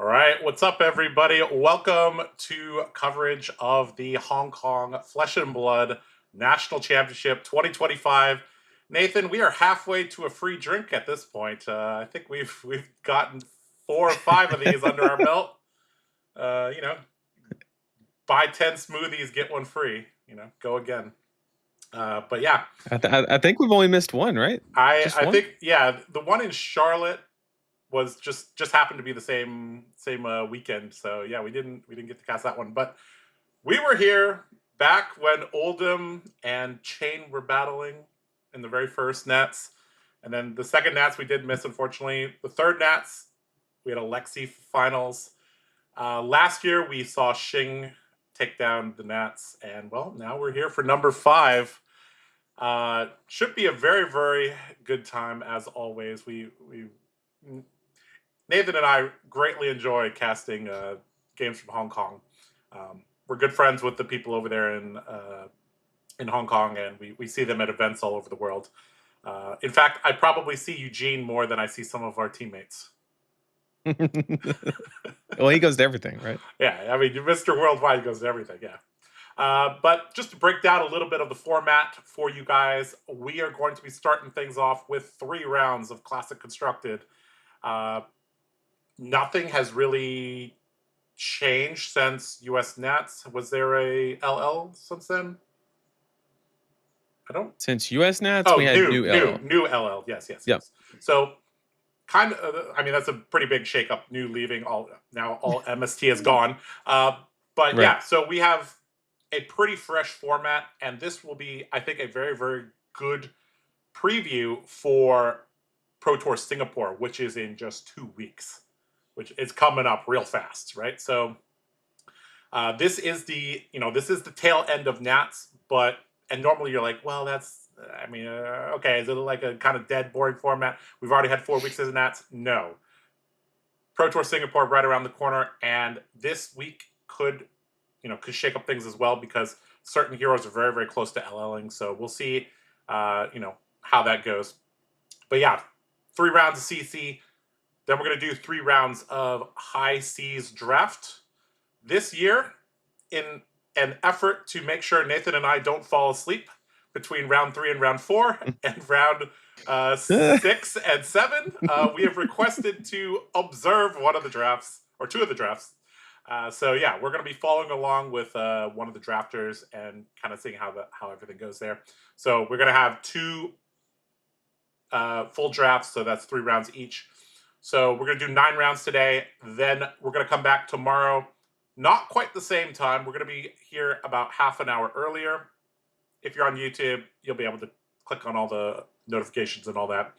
All right, what's up, everybody? Welcome to coverage of the Hong Kong Flesh and Blood National Championship 2025. Nathan, we are halfway to a free drink at this point. I think we've gotten 4 or 5 of these under our belt. You know, buy 10 smoothies, get one free. Go again. But yeah, I think we've only missed one, right? Just I one? think the one in Charlotte was just happened to be the same weekend. So yeah, we didn't get to cast that one, but we were here back when Oldham and Chain were battling in the very first Nats, and then the second Nats we did miss, unfortunately. The third Nats we had a Lexi finals. Last year we saw Shing take down the Nats, and well, now we're here for number 5. Should be a very, very good time as always. We Nathan and I greatly enjoy casting games from Hong Kong. We're good friends with the people over there in Hong Kong, and we see them at events all over the world. In fact, I probably see Eugene more than I see some of our teammates. Well, he goes to everything, right? Yeah, I mean, Mr. Worldwide goes to everything, yeah. But just to break down a little bit of the format for you guys, we are going to be starting things off with 3 rounds of Classic Constructed. Nothing has really changed since US Nats. Was there a LL since then? I don't. Since US Nats, Oh, we had new LL. new LL. Yes. Yep. So kind of. I mean, that's a pretty big shakeup. New leaving. All MST is gone. But Right. yeah, so we have a pretty fresh format, and this will be, I think, a very, very good preview for Pro Tour Singapore, which is in just 2 weeks, which is coming up real fast, right? So this is the tail end of Nats, and normally you're like, well, that's, I mean, okay, is it like a kind of dead, boring format? We've already had 4 weeks as Nats. No. Pro Tour Singapore right around the corner, and this week could shake up things as well, because certain heroes are very, very close to LLing. So we'll see, how that goes. But yeah, 3 rounds of CC. Then we're going to do 3 rounds of High Seas Draft. This year, in an effort to make sure Nathan and I don't fall asleep between round 3 and round 4 and round 6 and 7, we have requested to observe one of the drafts, or 2 of the drafts. So yeah, we're going to be following along with one of the drafters and kind of seeing how everything goes there. So we're going to have 2 full drafts, so that's 3 rounds each. So we're going to do 9 rounds today. Then we're going to come back tomorrow. Not quite the same time. We're going to be here about half an hour earlier. If you're on YouTube, you'll be able to click on all the notifications and all that.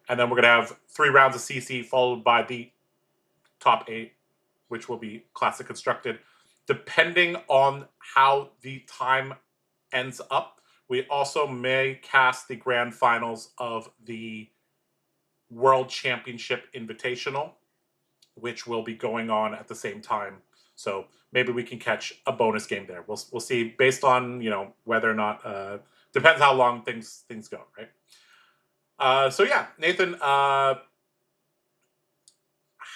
And then we're going to have 3 rounds of CC followed by the top 8, which will be Classic Constructed. Depending on how the time ends up, we also may cast the grand finals of the World Championship Invitational, which will be going on at the same time. So maybe we can catch a bonus game there. We'll see, based on whether or not, depends how long things go, right? So yeah, Nathan, how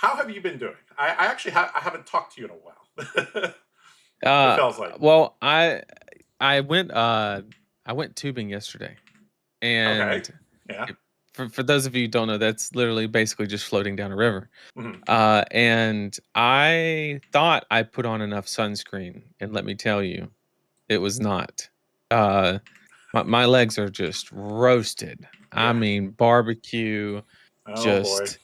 have you been doing? I actually I haven't talked to you in a while. It feels like. Well, I went tubing yesterday, and Okay. Yeah. For those of you who don't know, that's literally basically just floating down a river. Mhm. And I thought I put on enough sunscreen, and let me tell you, it was not. My legs are just roasted. I Yeah. mean, barbecue, Oh boy. just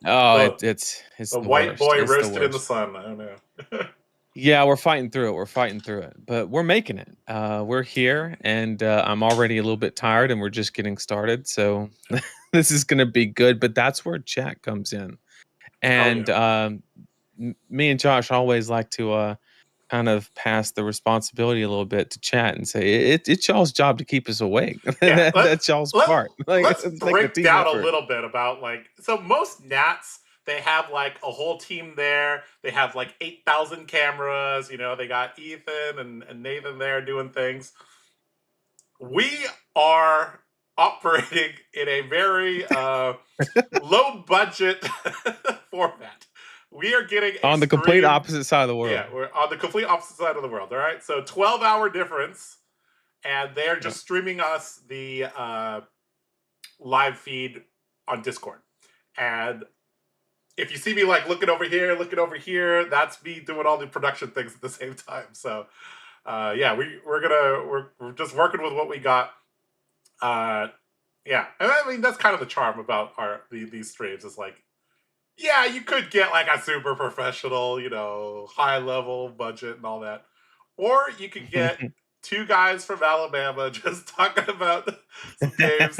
it's The the white worst. boy It's the roasted in the worst. sun. I don't know. Yeah, we're fighting through it. We're fighting through it, but we're making it. We're here, and I'm already a little bit tired, and we're just getting started. So this is gonna be good. But that's where chat comes in, Oh and yeah. me and Josh always like to kind of pass the responsibility a little bit to chat and say it's y'all's job to keep us awake. Yeah. That's y'all's Let part. Like, let's it's like a break team down a effort. little bit about, like, so most Nats, they have like a whole team there. They have like 8,000 cameras. They got Ethan and Nathan there doing things. We are operating in a very low budget format. We are getting a On the complete stream. opposite side of the world. Yeah, we're on the complete opposite side of the world. All right, so 12-hour difference, and they're Yep. just streaming us the live feed on Discord. And if you see me like looking over here, that's me doing all the production things at the same time. So yeah, we're just working with what we got. Uh, yeah, and I mean that's kind of the charm about these streams. Is like, yeah, you could get like a super professional, high level budget and all that, or you could get two guys from Alabama just talking about some games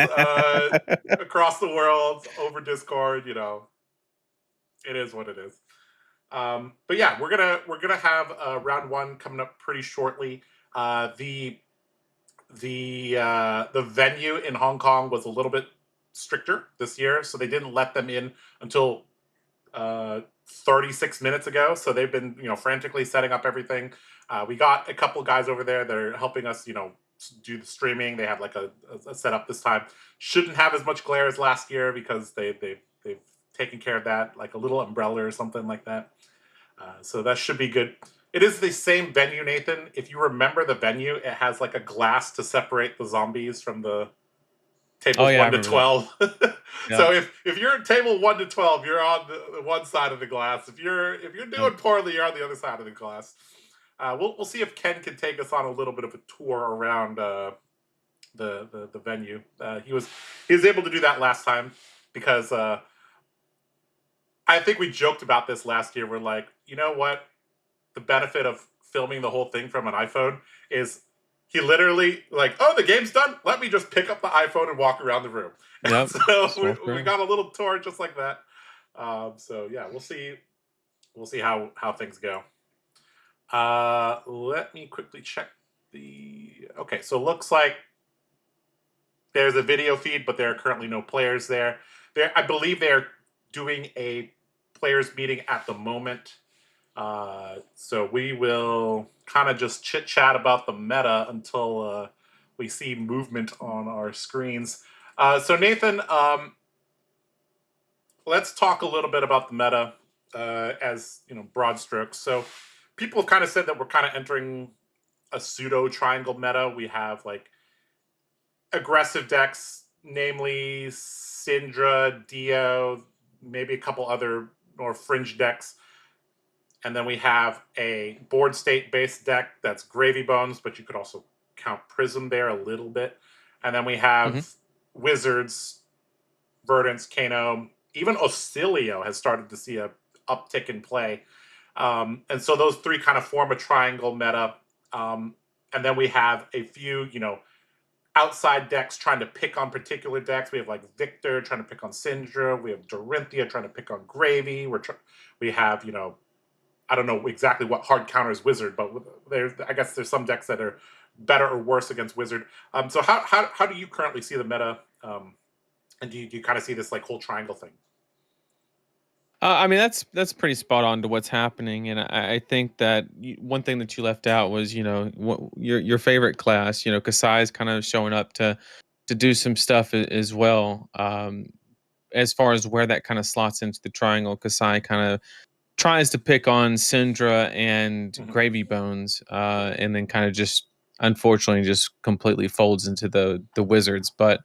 across the world over Discord. It is what it is. But yeah, we're gonna have round one coming up pretty shortly. The venue in Hong Kong was a little bit stricter this year, so they didn't let them in until 36 minutes ago. So they've been frantically setting up everything. We got a couple guys over there that are helping us do the streaming. They have like a setup this time. Shouldn't have as much glare as last year because they've taken care of that, like a little umbrella or something like that. So that should be good. It is the same venue, Nathan. If you remember the venue, it has like a glass to separate the zombies from the tables Oh yeah, I 1 to remember that. 12. Yep. So if you're in table 1 to 12, you're on the one side of the glass. If you're doing poorly, you're on the other side of the glass. We'll see if Ken can take us on a little bit of a tour around the venue. He was able to do that last time because I think we joked about this last year. We're like, you know what? The benefit of filming the whole thing from an iPhone is he literally like, oh, the game's done. Let me just pick up the iPhone and walk around the room. Yep. So we got a little tour just like that. So yeah, we'll see how things go. Let me quickly check the. Okay, so it looks like there's a video feed, but there are currently no players there. I believe they're doing a players meeting at the moment. So we will kind of just chit chat about the meta until we see movement on our screens. So Nathan, let's talk a little bit about the meta as broad strokes. So people have kind of said that we're kind of entering a pseudo triangle meta. We have like aggressive decks, namely Syndra, Dio, maybe a couple other more fringe decks. And then we have a board state based deck that's Gravy Bones, but you could also count Prism there a little bit. And then we have Wizards, Verdance, Kano, even Oscillio has started to see a uptick in play. And so those three kind of form a triangle meta. And then we have a few, outside decks trying to pick on particular decks. We have like Victor trying to pick on Syndra. We have Dorinthia trying to pick on Gravy. We have, I don't know exactly what hard counters Wizard, but I guess there's some decks that are better or worse against Wizard. So how do you currently see the meta? And do you kind of see this like whole triangle thing? I mean, that's pretty spot on to what's happening, and I think that one thing that you left out was your favorite class. Kasai's kind of showing up to do some stuff as well. As far as where that kind of slots into the triangle, Kasai kind of tries to pick on Syndra and Gravy Bones, and then kind of just unfortunately just completely folds into the Wizards. But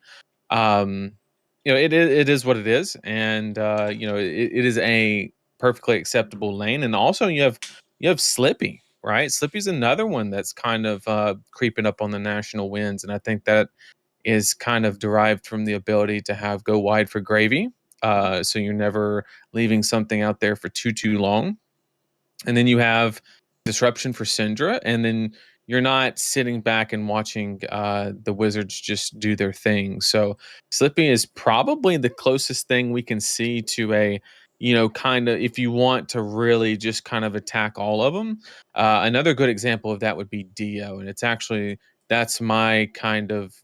it is what it is, and it is a perfectly acceptable lane. And also you have Slippy, right? Slippy's another one that's kind of creeping up on the national wins, and I think that is kind of derived from the ability to have go wide for Gravy. So you're never leaving something out there for too long. And then you have disruption for Syndra, and then you're not sitting back and watching the Wizards just do their thing. So Slippy is probably the closest thing we can see to a, kind of, if you want to really just kind of attack all of them. Another good example of that would be Dio, and that's my kind of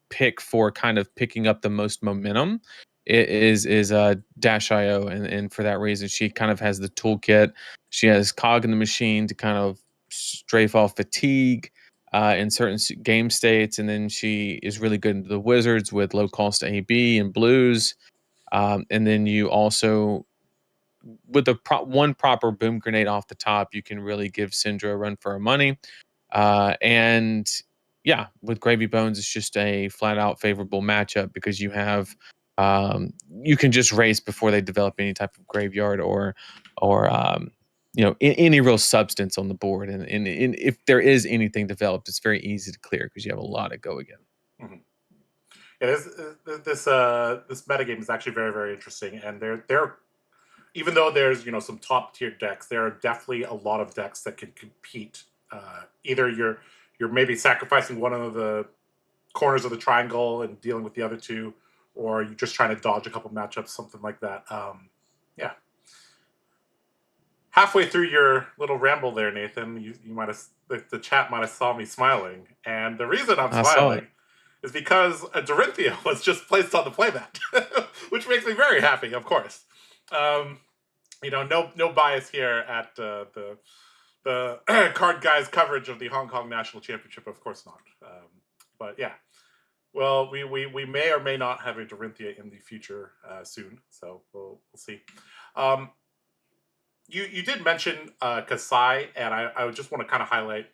pick for kind of picking up the most momentum. It is Dash.io, and for that reason she kind of has the toolkit. She has cog in the machine to kind of strafe off fatigue in certain game states, and then she is really good into the Wizards with low cost AB and blues. And then you also with one proper boom grenade off the top, you can really give Syndra a run for her money. And yeah, with Gravy Bones, it's just a flat out favorable matchup because you have you can just race before they develop any type of graveyard or any real substance on the board. And if there is anything developed, it's very easy to clear because you have a lot of go again. Mm-hmm. Yeah, this metagame is actually very, very interesting, and there even though there's some top tier decks, there are definitely a lot of decks that can compete. Either you're maybe sacrificing one of the corners of the triangle and dealing with the other two, or you're just trying to dodge a couple matchups, something like that. Yeah. Halfway through your little ramble there, Nathan, you might have the chat might have saw me smiling, and the reason I'm smiling is because a Dorinthia was just placed on the playmat, which makes me very happy, of course. No bias here at the TheCardGuyz coverage of the Hong Kong National Championship, of course not. But yeah, well, we may or may not have a Dorinthia in the future soon, so we'll see. You did mention Kasai, and I just want to kind of highlight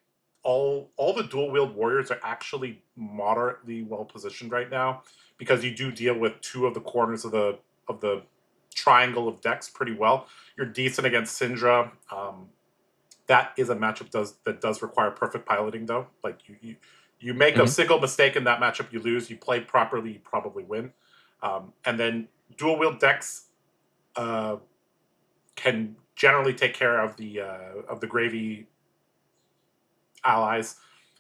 all the dual wield warriors are actually moderately well positioned right now because you do deal with two of the corners of the triangle of decks pretty well. You're decent against Syndra. That is a matchup that does require perfect piloting though. Like you make a single mistake in that matchup, you lose. You play properly, you probably win. And then dual wield decks can generally take care of the gravy allies,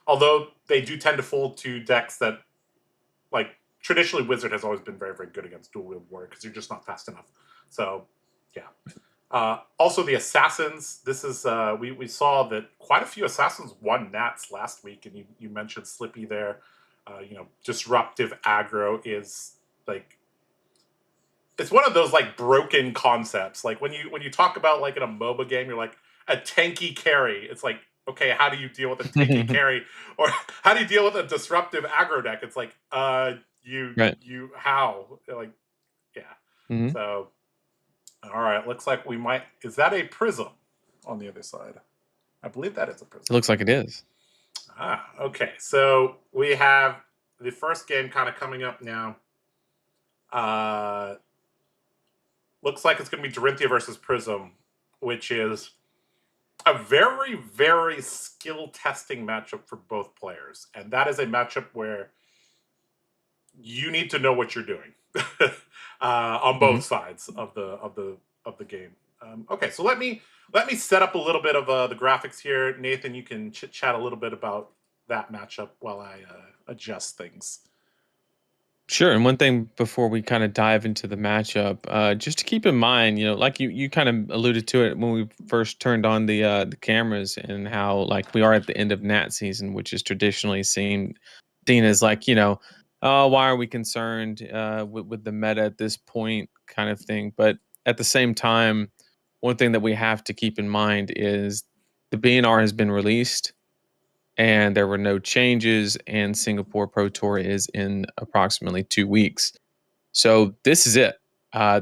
although they do tend to fold to decks that, like, traditionally Wizard has always been very, very good against dual wield warrior because you're just not fast enough. So yeah. Also the assassins, this is we saw that quite a few assassins won Nats last week, and you mentioned Slippy there. Disruptive aggro is like, it's one of those like broken concepts. Like when you talk about like in a MOBA game, you're like a tanky carry. It's like, okay, how do you deal with a tanky carry, or how do you deal with a disruptive aggro deck? It's like, you how, like, yeah. So, all right, looks like we might. Is that a Prism on the other side? I believe that is a Prism. It looks like it is. Okay. So we have the first game kind of coming up now. Looks like it's going to be Dorinthia versus Prism, which is a very, very skill testing matchup for both players, and that is a matchup where you need to know what you're doing on both sides of the game. Okay, so let me set up a little bit of the graphics here. Nathan, you can chit chat a little bit about that matchup while I adjust things. Sure. And one thing before we kind of dive into the matchup, just to keep in mind, like you kind of alluded to it when we first turned on the cameras, and how like we are at the end of Nat season, which is traditionally seen as like, oh, why are we concerned with the meta at this point kind of thing. But at the same time, one thing that we have to keep in mind is the BNR has been released, and there were no changes, and Singapore Pro Tour is in approximately 2 weeks. So this is it.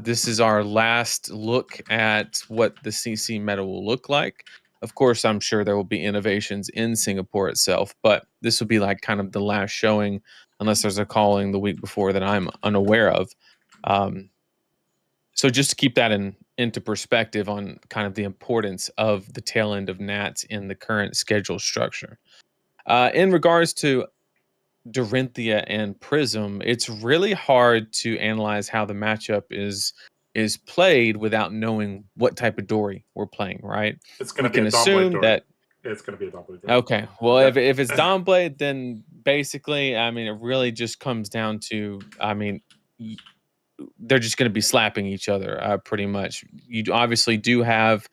This is our last look at what the CC meta will look like. Of course, I'm sure there will be innovations in Singapore itself, but this will be like kind of the last showing, unless there's a calling the week before that I'm unaware of. So just to keep that into perspective on kind of the importance of the tail end of Nats in the current schedule structure. In regards to Dorinthia and Prism, it's really hard to analyze how the matchup is played without knowing what type of Dory we're playing, right? It's going to be a Dawnblade Dory. It's going to be a Dawnblade Dory. Okay, well, if it's Dawnblade, then basically, I mean, it really just comes down to, I mean, they're just going to be slapping each other pretty much. You obviously do have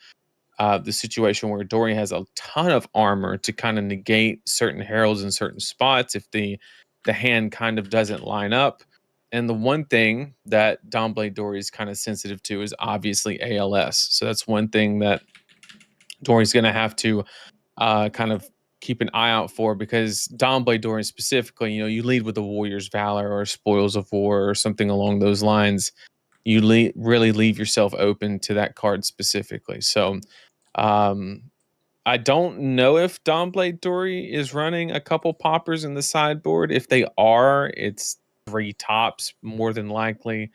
the situation where Dory has a ton of armor to kind of negate certain heralds in certain spots if the hand kind of doesn't line up. And the one thing that Dawnblade Dory is kind of sensitive to is obviously ALS. So that's one thing that Dory's going to have to kind of keep an eye out for, because Dawnblade Dory specifically, you lead with the Warrior's Valor or Spoils of War or something along those lines. you really leave yourself open to that card specifically. So um, I don't know if Dawnblade Dory is running a couple poppers in the sideboard. If they are, it's 3 tops more than likely.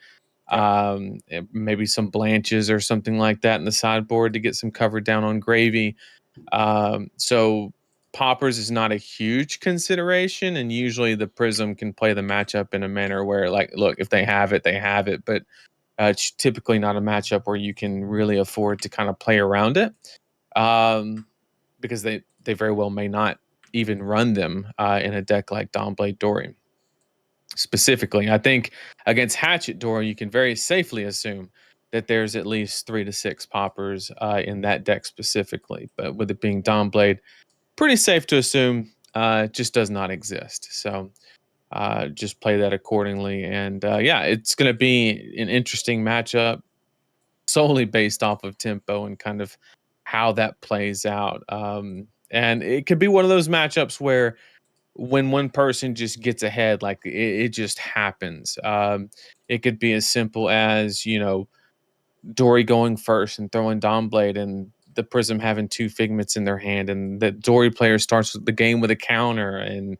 Yep. Maybe some blanches or something like that in the sideboard to get some cover down on gravy. So poppers is not a huge consideration, and usually the Prism can play the matchup in a manner where, like, look, if they have it, they have it. But it's typically not a matchup where you can really afford to kind of play around it, because they very well may not even run them in a deck like Dawnblade Dory. Specifically, I think against Hatchet Dory, you can very safely assume that there's at least 3 to 6 poppers in that deck specifically. But with it being Dawnblade, pretty safe to assume it just does not exist. So just play that accordingly. And yeah, it's going to be an interesting matchup solely based off of tempo and kind of how that plays out. And it could be one of those matchups where when one person just gets ahead, like it just happens. It could be as simple as, Dory going first and throwing Dawnblade and the Prism having 2 figments in their hand, and the Dory player starts the game with a counter, and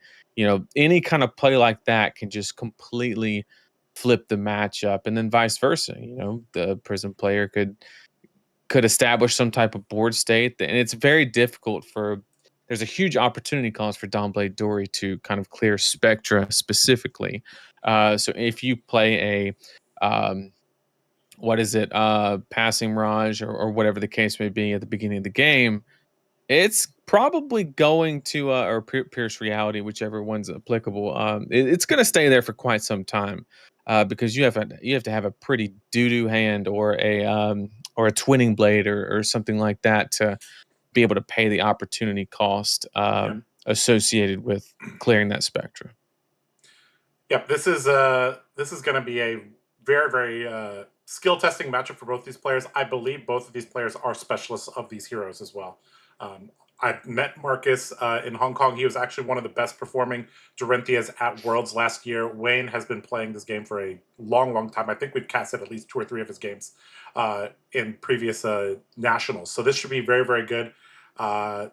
any kind of play like that can just completely flip the matchup, and then vice versa. The Prism player could establish some type of board state, and it's very difficult for. There's a huge opportunity cost for Dawnblade Dory to kind of clear Spectra specifically. So if you play a what is it, passing Mirage, or whatever the case may be at the beginning of the game, it's probably going to, or Pierce Reality, whichever one's applicable. It's going to stay there for quite some time, because you have to have a pretty doo doo hand, or a twinning blade, or something like that to be able to pay the opportunity cost Yep. associated with clearing that spectra. Yep. This is going to be a very very skill testing matchup for both these players. I believe both of these players are specialists of these heroes as well. Um, I met Marcus in Hong Kong. He was actually one of the best performing Dorinthias at Worlds last year. Wayne has been playing this game for a long, long time. I think we've casted at least 2 or 3 of his games in previous nationals. So this should be very, very good. A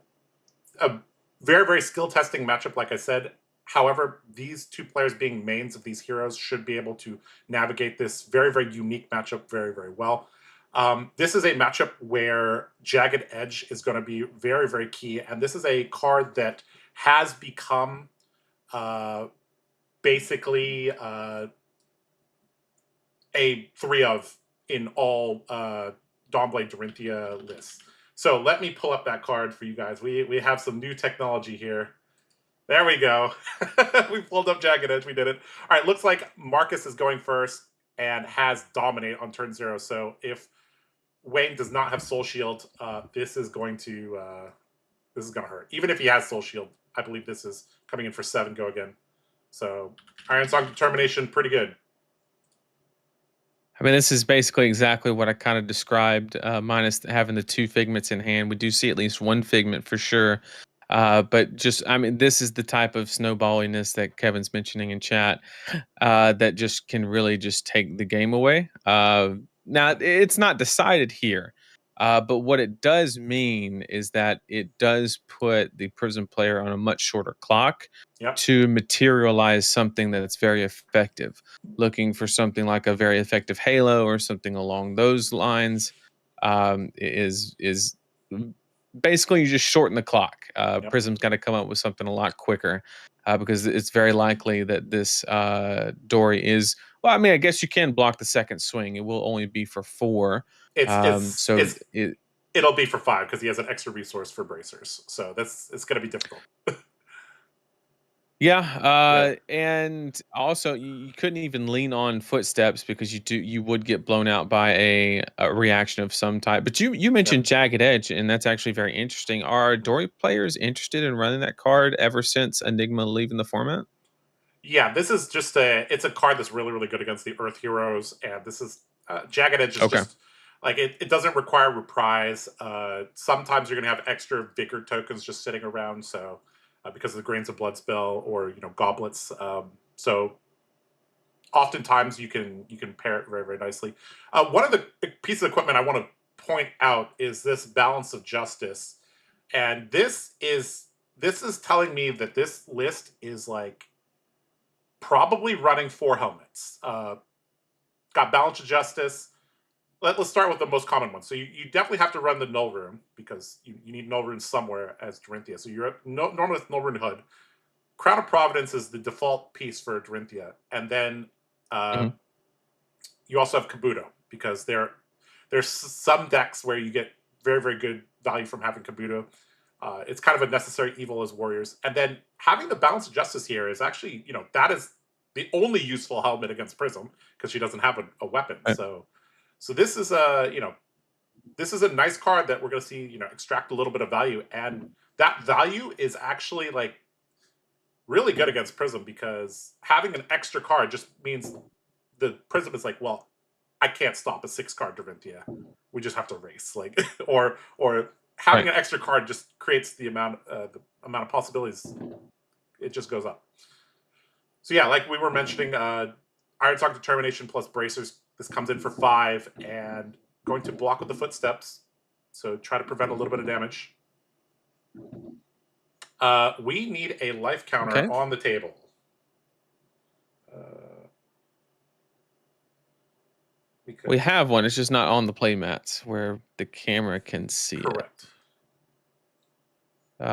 very, very skill testing matchup, like I said. However, these 2 players being mains of these heroes should be able to navigate this very, very unique matchup very, very well. This is a matchup where Jagged Edge is going to be very, very key. And this is a card that has become basically a 3 of in all Dawnblade Dorinthia lists. So let me pull up that card for you guys. We have some new technology here. There we go. We pulled up Jagged Edge. We did it. All right, looks like Marcus is going first and has Dominate on turn 0. So if Wayne does not have Soul Shield, this is going to hurt. Even if he has Soul Shield, I believe this is coming in for 7 go again. So Iron Song Determination, pretty good. I mean, this is basically exactly what I kind of described, minus having the 2 figments in hand. We do see at least 1 figment for sure. But just, I mean, this is the type of snowballiness that Kevin's mentioning in chat, that just can really just take the game away. Now, it's not decided here, but what it does mean is that it does put the Prism player on a much shorter clock Yep. to materialize something that's very effective. Looking for something like a very effective Halo or something along those lines, is basically you just shorten the clock. Yep. Prism's got to come up with something a lot quicker, because it's very likely that this Dory is. Well, I mean, I guess you can block the second swing. It will only be for 4. It'll be for 5 because he has an extra resource for bracers. So it's going to be difficult. Yeah, and also you couldn't even lean on footsteps because you would get blown out by a reaction of some type. But you mentioned Jagged Edge, and that's actually very interesting. Are Dory players interested in running that card ever since Enigma leaving the format? Yeah, this is just it's a card that's really, really good against the Earth heroes, and this is Jagged Edge is just like it doesn't require reprise. Sometimes you're gonna have extra vigor tokens just sitting around, so because of the Grains of Blood spell or goblets. So oftentimes you can pair it very, very nicely. One of the pieces of equipment I want to point out is this Balance of Justice, and this is telling me that this list is like probably running 4 helmets. Got Balance of Justice. Let's start with the most common one. So you definitely have to run the Null Rune because you need Null Rune somewhere as Dorinthia. So you're normally with Null Rune Hood. Crown of Providence is the default piece for Dorinthia, and then you also have Kabuto because there's some decks where you get very, very good value from having Kabuto. It's kind of a necessary evil as warriors, and then having the Balance of Justice here is actually, that is the only useful helmet against Prism because she doesn't have a weapon. Right. So this is a nice card that we're going to see, extract a little bit of value, and that value is actually like really good against Prism because having an extra card just means the Prism is like, well, I can't stop a 6-card Dorinthia. We just have to race, like, or having an extra card just creates the amount of possibilities. It just goes up. So yeah, like we were mentioning, Iron Talk Determination plus Bracers. This comes in for 5 and going to block with the Footsteps. So try to prevent a little bit of damage. We need a life counter on the table. We have one. It's just not on the play mats where the camera can see correct. it.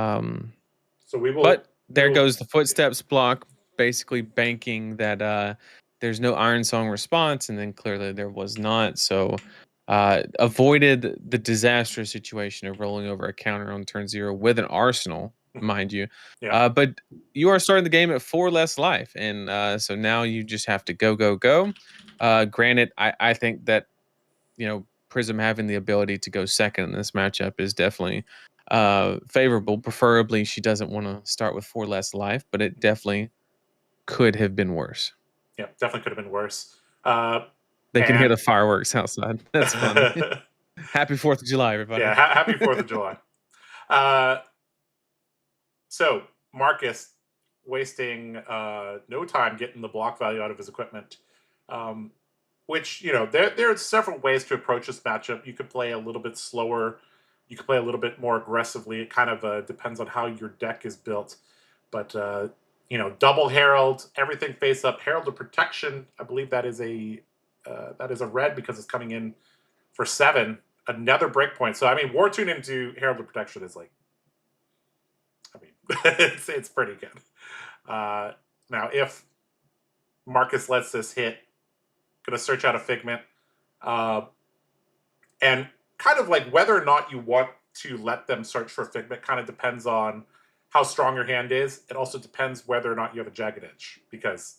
So we will. But there goes the Footsteps block, basically banking that there's no Iron Song response, and then clearly there was not. So avoided the disastrous situation of rolling over a counter on turn 0 with an arsenal, mind you. Yeah. But you are starting the game at 4 less life, and so now you just have to go. Granted, I think that Prism having the ability to go second in this matchup is definitely favorable. Preferably, she doesn't want to start with 4 less life, but it definitely could have been worse. Yeah, definitely could have been worse. They can hear the fireworks outside. That's funny. Happy 4th of July, everybody. Yeah, happy 4th of July. So Marcus wasting no time getting the block value out of his equipment. Which, there are several ways to approach this matchup. You could play a little bit slower. You could play a little bit more aggressively. It kind of depends on how your deck is built. But, double Herald, everything face up. Herald of Protection, I believe that is a red because it's coming in for 7. Another breakpoint. So, War Tune into Herald of Protection is like, it's pretty good. Now, if Marcus lets this hit, going to search out a Figment, and kind of like whether or not you want to let them search for a Figment kind of depends on how strong your hand is. It also depends whether or not you have a Jagged Edge, because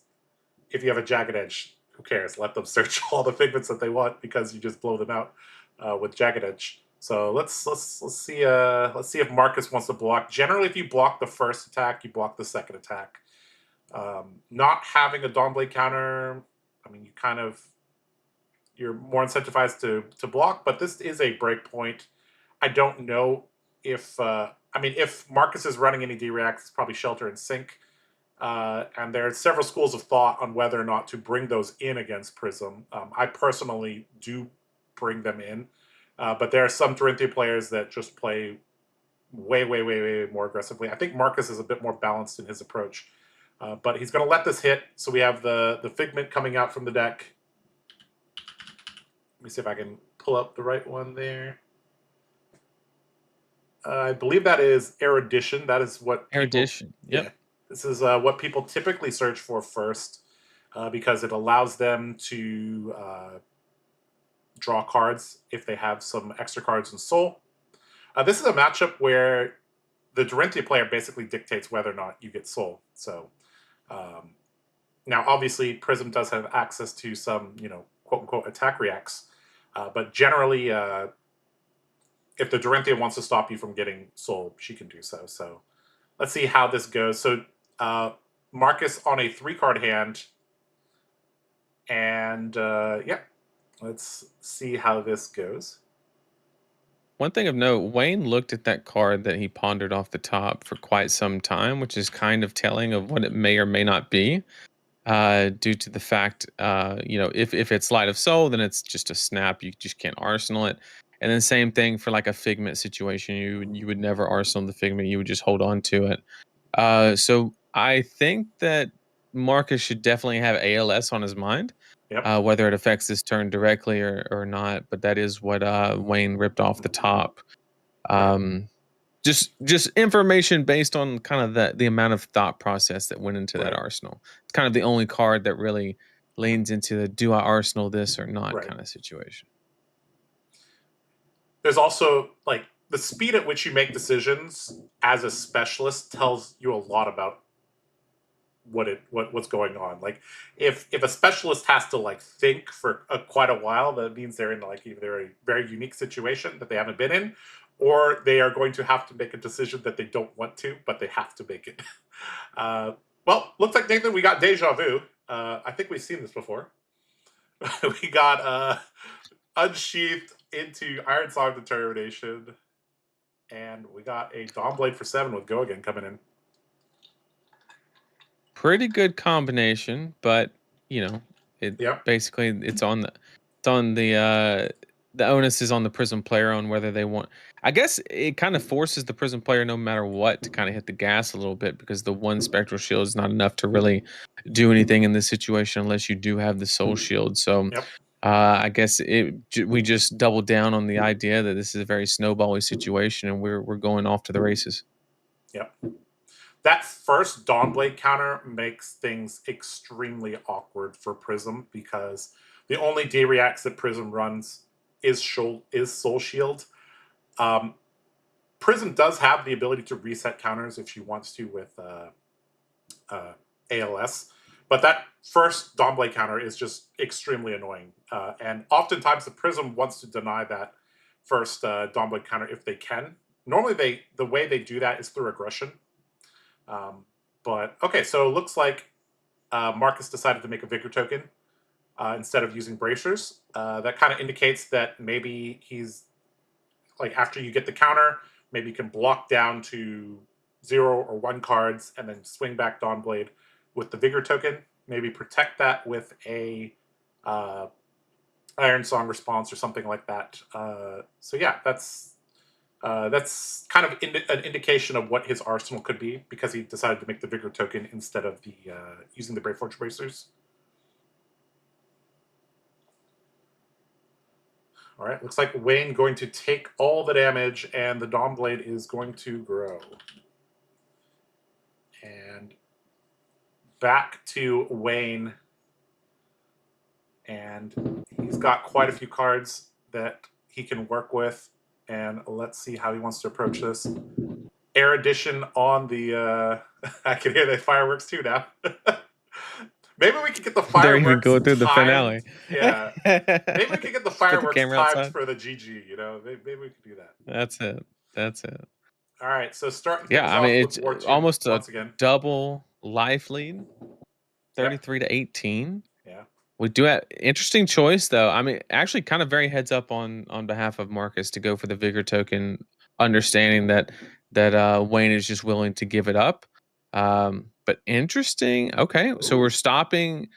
if you have a Jagged Edge, who cares? Let them search all the Figments that they want because you just blow them out with Jagged Edge. So let's see if Marcus wants to block. Generally, if you block the first attack, you block the second attack. Not having a Dawnblade counter, you're more incentivized to block, but this is a break point. I don't know if if Marcus is running any D-Reacts, it's probably Shelter and Sync. And there are several schools of thought on whether or not to bring those in against Prism. I personally do bring them in, but there are some Dorinthia players that just play way more aggressively. I think Marcus is a bit more balanced in his approach. But he's going to let this hit. So we have the Figment coming out from the deck. Let me see if I can pull up the right one there. I believe that is Erudition. That is what Erudition. Yep. Yeah, this is what people typically search for first because it allows them to draw cards if they have some extra cards in Soul. This is a matchup where the Dorinthia player basically dictates whether or not you get Soul. So now, obviously, Prism does have access to some, quote-unquote attack reacts. But generally, if the Dorinthia wants to stop you from getting Soul, she can do so. So let's see how this goes. So Marcus on a 3-card hand. And, let's see how this goes. One thing of note, Wayne looked at that card that he pondered off the top for quite some time, which is kind of telling of what it may or may not be. due to the fact, if it's Light of Soul, then it's just a snap. You just can't arsenal it. And then same thing for like a Figment situation. You would never arsenal the Figment. You would just hold on to it. So I think that Marcus should definitely have ALS on his mind, Yep. whether it affects this turn directly or not. But that is what Wayne ripped off the top. Right. Just information based on kind of the amount of thought process that went into that Right. arsenal. It's kind of the only card that really leans into the do I arsenal this or not Right. kind of situation. There's also like the speed at which you make decisions as a specialist tells you a lot about what's going on. Like if a specialist has to like think for quite a while, that means they're in like either a very unique situation that they haven't been in, or they are going to have to make a decision that they don't want to, but they have to make it. Well, looks like, Nathan, we got deja vu. I think we've seen this before. We got unsheathed into Iron Song Determination, and we got a Dawnblade for 7 with Go Again coming in. Pretty good combination, but basically it's on the onus is on the Prism player on whether they want. I guess it kind of forces the Prism player, no matter what, to kind of hit the gas a little bit, because the one Spectral Shield is not enough to really do anything in this situation unless you do have the Soul Shield. So Yep. I guess we just double down on the idea that this is a very snowbally situation, and we're going off to the races. Yep. That first Dawnblade counter makes things extremely awkward for Prism, because the only D reacts that Prism runs is Soul Shield. Prism does have the ability to reset counters if she wants to with ALS, but that first Dawnblade counter is just extremely annoying. And oftentimes the Prism wants to deny that first Dawnblade counter if they can. Normally the way they do that is through aggression. But okay, so it looks like Marcus decided to make a Vigor token instead of using bracers. That kind of indicates that maybe he's like, after you get the counter, maybe you can block down to 0 or 1 cards and then swing back Dawnblade with the Vigor token. Maybe protect that with a Iron Song response or something like that. So yeah, that's kind of an indication of what his arsenal could be, because he decided to make the Vigor token instead of the using the Brave Forge bracers. All right, looks like Wayne going to take all the damage, and the Dawnblade is going to grow. And back to Wayne, and he's got quite a few cards that he can work with, and let's see how he wants to approach this. Air Edition on the I can hear the fireworks too now. Maybe we could get the fireworks. They're even going through the finale. Yeah. Maybe we could get the fireworks timed outside for the GG, you know? Maybe we could do that. That's it. All right, so starting things Yeah, I off mean, with it's War 2 almost a once again. double life lead, 33 to 18. Yeah. We do have interesting choice though. I mean, actually kind of very heads up on behalf of Marcus to go for the Vigor token, understanding that Wayne is just willing to give it up. But interesting. Okay, so we're stopping.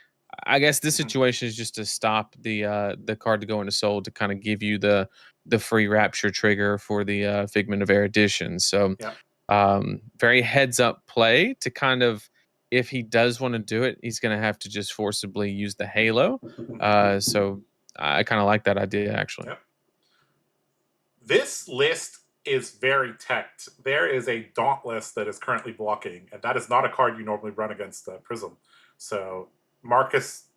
I guess this situation is just to stop the card to go into Soul to kind of give you the free Rapture trigger for the Figment of Air edition. So very heads up play to kind of, if he does want to do it, he's going to have to just forcibly use the Halo. So I kind of like that idea, actually. Yep. This list is very teched. There is a Dauntless that is currently blocking, and that is not a card you normally run against Prism. So Marcus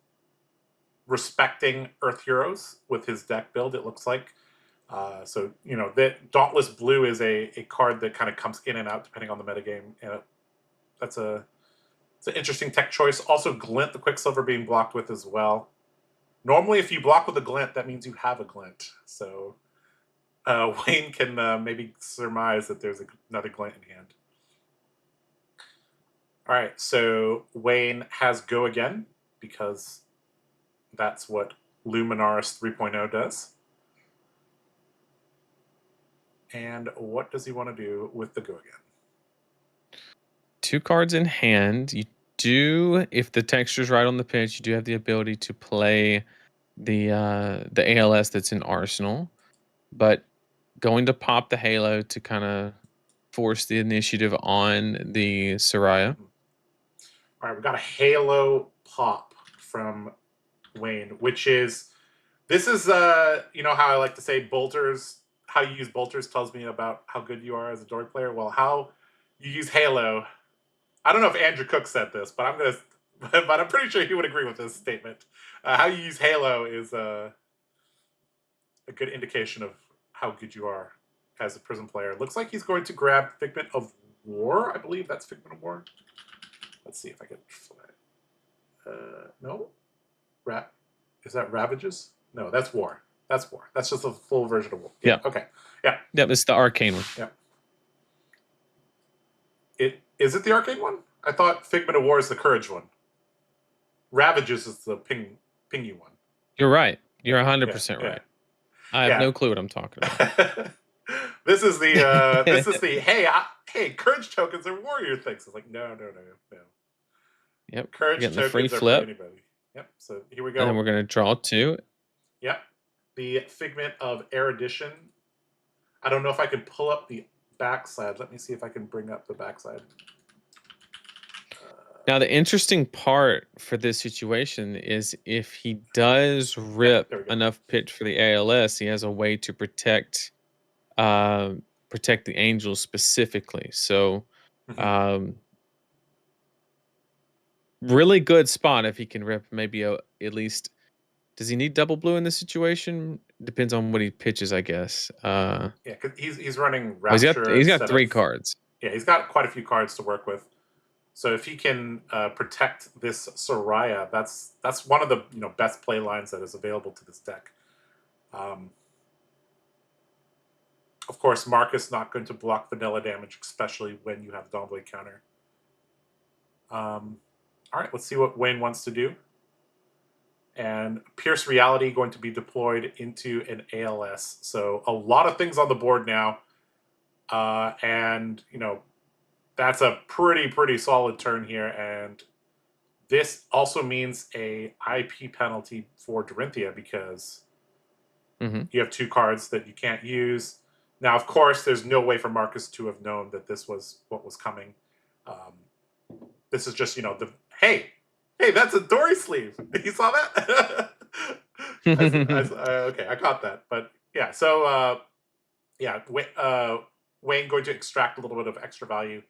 respecting Earth Heroes with his deck build, it looks like. So, you know, that Dauntless Blue is a card that kind of comes in and out depending on the metagame. And it's an interesting tech choice. Also, Glint, the Quicksilver, being blocked with as well. Normally, if you block with a Glint, that means you have a Glint. So Wayne can maybe surmise that there's another Glint in hand. All right, so Wayne has Go Again, because that's what Luminaris 3.0 does. And what does he want to do with the Go Again? 2 cards in hand. do, if the texture's right on the pitch, you do have the ability to play the ALS that's in Arsenal, but going to pop the Halo to kind of force the initiative on the Soraya. All right, we got a Halo pop from Wayne, which is this is you know how I like to say bolters, how you use bolters tells me about how good you are as a Dory player. Well, how you use Halo, I don't know if Andrew Cook said this, but I'm gonna but I'm pretty sure he would agree with this statement. How you use Halo is a good indication of how good you are as a Prism player. Looks like he's going to grab Figment of War. I believe that's Figment of War. Let's see if I can. No, is that Ravages? No, that's War. That's War. That's just a full version of War. Yeah. Okay. Yeah. Yep. It's the arcane one. Yeah. Is it the arcane one? I thought Figment of War is the courage one. Ravages is the pingy one. You're right. You're 100% right. I have no clue what I'm talking about. This is the hey, courage tokens are warrior things. It's like no. Yep. Courage Getting the tokens free are flip. for anybody. Yep. So here we go. And then we're gonna draw 2. Yep. The Figment of Erudition. I don't know if I can pull up the backside. Let me see if I can bring up the backside. Now, the interesting part for this situation is if he does rip enough pitch for the ALS, he has a way to protect the angels specifically. So, really good spot if he can rip maybe at least. Does he need double blue in this situation? Depends on what he pitches, I guess. Yeah, because he's running Rapture. He's got 3 cards. Yeah, he's got quite a few cards to work with. So if he can protect this Soraya, that's one of the best play lines that is available to this deck. Of course, Marcus not going to block vanilla damage, especially when you have Dawnblade counter. All right, let's see what Wayne wants to do. And Pierce Reality going to be deployed into an ALS. So a lot of things on the board now. And, that's a pretty solid turn here. And this also means a IP penalty for Dorinthia because you have 2 cards that you can't use. Now, of course, there's no way for Marcus to have known that this was what was coming. This is just, hey, that's a Dory sleeve. You saw that? Okay, I caught that. But yeah, so Wayne going to extract a little bit of extra value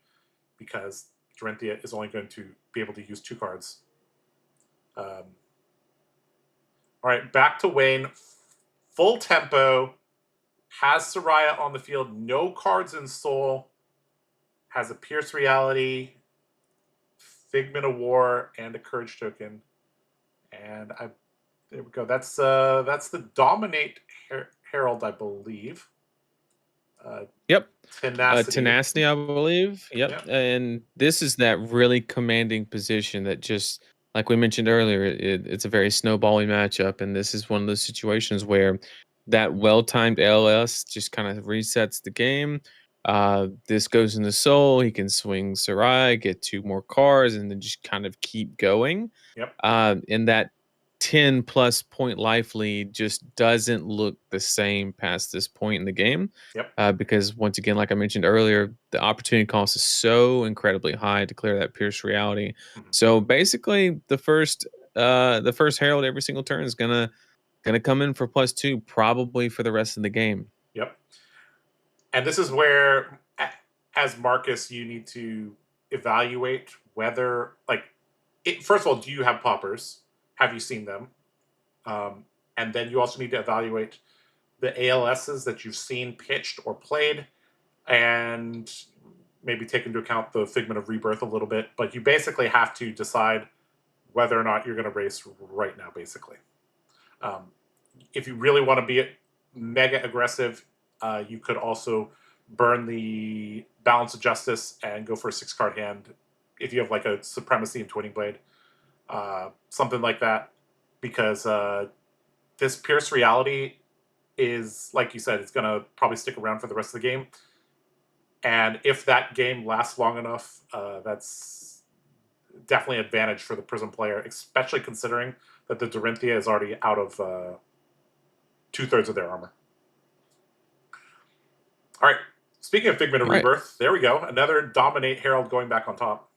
because Dorinthia is only going to be able to use 2 cards. All right, back to Wayne. Full tempo. Has Soraya on the field. No cards in Soul. Has a Pierce Reality, Figment of War, and a Courage token. And there we go. That's the Dominate Herald, I believe. Yep. Tenacity, I believe. Yep. And this is that really commanding position that just, like we mentioned earlier, it's a very snowballing matchup. And this is one of those situations where that well-timed LS just kind of resets the game. This goes into Soul. He can swing Sarai, get 2 more cards, and then just kind of keep going. Yep. And that 10+ point life lead just doesn't look the same past this point in the game. Yep. Because once again, like I mentioned earlier, the opportunity cost is so incredibly high to clear that Pierce Reality. So basically, the first Herald every single turn is gonna come in for +2, probably for the rest of the game. Yep. And this is where, as Marcus, you need to evaluate whether, first of all, do you have poppers? Have you seen them? And then you also need to evaluate the ALSs that you've seen pitched or played, and maybe take into account the Figment of Rebirth a little bit. But you basically have to decide whether or not you're going to race right now, basically. If you really want to be mega aggressive, you could also burn the Balance of Justice and go for a 6-card hand if you have like a Supremacy and Twinning Blade. Something like that, because this Pierce Reality is, like you said, it's going to probably stick around for the rest of the game. And if that game lasts long enough, definitely advantage for the Prism player, especially considering that the Dorinthia is already out of 2/3 of their armor. All right. Speaking of Figment of Rebirth, there we go. Another Dominate Herald going back on top.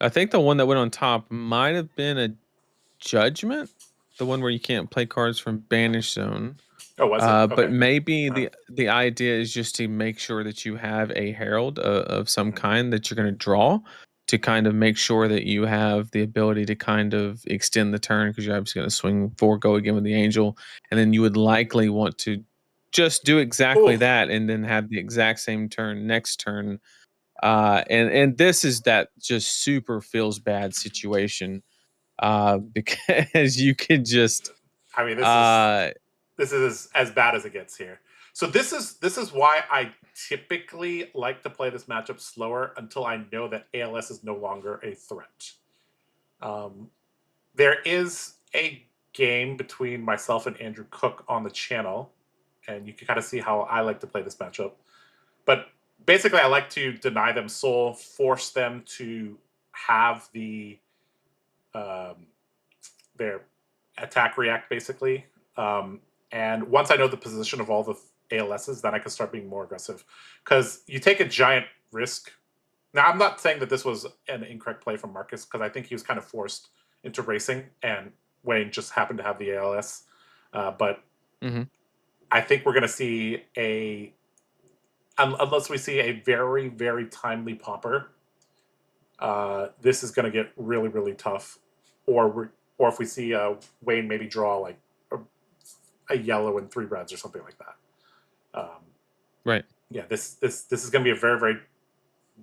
I think the one that went on top might have been a Judgment, the one where you can't play cards from Banish Zone. Oh, was it? Okay. But maybe the idea is just to make sure that you have a Herald of some kind that you're going to draw to kind of make sure that you have the ability to kind of extend the turn, because you're obviously going to swing 4, go again with the Angel, and then you would likely want to just do exactly that and then have the exact same turn next turn. And this is that just super feels bad situation, because you could just, I mean, this is as bad as it gets here. So this is why I typically like to play this matchup slower until I know that ALS is no longer a threat. There is a game between myself and Andrew Cook on the channel, and you can kind of see how I like to play this matchup. But basically, I like to deny them soul, force them to have their attack react, basically. And once I know the position of all the ALSs, then I can start being more aggressive. Because you take a giant risk. Now, I'm not saying that this was an incorrect play from Marcus, because I think he was kind of forced into racing, and Wayne just happened to have the ALS. But I think we're going to see unless we see a very, very timely popper, this is going to get really, really tough. Or if we see Wayne maybe draw like a yellow and 3 reds or something like that. Right. Yeah, this is going to be a very, very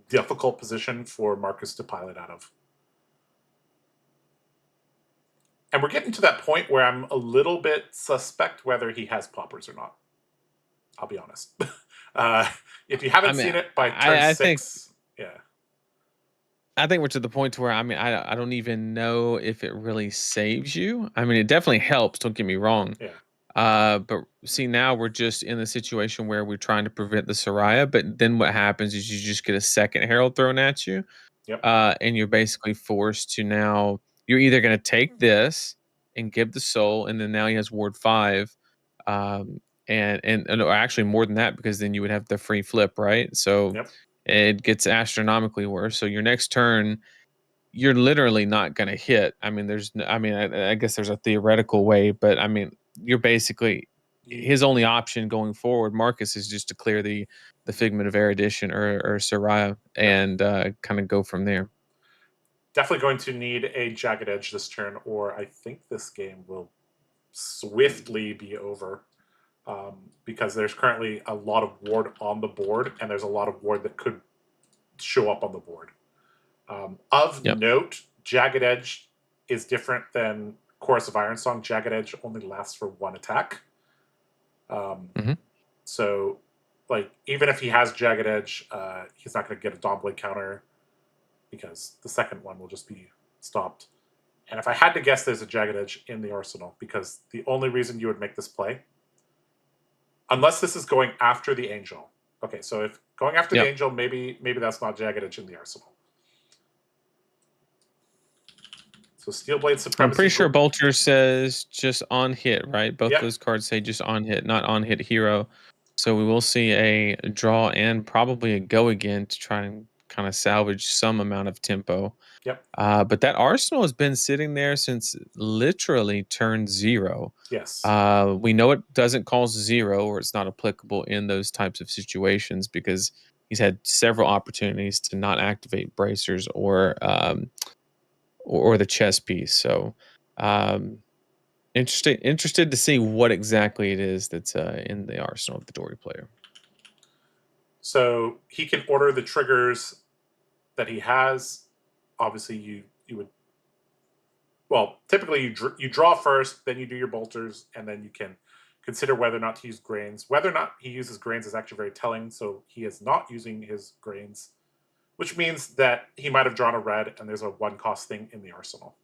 difficult position for Marcus to pilot out of. And we're getting to that point where I'm a little bit suspect whether he has poppers or not. I'll be honest. If you haven't seen it by turn 6, I think we're to the point where I don't even know if it really saves you. I mean, it definitely helps. Don't get me wrong. Yeah. But see, now we're just in the situation where we're trying to prevent the Soraya. But then what happens is you just get a second Herald thrown at you. Yep. And you're basically forced to now. You're either going to take this and give the soul, and then now he has Ward 5. And or actually more than that, because then you would have the free flip, right? So it gets astronomically worse. So your next turn, you're literally not going to hit. I mean, I guess there's a theoretical way, but I mean, you're basically his only option going forward. Marcus is just to clear the Figment of Erudition or Soraya and kind of go from there. Definitely going to need a Jagged Edge this turn, or I think this game will swiftly be over. Because there's currently a lot of ward on the board, and there's a lot of ward that could show up on the board. Of note, Jagged Edge is different than Chorus of Ironsong. Jagged Edge only lasts for 1 attack. So, like, even if he has Jagged Edge, he's not going to get a Dawnblade counter, because the second one will just be stopped. And if I had to guess, there's a Jagged Edge in the arsenal, because the only reason you would make this play, unless this is going after the Angel. Okay, so if going after the Angel, maybe that's not Jagged Edge in the arsenal. So Steelblade Supremacy. I'm pretty sure Bolter says just on hit, right? Both those cards say just on hit, not on hit hero. So we will see a draw and probably a go again to try and kind of salvage some amount of tempo. Yep. But that arsenal has been sitting there since literally turn 0. Yes. We know it doesn't cause 0, or it's not applicable in those types of situations, because he's had several opportunities to not activate bracers or the chess piece. So interested to see what exactly it is that's in the arsenal of the Dory player. So he can order the triggers that he has. Obviously, you would. Well, typically you draw first, then you do your bolters, and then you can consider whether or not to use grains. Whether or not he uses grains is actually very telling. So he is not using his grains, which means that he might have drawn a red, and there's a 1-cost thing in the arsenal.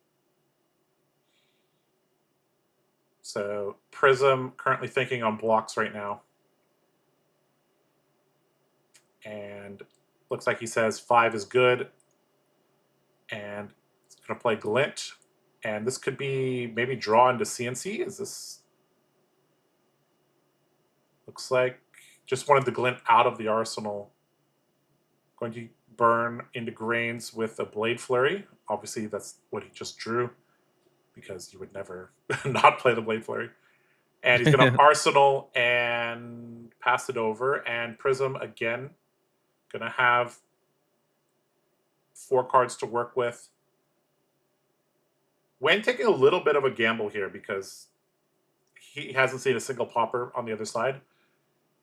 So Prism currently thinking on blocks right now. And looks like he says 5 is good, and it's going to play Glint, and this could be maybe draw into CNC. Is this? Looks like just wanted the Glint out of the arsenal. Going to burn into Grains with a Blade Flurry. Obviously, that's what he just drew, because you would never not play the Blade Flurry. And he's going to Arsenal and pass it over. And Prism, again, going to have 4 cards to work with. Wayne taking a little bit of a gamble here because he hasn't seen a single popper on the other side.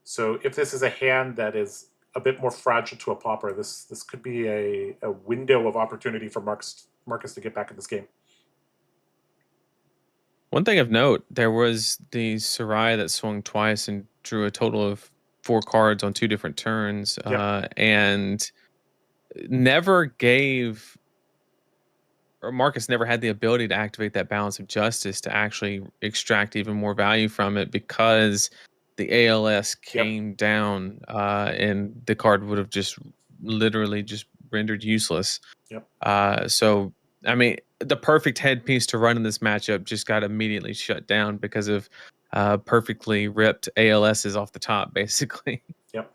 So if this is a hand that is a bit more fragile to a popper, this could be a window of opportunity for Marcus to get back in this game. One thing of note, there was the Sarai that swung twice and drew a total of 4 cards on 2 different turns, and never gave, or Marcus never had the ability to activate that balance of justice to actually extract even more value from it, because the ALS came down, and the card would have just literally just rendered useless. So I mean, the perfect headpiece to run in this matchup just got immediately shut down because of perfectly ripped ALSs off the top, basically. Yep.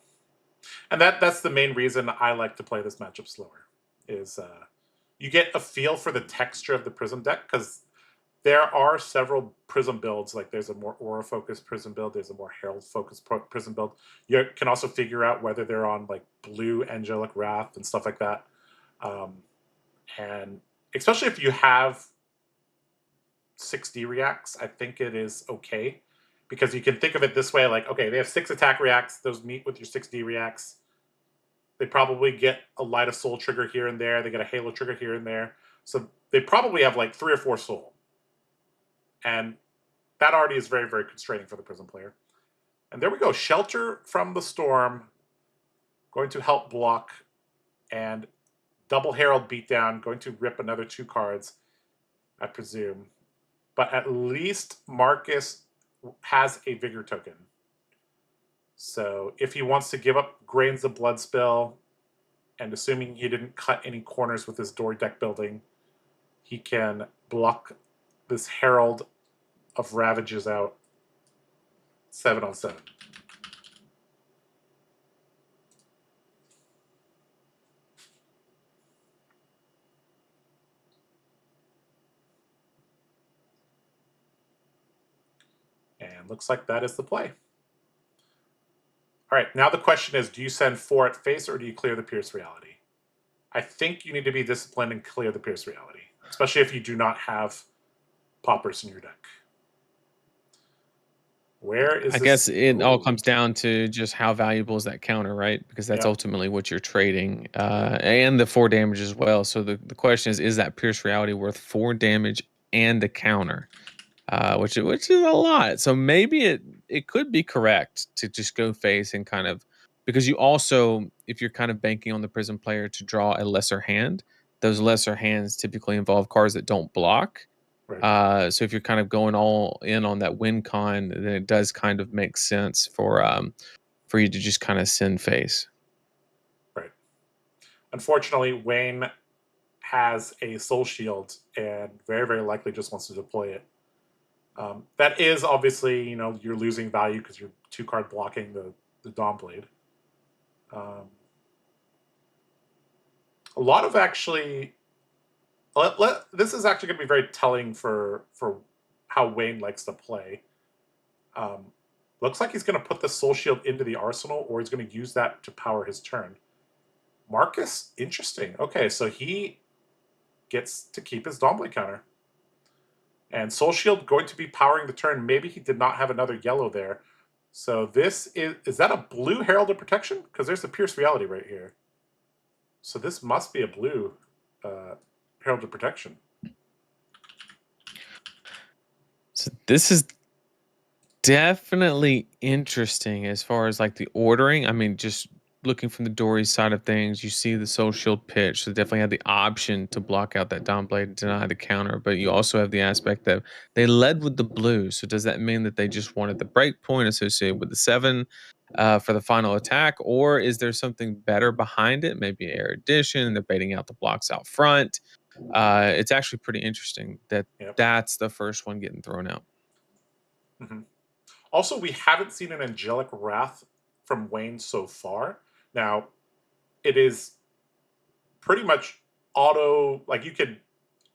And that's the main reason I like to play this matchup slower, is you get a feel for the texture of the Prism deck, because there are several Prism builds. Like there's a more Aura-focused Prism build, there's a more Herald-focused Prism build. You can also figure out whether they're on like blue Angelic Wrath and stuff like that. And especially if you have 6D reacts, I think it is okay, because you can think of it this way: like, okay, they have 6 attack reacts, those meet with your 6D reacts. They probably get a Light of Soul trigger here and there, they get a Halo trigger here and there, so they probably have like 3 or 4 soul, and that already is very, very constraining for the Prism player. And there we go, Shelter from the Storm going to help block, and double Herald Beatdown going to rip another 2 cards, I presume. But at least Marcus has a Vigor token. So if he wants to give up Grains of Blood Spill, and assuming he didn't cut any corners with his Dory deck building, he can block this Herald of Ravages out 7-on-7. And looks like that is the play. All right, now the question is, do you send 4 at face, or do you clear the Pierce Reality? I think you need to be disciplined and clear the Pierce Reality, especially if you do not have poppers in your deck. Where is I guess it all comes down to just how valuable is that counter, right? Because that's ultimately what you're trading, and the 4 damage as well. So the question is that Pierce Reality worth 4 damage and a counter? Which is a lot. So maybe it could be correct to just go face and kind of, because you also, if you're kind of banking on the Prism player to draw a lesser hand, those lesser hands typically involve cards that don't block. Right. So if you're kind of going all in on that win con, then it does kind of make sense for you to just kind of send face. Right. Unfortunately, Wayne has a Soul Shield and very, very likely just wants to deploy it. That is obviously, you're losing value because you're 2-card blocking the Dawnblade. A lot of actually, this is actually going to be very telling for how Wayne likes to play. Looks like he's going to put the Soul Shield into the arsenal, or he's going to use that to power his turn. Marcus, interesting. Okay, so he gets to keep his Dawnblade counter. And Soul Shield going to be powering the turn. Maybe he did not have another yellow there. So this is that a blue Herald of Protection? Because there's the Pierce Reality right here. So this must be a blue Herald of Protection. So this is definitely interesting as far as like the ordering. I mean, just looking from the Dory side of things, you see the Soul Shield pitch. So definitely had the option to block out that Dawnblade and deny the counter. But you also have the aspect that they led with the blue. So does that mean that they just wanted the break point associated with the 7? for the final attack, or is there something better behind it? Maybe erudition, they're baiting out the blocks out front. It's actually pretty interesting that that's the first one getting thrown out. Mm-hmm. Also, we haven't seen an Angelic Wrath from Wayne so far. Now, it is pretty much auto, like you could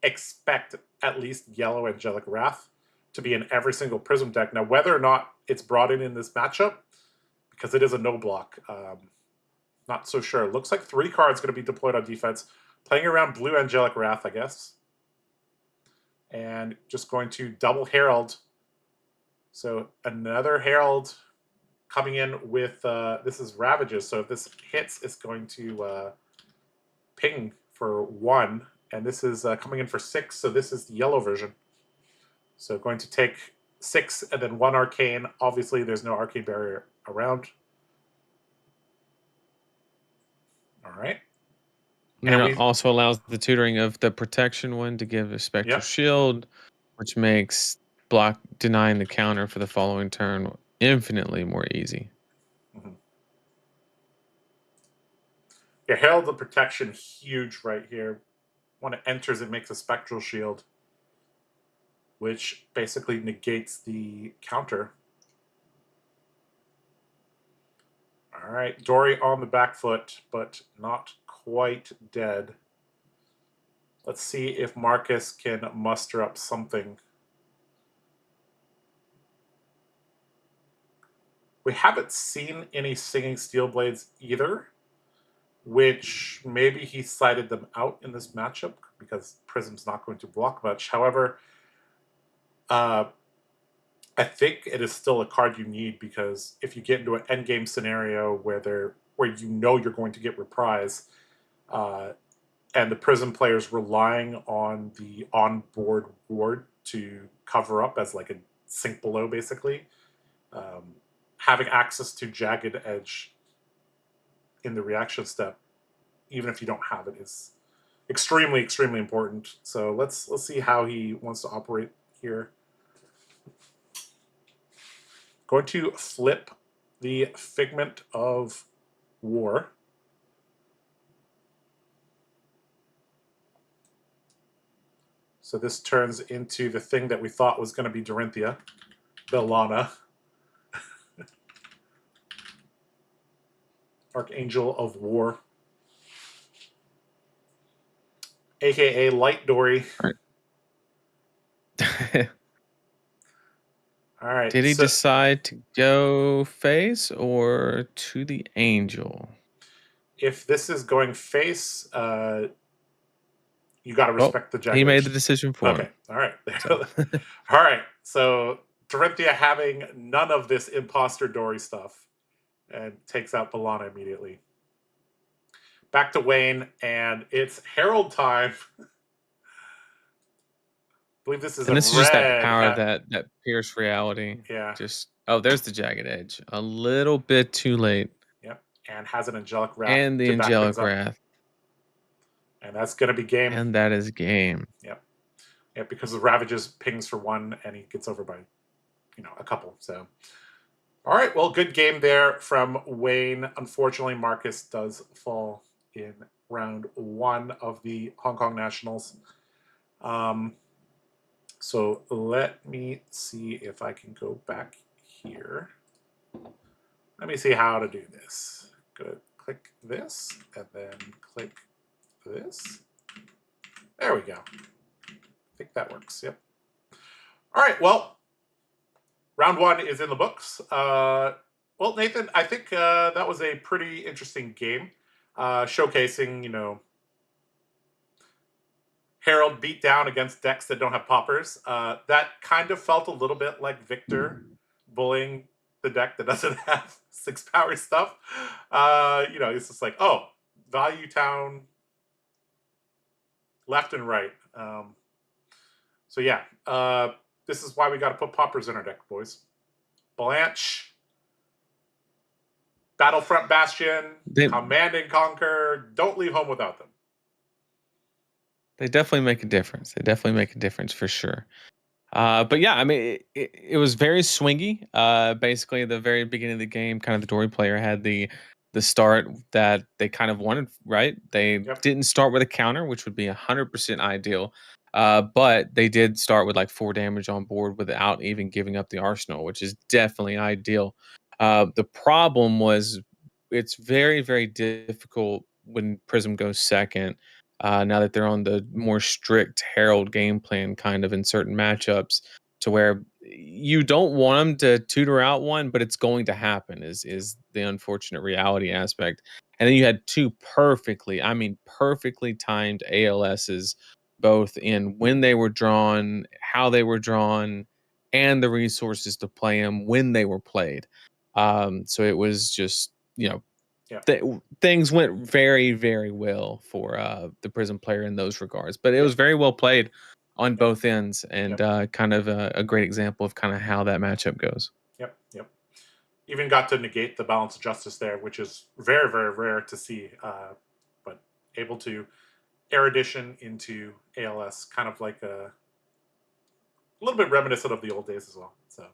expect at least yellow Angelic Wrath to be in every single Prism deck. Now, whether or not it's brought in this matchup, because it is a no block, not so sure. Looks like 3 cards going to be deployed on defense. Playing around blue Angelic Wrath, I guess. And just going to double Herald. So another Herald coming in with, this is Ravages. So if this hits, it's going to ping for 1. And this is coming in for 6. So this is the yellow version. So going to take 6 and then 1 Arcane. Obviously, there's no Arcane Barrier around. All right. And it also allows the tutoring of the protection one to give a Spectral Shield, which makes block denying the counter for the following turn infinitely more easy. Mm-hmm. Yeah, Herald of Protection, huge right here. When it enters, it makes a Spectral Shield, which basically negates the counter. All right, Dory on the back foot, but not quite dead. Let's see if Marcus can muster up something. We haven't seen any Singing Steel Blades either, which maybe he cited them out in this matchup because Prism's not going to block much. However, I think it is still a card you need because if you get into an endgame scenario where you know you're going to get reprise, and the Prism player's relying on the on-board ward to cover up as like a sink below, basically, having access to Jagged Edge in the reaction step, even if you don't have it, is extremely, extremely important. So let's see how he wants to operate here. Going to flip the Figment of War. So this turns into the thing that we thought was going to be Dorinthia, Bellana. Archangel of War. AKA Light Dory. All right. Did he decide to go face or to the Angel? If this is going face, you got to respect the Jagged. He made the decision for him. All right. So. All right. So Dorinthia having none of this imposter Dory stuff and takes out Bellana immediately. Back to Wayne, and it's Herald time. I believe this is this is just that power that pierce reality. Yeah. Just there's the Jagged Edge. A little bit too late. Yep. And has an Angelic Wrath. And the Angelic Wrath. And that's gonna be game. And that is game. Yep. Yeah, because the Ravages pings for 1 and he gets over by a couple. So all right, well, good game there from Wayne. Unfortunately, Marcus does fall in round 1 of the Hong Kong Nationals. So let me see if I can go back here. Let me see how to do this. Good. Click this, and then click this. There we go. I think that works. Yep. All right, well, round 1 is in the books. Well, Nathan, I think that was a pretty interesting game, showcasing, Herald beat down against decks that don't have poppers. That kind of felt a little bit like Victor bullying the deck that doesn't have 6 power stuff. It's just like, oh, Value Town left and right. So yeah, this is why we got to put poppers in our deck, boys. Blanche, Battlefront Bastion, Command and Conquer. Don't leave home without them. They definitely make a difference. They definitely make a difference for sure. But yeah, I mean, it was very swingy. Basically, at the very beginning of the game, kind of the Dory player had the start that they kind of wanted. Right, they Yep. didn't start with a counter, which would be 100% ideal. But they did start with like 4 damage on board without even giving up the arsenal, which is definitely ideal. The problem was it's very, very difficult when Prism goes second. Now that they're on the more strict Herald game plan, kind of in certain matchups, to where you don't want them to tutor out one, but it's going to happen. Is the unfortunate reality aspect. And then you had two perfectly, I mean, perfectly timed ALSs, both in when they were drawn, how they were drawn, and the resources to play them when they were played. So it was just, Yep. things went very, very well for the Prism player in those regards. But it was Yep. very well played on Yep. both ends, and Yep. kind of a great example of kind of how that matchup goes. Yep. Yep. Even got to negate the balance of justice there, which is very, very rare to see. But able to erudition into ALS, kind of like a little bit reminiscent of the old days as well. So,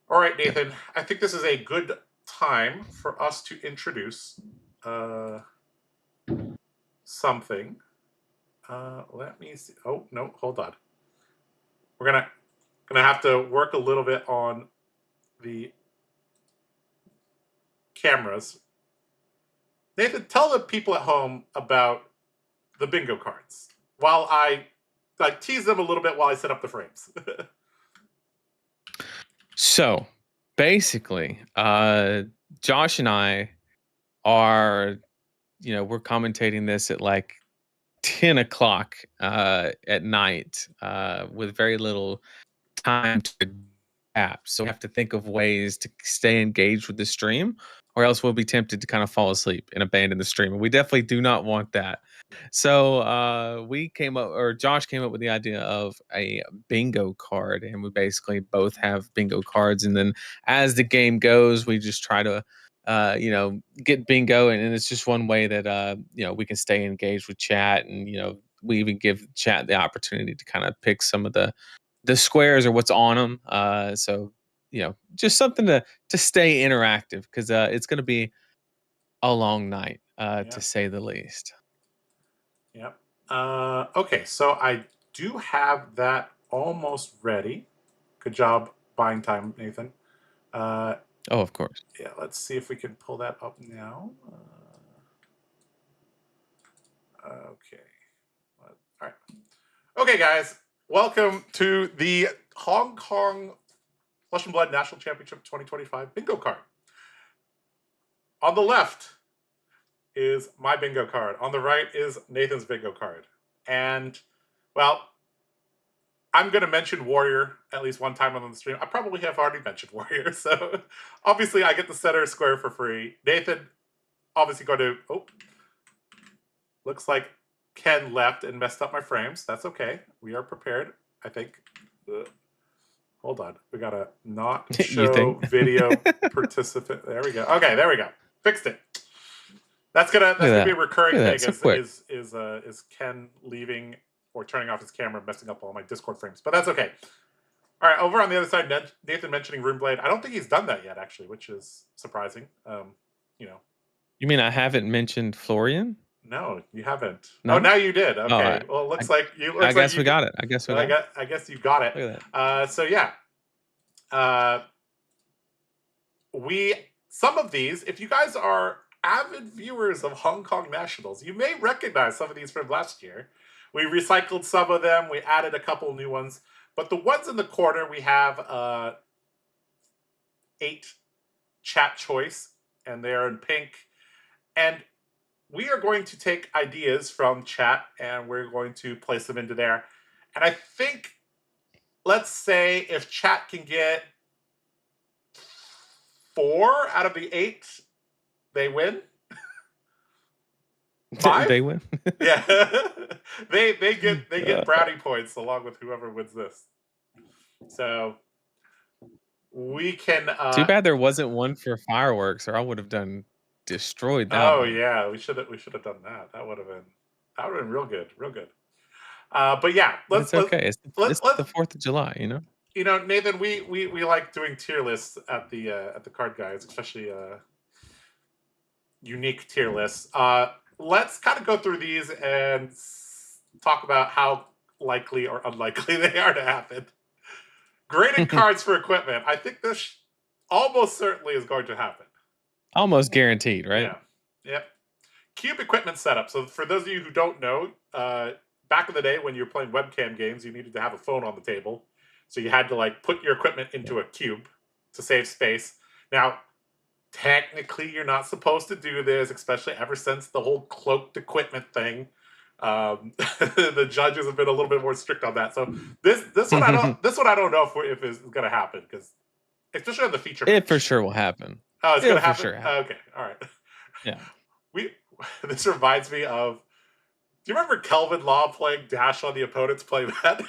all right, Yeah. Nathan, I think this is a good time for us to introduce uh, something. Let me see. Oh no, hold on. We're gonna have to work a little bit on the cameras. Nathan, tell the people at home about the bingo cards while I like tease them a little bit while I set up the frames. So basically, Josh and I are, we're commentating this at like 10 o'clock at night, with very little time to adapt. So we have to think of ways to stay engaged with the stream, or else we'll be tempted to kind of fall asleep and abandon the stream. And we definitely do not want that. So we came up, or Josh came up with the idea of a bingo card, and we basically both have bingo cards. And then as the game goes, we just try to get bingo, and it's just one way that we can stay engaged with chat, and we even give chat the opportunity to kind of pick some of the squares or what's on them. So just something to stay interactive, because it's going to be a long night, Yeah. to say the least. Yep. Okay, so I do have that almost ready. Good job buying time, Nathan. Uh, Oh, of course. yeah, let's see if we can pull that up now. Okay. All right. Okay, guys, welcome to the Hong Kong Flesh and Blood National Championship 2025 bingo card. On the left is my bingo card. On the right is Nathan's bingo card. And, well, I'm going to mention Warrior at least one time on the stream. I probably have already mentioned Warrior, so obviously I get the center square for free. Nathan obviously going to... Oh, looks like Ken left and messed up my frames. That's okay. We are prepared, I think. Hold on. We got to not You show think? video participant. There we go. Okay, there we go. Fixed it. That's gonna be a recurring thing. So quick. Is Ken leaving or turning off his camera, messing up all my Discord frames? But that's okay. All right, over on the other side, Nathan mentioning Runeblade. I don't think he's done that yet, actually, which is surprising. You mean I haven't mentioned Florian? No, you haven't. No? Oh, now you did. Oh, Okay. Well, it looks like you. I guess we got it. I guess we got it. I guess you got it. Look at So yeah. Some of these, if you guys are avid viewers of Hong Kong Nationals, you may recognize some of these from last year. We recycled some of them. We added a couple new ones. But the ones in the corner, we have 8 chat choice, and they're in pink. And we are going to take ideas from chat, and we're going to place them into there. And I think, let's say if chat can get 4 out of the 8, they win. 5? They win. Yeah. they get brownie points along with whoever wins this. So we can Too bad there wasn't one for fireworks, or I would have destroyed that Oh one. yeah, we should have done that. That would have been real good, real good. But yeah, But it's okay. It's let's the 4th of July, you know? Nathan, we like doing tier lists at the Card Guys, especially unique tier lists. Let's kind of go through these and talk about how likely or unlikely they are to happen. Graded cards for equipment. I think this almost certainly is going to happen. Almost guaranteed, right? Yeah. Yep. Cube equipment setup. So for those of you who don't know, back in the day when you were playing webcam games, you needed to have a phone on the table. So you had to like put your equipment into a cube to save space. Now, technically, you're not supposed to do this, especially ever since the whole cloaked equipment thing. The judges have been a little bit more strict on that. So this one I don't know if it's going to happen, because especially on the feature match. It for sure will happen. Oh, it's going to happen. For sure happen. Okay, all right. Yeah. This reminds me of. Do you remember Kelvin Law playing Dash on the opponent's playmat?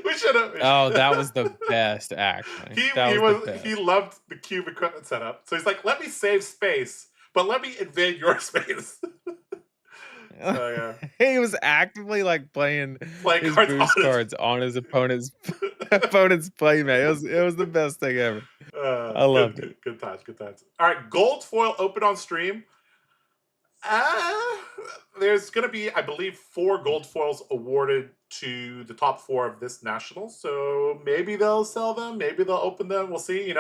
We should have. Oh, that was the best, actually. He loved the cube equipment setup, so he's like, "Let me save space, but let me invade your space." So, yeah. He was actively like playing his cards on his opponent's playmat. It was the best thing ever. I loved it. Good times. All right, gold foil open on stream. There's going to be, I believe, 4 gold foils awarded to the top 4 of this national. So maybe they'll sell them. Maybe they'll open them. We'll see.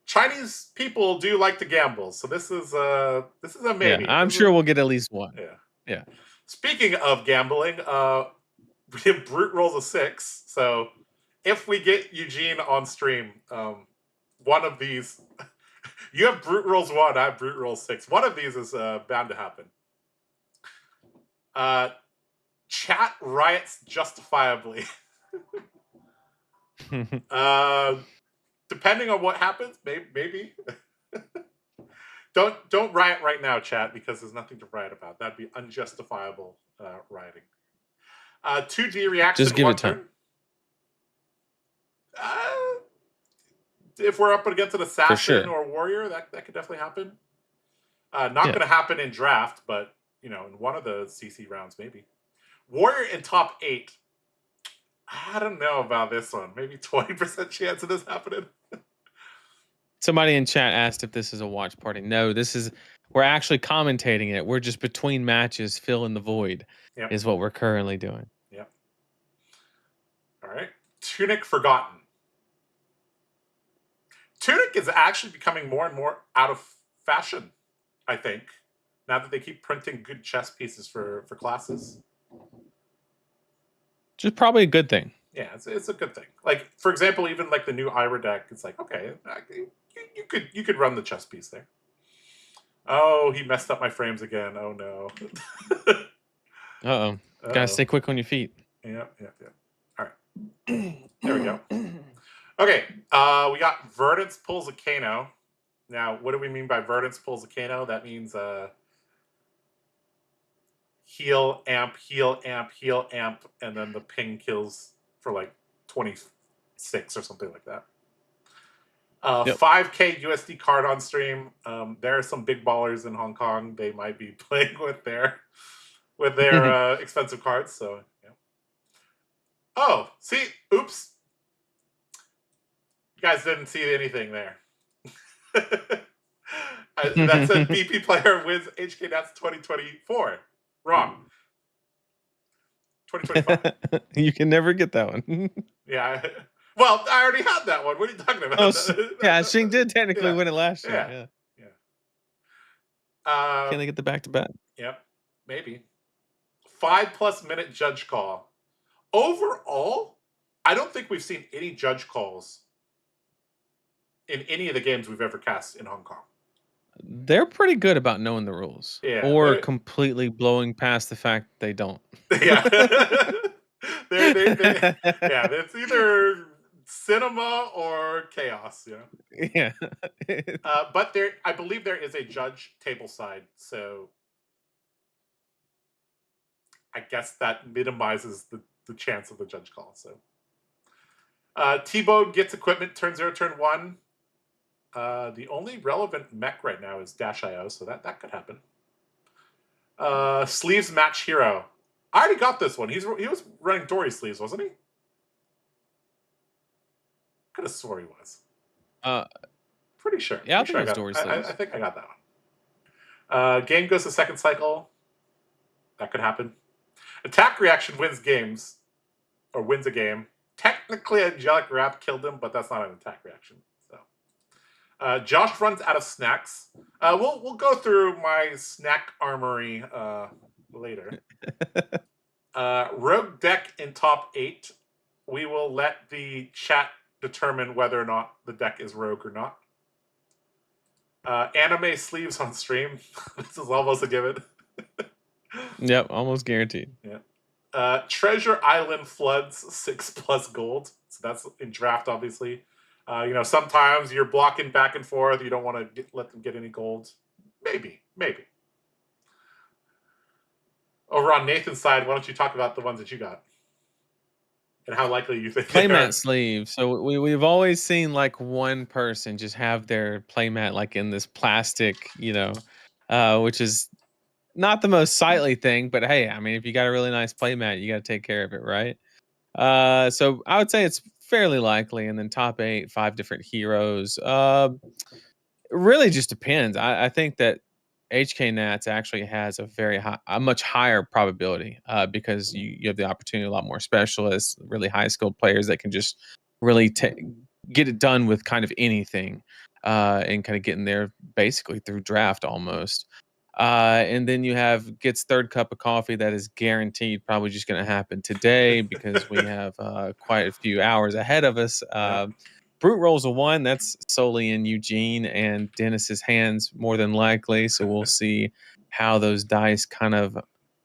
Chinese people do like to gamble. So this is a maybe. Yeah, I'm sure we'll get at least one. Yeah. Speaking of gambling, we have brute rolls of 6. So if we get Eugene on stream, one of these. You have brute rolls 1, I have brute rolls 6. One of these is bound to happen. Chat riots justifiably. Depending on what happens, maybe. Don't riot right now, chat, because there's nothing to riot about. That'd be unjustifiable rioting. 2D reaction. Just give it time. If we're up against an assassin or warrior, that could definitely happen. Not going to happen in draft, but in one of the CC rounds, maybe. Warrior in top 8. I don't know about this one. Maybe 20% chance of this happening. Somebody in chat asked if this is a watch party. No, we're actually commentating it. We're just between matches, filling the void. Yep. Is what we're currently doing. Yep. All right. Tunic Forgotten. Tunic is actually becoming more and more out of fashion, I think, now that they keep printing good chess pieces for classes. Which is probably a good thing. Yeah, it's a good thing. Like, for example, even like the new Ira deck, it's like, okay, you could run the chess piece there. Oh, he messed up my frames again. Oh no. Uh-oh. Gotta stay quick on your feet. Yeah. All right. There we go. Okay, we got Verdance pulls a Kano. Now, what do we mean by Verdance pulls a Kano? That means heal, amp, and then the ping kills for like 26 or something like that. 5K USD card on stream. There are some big ballers in Hong Kong. They might be playing with their expensive cards. So, yeah. Oh, see, oops. You guys didn't see anything there. That said BP player wins HK Nats 2024. Wrong. 2025. You can never get that one. Yeah. Well, I already had that one. What are you talking about? Yeah, Xing did technically win it last year. Yeah. Can they get the back-to-back? Yep. Maybe. 5+ minute judge call. Overall, I don't think we've seen any judge calls in any of the games we've ever cast in Hong Kong. They're pretty good about knowing the rules. Yeah, or completely blowing past the fact they don't. Yeah. It's either cinema or chaos, Yeah. But I believe there is a judge table side, so I guess that minimizes the chance of the judge call. So T-Bone gets equipment turn 0, turn 1. The only relevant mech right now is Dash.io, so that could happen. Sleeves match hero. I already got this one. He was running Dory sleeves, wasn't he? Could have swore he was. Pretty sure. Yeah, I Pretty think sure it I was got. Dory I sleeves. think I got that one. Game goes to second cycle. That could happen. Attack reaction wins games, or wins a game. Technically, Angelic Wrap killed him, but that's not an attack reaction. So, Josh runs out of snacks. We'll go through my snack armory later. Rogue deck in top 8. We will let the chat determine whether or not the deck is rogue or not. Anime sleeves on stream. This is almost a given. Yep, almost guaranteed. Yeah. Treasure Island floods 6+ gold. So that's in draft, obviously. Sometimes you're blocking back and forth. You don't want to let them get any gold. Maybe. Over on Nathan's side, why don't you talk about the ones that you got? And how likely you think Playmat sleeve. So we've always seen like one person just have their playmat like in this plastic, which is not the most sightly thing, but hey, I mean, if you got a really nice playmat, you got to take care of it, right? So I would say it's fairly likely. And then top 8, 5 different heroes. It really just depends. I think that HK Nats actually has a much higher probability because you have the opportunity, a lot more specialists, really high skilled players that can just really get it done with kind of anything and kind of getting there basically through draft almost. And then you have gets third cup of coffee that is guaranteed probably just going to happen today because we have quite a few hours ahead of us. Brute rolls a 1. That's solely in Eugene and Dennis's hands, more than likely. So we'll see how those dice kind of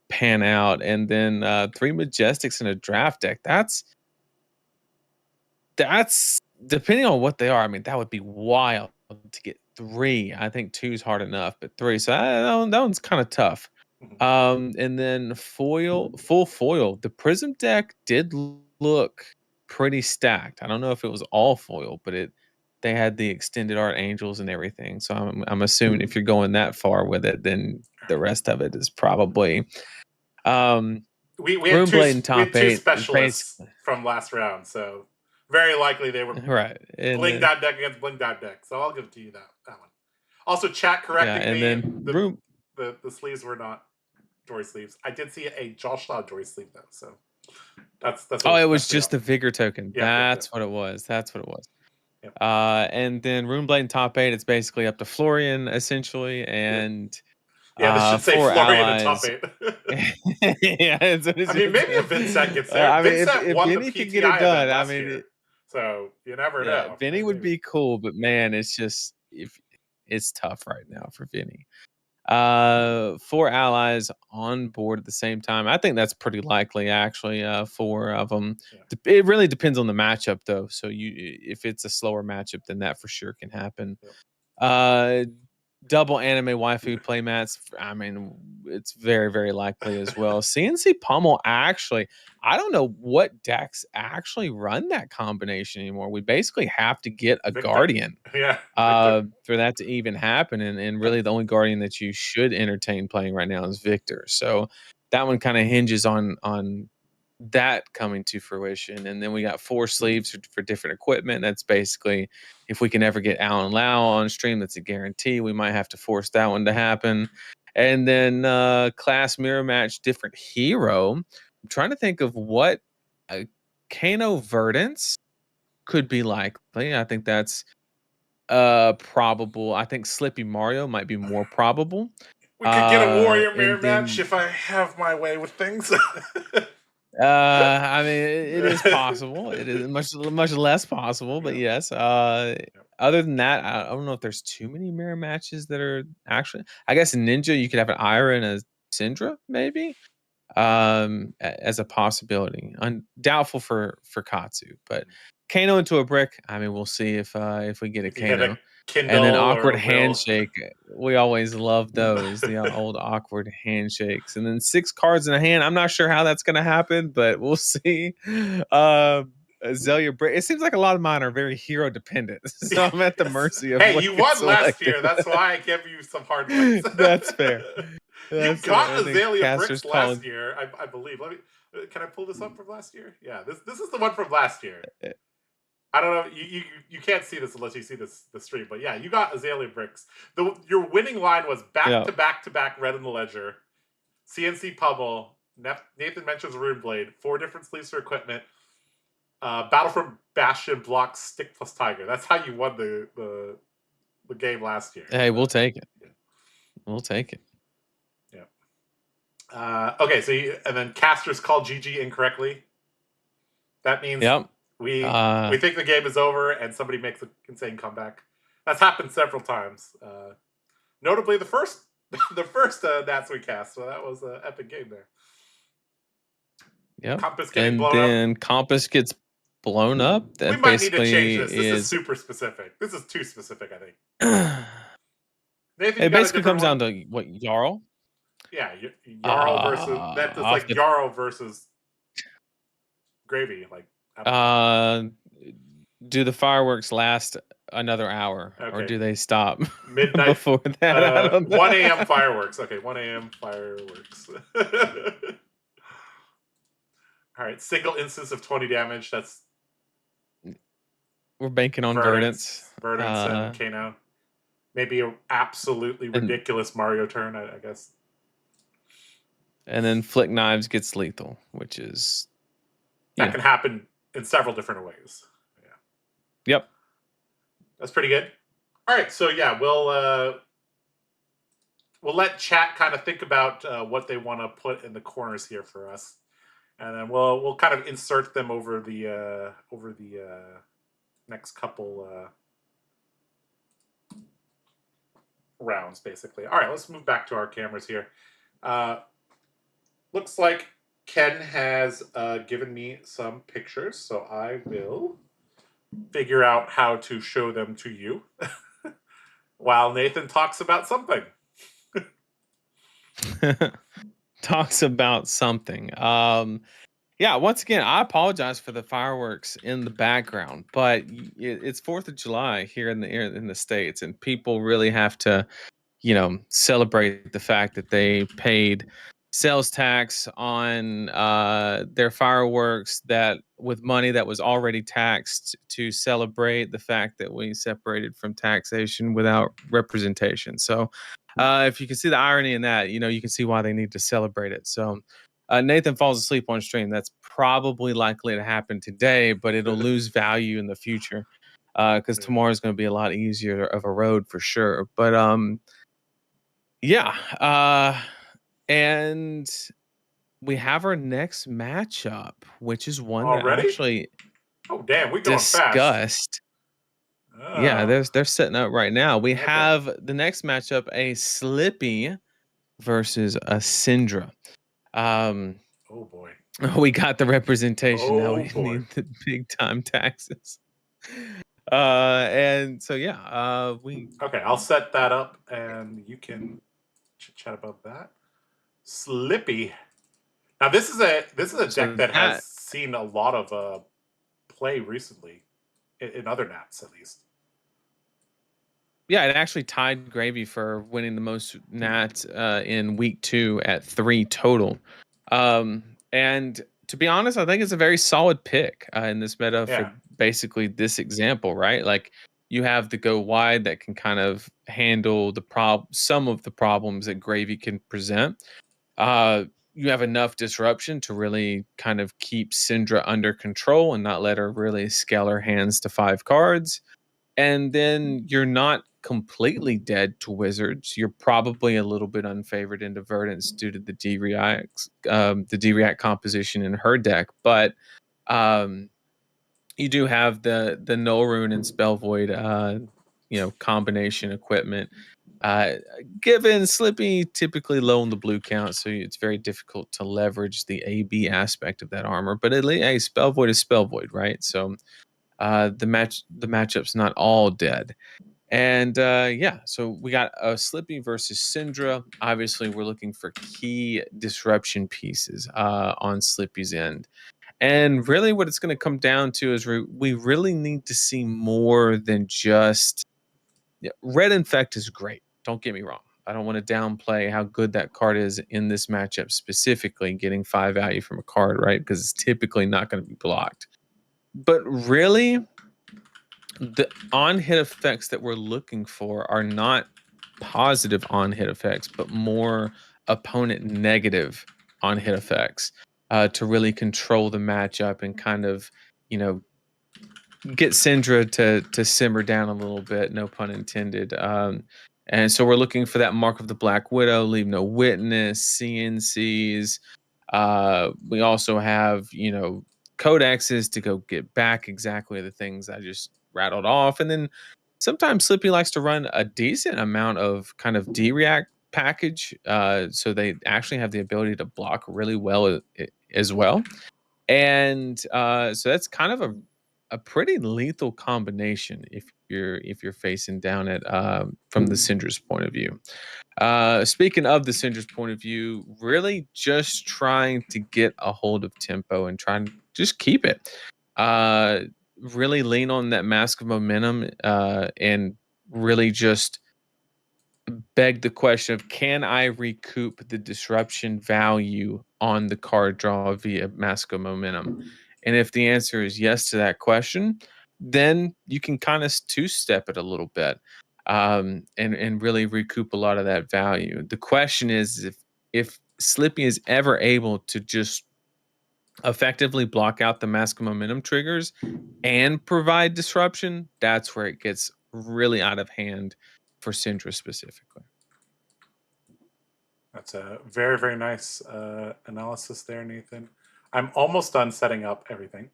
pan out. And then 3 Majestics in a draft deck. That's depending on what they are. I mean, that would be wild to get 3. I think 2 is hard enough, but 3. So that one's kind of tough. And then full foil. The Prism deck did look pretty stacked. I don't know if it was all foil, but they had the extended art angels and everything. So I'm assuming if you're going that far with it, then the rest of it is probably we had two specialists basically from last round, so very likely they were right. bling dot deck against bling dot deck. So I'll give it to you that one. Also, chat correcting me. Then the sleeves were not Dory sleeves. I did see a Josh Law Dory sleeve though, so that's. It was just the vigor token. Yeah, That's what it was. That's what it was. Yep. And then Runeblade in top 8, it's basically up to Florian essentially, and this should say Florian in top 8. Yeah, I mean, maybe if Vincent gets there. Vincent won Vinny the PTI can get it done, last year, so you never know. Vinny would be cool, but man, it's tough right now for Vinny. 4 allies on board at the same time. I think that's pretty likely, actually. 4 of them. Yeah. It really depends on the matchup, though. So if it's a slower matchup, then that for sure can happen. Yep. Double anime waifu playmats. I mean, it's very, very likely as well. CNC Pummel actually, I don't know what decks actually run that combination anymore. We basically have to get a Victor. Guardian for that to even happen. And really the only Guardian that you should entertain playing right now is Victor. So that one kind of hinges on that coming to fruition. And then we got 4 sleeves for different equipment. That's basically, if we can ever get Alan Lau on stream, that's a guarantee. We might have to force that one to happen. And then class mirror match, different hero. I'm trying to think of what Kano Verdance could be likely. I think that's probable. I think Slippy Mario might be more probable. We could get a warrior mirror match if I have my way with things. I mean, it is possible. It is much less possible, but yes. Other than that, I don't know if there's too many mirror matches that are actually. I guess Ninja, you could have an Ira and a Syndra, maybe, as a possibility. Doubtful for Katsu, but Kano into a brick. I mean, we'll see if we get a Kano. And then awkward handshake. We always love those, the old awkward handshakes. And then 6 cards in a hand. I'm not sure how that's going to happen, but we'll see. Zelia Break. It seems like a lot of mine are very hero dependent, so I'm at the mercy of. Hey, you won last year. That's why I give you some hard ones. That's fair. You That's got what the Azalea caster's Bricks last calling. year, I believe. Let me. Can I pull this up from last year? Yeah, this is the one from last year. I don't know. You can't see this unless you see the stream, but yeah, you got Azalea Bricks. Your winning line was back to back red in the ledger, CNC Pummel. Nathan mentions Rune Blade, 4 different sleeves for equipment. Battlefront Bastion blocks Stick plus Tiger. That's how you won the game last year. Hey, we'll take it. Yeah. We'll take it. Yeah. Okay, so and then casters called GG incorrectly. That means we think the game is over and somebody makes an insane comeback. That's happened several times. Notably, the first Nats we cast. So that was an epic game there. Yep. Compass getting blown up. And then Compass gets blown up. That we might need to change this. This is super specific. This is too specific, I think. Nathan, it basically comes down to what, Jarl? Yeah, Jarl versus that's like Jarl versus Gravy. Like, do the fireworks last another hour, or do they stop midnight before that? 1 a.m. fireworks. Okay, 1 a.m. fireworks. All right, single instance of 20 damage. That's we're banking on Verdance and Kano. Maybe an absolutely ridiculous Mario turn, I guess. And then Flick Knives gets lethal, which is that can happen in several different ways. Yeah. Yep. That's pretty good. All right, so yeah, we'll let chat kind of think about what they want to put in the corners here for us, and then we'll kind of insert them over the next couple rounds, basically. All right, let's move back to our cameras here. Looks like Ken has given me some pictures, so I will figure out how to show them to you while Nathan talks about something. Talks about something. Yeah, once again, I apologize for the fireworks in the background, but it's 4th of July here in the States, and people really have to, celebrate the fact that they paid sales tax on their fireworks that with money that was already taxed, to celebrate the fact that we separated from taxation without representation. So if you can see the irony in that, you can see why they need to celebrate it. So Nathan falls asleep on stream. That's probably likely to happen today, but it'll lose value in the future because tomorrow is going to be a lot easier of a road for sure. But and we have our next matchup, which is one that actually we're discussed. Yeah, they're setting up right now. We have the next matchup, a Slippy versus a Syndra. Oh boy. We got the representation. Now we need the big time taxes. And so okay, I'll set that up and you can chat about that. Slippy. Now this is a deck that has seen a lot of play recently in other Nats, at least. Yeah, it actually tied Gravy for winning the most Nats in week 2 at 3 total. And to be honest, I think it's a very solid pick in this meta for basically this example, right? Like you have the go wide that can kind of handle some of the problems that Gravy can present. You have enough disruption to really kind of keep Syndra under control and not let her really scale her hands to 5 cards. And then you're not completely dead to wizards. You're probably a little bit unfavored into Verdance due to the D-React composition in her deck. But you do have the Null Rune and Spell Void, combination equipment. Given Slippy typically low on the blue count, so it's very difficult to leverage the AB aspect of that armor. But at least, hey, Spell Void is Spell Void, right? So the matchup's not all dead. And so we got a Slippy versus Syndra. Obviously, we're looking for key disruption pieces on Slippy's end. And really what it's going to come down to is we really need to see more than just... Red Infect is great. Don't get me wrong. I don't want to downplay how good that card is in this matchup, specifically getting 5 value from a card, right? Because it's typically not going to be blocked. But really, the on-hit effects that we're looking for are not positive on-hit effects, but more opponent negative on-hit effects to really control the matchup and kind of, you know, get Syndra to simmer down a little bit, no pun intended. And so we're looking for that Mark of the Black Widow, Leave No Witness, CNCs. We also have, you know, codexes to go get back exactly the things I just rattled off. And then sometimes Slippy likes to run a decent amount of kind of D-React package. So they actually have the ability to block really well as well. And so that's kind of a pretty lethal combination if you're facing down it from the Syndra's point of view. Speaking of the Syndra's point of view, really just trying to get a hold of tempo and trying to just keep it. Really lean on that Mask of Momentum and really just beg the question of, can I recoup the disruption value on the card draw via Mask of Momentum? And if the answer is yes to that question, then you can kind of two-step it a little bit and really recoup a lot of that value. The question is if Slippy is ever able to just effectively block out the Mask of Momentum triggers and provide disruption, that's where it gets really out of hand for Syndra specifically. That's a very, very nice analysis there, Nathan. I'm almost done setting up everything.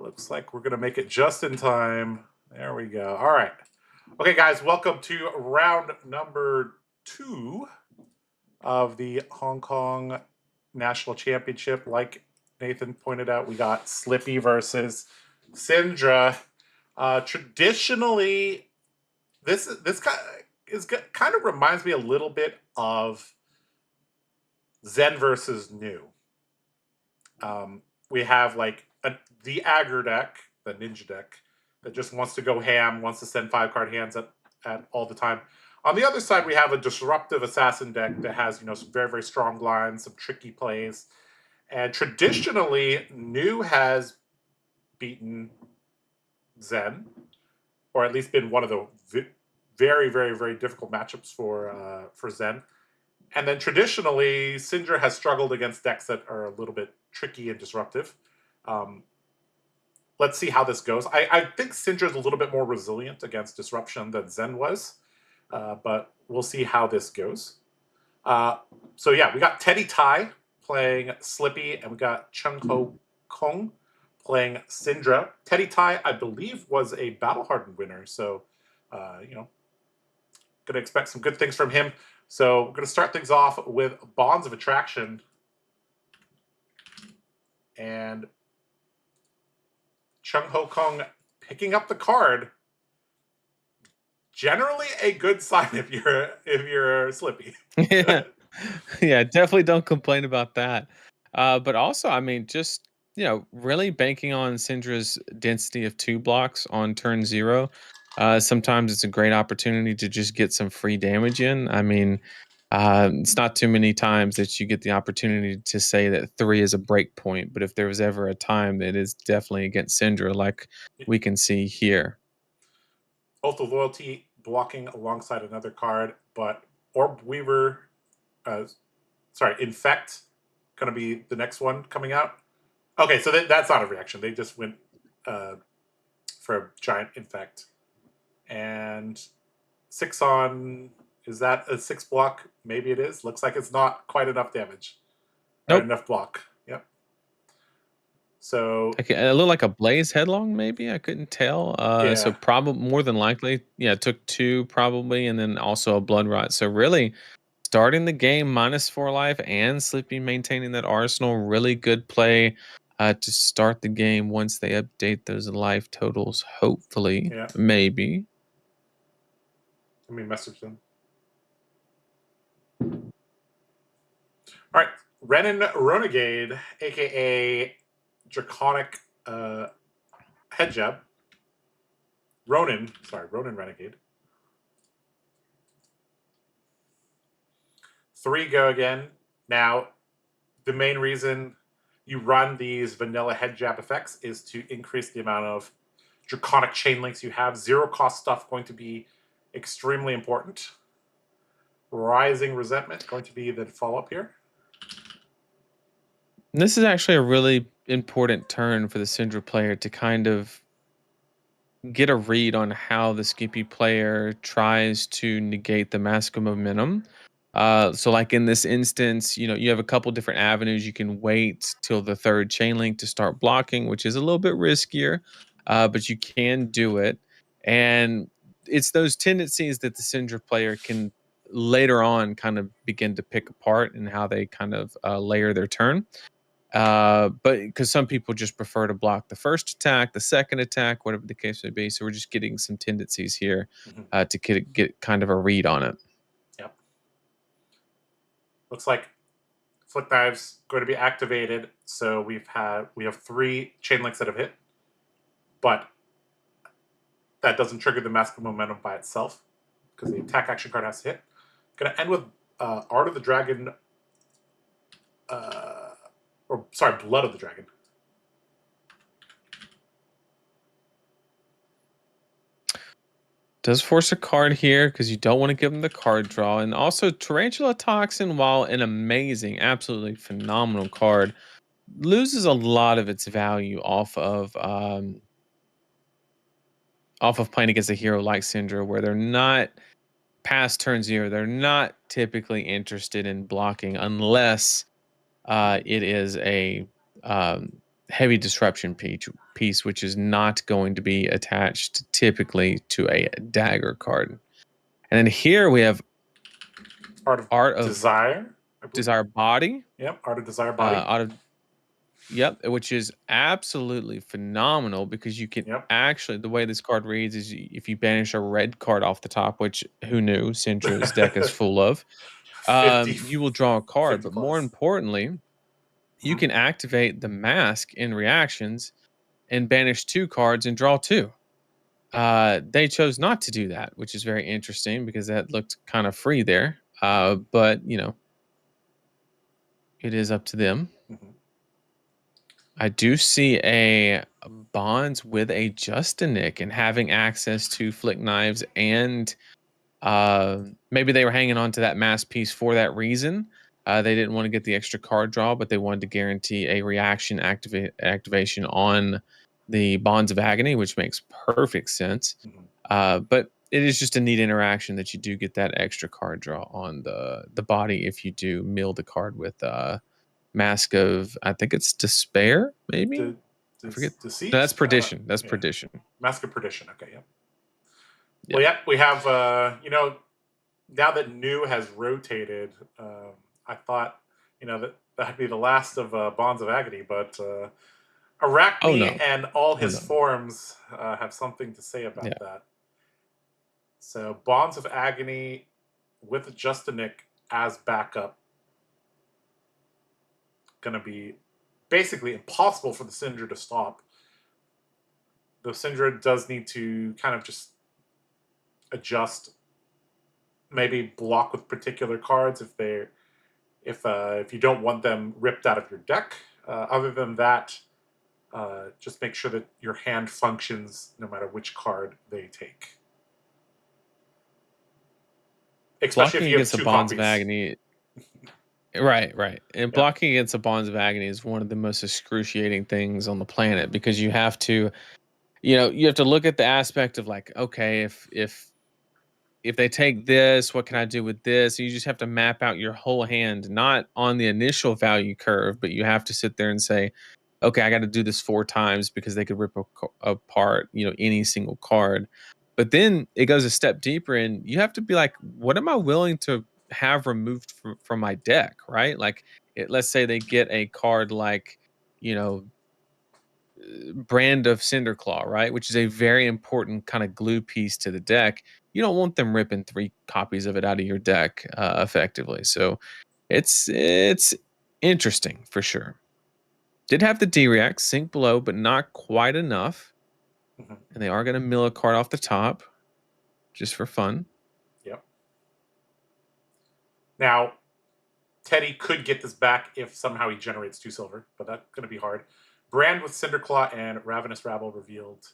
Looks like we're going to make it just in time. There we go. All right. Okay, guys, welcome to round number 2 of the Hong Kong National Championship. Like Nathan pointed out, we got Slippy versus Syndra. Traditionally, this kind of reminds me a little bit of Zen versus New. We have like the aggro deck, the ninja deck, that just wants to go ham, wants to send 5-card hands at all the time. On the other side, we have a disruptive assassin deck that has, you know, some very, very strong lines, some tricky plays. And traditionally, New has beaten Zen, or at least been one of the very, very, very difficult matchups for Zen. And then traditionally, Syndra has struggled against decks that are a little bit tricky and disruptive. Let's see how this goes. I think Syndra is a little bit more resilient against disruption than Zen was, but we'll see how this goes. So yeah, we got Teddy Tai playing Slippy, and we got Chung Ho Kong playing Syndra. Teddy Tai, I believe, was a Battle Hardened winner, so you know, gonna expect some good things from him. So we're gonna start things off with Bonds of Attraction, and Chung Ho Kong picking up the card. Generally a good sign if you're Slippy. Yeah. Yeah, definitely don't complain about that. But also, I mean, just, you know, really banking on Syndra's density of 2 blocks on turn 0. Sometimes it's a great opportunity to just get some free damage in. I mean, it's not too many times that you get the opportunity to say that 3 is a break point, but if there was ever a time, it is definitely against Syndra, like we can see here. Both the Loyalty blocking alongside another card, but Orb Weaver, Infect, going to be the next one coming out. Okay, so that's not a reaction. They just went for a giant Infect. And 6 on, is that a 6 block? Maybe it is. Looks like it's not quite enough damage. Nope. Or enough block. Yep. So it looked like a Blaze Headlong, maybe. I couldn't tell. Yeah. So probably more than likely, yeah, it took 2 probably, and then also a Blood Rot. So really, starting the game -4 life and Slippy maintaining that arsenal, really good play to start the game once they update those life totals. Hopefully, yeah. Maybe. Let me message them. All right, Renin Renegade, aka Draconic Head Jab. Ronin Renegade. 3 go again. Now, the main reason you run these vanilla head jab effects is to increase the amount of draconic chain links you have. 0 cost stuff going to be extremely important. Rising Resentment going to be the follow-up here. This is actually a really important turn for the Syndra player to kind of get a read on how the Skippy player tries to negate the Mask of Momentum. So like in this instance, you have a couple different avenues. You can wait till the 3rd chain link to start blocking, which is a little bit riskier, but you can do it. And it's those tendencies that the Syndra player can later on kind of begin to pick apart and how they kind of layer their turn. But because some people just prefer to block the first attack, the second attack, whatever the case may be. So we're just getting some tendencies here to get kind of a read on it. Yep. Looks like Flick Knives going to be activated. So we have 3 chain links that have hit, but that doesn't trigger the Mask of Momentum by itself because the attack action card has to hit. Going to end with Art of the Dragon. Blood of the Dragon. Does force a card here because you don't want to give them the card draw. And also Tarantula Toxin, while an amazing, absolutely phenomenal card, loses a lot of its value off of playing against a hero like Syndra, where they're not past turn 0, they're not typically interested in blocking unless it is a heavy disruption piece, which is not going to be attached typically to a dagger card. And then here we have Art of Desire. Desire Body. Yep, Art of Desire Body. Yep, which is absolutely phenomenal because you can actually, the way this card reads is if you banish a red card off the top, which who knew Syndra's deck is full of, you will draw a card. But more importantly, you can activate the mask in reactions and banish 2 cards and draw 2. They chose not to do that, which is very interesting because that looked kind of free there. But, it is up to them. I do see a Bonds with a Justinic and having access to Flick Knives, and maybe they were hanging on to that mask piece for that reason. They didn't want to get the extra card draw, but they wanted to guarantee a reaction activation on the Bonds of Agony, which makes perfect sense. But it is just a neat interaction that you do get that extra card draw on the body if you do mill the card with Mask of, I think it's Despair, maybe? I forget. Deceit? No, that's Perdition. That's Perdition. Mask of Perdition. Okay, yeah. Well, yeah, we have, now that New has rotated, I thought, that'd be the last of Bonds of Agony, but Arachne and all his forms have something to say about that. So Bonds of Agony with Justinic as backup, going to be basically impossible for the Syndra to stop. The Syndra does need to kind of just adjust, maybe block with particular cards if you don't want them ripped out of your deck. Other than that, just make sure that your hand functions no matter which card they take. Especially blocking if you have against 2 a Bonds copies. of Agony. Right. And blocking against the Bonds of Agony is one of the most excruciating things on the planet because you have to, you have to look at the aspect of like, okay, if they take this, what can I do with this? You just have to map out your whole hand, not on the initial value curve, but you have to sit there and say, okay, I got to do this 4 times because they could rip apart, any single card. But then it goes a step deeper and you have to be like, what am I willing to have removed from my deck, right? Like, let's say they get a card like, Brand of Cinderclaw, right? Which is a very important kind of glue piece to the deck. You don't want them ripping 3 copies of it out of your deck effectively. So it's interesting for sure. Did have the D-React sink below, but not quite enough. And they are going to mill a card off the top just for fun. Yep. Now, Teddy could get this back if somehow he generates 2 silver, but that's going to be hard. Brand with Cinderclaw and Ravenous Rabble revealed.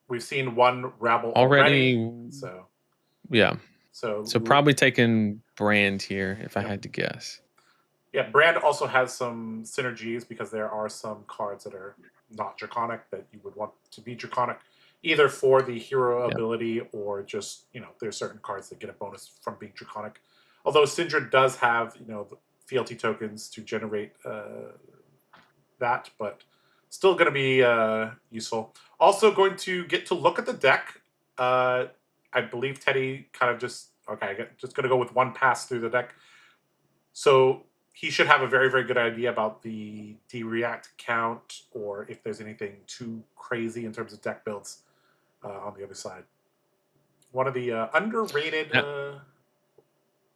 We've seen one Rabble already, so yeah. So probably taking Brand here if I had to guess. Yeah, Brand also has some synergies because there are some cards that are not Draconic that you would want to be Draconic, either for the hero ability or just, there's certain cards that get a bonus from being Draconic. Although Syndra does have, the fealty tokens to generate that, but still going to be useful. Also going to get to look at the deck. I believe Teddy kind of just going to go with one pass through the deck. So he should have a very, very good idea about the D-React count or if there's anything too crazy in terms of deck builds on the other side. One of the underrated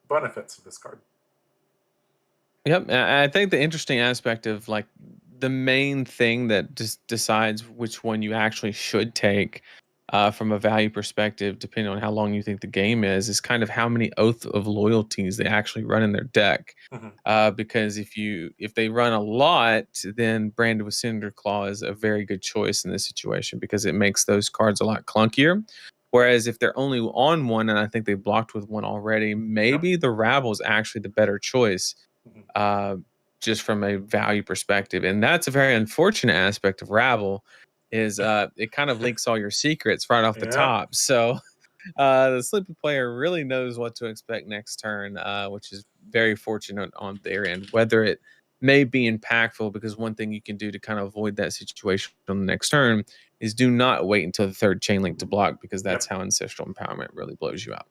benefits of this card. Yep. I think the interesting aspect of like the main thing that just decides which one you actually should take from a value perspective, depending on how long you think the game is kind of how many Oath of Loyalties they actually run in their deck. Because if they run a lot, then Branded with Cinderclaw is a very good choice in this situation because it makes those cards a lot clunkier. Whereas if they're only on one, and I think they blocked with one already, maybe the Rabble is actually the better choice. Just from a value perspective. And that's a very unfortunate aspect of Rabble is it kind of leaks all your secrets right off the top. So the sleepy player really knows what to expect next turn, which is very fortunate on their end. Whether it may be impactful, because one thing you can do to kind of avoid that situation on the next turn is do not wait until the third chain link to block, because that's how Ancestral Empowerment really blows you out.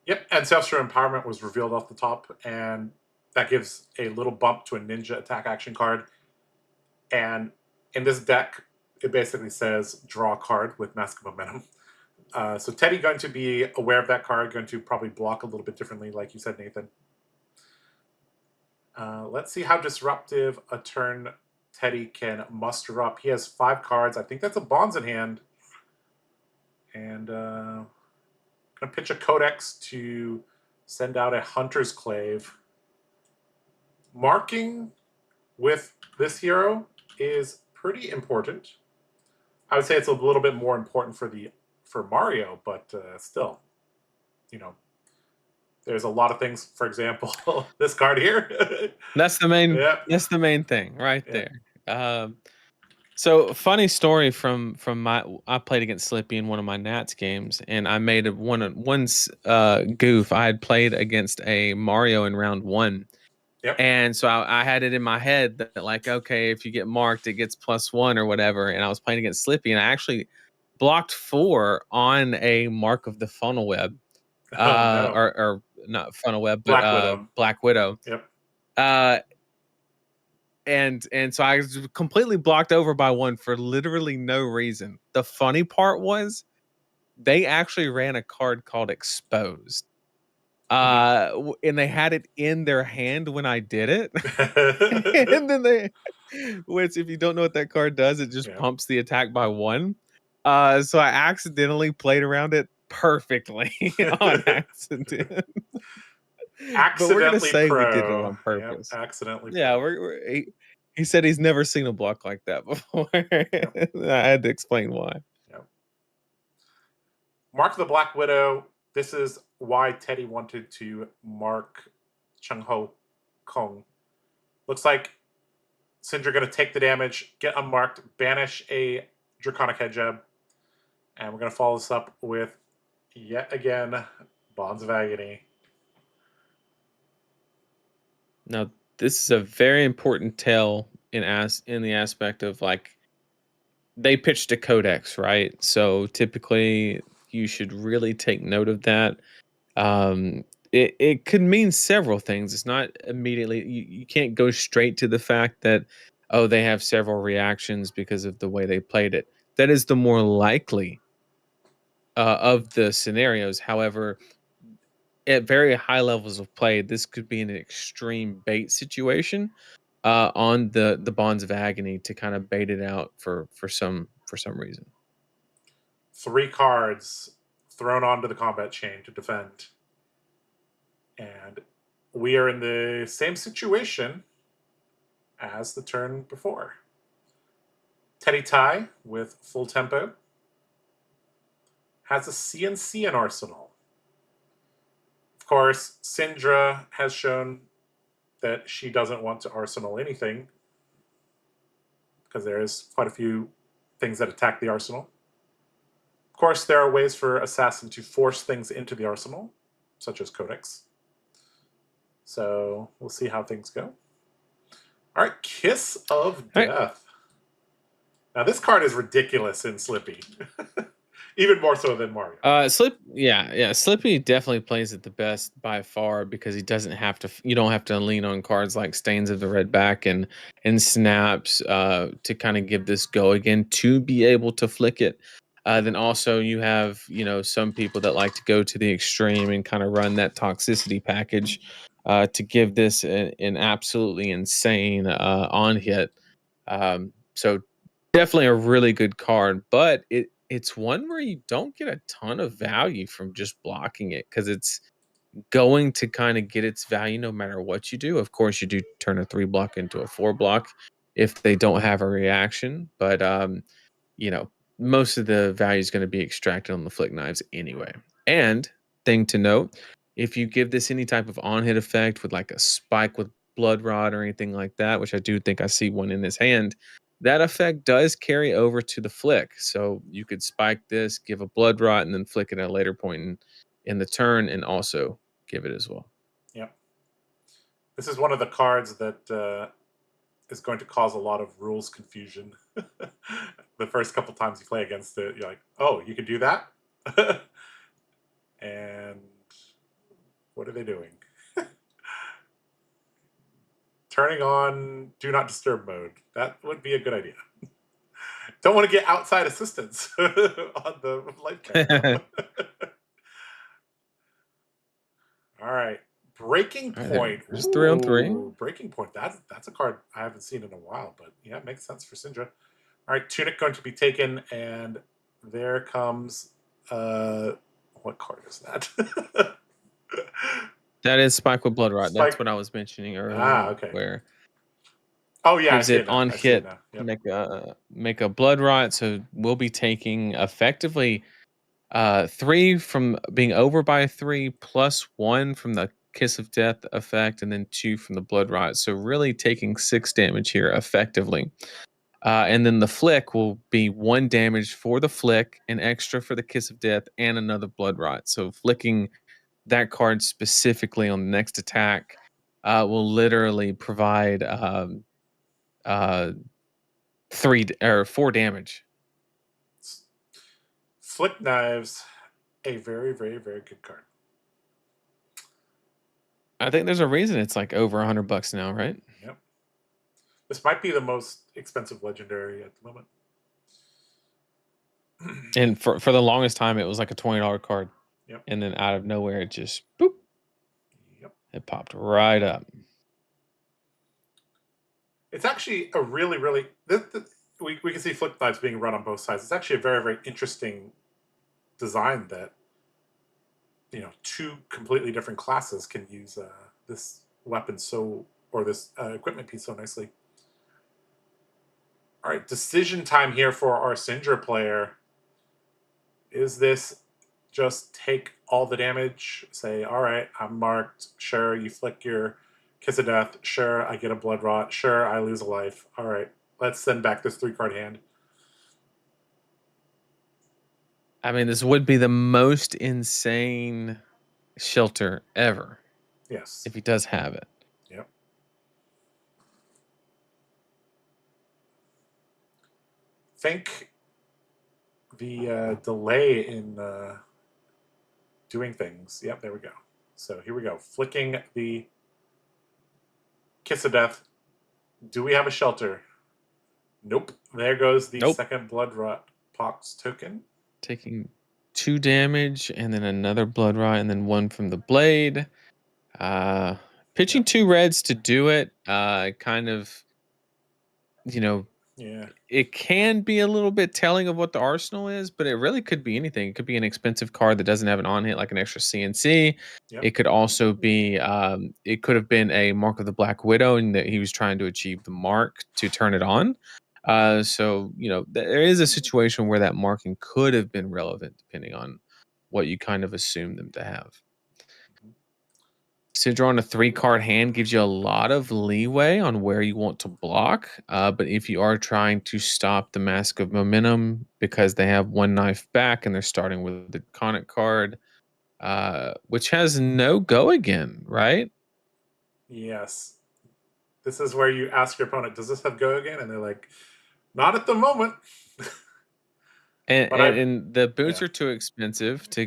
Yep, Ancestral Empowerment was revealed off the top, and that gives a little bump to a ninja attack action card. And in this deck, it basically says draw a card with Mask of Momentum. So Teddy going to be aware of that card, going to probably block a little bit differently, like you said, Nathan. Let's see how disruptive a turn Teddy can muster up. He has 5 cards. I think that's a Bonds in hand. And going to pitch a Codex to send out a Hunter's Clave. Marking with this hero is pretty important. I would say it's a little bit more important for Mario, but still, there's a lot of things. For example, this card here. That's the main. That's the main thing right there. So funny story from I played against Slippy in one of my Nats games, and I made one goof. I had played against a Mario in round 1. And so I had it in my head that like, okay, if you get marked, it gets +1 or whatever. And I was playing against Slippy, and I actually blocked 4 on a Mark of the Funnel Web, or not Funnel Web, but Black Widow. And so I was completely blocked over by 1 for literally no reason. The funny part was they actually ran a card called Exposed. And they had it in their hand when I did it. And then which if you don't know what that card does, it just pumps the attack by 1. So I accidentally played around it perfectly on accident. But we're gonna say we did it on purpose. Accidentally. Yeah, he said he's never seen a block like that before. I had to explain why. Mark the Black Widow. This is why Teddy wanted to mark Chung Ho Kong. Looks like Syndra going to take the damage, get unmarked, banish a Draconic Head Jab, and we're going to follow this up with, yet again, Bonds of Agony. Now, this is a very important tell in the aspect of like they pitched a codex, right? So typically you should really take note of that. It could mean several things. It's not immediately you can't go straight to the fact that they have several reactions because of the way they played it. That is the more likely of the scenarios. However, at very high levels of play, this could be an extreme bait situation on the Bonds of Agony to kind of bait it out for some reason. 3 cards thrown onto the combat chain to defend. And we are in the same situation as the turn before. Teddy Tai with full tempo has a CNC in Arsenal. Of course, Syndra has shown that she doesn't want to Arsenal anything because there is quite a few things that attack the Arsenal. Of course, there are ways for Assassin to force things into the Arsenal, such as Codex. So we'll see how things go. All right, Kiss of Death. Now this card is ridiculous in Slippy. Even more so than Mario. Slippy definitely plays it the best by far because he doesn't have to. You don't have to lean on cards like Stains of the Red Back and Snaps to kind of give this go again to be able to flick it. Then also you have some people that like to go to the extreme and kind of run that toxicity package to give this an absolutely insane on hit. So definitely a really good card, but it's one where you don't get a ton of value from just blocking it because it's going to kind of get its value no matter what you do. Of course, you do turn a 3 block into a 4 block if they don't have a reaction, but most of the value is going to be extracted on the flick knives anyway. And thing to note, if you give this any type of on hit effect with like a spike with blood rot or anything like that, which I do think I see one in his hand, that effect does carry over to the flick. So you could spike this, give a blood rot, and then flick it at a later point in the turn and also give it as well. Yep. This is one of the cards that is going to cause a lot of rules confusion. The first couple times you play against it, you're like, oh, you can do that? And what are they doing? Turning on Do Not Disturb mode. That would be a good idea. Don't want to get outside assistance on the light cam. All right. Breaking Point. Just 3 on 3. Breaking Point. That's a card I haven't seen in a while, but yeah, it makes sense for Syndra. All right, Tunic going to be taken, and there comes what card is that? That is Spike with Blood Rot. That's what I was mentioning earlier. Okay. Where gives it on hit, make a Blood Rot. So we'll be taking effectively 3 from being over by 3 plus 1 from the Kiss of Death effect, and then 2 from the Blood Rot. So really taking 6 damage here effectively. And then the flick will be 1 damage for the flick, an extra for the Kiss of Death, and another Blood Rot. So flicking that card specifically on the next attack will literally provide 3 or 4 damage. Flick Knives, a very, very, very good card. I think there's a reason it's like over $100 now, right? Yep. This might be the most expensive legendary at the moment. And for the longest time, it was like a $20 card. Yep. And then out of nowhere, it just boop. Yep. It popped right up. It's actually a really, really... we can see Flick Knives being run on both sides. It's actually a very, very interesting design that 2 completely different classes can use this weapon or this equipment piece so nicely. All right, decision time here for our Syndra player. Is this just take all the damage, say, all right, I'm marked, sure, you flick your Kiss of Death, sure, I get a Blood Rot, sure, I lose a life, all right, let's send back this 3-card hand? I mean, this would be the most insane shelter ever. Yes. If he does have it. Yep. Think the delay in doing things. Yep, there we go. So here we go. Flicking the Kiss of Death. Do we have a shelter? Nope. There goes the second Blood Rot Pox token. Taking 2 damage and then another Blood Rot and then 1 from the blade. Pitching 2 reds to do it, kind of, you know, Yeah. it can be a little bit telling of what the arsenal is, but it really could be anything. It could be an expensive card that doesn't have an on hit, like an extra CNC. Yep. It could also be, it could have been a Mark of the Black Widow, and that he was trying to achieve the mark to turn it on. So there is a situation where that marking could have been relevant, depending on what you kind of assume them to have. Mhm. So drawing a 3-card hand gives you a lot of leeway on where you want to block. But if you are trying to stop the Mask of Momentum because they have 1 knife back and they're starting with the Conic card, which has no go again, right? Yes. This is where you ask your opponent, "Does this have go again?" And they're like, "Not at the moment." And, But and, I, and the boots yeah. are too expensive to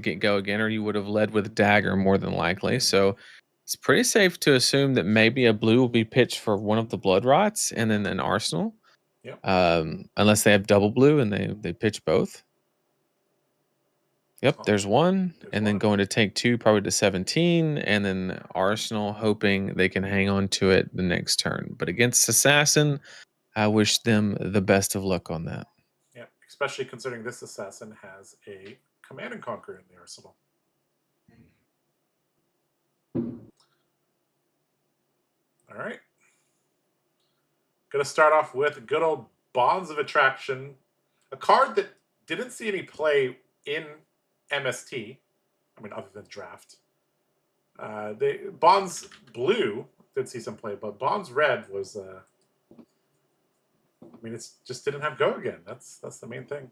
get go again, or you would have led with dagger more than likely. So it's pretty safe to assume that maybe a blue will be pitched for one of the blood rots and then an arsenal. Yep. Unless they have double blue and they pitch both. Yep, Oh, there's one, there's and then one. going to take 2, probably to 17, and then Arsenal hoping they can hang on to it the next turn. But against Assassin, I wish them the best of luck on that. Yeah, especially considering this assassin has a Command and Conquer in the arsenal. All right. Going to start off with good old Bonds of Attraction, a card that didn't see any play in MST. I mean, other than draft. Bonds Blue did see some play, but Bonds Red was. I mean, it just didn't have go again. That's the main thing.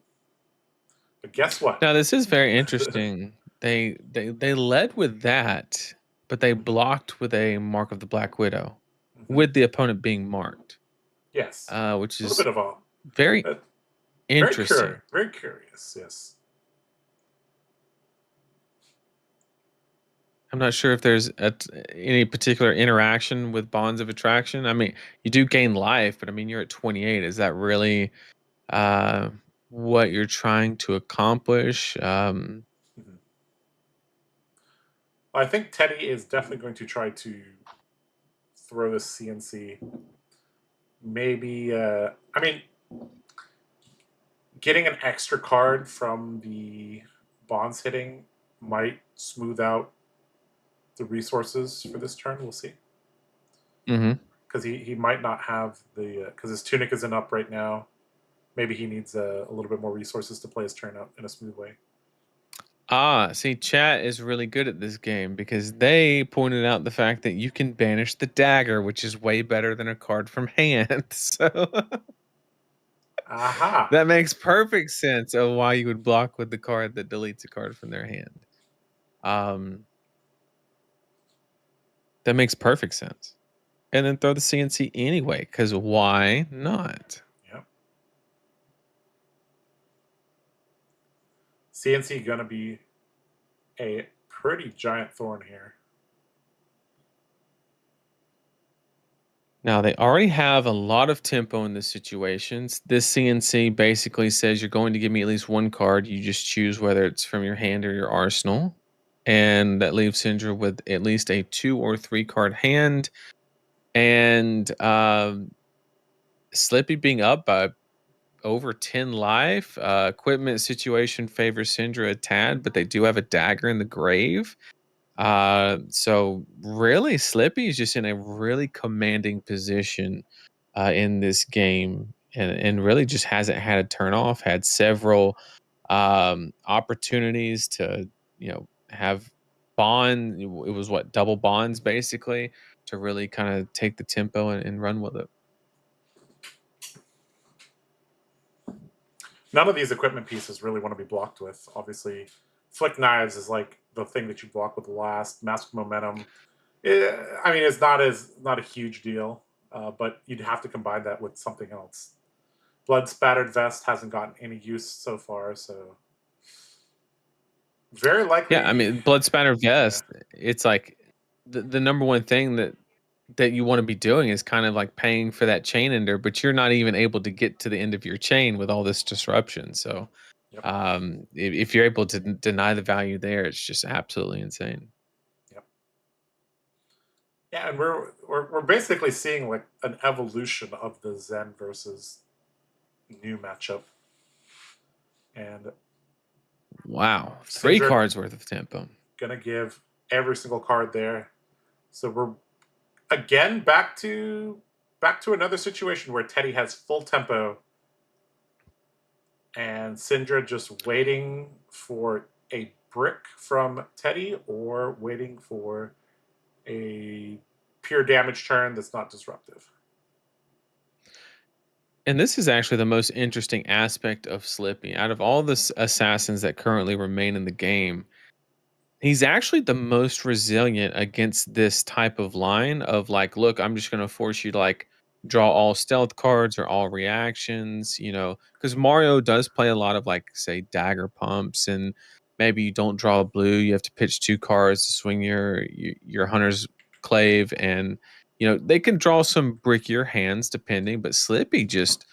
But guess what? Now this is very interesting. They led with that, but they blocked with a Mark of the Black Widow, Mm-hmm. with the opponent being marked, Yes, which a little is bit of a very very interesting. curious. Very curious. Yes. I'm not sure if there's any particular interaction with bonds of attraction. I mean, you do gain life, but I mean, you're at 28. Is that really uh, what you're trying to accomplish? Mm-hmm. I think Teddy is definitely going to try to throw this CNC. Maybe. I mean, getting an extra card from the bonds hitting might smooth out the resources for this turn. We'll see. hmm Because he might not have the because his tunic isn't up right now. Maybe he needs a little bit more resources to play his turn out in a smooth way. See, chat is really good at this game because they pointed out the fact that you can banish the dagger, which is way better than a card from hand. So Aha! that makes perfect sense of why you would block with the card that deletes a card from their hand. Um, that makes perfect sense. And then throw the CNC anyway, because why not? Yep. CNC gonna be a pretty giant thorn here. Now, they already have a lot of tempo in this situations. This CNC basically says you're going to give me at least 1 card. You just choose whether it's from your hand or your arsenal. And that leaves Syndra with at least a 2 or 3 card hand. And Slippy being up by over 10 life. Equipment situation favors Syndra a tad, but they do have a dagger in the grave. So really, Slippy is just in a really commanding position in this game, and really just hasn't had a turn off. Had several opportunities to have bond. It was what, double bonds basically, to really kind of take the tempo and run with it. None of these equipment pieces really want to be blocked with. Obviously, Flick Knives is like the thing that you block with last. Mask Momentum. I mean, it's not a huge deal, but you'd have to combine that with something else. Blood Spattered Vest hasn't gotten any use so far, so very Yeah, I likely. mean, blood spatter Yeah. vest. It's like the number one thing that you want to be doing is kind of like paying for that chain ender, but you're not even able to get to the end of your chain with all this disruption. So, Yep. if you're able to deny the value there, it's just absolutely insane. Yep. Yeah, and we're basically seeing like an evolution of the Zen versus New matchup, and Wow, 3 Syndra cards worth of tempo. gonna give every single card there. So we're again back to another situation where Teddy has full tempo, and Syndra just waiting for a brick from Teddy or waiting for a pure damage turn that's not disruptive. And this is actually the most interesting aspect of Slippy. Out of all the assassins that currently remain in the game, he's actually the most resilient against this type of line of like, look, I'm just going to force you to like draw all stealth cards or all reactions, because Mario does play a lot of like, say, dagger pumps, and maybe you don't draw a blue, you have to pitch 2 cards to swing your hunter's clave, and they can draw some brickier hands depending, but Slippy just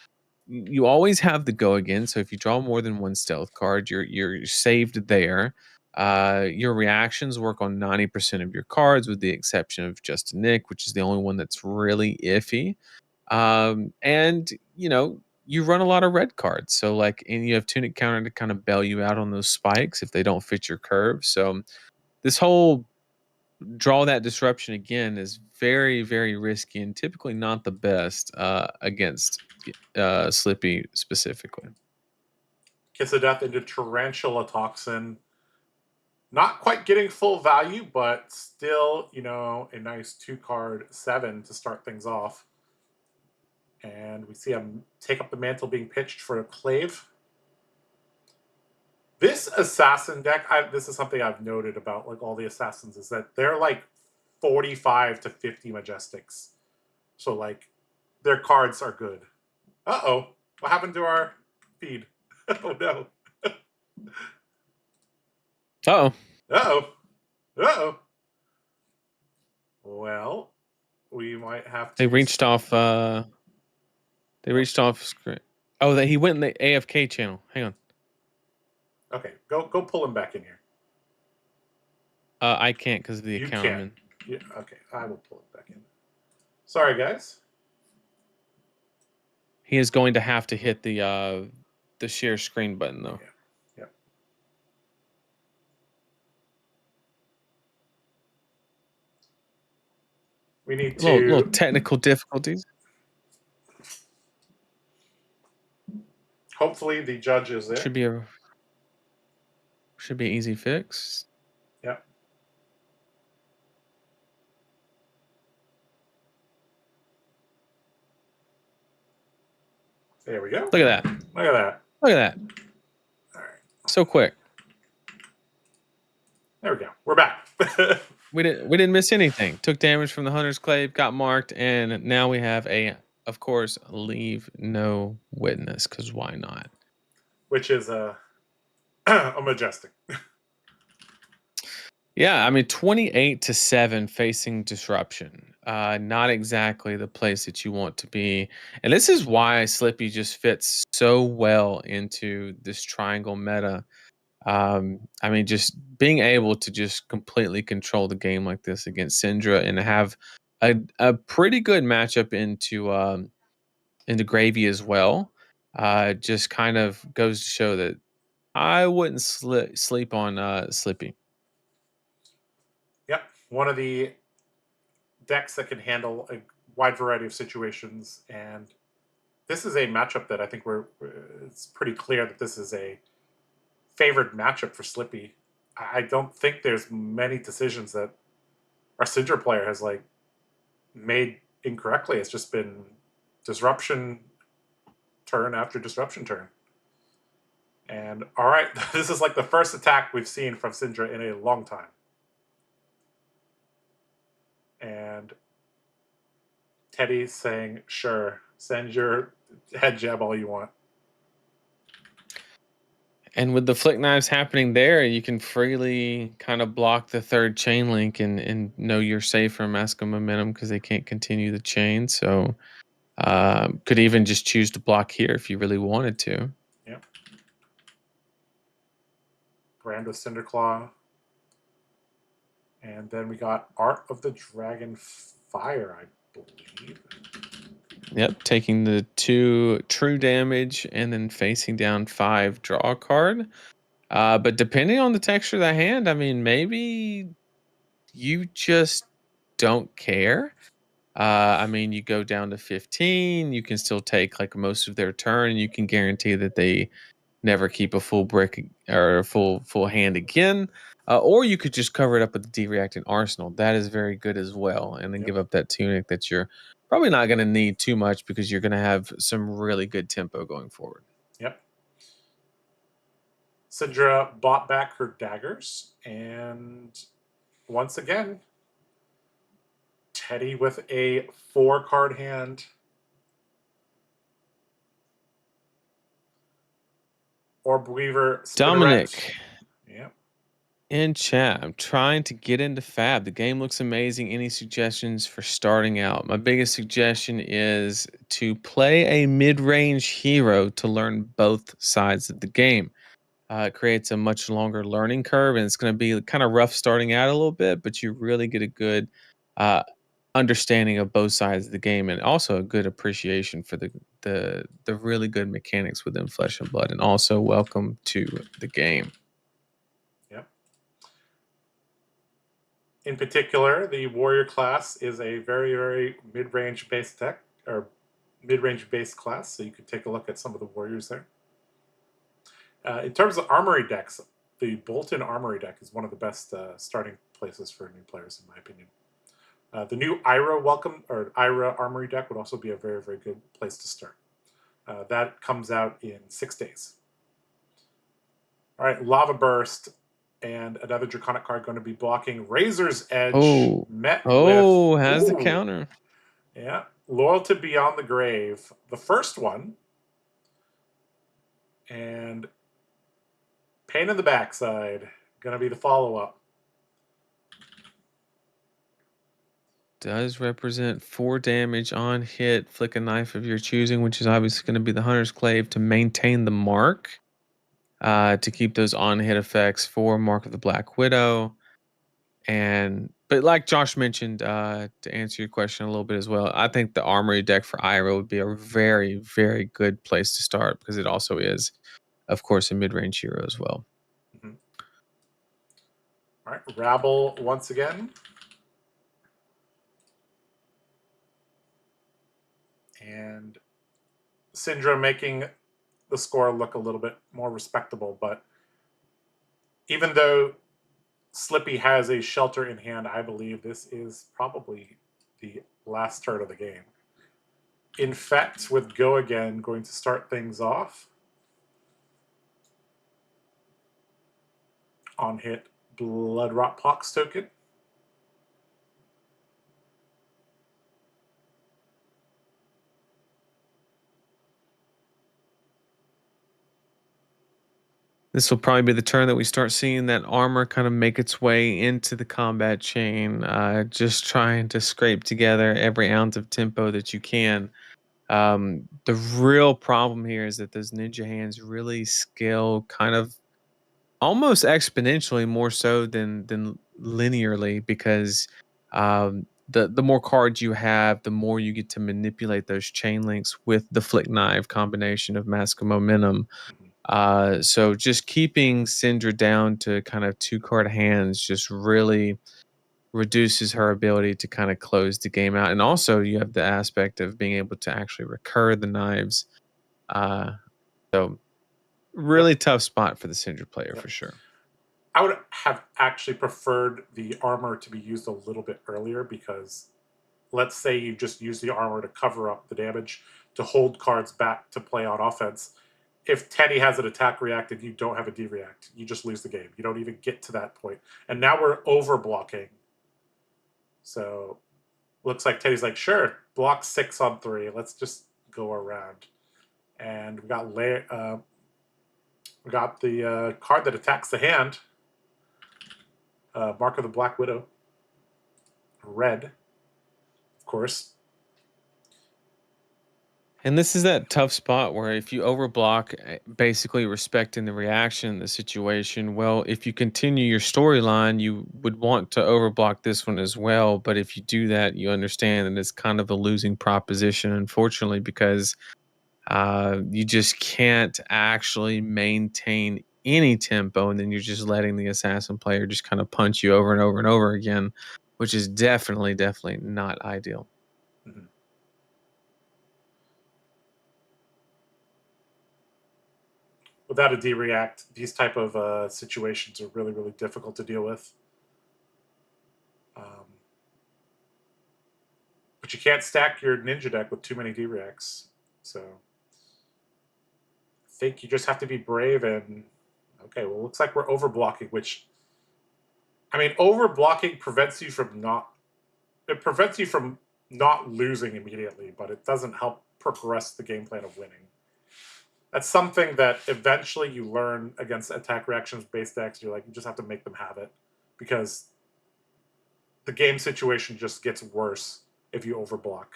you always have the go again. So if you draw more than 1 stealth card, you're saved there. Your reactions work on 90% of your cards, with the exception of just Nick, which is the only one that's really iffy. And you run a lot of red cards, so like, and you have Tunic Counter to kind of bail you out on those spikes if they don't fit your curve. So this whole draw that disruption again is very, very risky and typically not the best against Slippy specifically. Kiss of Death into Tarantula Toxin. Not quite getting full value, but still, a nice 2-card 7 to start things off. And we see him take up the mantle being pitched for a Clave. This assassin deck, this is something I've noted about like all the assassins, is that they're like 45 to 50 majestics. So like their cards are good. Uh-oh. What happened to our feed? Oh no. Uh-oh. Uh-oh. Uh-oh. Well, we might have to. They reached off screen. Oh, he went in the AFK channel. Hang on. Okay, go pull him back in here. I can't because of the You account I'm can't. in. Yeah, okay, I will pull it back in. Sorry, guys. He is going to have to hit the share screen button though. Yeah. We need to little technical difficulties. Hopefully the judge is there. Should be an easy fix. Yeah. There we go. Look at that. Look at that. Look at that. All right. So quick. There we go. We're back. We didn't miss anything. Took damage from the Hunter's Clave, got marked, and now we have of course, leave no witness, because why not? Which is a majestic. Yeah, I mean 28-7 facing disruption. Not exactly the place that you want to be. And this is why Slippy just fits so well into this triangle meta. I mean, just being able to just completely control the game like this against Syndra and have a pretty good matchup into Gravy as well. Just kind of goes to show that I wouldn't sleep on Slippy. Yep. One of the decks that can handle a wide variety of situations, and this is a matchup that I think it's pretty clear that this is a favored matchup for Slippy. I don't think there's many decisions that our Syndra player has like made incorrectly. It's just been disruption turn after disruption turn. And all right, this is like the first attack we've seen from Syndra in a long time. And Teddy's saying, sure, send your head jab all you want. And with the flick knives happening there, you can freely kind of block the third chain link and know you're safe from Mask of Momentum because they can't continue the chain. So could even just choose to block here if you really wanted to. Yeah. Brand with Cinderclaw. And then we got Art of the Dragon Fire, I believe. Yep, taking the 2 true damage and then facing down 5, draw a card. But depending on the texture of the hand, I mean, maybe you just don't care. I mean, you go down to 15, you can still take like most of their turn, and you can guarantee that they never keep a full brick or a full hand again. Or you could just cover it up with the D-reacting arsenal. That is very good as well. And then Yep. give up that tunic that you're probably not going to need too much because you're going to have some really good tempo going forward. Yep. Syndra bought back her daggers, and once again, Teddy with a 4-card hand. Orb Weaver, Dominic. Yep. In chat, I'm trying to get into Fab. The game looks amazing. Any suggestions for starting out? My biggest suggestion is to play a mid-range hero to learn both sides of the game. It creates a much longer learning curve, and it's going to be kind of rough starting out a little bit, but you really get a good uh, understanding of both sides of the game, and also a good appreciation for the really good mechanics within Flesh and Blood. And also, welcome to the game. Yep. In particular, the warrior class is a very, very mid-range based deck, or mid-range based class, so you can take a look at some of the warriors there. In terms of armory decks, the Bolton Armory deck is one of the best starting places for new players, in my opinion. The new Ira Armory deck would also be a very, very good place to start. That comes out in 6 days. All right, Lava Burst and another Draconic card going to be blocking Razor's Edge. Has the counter. Yeah, Loyalty Beyond the Grave, the first one, and Pain in the Backside, going to be the follow-up. Does represent 4 damage on hit, flick a knife of your choosing, which is obviously going to be the Hunter's Clave to maintain the mark, to keep those on hit effects for Mark of the Black Widow. But like Josh mentioned, to answer your question a little bit as well, I think the Armory deck for Ira would be a very, very good place to start because it also is, of course, a mid-range hero as well. Mm-hmm. All right, Rabble once again. And Syndra making the score look a little bit more respectable, but even though Slippy has a shelter in hand, I believe this is probably the last turn of the game. Infect with Go Again going to start things off. On hit, Blood Rot Pox token. This will probably be the turn that we start seeing that armor kind of make its way into the combat chain, just trying to scrape together every ounce of tempo that you can. The real problem here is that those ninja hands really scale kind of almost exponentially more so than linearly because the more cards you have, the more you get to manipulate those chain links with the flick knife combination of mask and momentum. So just keeping Syndra down to kind of 2-card hands just really reduces her ability to kind of close the game out. And also you have the aspect of being able to actually recur the knives. So really tough spot for the Syndra player for sure. I would have actually preferred the armor to be used a little bit earlier because let's say you just use the armor to cover up the damage to hold cards back to play on offense. If Teddy has an attack react and you don't have a D-react, you just lose the game. You don't even get to that point. And now we're over-blocking. So looks like Teddy's like, sure, block 6 on 3. Let's just go around. And we got the card that attacks the hand. Mark of the Black Widow. Red, of course. And this is that tough spot where if you overblock, basically respecting the reaction in the situation, well, if you continue your storyline, you would want to overblock this one as well. But if you do that, you understand that it's kind of a losing proposition, unfortunately, because you just can't actually maintain any tempo, and then you're just letting the assassin player just kind of punch you over and over and over again, which is definitely not ideal. Mhm. Without a D-React, these type of situations are really, really difficult to deal with. But you can't stack your ninja deck with too many D-Reacts. So I think you just have to be brave and, okay, well, it looks like we're overblocking, which, I mean, overblocking prevents you from not losing immediately, but it doesn't help progress the game plan of winning. That's something that eventually you learn against attack reactions based decks. You just have to make them have it, because the game situation just gets worse if you overblock.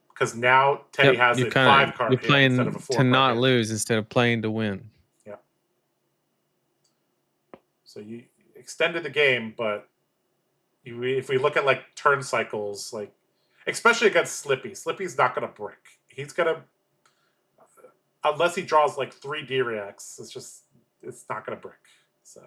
Because now Teddy Yep, has a 5-card you're hit instead of a playing to 4-card not hit. lose instead of playing to win. Yeah. So you extended the game, but if we look at like turn cycles, like especially against Slippy, Slippy's not going to brick. He's going to, unless he draws like 3 D-Reacts, it's not going to brick. So.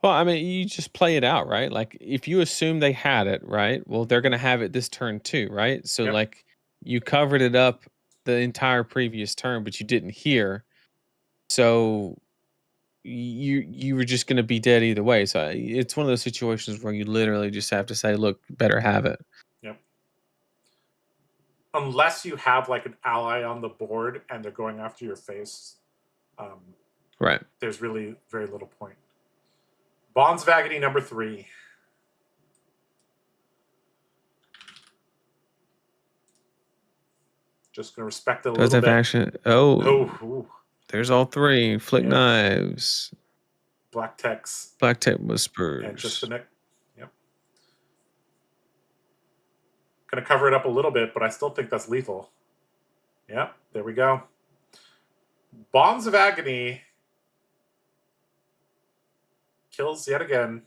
Well, I mean, you just play it out, right? Like if you assume they had it, right? Well, they're going to have it this turn too, right? So Yep. like you covered it up the entire previous turn, but you didn't hear. So you were just going to be dead either way. So it's one of those situations where you literally just have to say, look, better have it. Yep. Unless you have like an ally on the board and they're going after your face, right? There's really very little point. Bonds Vagony number 3. Just gonna respect it a Does little have bit. action? Oh, Ooh. there's all 3 flick Yep. knives, Black Tex, black tech whispers, and just the neck. Yep. Gonna cover it up a little bit, but I still think that's lethal. Yep. There we go. Bonds of Agony kills yet again.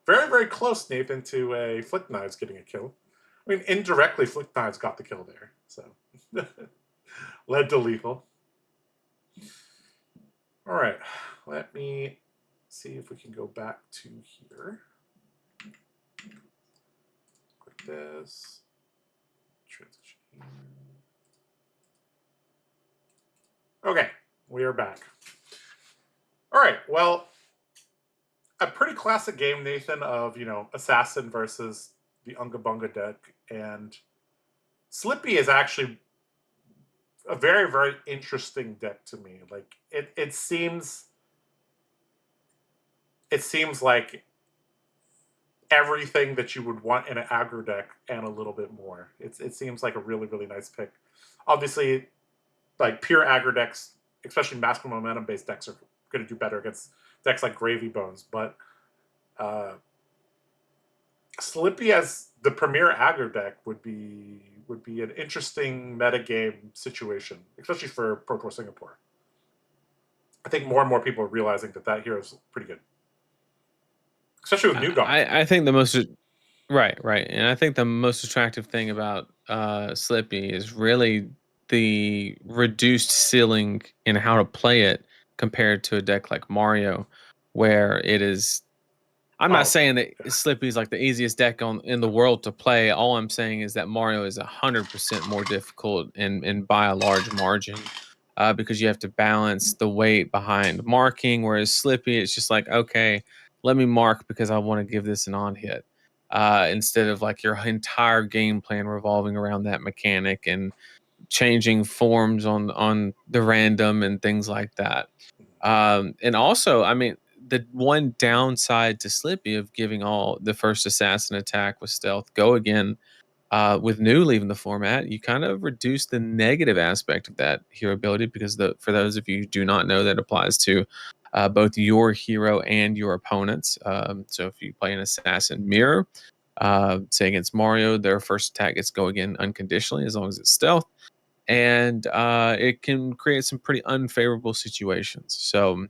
Very, very close, Nathan, to a Flick Knives getting a kill. I mean, indirectly, Flick Knives got the kill there. So, led to lethal. All right. Let me see if we can go back to here. Click this. Transition here. Okay. We are back. All right. Well, a pretty classic game, Nathan, of, Assassin versus the Unga Bunga deck. And Slippy is actually a very, very interesting deck to me. Like, it seems like everything that you would want in an aggro deck and a little bit more. It seems like a really, really nice pick. Obviously, like pure aggro decks, especially masculine momentum based decks, are going to do better against decks like Gravy Bones. But Slippy as the premier aggro deck would be an interesting metagame situation, especially for Pro Tour Singapore. I think more and more people are realizing that hero is pretty good, especially with New Dawn. I think the most right, and I think the most attractive thing about Slippy is really the reduced ceiling in how to play it compared to a deck like Mario, where it is. I'm not saying that Slippy is like the easiest deck in the world to play. All I'm saying is that Mario is 100% more difficult and by a large margin. Because you have to balance the weight behind marking, whereas Slippy, it's just like, okay, let me mark because I want to give this an on hit, instead of like your entire game plan revolving around that mechanic and changing forms on the random and things like that. And also, I mean, the one downside to Slippy of giving all the first assassin attack with stealth go again, with new leaving the format, you kind of reduce the negative aspect of that hero ability, because for those of you who do not know, that applies to both your hero and your opponents. So if you play an assassin mirror, Say against Mario, their first attack gets go again unconditionally as long as it's stealth. And it can create some pretty unfavorable situations. So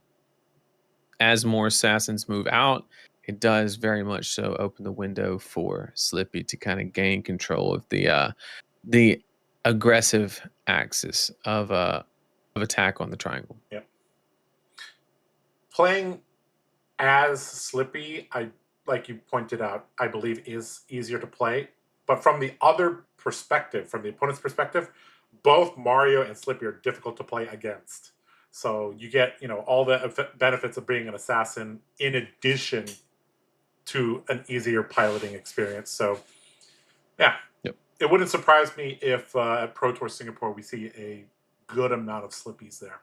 as more assassins move out, it does very much so open the window for Slippy to kind of gain control of the aggressive axis of attack on the triangle. Yep. Playing as Slippy, like you pointed out, I believe is easier to play. But from the other perspective, from the opponent's perspective, both Mario and Slippy are difficult to play against. So you get, all the benefits of being an assassin in addition to an easier piloting experience. So, yeah. Yep. It wouldn't surprise me if at Pro Tour Singapore we see a good amount of Slippies there.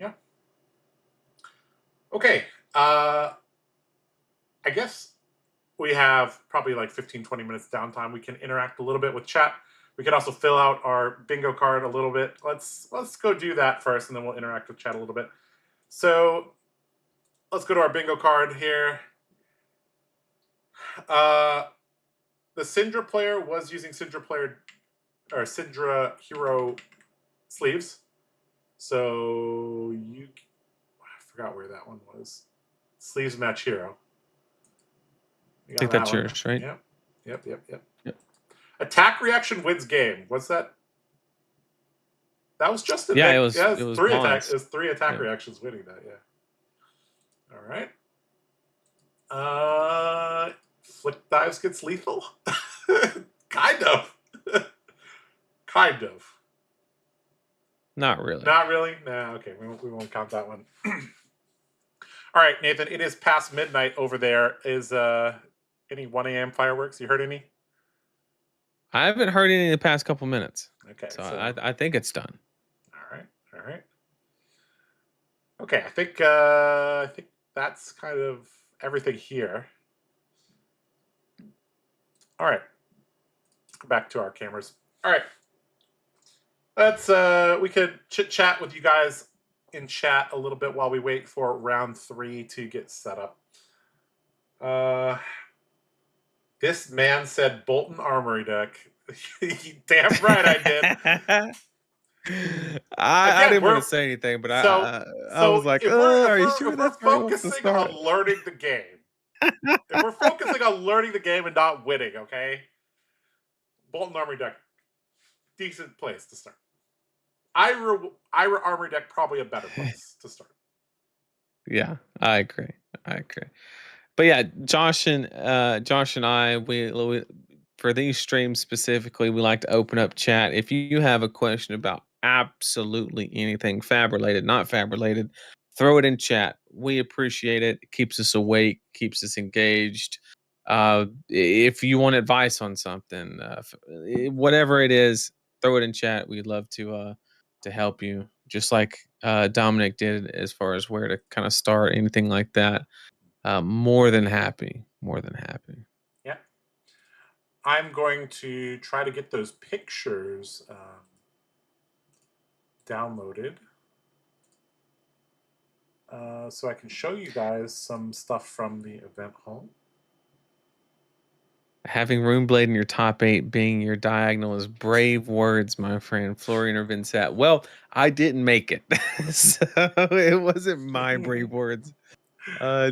Yeah. Okay. I guess we have probably like 15, 20 minutes downtime. We can interact a little bit with chat. We can also fill out our bingo card a little bit. Let's go do that first, and then we'll interact with chat a little bit. So let's go to our bingo card here. The Syndra player was using Syndra Hero sleeves. So I forgot where that one was. Sleeves match Hero. I think that's yours, right? Yep. Attack reaction wins game. What's that? That was Justin. Yeah, Nick. it was three Marlin's. attacks. It was 3 attack reactions winning that. Yeah. All right. Flick dives gets lethal. Kind of. Kind of. Not really. Not really. Nah. Okay. We won't count that one. All right, Nathan. It is past midnight over there. Is any 1 a.m. fireworks? You heard any? I haven't heard any in the past couple minutes. Okay, so I think it's done. All right. Okay, I think that's kind of everything here. All right, back to our cameras. All right, let's we could chit chat with you guys in chat a little bit while we wait for round 3 to get set up. This man said Bolton Armory deck. Damn right I did. I didn't want to say anything, but I was like, are you sure that's focusing on learning the game? If we're focusing on learning the game and not winning, okay? Bolton Armory deck, decent place to start. Ira Armory deck, probably a better place to start. Yeah, I agree. But yeah, Josh and I, we for these streams specifically, we like to open up chat. If you have a question about absolutely anything fab related, not fab related, throw it in chat. We appreciate it. It keeps us awake, keeps us engaged. If you want advice on something, whatever it is, throw it in chat. We'd love to help you, just like Dominic did as far as where to kind of start, anything like that. More than happy. Yeah. I'm going to try to get those pictures downloaded so I can show you guys some stuff from the event hall. Having Runeblade in your top 8 being your diagonal is brave words, my friend. Florian or Vincent. Well, I didn't make it. So it wasn't my brave words.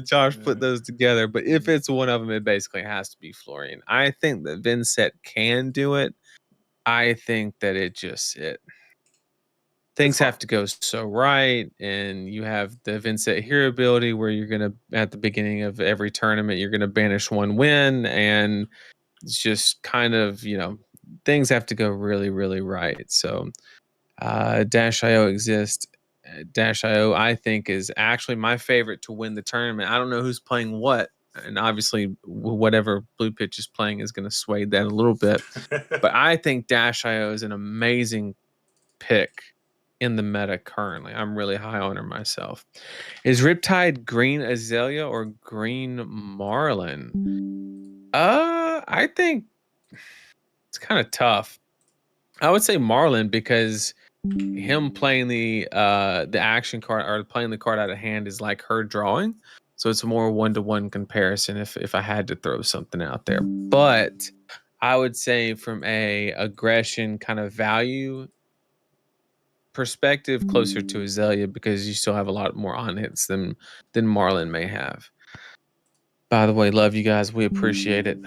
Josh put those together, but if it's one of them, it basically has to be Florian. I think that Vincent can do it. I think that things have to go so right, and you have the Vincent hero ability where you're gonna at the beginning of every tournament you're gonna banish 1 win, and it's just kind of things have to go really, really right. So Dash.io exists. Dash.io, I think, is actually my favorite to win the tournament. I don't know who's playing what, and obviously whatever Blue Pitch is playing is going to sway that a little bit. But I think Dash.io is an amazing pick in the meta currently. I'm really high on her myself. Is Riptide green Azalea or green Marlin? I think it's kind of tough. I would say Marlin because him playing the action card or playing the card out of hand is like her drawing. So it's a more one-to-one comparison if I had to throw something out there. But I would say from a aggression kind of value perspective, closer to Azalea, because you still have a lot more on hits than Marlin may have. By the way, love you guys. We appreciate it.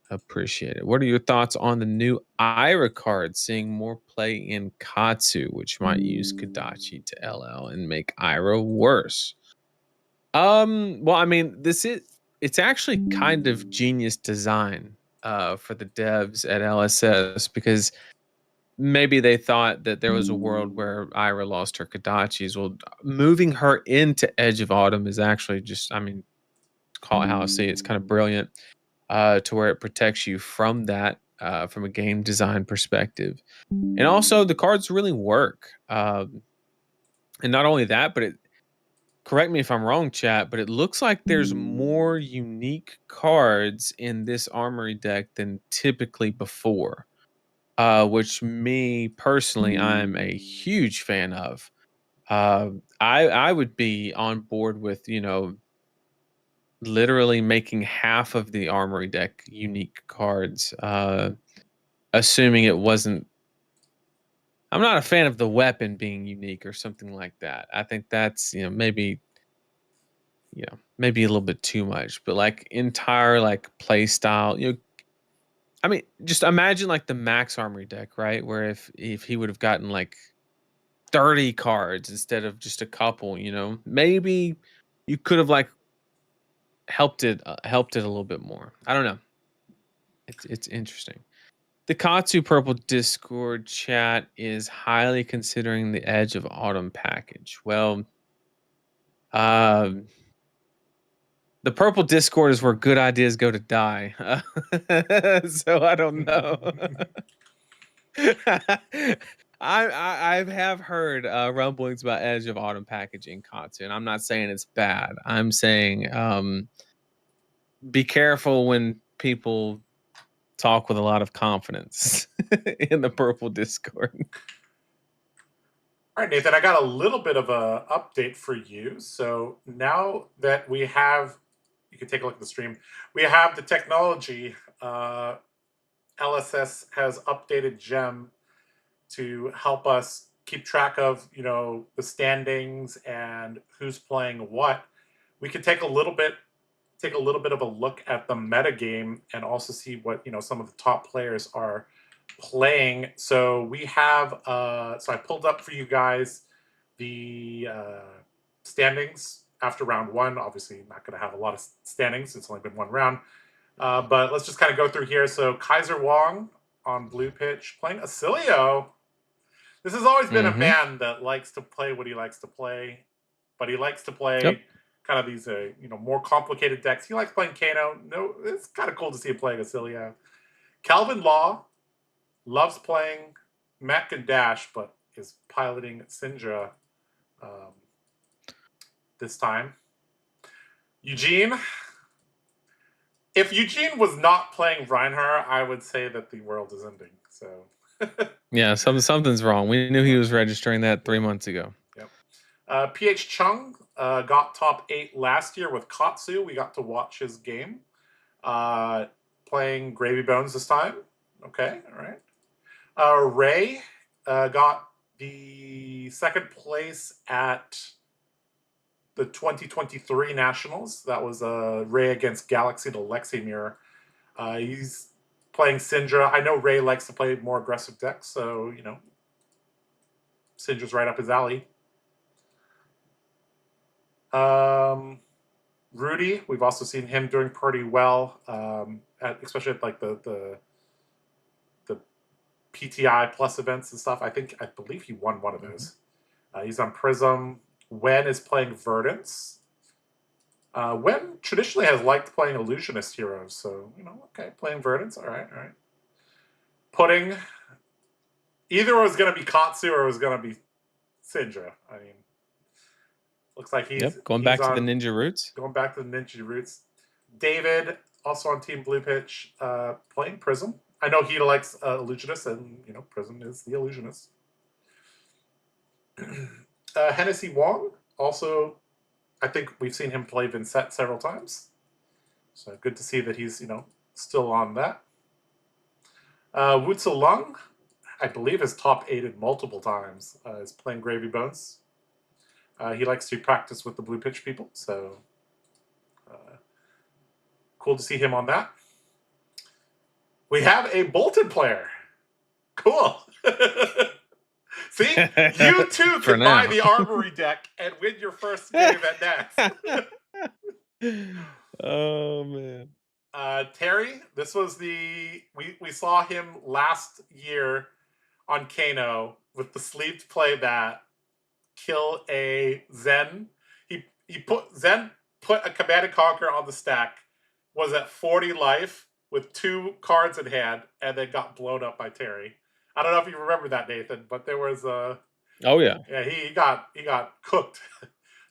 Appreciate it. What are your thoughts on the new Ira card seeing more play in Katsu, which might use Kadachi to LL and make Ira worse? Well, I mean, it's actually kind of genius design for the devs at LSS, because maybe they thought that there was a world where Ira lost her Kadachis. Well, moving her into Edge of Autumn is actually just, I mean, call it how I see it. It's kind of brilliant, to where it protects you from that, from a game design perspective. And also, the cards really work. And not only that, but correct me if I'm wrong, chat, but it looks like there's more unique cards in this armory deck than typically before. Which me personally, I'm a huge fan of. I would be on board with, literally making half of the armory deck unique cards, assuming it wasn't. I'm not a fan of the weapon being unique or something like that. I think that's, maybe a little bit too much, but like entire like play style, I mean, just imagine like the max armory deck, right? Where if he would have gotten like 30 cards instead of just a couple, maybe you could have like helped it a little bit more. I don't know. It's interesting. The Katsu Purple Discord chat is highly considering the Edge of Autumn package. Well, um, the Purple Discord is where good ideas go to die. So I don't know. I have heard rumblings about Edge of Autumn packaging Katsu, and I'm not saying it's bad. I'm saying be careful when people talk with a lot of confidence in the Purple Discord. All right, Nathan, I got a little bit of a update for you. So now that we have, you can take a look at the stream. We have the technology. LSS has updated Gem to help us keep track of, the standings and who's playing what. We can take a little bit of a look at the metagame and also see what some of the top players are playing. So we have so I pulled up for you guys the standings after round one. Obviously not going to have a lot of standings, it's only been one round, but let's just kind of go through here. So Kaiser Wong on blue pitch playing Acilio. This has always been a man that likes to play what he likes to play, but he likes to play kind of these more complicated decks. He likes playing Kano. No, it's kind of cool to see him playing Acilio. Calvin Law loves playing Mech and Dash, but is piloting Syndra this time. Eugene. If Eugene was not playing Reinhardt, I would say that the world is ending. So yeah, something's wrong. We knew he was registering that 3 months ago. Yep. PH Chung got top 8 last year with Katsu. We got to watch his game. Playing Gravy Bones this time. Okay, all right. Ray got the second place at the 2023 Nationals. That was Ray against Galaxy to Lexi Mirror. He's playing Syndra. I know Ray likes to play more aggressive decks, so, Syndra's right up his alley. Rudy, we've also seen him doing pretty well, especially at like the PTI Plus events and stuff. I believe he won one of those. He's on Prism. Wen is playing Verdance. Wen traditionally has liked playing Illusionist heroes, so okay, playing Verdance. All right. Pudding. Either it was going to be Katsu or it was going to be Syndra. I mean, looks like he's going back to the ninja roots. Going back to the ninja roots. David, also on Team Blue Pitch, playing Prism. I know he likes Illusionist, and Prism is the Illusionist. Hennessy Wong, also I think we've seen him play Vincent several times. So good to see that he's, still on that. Wu Lung, I believe, has top 8'd multiple times. Is playing Gravy Bones. He likes to practice with the blue pitch people, so cool to see him on that. We have a Bolton player. Cool. See, you too can buy the Armory deck and win your first game at Nats. Oh man. Terry, this was we saw him last year on Kano with the sleeved playbat kill a Zen. Zen put a Command and Conquer on the stack, was at 40 life with 2 cards in hand, and then got blown up by Terry. I don't know if you remember that, Nathan, but there was a. Oh yeah. Yeah, he got cooked.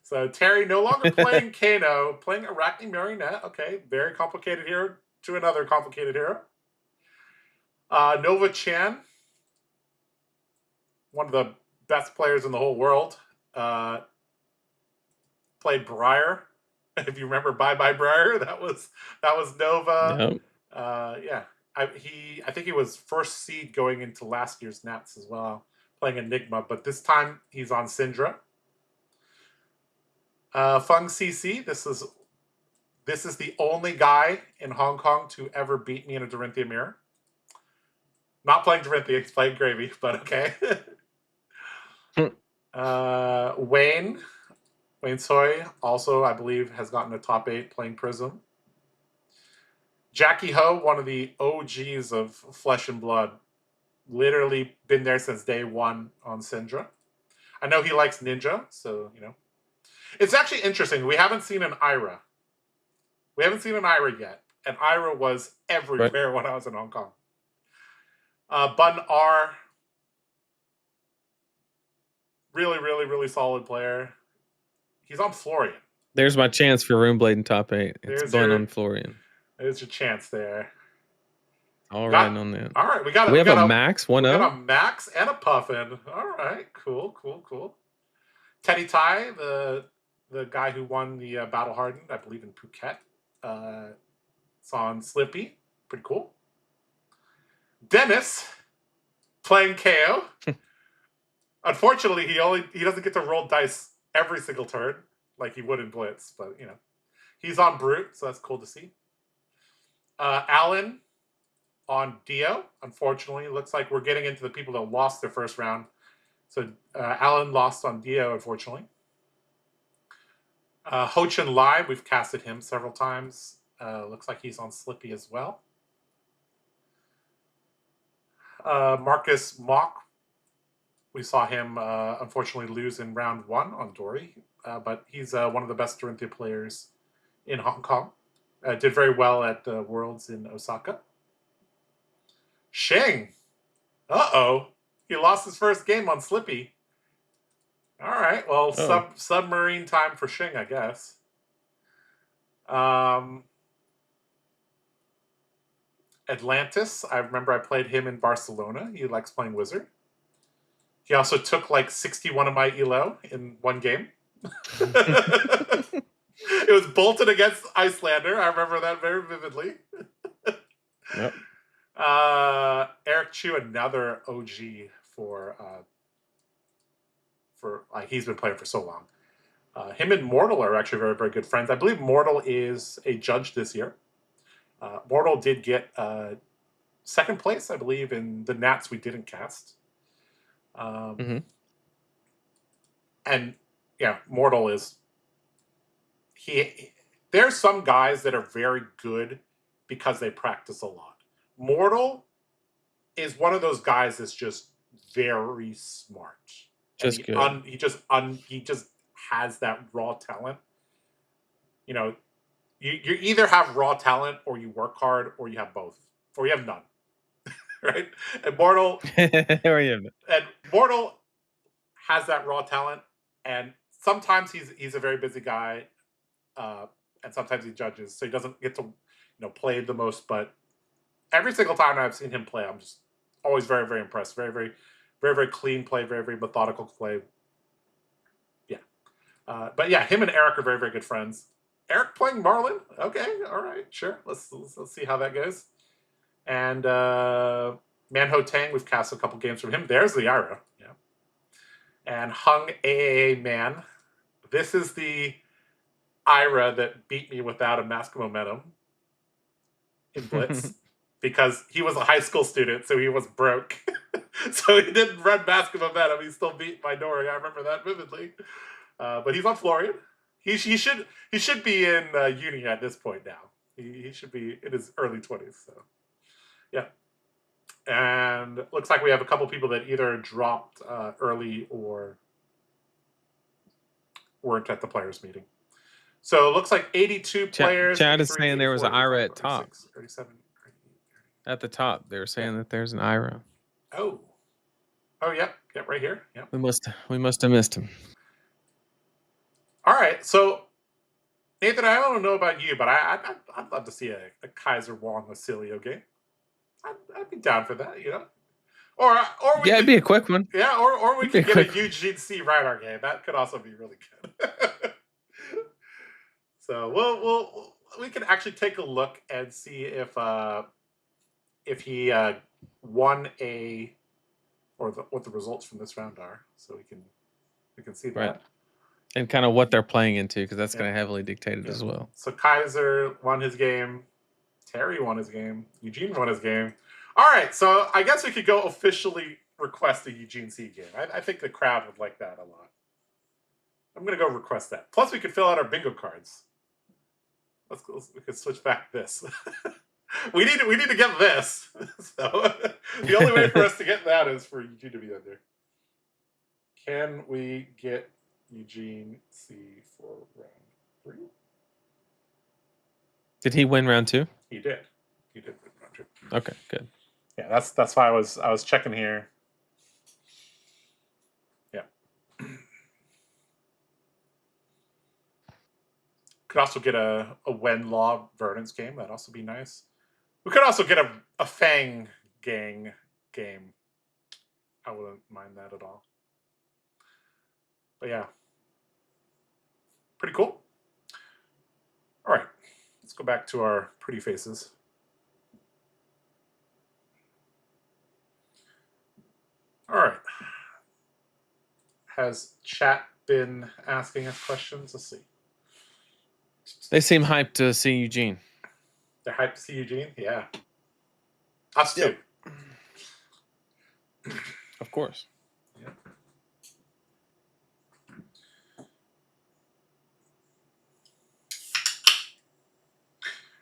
So Terry no longer playing Kano, playing Arachne Marionette. Okay, very complicated hero to another complicated hero. Nova Chan, one of the best players in the whole world. Played Briar. If you remember Bye Bye Briar, that was Nova. Yep. Yeah. I think he was first seed going into last year's Nats as well, playing Enigma, but this time he's on Syndra. Fung CC, this is the only guy in Hong Kong to ever beat me in a Dorinthia mirror. Not playing Dorinthia, he's playing Gravy, but okay. Wayne Soy also, I believe, has gotten a top 8 playing Prism. Jackie Ho, one of the OGs of Flesh and Blood, literally been there since day 1 on Syndra. I know he likes Ninja, so, It's actually interesting. We haven't seen an Ira. We haven't seen an Ira yet. And Ira was everywhere when I was in Hong Kong. Bun R, really, really, really solid player. He's on Florian. There's my chance for Runeblade in top 8. It's Bun on Florian. There's your chance there. All right on that. All right, we have a Max 1-0. We got a Max and a Puffin. All right, cool. Teddy Tai, the guy who won the Battle Hardened, I believe in Phuket. It's on Slippy. Pretty cool. Dennis playing KO. Unfortunately, he doesn't get to roll dice every single turn like he would in Blitz, but he's on Brute, so that's cool to see. Alan on Dio. Unfortunately, looks like we're getting into the people that lost their first round. So Alan lost on Dio, unfortunately. Ho-Chun Lai, we've casted him several times. Looks like he's on Slippy as well. Marcus Mock, we saw him unfortunately lose in round 1 on Dory, but he's one of the best Dorinthia players in Hong Kong. Did very well at Worlds in Osaka. Shing, he lost his first game on Slippy. All right, well, submarine time for Shing, I guess. Atlantis, I remember I played him in Barcelona. He likes playing Wizard. He also took like 61 of my ELO in one game. It was Bolton against Icelander. I remember that very vividly. Yep. Eric Chu, another OG for he's been playing for so long. Him and Mortal are actually very, very good friends. I believe Mortal is a judge this year. Mortal did get second place, I believe, in the Nats we didn't cast. And yeah, Mortal is there's some guys that are very good because they practice a lot. Mortal is one of those guys that's just very smart. Just good. He just has that raw talent. You either have raw talent or you work hard, or you have both, or you have none. Right? And Mortal Mortal has that raw talent, and sometimes he's a very busy guy, and sometimes he judges, so he doesn't get to play the most. But every single time I've seen him play, I'm just always very, very impressed. Very, very, very, very clean play, very, very methodical play. Yeah. But yeah, him and Eric are very, very good friends. Eric playing Marlin. Okay, all right, sure. Let's see how that goes. And Manho Tang, we've cast a couple games from him. There's the Ira. Yeah. And Hung AAA Man. This is the Ira that beat me without a Mask of Momentum in Blitz because he was a high school student, so he was broke. So he didn't run Mask of Momentum. He still beat my Dory. I remember that vividly. But he's on Florian. He should be in uni at this point now. He should be in his early 20s. So yeah. And looks like we have a couple people that either dropped early or weren't at the players meeting. So it looks like 82 players. Chad is saying there was an Ira at top. 37. At the top, they were saying that there's an Ira. Oh, yep, right here. Yep. We must have missed him. All right, so Nathan, I don't know about you, but I'd love to see a Kaiser Wong Wasilio game. I'd be down for that, you know. Or we it'd be a quick one. Yeah, or we could get a Eugene C. Ryder game. That could also be really good. So we can actually take a look and see if he won what the results from this round are. So we can see that. Right. And kind of what they're playing into, because that's going to heavily dictate it as well. So Kaiser won his game. Terry won his game. Eugene won his game. All right, so I guess we could go officially request a Eugene C game. I think the crowd would like that a lot. I'm going to go request that. Plus, we could fill out our bingo cards. We could switch back this. we need to get this. So the only way for us to get that is for Eugene to be under. Can we get Eugene C for round 3? Did he win round 2? He did. He did win round 2. Okay, good. Yeah, that's why I was checking here. Yeah. Could also get a Wen Law Verdance game. That'd also be nice. We could also get a Fang Gang game. I wouldn't mind that at all. But yeah. Pretty cool. All right. Let's go back to our pretty faces. All right. Has chat been asking us questions? Let's see. They seem hyped to see Eugene. They're hyped to see Eugene? Yeah. Us too. Of course. Yeah.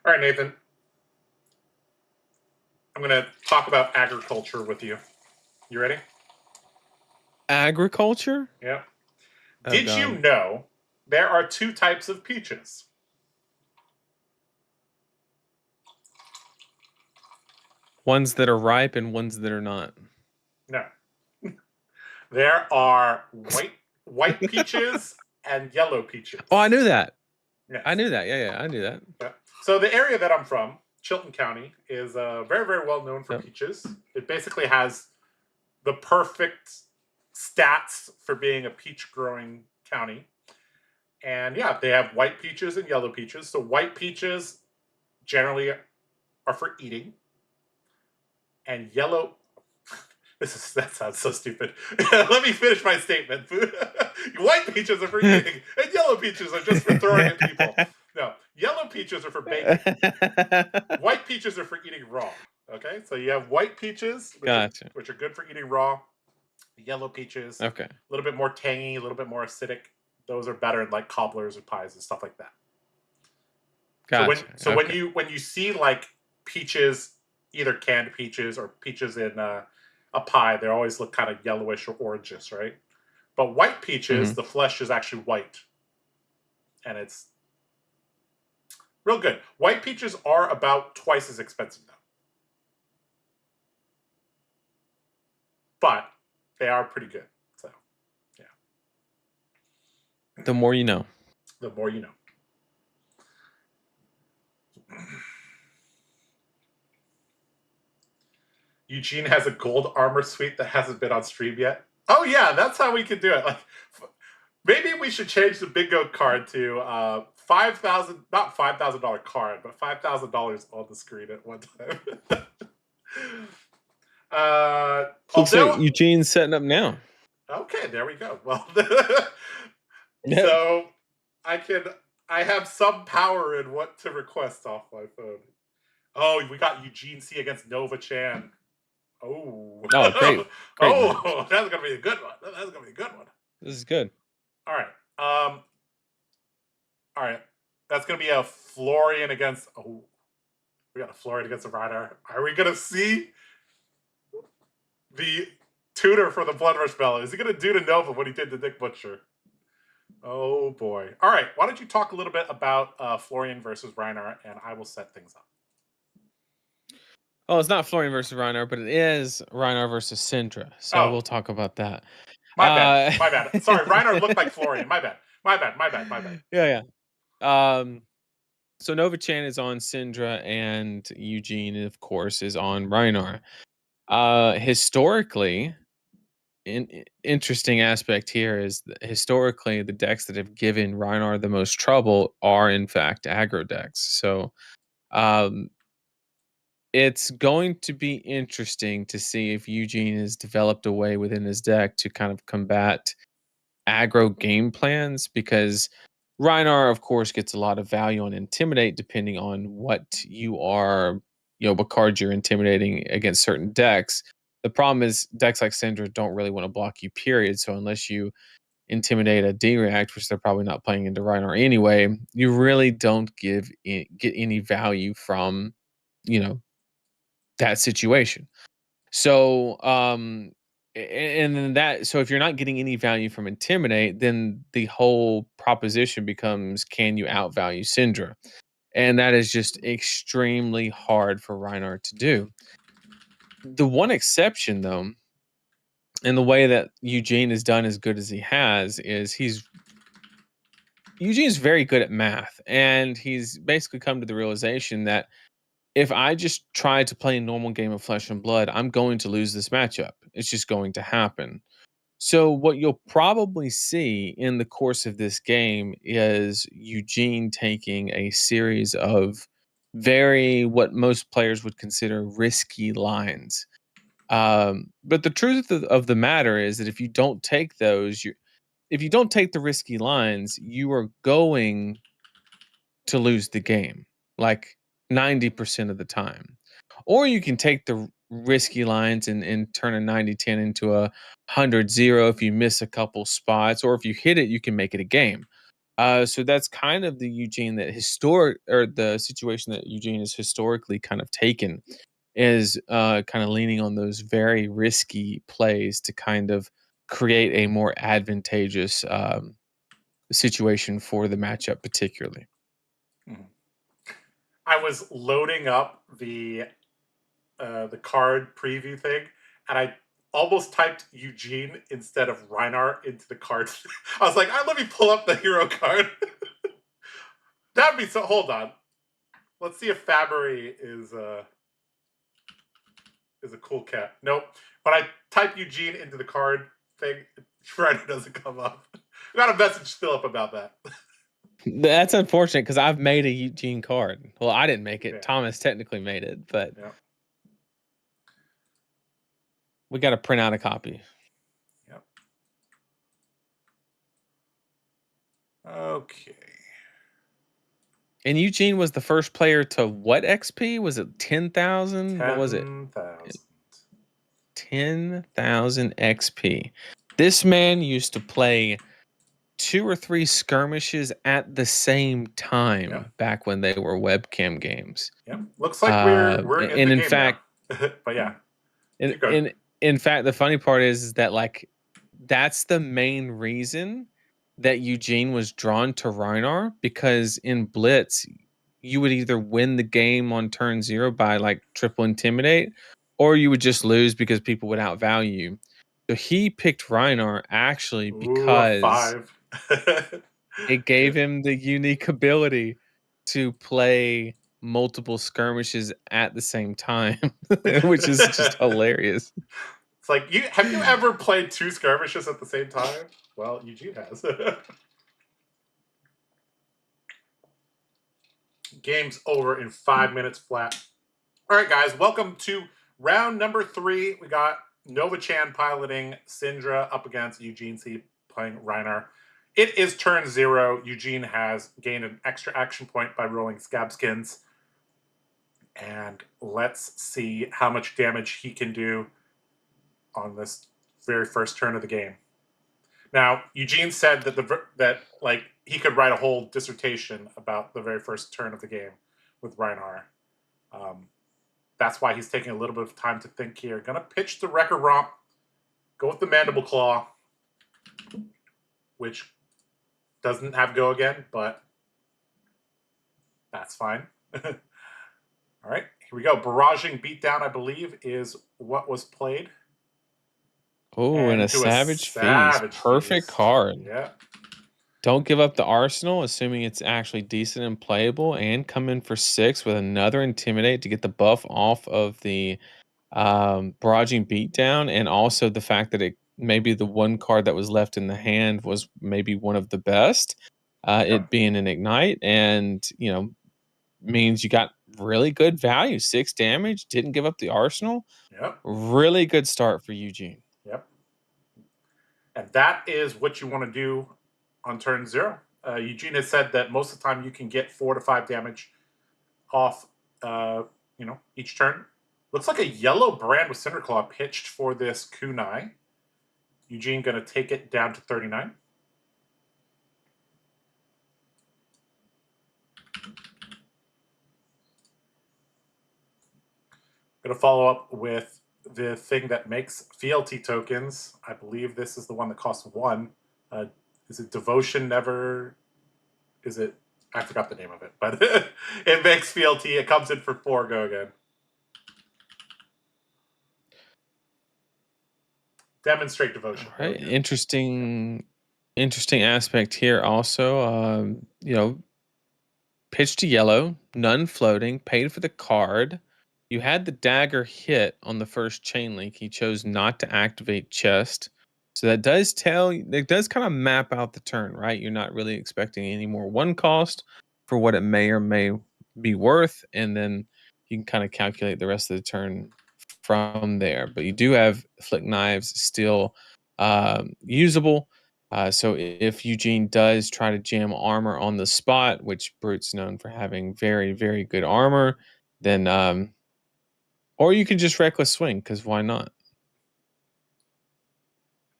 All right, Nathan. I'm going to talk about agriculture with you. You ready? Agriculture? Yeah. Did you know there are 2 types of peaches? Ones that are ripe and ones that are not. No. There are white peaches and yellow peaches. Oh, I knew that. Yes. I knew that. Yeah, I knew that. Yeah. So the area that I'm from, Chilton County, is very, very well known for peaches. It basically has the perfect stats for being a peach growing county. And yeah, they have white peaches and yellow peaches. So white peaches generally are for eating. And yellow, that sounds so stupid. Let me finish my statement. White peaches are for eating, and yellow peaches are just for throwing at people. No, yellow peaches are for baking. White peaches are for eating raw. Okay, so you have white peaches, which are good for eating raw. Yellow peaches, okay, a little bit more tangy, a little bit more acidic. Those are better in like cobblers and pies and stuff like that. Gotcha. When you see like peaches, either canned peaches or peaches in a pie, they always look kind of yellowish or orangish, right? But white peaches, the flesh is actually white. And it's real good. White peaches are about twice as expensive, though. But they are pretty good. So, yeah. The more you know. The more you know. Eugene has a gold armor suite that hasn't been on stream yet. Oh yeah, that's how we could do it. Like Maybe we should change the bingo card to $5,000, not $5,000 card, but $5,000 on the screen at one time. Looks like Although, Eugene's setting up now. okay, there we go. Well, Yeah. so I have some power in what to request off my phone. Oh, we got Eugene C against Nova Chan. Oh, Oh, great match. oh, that's gonna be a good one. That's gonna be a good one. This is good. All right. All right. That's gonna be a Florian against. Oh, we got a Florian against a Rider. Are we gonna see the tutor for the Blood Rush Bella? Is he gonna do to Nova what he did to Nick Butcher? Oh boy. All right. Why don't you talk a little bit about Florian versus Reiner, and I will set things up. Oh, it's not Florian versus Reiner, but it is Reiner versus Syndra. So we'll talk about that. My bad. My bad. Sorry, Reiner looked like Florian. My bad. My bad. My bad. My bad. Yeah. So Nova Chan is on Syndra, and Eugene, of course, is on Reiner. Historically, interesting aspect here is that historically the decks that have given Reiner the most trouble are in fact aggro decks. So um, it's going to be interesting to see if Eugene has developed a way within his deck to kind of combat aggro game plans, because Rhinar, of course, gets a lot of value on Intimidate depending on what you are, what cards you're intimidating against certain decks. The problem is decks like Syndra don't really want to block you, period. So unless you intimidate a D-React, which they're probably not playing into Rhinar anyway, you really don't get any value from, that situation. So, and then so if you're not getting any value from Intimidate, then the whole proposition becomes, can you outvalue Syndra? And that is just extremely hard for Reinhardt to do. The one exception, though, and the way that Eugene has done as good as he has, is Eugene's very good at math, and he's basically come to the realization that if I just try to play a normal game of Flesh and Blood, I'm going to lose this matchup. It's just going to happen. So what you'll probably see in the course of this game is Eugene taking a series of what most players would consider risky lines. But the truth of the matter is that if you don't take if you don't take the risky lines, you are going to lose the game, like 90% of the time. Or you can take the risky lines and turn a 90-10 into a 100-0 if you miss a couple spots, or if you hit it, you can make it a game. So that's kind of the the situation that Eugene has historically kind of taken, is kind of leaning on those very risky plays to kind of create a more advantageous situation for the matchup, particularly. I was loading up the card preview thing, and I almost typed Eugene instead of Reinhardt into the cards. I was like, let me pull up the hero card. That'd be so. Hold on. Let's see if Fabry is a cool cat. Nope. When I type Eugene into the card thing, Reinhardt doesn't come up. We got a message Philip about that. That's unfortunate because I've made a Eugene card. Well, I didn't make it. Yeah. Thomas technically made it, but we got to print out a copy. Yep. Okay. And Eugene was the first player to what XP? Was it 10,000? What was it? 10,000. 10,000 XP. This man used to play 2 or 3 skirmishes at the same time back when they were webcam games. Yep. Looks like we're in the game fact, now. But yeah. In fact, the funny part is that that's the main reason that Eugene was drawn to Rhinar, because in Blitz you would either win the game on turn 0 by triple intimidate, or you would just lose because people would outvalue you. So he picked Rhinar actually because it gave him the unique ability to play multiple skirmishes at the same time, which is just hilarious. It's like, have you ever played 2 skirmishes at the same time? Well, Eugene has. Game's over in 5 minutes flat. All right, guys, welcome to round number 3. We got Nova Chan piloting Syndra up against Eugene C playing Reinar. It is turn 0. Eugene has gained an extra action point by rolling Scab Skins. And let's see how much damage he can do on this very first turn of the game. Now, Eugene said that like he could write a whole dissertation about the very first turn of the game with Reinar. That's why he's taking a little bit of time to think here. Gonna pitch the Wrecker Romp, go with the Mandible Claw, which doesn't have go again, but that's fine. All right, here we go. Barraging Beatdown, I believe, is what was played. Oh, and a Savage Feast. Perfect card. Yeah. Don't give up the arsenal, assuming it's actually decent and playable, and come in for 6 with another Intimidate to get the buff off of the Barraging Beatdown, and also the fact that it maybe the one card that was left in the hand was maybe one of the best, it being an Ignite, and means you got really good value. 6 damage, didn't give up the arsenal. Yep. Really good start for Eugene. Yep. And that is what you want to do on turn 0. Eugene has said that most of the time you can get 4 to 5 damage off, each turn. Looks like a yellow brand with Cinderclaw pitched for this kunai. Eugene going to take it down to 39. Going to follow up with the thing that makes fealty tokens. I believe this is the one that costs 1. Is it Devotion Never? Is it? I forgot the name of it, but it makes fealty. It comes in for 4. Go again. Demonstrate Devotion. All right. Interesting aspect here also. Pitch to yellow, none floating, paid for the card. You had the dagger hit on the first chain link. He chose not to activate chest. So that does kind of map out the turn, right? You're not really expecting any more 1 cost for what it may or may be worth. And then you can kind of calculate the rest of the turn from there. But you do have Flick Knives still usable. So if Eugene does try to jam armor on the spot, which Brute's known for having very, very good armor, then or you can just reckless swing, because why not?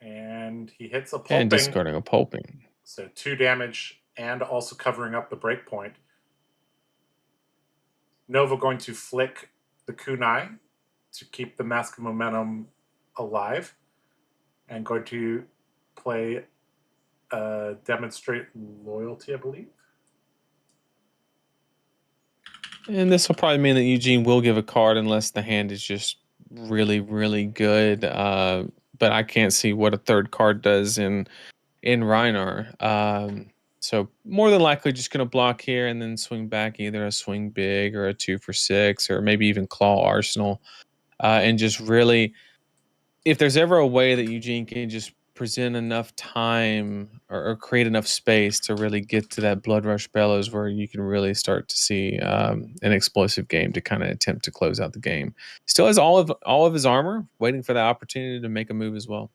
And he hits a pulping. And discarding a pulping. So 2 damage and also covering up the breakpoint. Nova going to flick the kunai to keep the Mask of Momentum alive. And going to play Demonstrate Loyalty, I believe. And this will probably mean that Eugene will give a card unless the hand is just really, really good. But I can't see what a 3rd card does in Reinar. So more than likely just going to block here and then swing back either a swing big or a 2 for 6 or maybe even claw arsenal. And just really, if there's ever a way that Eugene can just present enough time or create enough space to really get to that Blood Rush Bellows where you can really start to see an explosive game to kind of attempt to close out the game. Still has all of his armor, waiting for the opportunity to make a move as well.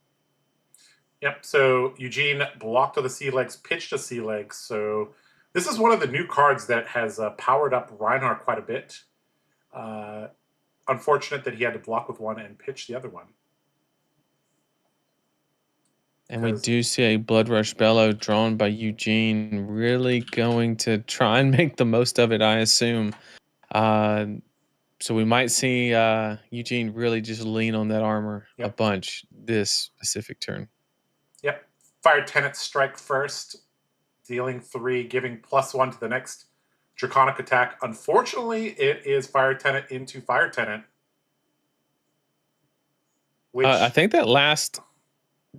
Yep, so Eugene blocked with the Sea Legs, pitched a Sea Legs. So this is one of the new cards that has powered up Reinhardt quite a bit. Unfortunate that he had to block with one and pitch the other one. And we do see a Blood Rush Bellow drawn by Eugene, really going to try and make the most of it, I assume. So we might see Eugene really just lean on that armor a bunch this specific turn. Yep. Fire Tenant strike first, dealing 3, giving +1 to the next Draconic attack. Unfortunately, it is Fire Tenant into Fire Tenant. Which I think that lasts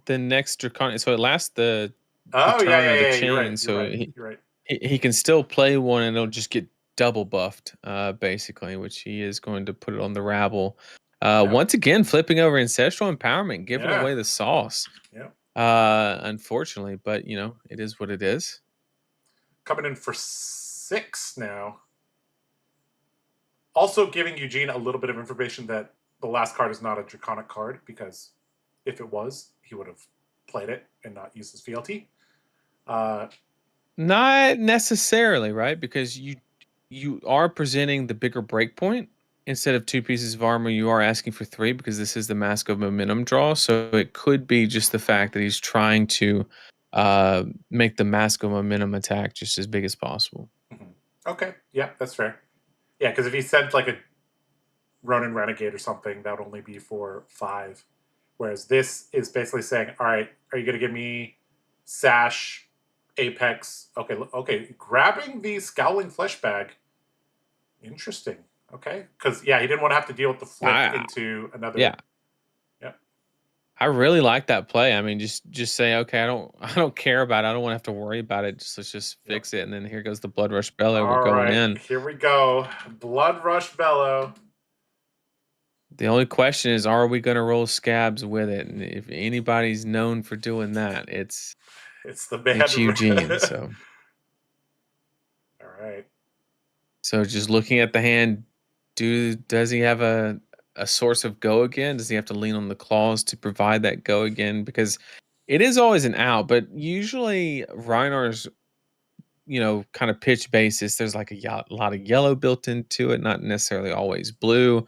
the next Draconic. So it lasts the turn of the chain. You're right, so you're right. He can still play one and it'll just get double buffed, basically, which he is going to put it on the rabble. Once again, flipping over Ancestral Empowerment, giving Yeah. away the sauce. Yeah. Unfortunately, but you know, it is what it is. Coming in for 6 now. Also giving Eugene a little bit of information that the last card is not a Draconic card, because if it was, he would have played it and not used his fealty. Not necessarily, right? Because you are presenting the bigger breakpoint. Instead of 2 pieces of armor, you are asking for 3 because this is the Mask of Momentum draw. So it could be just the fact that he's trying to make the Mask of Momentum attack just as big as possible. Okay, yeah, that's fair. Yeah, because if he sent like a Ronin Renegade or something, that would only be for 5. Whereas this is basically saying, all right, are you going to give me Sash, Apex? Okay, okay, grabbing the Scowling Flesh Bag. Interesting. Okay, because yeah, he didn't want to have to deal with the flip into another. Yeah. Yep. I really like that play. I mean, just say, okay, I don't care about it. I don't want to have to worry about it. Let's just fix it. And then here goes the Blood Rush Bellow. We're going in. Here we go. Blood Rush Bellow. The only question is, are we going to roll Scabs with it? And if anybody's known for doing that, it's the man. It's Eugene. So, all right. So just looking at the hand, does he have a source of go again? Does he have to lean on the claws to provide that go again? Because it is always an out, but usually Reinar's, you know, kind of pitch basis, there's like a lot of yellow built into it, not necessarily always blue.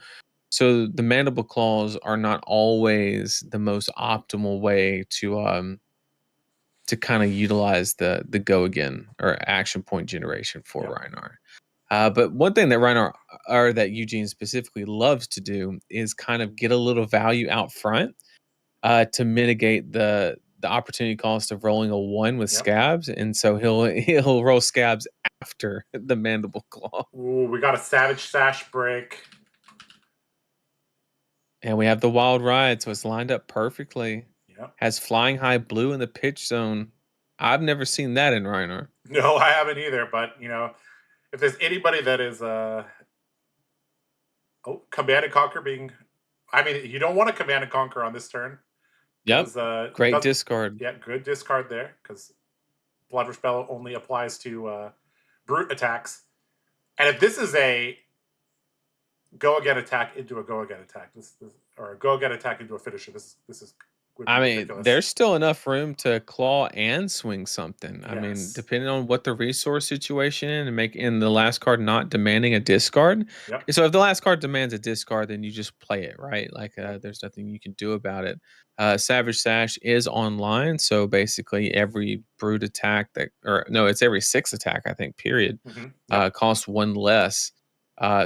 So the mandible claws are not always the most optimal way to kind of utilize the go again or action point generation for Reinar. But one thing that Reinar or that Eugene specifically loves to do is kind of get a little value out front to mitigate the opportunity cost of rolling a 1 with Scabs, and so he'll roll Scabs after the mandible claw. Ooh, we got a Savage Sash break. And we have the Wild Ride, so it's lined up perfectly. Yep. Has Flying High Blue in the pitch zone. I've never seen that in Reinar. No, I haven't either, but you know, if there's anybody that is Command and Conquer being, I mean, you don't want to Command and Conquer on this turn. Yep. Great discard. Yeah, good discard there, because Blood Rush Bellow only applies to brute attacks. And if this is a go again attack into a go again attack, or a go again attack into a finisher, this is. I mean, ridiculous. There's still enough room to claw and swing something. Yes. I mean, depending on what the resource situation is, and make in the last card not demanding a discard. Yep. So if the last card demands a discard, then you just play it, right? Like there's nothing you can do about it. Savage Sash is online, so basically every brute attack it's every 6 attack, I think, period, costs 1 less.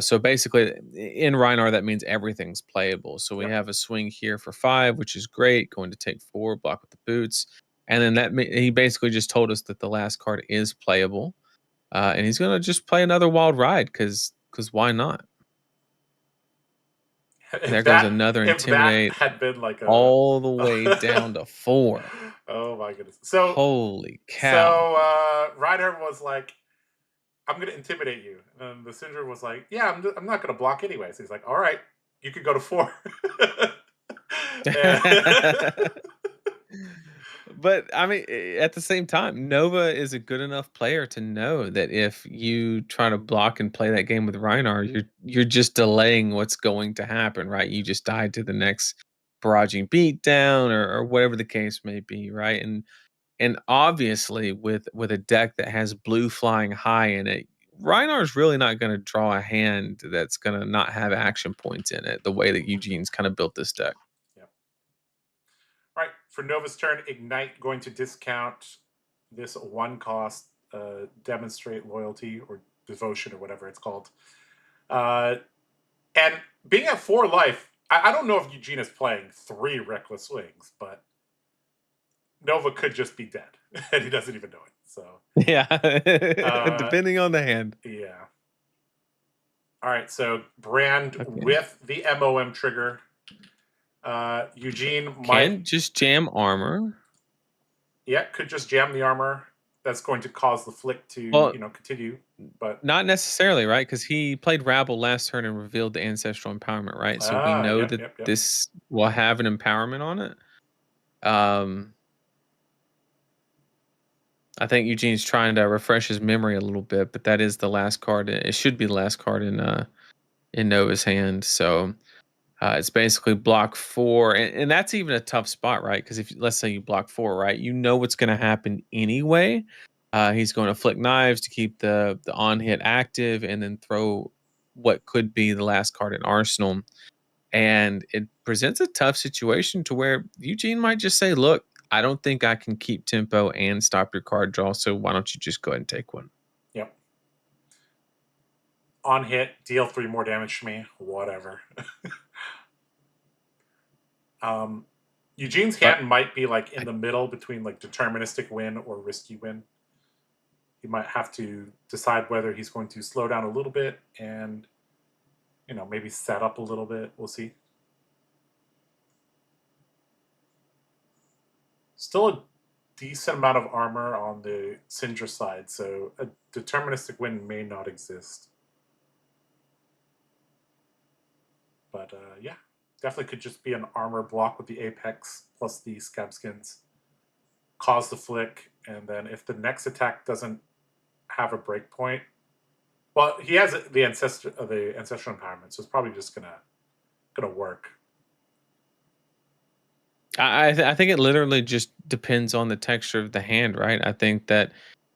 So basically, in Reinar, that means everything's playable. So we have a swing here for 5, which is great. Going to take 4, block with the boots, and then he basically just told us that the last card is playable, and he's gonna just play another Wild Ride because why not? There goes another Intimidate. Had been like all the way down to 4. Oh my goodness! So holy cow! So Ryder was like, I'm going to intimidate you. And the Syndra was like, yeah, I'm not going to block anyway. So he's like, all right, you could go to 4. But I mean, at the same time, Nova is a good enough player to know that if you try to block and play that game with Reinar, you're just delaying what's going to happen, right? You just died to the next barraging beatdown or whatever the case may be, right? And obviously, with a deck that has blue flying high in it, Reinar's really not going to draw a hand that's going to not have action points in it, the way that Eugene's kind of built this deck. Yep. All right, for Nova's turn, Ignite going to discount this 1 cost, Demonstrate Loyalty or Devotion or whatever it's called. And being at 4 life, I don't know if Eugene is playing 3 Reckless Swings, but Nova could just be dead, and he doesn't even know it. So yeah, depending on the hand. Yeah. All right, so Brand with the MOM trigger. Eugene can just jam armor. Yeah, could just jam the armor. that's going to cause the flick to Well, continue. But not necessarily, right? Because he played Rabble last turn and revealed the Ancestral Empowerment, right? So we know yep, that yep, yep. this will have an empowerment on it. I think Eugene's trying to refresh his memory a little bit, but that is the last card. It should be the last card in Nova's hand. So it's basically block 4, and that's even a tough spot, right? Because if let's say you block 4, right, you know what's going to happen anyway. He's going to flick knives to keep the on hit active, and then throw what could be the last card in Arsenal. And it presents a tough situation to where Eugene might just say, "Look, I don't think I can keep tempo and stop your card draw. So why don't you just go ahead and take one?" Yep. On hit, deal 3 more damage to me. Whatever. Eugene's hand might be like in the middle between like deterministic win or risky win. He might have to decide whether he's going to slow down a little bit and maybe set up a little bit. We'll see. Still a decent amount of armor on the Syndra side, so a deterministic win may not exist. But yeah, definitely could just be an armor block with the Apex plus the Scab Skins. Cause the flick, and then if the next attack doesn't have a breakpoint, well, he has the ancestral empowerment, so it's probably just gonna work. I think it literally just depends on the texture of the hand, right? I think that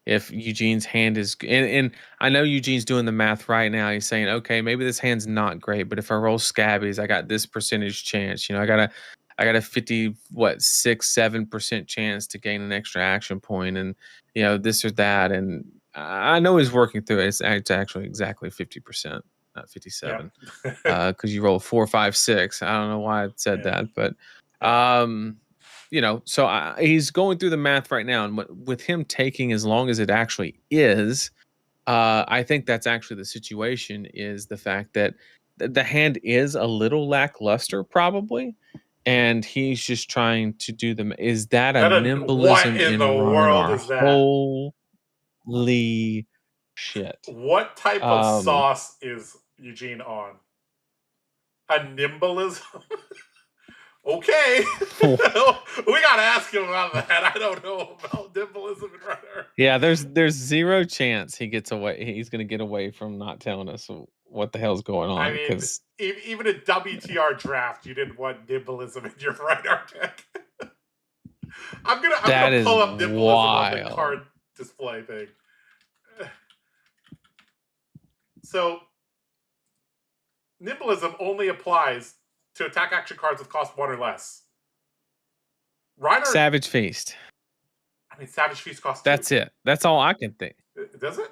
if Eugene's hand is, and I know Eugene's doing the math right now. He's saying, okay, maybe this hand's not great, but if I roll Scabbies, I got this percentage chance. I got a 6-7% chance to gain an extra action point, and this or that. And I know he's working through it. It's actually exactly 50%, not 57, because you roll 4, 5, 6. I don't know why I said that, but. So he's going through the math right now, and with him taking as long as it actually is, I think that's actually the situation, is the fact that the hand is a little lackluster probably, and he's just trying to do them. Is that a what nimblism in in the world Rhinar? is that? Holy shit. What type of sauce is Eugene on? A nimblism? Okay. We gotta ask him about that. I don't know about nimblism and Rhinar. Yeah, there's zero chance he gets away. He's gonna get away from not telling us what the hell's going on. I mean, even a WTR draft, you didn't want nimblism in your Rhinar deck. I'm gonna pull up nimblism on the card display thing. So nimblism only applies to attack action cards with cost 1 or less. Rhinar, Savage Feast. I mean, Savage Feast costs 2. That's it. That's all I can think. Does it?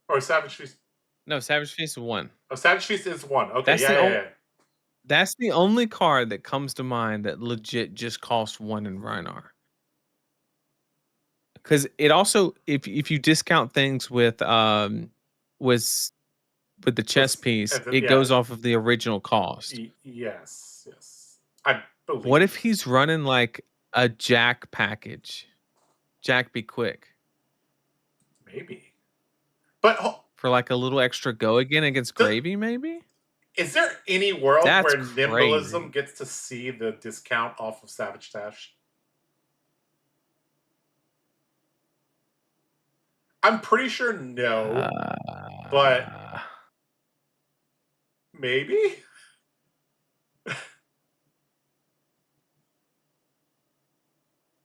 Or Savage Feast? No, Savage Feast is 1. Oh, Savage Feast is 1. Okay, yeah. That's the only card that comes to mind that legit just costs 1 in Rhinar. Because it also, if you discount things with the chess piece, it goes off of the original cost. Yes. I believe. What if he's running like a Jack package? Jack be quick. Maybe. But for like a little extra go again against Gravy, maybe? Is there any world where crazy. nimblism gets to see the discount off of Savage Stash? I'm pretty sure no, but maybe?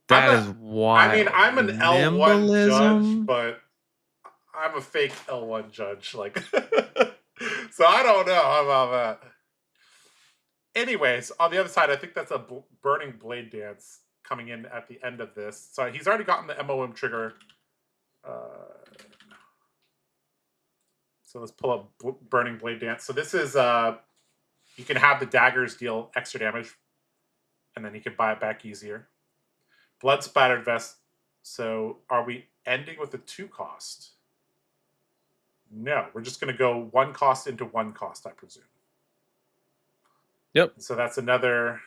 That is wild. I mean, I'm an L1 judge, but I'm a fake L1 judge. Like, so I don't know about that. Anyways, on the other side, I think that's a Burning Blade Dance coming in at the end of this. So he's already gotten the MOM trigger. So let's pull up Burning Blade Dance. So this is, you can have the daggers deal extra damage, and then you can buy it back easier. Blood Splattered Vest. So are we ending with a 2 cost? No, we're just going to go 1 cost into 1 cost, I presume. Yep. So that's another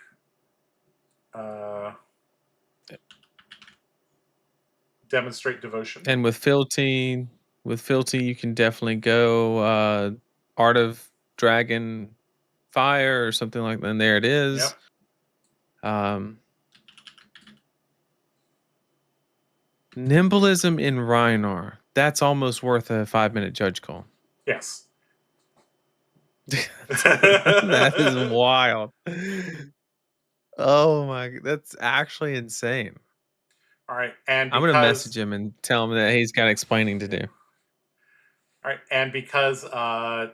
demonstrate devotion. And with Filty, you can definitely go Art of Dragon Fire or something like that. And there it is. Yep. Nimblism in Rhinar. That's almost worth a 5-minute judge call. Yes. That is wild. Oh my, that's actually insane. All right, and I'm gonna message him and tell him that he's got explaining to do. All right, and because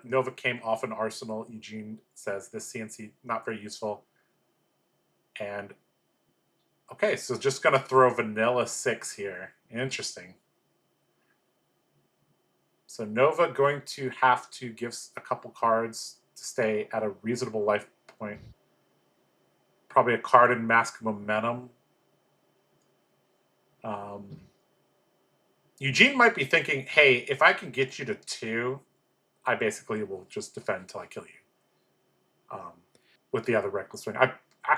Nova came off an Arsenal, Eugene says this CNC not very useful. And okay, so just gonna throw vanilla 6 here. Interesting. So Nova going to have to give a couple cards to stay at a reasonable life point. Probably a card in Mask Momentum. Eugene might be thinking, hey, if I can get you to 2, I basically will just defend until I kill you. With the other Reckless Swing.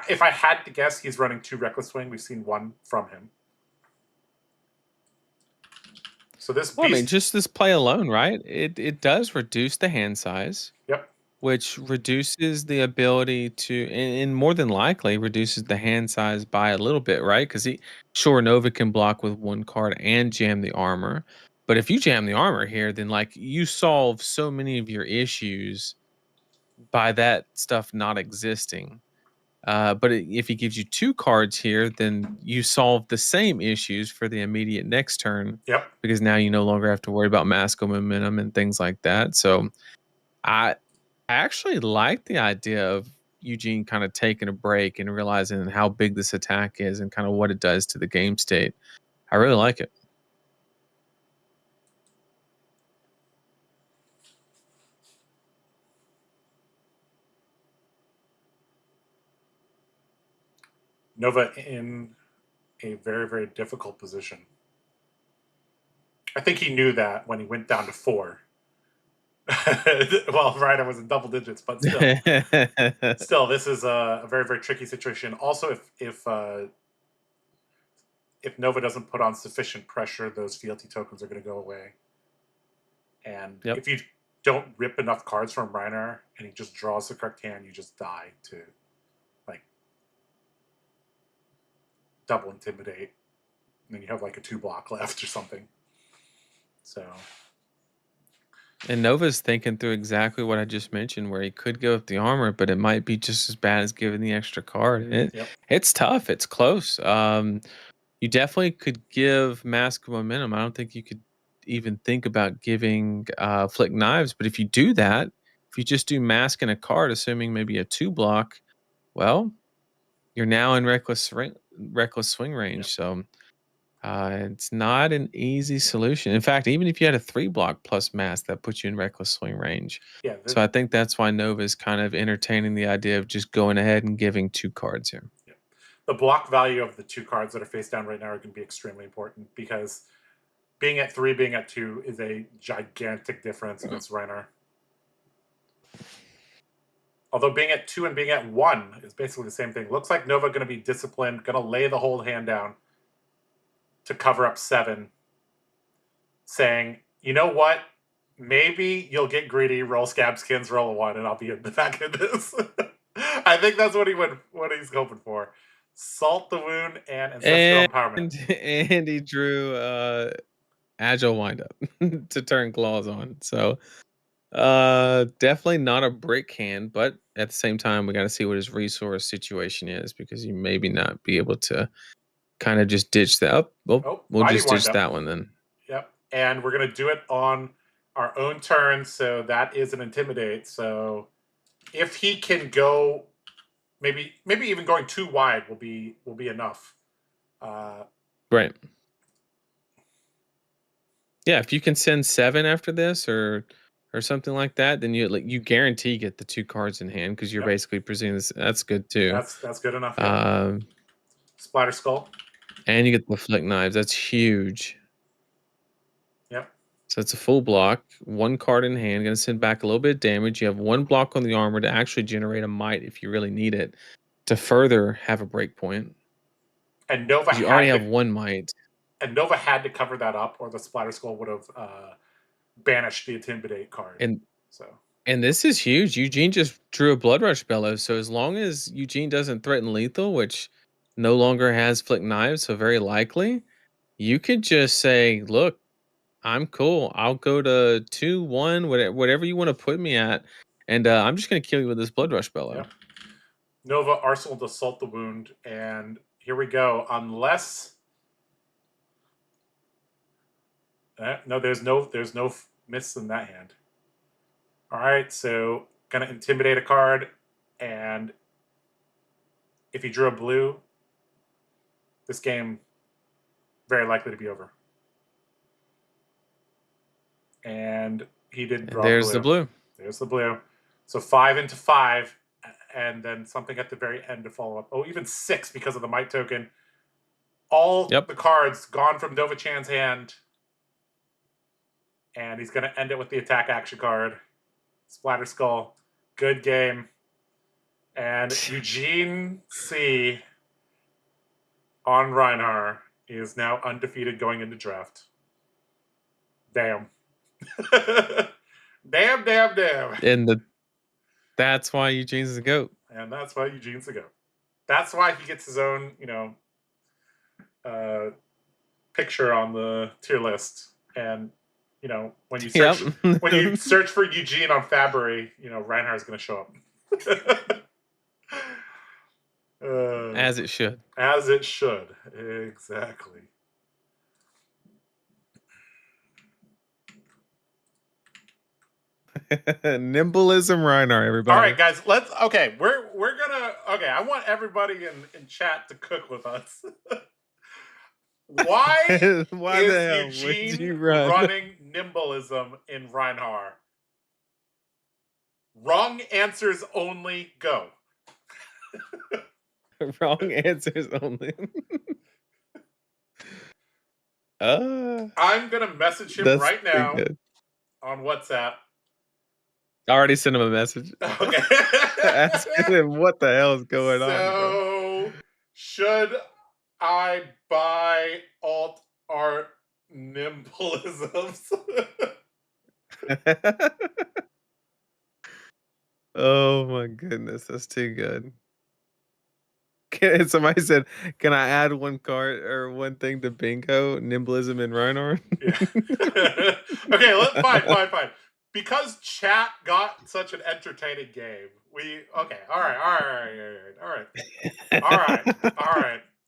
If I had to guess, he's running 2 Reckless Swing. We've seen 1 from him. So this well, I mean, just this play alone, right? It does reduce the hand size. Yep. Which reduces the ability to, and more than likely reduces the hand size by a little bit, right? Because Nova can block with 1 card and jam the armor. But if you jam the armor here, then like you solve so many of your issues by that stuff not existing. But if he gives you 2 cards here, then you solve the same issues for the immediate next turn. Yep. Because now you no longer have to worry about Mask of Momentum and things like that. So I actually like the idea of Eugene kind of taking a break and realizing how big this attack is and kind of what it does to the game state. I really like it. Nova in a very, very difficult position. I think he knew that when he went down to 4. Well, right, I was in double digits, but still, this is a very, very tricky situation. Also, if Nova doesn't put on sufficient pressure, those fealty tokens are going to go away. And if you don't rip enough cards from Reiner and he just draws the correct hand, you just die to like double intimidate. And then you have like a 2 block left or something. So. And Nova's thinking through exactly what I just mentioned, where he could go with the armor, but it might be just as bad as giving the extra card. It's tough. It's close. You definitely could give Mask of Momentum. I don't think you could even think about giving Flick Knives, but if you do that, if you just do Mask and a card, assuming maybe a 2 block, well, you're now in reckless swing range. So it's not an easy solution. In fact, even if you had a 3 block plus Mask, that puts you in reckless swing range. Yeah. So I think that's why Nova is kind of entertaining the idea of just going ahead and giving 2 cards here. Yeah. The block value of the 2 cards that are face down right now are going to be extremely important because being at 3, being at 2 is a gigantic difference against Reiner. Although being at 2 and being at 1 is basically the same thing. Looks like Nova going to be disciplined, going to lay the whole hand down to cover up 7, saying, you know what? Maybe you'll get greedy, roll Scab Skins, roll a 1, and I'll be in the back of this. I think that's what he's hoping for. Salt the wound and ancestral empowerment. And he drew agile windup to turn claws on. So definitely not a brick hand, but at the same time we got to see what his resource situation is, because you maybe not be able to kind of just ditch that. We'll just ditch that one then. Yep. And we're going to do it on our own turn, so that is an intimidate. So if he can go, maybe even going 2 wide will be enough. Right. Yeah, if you can send 7 after this or something like that, then you guarantee get the 2 cards in hand, because you're basically presenting this. That's good too. That's good enough. Yeah. Splatter Skull. And you get the Flick Knives. That's huge. Yep. So it's a full block, 1 card in hand, going to send back a little bit of damage. You have 1 block on the armor to actually generate a might if you really need it, to further have a break point. And Nova, you already have 1 might. And Nova had to cover that up, or the Splatter Skull would have banished the Intimidate card. And this is huge. Eugene just drew a Blood Rush Bellows. So as long as Eugene doesn't threaten lethal, which no longer has Flick Knives, so very likely, you could just say, look, I'm cool. I'll go to 2-1, whatever you want to put me at. And I'm just going to kill you with this Blood Rush Bellow. Yep. Nova Arsenal to Salt the Wound. And here we go. Unless... no, there's no miss in that hand. All right, so gonna intimidate a card, and if he drew a blue, this game very likely to be over. And he did draw There's blue. the blue. There's the blue. So 5 into 5, and then something at the very end to follow up. Oh, even 6 because of the Might token. All the cards gone from Nova Chan's hand. And he's going to end it with the attack action card. Splatter Skull. Good game. And Eugene C. on Reinhardt is now undefeated going into draft. Damn. damn. And that's why Eugene's the GOAT. And that's why Eugene's the GOAT. That's why he gets his own, picture on the tier list. And when you search when you search for Eugene on Fabry, Reinhardt's going to show up. As it should. As it should. Exactly. Nimbleism Reinhardt, everybody. All right, guys, we're gonna I want everybody in chat to cook with us. Why is Eugene running Nimbleism in Reinhardt? Wrong answers only, go. Wrong answers only. I'm gonna message him right now on WhatsApp. I already sent him a message. Okay. Asking him what the hell is going on. So, should I buy alt art Nimbleisms? Oh my goodness, that's too good. Somebody said, "Can I add one card or one thing to bingo? Nimbleism and Reinhardt." Yeah. Okay, fine. Because chat got such an entertaining game, all right.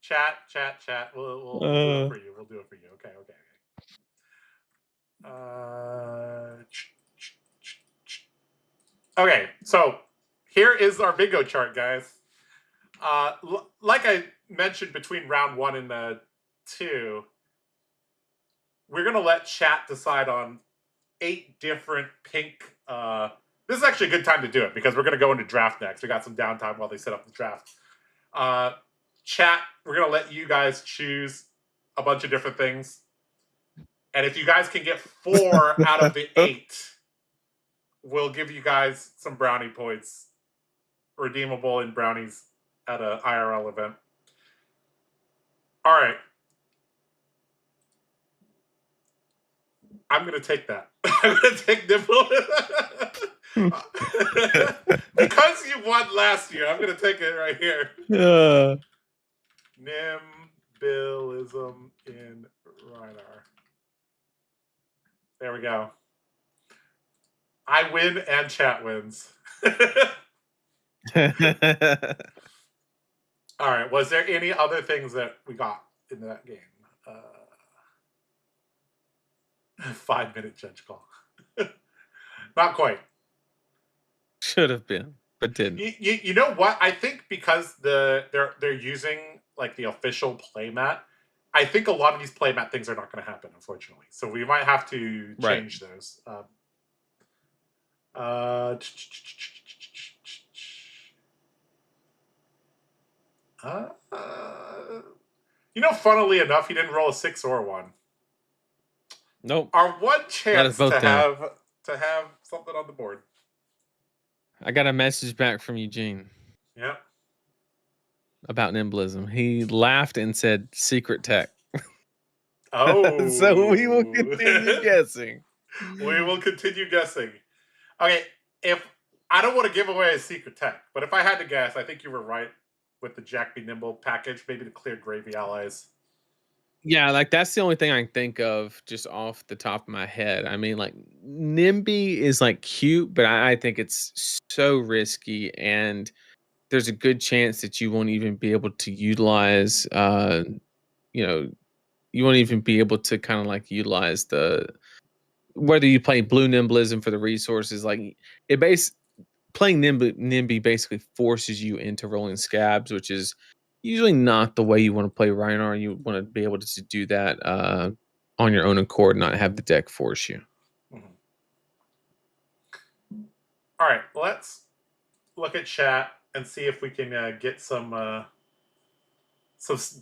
Chat. We'll do it for you. We'll do it for you. Okay. Okay, so here is our bingo chart, guys. Like I mentioned between round 1 and 2, we're gonna let chat decide on 8 different pink. This is actually a good time to do it because we're gonna go into draft next. We got some downtime while they set up the draft. Chat, we're gonna let you guys choose a bunch of different things, and if you guys can get 4 out of the 8, we'll give you guys some brownie points, redeemable in brownies at a IRL event. All right. I'm going to take that. I'm going to take Nimble. Because you won last year, I'm going to take it right here. Nimbleism in Reinhardt. There we go. I win and chat wins. All right. Was there any other things that we got in that game? 5-minute judge call. Not quite. Should have been, but didn't. You know what? I think because they're using like the official playmat, I think a lot of these playmat things are not going to happen, unfortunately. So we might have to change those. Funnily enough, he didn't roll a 6 or 1. Nope. Our one chance to have something on the board. I got a message back from Eugene. Yep. About Nimbleism. He laughed and said secret tech. Oh. So we will continue guessing. We will continue guessing. Okay, if I don't want to give away a secret tech, but if I had to guess, I think you were right with the Jack Be Nimble package, maybe the clear gravy allies. Yeah, like that's the only thing I can think of just off the top of my head. I mean, like NIMBY is like cute, but I think it's so risky, and there's a good chance that you won't even be able to utilize. You know, you won't even be able to kind of like utilize the whether you play blue nimblism for the resources. Like it base playing NIMBY basically forces you into rolling scabs, which is usually not the way you want to play Rhinar. You want to be able to do that on your own accord, not have the deck force you. Mm-hmm. All right, let's look at chat and see if we can get some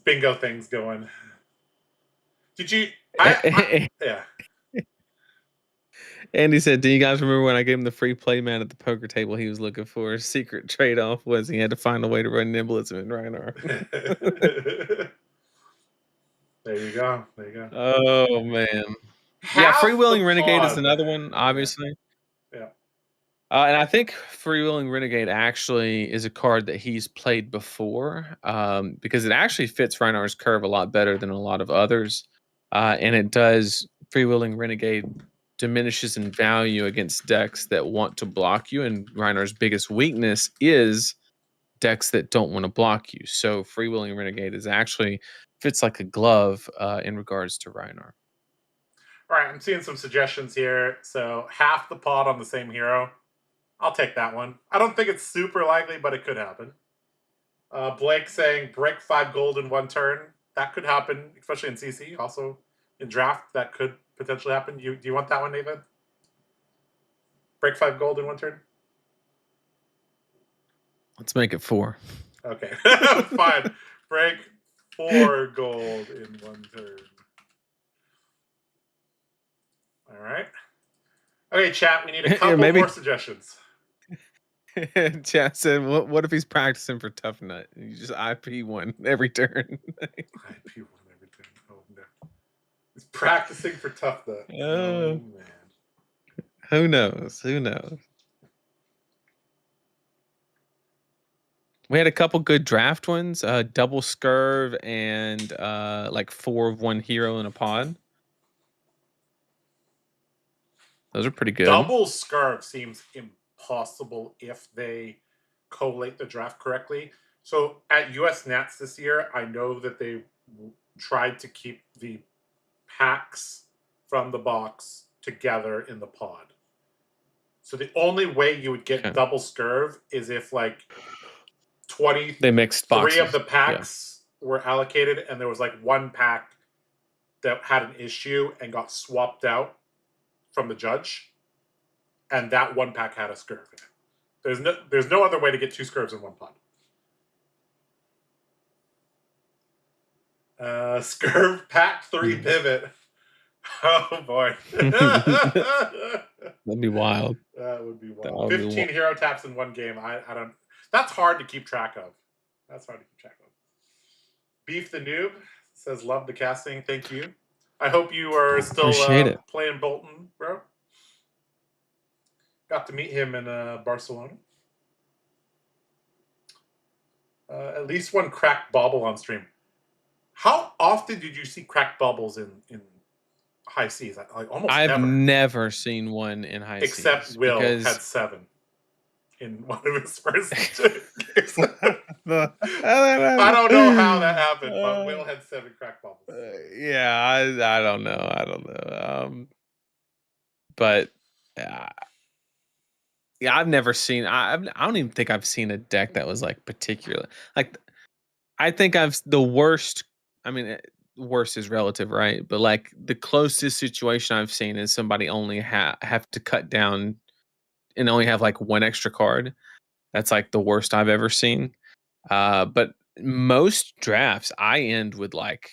bingo things going. Did you? Yeah. Andy said, "Do you guys remember when I gave him the free play man at the poker table he was looking for? His secret trade off was he had to find a way to run nimblism and Rhinar." There you go. There you go. Oh man. Yeah, Half Freewheeling the Renegade is pod. another one, obviously. Yeah. And I think Freewheeling Renegade actually is a card that he's played before because it actually fits Rhinar's curve a lot better than a lot of others. And it does, Freewheeling Renegade diminishes in value against decks that want to block you. And Rhinar's biggest weakness is decks that don't want to block you. So Freewheeling Renegade is actually fits like a glove in regards to Rhinar. All right, I'm seeing some suggestions here. So half the pod on the same hero. I'll take that one. I don't think it's super likely, but it could happen. Blake saying break 5 gold in 1 turn. That could happen, especially in CC. Also in draft, that could potentially happen. Do you want that one, Nathan? Break 5 gold in 1 turn? Let's make it 4. Okay, fine. Break 4 gold in 1 turn. All right. Okay, chat. We need a couple more suggestions. Chat said, "What if he's practicing for Tough Nut? You just IP one every turn." IP one every turn. Oh no, he's practicing for Tough Nut. Oh man. Who knows? Who knows? We had a couple good draft ones. Double Scurv and like 4 of 1 hero in a pod. Those are pretty good. Double Scurv seems impossible if they collate the draft correctly. So at US Nats this year, I know that they tried to keep the packs from the box together in the pod. So the only way you would get double Scurv is if like 20 they mixed boxes. 3 of the packs were allocated and there was like 1 pack that had an issue and got swapped out from the judge, and that 1 pack had a Scurv in it. There's no other way to get 2 Scurvs in 1 pod. Scurv pack 3 pivot. Oh boy. That'd be wild. That would be wild. 15 hero taps in 1 game. I don't. That's hard to keep track of. Beef the Noob says, "Love the casting. Thank you. I hope you are still playing Bolton, bro. Got to meet him in Barcelona. At least 1 cracked bauble on stream. How often did you see cracked baubles in high seas? Like almost I've never. Never seen one in high seas. Except Will had 7 in one of his first games. I don't know how that happened, but Will had 7 cracked baubles. I don't know. But yeah, I've never seen. I don't even think I've seen a deck that was like particular. Like, I think the worst. I mean, worst is relative, right? But like the closest situation I've seen is somebody only have to cut down and only have like 1 extra card. That's like the worst I've ever seen. But most drafts I end with like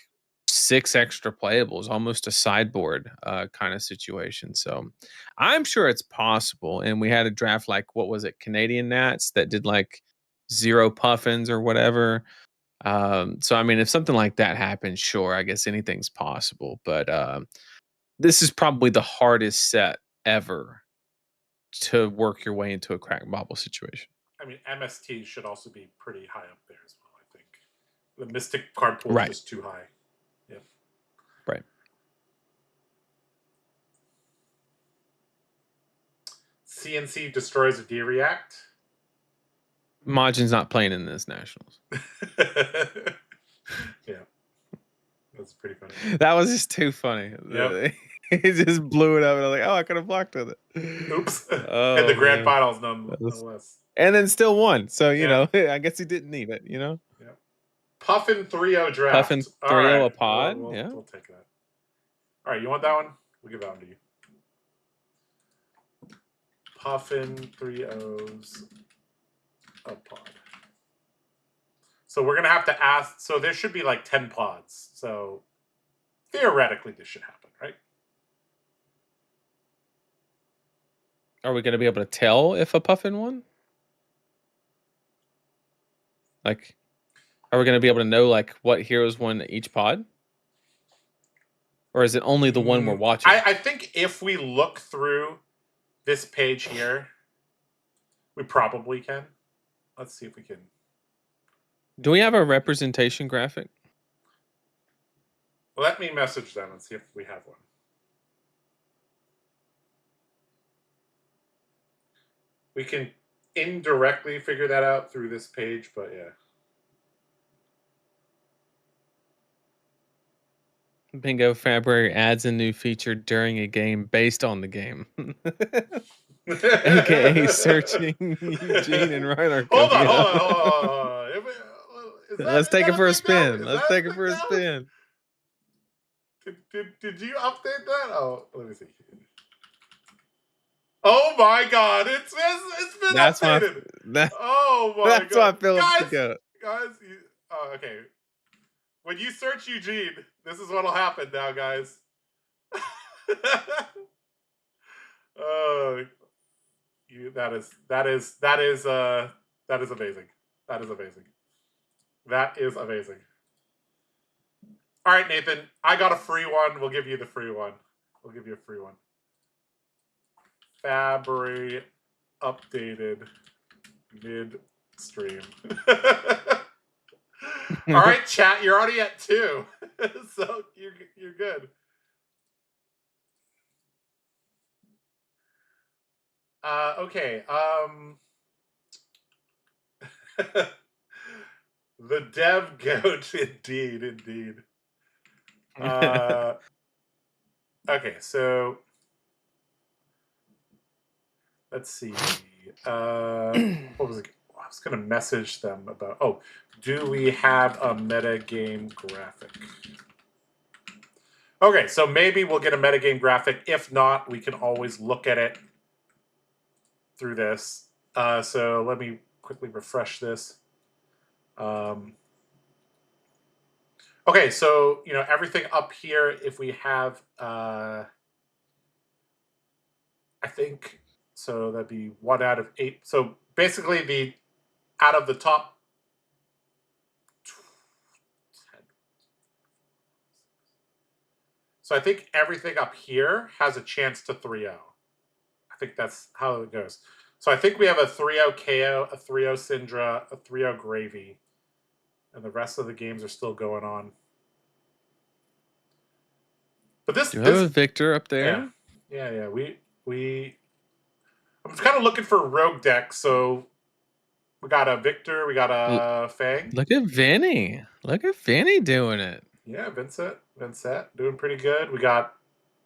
6 extra playables, almost a sideboard kind of situation. So I'm sure it's possible. And we had a draft like, what was it, Canadian Nats that did like 0 Puffins or whatever. So I mean, if something like that happens, sure, I guess anything's possible. But this is probably the hardest set ever to work your way into a crack bobble situation. I mean, MST should also be pretty high up there as well, I think. The Mystic card pool is Right. just too high. Yep. Right. CNC destroys a D-React. Majin's not playing in this Nationals. Yeah. That's pretty funny. That was just too funny. Yep. He just blew it up, and I was like, "Oh, I could have blocked with it." Oops. Oh, In the grand man. finals, nonetheless. And then still won. So, you Yeah. know, I guess he didn't need it, you know? Yeah. Puffin 3-0 draft. Puffin 3-0 a pod. We'll take that. All right, you want that one? We'll give that one to you. Puffin 3-0s a pod. So we're going to have to ask. So there should be like 10 pods. So theoretically, this should happen, right? Are we going to be able to tell if a Puffin won? Like, are we going to be able to know like what heroes won each pod? Or is it only the one we're watching? I think if we look through this page here, we probably can. Let's see if we can. Do we have a representation graphic? Let me message them and see if we have one. We can indirectly figure that out through this page, but yeah. Bingo February adds a new feature during a game based on the game. AKA searching Eugene and Reiner. Hold on. Let's take it for a spin. Let's take it for a spin. Did you update that? Oh, let me see. Oh my God! It's been updated. Oh my God! That's why Phillips guys, okay. When you search Eugene, this is what'll happen now, guys. That is amazing. That is amazing. That is amazing. All right, Nathan, I got a free one. We'll give you the free one. We'll give you a free one. Fabry updated mid-stream. All right, chat, you're already at 2. So you're good. Okay. The dev goat, indeed. Okay, so let's see. What was it? I was going to message them about. Oh, do we have a metagame graphic? Okay, so maybe we'll get a metagame graphic. If not, we can always look at it through this. So let me quickly refresh this. Okay, so you know everything up here. If we have, I think so. That'd be 1 out of 8. So basically, the out of the top 10. So I think everything up here has a chance to 3-0. I think that's how it goes. So I think we have a 3-0 KO, a 3-0 Syndra, a 3-0 Gravy, and the rest of the games are still going on. But this, do you have a Victor up there? Yeah. I'm kind of looking for rogue decks. So we got a Victor, we got a Fang. Look at Vinny. Look at Vinny doing it. Yeah, Vincent doing pretty good. We got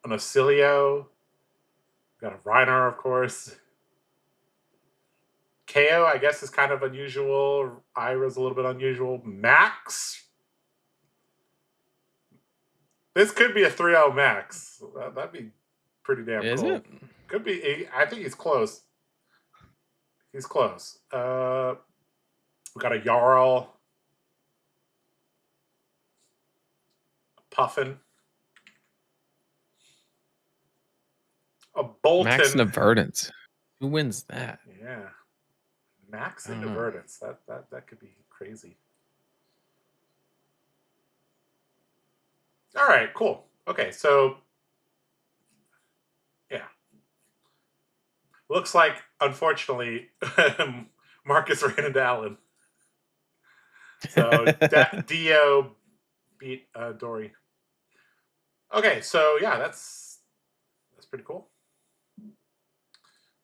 an Ocilio. We got a Reiner, of course. KO, I guess, is kind of unusual. Ira's a little bit unusual. Max. This could be a 3-0 Max. That'd be pretty damn cool. Is it? Could be. I think he's close. He's close. We got a Jarl. A Puffin. A Bolton. Max Naverdance. Who wins that? Yeah. Max Naverdance. That could be crazy. All right, cool. Okay, so yeah, looks like unfortunately Marcus ran into Alan. So Dio beat Dory. Okay, so yeah, that's pretty cool.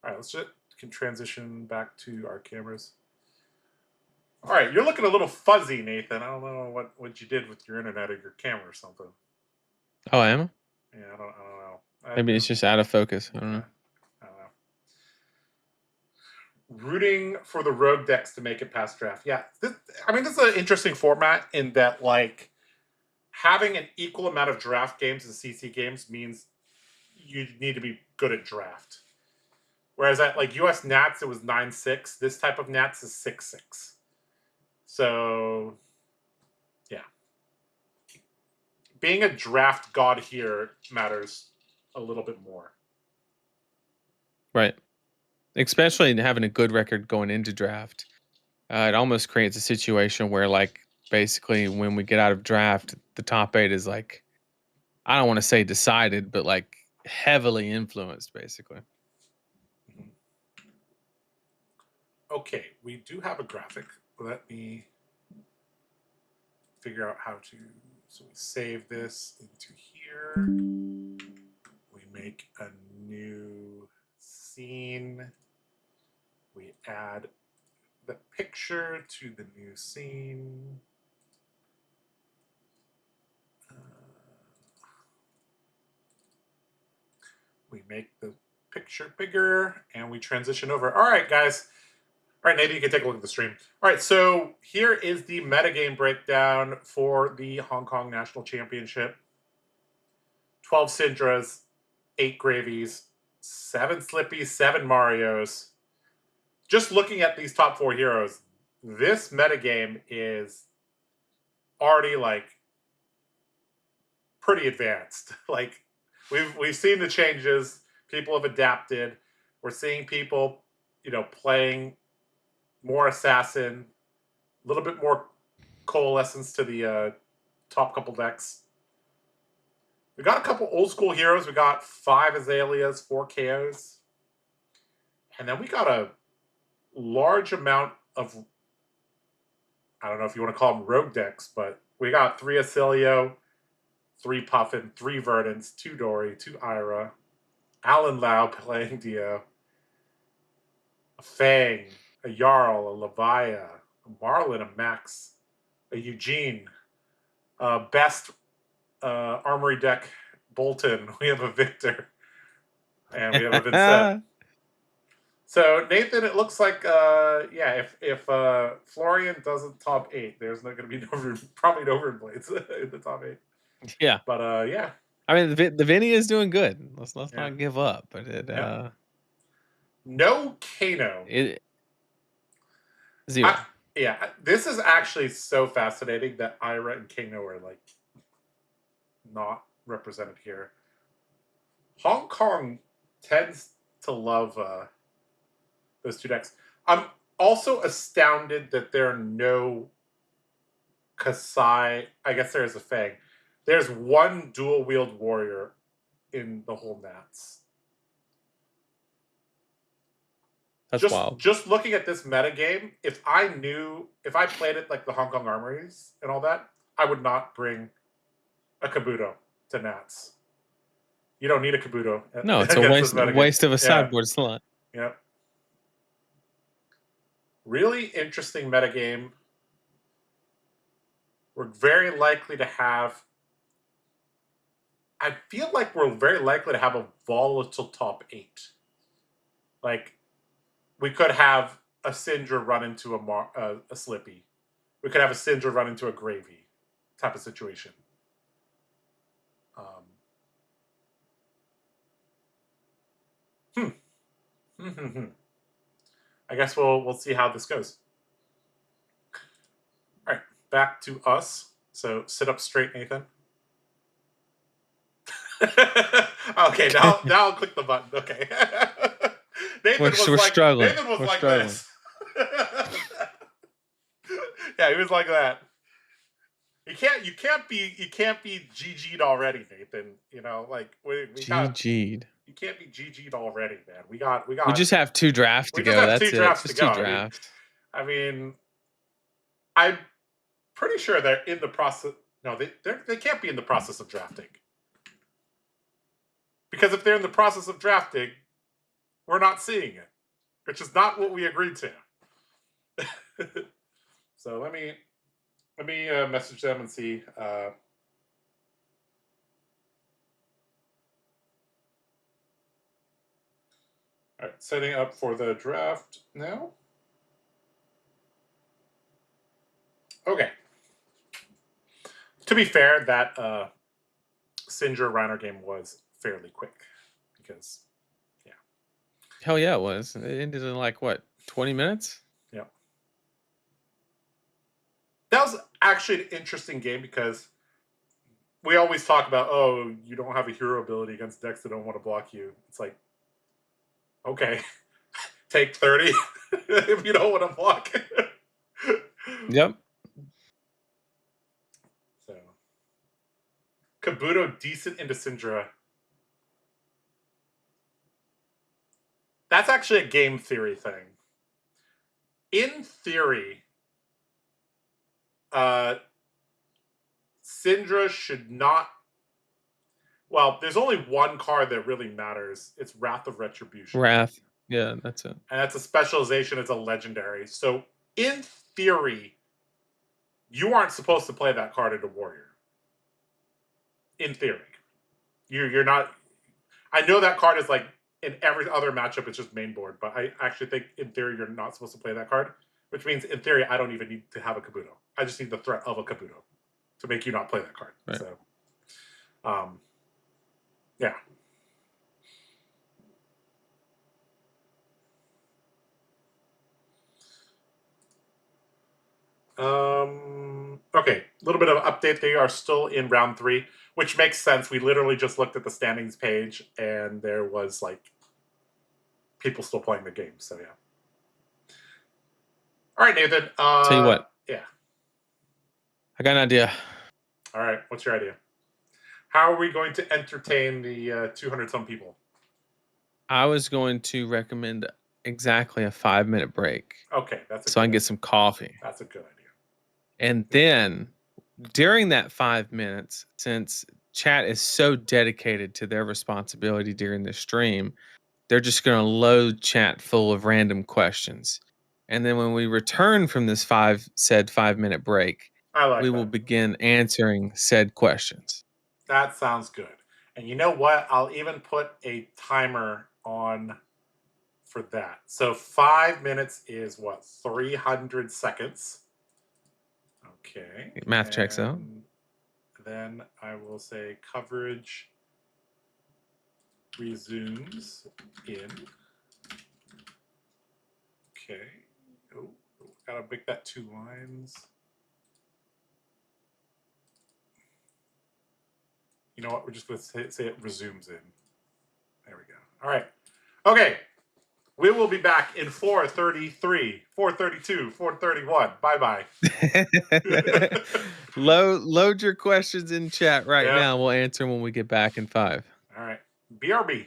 All right, let's just can transition back to our cameras. All right, you're looking a little fuzzy, Nathan. I don't know what you did with your internet or your camera or something. Oh, I am? Yeah, I don't know. Maybe it's just out of focus. I don't know. I don't know. Rooting for the rogue decks to make it past draft. Yeah, this is an interesting format in that, like, having an equal amount of draft games and CC games means you need to be good at draft. Whereas at like US Nats, it was 9-6. This type of Nats is 6-6. So, yeah. Being a draft god here matters a little bit more. Right. Especially in having a good record going into draft. It almost creates a situation where, like, basically when we get out of draft, the top 8 is like, I don't want to say decided, but like heavily influenced, basically. Mm-hmm. Okay, we do have a graphic. Let me figure out how to. So we save this into here. We make a new scene. We add the picture to the new scene. We make the picture bigger and we transition over. All right, guys. All right, Nathan, you can take a look at the stream. All right, so here is the metagame breakdown for the Hong Kong National Championship. 12 Syndras, 8 Gravies, 7 Slippies, 7 Marios. Just looking at these top 4 heroes, this metagame is already, like, pretty advanced. Like, we've seen the changes. People have adapted. We're seeing people, playing more assassin, a little bit more coalescence to the top couple decks. We got a couple old school heroes. We got 5 Azaleas, 4 KOs. And then we got a large amount of, I don't know if you want to call them rogue decks, but we got 3 Acilio, 3 Puffin, 3 Verdants, 2 Dory, 2 Ira, Alan Lau playing Dio, a Fang, a Jarl, a Levia, a Marlin, a Max, a Eugene, best armory deck Bolton. We have a Victor, and we have a Vincent. So Nathan, it looks like if Florian doesn't top 8, there's not going to be probably no Runeblades in the top 8. Yeah, but yeah. I mean, the Vinny is doing good. Let's not give up. But no Kano. Zero. This is actually so fascinating that Ira and Kano are, like, not represented here. Hong Kong tends to love those 2 decks. I'm also astounded that there are no Kasai. I guess there's a Fang. There's 1 dual wield warrior in the whole Nats. That's wild. Just looking at this metagame, if I played it like the Hong Kong Armories and all that, I would not bring a Kabuto to Nats. You don't need a Kabuto. No, it's a waste of a sideboard slot. Yep. Really interesting metagame. We're very likely to have. I feel like we're very likely to have a volatile top 8. Like, we could have a Syndra run into a Slippy. We could have a Syndra run into a Gravy type of situation. I guess we'll see how this goes. All right, back to us. So sit up straight, Nathan. Okay, now I'll click the button. Okay. We're struggling. Nathan was like this. Yeah, he was like that. You can't be GG'd already, Nathan. You know, like we got GG'd. you can't be GG'd already, man. We just have 2 drafts to we just go. have two That's it. drafts to Just go. 2 drafts. I mean, I'm pretty sure they're in the process. No, they can't be in the process of drafting. Because if they're in the process of drafting, we're not seeing it, which is not what we agreed to. So let me message them and see. All right, setting up for the draft now. Okay. To be fair, that Sindra Reiner game was fairly quick because, yeah. Hell yeah, it was. It ended in like what, 20 minutes? Yeah. That was actually an interesting game because we always talk about, oh, you don't have a hero ability against decks that don't want to block you. It's like, okay, take 30 if you don't want to block. Yep. So, Kabuto decent into Syndra. That's actually a game theory thing. In theory, Syndra should not. Well, there's only one card that really matters. It's Wrath of Retribution. Wrath. Yeah, that's it. And that's a specialization. It's a legendary. So, in theory, you aren't supposed to play that card into Warrior. In theory. You're not. I know that card is like in every other matchup, it's just main board, but I actually think in theory you're not supposed to play that card, which means in theory I don't even need to have a Kabuto. I just need the threat of a Kabuto to make you not play that card. Right. So, yeah. Okay, a little bit of update. They are still in round 3, which makes sense. We literally just looked at the standings page, and there was like people still playing the game. So yeah. All right, Nathan. Tell you what. Yeah. I got an idea. All right. What's your idea? How are we going to entertain the 200 some people? I was going to recommend exactly a 5-minute break. Okay, that's so I can get some coffee. That's a good idea. And then during that 5 minutes, since chat is so dedicated to their responsibility during the stream, they're just going to load chat full of random questions. And then when we return from this 5-minute break, we will begin answering said questions. That sounds good. And you know what? I'll even put a timer on for that. So 5 minutes is what? 300 seconds. Okay. Math checks out. Then I will say coverage resumes in. Okay. Oh, gotta make that 2 lines. You know what? We're just going to say it resumes in. There we go. All right. Okay. We will be back in 4:33, 4:32, 4:31. Bye-bye. Load your questions in chat right now. We'll answer them when we get back in 5. All right. BRB.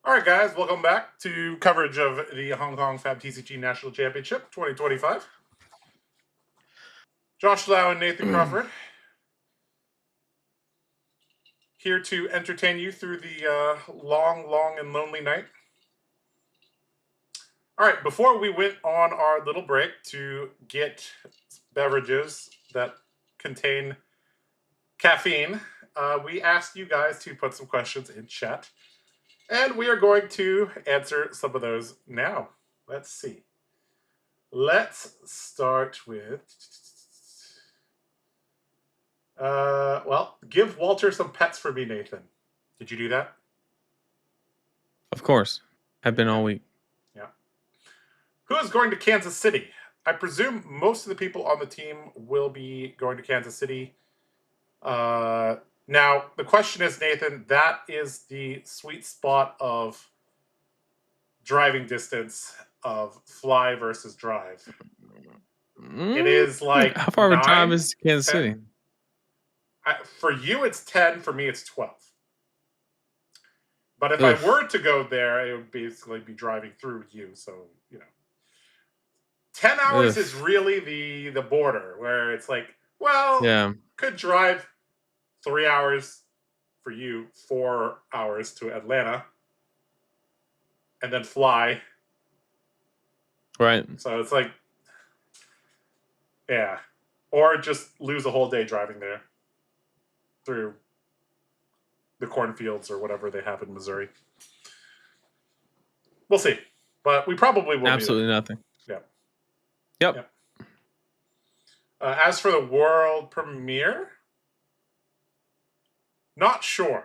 All right, guys, welcome back to coverage of the Hong Kong fabtcg National Championship 2025. Josh Lau and Nathan Crawford here to entertain you through the long and lonely night. All right, before we went on our little break to get beverages that contain caffeine, we asked you guys to put some questions in chat, and we are going to answer some of those now. Let's see. Let's start with... well, give Walter some pets for me, Nathan. Did you do that? Of course. Have been all week. Yeah. Who is going to Kansas City? I presume most of the people on the team will be going to Kansas City. Now, the question is, Nathan, that is the sweet spot of driving distance of fly versus drive. It is like how far of a drive 9, is Kansas 10? City? For you, it's 10. For me, it's 12. But if Oof. I were to go there, it would basically be driving through you. So, 10 hours is really the border where it's like, well, yeah, could drive 3 hours for you, 4 hours to Atlanta, and then fly. right. So it's like, yeah. Or just lose a whole day driving there through the cornfields or whatever they have in Missouri. We'll see. But we probably will Absolutely be there. nothing. Yep. As for the world premiere, not sure.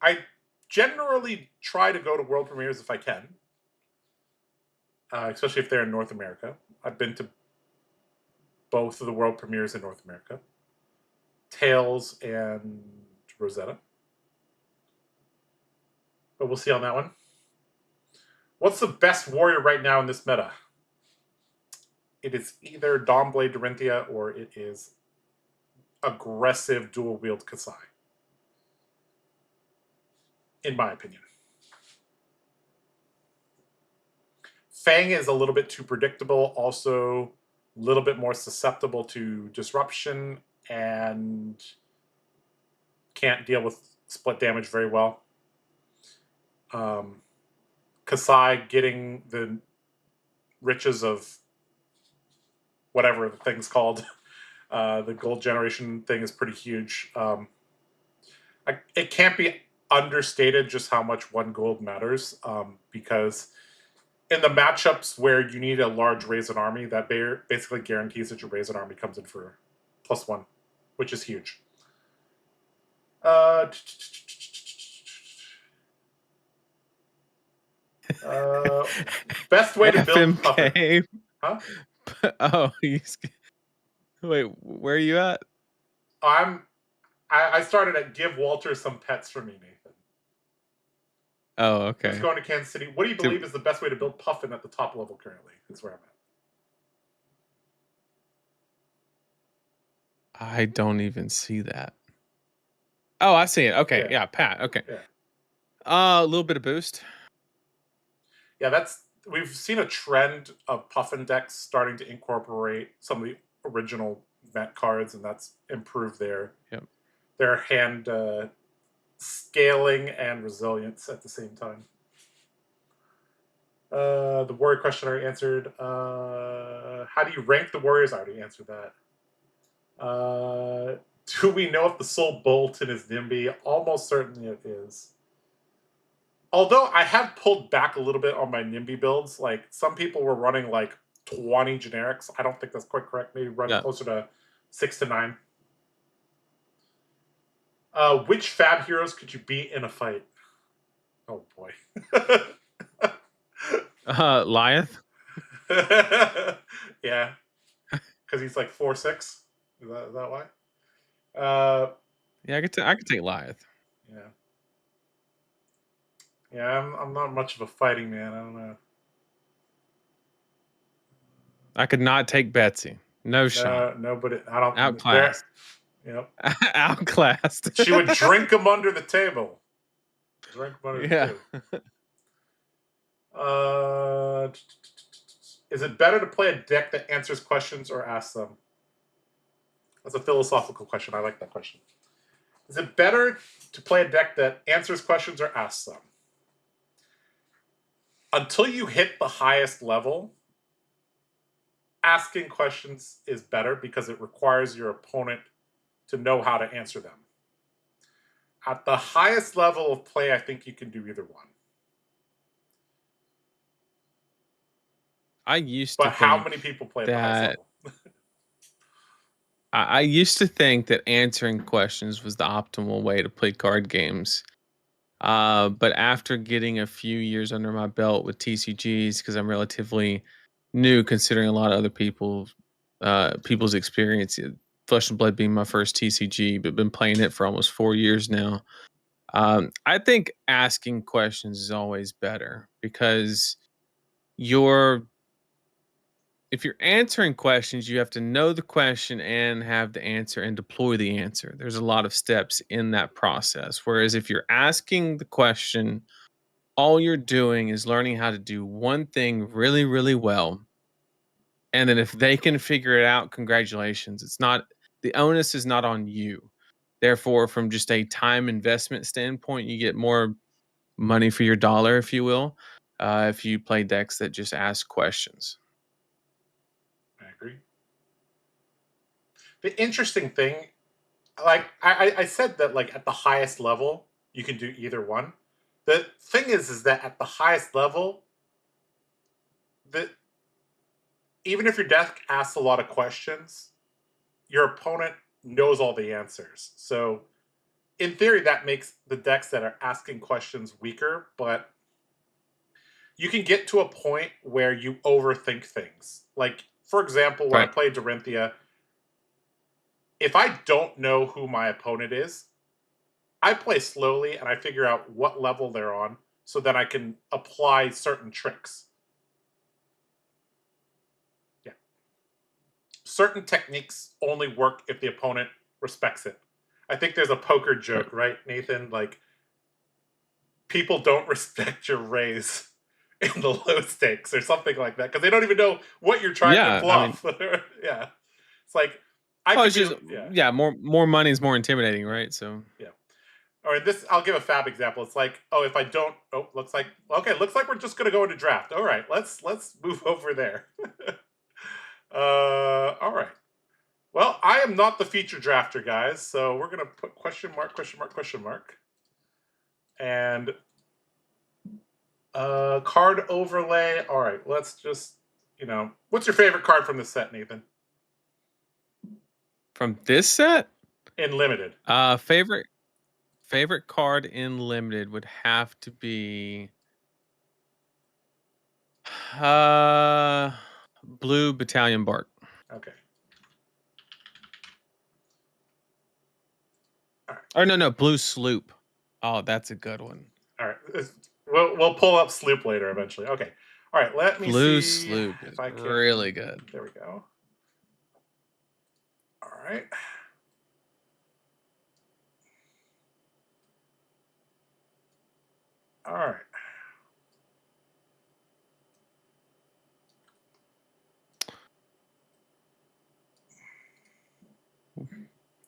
I generally try to go to world premieres if I can, especially if they're in North America. I've been to both of the world premieres in North America, Tails and Rosetta. But we'll see on that one. What's the best warrior right now in this meta? It is either Dawnblade Dorinthia or it is aggressive dual-wield Kasai. In my opinion. Fang is a little bit too predictable, also a little bit more susceptible to disruption and can't deal with split damage very well. Kasai getting the riches of whatever the thing's called, the gold generation thing is pretty huge. It can't be understated just how much 1 gold matters, because in the matchups where you need a large Raisin army, that basically guarantees that your Raisin army comes in for +1, which is huge. Best way to build Puffin. Huh? Oh, wait, where are you at? I started at give Walter some pets for me, Nathan. Oh, okay. Who's going to Kansas City? What do you believe is the best way to build Puffin at the top level currently? Is where I'm at. I don't even see that. Oh, I see it. Okay, yeah, Pat. Okay. Yeah. A little bit of boost. Yeah, we've seen a trend of Puffin decks starting to incorporate some of the original event cards, and that's improved their hand scaling and resilience at the same time. The warrior question I already answered. How do you rank the warriors? I already answered that. Do we know if the Soul Bolton is NIMBY? Almost certainly it is. Although I have pulled back a little bit on my NIMBY builds. Like, some people were running like 20 generics. I don't think that's quite correct. Maybe running closer to 6 to 9. Which Fab heroes could you beat in a fight? Oh boy. Lyeth? Yeah. Because he's like 4/6. Is that why? Yeah, I could take Lyeth. Yeah. Yeah, I'm not much of a fighting man. I don't know. I could not take Betsy. No shot. Nobody. I don't. Outclassed. Yep. Outclassed. She would drink him under the table. Drink him under the table. Is it better to play a deck that answers questions or asks them? That's a philosophical question. I like that question. Is it better to play a deck that answers questions or asks them? Until you hit the highest level, asking questions is better because it requires your opponent to know how to answer them. At the highest level of play, I think you can do either one. I used But to how think many people play at the highest that level? I used to think that answering questions was the optimal way to play card games. But after getting a few years under my belt with TCGs, because I'm relatively new considering a lot of other people's experience, Flesh and Blood being my first TCG, but been playing it for almost 4 years now. I think asking questions is always better because you're if you're answering questions, you have to know the question and have the answer and deploy the answer. There's a lot of steps in that process. Whereas if you're asking the question, all you're doing is learning how to do one thing really, really well. And then if they can figure it out, congratulations. The onus is not on you. Therefore, from just a time investment standpoint, you get more money for your dollar, if you will, if you play decks that just ask questions. I agree. The interesting thing, like I said that like at the highest level, you can do either one. The thing is that at the highest level, that even if your deck asks a lot of questions, your opponent knows all the answers. So in theory, that makes the decks that are asking questions weaker, but you can get to a point where you overthink things. Like, for example, when I Right. play Dorinthia, if I don't know who my opponent is, I play slowly and I figure out what level they're on so that I can apply certain tricks. Yeah. Certain techniques only work if the opponent respects it. I think there's a poker joke, right, Nathan? Like, people don't respect your raise in the low stakes or something like that because they don't even know what you're trying to Yeah. I mean, bluff. Yeah. It's like, I well, could it's be, just yeah, more money is more intimidating, right? So yeah. Or this, I'll give a fab example. It's like, oh, if I don't, oh, looks like, okay, looks like we're just gonna go into draft. All right, let's move over there. All right. Well, I am not the feature drafter, guys, so we're gonna put question mark, question mark, question mark, and card overlay. All right, let's just, what's your favorite card from the set, Nathan? from this set, In limited. favorite card in limited would have to be uh blue battalion bark. Okay. All right. Or no, blue sloop. Oh, that's a good one. All right. We'll pull up Sloop later eventually. Okay. All right. Let me Blue see sloop is if I can. really good. There we go. All right. All right.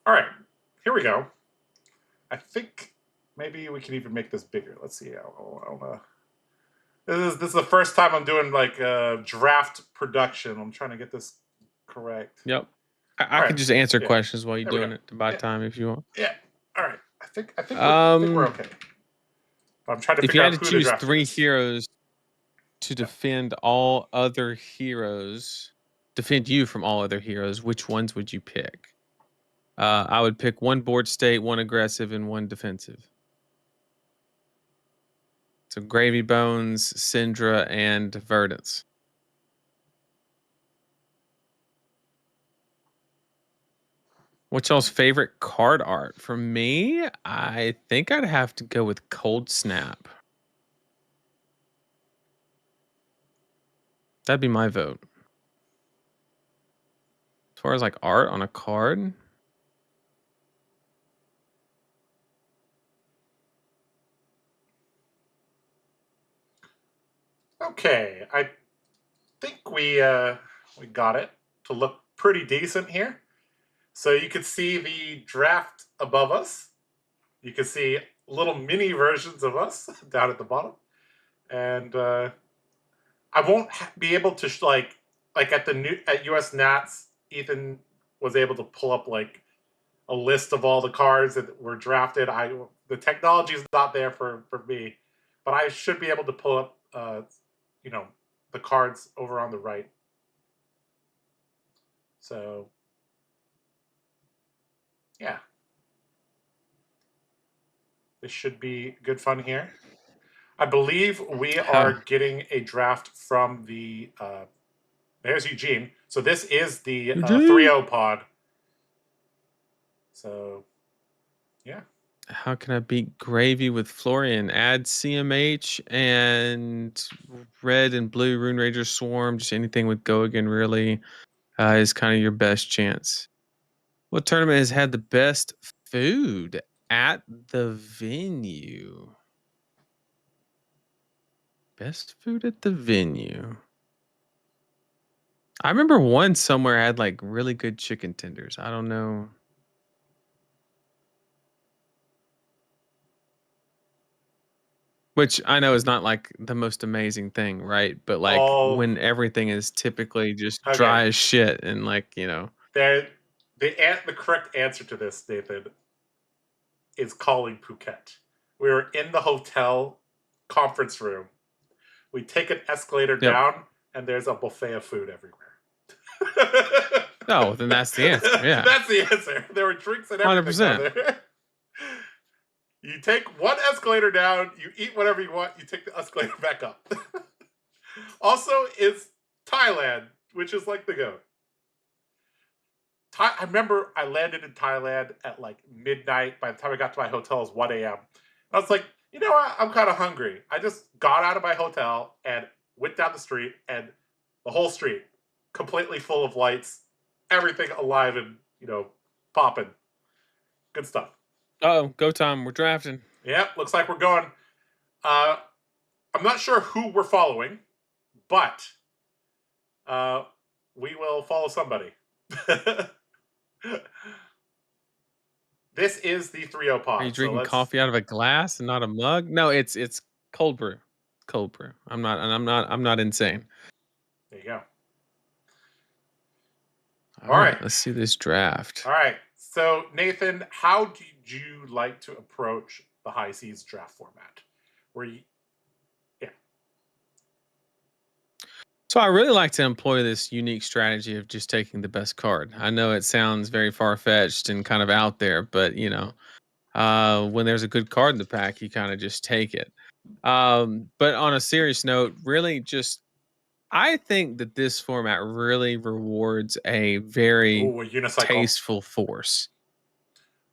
All right. Here we go. I think maybe we can even make this bigger. Let's see. This is the first time I'm doing like draft production. I'm trying to get this correct. Yep. All I right. could just answer Yeah. questions while you're There we go. doing it to buy Yeah. time if you want. Yeah. All right. I think we're okay. But I'm trying to If you figure had out to who the choose draft 3 is. heroes to defend all other heroes, defend you from all other heroes, which ones would you pick? I would pick 1 board state, 1 aggressive, and 1 defensive. So Gravy Bones, Syndra, and Verdance. What's y'all's favorite card art? For me, I think I'd have to go with Cold Snap. That'd be my vote. As far as like art on a card, Okay, I think we got it to look pretty decent here. So you can see the draft above us. You can see little mini versions of us down at the bottom, and I won't be able to like at the new at US Nats. Ethan was able to pull up like a list of all the cards that were drafted. The technology is not there for me, but I should be able to pull up you know the cards over on the right. So yeah, this should be good fun here. I believe we are Huh. getting a draft from the there's Eugene. So this is the Eugene. 3-0 pod. So yeah. How can I beat Gravy with Florian? Add CMH and red and blue Rune Ranger Swarm. Just anything with Go Again really is kind of your best chance. What tournament has had the best food at the venue? Best food at the venue. I remember one somewhere had like really good chicken tenders. I don't know. Which I know is not like the most amazing thing, right? But like Oh, when everything is typically just okay. dry as shit and like, you know. There, the correct answer to this, Nathan, is calling Phuket. We were in the hotel conference room. We take an escalator Yep. down, and there's a buffet of food everywhere. Oh, then that's the answer. Yeah. That's the answer. There were drinks and everything down 100%. there. You take one escalator down, you eat whatever you want, you take the escalator back up. Also, is Thailand, which is like the goat. I remember I landed in Thailand at like midnight. By the time I got to my hotel, it was 1 a.m. I was like, you know what? I'm kind of hungry. I just got out of my hotel and went down the street, and the whole street completely full of lights, everything alive and popping. Good stuff. Oh, go time. We're drafting. Yep, looks like we're going. Uh, I'm not sure who we're following, but we will follow somebody. This is the 3-0 Are you pod. So drinking let's. coffee out of a glass and not a mug? No, it's cold brew. Cold brew. I'm not insane. There you go. All All right. right, let's see this draft. All right. So, Nathan, how did you like to approach the high seas draft format? Where you. Yeah. So I really like to employ this unique strategy of just taking the best card. I know it sounds very far fetched and kind of out there, but when there's a good card in the pack, you kind of just take it. But on a serious note, really just I think that this format really rewards a very Oh, a unicycle. tasteful force.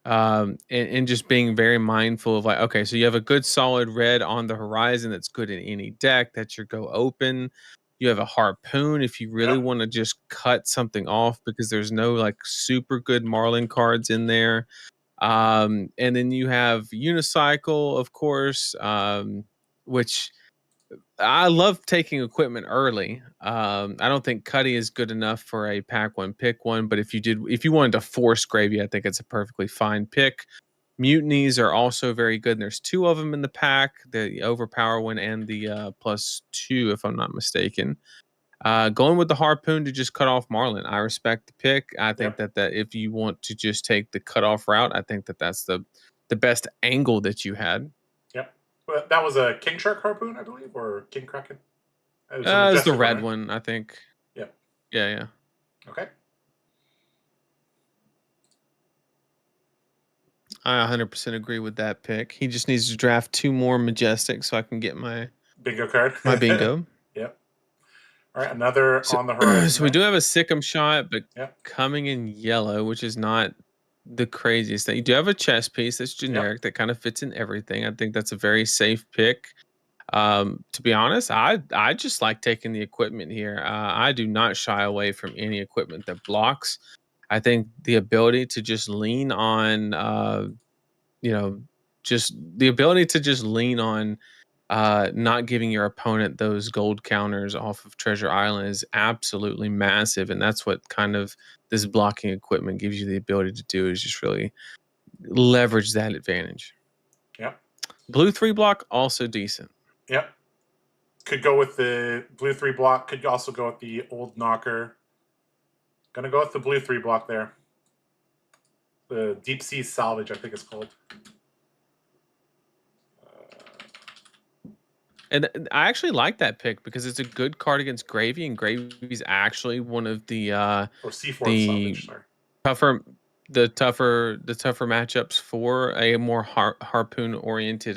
And just being very mindful of like, okay, so you have a good solid red on the horizon that's good in any deck that your go open. You have a harpoon if you really Yep. want to just cut something off because there's no like super good Marlin cards in there. And then you have unicycle, of course, which I love taking equipment early. I don't think Cuddy is good enough for a pack one pick one, but if you wanted to force Gravy, I think it's a perfectly fine pick. Mutinies are also very good. And there's two of them in the pack: the overpower one and the +2, if I'm not mistaken. Going with the harpoon to just cut off Marlin. I respect the pick. I think Yep. that if you want to just take the cutoff route, I think that's the best angle that you had. Yep. Well, that was a King Shark harpoon, I believe, or King Kraken. It was a It's the majestic one, red right? one, I think. Yep. Yeah, yeah. Okay. I 100% agree with that pick. He just needs to draft two more majestic so I can get my Bingo card. bingo. Yep. All right. Another So, on the horizon so we there. do have a Sikkim shot, but Yep. coming in yellow, which is not the craziest thing. You do have a chess piece that's Yep. generic that kind of fits in everything. I think that's a very safe pick. To be honest, I just like taking the equipment here. I do not shy away from any equipment that blocks. I think the ability to just lean on, you know, just the ability to just lean on not giving your opponent those gold counters off of Treasure Island is absolutely massive, and that's what kind of this blocking equipment gives you the ability to do, is just really leverage that advantage. Yep. Blue 3 block, also decent. Yep. Could go with the blue 3 block. Could also go with the old knocker. Gonna go with the blue 3 block there. The Deep Sea Salvage, I think it's called. And I actually like that pick because it's a good card against Gravy, and Gravy's actually one of the or C4 Salvage, sorry. tougher matchups for a more harpoon oriented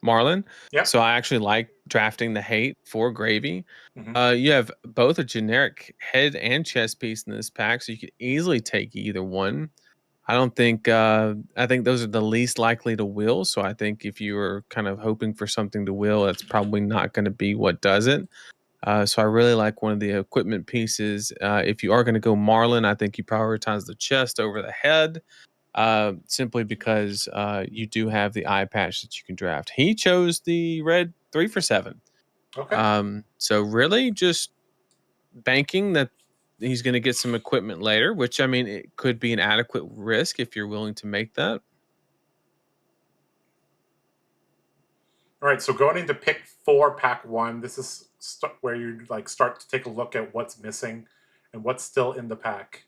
Marlin. Yep. So I actually like drafting the hate for Gravy. Mm-hmm. You have both a generic head and chest piece in this pack, so you could easily take either one. I don't think I think those are the least likely to will. So I think if you were kind of hoping for something to will, that's probably not going to be what does it. So I really like one of the equipment pieces. If you are going to go Marlin, I think you prioritize the chest over the head, simply because you do have the eye patch that you can draft. He chose the red 3 for 7. Okay. So really just banking that he's going to get some equipment later, which, I mean, it could be an adequate risk if you're willing to make that. All right, so going into pick 4, pack 1, this is where you like start to take a look at what's missing and what's still in the pack.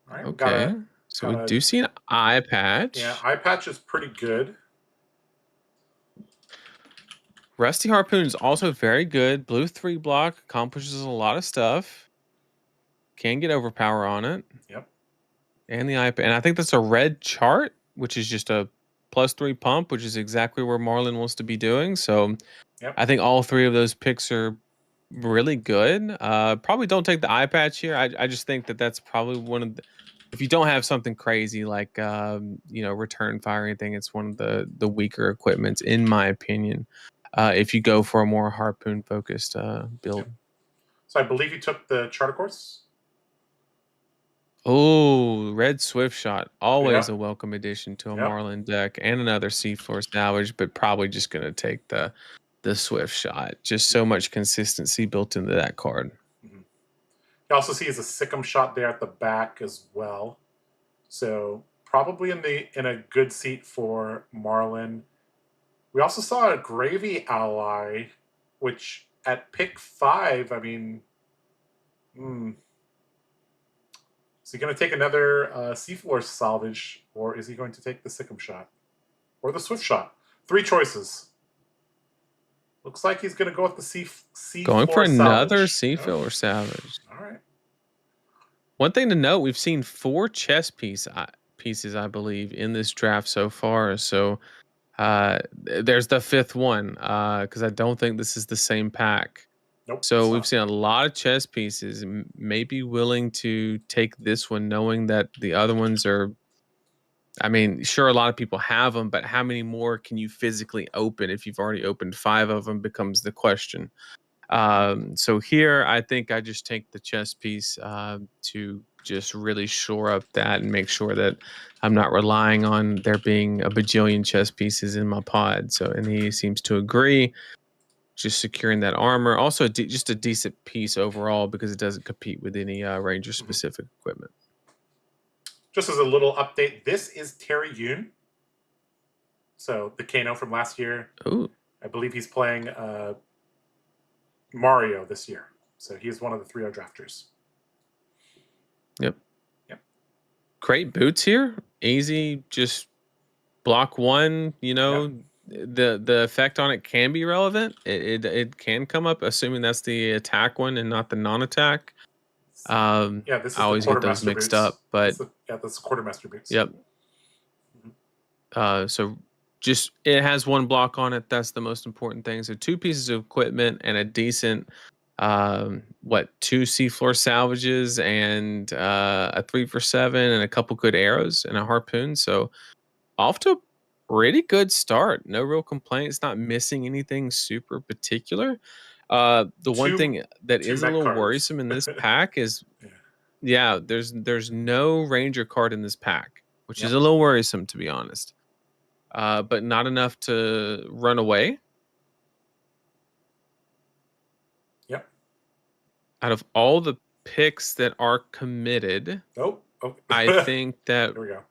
All right, Okay, so we do see an eye patch. Yeah, eye patch is pretty good. Rusty Harpoon is also very good. Blue 3 block accomplishes a lot of stuff. Can get overpower on it. Yep. And the eye, and I think that's a red chart, which is just a +3 pump, which is exactly where Marlin wants to be doing. So yep. I think all 3 of those picks are really good. Probably don't take the eye patch here. I just think that that's probably one of the, if you don't have something crazy like return fire or anything, it's one of the weaker equipments in my opinion. If you go for a more harpoon focused build. Yep. So I believe you took the charter course. Oh, red swift shot, always a welcome addition to a Marlin deck, and another C4 salvage, but probably just gonna take the swift shot. Just so much consistency built into that card. Mm-hmm. You also see as a Sikkim shot there at the back as well. So probably in a good seat for Marlin. We also saw a Gravy ally, which at pick 5, I mean, is he going to take another C4 salvage, or is he going to take the Sikkim shot or the Swift shot? 3 choices. Looks like he's going to go with the C4 going for another salvage. C4 salvage. All right. One thing to note, we've seen 4 chess pieces, I believe, in this draft so far. So there's the 5th one, because I don't think this is the same pack. Nope. So we've seen a lot of chess pieces, maybe willing to take this one, knowing that the other ones are, I mean, sure, a lot of people have them, but how many more can you physically open? If you've already opened 5 of them, becomes the question. So here, I think I just take the chess piece to just really shore up that and make sure that I'm not relying on there being a bajillion chess pieces in my pod. So, and he seems to agree. Just securing that armor. Also, just a decent piece overall because it doesn't compete with any ranger specific equipment. Just as a little update, this is Terry Yoon. So the Kano from last year. Ooh. I believe he's playing Mario this year. So he's one of the 3-0 drafters. Yep. Great boots here. Easy, just block 1, the effect on it can be relevant. It can come up, assuming that's the attack one and not the non-attack. This is I always get those mixed up, but that's quartermaster boots. Yep. So just it has 1 block on it. That's the most important thing. So 2 pieces of equipment and a decent 2 C4 salvages and a 3 for 7 and a couple good arrows and a harpoon. So off to a pretty good start. No real complaints. Not missing anything super particular. The one thing that is a little worrisome in this pack is, there's no ranger card in this pack, which is a little worrisome, to be honest. but not enough to run away. Yep. Out of all the picks that are committed, Oh. I think that Here we go.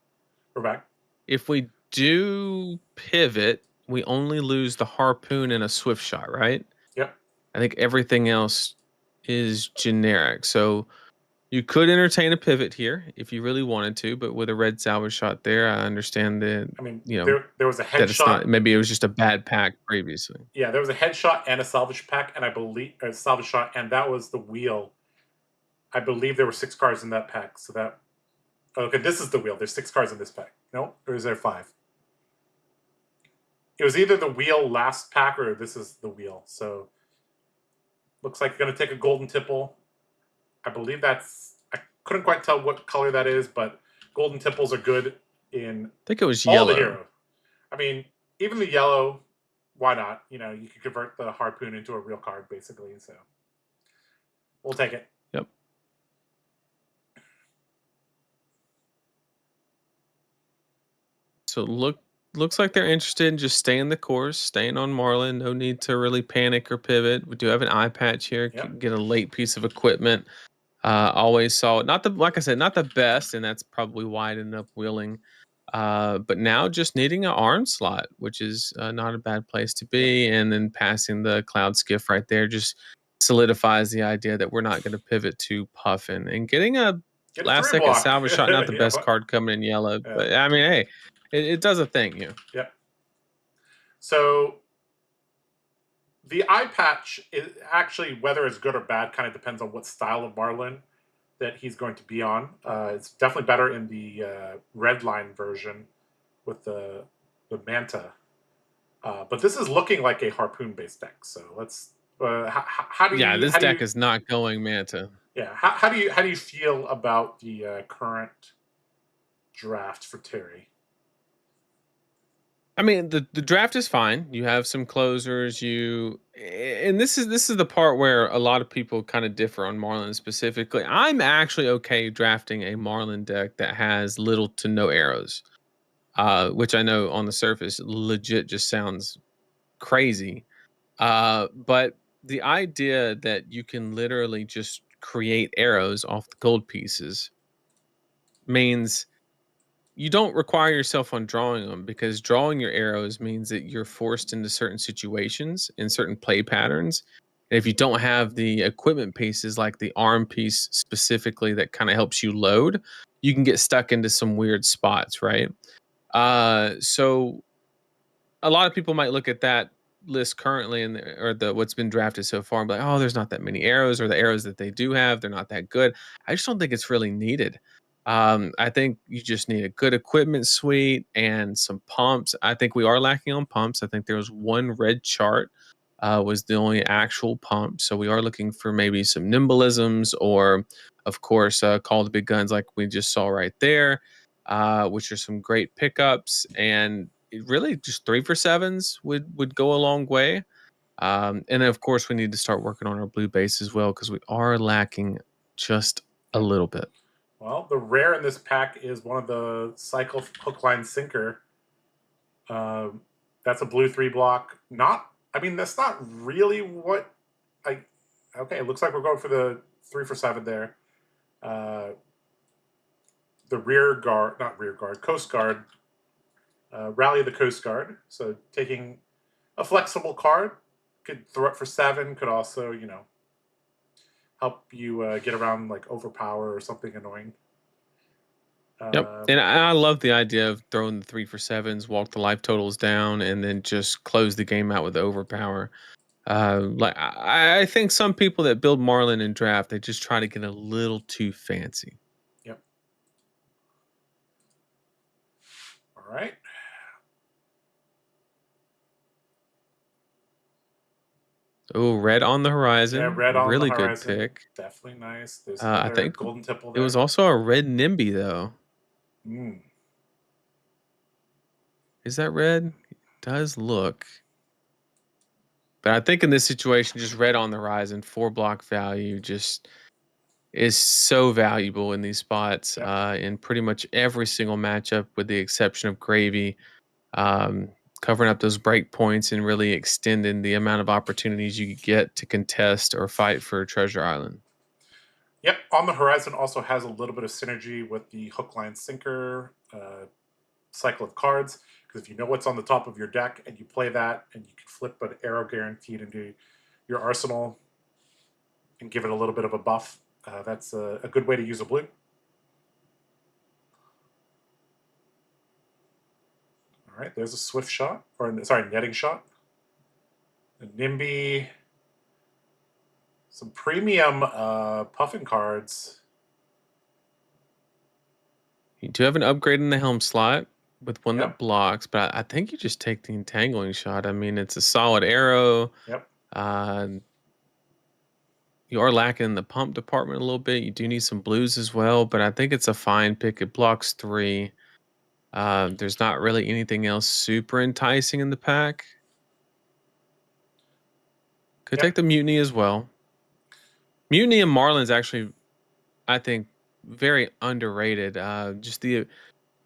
We're back. if we do pivot, we only lose the harpoon and a swift shot, right? Yep. I think everything else is generic. So you could entertain a pivot here if you really wanted to, but with a red salvage shot there, I understand that, I mean, you know, there was a that it's headshot. not, maybe it was just a bad pack previously. Yeah, there was a headshot and a salvage pack, and I believe a salvage shot, and that was the wheel. I believe there were 6 cards in that pack. So that okay, this is the wheel. There's 6 cards in this pack. No, or is there 5? It was either the wheel last pack or this is the wheel. So looks like you're gonna take a golden tipple. I believe that's I couldn't quite tell what color that is, but golden tipples are good in I think it was all yellow. the heroes. I mean, even the yellow, why not? You know, you can convert the harpoon into a real card, basically. So we'll take it. Yep. So looks like they're interested in just staying the course, staying on Marlin. No need to really panic or pivot. We do have an eye patch here. Yep. Get a late piece of equipment. Always saw it. Not the like I said, not the best, and that's probably why it ended up wheeling. But now just needing an arm slot, which is not a bad place to be, and then passing the cloud skiff right there just solidifies the idea that we're not going to pivot to Puffin and getting a Get a last 3 second block. salvage shot. Not the Yeah, best but card coming in yellow, but I mean, hey, it does a thing. Yeah. Yep. So the eye patch is actually, whether it's good or bad, kind of depends on what style of Marlin that he's going to be on. It's definitely better in the red line version with the manta. But this is looking like a harpoon based deck. So let's. How do you? Yeah, this how do deck you, is not going Manta. Yeah. How do you feel about the current draft for Terry? I mean, the draft is fine. You have some closers. And this is the part where a lot of people kind of differ on Marlin specifically. I'm actually okay drafting a Marlin deck that has little to no arrows, which I know on the surface legit just sounds crazy. But the idea that you can literally just create arrows off the gold pieces means you don't require yourself on drawing them, because drawing your arrows means that you're forced into certain situations and certain play patterns. And if you don't have the equipment pieces, like the arm piece specifically, that kind of helps you load, you can get stuck into some weird spots, right? So a lot of people might look at that list currently or the what's been drafted so far and be like, oh, there's not that many arrows, or the arrows that they do have, they're not that good. I just don't think it's really needed. I think you just need a good equipment suite and some pumps. I think we are lacking on pumps. I think there was one red chart was the only actual pump. So we are looking for maybe some nimbleisms, or of course, call the big guns like we just saw right there, which are some great pickups. And really just 3-for-7s would go a long way. And then of course we need to start working on our blue base as well, because we are lacking just a little bit. Well, the rare in this pack is one of the cycle hook line sinker. That's a blue 3 block. I mean, that's not really what I. Okay, it looks like we're going for the 3-for-7 there. The Coast Guard. Rally the Coast Guard. So taking a flexible card, could throw it for 7, could also, help you get around like overpower or something annoying. Yep. And I love the idea of throwing the 3-for-7s, walk the life totals down, and then just close the game out with the overpower. Like I think some people that build Marlin and draft, they just try to get a little too fancy. Yep. All right. Oh, red on the horizon. Yeah, red on really the horizon. Good pick. Definitely nice. There's I think golden tipple it there. was also a red NIMBY though. Is that red? It does look. But I think in this situation, just red on the horizon, 4 block value just is so valuable in these spots. Yep. In pretty much every single matchup, with the exception of Gravy. covering up those break points and really extending the amount of opportunities you get to contest or fight for Treasure Island. Yep, On the Horizon also has a little bit of synergy with the hook, line, sinker cycle of cards, because if you know what's on the top of your deck and you play that, and you can flip an arrow guaranteed into your arsenal and give it a little bit of a buff, that's a good way to use a blue. All right, there's a swift shot, or sorry, netting shot. A NIMBY, some premium Puffin cards. You do have an upgrade in the helm slot with one Yep. that blocks, but I think you just take the entangling shot. I mean, it's a solid arrow. Yep. You are lacking in the pump department a little bit. You do need some blues as well, but I think it's a fine pick. It blocks 3. There's not really anything else super enticing in the pack. Could take the mutiny as well. Mutiny and Marlin's actually, I think, very underrated. Just the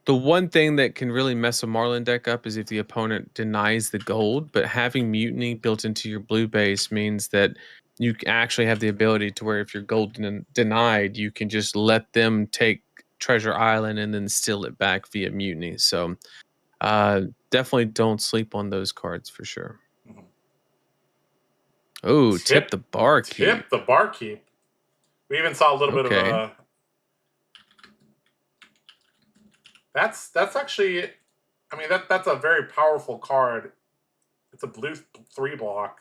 one thing that can really mess a Marlin deck up is if the opponent denies the gold, but having Mutiny built into your blue base means that you actually have the ability to where if you're gold denied, you can just let them take Treasure Island and then steal it back via Mutiny. So definitely don't sleep on those cards for sure. Mm-hmm. Oh, tip the barkeep. Tip the barkeep. We even saw a little bit of a... That's actually... I mean, that's a very powerful card. It's a blue 3 block.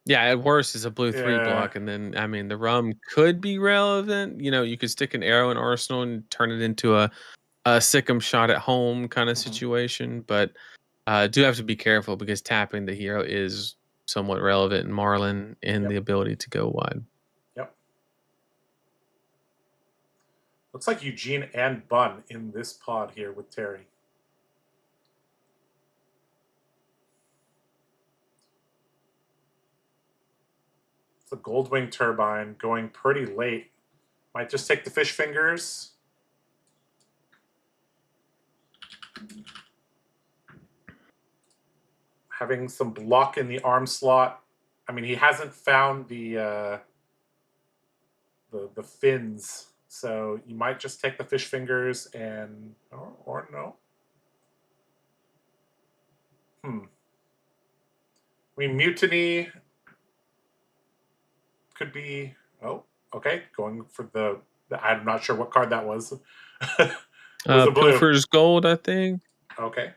Yeah, at worst it's a blue 3 block, and then I mean the rum could be relevant. You know, you could stick an arrow in arsenal and turn it into a sick 'em shot at home kind of situation, but do have to be careful because tapping the hero is somewhat relevant in Marlin and the ability to go wide. Yep. Looks like Eugene and Bun in this pod here with Terry. It's a Goldwing Turbine going pretty late. Might just take the fish fingers. Having some block in the arm slot. I mean, he hasn't found the fins, so you might just take the fish fingers and or no. I mean, Mutiny could be... Oh, okay. Going for the I'm not sure what card that was. It was a blue. Pilfer's Gold, I think. Okay.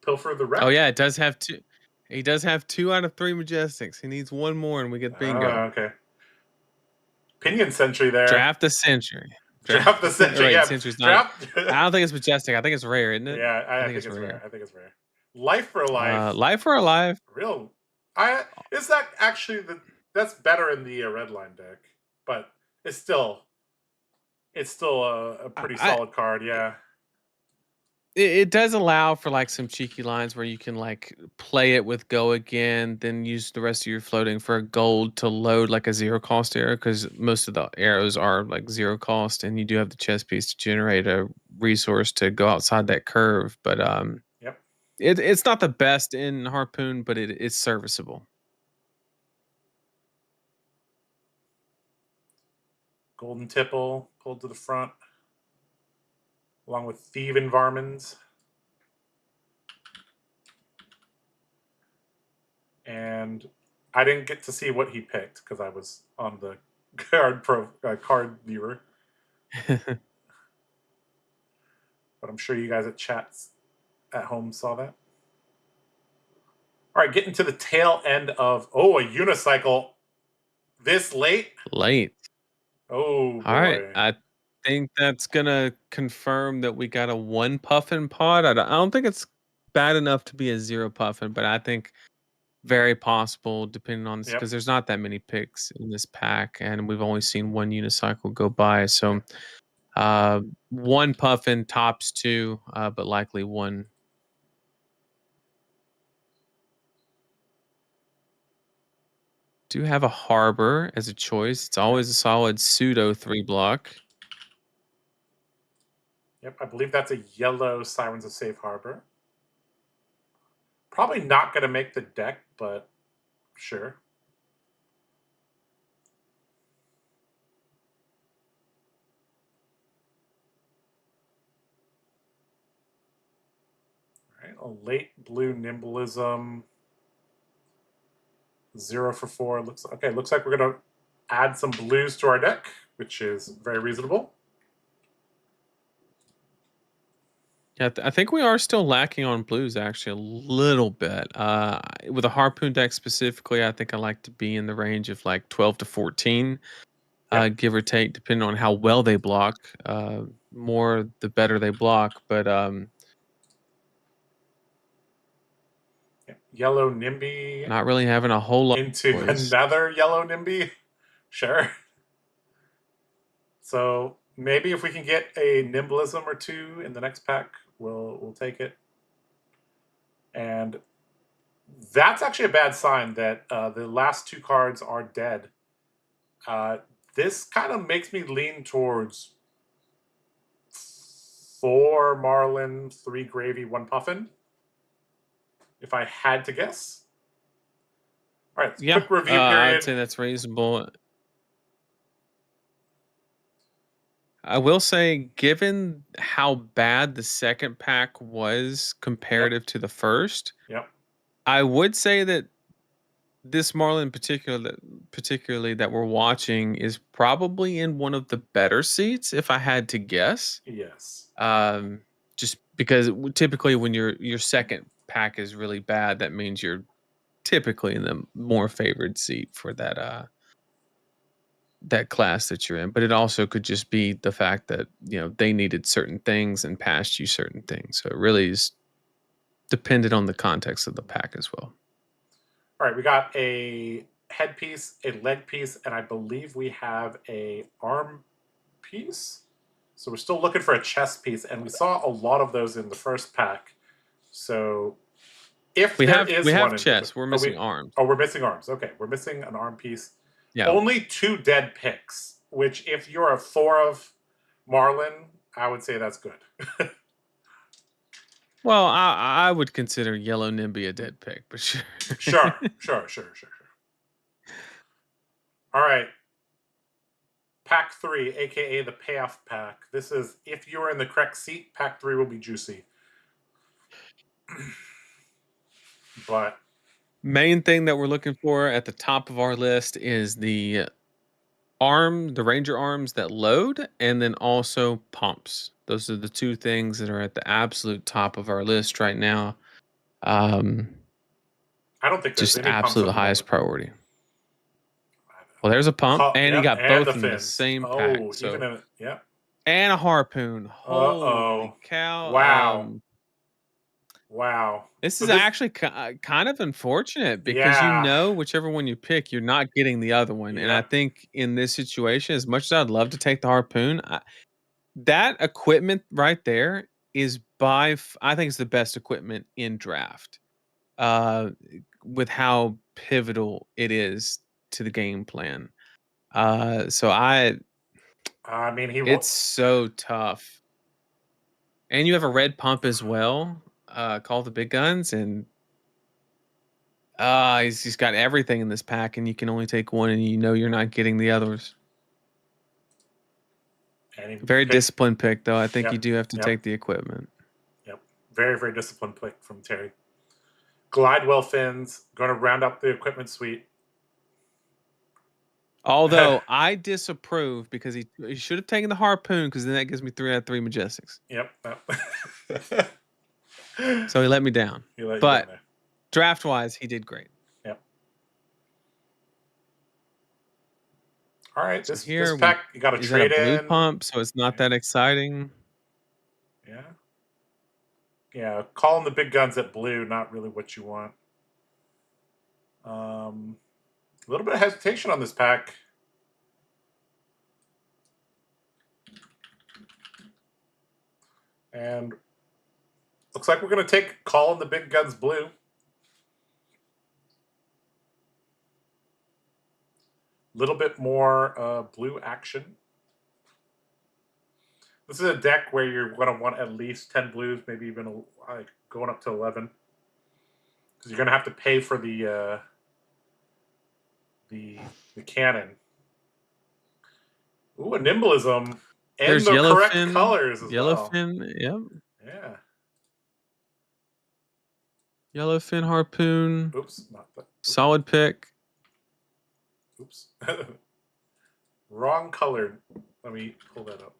Pilfer the Wreck. Oh yeah, it does have 2. He does have 2 out of 3 Majestics. He needs 1 more and we get bingo. Okay. Pinion Sentry there. Draft the Century. Draft the Century. Right, Yeah. Century's not. I don't think it's Majestic. I think it's rare, isn't it? Yeah, I think it's rare. I think it's rare. Life for Life. Life for Alive. Real. Is that actually that's better in the red line deck, but it's still a pretty solid card. Yeah. It does allow for like some cheeky lines where you can like play it with go again, then use the rest of your floating for a gold to load like a 0 cost arrow, because most of the arrows are like 0 cost, and you do have the chess piece to generate a resource to go outside that curve. But it's not the best in Harpoon, but it's serviceable. Golden Tipple pulled to the front, along with Thieving Varmins. And I didn't get to see what he picked because I was on the card viewer. But I'm sure you guys at chats at home saw that. All right, getting to the tail end of a unicycle this late. Oh boy. All right, I think that's gonna confirm that we got a 1 Puffin pod. I don't think it's bad enough to be a 0 Puffin, but I think very possible depending on this, because there's not that many picks in this pack, and we've only seen 1 unicycle go by. So 1 Puffin, tops 2, but likely 1. Do have a Harbor as a choice. It's always a solid pseudo 3 block. Yep, I believe that's a yellow Sirens of Safe Harbor. Probably not going to make the deck, but sure. All right, a late blue Nimblism. 0 for 4. Looks like we're going to add some blues to our deck, which is very reasonable. Yeah, I think we are still lacking on blues actually a little bit. With a harpoon deck specifically, I think I like to be in the range of like 12 to 14, give or take, depending on how well they block. More the better they block, but Yellow Nimby not really having a whole lot into of choice. another yellow Nimby. Sure. So maybe if we can get a Nimblism or two in the next pack, we'll take it. And that's actually a bad sign that the last two cards are dead. This kind of makes me lean towards 4 Marlin, 3 Gravy, 1 Puffin. If I had to guess. All right, Yeah, quick review I'd period. say that's reasonable. I will say, given how bad the second pack was comparative to the first, Yep. I would say that this Marlin particularly that we're watching is probably in one of the better seats, if I had to guess. Yes. Just because typically when your second pack is really bad, that means you're typically in the more favored seat for that class that you're in. But it also could just be the fact that they needed certain things and passed you certain things. So it really is dependent on the context of the pack as well. All right, we got a headpiece, a leg piece, and I believe we have a arm piece. So we're still looking for a chest piece, and we saw a lot of those in the first pack. So if We there have is we one have in chess. We're missing arms. we're missing arms. Okay, we're missing an arm piece. Yeah. Only 2 dead picks, which if you're a 4 of Marlin, I would say that's good. Well, I would consider Yellow Nimby a dead pick, but sure. Sure. All right. Pack 3, aka the payoff pack. This is if you're in the correct seat, pack 3 will be juicy. But Main thing that we're looking for at the top of our list is the ranger arms that load, and then also pumps. Those are the 2 things that are at the absolute top of our list right now. I don't think there's Just any pumps absolute at the highest moment. priority. Well, there's a pump, and he Yep, got and the both in the fins. same pack. Oh, So, even in it. Yep. and a harpoon. Holy Uh-oh. cow! Wow. Wow. This So is this, actually kind of unfortunate because yeah. whichever one you pick, you're not getting the other one. And I Yep. think in this situation, as much as I'd love to take the harpoon, that equipment right there is I think it's the best equipment in draft. Uh, with how pivotal it is to the game plan. So I mean, it's so tough. And you have a red pump as well, called the big guns, and he's got everything in this pack, and you can only take one, and you're not getting the others. Very disciplined pick, though. I think you do have to take the equipment. Yep. Very, very disciplined pick from Terry. Glidewell fins, going to round up the equipment suite. Although I disapprove because he should have taken the harpoon, because then that gives me 3 out of 3 Majestics. Yep. So he let me down. But draft-wise, he did great. Yep. All right. So This here pack, you got to trade a blue in. pump, so it's not that exciting. Yeah. Yeah. Calling the big guns at blue, not really what you want. A little bit of hesitation on this pack. And looks like we're going to take calling the big guns blue. Little bit more blue action. This is a deck where you're going to want at least 10 blues, maybe even like going up to 11. Because you're going to have to pay for the cannon. Ooh, a nimblism. And There's the correct yellowfin. colors as well. Yellowfin, yep. Yeah. Yellowfin harpoon. Oops, not that. Solid pick. Oops. Wrong color. Let me pull that up.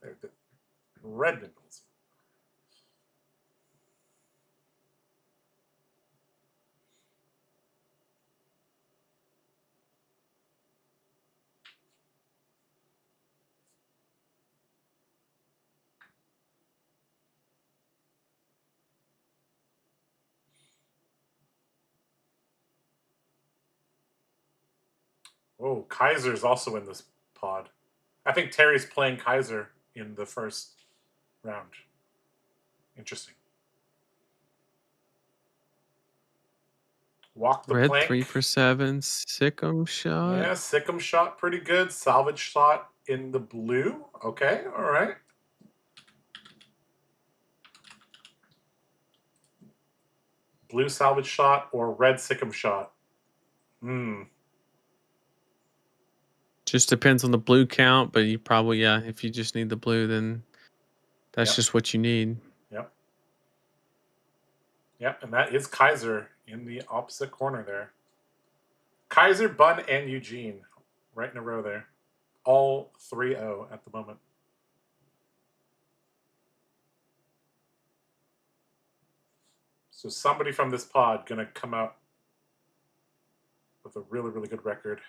There, the red nimbles. Oh, Kaiser's also in this pod. I think Terry's playing Kaiser in the first round. Interesting. Walk the Red plank. 3 for 7. Sick'em shot. Yeah, Sick'em shot pretty good. Salvage shot in the blue. Okay, all right. Blue salvage shot or red Sick'em shot. Just depends on the blue count, but you probably, yeah, if you just need the blue, then that's just what you need. Yep. Yep, and that is Kaiser in the opposite corner there. Kaiser, Bun, and Eugene right in a row there. All 3-0 at the moment. So somebody from this pod gonna come out with a really, really good record.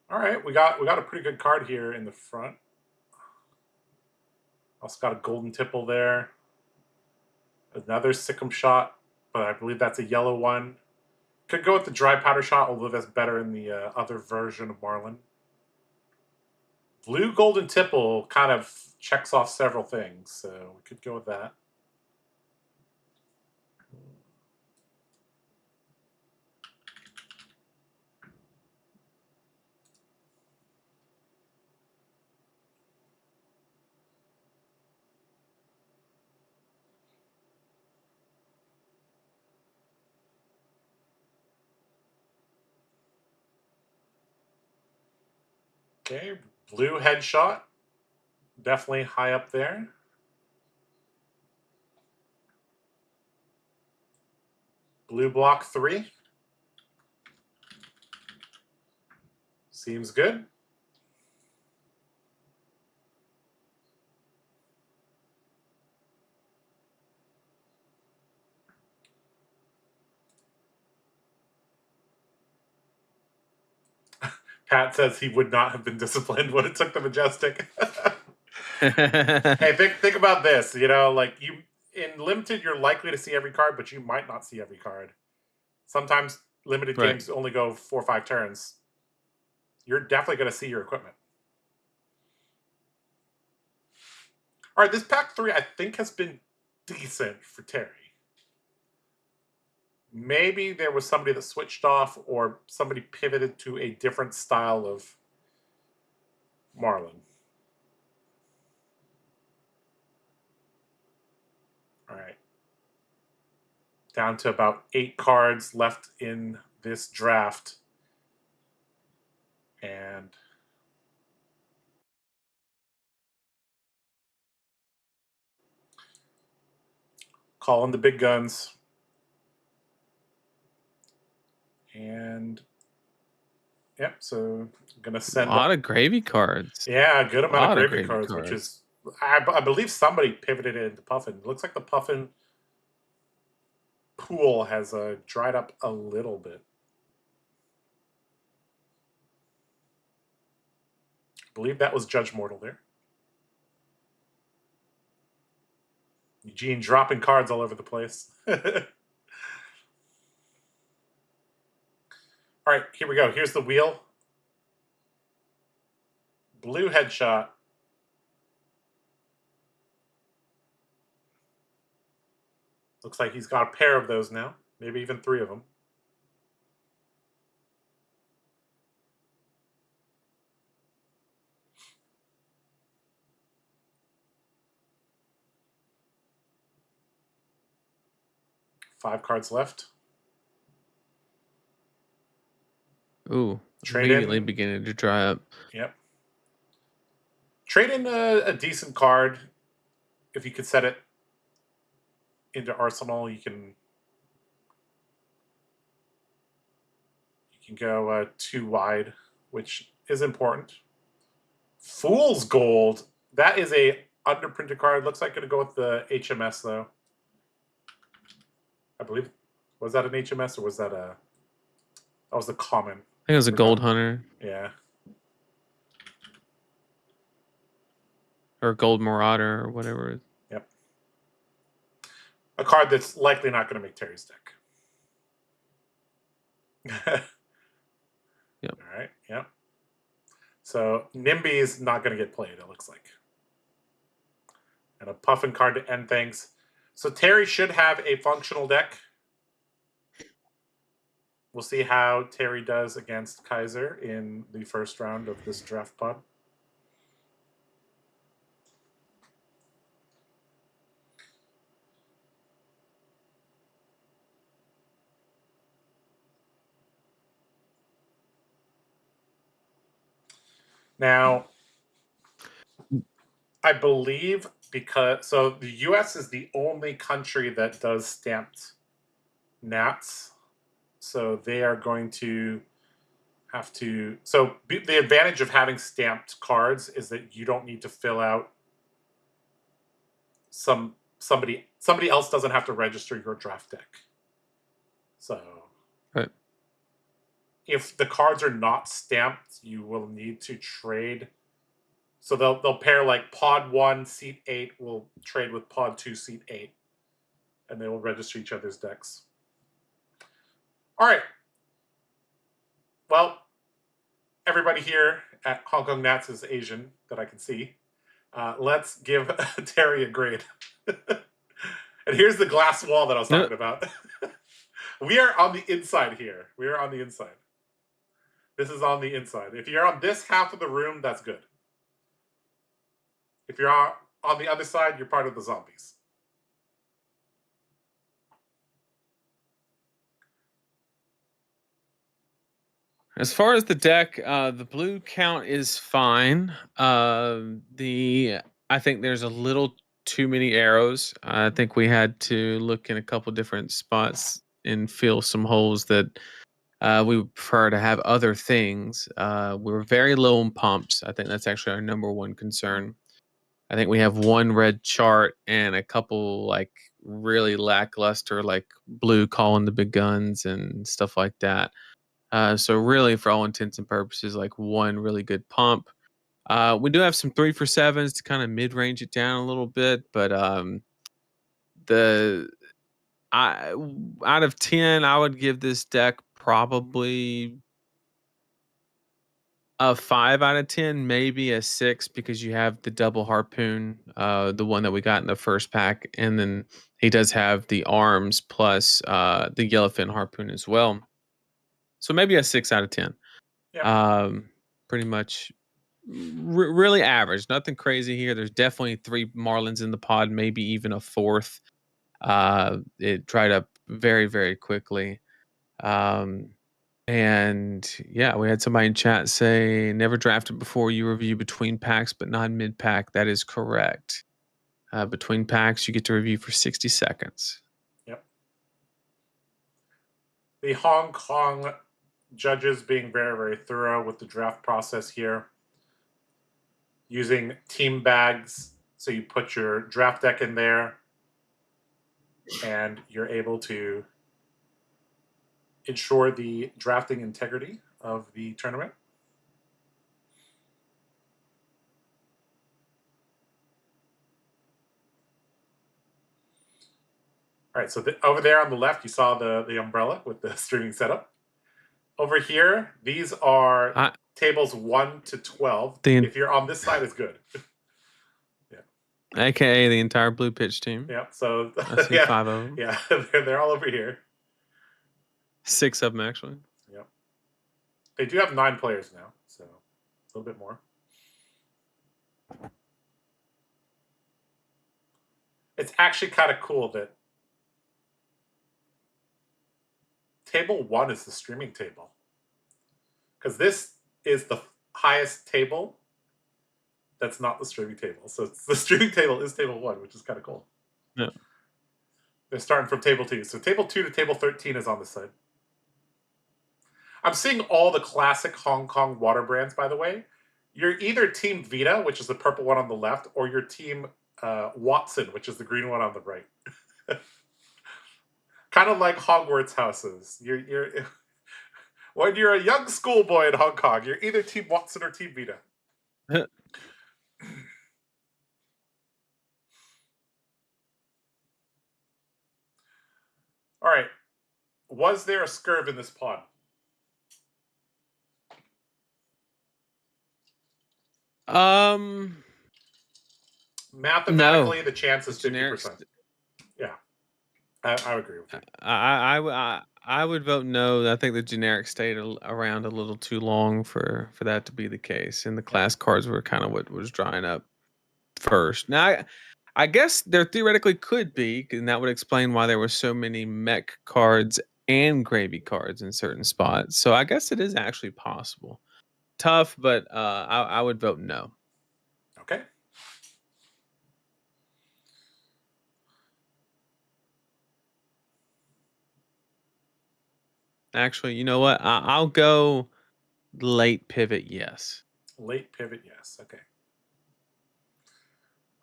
All right, we got a pretty good card here in the front. Also got a golden tipple there. Another Sick'em shot, but I believe that's a yellow one. Could go with the dry powder shot, although that's better in the other version of Marlin. Blue golden tipple kind of checks off several things, so we could go with that. Okay, blue headshot. Definitely high up there. Blue block 3. Seems good. Pat says he would not have been disciplined when it took the Majestic. Hey, think about this. You know, like you in limited, you're likely to see every card, but you might not see every card. Sometimes limited games only go 4 or 5 turns. You're definitely going to see your equipment. All right, this pack 3 I think has been decent for Terry. Maybe there was somebody that switched off or somebody pivoted to a different style of Marlin. All right. Down to about 8 cards left in this draft. And calling the big guns. And yep, so I'm gonna send a lot of gravy cards. Yeah, a good amount of gravy cards, cards. which is I believe somebody pivoted it into Puffin. It looks like the Puffin pool has dried up a little bit. I believe that was Judge Mortal there. Eugene dropping cards all over the place. All right, here we go. Here's the wheel. Blue headshot. Looks like he's got a pair of those now. Maybe even 3 of them. 5 cards left. Ooh, Trade immediately in. beginning to dry up. Yep. Trade in a decent card. If you could set it into Arsenal, you can go 2 wide, which is important. Fool's Gold. That is a underprinted card. Looks like going to go with the HMS though. I believe. Was that an HMS or was that a? That was the common. I think it was a Gold Hunter. Yeah. Or Gold Marauder or whatever. Yep. A card that's likely not going to make Terry's deck. Yep. All right. Yep. So Nimby is not going to get played, it looks like. And a Puffin card to end things. So Terry should have a functional deck. We'll see how Terry does against Kaiser in the first round of this draft pod. Now, I believe so the US is the only country that does stamped Nats. So they are going to have to. So the advantage of having stamped cards is that you don't need to fill out somebody else doesn't have to register your draft deck. So right. If the cards are not stamped, you will need to trade. So they'll pair like Pod 1, Seat 8 will trade with Pod 2, Seat 8. And they will register each other's decks. All right. Well, everybody here at Hong Kong Nats is Asian that I can see. Let's give Terry a grade. And here's the glass wall that I was talking about. We are on the inside here. We are on the inside. This is on the inside. If you're on this half of the room, that's good. If you're on the other side, you're part of the zombies. As far as the deck, the blue count is fine. I think there's a little too many arrows. I think we had to look in a couple different spots and fill some holes that we would prefer to have other things. We're very low on pumps. I think that's actually our number one concern. I think we have one red chart and a couple like really lackluster, like blue calling the big guns and stuff like that. So really, for all intents and purposes, like one really good pump. We do have some 3-for-7s to kind of mid-range it down a little bit, but out of 10, I would give this deck probably a 5 out of 10, maybe a 6, because you have the double harpoon, the one that we got in the first pack, and then he does have the arms plus the yellowfin harpoon as well. So maybe a 6 out of 10. Yep. Pretty much really average. Nothing crazy here. There's definitely 3 Marlins in the pod, maybe even a 4th. It dried up very, very quickly. And yeah, we had somebody in chat say, never drafted before. You review between packs, but not mid pack. That is correct. Between packs, you get to review for 60 seconds. Yep. The Hong Kong judges being very, very thorough with the draft process here. Using team bags. So you put your draft deck in there and you're able to ensure the drafting integrity of the tournament. All right, so over there on the left, you saw the umbrella with the streaming setup. Over here, these are tables 1 to 12. If you're on this side, it's good. Yeah. AKA the entire blue pitch team. Yeah, so I see 5 of them. Yeah, they're all over here. 6 of them, actually. Yep. They do have 9 players now, so a little bit more. It's actually kind of cool that table 1 is the streaming table. Because this is the highest table that's not the streaming table. So the streaming table is table 1, which is kind of cool. Yeah. They're starting from table 2. So table 2 to table 13 is on this side. I'm seeing all the classic Hong Kong water brands, by the way. You're either Team Vita, which is the purple one on the left, or you're Team Watson, which is the green one on the right. Kind of like Hogwarts houses. You're when you're a young schoolboy in Hong Kong, you're either Team Watson or Team Vita. All right. Was there a scurv in this pod? Mathematically, No. the chance is 50%. Yeah, I would agree with you. I would vote no. I think the generic stayed around a little too long for that to be the case, and the class cards were kind of what was drying up first. Now, I guess there theoretically could be, and that would explain why there were so many mech cards and gravy cards in certain spots. So I guess it is actually possible. Tough, but I would vote no. Okay. Actually, you know what? I'll go late pivot, yes. Late pivot, yes. Okay.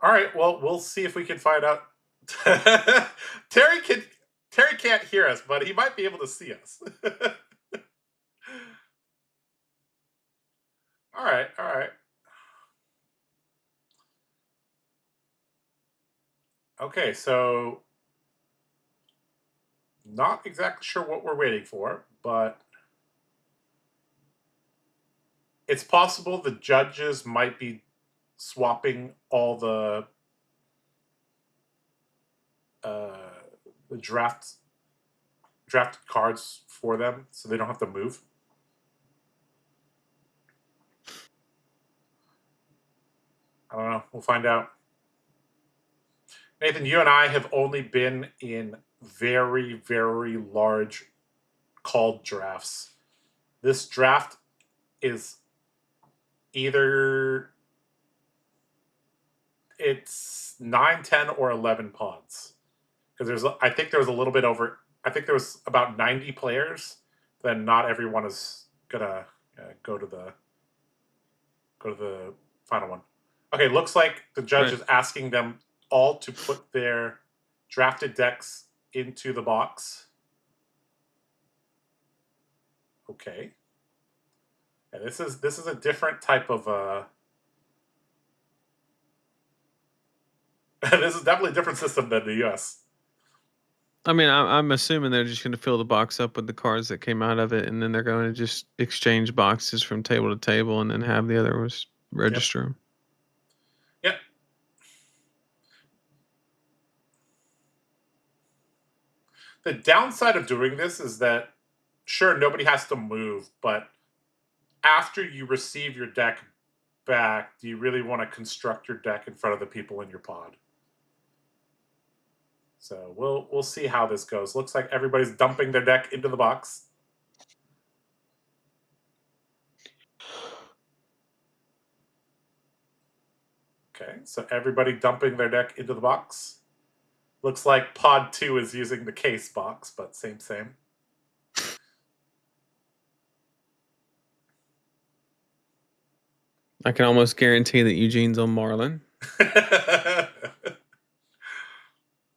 All right. Well, we'll see if we can find out. Terry can't hear us, but he might be able to see us. All right. All right. Okay, so not exactly sure what we're waiting for, but it's possible the judges might be swapping all the draft cards for them, so they don't have to move. I don't know. We'll find out. Nathan, you and I have only been in very, very large called drafts. This draft is either it's 9, 10, or 11 pods. Because I think there was a little bit over, I think there was about 90 players. Then not everyone is gonna go to the final one. Okay, looks like the judge is asking them all to put their drafted decks into the box. Okay. And this is a different type of this is definitely a different system than the US. I mean, I'm assuming they're just going to fill the box up with the cards that came out of it, and then they're going to just exchange boxes from table to table, and then have the other ones register them. Yep. The downside of doing this is that, sure, nobody has to move, but after you receive your deck back, do you really want to construct your deck in front of the people in your pod? So we'll see how this goes. Looks like everybody's dumping their deck into the box. Okay, so everybody dumping their deck into the box. Looks like pod 2 is using the case box, but same. I can almost guarantee that Eugene's on Marlin.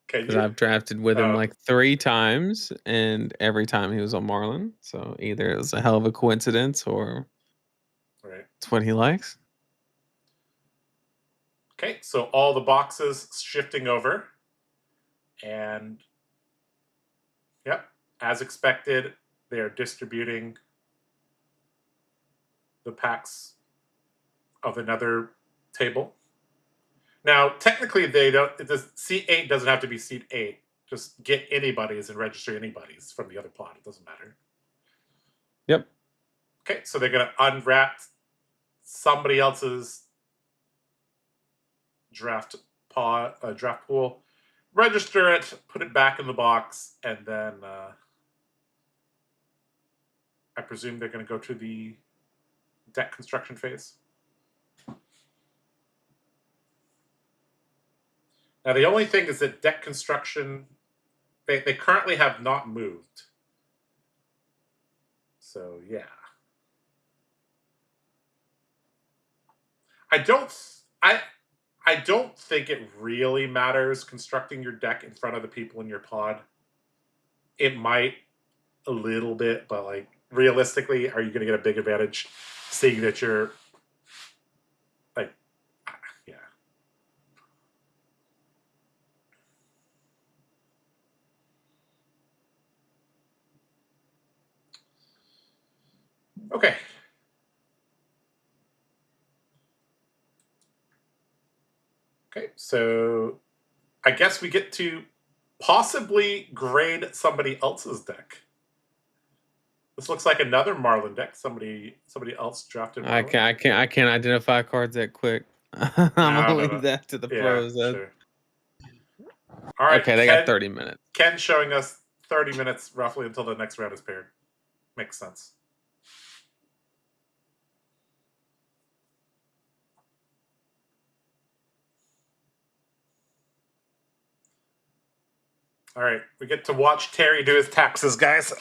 Because I've drafted with him like 3 times, and every time he was on Marlin. So either it was a hell of a coincidence, or it's what he likes. Okay, so all the boxes shifting over. And, yep, as expected, they're distributing the packs of another table. Now, technically, they don't. Seat 8 doesn't have to be seat 8. Just get anybody's and register anybody's from the other plot. It doesn't matter. Yep. Okay, so they're going to unwrap somebody else's draft pool, register it, put it back in the box, and then I presume they're going to go to the deck construction phase. Now, the only thing is that deck construction, they currently have not moved. So, yeah. I don't think it really matters constructing your deck in front of the people in your pod. It might a little bit, but like realistically, are you going to get a big advantage seeing that you're like, yeah. Okay. Okay, so I guess we get to possibly grade somebody else's deck. This looks like another Marlin deck. Somebody else drafted Marlin. I can't identify cards that quick. I'm gonna leave that to the pros. Sure. All right. Okay, they got 30 minutes. Ken showing us 30 minutes roughly until the next round is paired. Makes sense. All right, we get to watch Terry do his taxes, guys.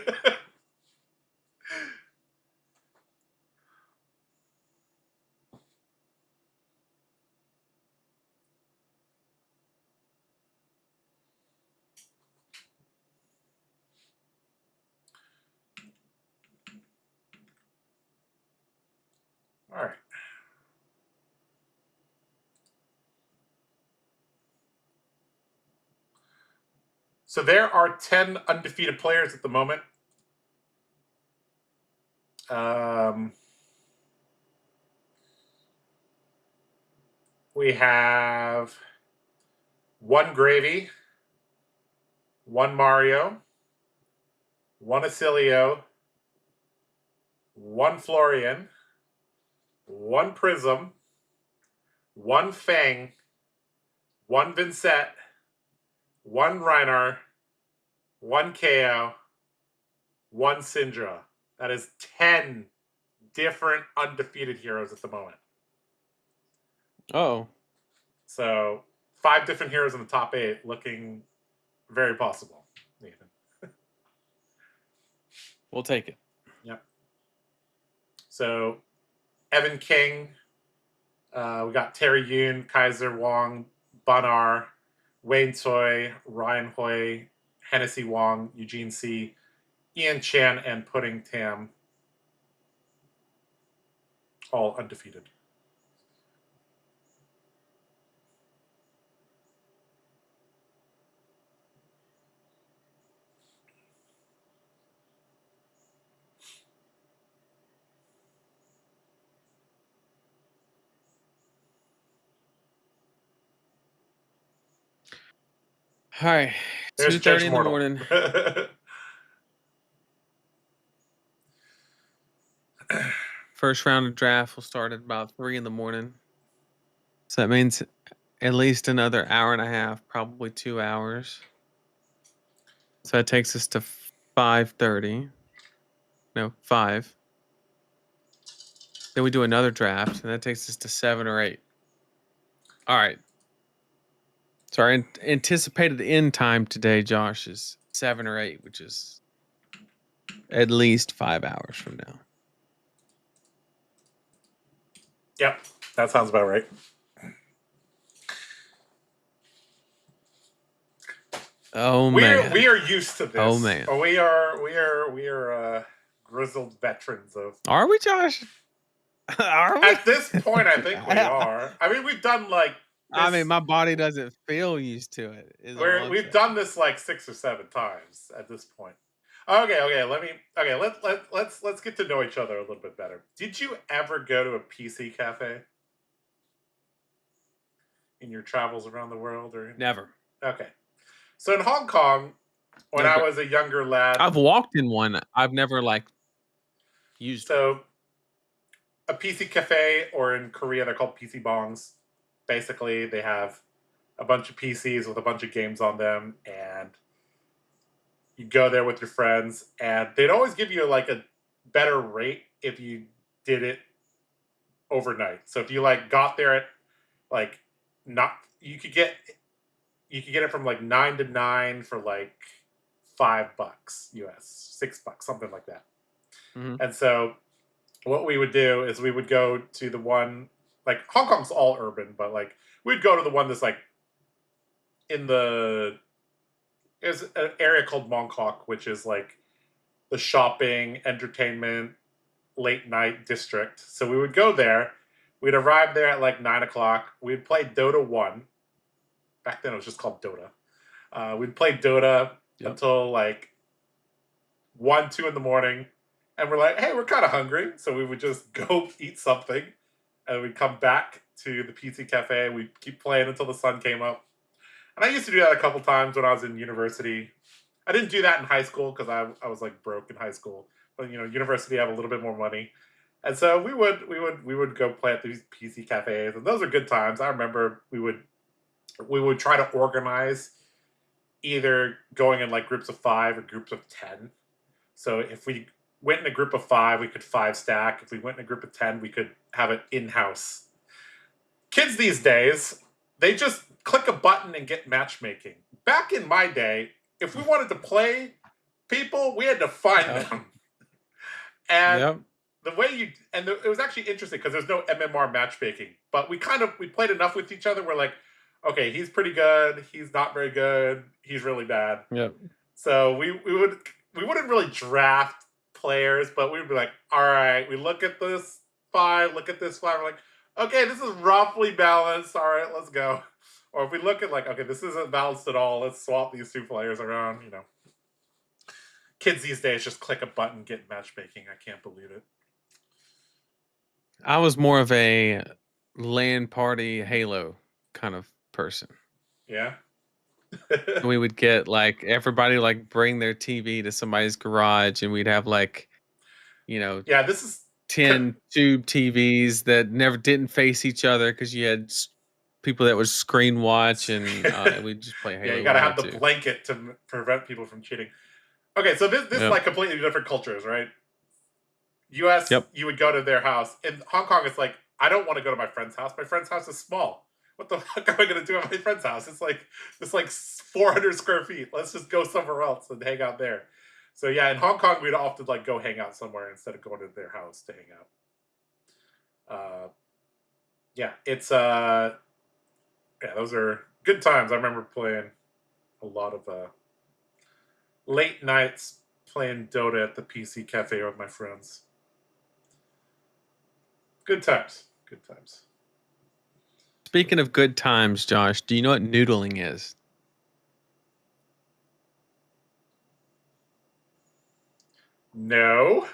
All right. So there are 10 undefeated players at the moment. We have one Gravy, one Mario, one Acilio, one Florian, one Prism, one Fang, one Vincent, one Reinar, one KO, one Syndra. That is 10 different undefeated heroes at the moment. Oh. So 5 different heroes in the top 8 looking very possible, Nathan. We'll take it. Yep. So Evan King, we got Terry Yoon, Kaiser Wong, Bunar, Wayne Choi, Ryan Hui, Hennessy Wong, Eugene C., Ian Chan, and Pudding Tam. All undefeated. All right. 2:30 in the morning. First round of draft will start at about 3 in the morning. So that means at least another hour and a half, probably 2 hours. So that takes us to 5:30. No, 5. Then we do another draft, and that takes us to 7 or 8. All right. So our anticipated end time today, Josh, is 7 or 8, which is at least 5 hours from now. Yep, that sounds about right. Oh man, we are used to this. Oh man, we are grizzled veterans of. Are we, Josh? Are we? At this point, I think we are. I mean, we've done like. I mean, my body doesn't feel used to it. We've done this like 6 or 7 times at this point. Okay. Let's get to know each other a little bit better. Did you ever go to a PC cafe in your travels around the world, or never? Okay, so in Hong Kong, when I was a younger lad, I've walked in one. I've never used. So a PC cafe, or in Korea they're called PC bongs. Basically, they have a bunch of PCs with a bunch of games on them, and You go there with your friends, and they'd always give you like a better rate if you did it overnight. So if you like got there at like not you could get it from like 9 to 9 for like $5 US, $6, something like that. Mhm. And so what we would do is we would go to the one, like Hong Kong's all urban, but like we'd go to the one that's like in the there's an area called Mongkok, which is like the shopping, entertainment, late night district. So we would go there. We'd arrive there at like 9 o'clock. We'd play Dota 1. Back then it was just called Dota. We'd play Dota Yep. until like 1, 2 in the morning. And we're like, hey, we're kind of hungry. So we would just go eat something. And we'd come back to the PC cafe. We'd keep playing until the sun came up. And I used to do that a couple times when I was in university. I didn't do that in high school because I was like broke in high school. But university I have a little bit more money. And so we would go play at these PC cafes, and those are good times. I remember we would try to organize either going in like groups of 5 or groups of 10. So if we went in a group of 5, we could 5 stack. If we went in a group of 10, we could have it in-house. Kids these days, they just click a button and get matchmaking. Back in my day, if we wanted to play people, we had to find them. And Yep. the way it was actually interesting because there's no MMR matchmaking, but we played enough with each other. We're like, okay, he's pretty good. He's not very good. He's really bad. Yep. So we wouldn't really draft players, but we'd be like, all right, we look at this 5, look at this 5. We're like, okay, this is roughly balanced. All right, let's go. Or if we look at like, okay, this isn't balanced at all. Let's swap these 2 players around. Kids these days just click a button, get matchmaking. I can't believe it. I was more of a LAN party Halo kind of person. Yeah. We would get like everybody like bring their TV to somebody's garage, and we'd have like, you know, Yeah, this is 10 tube TVs that never didn't face each other because you had people that would screen watch, and we'd just play yeah, Halo you gotta one or have the two. blanket to prevent people from cheating. Okay, so this is Yep. like completely different cultures, right? US, Yep. you would go to their house. In Hong Kong, it's like, I don't want to go to my friend's house. My friend's house is small. What the fuck am I going to do at my friend's house? It's like 400 square feet. Let's just go somewhere else and hang out there. So yeah, in Hong Kong, we'd often like go hang out somewhere instead of going to their house to hang out. Yeah, it's yeah, those are good times. I remember playing a lot of late nights playing Dota at the PC cafe with my friends. Good times. Good times. Speaking of good times, Josh, do you know what noodling is? No.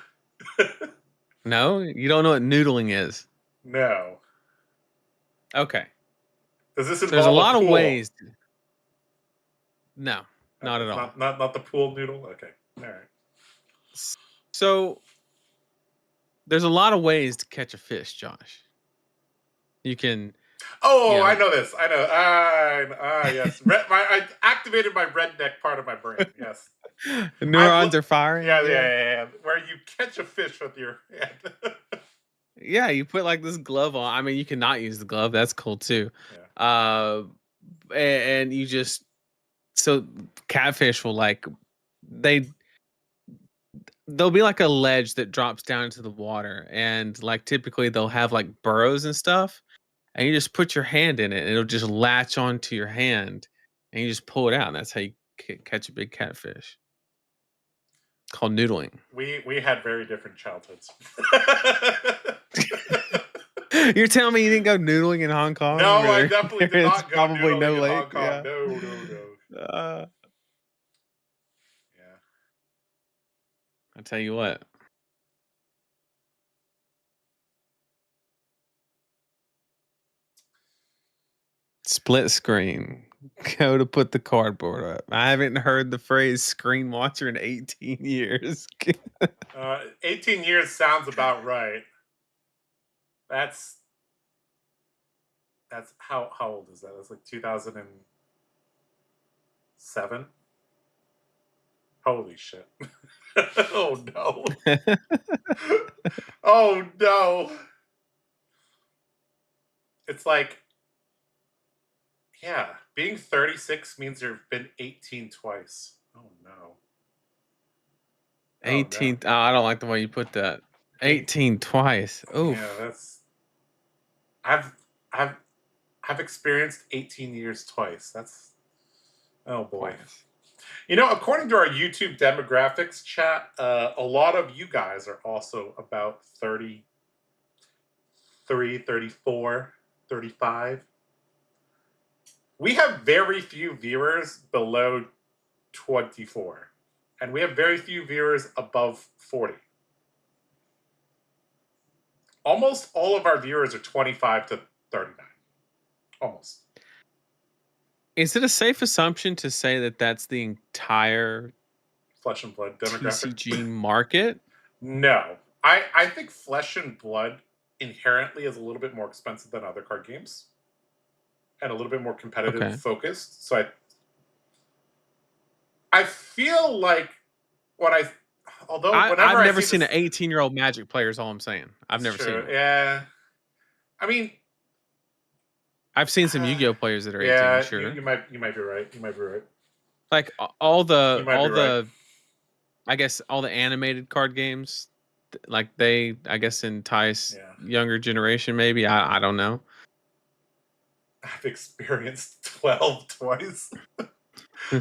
No, you don't know what noodling is. No. Okay. Does this So there's a involve a lot of pool? ways. No, not Okay, at it's all. not the pool noodle. Okay, all right. So there's a lot of ways to catch a fish, Josh. You can, you Oh, I know, know this. I know. Yes. I activated my redneck part of my brain. Yes. I've neurons are firing. yeah, yeah, Yeah. yeah, yeah. Where you catch a fish with your hand. Yeah, you put like this glove on. I mean, you cannot use the glove. That's cool too. Yeah. Uh, and you just so catfish will like they there'll be like a ledge that drops down into the water, and like typically they'll have like burrows and stuff, and you just put your hand in it, and it'll just latch onto your hand, and you just pull it out, and that's how you catch a big catfish. Called noodling. We had very different childhoods. You're telling me you didn't go noodling in Hong Kong, No, I where definitely did there's not go probably no noodling in lake? Hong Kong. Yeah. No, no, no. Uh, Yeah. I tell you what. Split screen. Go to put the cardboard up. I haven't heard the phrase screen watcher in 18 years. 18 years sounds about right. That's how old is that? That's like 2007. Holy shit. Oh no. Oh no. It's like, yeah, being 36 means you've been 18 twice. Oh no. Oh no. 18. Oh, I don't like the way you put that. Being, 18 twice. yeah, Oof. that's I've I've I've experienced 18 years twice. That's, oh boy. Twice. You know, according to our YouTube demographics chat, a lot of you guys are also about 33, 34, 35. We have very few viewers below 24, and we have very few viewers above 40. Almost all of our viewers are 25 to 39. Almost. Is it a safe assumption to say that that's the entire Flesh and Blood demographic. TCG market? No. I think Flesh and Blood inherently is a little bit more expensive than other card games and a little bit more competitive Okay. focused. So I feel like what I although whenever I've I never see seen this, an 18-year-old Magic player is all I'm saying. I've it's never seen true. one. Yeah. I mean, I've seen some Yu-Gi-Oh players that are 18, yeah, sure. you might be right. You might be right. Like You might be all right. the I guess all the animated card games, like they I guess entice Yeah. younger generation maybe. I don't know. I've experienced 12 twice.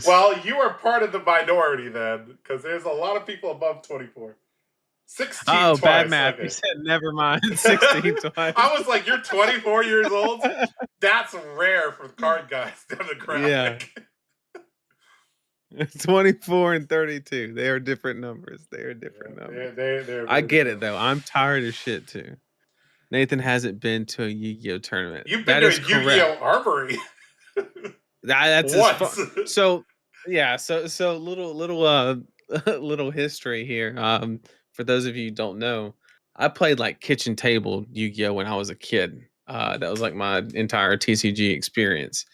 Well, you are part of the minority then, because there's a lot of people above 24. 16 Oh, bad twice. math. You Okay. said never mind. 16 twice. I was like, you're 24 years old? That's rare for the card guys Yeah. demographic. 24 and 32. They are different numbers. They are different Yeah, numbers. they're I very get different. it though. I'm tired of shit too. Nathan hasn't been to a Yu-Gi-Oh tournament. You've been That to a is Yu-Gi-Oh correct. Armory That's as fun. once. So yeah, so little little history here. For those of you who don't know, I played like kitchen table Yu-Gi-Oh when I was a kid. That was like my entire TCG experience.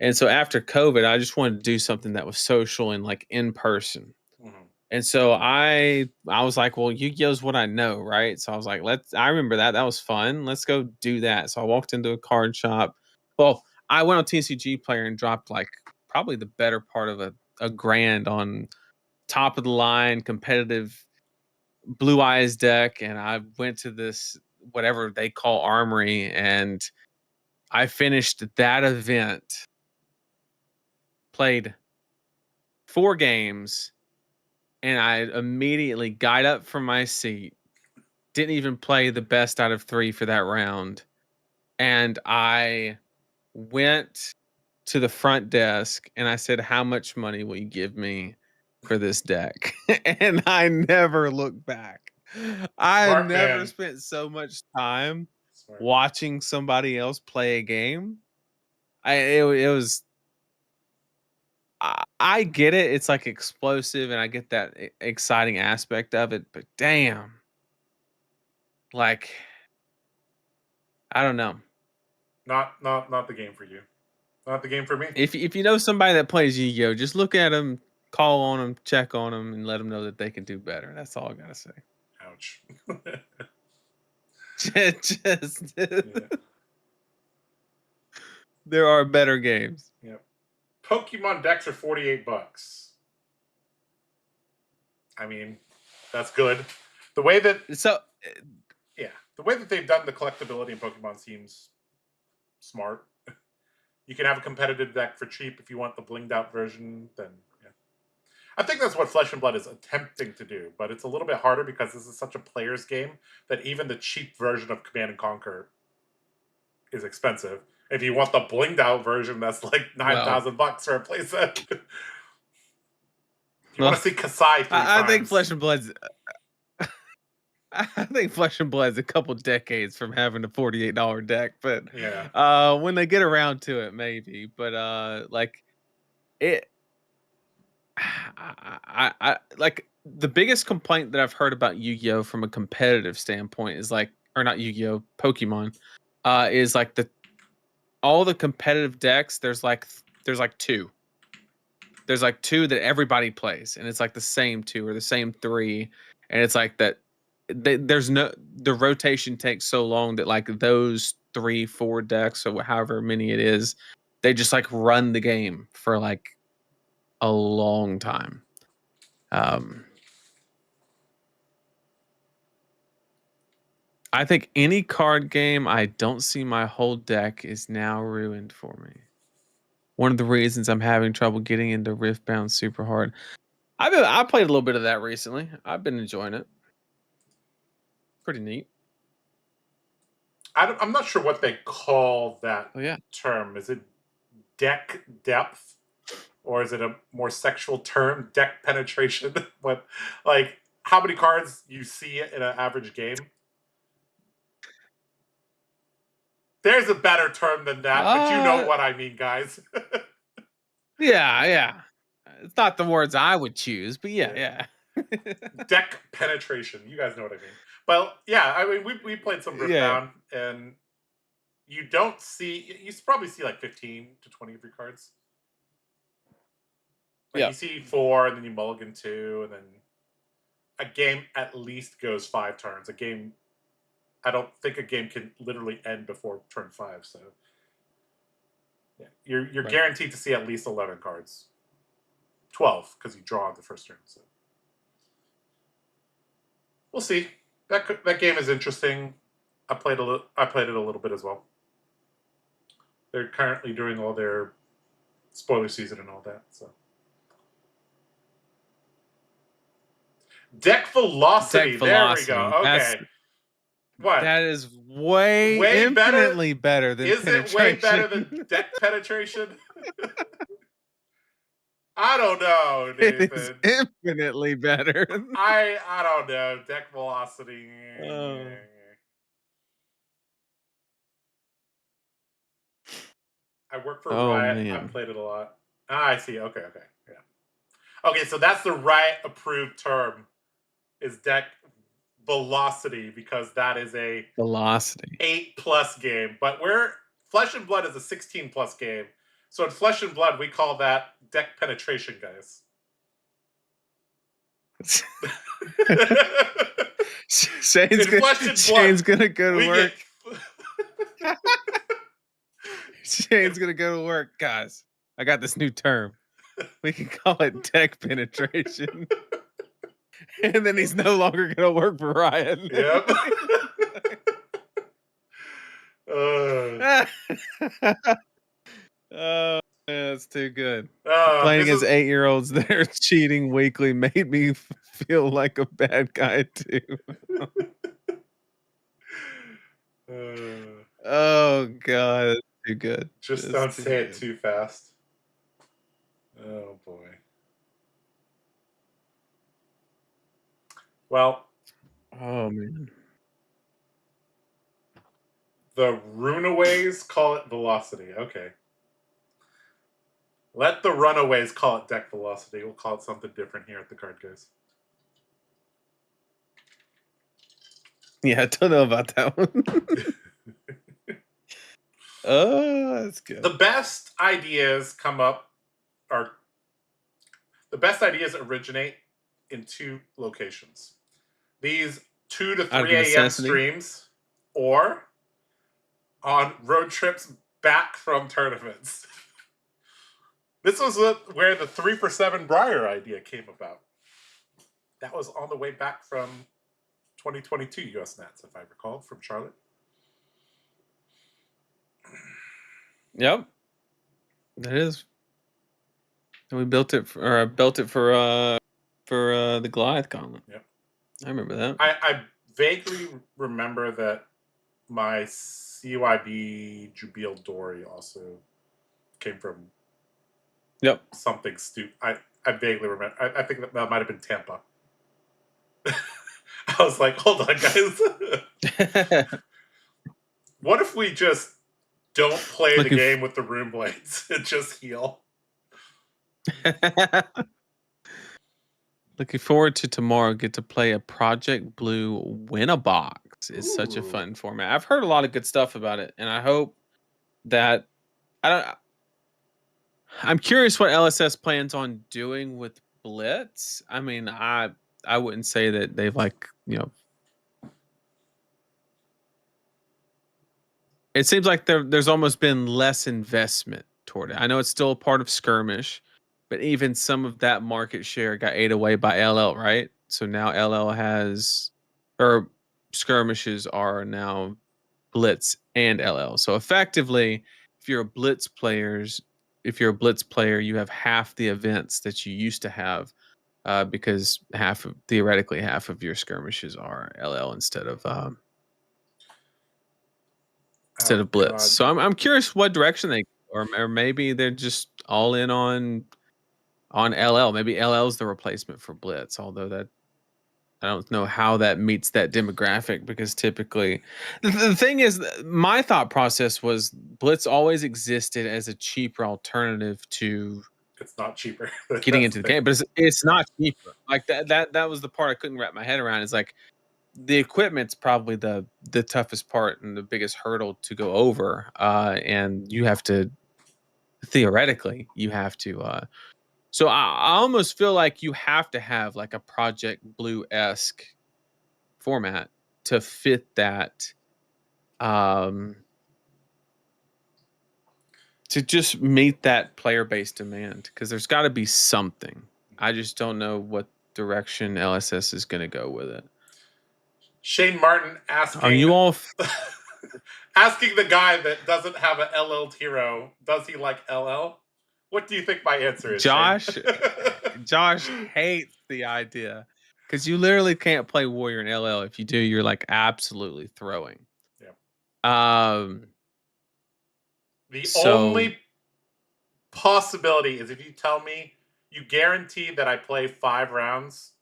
And so after COVID, I just wanted to do something that was social and like in person. Mhm. And so I was like, well, Yu-Gi-Oh is what I know, right? So I was like, I remember that. That was fun. Let's go do that. So I walked into a card shop. Well, I went on TCG Player and dropped like probably the better part of a grand on top of the line competitive Blue Eyes deck. And I went to this whatever they call Armory, and I finished that event, played 4 games, and I immediately got up from my seat, didn't even play the best out of 3 for that round, and I went to the front desk and I said, "How much money will you give me for this deck?" And I never looked back. I Smart never man. spent so much time Smart man. watching somebody else play a game. It was I get it. It's like explosive, and I get that exciting aspect of it. But damn, like I don't know. Not the game for you. Not the game for me. If you know somebody that plays Yu-Gi-Oh, just look at them, call on them, check on them, and let them know that they can do better. That's all I gotta say. Ouch. Just Yeah. there are better games. Yep. Pokemon decks are $48. I mean, that's good. The way that So the way that they've done the collectability in Pokemon seems smart. You can have a competitive deck for cheap if you want the blinged out version. Then yeah. I think that's what Flesh and Blood is attempting to do, but it's a little bit harder because this is such a player's game that even the cheap version of Command and Conquer is expensive. If you want the blinged out version, that's like $9,000 for a playset. If you want to see Kasai 3 I think times. Flesh and Blood's. I think Flesh and Blood's a couple decades from having a $48 deck, but Yeah. when they get around to it, maybe. But like it, I like the biggest complaint that I've heard about Yu-Gi-Oh from a competitive standpoint is like, or not Yu-Gi-Oh, Pokemon, is like all the competitive decks. There's like 2 there's like 2 that everybody plays, and it's like the same 2 or the same 3, and it's like that. There's no the rotation takes so long that like those 3-4 decks or however many it is, they just like run the game for like a long time. I think any card game I don't see my whole deck is now ruined for me. One of the reasons I'm having trouble getting into Riftbound super hard. I played a little bit of that recently. I've been enjoying it. Pretty neat. I'm not sure what they call that Oh yeah. term. Is it deck depth, or is it a more sexual term, deck penetration? But like, how many cards you see in an average game? There's a better term than that, but you know what I mean, guys. Yeah. It's not the words I would choose, but yeah. Deck penetration. You guys know what I mean. But yeah, I mean, we played some Riftbound, and you don't see. You probably see like 15 to 20 of your cards. Like you see 4, and then you mulligan 2, and then a game at least goes 5 turns. A game, I don't think a game can literally end before turn 5. So yeah, you're guaranteed to see at least 11 cards, 12 because you draw the first turn. So we'll see. That game is interesting. I played it a little bit as well. They're currently doing all their spoiler season and all that. So deck velocity. There we go. Okay. What? That is way infinitely better than Is penetration. It way better than deck penetration? I don't know, Nathan. It is infinitely better. I don't know. Deck velocity. I work for Riot. Man. I played it a lot. I see. Okay. Yeah. Okay, so that's the Riot approved term, is deck velocity, because that is a velocity 8+ game. But Flesh and Blood is a 16+ game. So in Flesh and Blood, we call that deck penetration, guys. Shane's gonna go to work. Shane's gonna go to work, guys. I got this new term. We can call it deck penetration. And then he's no longer gonna work for Ryan. Yep. Oh, that's too good. Playing as 8-year-olds that are cheating weekly made me feel like a bad guy too. Oh god, that's too good. Just don't say it too fast. Oh boy. Well. Oh man. The Runaways call it velocity. Okay. Let the Runaways call it deck velocity. We'll call it something different here at TheCardGuyz. Yeah, I don't know about that one. Oh, that's good. The best ideas originate in 2 locations. These 2 to 3 a.m. streams, or on road trips back from tournaments. This was where the 3 for 7 Briar idea came about. That was on the way back from 2022 US Nats, if I recall, from Charlotte. Yep, that is. And we built it for the Goliath Gauntlet. Yep, I remember that. I vaguely remember that my CYB Jubil Dory also came from. Yep. Something stupid. I vaguely remember. I think that might have been Tampa. I was like, hold on, guys. What if we just don't play the game with the Rune Blades and just heal? Looking forward to tomorrow. Get to play a Project Blue win-a-box. It's such a fun format. I've heard a lot of good stuff about it, and I hope that I'm curious what LSS plans on doing with Blitz. I mean, I wouldn't say that they've like, it seems like there's almost been less investment toward it. I know it's still a part of Skirmish, but even some of that market share got ate away by LL, right? So now LL has, or Skirmishes are now Blitz and LL. So effectively, if you're a Blitz players, if you're a Blitz player, you have half the events that you used to have, because theoretically half of your skirmishes are LL instead Oh of Blitz. God. So I'm curious what direction they go, or maybe they're just all in on LL. Maybe LL is the replacement for Blitz, although that I don't know how that meets that demographic, because typically the thing is, my thought process was Blitz always existed as a cheaper alternative to It's not cheaper. getting into the game, but it's not cheaper. Like that was the part I couldn't wrap my head around. Is like the equipment's probably the toughest part and the biggest hurdle to go over, and you have to, theoretically you have to, so I almost feel like you have to have like a Project Blue-esque format to fit that, um to just meet that player base demand, because there's got to be something. I just don't know what direction LSS is going to go with it. Shane Martin Are asking you all asking the guy that doesn't have an LL hero, does he like LL? What do you think my answer is, Shane? Josh hates the idea, because you literally can't play Warrior in LL. If you do, you're like absolutely throwing. Yeah. Um. The So only possibility is if you tell me you guarantee that I play 5 rounds,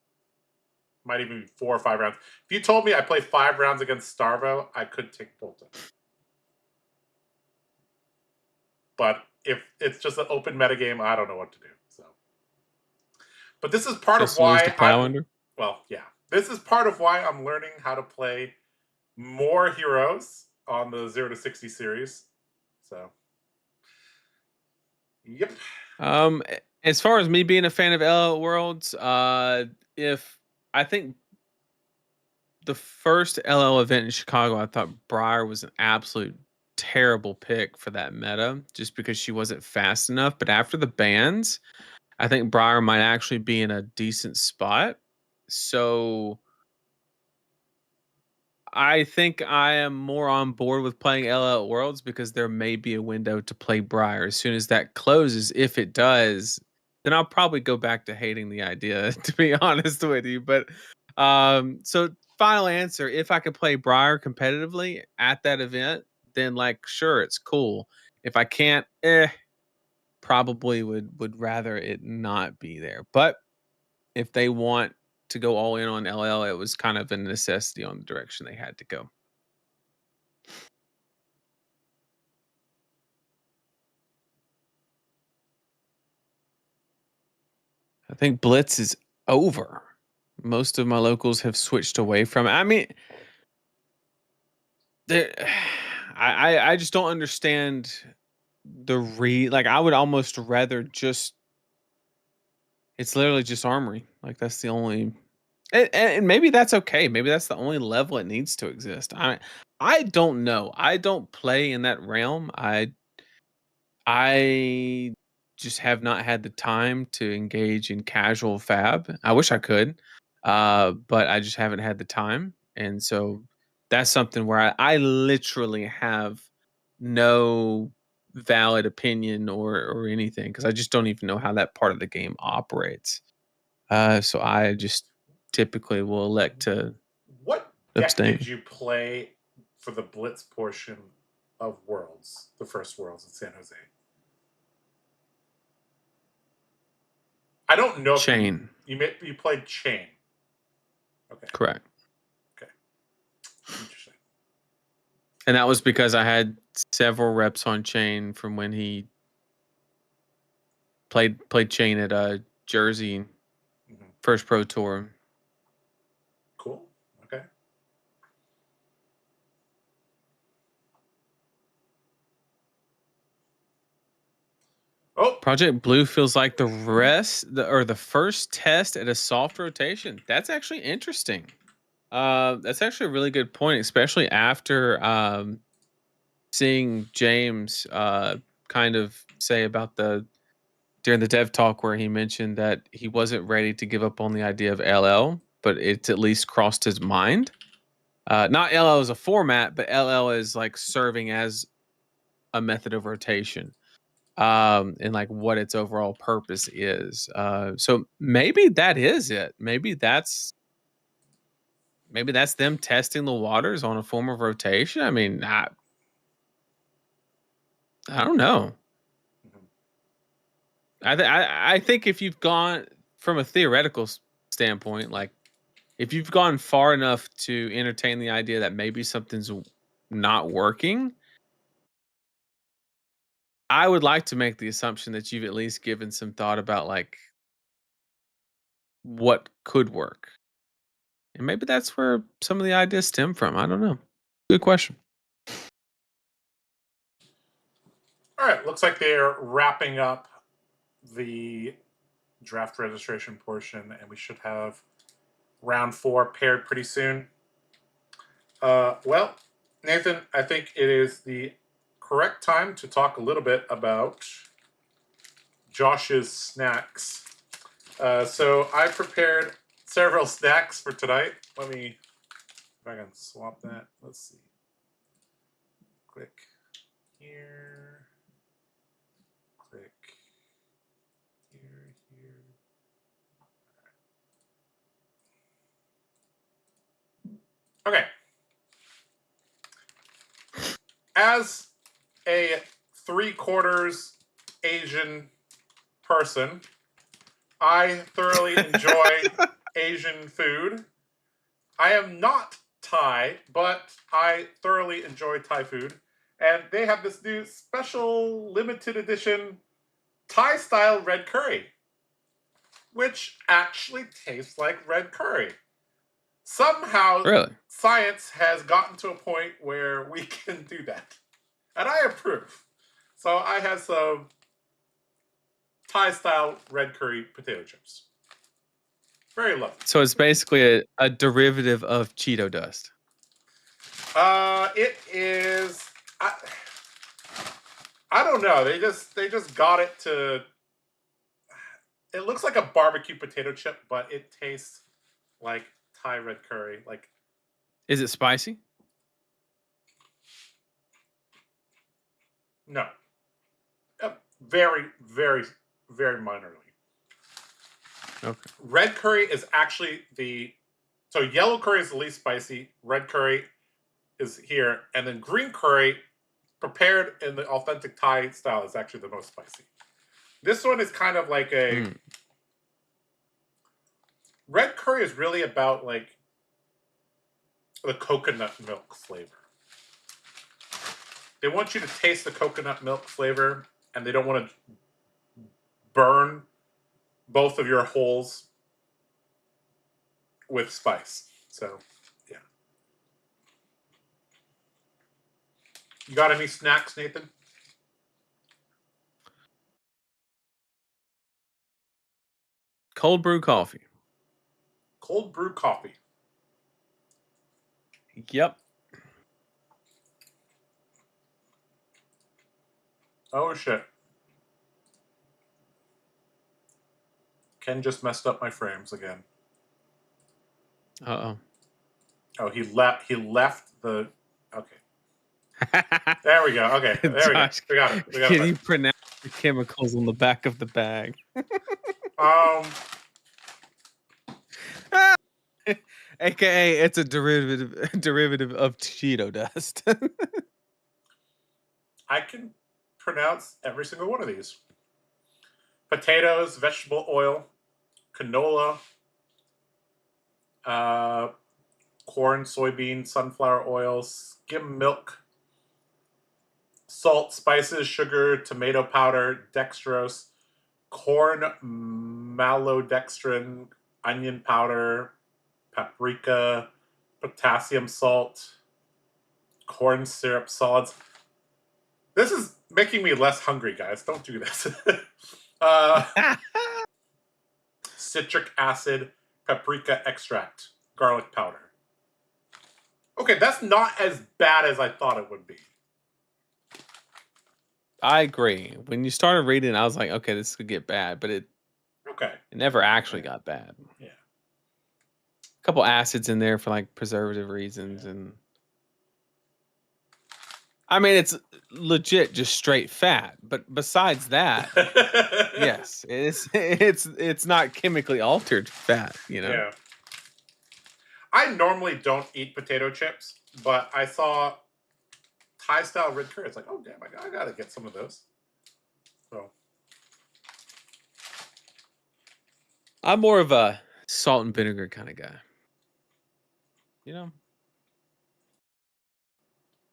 might even be 4 or 5 rounds. If you told me I play 5 rounds against Starvo, I could take Bolton. But if it's just an open metagame, I don't know what to do. So, but this is part of just lose to why I'm. Plowender. Well, yeah, this is part of why I'm learning how to play more heroes on the 0 to 60 series. So, yep. As far as me being a fan of LL Worlds, if I think the first LL event in Chicago, I thought Briar was an absolute terrible pick for that meta, just because she wasn't fast enough. But after the bans, I think Briar might actually be in a decent spot. So I think I am more on board with playing LL Worlds, because there may be a window to play Briar. As soon as that closes, if it does, then I'll probably go back to hating the idea, to be honest with you. But so final answer, if I could play Briar competitively at that event, then like sure, it's cool. If I can't, probably would rather it not be there. But if they want to go all in on LL, it was kind of a necessity on the direction they had to go. I think Blitz is over. Most of my locals have switched away from it. I mean, there, I just don't understand like I would almost rather just, it's literally just armory. Like that's the only, and maybe that's okay. Maybe that's the only level it needs to exist. I don't know. I don't play in that realm. I just have not had the time to engage in casual fab. I wish I could, but I just haven't had the time, and so that's something where I literally have no valid opinion or anything, because I just don't even know how that part of the game operates. So I just typically will elect to What deck did abstain. you play for the Blitz portion of Worlds, the first Worlds in San Jose? I don't know if Chain, you played Chain. Okay. correct. Okay. Interesting. And that was because I had several reps on Chain from when he played Chain at Jersey Mm-hmm. first pro tour. Cool. Okay. Oh, Project Blue feels like the first test at a soft rotation. That's actually interesting. That's actually a really good point, especially after seeing James kind of say about during the dev talk where he mentioned that he wasn't ready to give up on the idea of LL, but it's at least crossed his mind. Not LL as a format, but LL is like serving as a method of rotation, and like what its overall purpose is. So maybe that is it. Maybe that's them testing the waters on a form of rotation. I mean, I don't know. I think if you've gone from a theoretical standpoint, like if you've gone far enough to entertain the idea that maybe something's not working, I would like to make the assumption that you've at least given some thought about like what could work. And maybe that's where some of the ideas stem from. I don't know. Good question. all right. Looks like they're wrapping up the draft registration portion, and we should have round 4 paired pretty soon. Well, Nathan, I think it is the correct time to talk a little bit about Josh's snacks. So I prepared several snacks for tonight. Let me, if I can swap that. Let's see. Click here. Click here, here. Okay. As a 3/4 Asian person, I thoroughly enjoy Asian food. I am not Thai, but I thoroughly enjoy Thai food. And they have this new special limited edition Thai style red curry, which actually tastes like red curry. Somehow, Really? science has gotten to a point where we can do that. And I approve. So I have some Thai style red curry potato chips. Very lovely. So it's basically a derivative of Cheeto dust. It is. I don't know. They just got it to. It looks like a barbecue potato chip, but it tastes like Thai red curry. Like, Is it spicy? no, very, very, very minorly. Okay. Red curry is actually so yellow curry is the least spicy. Red curry is here, and then green curry, prepared in the authentic Thai style, is actually the most spicy. This one is kind of like a red curry is really about like the coconut milk flavor. They want you to taste the coconut milk flavor, and they don't want to burn both of your holes with spice. So, yeah. You got any snacks, Nathan? Cold brew coffee. Cold brew coffee. Yep. Oh, shit. Ken just messed up my frames again. Uh-oh. Oh, he left the. Okay. There we go. Okay. There Josh, we go. We got it. Can you pronounce the chemicals on the back of the bag? AKA, it's a derivative of Cheeto dust. I can pronounce every single one of these. Potatoes, vegetable oil, canola, corn, soybean, sunflower oil, skim milk, salt, spices, sugar, tomato powder, dextrose, corn maltodextrin, onion powder, paprika, potassium salt, corn syrup solids. This is making me less hungry, guys. Don't do this. Citric acid, paprika extract, garlic powder. Okay, that's not as bad as I thought it would be. I agree. When you started reading, I was like, okay, this could get bad, but it never actually got bad. Yeah. A couple acids in there for like preservative reasons, and I mean it's legit just straight fat. But besides that, yes, it's not chemically altered fat, you know. Yeah. I normally don't eat potato chips, but I saw Thai style red curry. It's like, oh damn, I gotta get some of those. So I'm more of a salt and vinegar kind of guy. You know?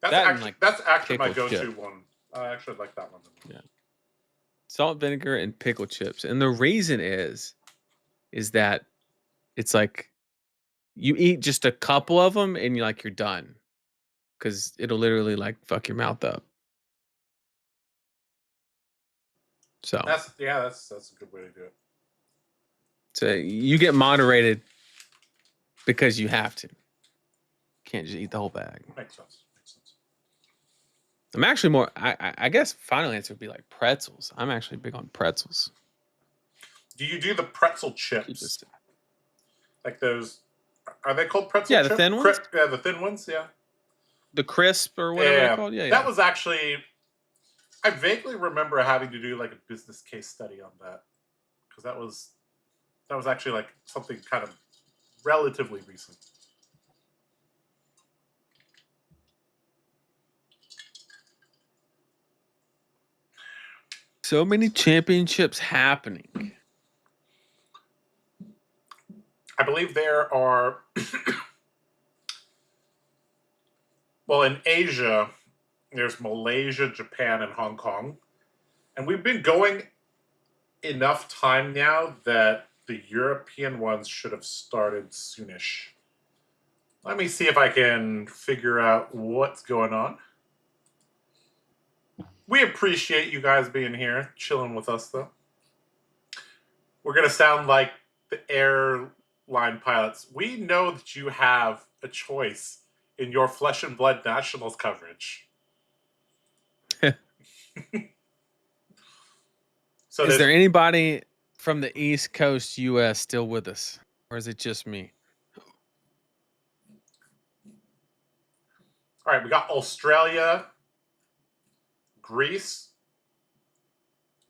That's actually my pickle go-to chip. one. I actually like that one. Yeah. Salt, vinegar, and pickle chips. And the reason is that it's like you eat just a couple of them and you're done. Because it'll literally like fuck your mouth up. So That's a good way to do it. So you get moderated because you have to. Can't just eat the whole bag. Makes sense. I'm actually more. I guess final answer would be like pretzels. I'm actually big on pretzels. Do you do the pretzel chips? Like those? Are they called pretzel chips? Yeah, the thin ones. Yeah, the thin ones. Yeah. The crisp or whatever they're called. Yeah, that was actually. I vaguely remember having to do like a business case study on that because that was actually like something kind of relatively recent. So many championships happening. I believe there are. Well, in Asia, there's Malaysia, Japan, and Hong Kong. And we've been going enough time now that the European ones should have started soonish. Let me see if I can figure out what's going on. We appreciate you guys being here, chilling with us, though. We're going to sound like the airline pilots. We know that you have a choice in your Flesh and Blood Nationals coverage. So is there anybody from the East Coast U.S. still with us? Or is it just me? All right, we got Australia, Greece.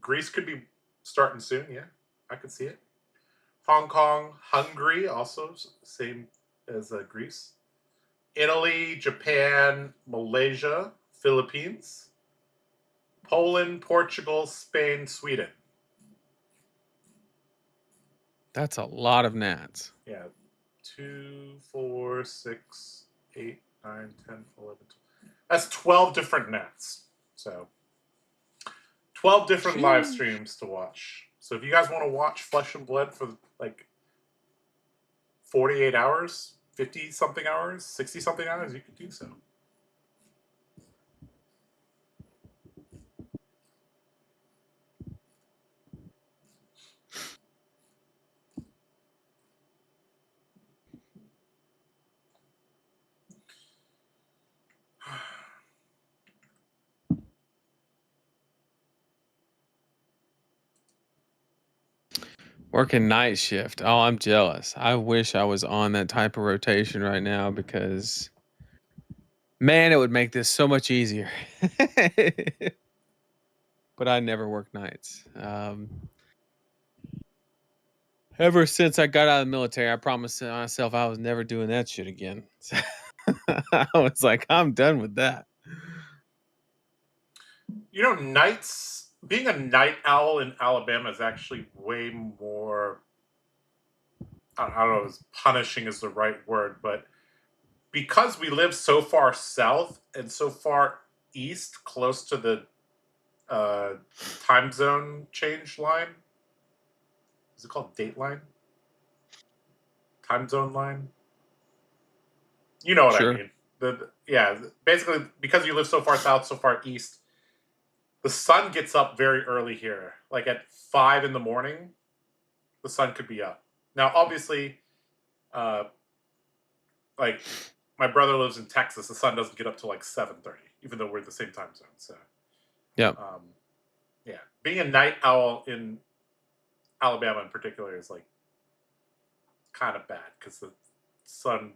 Greece could be starting soon, yeah. I could see it. Hong Kong, Hungary, also same as Greece. Italy, Japan, Malaysia, Philippines, Poland, Portugal, Spain, Sweden. That's a lot of gnats. Yeah. 2, 4, 6, 8, 9, 10, 11, 12. That's 12 different nets. So 12 different live streams to watch. So if you guys want to watch Flesh and Blood for like 48 hours, 50 something hours, 60 something hours, you can do so. Working night shift. Oh, I'm jealous. I wish I was on that type of rotation right now because, man, it would make this so much easier. But I never work nights. Ever since I got out of the military, I promised myself I was never doing that shit again. I was like, I'm done with that. You know, nights, being a night owl in Alabama is actually way more, I don't know if punishing is the right word, but because we live so far south and so far east, close to the time zone change line. Is it called date line? Time zone line? You know what I mean. Basically, because you live so far south, so far east, the sun gets up very early here. Like at 5 in the morning, the sun could be up. Now, obviously, like my brother lives in Texas. The sun doesn't get up till like 7:30, even though we're in the same time zone. So, Yeah. Yeah, being a night owl in Alabama in particular is like kind of bad because the sun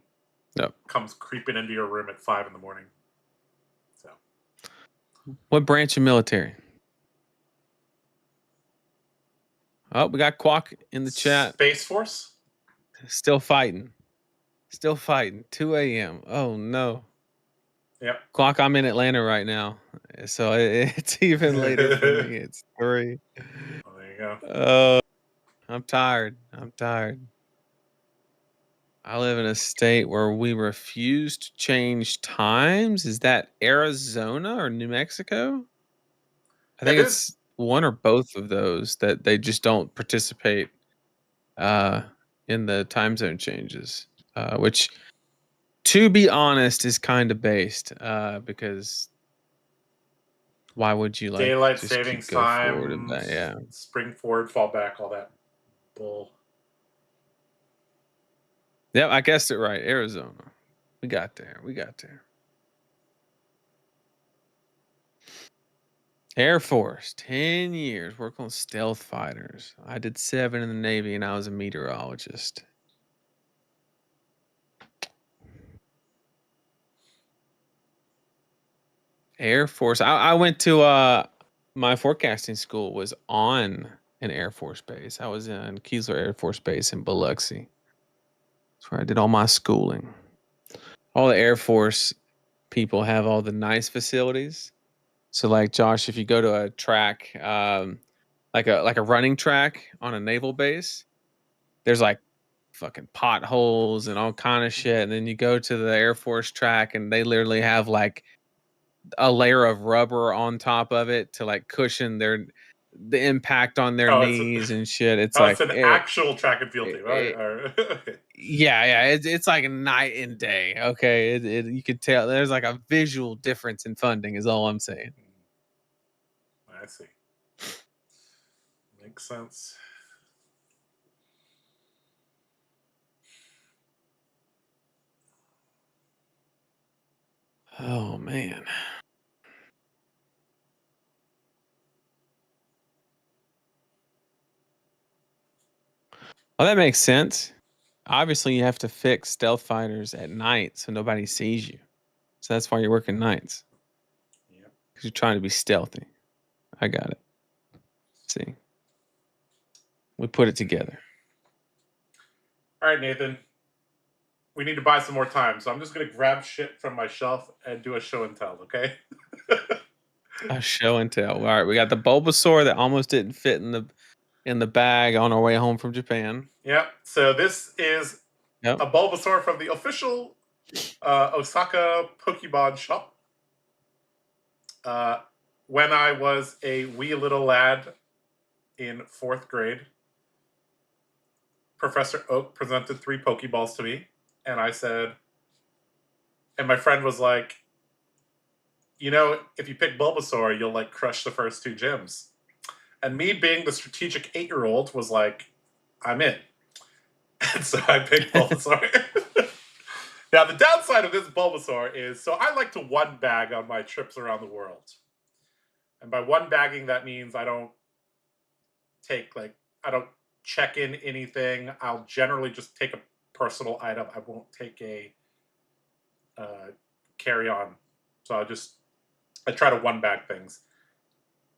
comes creeping into your room at 5 in the morning. So, what branch of military? Oh, we got Quack in the chat. Space Force? Still fighting. 2 a.m. Oh, no. Yep. Quack, I'm in Atlanta right now. So it's even later for me. It's 3. Well, there you go. I'm tired. I live in a state where we refuse to change times. Is that Arizona or New Mexico? I think it's one or both of those that they just don't participate in the time zone changes, which, to be honest, is kind of based because why would you daylight just savings go time, forward and back? Yeah, spring forward, fall back, all that bull. Yep, I guessed it right. Arizona. We got there. Air Force, 10 years, work on stealth fighters. I did 7 in the Navy and I was a meteorologist. Air Force. I went to my forecasting school was on an Air Force base. I was in Keesler Air Force Base in Biloxi. That's where I did all my schooling. All the Air Force people have all the nice facilities. So, like Josh, if you go to a track, like a running track on a naval base, there's like fucking potholes and all kind of shit. And then you go to the Air Force track, and they literally have like a layer of rubber on top of it to like cushion the impact on their knees and shit. It's it's an actual track and field team. Okay. Yeah, it's like a night and day. Okay, you could tell there's like a visual difference in funding. Is all I'm saying. I see. Makes sense. Oh man. Well, that makes sense. Obviously, you have to fix stealth fighters at night so nobody sees you. So that's why you're working nights. Yep. Because you're trying to be stealthy. I got it. See, we put it together. All right, Nathan. We need to buy some more time, so I'm just gonna grab shit from my shelf and do a show and tell. Okay. A show and tell. All right, we got the Bulbasaur that almost didn't fit in the bag on our way home from Japan. Yep. So this is a Bulbasaur from the official Osaka Pokemon shop. When I was a wee little lad in 4th grade, Professor Oak presented 3 Pokeballs to me, and I said, and my friend was like, you know, if you pick Bulbasaur, you'll like crush the first 2 gyms. And me being the strategic 8-year-old was like, I'm in. And so I picked Bulbasaur. Now, the downside of this Bulbasaur is, so I like to one bag on my trips around the world. And by one bagging, that means I don't check in anything. I'll generally just take a personal item. I won't take a carry-on. So I try to one bag things.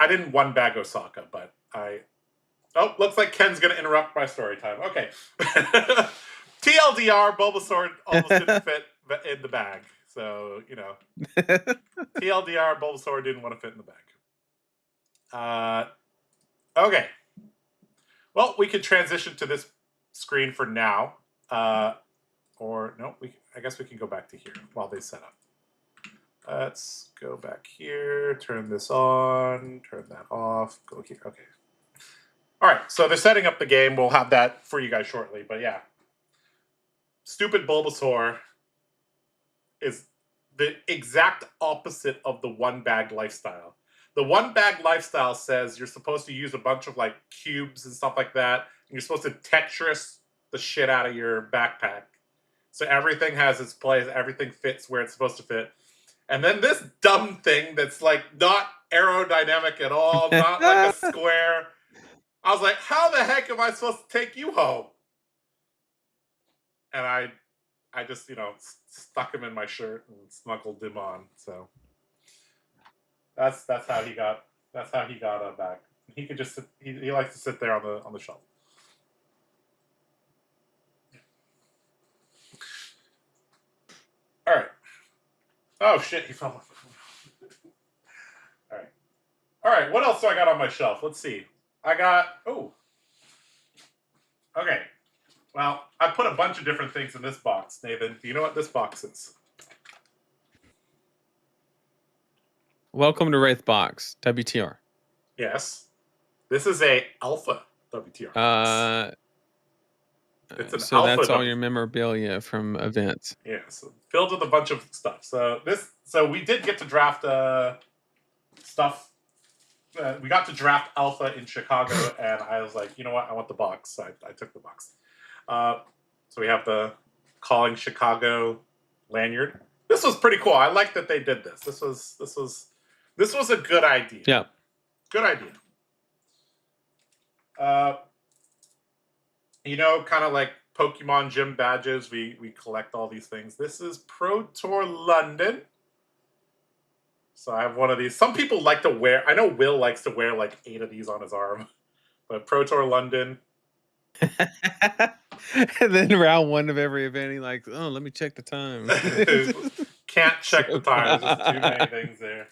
I didn't one bag Osaka, but oh, looks like Ken's going to interrupt my story time. Okay. TLDR, Bulbasaur almost didn't fit in the bag. So, you know. TLDR, Bulbasaur didn't want to fit in the bag. Okay. Well, we could transition to this screen for now. Or, no, I guess we can go back to here while they set up. Let's go back here, turn this on, turn that off, go here. Okay. All right, so they're setting up the game. We'll have that for you guys shortly. But yeah, stupid Bulbasaur is the exact opposite of the one-bag lifestyle. The one bag lifestyle says you're supposed to use a bunch of like cubes and stuff like that, and you're supposed to Tetris the shit out of your backpack. So everything has its place, everything fits where it's supposed to fit. And then this dumb thing that's like not aerodynamic at all, not like a square. I was like, how the heck am I supposed to take you home? And I just, stuck him in my shirt and smuggled him on. So that's how he got back. He could just sit, he likes to sit there on the shelf. All right. Oh shit, he fell off. All right. What else do I got on my shelf? Let's see. I got okay. Well, I put a bunch of different things in this box, Nathan. Do you know what this box is? Welcome to Wraith Box, WTR. Yes. This is a alpha WTR box. It's an so alpha that's all your memorabilia from events. Yeah, so filled with a bunch of stuff. So we did get to draft stuff. We got to draft alpha in Chicago, and I was like, you know what? I want the box. So I took the box. So we have the Calling Chicago lanyard. This was pretty cool. I like that they did this. This was a good idea. Yeah. Good idea. Kind of like Pokemon gym badges, we collect all these things. This is Pro Tour London. So I have one of these. Some people like to wear, I know Will likes to wear like 8 of these on his arm. But Pro Tour London. And then round 1 of every event, he like, oh, let me check the time. Can't check the time. There's just too many things there.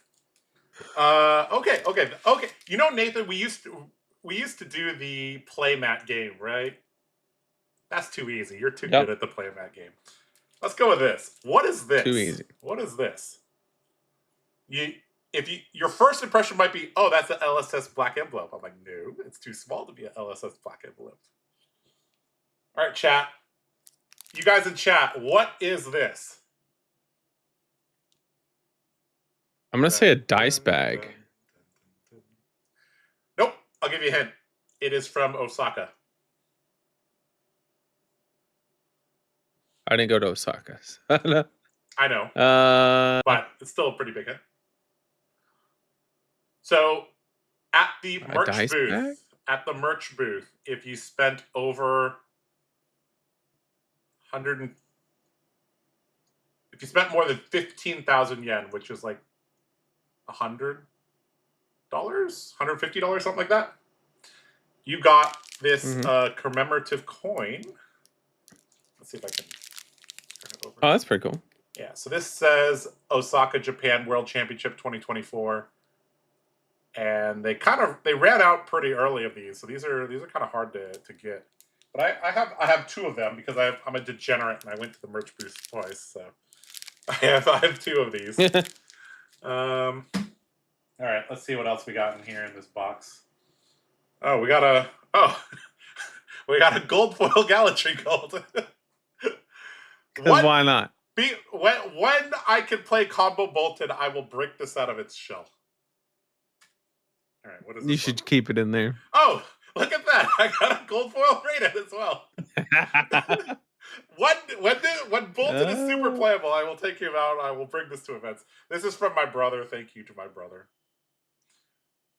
Okay. Nathan, we used to do the playmat game, right? That's too easy. You're too good at the playmat game. Let's go with this. What is this? Too easy. What is this? Your first impression might be, oh, that's an LSS black envelope. I'm like, no, it's too small to be an LSS black envelope. All right, chat. You guys in chat, what is this? I'm going to say a dice bag. Nope. I'll give you a hint. It is from Osaka. I didn't go to Osaka. I know. But it's still a pretty big hit. So at the merch booth, if you spent over if you spent more than 15,000 yen, which is like $100, $150, something like that, you got this commemorative coin. Let's see if I can turn it over. Oh, that's pretty cool. Yeah, so this says Osaka, Japan World Championship 2024. And they ran out pretty early of these. So these are kind of hard to get. But I have 2 of them because I'm a degenerate and I went to the merch booth twice. So I have 2 of these. All right, let's see what else we got in here in this box. Oh, we got a gold foil Galaxy Gold. Why not? When I can play combo bolted, I will break this out of its shell. All right, what is this? You should keep it in there. Oh, look at that! I got a gold foil rated as well. When bolted is super playable, I will take him out. I will bring this to events. This is from my brother. Thank you to my brother.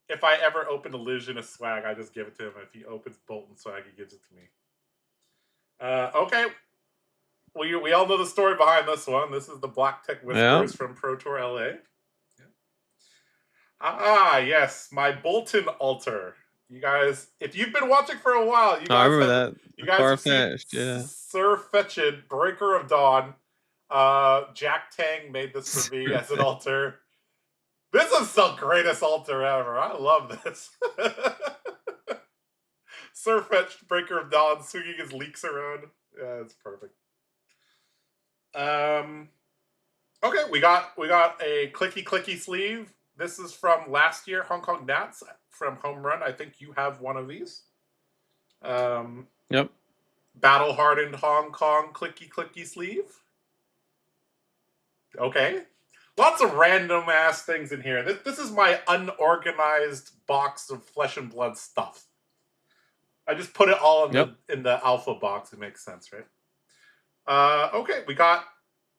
If I ever open Illusionist swag, I just give it to him. If he opens Bolton swag, he gives it to me. Okay. We all know the story behind this one. This is the Black Tech Whispers from Pro Tour LA. Ah, yes, my Bolton altar. You guys, if you've been watching for a while, you guys I remember that. You guys have seen Sir Fetched, Breaker of Dawn. Jack Tang made this for me as an altar. This is the greatest altar ever. I love this. Sir Fetched, Breaker of Dawn, swinging his leeks around. Yeah, it's perfect. Okay, we got a clicky sleeve. This is from last year, Hong Kong Nats from Home Run. I think you have one of these. Yep. Battle Hardened Hong Kong clicky sleeve. Okay. Lots of random ass things in here. This is my unorganized box of flesh and blood stuff. I just put it all in the alpha box. It makes sense, right? Okay, we got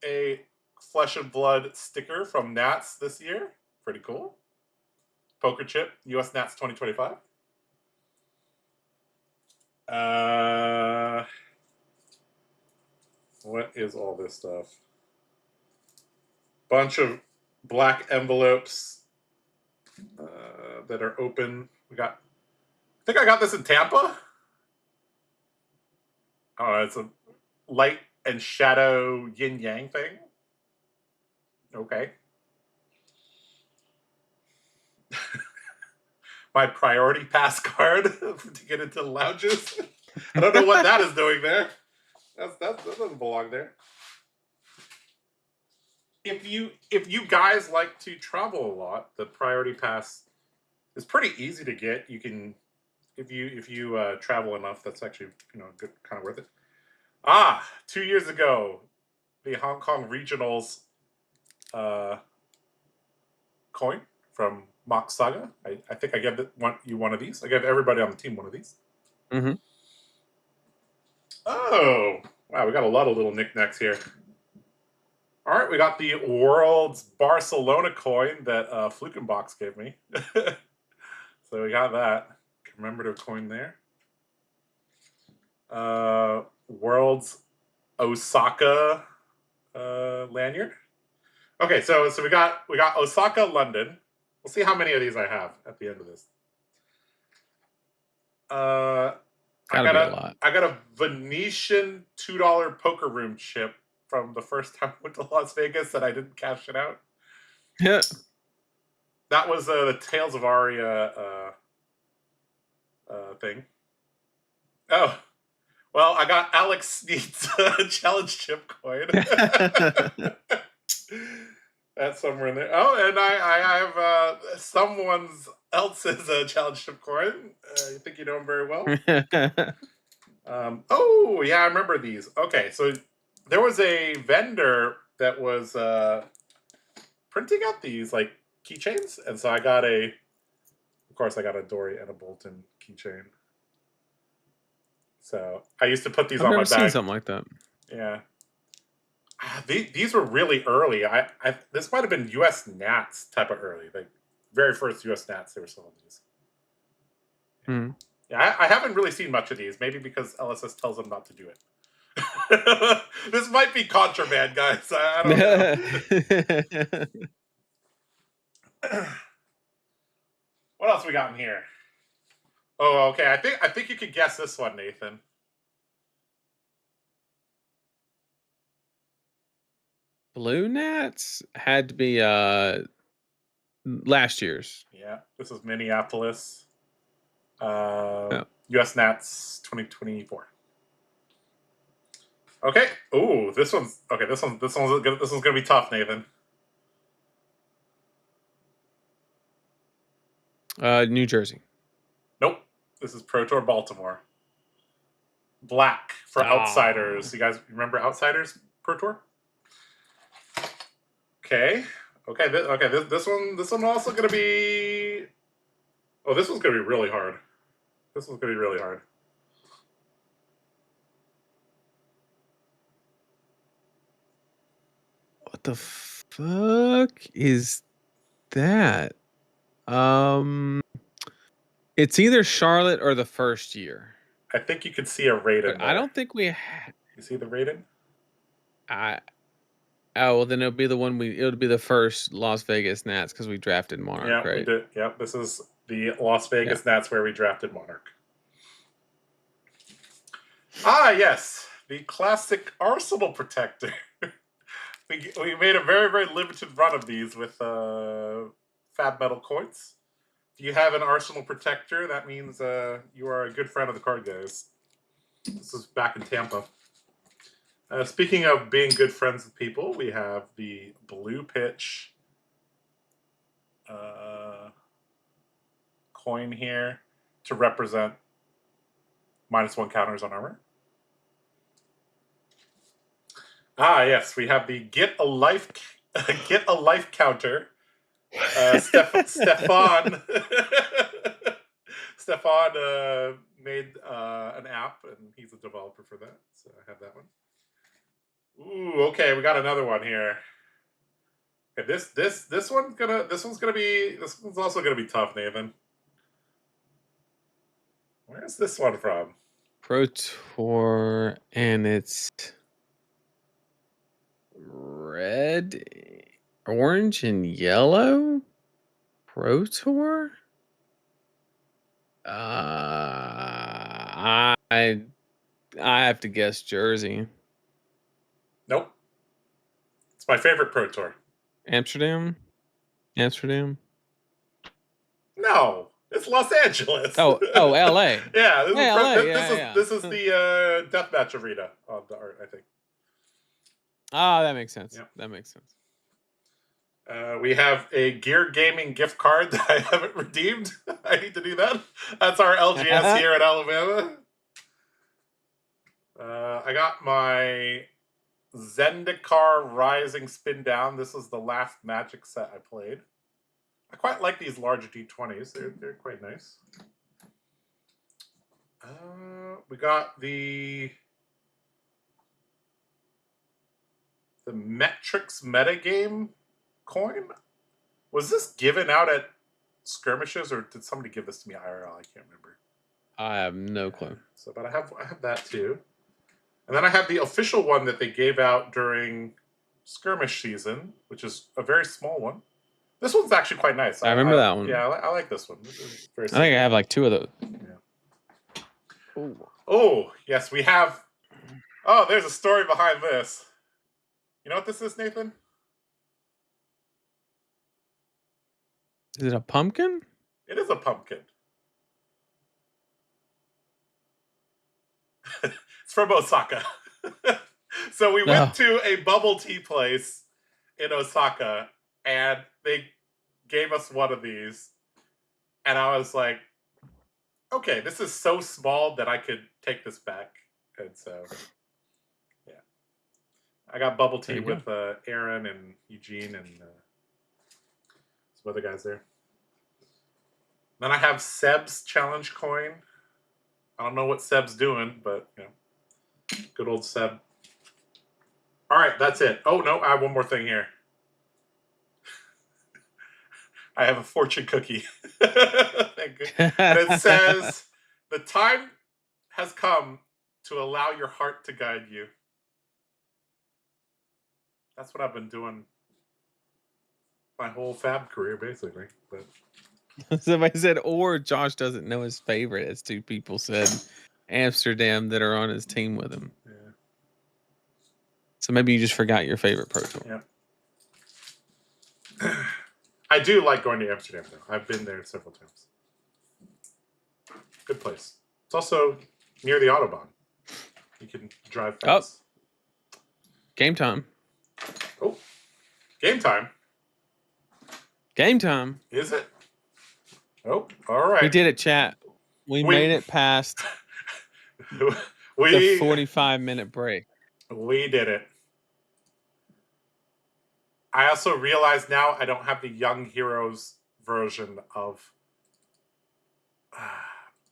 a flesh and blood sticker from Nats this year. Pretty cool. Poker chip, US Nats 2025. What is all this stuff? Bunch of black envelopes that are open. I think I got this in Tampa. Oh, it's a light and shadow yin yang thing. Okay. My priority pass card to get into the lounges. I don't know what that is doing there. That doesn't belong there. If you guys like to travel a lot, the priority pass is pretty easy to get. You can if you travel enough, that's actually good, kind of worth it. 2 years ago, the Hong Kong Regionals coin from Mock Saga. I think I gave you one of these. I gave everybody on the team one of these. Mm-hmm. Oh, wow, we got a lot of little knickknacks here. All right, we got the World's Barcelona coin that Flukenbox gave me. So we got that. Commemorative coin there. World's Osaka lanyard. Okay, so we got Osaka, London. We'll see how many of these I have at the end of this. I got a Venetian $2 poker room chip from the first time I went to Las Vegas that I didn't cash it out. Yeah. That was the Tales of Aria thing. Oh, well, I got Alex Sneed's challenge chip coin. That's somewhere in there. Oh, and I have someone else's challenge chip coin. You think you know him very well? Oh, yeah, I remember these. Okay, so there was a vendor that was printing out these like keychains, and so of course, I got a Dory and a Bolton keychain. So I used to put these on my bag. I've never seen something like that. Yeah. These were really early. This might have been US Nats type of early, like very first US Nats they were selling these. Hmm. Yeah, I haven't really seen much of these. Maybe because LSS tells them not to do it. This might be contraband, guys. I don't know. What else we got in here? Oh, okay. I think you could guess this one, Nathan. Blue Nats had to be last year's. Yeah, this is Minneapolis. US Nats 2024. Okay. Ooh, this one's okay. This one's gonna be tough, Nathan. New Jersey. Nope. This is Pro Tour Baltimore. Black for Outsiders. You guys remember Outsiders Pro Tour? Okay. This one also gonna be. Oh, this one's gonna be really hard. This one's gonna be really hard. What the fuck is that? It's either Charlotte or the first year. I think you could see a rating. I don't think we. You see the rating? Oh, well, then it'll be the one it'll be the first Las Vegas Nats because we drafted Monarch, yeah, right? We did. Yeah, this is the Las Vegas Nats where we drafted Monarch. Yes, the classic Arsenal protector. we made a very, very limited run of these with Fab Metal coins. If you have an Arsenal protector, that means you are a good friend of the card guys. This is back in Tampa. Speaking of being good friends with people, we have the Blue Pitch coin here to represent -1 counters on armor. Yes, we have the Get a Life Get a life counter. Stefan Stefan made an app, and he's a developer for that. So I have that one. Ooh, okay, we got another one here. Okay, this one's also gonna be tough, Nathan. Where's this one from? Pro Tour, and it's red, orange, and yellow. Pro Tour. I have to guess Jersey. Nope. It's my favorite Pro Tour. Amsterdam. No, it's Los Angeles. Oh, L.A. Yeah, this is the deathmatch arena on the art, I think. Ah, that makes sense. Yep. That makes sense. We have a Gear Gaming gift card that I haven't redeemed. I need to do that. That's our LGS here in Alabama. I got my Zendikar Rising Spin Down. This is the last Magic set I played. I quite like these large D20s. They're quite nice. We got the Metrics metagame coin. Was this given out at skirmishes, or did somebody give this to me IRL? I can't remember. I have no clue. So, but I have that too. And then I have the official one that they gave out during skirmish season, which is a very small one. This one's actually quite nice. I remember that one. Yeah, I like this one. This is very I think I have like 2 of those. Yeah. Oh, yes, we have. Oh, there's a story behind this. You know what this is, Nathan? Is it a pumpkin? It is a pumpkin. It's from Osaka. So we went to a bubble tea place in Osaka, and they gave us one of these. And I was like, okay, this is so small that I could take this back. And so, yeah. I got bubble tea with Aaron and Eugene and some other guys there. Then I have Seb's challenge coin. I don't know what Seb's doing, but, you know, good old Seb. All right, that's it. Oh, no, I have one more thing here. I have a fortune cookie. And it says, the time has come to allow your heart to guide you. That's what I've been doing my whole fab career, basically. But somebody said, or Josh doesn't know his favorite, as 2 people said. Amsterdam that are on his team with him. Yeah. So maybe you just forgot your favorite Pro Tour. Yeah. I do like going to Amsterdam, though. I've been there several times. Good place. It's also near the Autobahn. You can drive fast. Oh. Game time. Oh. Game time. Game time. Is it? Oh, all right. We did it, chat. We made it past the 45-minute break. We did it. I also realize now I don't have the Young Heroes version of...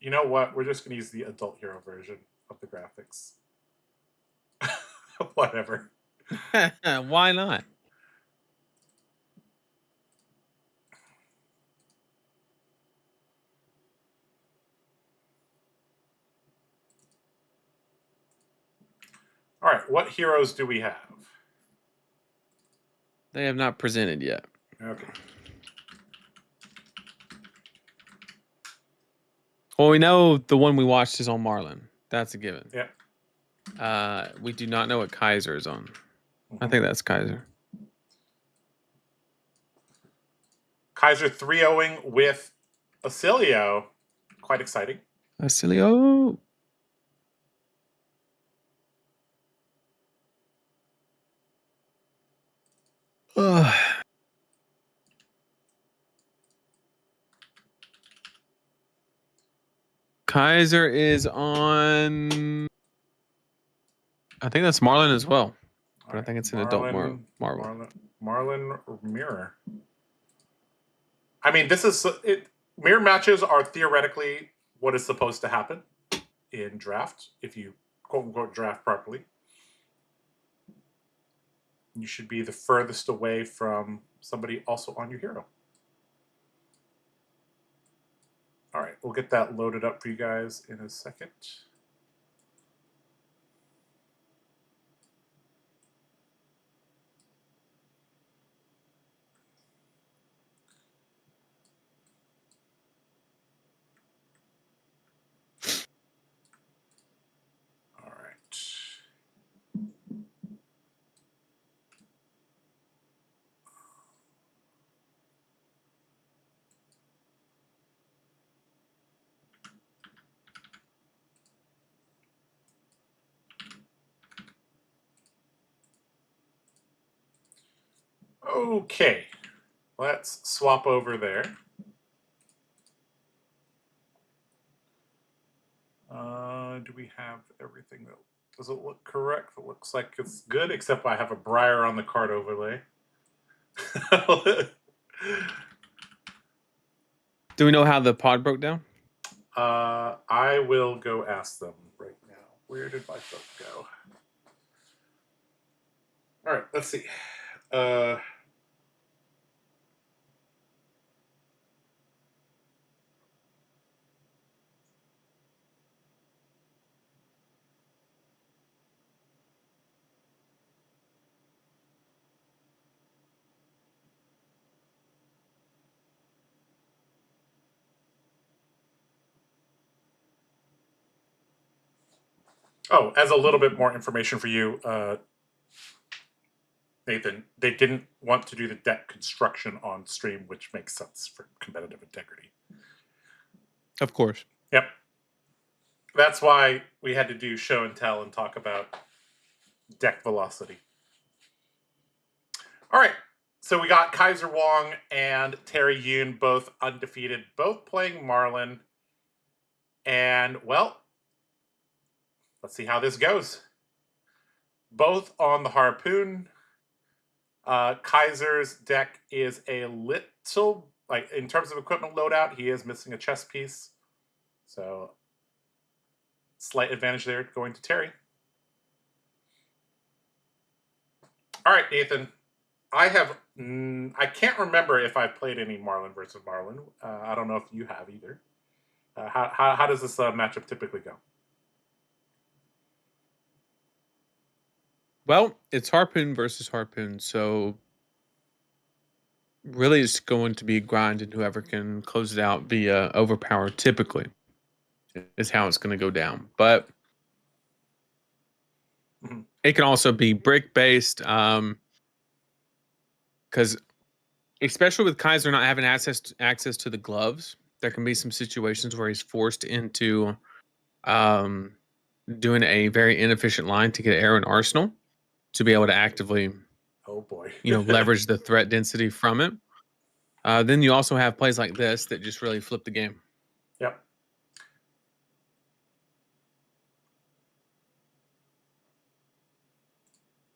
you know what? We're just going to use the Adult Hero version of the graphics. Whatever. Why not? All right, what heroes do we have? They have not presented yet. Okay. Well, we know the one we watched is on Marlin. That's a given. Yeah. We do not know what Kaiser is on. I think that's Kaiser. Kaiser 3-0ing with Acilio. Quite exciting. Acilio. Kaiser is on... I think that's Marlin as well. But I think it's an adult Marlin. Marlin Mirror. I mean, this is it. Mirror matches are theoretically what is supposed to happen in draft if you quote unquote draft properly. You should be the furthest away from somebody also on your hero. All right, we'll get that loaded up for you guys in a second. All right. Okay, let's swap over there. Do we have everything that does it look correct? It looks like it's good, except I have a Briar on the card overlay. Do we know how the pod broke down? I will go ask them right now. Where did my phone go? All right, let's see. Oh, as a little bit more information for you, Nathan, they didn't want to do the deck construction on stream, which makes sense for competitive integrity. Of course. Yep. That's why we had to do show and tell and talk about deck velocity. All right. So we got Kaiser Wong and Terry Yoon, both undefeated, both playing Marlin. And, well, let's see how this goes. Both on the Harpoon. Kaiser's deck is a little, like, in terms of equipment loadout, he is missing a chess piece. So, slight advantage there going to Terry. All right, Nathan. I can't remember if I've played any Marlin versus Marlin. I don't know if you have either. How does this matchup typically go? Well, it's Harpoon versus Harpoon, so really it's going to be grind, and whoever can close it out via overpower typically is how it's going to go down. But it can also be brick based, because especially with Kaiser not having access to the gloves, there can be some situations where he's forced into doing a very inefficient line to get arrow and arsenal to be able to actively, oh boy, leverage the threat density from it. Then you also have plays like this that just really flip the game. Yep.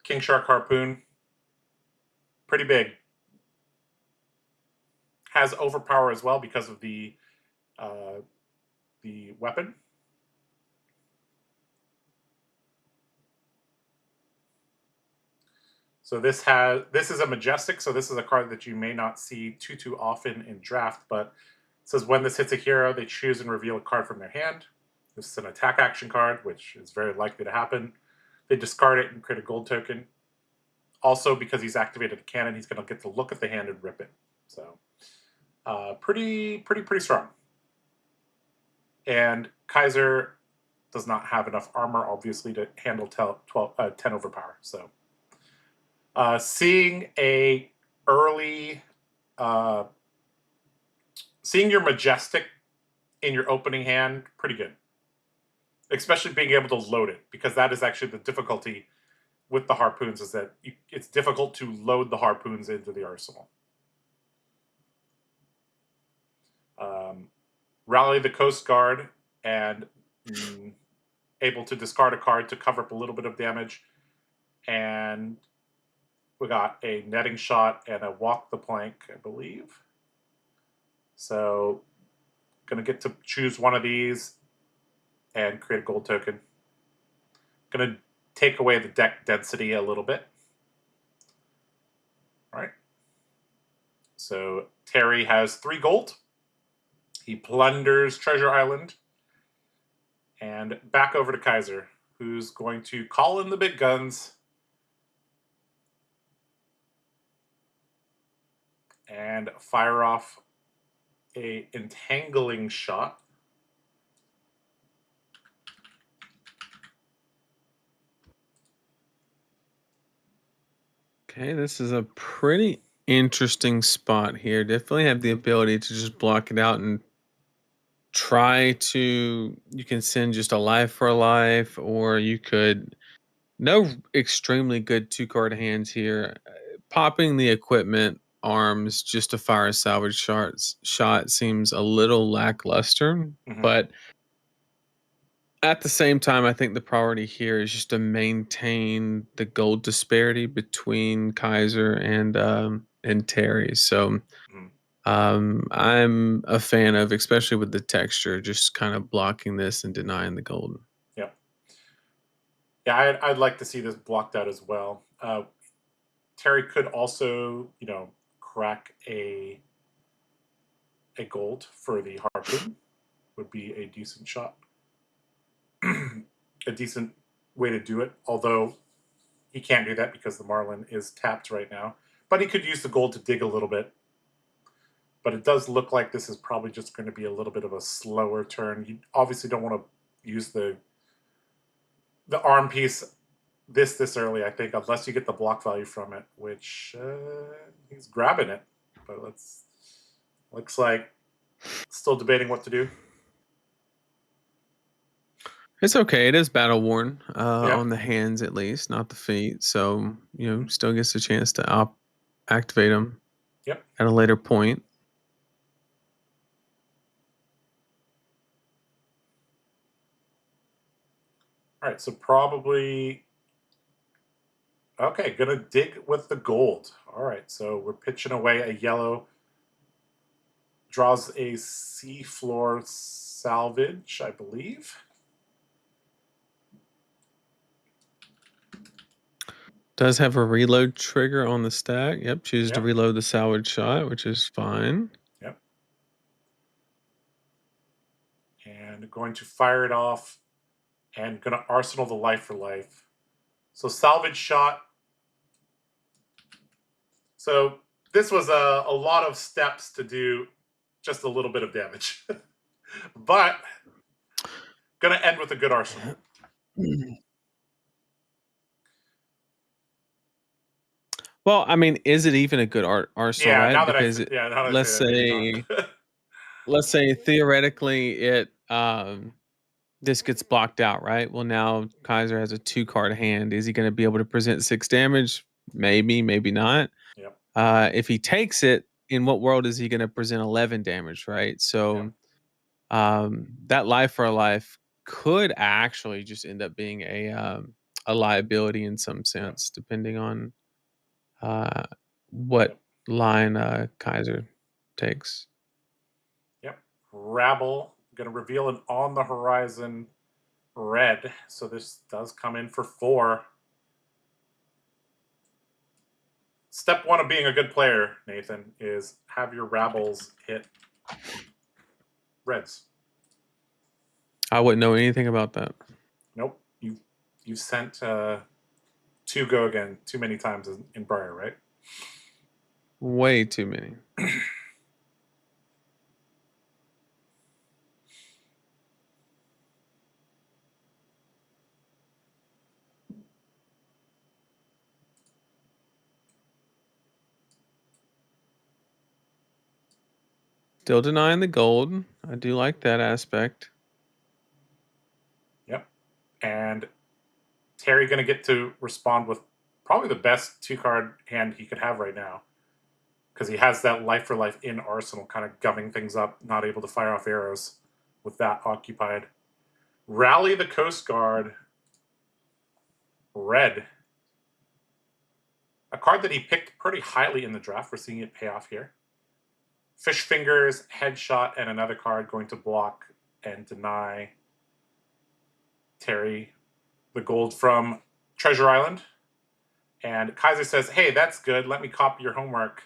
King Shark Harpoon, pretty big. Has overpower as well because of the weapon. So this is a majestic. So this is a card that you may not see too often in draft, but it says when this hits a hero, they choose and reveal a card from their hand. This is an attack action card, which is very likely to happen. They discard it and create a gold token. Also, because he's activated a cannon, he's going to get to look at the hand and rip it. So, pretty strong. And Kaiser does not have enough armor, obviously, to handle 10 overpower. So, seeing a early, seeing your majestic in your opening hand, pretty good. Especially being able to load it, because that is actually the difficulty with the harpoons, is that it's difficult to load the harpoons into the arsenal. Rally the Coast Guard and able to discard a card to cover up a little bit of damage, and we got a netting shot and a walk the plank, I believe. So gonna get to choose one of these and create a gold token. Gonna take away the deck density a little bit. All right. So Terry has 3 gold. He plunders Treasure Island. And back over to Kaiser, who's going to call in the big guns and fire off a entangling shot. Okay, this is a pretty interesting spot here. Definitely have the ability to just block it out and try to. You can send just a life for a life, or you could. No extremely good 2-card hands here. Popping the equipment arms just to fire a salvage shot seems a little lackluster, but at the same time, I think the priority here is just to maintain the gold disparity between Kaiser and Terry. So I'm a fan of, especially with the texture, just kind of blocking this and denying the gold. Yeah. Yeah, I'd like to see this blocked out as well. Terry could also, crack a gold for the harpoon. Would be a decent shot. A decent way to do it, although he can't do that because the Marlin is tapped right now. But he could use the gold to dig a little bit. But it does look like this is probably just going to be a little bit of a slower turn. You obviously don't want to use the arm piece this early, I think, unless you get the block value from it, which he's grabbing it. But looks like still debating what to do. It's okay. It is battle worn on the hands, at least, not the feet. So still gets a chance to activate them. Yep. At a later point. All right. So probably okay. Gonna dig with the gold. All right. So we're pitching away a yellow. Draws a seafloor salvage, I believe. Does have a reload trigger on the stack. Yep, choose to reload the salvage shot, which is fine. Yep. And going to fire it off and going to arsenal the life for life. So salvage shot. So this was a lot of steps to do just a little bit of damage. But going to end with a good arsenal. Well, I mean, is it even a good arsenal, right? Now Because that let's say let's say theoretically it this gets blocked out, right? Well, now Kaiser has a 2-card hand. Is he going to be able to present 6 damage? Maybe, maybe not. Yep. If he takes it, in what world is he going to present 11 damage, right? So that life for a life could actually just end up being a liability in some sense, depending on what line Kaiser takes. Yep. Rabble going to reveal an on the horizon red. So this does come in for 4. Step 1 of being a good player, Nathan, is have your rabbles hit reds. I wouldn't know anything about that. Nope. You sent 2 go again too many times in Briar, right? Way too many. Still denying the gold. I do like that aspect. Yep. And Terry going to get to respond with probably the best 2-card hand he could have right now. Because he has that life for life in arsenal, kind of gumming things up, not able to fire off arrows with that occupied. Rally the Coast Guard. Red. A card that he picked pretty highly in the draft. We're seeing it pay off here. Fish Fingers, Headshot, and another card going to block and deny Terry the gold from Treasure Island. And Kaiser says, hey, that's good. Let me copy your homework.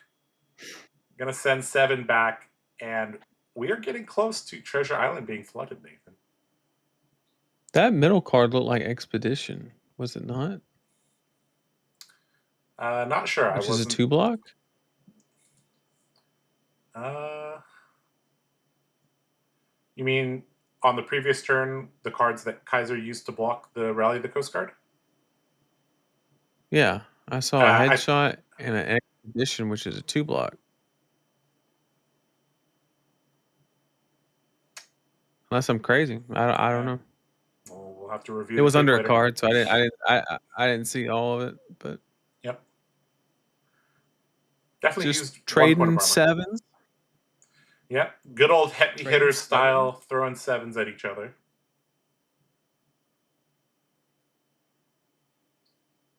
I'm going to send 7 back. And we are getting close to Treasure Island being flooded, Nathan. That middle card looked like Expedition, was it not? Not sure. Which is a 2-block? You mean on the previous turn, the cards that Kaiser used to block the Rally the Coast Guard? Yeah, I saw a Headshot and an Expedition, which is a 2-block. Unless I'm crazy, I don't know. Well, we'll have to review. It was under a card, so I didn't see all of it, but yep, definitely just used trading 7s. Yep, good old heavy hitter style, throwing 7s at each other.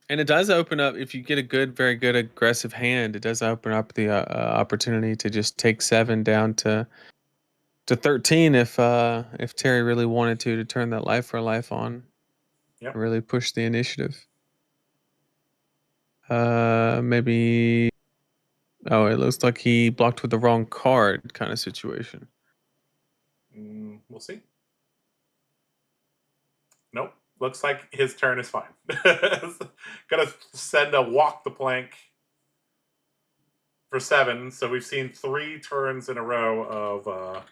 And it does open up, if you get a good, very good aggressive hand, it does open up the opportunity to just take 7 down to 13 if Terry really wanted to turn that life for life on. Yep. And really push the initiative. Maybe. Oh, it looks like he blocked with the wrong card, kind of situation. We'll see. Nope. Looks like his turn is fine. Gonna send a walk the plank for 7. So we've seen 3 turns in a row of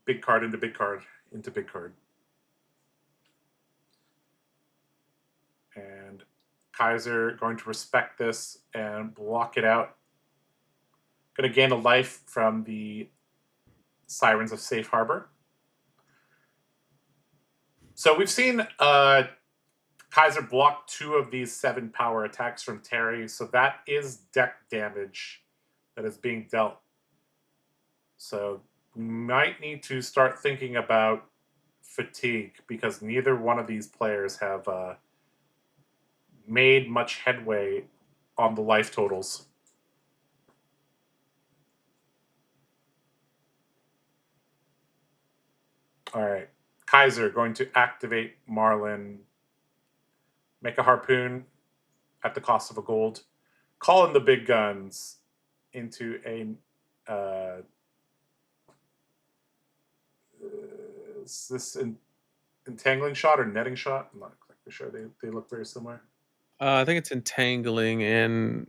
big card into big card into big card. And Kaiser going to respect this and block it out. Going to gain a life from the Sirens of Safe Harbor. So we've seen Kaiser block 2 of these 7 power attacks from Terry. So that is deck damage that is being dealt. So we might need to start thinking about fatigue because neither one of these players have made much headway on the life totals. All right. Kaiser going to activate Marlin, make a harpoon at the cost of a gold, call in the big guns into a is this an entangling shot or netting shot? I'm not exactly sure. They look very similar. I think it's entangling, and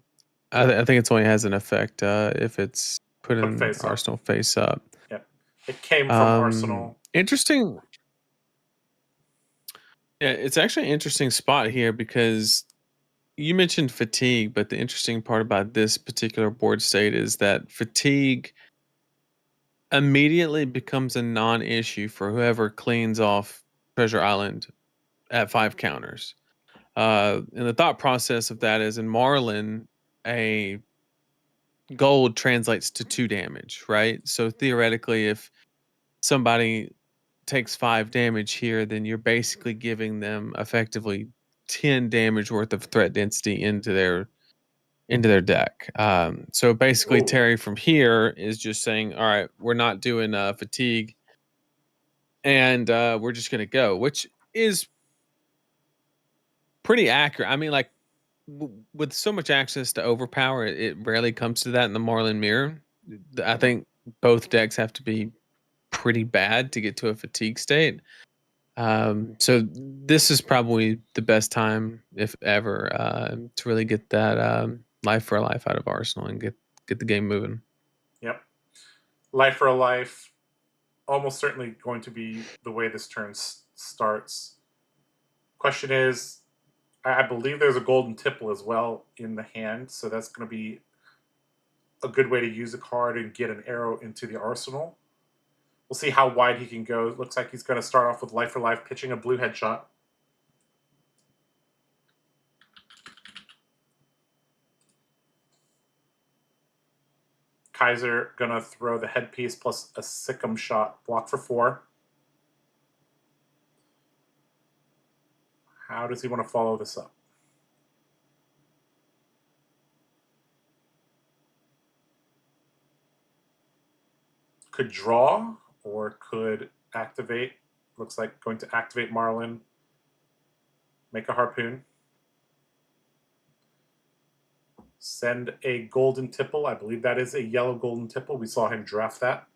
I think it's only has an effect if it's put in Arsenal face up. Yep. It came from Arsenal. Interesting. Yeah, it's actually an interesting spot here because you mentioned fatigue, but the interesting part about this particular board state is that fatigue immediately becomes a non-issue for whoever cleans off Treasure Island at 5 counters. And the thought process of that is in Marlin, a gold translates to 2 damage, right? So theoretically, if somebody takes 5 damage here, then you're basically giving them effectively 10 damage worth of threat density into their deck. So basically, Terry from here is just saying, all right, we're not doing fatigue, and we're just gonna go, which is pretty accurate. I mean, like with so much access to overpower, it rarely comes to that in the Marlin mirror. I think both decks have to be pretty bad to get to a fatigue state. So this is probably the best time, if ever, to really get that life for a life out of Arsenal and get the game moving. Yep, life for a life, almost certainly going to be the way this turn starts. Question is, I believe there's a golden tipple as well in the hand, so that's going to be a good way to use a card and get an arrow into the arsenal. We'll see how wide he can go. It looks like he's going to start off with life for life, pitching a blue headshot. Kaiser going to throw the headpiece plus a Sikkim shot, block for 4. How does he want to follow this up? could draw or could activate. Looks like going to activate Marlin, make a harpoon, send a golden tipple. I believe that is a yellow golden tipple. We saw him draft that.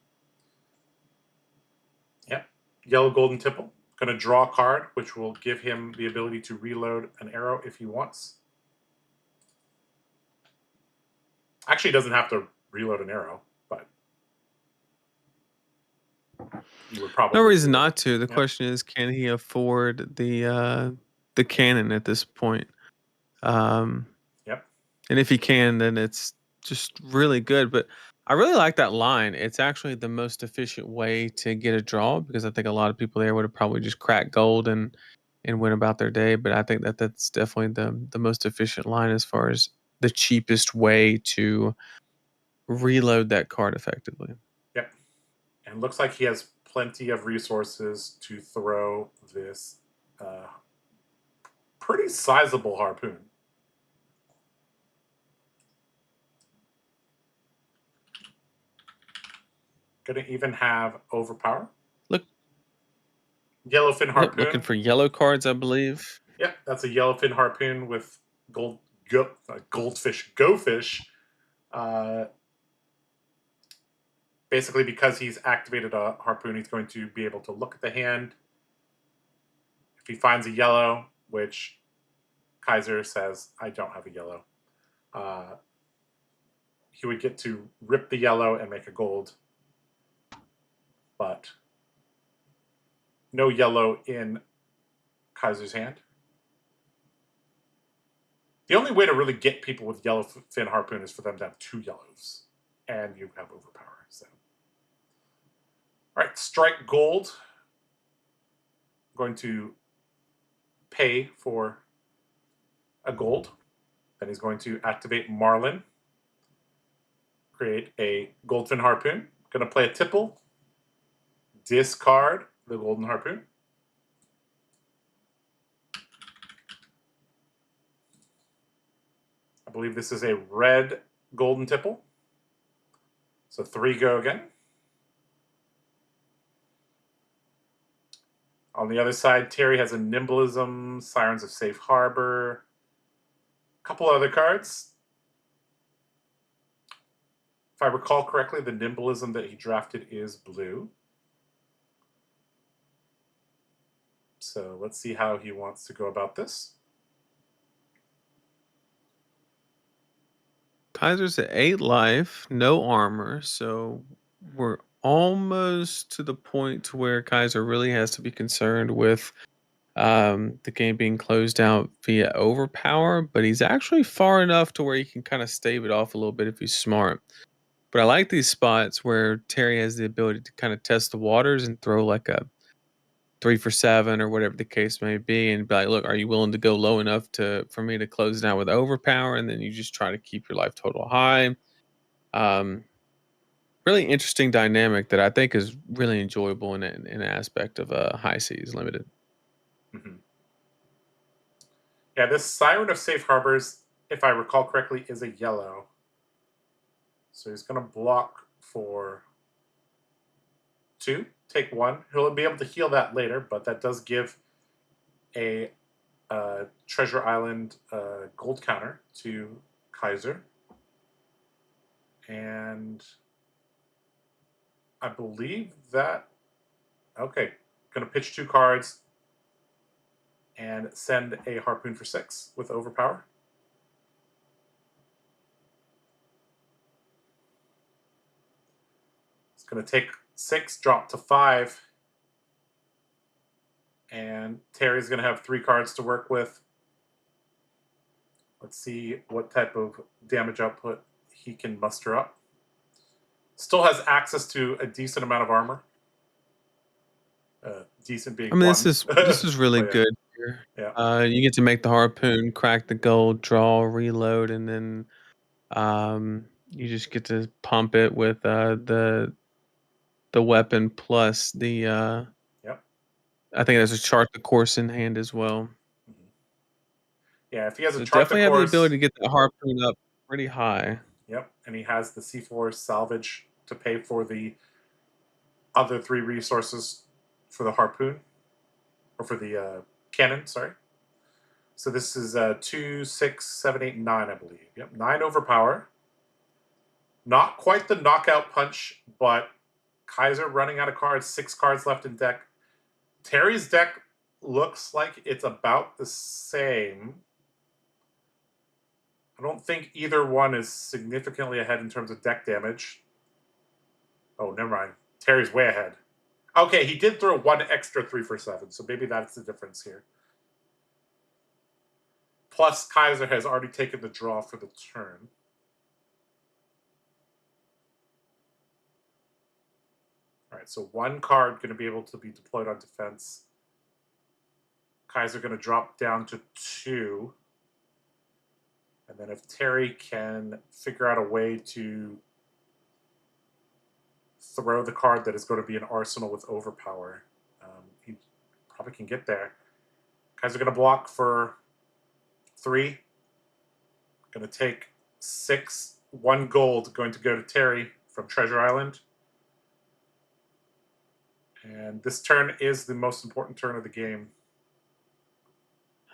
Yep, yellow golden tipple. Going to draw a card, which will give him the ability to reload an arrow if he wants. Actually, he doesn't have to reload an arrow, but you would probably. No reason not to. The question is, can he afford the cannon at this point? Yep. And if he can, then it's just really good. But I really like that line. It's actually the most efficient way to get a draw, because I think a lot of people there would have probably just cracked gold and went about their day. But I think that that's definitely the most efficient line as far as the cheapest way to reload that card effectively. Yep. And looks like he has plenty of resources to throw this pretty sizable harpoon. Gonna even have overpower. Look, Yellowfin harpoon. Looking for yellow cards, I believe. Yep, that's a yellowfin harpoon with goldfish, basically, because he's activated a harpoon, he's going to be able to look at the hand. If he finds a yellow, which Kaiser says, I don't have a yellow, he would get to rip the yellow and make a gold. But no yellow in Kaiser's hand. The only way to really get people with yellowfin harpoon is for them to have 2 yellows, and you have overpower. So, all right, strike gold. I'm going to pay for a gold. Then he's going to activate Marlin, create a goldfin harpoon. Going to play a tipple, discard the golden harpoon. I believe this is a red golden tipple. So 3 go again. On the other side, Terry has a Nimblism, Sirens of Safe Harbor, a couple other cards. If I recall correctly, the Nimblism that he drafted is blue. So let's see how he wants to go about this. Kaiser's at 8 life, no armor, so we're almost to the point to where Kaiser really has to be concerned with the game being closed out via overpower, but he's actually far enough to where he can kind of stave it off a little bit if he's smart. But I like these spots where Terry has the ability to kind of test the waters and throw like a 3 for 7 or whatever the case may be, and be like, look, are you willing to go low enough for me to close it down with overpower? And then you just try to keep your life total high. Really interesting dynamic that I think is really enjoyable in an aspect of high seas limited. Mm-hmm. Yeah, this Siren of Safe Harbors, if I recall correctly, is a yellow. So he's going to block for 2, take 1. He'll be able to heal that later, but that does give a Treasure Island gold counter to Kaiser. And I believe that, okay, going to pitch 2 cards and send a harpoon for 6 with overpower. It's going to take 6, drop to 5. And Terry's going to have 3 cards to work with. Let's see what type of damage output he can muster up. Still has access to a decent amount of armor. Decent being. I mean, 1. this is really good here. Yeah. You get to make the harpoon, crack the gold, draw, reload, and then you just get to pump it with the weapon plus the. Yep. I think there's a chart the course in hand as well. Mm-hmm. Yeah, if he has a chart definitely have the ability to get the harpoon up pretty high. Yep, and he has the C4 salvage to pay for the other 3 resources for the harpoon, or for the cannon, sorry. So this is 2, 6, 7, 8, 9, I believe. Yep, 9 overpower. Not quite the knockout punch, but Kaiser running out of cards, 6 cards left in deck. Terry's deck looks like it's about the same. I don't think either one is significantly ahead in terms of deck damage. Oh, never mind. Terry's way ahead. Okay, he did throw 1 extra 3 for 7, so maybe that's the difference here. Plus, Kaiser has already taken the draw for the turn. All right, so 1 card going to be able to be deployed on defense. Kaiser going to drop down to 2. And then if Terry can figure out a way to throw the card that is going to be an arsenal with overpower, he probably can get there. Kaiser going to block for 3. Going to take 6. 1 gold going to go to Terry from Treasure Island. And this turn is the most important turn of the game.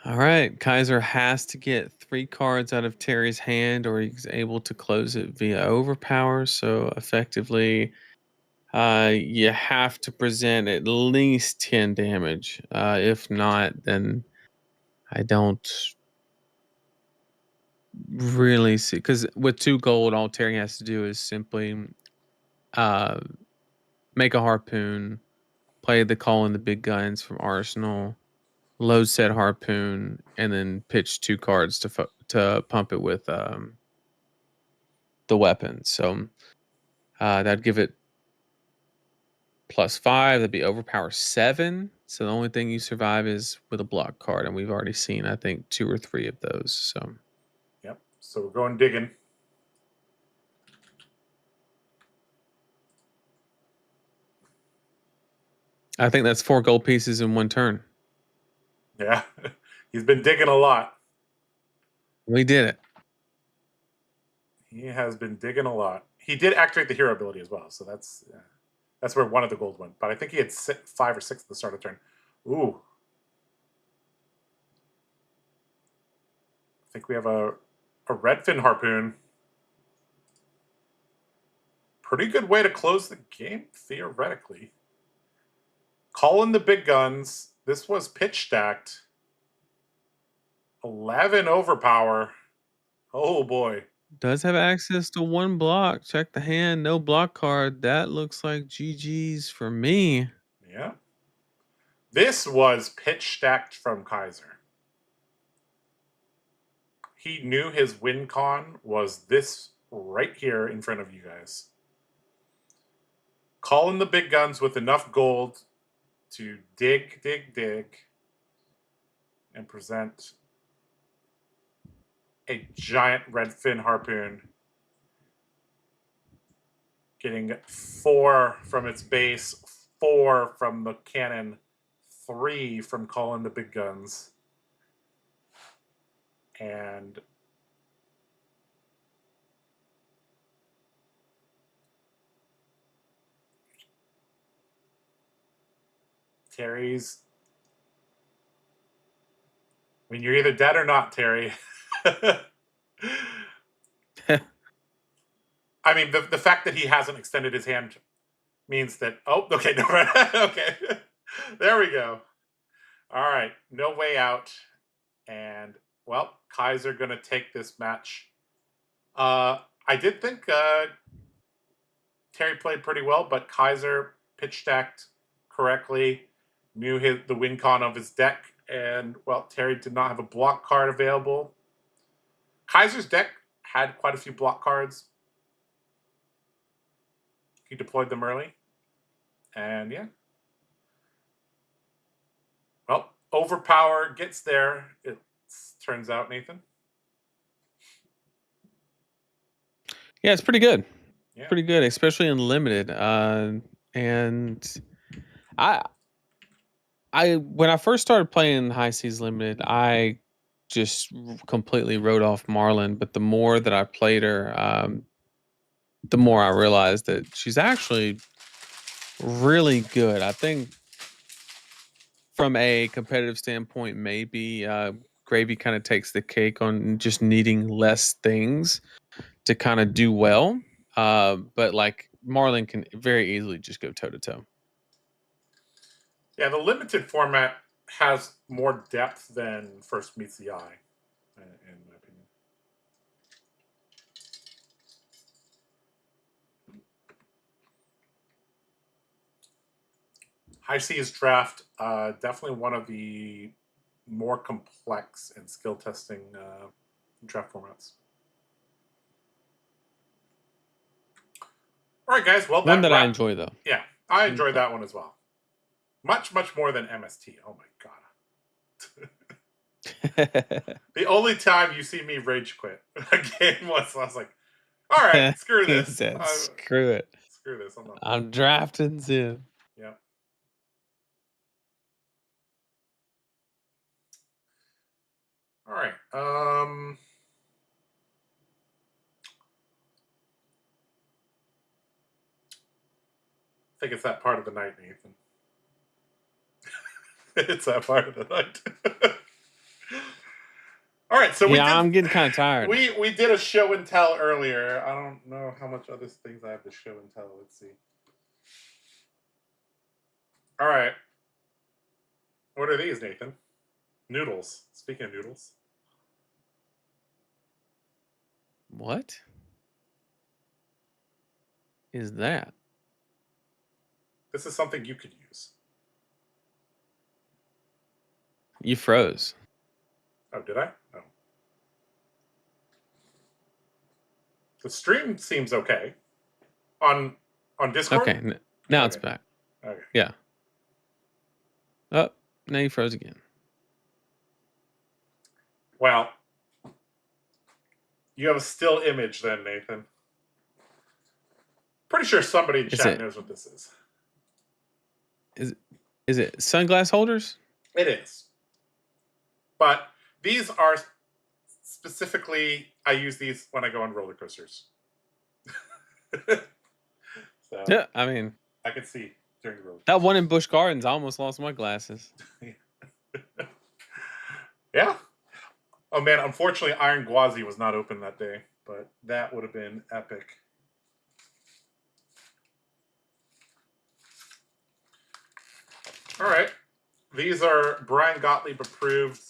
All right, Kaiser has to get 3 cards out of Terry's hand, or he's able to close it via overpower. So effectively, you have to present at least 10 damage. If not, then I don't really see, because with 2 gold, all Terry has to do is simply make a harpoon, play the call in the big guns from Arsenal, load set harpoon, and then pitch 2 cards to pump it with the weapon. So that'd give it +5. That'd be overpower 7. So the only thing you survive is with a block card, and we've already seen, I think, 2 or 3 of those. So yep. So we're going digging. I think that's 4 gold pieces in 1 turn. Yeah, he's been digging a lot. We did it. He has been digging a lot. He did activate the hero ability as well, so that's where 1 of the gold went. But I think he had 5 or 6 at the start of the turn. Ooh. I think we have a Redfin harpoon. Pretty good way to close the game, theoretically. Call in the big guns. This was pitch stacked. 11 overpower. Oh boy. Does have access to 1 block. Check the hand. No block card. That looks like GG's for me. Yeah. This was pitch stacked from Kaiser. He knew his win con was this right here in front of you guys. Call in the big guns with enough gold to dig, and present a giant redfin harpoon, getting 4 from its base, 4 from the cannon, 3 from calling the big guns, and Terry's. I mean, you're either dead or not, Terry. I mean, the fact that he hasn't extended his hand means that. Oh, okay, no, okay, there we go. All right, no way out, and well, Kaiser gonna take this match. I did think Terry played pretty well, but Kaiser pitch stacked correctly, knew the win con of his deck, and well, Terry did not have a block card available. Kaiser's deck had quite a few block cards. He deployed them early. And yeah. Well, overpower gets there, it turns out, Nathan. Yeah, it's pretty good. Yeah. Pretty good, especially in limited. And I when I first started playing High Seas Limited, I just completely wrote off Marlin. But the more that I played her, the more I realized that she's actually really good. I think from a competitive standpoint, maybe Gravy kind of takes the cake on just needing less things to kind of do well. But like Marlin can very easily just go toe to toe. Yeah, the limited format has more depth than First Meets the Eye, in my opinion. High Seas Draft, definitely one of the more complex and skill testing draft formats. All right, guys. Well, One that I enjoy though. Yeah, I enjoyed that one as well. Much, much more than MST. Oh my god. The only time you see me rage quit a game was I was like, all right, screw He this. said, "Screw it. Screw this. I'm drafting Ziv." Yeah. All right. I think it's that part of the night, Nathan. It's that part of the night. All right, so I'm getting kind of tired. We did a show and tell earlier. I don't know how much other things I have to show and tell. Let's see. All right. What are these, Nathan? Noodles. Speaking of noodles. What is that? This is something you could use. You froze. Oh, did I? Oh. The stream seems okay. On Discord? Okay, now it's back. Okay. Yeah. Oh, now you froze again. Well, you have a still image then, Nathan. Pretty sure somebody in chat knows what this is. Is it sunglass holders? It is. But these are specifically, I use these when I go on roller coasters. So, yeah, I mean, I can see during the roller coaster. That one in Busch Gardens, I almost lost my glasses. Yeah. Oh man, unfortunately, Iron Gwazi was not open that day, but that would have been epic. All right. These are Brian Gottlieb approved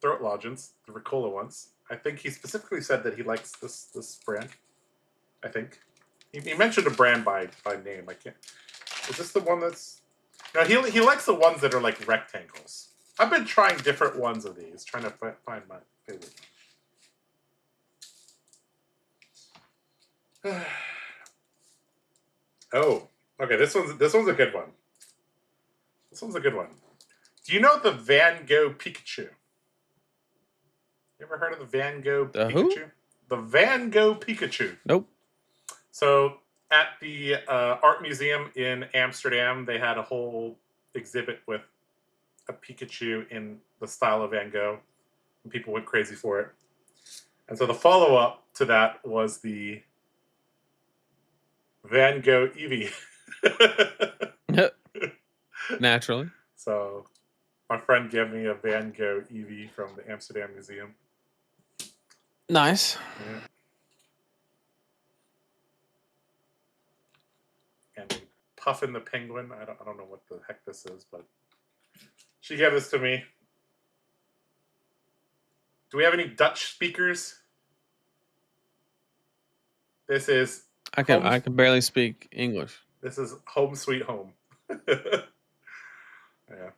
throat lodgings, the Ricola ones. I think he specifically said that he likes this brand. I think he mentioned a brand by name. I can't. Is this the one that's? No, he likes the ones that are like rectangles. I've been trying different ones of these, trying to find my favorite one. Oh, okay. This one's a good one. This one's a good one. Do you know the Van Gogh Pikachu? You ever heard of the Van Gogh Pikachu? Who? The Van Gogh Pikachu. Nope. So at the art museum in Amsterdam, they had a whole exhibit with a Pikachu in the style of Van Gogh, and people went crazy for it. And so the follow-up to that was the Van Gogh Eevee. Naturally. So my friend gave me a Van Gogh Eevee from the Amsterdam Museum. Nice. Yeah. And Puffin the Penguin. I don't know what the heck this is, but she gave this to me. Do we have any Dutch speakers? This is. I can barely speak English. This is Home Sweet Home. Yeah.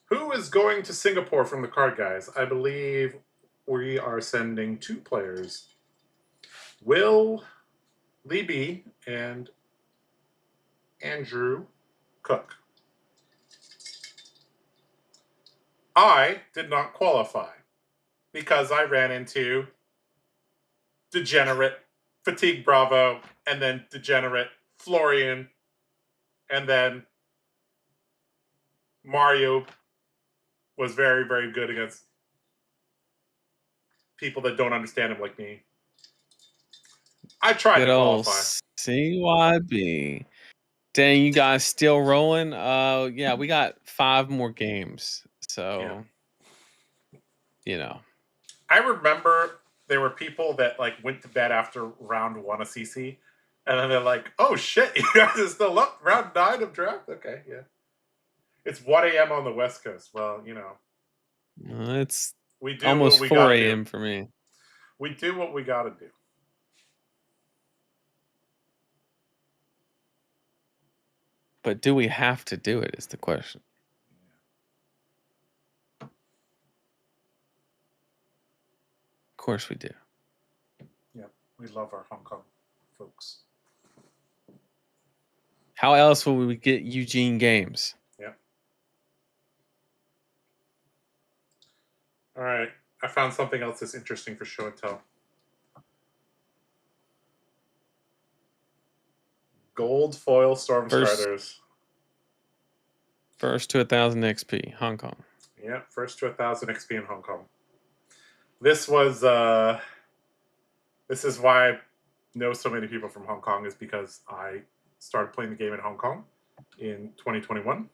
Who is going to Singapore from the Card Guys? I believe we are sending 2 players. Will Libby and Andrew Cook. I did not qualify. because I ran into Degenerate, Fatigue Bravo, and then Degenerate, Florian, and then Mario was very, very good against people that don't understand him like me. I tried Good to old qualify. CYB. Dang, you guys still rolling? Yeah, we got 5 more games. So, you know. I remember there were people that like went to bed after round 1 of CC, and then they're like, "Oh shit, you guys are still up round 9 of draft." Okay, yeah. It's 1 a.m. on the West Coast. Well, you know, It's we do what almost we 4 gotta do. a.m. for me. We do what we gotta do. But do we have to do it is the question. Of course we do. Yeah, we love our Hong Kong folks. How else will we get Eugene games? Yeah. All right. I found something else that's interesting for show and tell. Gold foil Stormstriders. First to 1,000 XP, Hong Kong. Yeah, first to 1,000 XP in Hong Kong. This was this is why I know so many people from Hong Kong, is because I started playing the game in Hong Kong in 2021.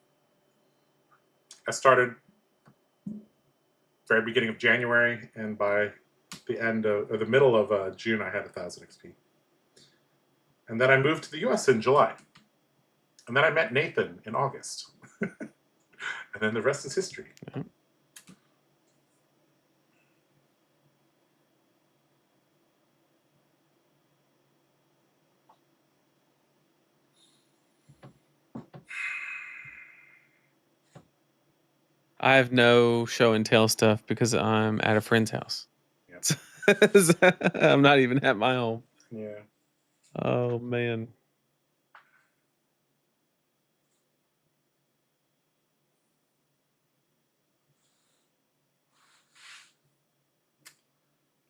I started very beginning of January, and by the end of or the middle of June, I had 1,000 XP. And then I moved to the US in July. And then I met Nathan in August. And then the rest is history. Yeah. I have no show and tell stuff because I'm at a friend's house. Yep. I'm not even at my home. Yeah. Oh man.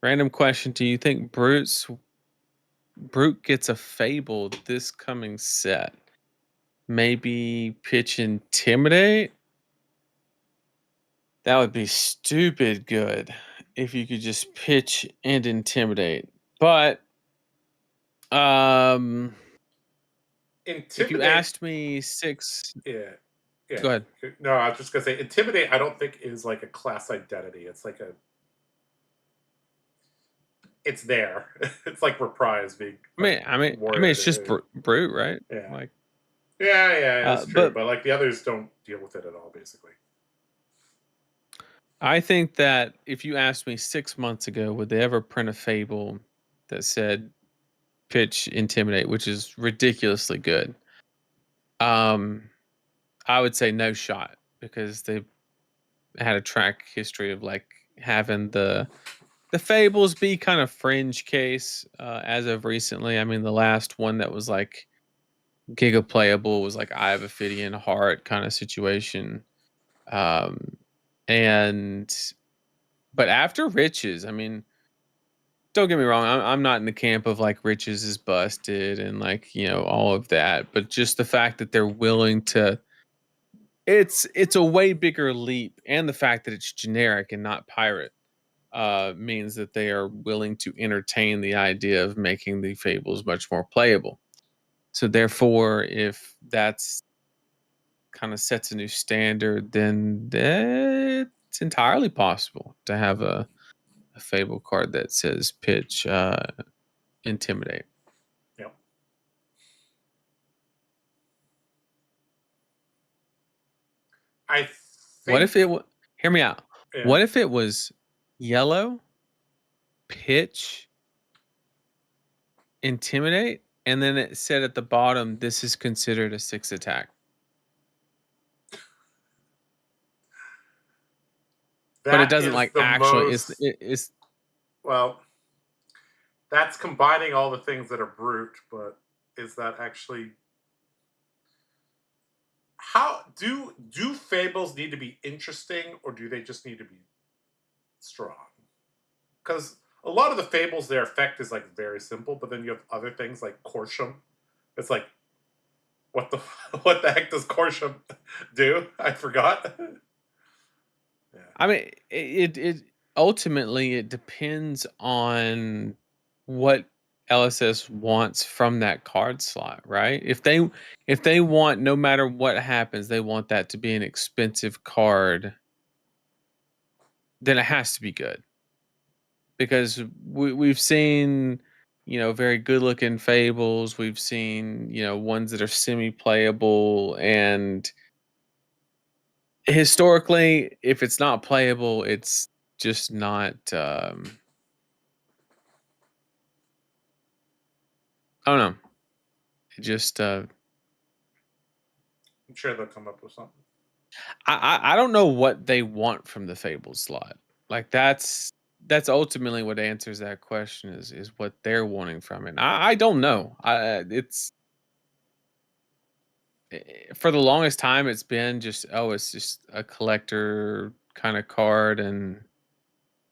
Random question: do you think Brute gets a Fable this coming set? Maybe pitch Intimidate? That would be stupid good if you could just pitch and Intimidate. But if you asked me 6, yeah. go ahead. No, I was just gonna say Intimidate I don't think is like a class identity. It's like it's there. It's like Reprise being I mean it's just Brute, right? Yeah. Like yeah, it's true. But like the others don't deal with it at all, basically. I think that if you asked me 6 months ago, would they ever print a Fable that said pitch Intimidate, which is ridiculously good, I would say no shot, because they had a track history of like having the Fables be kind of fringe case as of recently. I mean, the last one that was like giga playable was like Eye of Ophidian Heart kind of situation. And but after Riches, I mean, don't get me wrong, I'm not in the camp of like Riches is busted and like, you know, all of that, but just the fact that they're willing to, it's a way bigger leap, and the fact that it's generic and not pirate means that they are willing to entertain the idea of making the Fables much more playable. So therefore, if that's kind of sets a new standard, then it's entirely possible to have a Fable card that says pitch Intimidate. Yep. I think, what if it hear me out. Yeah. What if it was yellow, pitch, Intimidate, and then it said at the bottom, this is considered a 6 attack? But it doesn't like actually it's well, that's combining all the things that are Brute, but is that actually, how do Fables need to be interesting, or do they just need to be strong? because a lot of the fables, their effect is like very simple, but then you have other things like Corsham. It's like, what the what the heck does Corsham do? I forgot. Yeah. I mean, it ultimately it depends on what LSS wants from that card slot, right? If they want, no matter what happens, they want that to be an expensive card, then it has to be good. Because we've seen, very good looking fables, we've seen, ones that are semi playable, and historically, if it's not playable, it's just not. I don't know. It just I'm sure they'll come up with something. I don't know what they want from the Fable slot. Like that's ultimately what answers that question is what they're wanting from it. I don't know. It's for the longest time it's been just, oh, it's just a collector kind of card, and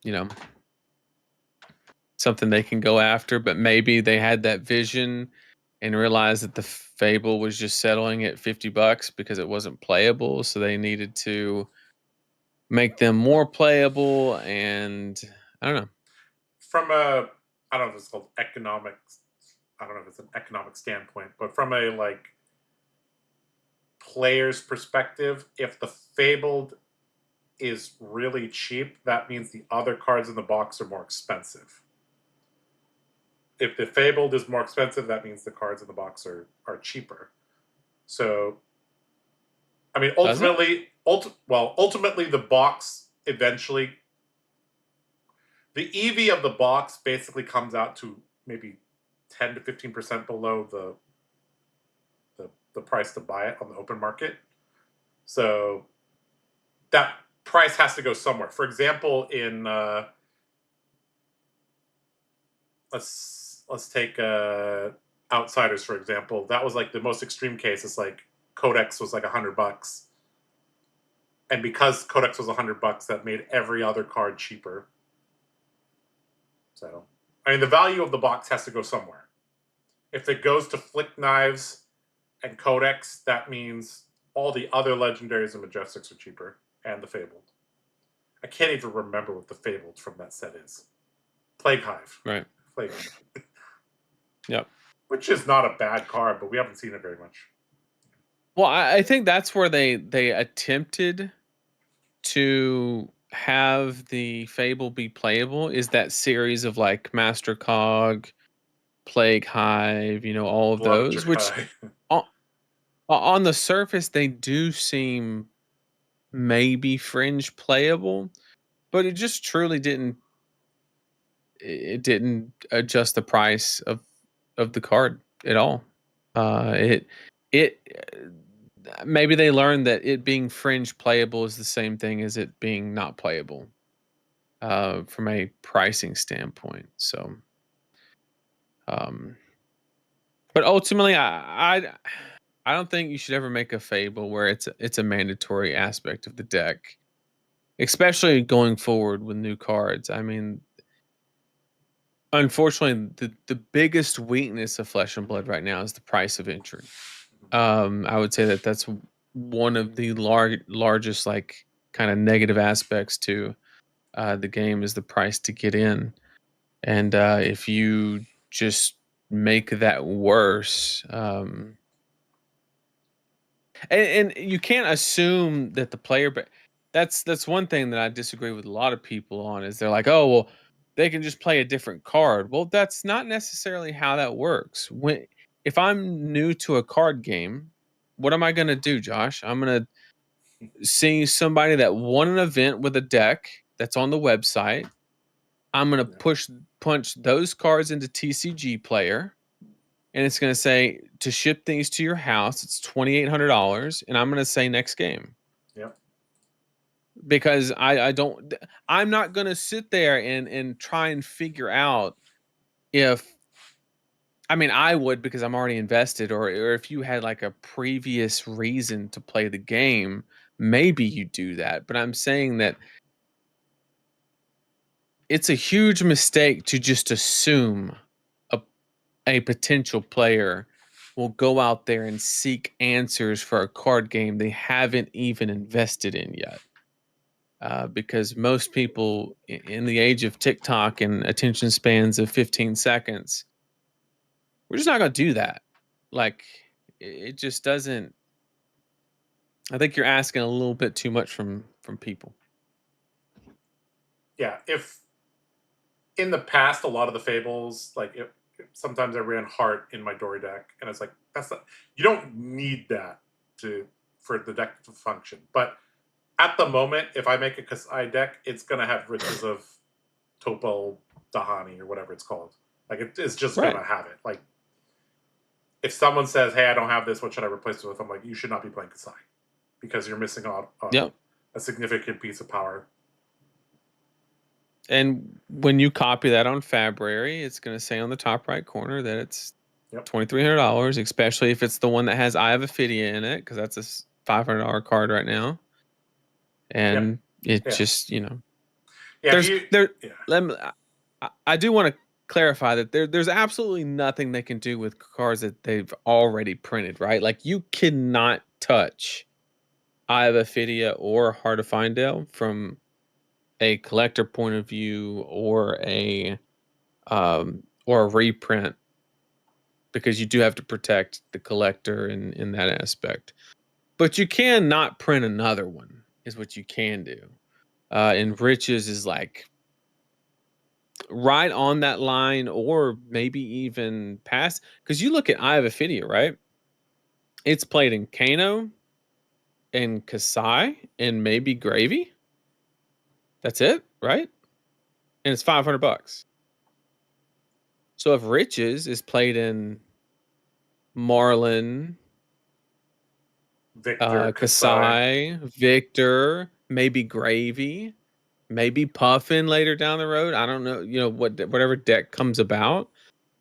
you know something they can go after. But maybe they had that vision and realized that the Fable was just settling at $50 because it wasn't playable, so they needed to make them more playable. And I don't know. From a, I don't know if it's called economics. I don't know if it's an economic standpoint, but from a like player's perspective, if the fabled is really cheap, that means the other cards in the box are more expensive. If the fabled is more expensive, that means the cards in the box are cheaper. So, I mean, Does it? ultimately, the box eventually, the EV of the box basically comes out to maybe 10 to 15% below the price to buy it on the open market. So that price has to go somewhere. For example, in let's take Outsiders for example. That was like the most extreme case. It's like Codex was like $100, and because Codex was $100, that made every other card cheaper. So, I mean, the value of the box has to go somewhere. If it goes to Flick Knives and Codex, that means all the other legendaries and majestics are cheaper, and the Fabled. I can't even remember what the Fabled from that set is. Plague Hive. Right. Plague Hive. Yep. Which is not a bad card, but we haven't seen it very much. Well, I think that's where they attempted to have the Fable be playable, is that series of like Master Cog, Plague Hive, all of Blood those, which Drakai. on, on the surface they do seem maybe fringe playable, but it just truly didn't adjust the price of the card at all. It maybe they learned that it being fringe playable is the same thing as it being not playable, from a pricing standpoint. So, um, but ultimately, I don't think you should ever make a Fable where it's a mandatory aspect of the deck, especially going forward with new cards. I mean, unfortunately, the biggest weakness of Flesh and Blood right now is the price of entry. I would say that that's one of the largest, like, kind of negative aspects to the game, is the price to get in. And if you just make that worse, and you can't assume that the player, but that's one thing that I disagree with a lot of people on, is they're like, oh well, they can just play a different card. Well, that's not necessarily how that works. When If I'm new to a card game, what am I going to do, Josh? I'm going to see somebody that won an event with a deck that's on the website. I'm going to punch those cards into TCG player, and it's going to say to ship things to your house, it's $2,800, and I'm going to say next game. Yep. Because I'm not going to sit there and try and figure out if, I mean, I would, because I'm already invested, or if you had like a previous reason to play the game, maybe you do that. But I'm saying that it's a huge mistake to just assume a potential player will go out there and seek answers for a card game they haven't even invested in yet. Because most people in the age of TikTok and attention spans of 15 seconds, we're just not going to do that. Like, it just doesn't. I think you're asking a little bit too much from people. Yeah, if in the past a lot of the fables, like sometimes I ran heart in my Dory deck, and it's like that's not, you don't need that for the deck to function. But at the moment, if I make a Kasai deck, it's gonna have riches of Topol Dahani or whatever it's called. Like it's just Right. gonna have it. Like if someone says, "Hey, I don't have this. What should I replace it with?" I'm like, you should not be playing Kasai because you're missing out on Yep. a significant piece of power. And when you copy that on Fabrary, it's going to say on the top right corner that it's $2,300, especially if it's the one that has Eye of Ophidia in it, because that's a $500 card right now. And it just, yeah, let me, I do want to clarify that there's absolutely nothing they can do with cards that they've already printed, right? Like you cannot touch Eye of Ophidia or Heart of Findale from a collector point of view or a reprint, because you do have to protect the collector in that aspect. But you can not print another one is what you can do. And Riches is like right on that line, or maybe even past, because you look at Eye of Ophidia, right? It's played in Kano and Kasai and maybe Gravy. That's it, right? And it's $500. So if Riches is played in Marlin, Victor, Kasai, Victor, maybe Gravy, maybe Puffin later down the road. I don't know, whatever deck comes about,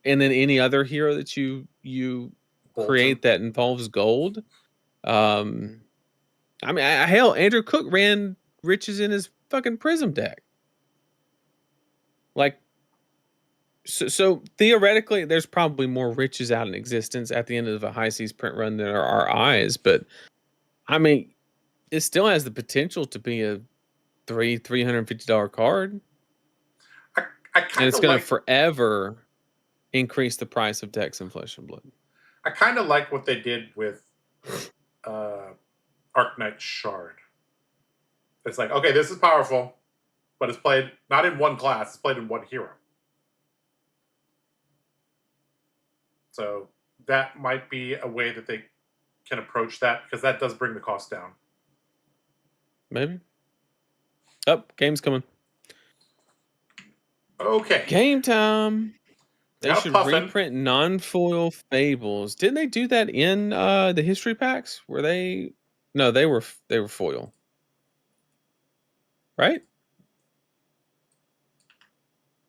and then any other hero that you create that involves gold. I mean, hell, Andrew Cook ran Riches in his fucking Prism deck. Like, so theoretically, there's probably more Riches out in existence at the end of a high seas print run than there are eyes, but I mean, it still has the potential to be a $350 card. And it's going to forever increase the price of decks in Flesh and Blood. I kind of like what they did with Arknight Shard. It's like, okay, this is powerful, but it's played not in one class, it's played in one hero. So that might be a way that they can approach that, because that does bring the cost down. Maybe. Oh, game's coming. Okay. Game time. They should Puffin. reprint non-foil fables. Didn't they do that in the history packs? Were they? No, they were foil. Right?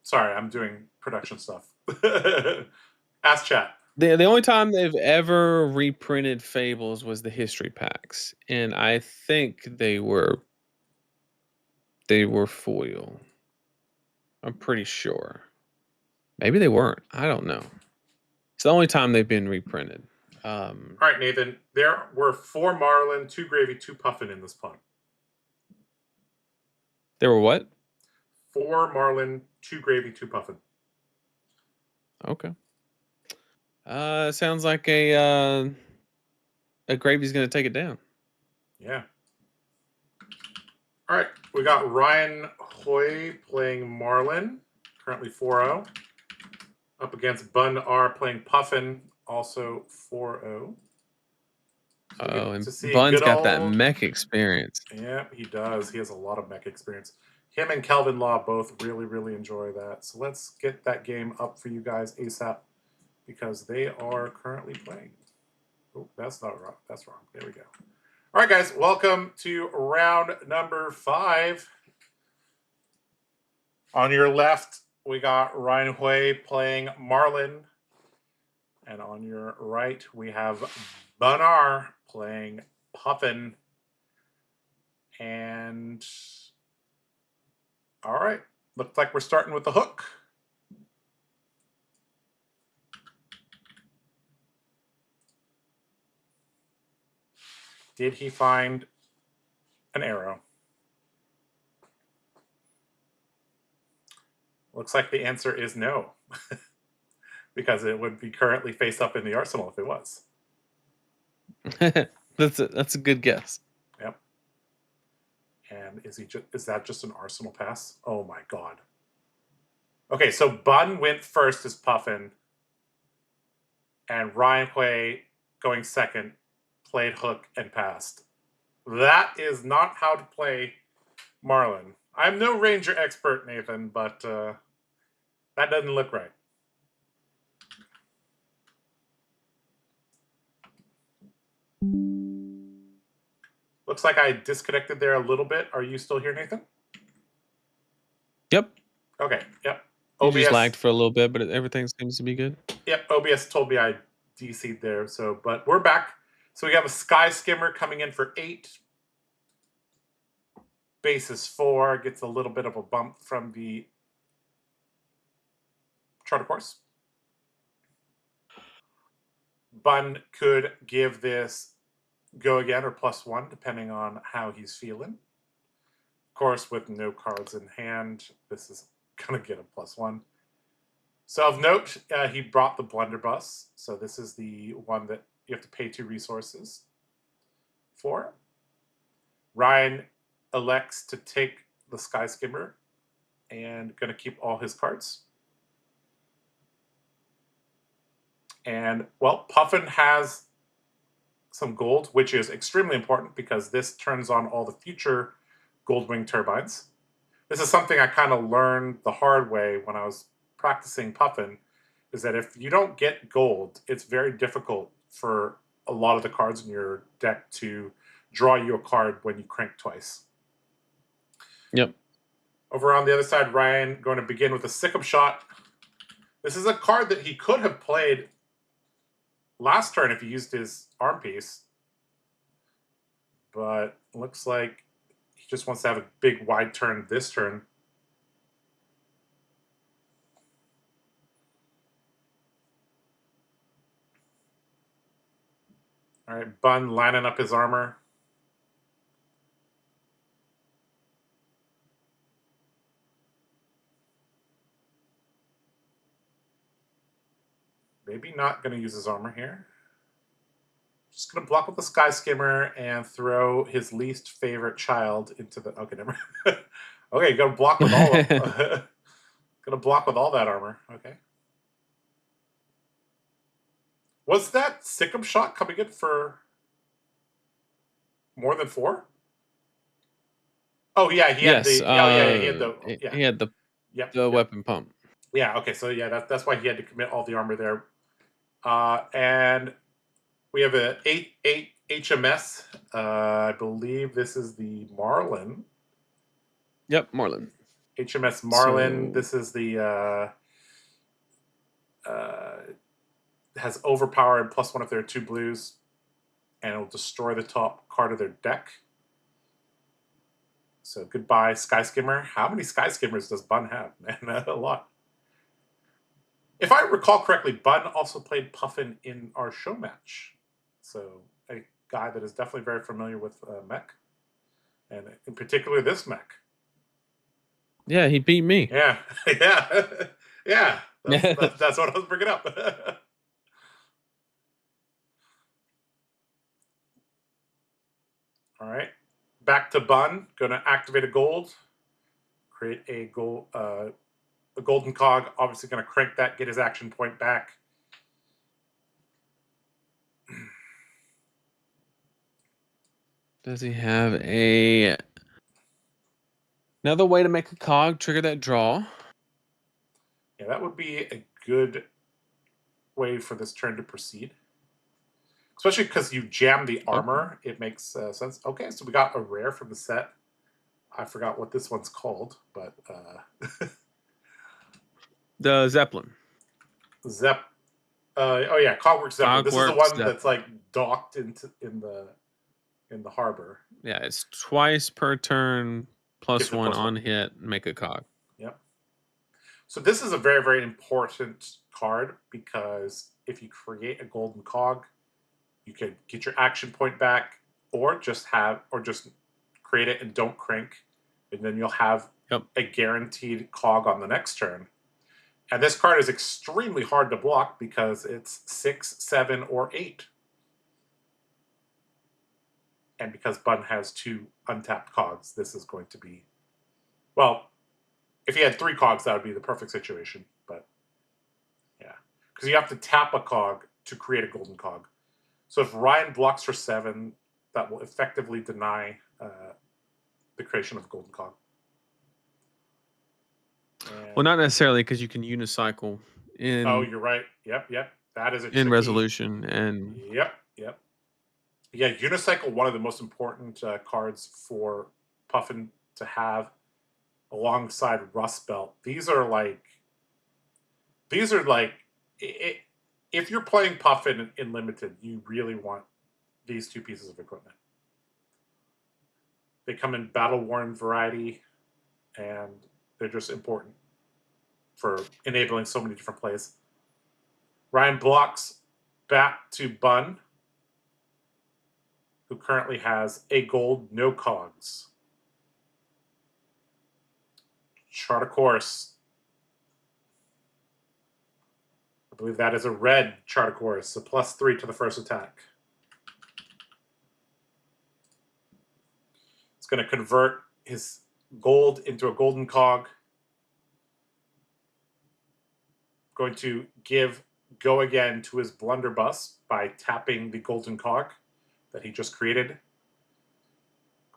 Sorry, I'm doing production stuff. Ask chat. The only time they've ever reprinted fables was the history packs, and I think they were foil. I'm pretty sure. Maybe they weren't. I don't know. It's the only time they've been reprinted. All right, Nathan. There were 4 Marlin, 2 Gravy, 2 Puffin in this pun. There were what? 4 Marlin, 2 Gravy, 2 Puffin. Okay. Sounds like a Gravy's going to take it down. Yeah. All right, we got Ryan Hoy playing Marlin, currently 4-0. Up against Bun R playing Puffin, also 4-0. Oh, and Bun's got that mech experience. Yeah, he does. He has a lot of mech experience. Him and Kelvin Law both really, really enjoy that. So let's get that game up for you guys ASAP, because they are currently playing. Oh, that's not wrong. That's wrong. There we go. All right, guys, welcome to round number 5. On your left, we got Ryan Hui playing Marlin. And on your right, we have Bunar playing Puffin. And all right, Looks like we're starting with the hook. Did he find an arrow? Looks like the answer is no, because it would be currently face up in the arsenal if it was. That's a good guess. Yep. And is that just an arsenal pass? Oh my god. Okay, so Bun went first as Puffin, and Ryan Hui going second played hook and passed. That is not how to play Marlin. I'm no ranger expert, Nathan, but that doesn't look right. Looks like I disconnected there a little bit. Are you still here, Nathan? Yep. Okay, yep. You just lagged for a little bit, but everything seems to be good. Yep, OBS told me I DC'd there, but we're back. So we have a Sky Skimmer coming in for 8. Bases 4, gets a little bit of a bump from the charter course. Bun could give this go again or +1, depending on how he's feeling. Of course, with no cards in hand, this is going to get a +1. So of note, he brought the blunderbuss. So this is the one that you have to pay 2 resources for. Ryan elects to take the Sky Skimmer and going to keep all his cards. And, well, Puffin has some gold, which is extremely important because this turns on all the future Goldwing turbines. This is something I kind of learned the hard way when I was practicing Puffin, is that if you don't get gold, it's very difficult for a lot of the cards in your deck to draw you a card when you crank twice. Yep. Over on the other side, Ryan going to begin with a Sikkim Shot. This is a card that he could have played last turn if he used his arm piece, but looks like he just wants to have a big wide turn this turn. All right, Bun lining up his armor. Maybe not going to use his armor here. Just going to block with the Sky Skimmer and throw his least favorite child into the... Okay, never mind. Okay, going to block with all of... going to block with all that armor. Okay. Was that Sikkim Shot coming in for more than 4? Oh yeah, he had the... He had the yep, weapon pump. Yeah, okay, so yeah, that's why he had to commit all the armor there. And we have a 8 HMS. I believe this is the Marlin. Yep, Marlin. HMS Marlin. So... This is the has overpower and +1 if there are 2 blues, and it'll destroy the top card of their deck. So goodbye, Sky Skimmer. How many Sky Skimmers does Bun have? Man, a lot. If I recall correctly, Bun also played Puffin in our show match. So a guy that is definitely very familiar with mech, and in particular this mech. Yeah, he beat me. Yeah, yeah, yeah. That's what I was bringing up. All right, back to Bun. Going to activate a gold, create a gold. The golden cog, obviously going to crank that, get his action point back. Does he have another way to make a cog, trigger that draw? Yeah, that would be a good way for this turn to proceed. Especially because you jam the armor, it makes sense. Okay, so we got a rare from the set. I forgot what this one's called, but... The Zeppelin. Oh yeah, Cogworks Zeppelin. This is the one Zeppelin. that's like docked in the harbor. Yeah, it's twice per turn, +1 on hit, make a cog. Yep. So this is a very, very important card because if you create a golden cog, you can get your action point back, or just create it and don't crink, and then you'll have a guaranteed cog on the next turn. And this card is extremely hard to block because it's 6, 7, or 8. And because Bun has 2 untapped cogs, this is going to be, well, if he had 3 cogs, that would be the perfect situation. But yeah, because you have to tap a cog to create a golden cog. So if Ryan blocks for 7, that will effectively deny the creation of a golden cog. Well, not necessarily, because you can unicycle in. Oh, you're right. Yep. That is a in tricky... resolution and. Yep. Yeah, unicycle, one of the most important cards for Puffin to have alongside Rust Belt. These are like if you're playing Puffin in Limited, you really want these 2 pieces of equipment. They come in battle worn variety, and they're just important for enabling so many different plays. Ryan blocks back to Bun, who currently has a gold, no cogs. Chart a course. I believe that is a red chart a course, so +3 to the first attack. It's going to convert his gold into a golden cog. Going to give go again to his blunderbuss by tapping the golden cog that he just created.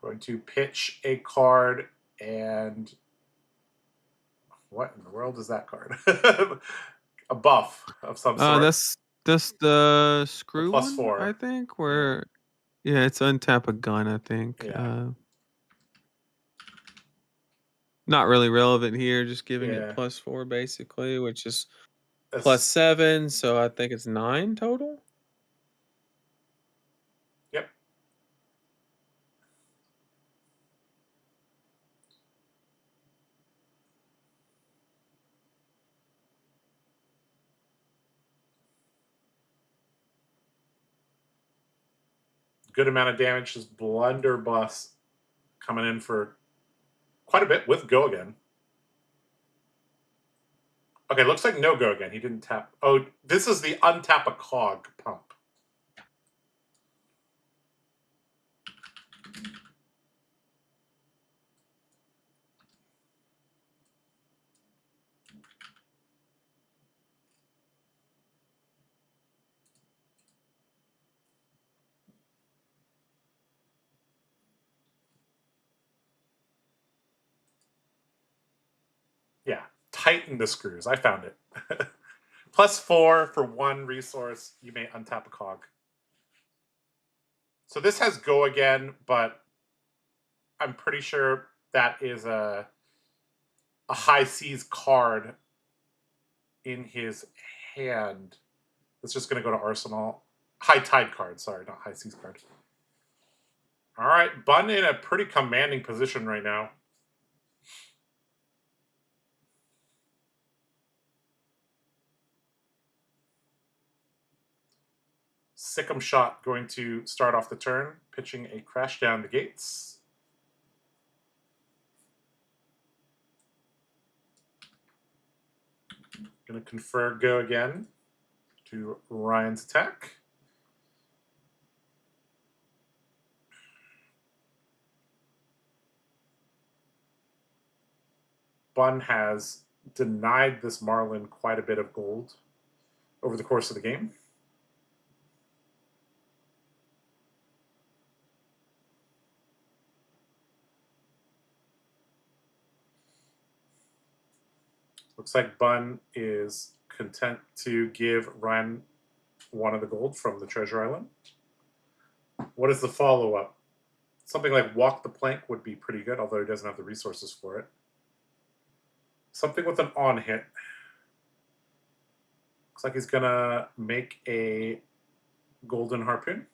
Going to pitch a card, and what in the world is that card? A buff of some sort. That's the screw the +4. one, I think. Where, yeah, it's untap a gun, I think. Yeah. Not really relevant here. Just giving it +4 basically, which is That's +7. So I think it's 9 total. Yep. Good amount of damage. His blunderbuss coming in for quite a bit with go again. Okay, looks like no go again. He didn't tap. Oh, this is the untap a cog pump. Yeah, tighten the screws. I found it. +4 for 1 resource. You may untap a cog. So this has go again, but I'm pretty sure that is a high seas card in his hand. It's just going to go to Arsenal. High tide card. Sorry, not high seas card. All right, Bun in a pretty commanding position right now. Sick'em Shot going to start off the turn, pitching a crash down the gates. Going to confer go again to Ryan's attack. Bun has denied this Marlin quite a bit of gold over the course of the game. Looks like Bun is content to give Ryan 1 of the gold from the treasure island. What is the follow-up? Something like Walk the Plank would be pretty good, although he doesn't have the resources for it. Something with an on hit. Looks like he's going to make a golden harpoon.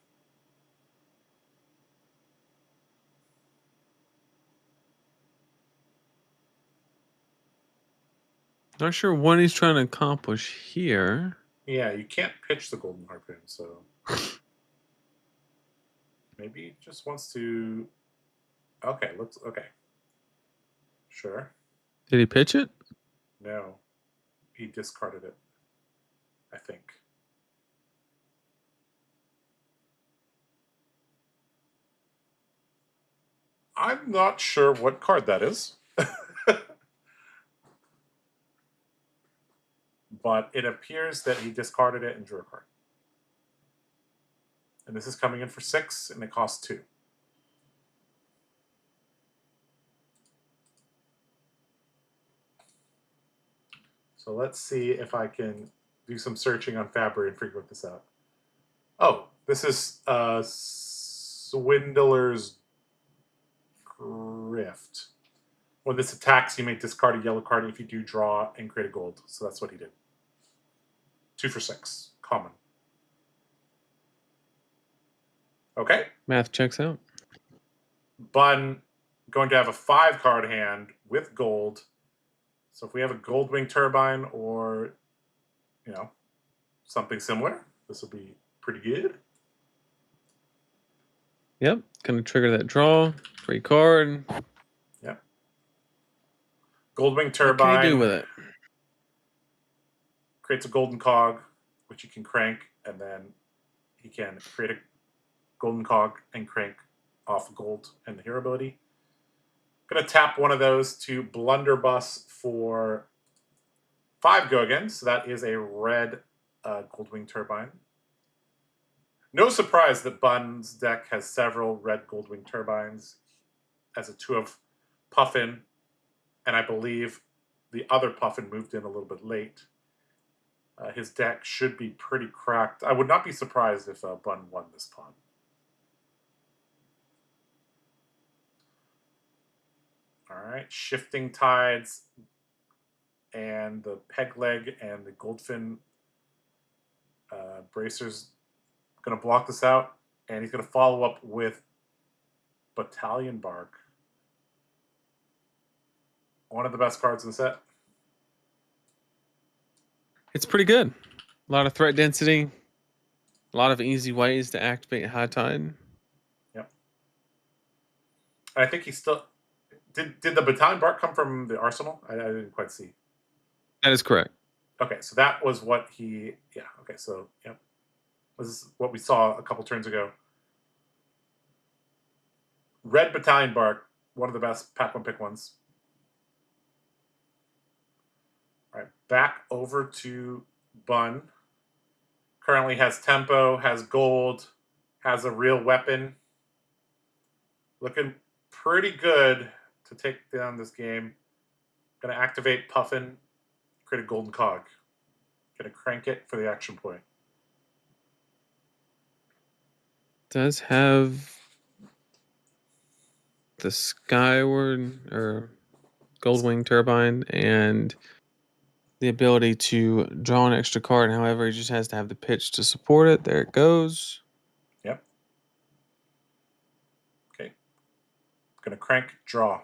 Not sure what he's trying to accomplish here. Yeah, you can't pitch the golden harpoon, so maybe he just wants to. Okay, looks okay. Sure. Did he pitch it? No, he discarded it. I think. I'm not sure what card that is. But it appears that he discarded it and drew a card. And this is coming in for 6, and it costs 2. So let's see if I can do some searching on Fabry and figure this out. Oh, this is Swindler's Grift. When this attacks, you may discard a yellow card. If you do, draw and create a gold. So that's what he did. 2 for 6. Common. Okay. Math checks out. Bun going to have a 5-card hand with gold. So if we have a Goldwing Turbine or, you know, something similar, this will be pretty good. Yep, gonna trigger that draw. Free card. Yep. Goldwing Turbine. What can he do with it? Creates a golden cog, which you can crank, and then he can create a golden cog and crank off gold and the hero ability. Going to tap one of those to Blunderbuss for 5 go again. So that is a red Goldwing Turbine. No surprise that Bun's deck has several red Goldwing Turbines as a 2 of Puffin, and I believe the other Puffin moved in a little bit late. His deck should be pretty cracked. I would not be surprised if Bun won this pawn. All right, Shifting Tides and the Peg Leg and the Goldfin Bracers going to block this out, and he's going to follow up with Battalion Bark. One of the best cards in the set. It's pretty good. A lot of threat density. A lot of easy ways to activate High Tide. Yep. I think he still... Did the Battalion Bark come from the Arsenal? I didn't quite see. That is correct. Okay, so that was what he... Yeah, okay, so, yep. This is what we saw a couple turns ago. Red Battalion Bark, one of the best pack one pick ones. All right, back over to Bun. Currently has tempo, has gold, has a real weapon. Looking pretty good to take down this game. Going to activate Puffin, create a golden cog. Going to crank it for the action point. Does have the Skyward or Goldwing Turbine and the ability to draw an extra card. However, he just has to have the pitch to support it. There it goes. Yep. Okay. Going to crank, draw.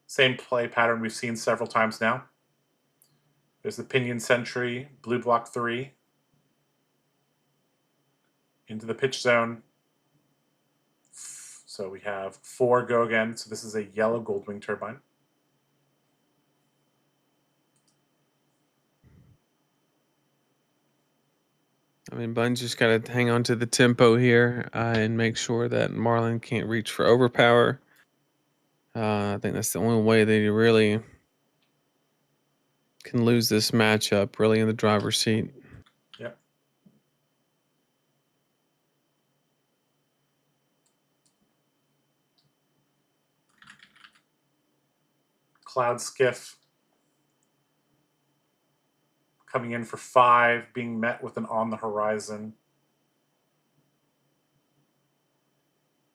Same play pattern we've seen several times now. There's the Pinion Sentry, blue block 3. Into the pitch zone. So we have 4 go again. So this is a yellow Goldwing Turbine. I mean, Bun's just got to hang on to the tempo here and make sure that Marlin can't reach for overpower. I think that's the only way that he really can lose this matchup, really in the driver's seat. Yep. Cloud Skiff coming in for 5, being met with an On the Horizon.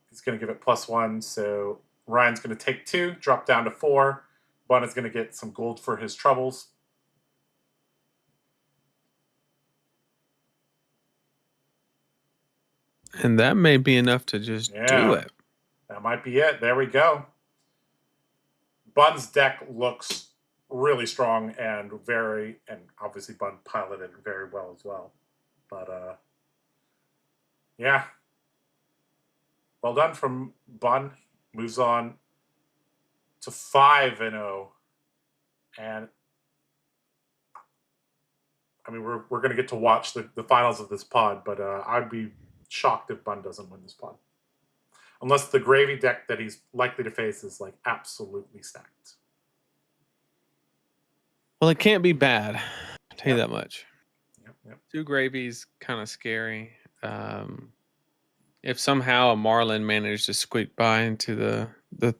He's going to give it +1, so Ryan's going to take 2, drop down to 4. Bun is going to get some gold for his troubles. And that may be enough to just do it. That might be it. There we go. Bun's deck looks really strong and obviously Bun piloted very well as well. But yeah. Well done from Bun. Moves on to 5-0. And I mean, we're going to get to watch the finals of this pod, but I'd be shocked if Bun doesn't win this pod. Unless the gravy deck that he's likely to face is like absolutely stacked. Well, it can't be bad. I'll tell you that much. Yep. 2 gravies, kind of scary. If somehow a Marlin managed to squeak by into the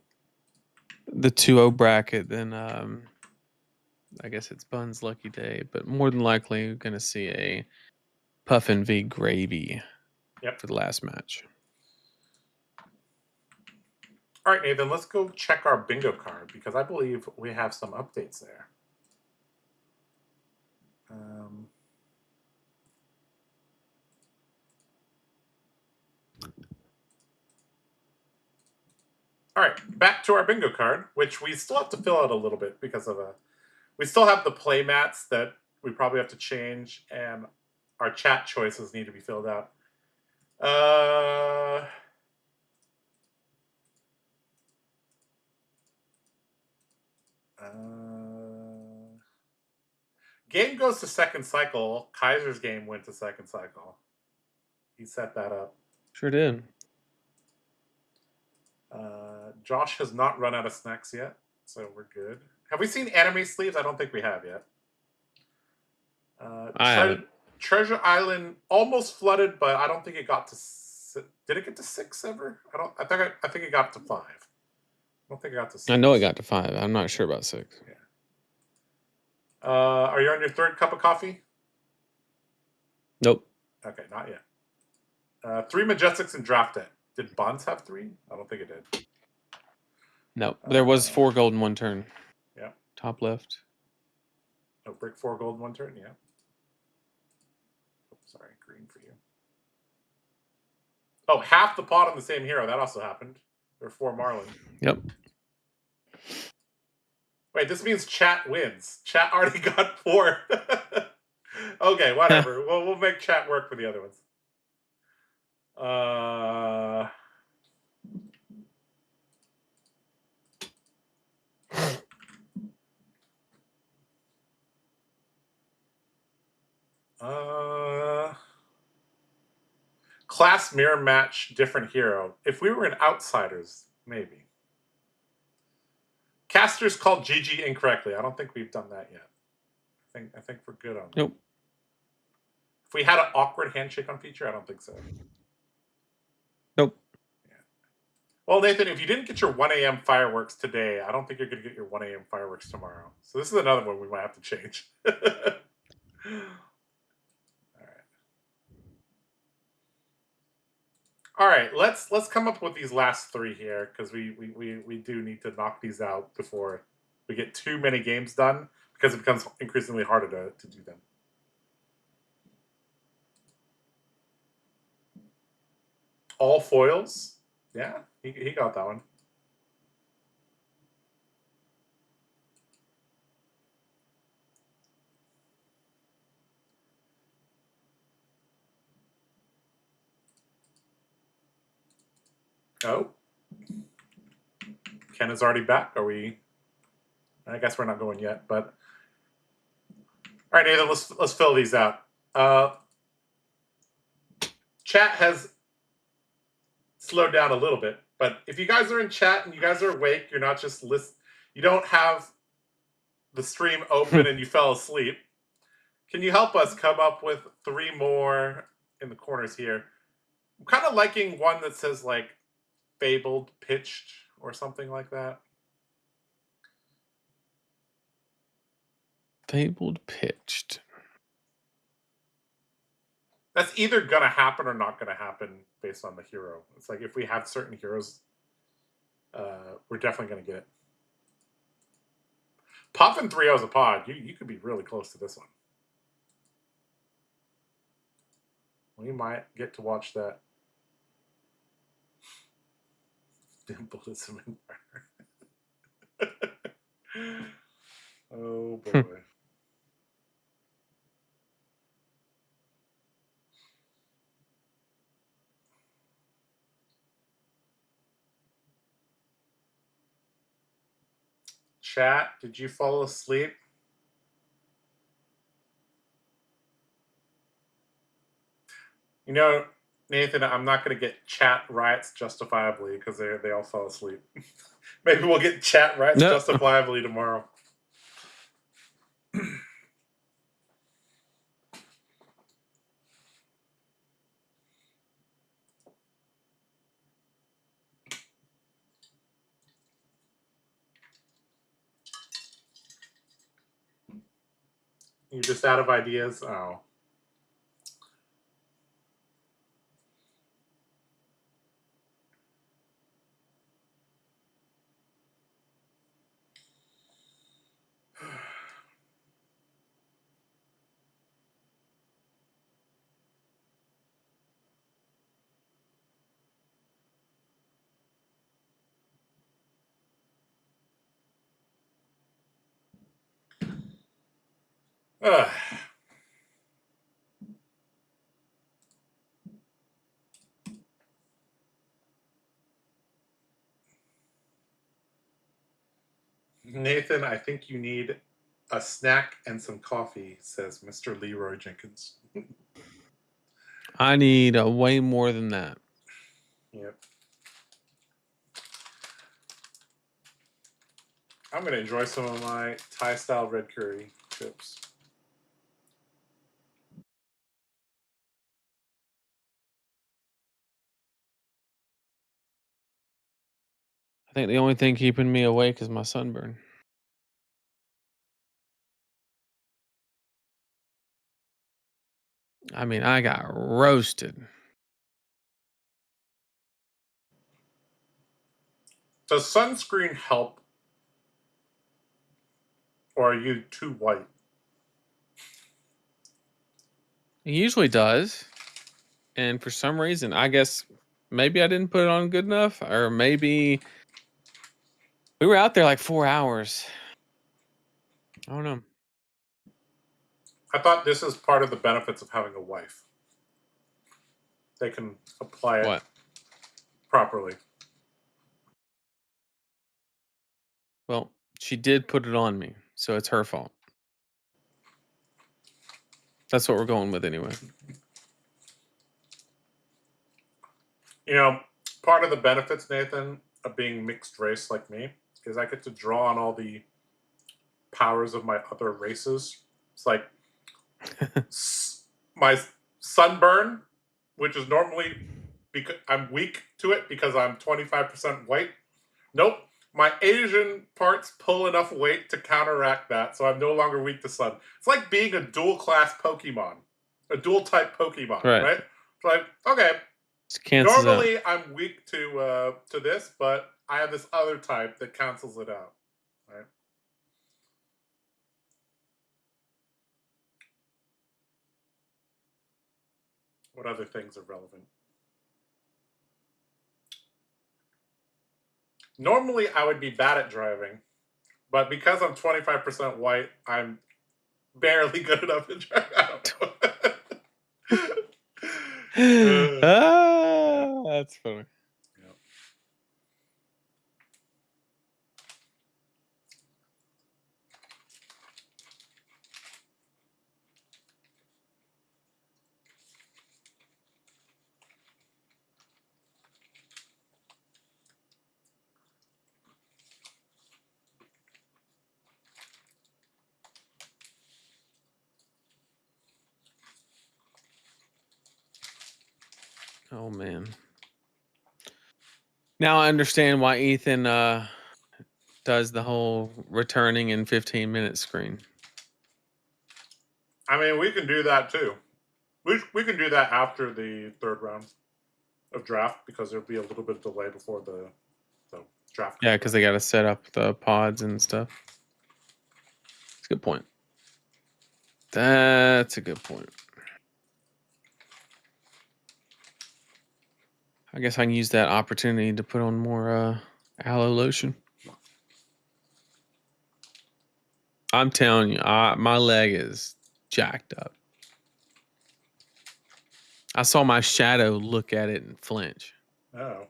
2-0 bracket, then I guess it's Bun's lucky day. But more than likely, we're going to see a Puffin v Gravy for the last match. All right, Nathan, let's go check our bingo card because I believe we have some updates there. All right, back to our bingo card, which we still have to fill out a little bit because of we still have the play mats that we probably have to change, and our chat choices need to be filled out. Game goes to second cycle. Kaiser's game went to second cycle. He set that up. Sure did. Josh has not run out of snacks yet, so we're good. Have we seen anime sleeves? I don't think we have yet. I haven't. Treasure Island almost flooded, but I don't think it got to. Did it get to 6 ever? I think it got to 5. I don't think it got to 6. I know it got to 5. I'm not sure about 6. Yeah. Are you on your 3rd cup of coffee? Nope. Okay, not yet. 3 Majestics and draft it. Did Bonds have 3? I don't think it did. No, there was 4 gold in 1 turn. Yeah. Top left. Oh, brick 4 gold in 1 turn. Yeah. Oh, sorry, green for you. Oh, half the pot on the same hero. That also happened. There were 4 Marlin. Yep. Wait, this means chat wins. Chat already got 4. Okay, whatever. We'll make chat work for the other ones. Class mirror match, different hero. If we were in Outsiders, maybe. Casters called GG incorrectly. I don't think we've done that yet. I think we're good on that. Nope. If we had an awkward handshake on feature, I don't think so. Nope. Yeah. Well, Nathan, if you didn't get your 1 a.m. fireworks today, I don't think you're going to get your 1 a.m. fireworks tomorrow. So this is another one we might have to change. All right, let's come up with these last 3 here because we do need to knock these out before we get too many games done because it becomes increasingly harder to do them. All foils? Yeah, he got that one. Oh. Ken is already back. Are we? I guess we're not going yet, but all right, Nathan, let's fill these out. Chat has slowed down a little bit, but if you guys are in chat and you guys are awake, you're not just you don't have the stream open and you fell asleep. Can you help us come up with 3 more in the corners here? I'm kind of liking one that says like fabled pitched or something like that. Fabled pitched. That's either gonna happen or not gonna happen based on the hero. It's like if we have certain heroes, we're definitely gonna get it. Puffin 3-0 is a pod. You could be really close to this one. We might get to watch that Dimpleism in there. Oh boy. Chat, did you fall asleep? You know, Nathan, I'm not going to get chat riots justifiably because they all fell asleep. Maybe we'll get chat riots justifiably tomorrow. You're just out of ideas? Oh. Ugh. Nathan, I think you need a snack and some coffee, says Mr. Leroy Jenkins. I need way more than that. Yep. I'm going to enjoy some of my Thai-style red curry chips. I think the only thing keeping me awake is my sunburn. I mean, I got roasted. Does sunscreen help? Or are you too white? It usually does. And for some reason, I guess maybe I didn't put it on good enough, or maybe we were out there like 4 hours. I don't know. I thought this is part of the benefits of having a wife. They can apply it properly. Well, she did put it on me, so it's her fault. That's what we're going with anyway. You know, part of the benefits, Nathan, of being mixed race like me is I get to draw on all the powers of my other races. It's like my sunburn, which is normally because I'm weak to it because I'm 25% white. Nope. My Asian parts pull enough weight to counteract that, so I'm no longer weak to sun. It's like being a dual class Pokemon, a dual type Pokemon, right? It's like, okay, normally I'm weak to this, but I have this other type that cancels it out, right? What other things are relevant? Normally, I would be bad at driving, but because I'm 25% white, I'm barely good enough to drive. I don't know. That's funny. Yeah. Oh man. Now I understand why Ethan does the whole returning in 15 minutes screen. I mean, we can do that too. We can do that after the third round of draft because there'll be a little bit of delay before the draft. Yeah, because they got to set up the pods and stuff. That's a good point. That's a good point. I guess I can use that opportunity to put on more aloe lotion. I'm telling you, my leg is jacked up. I saw my shadow look at it and flinch. Oh.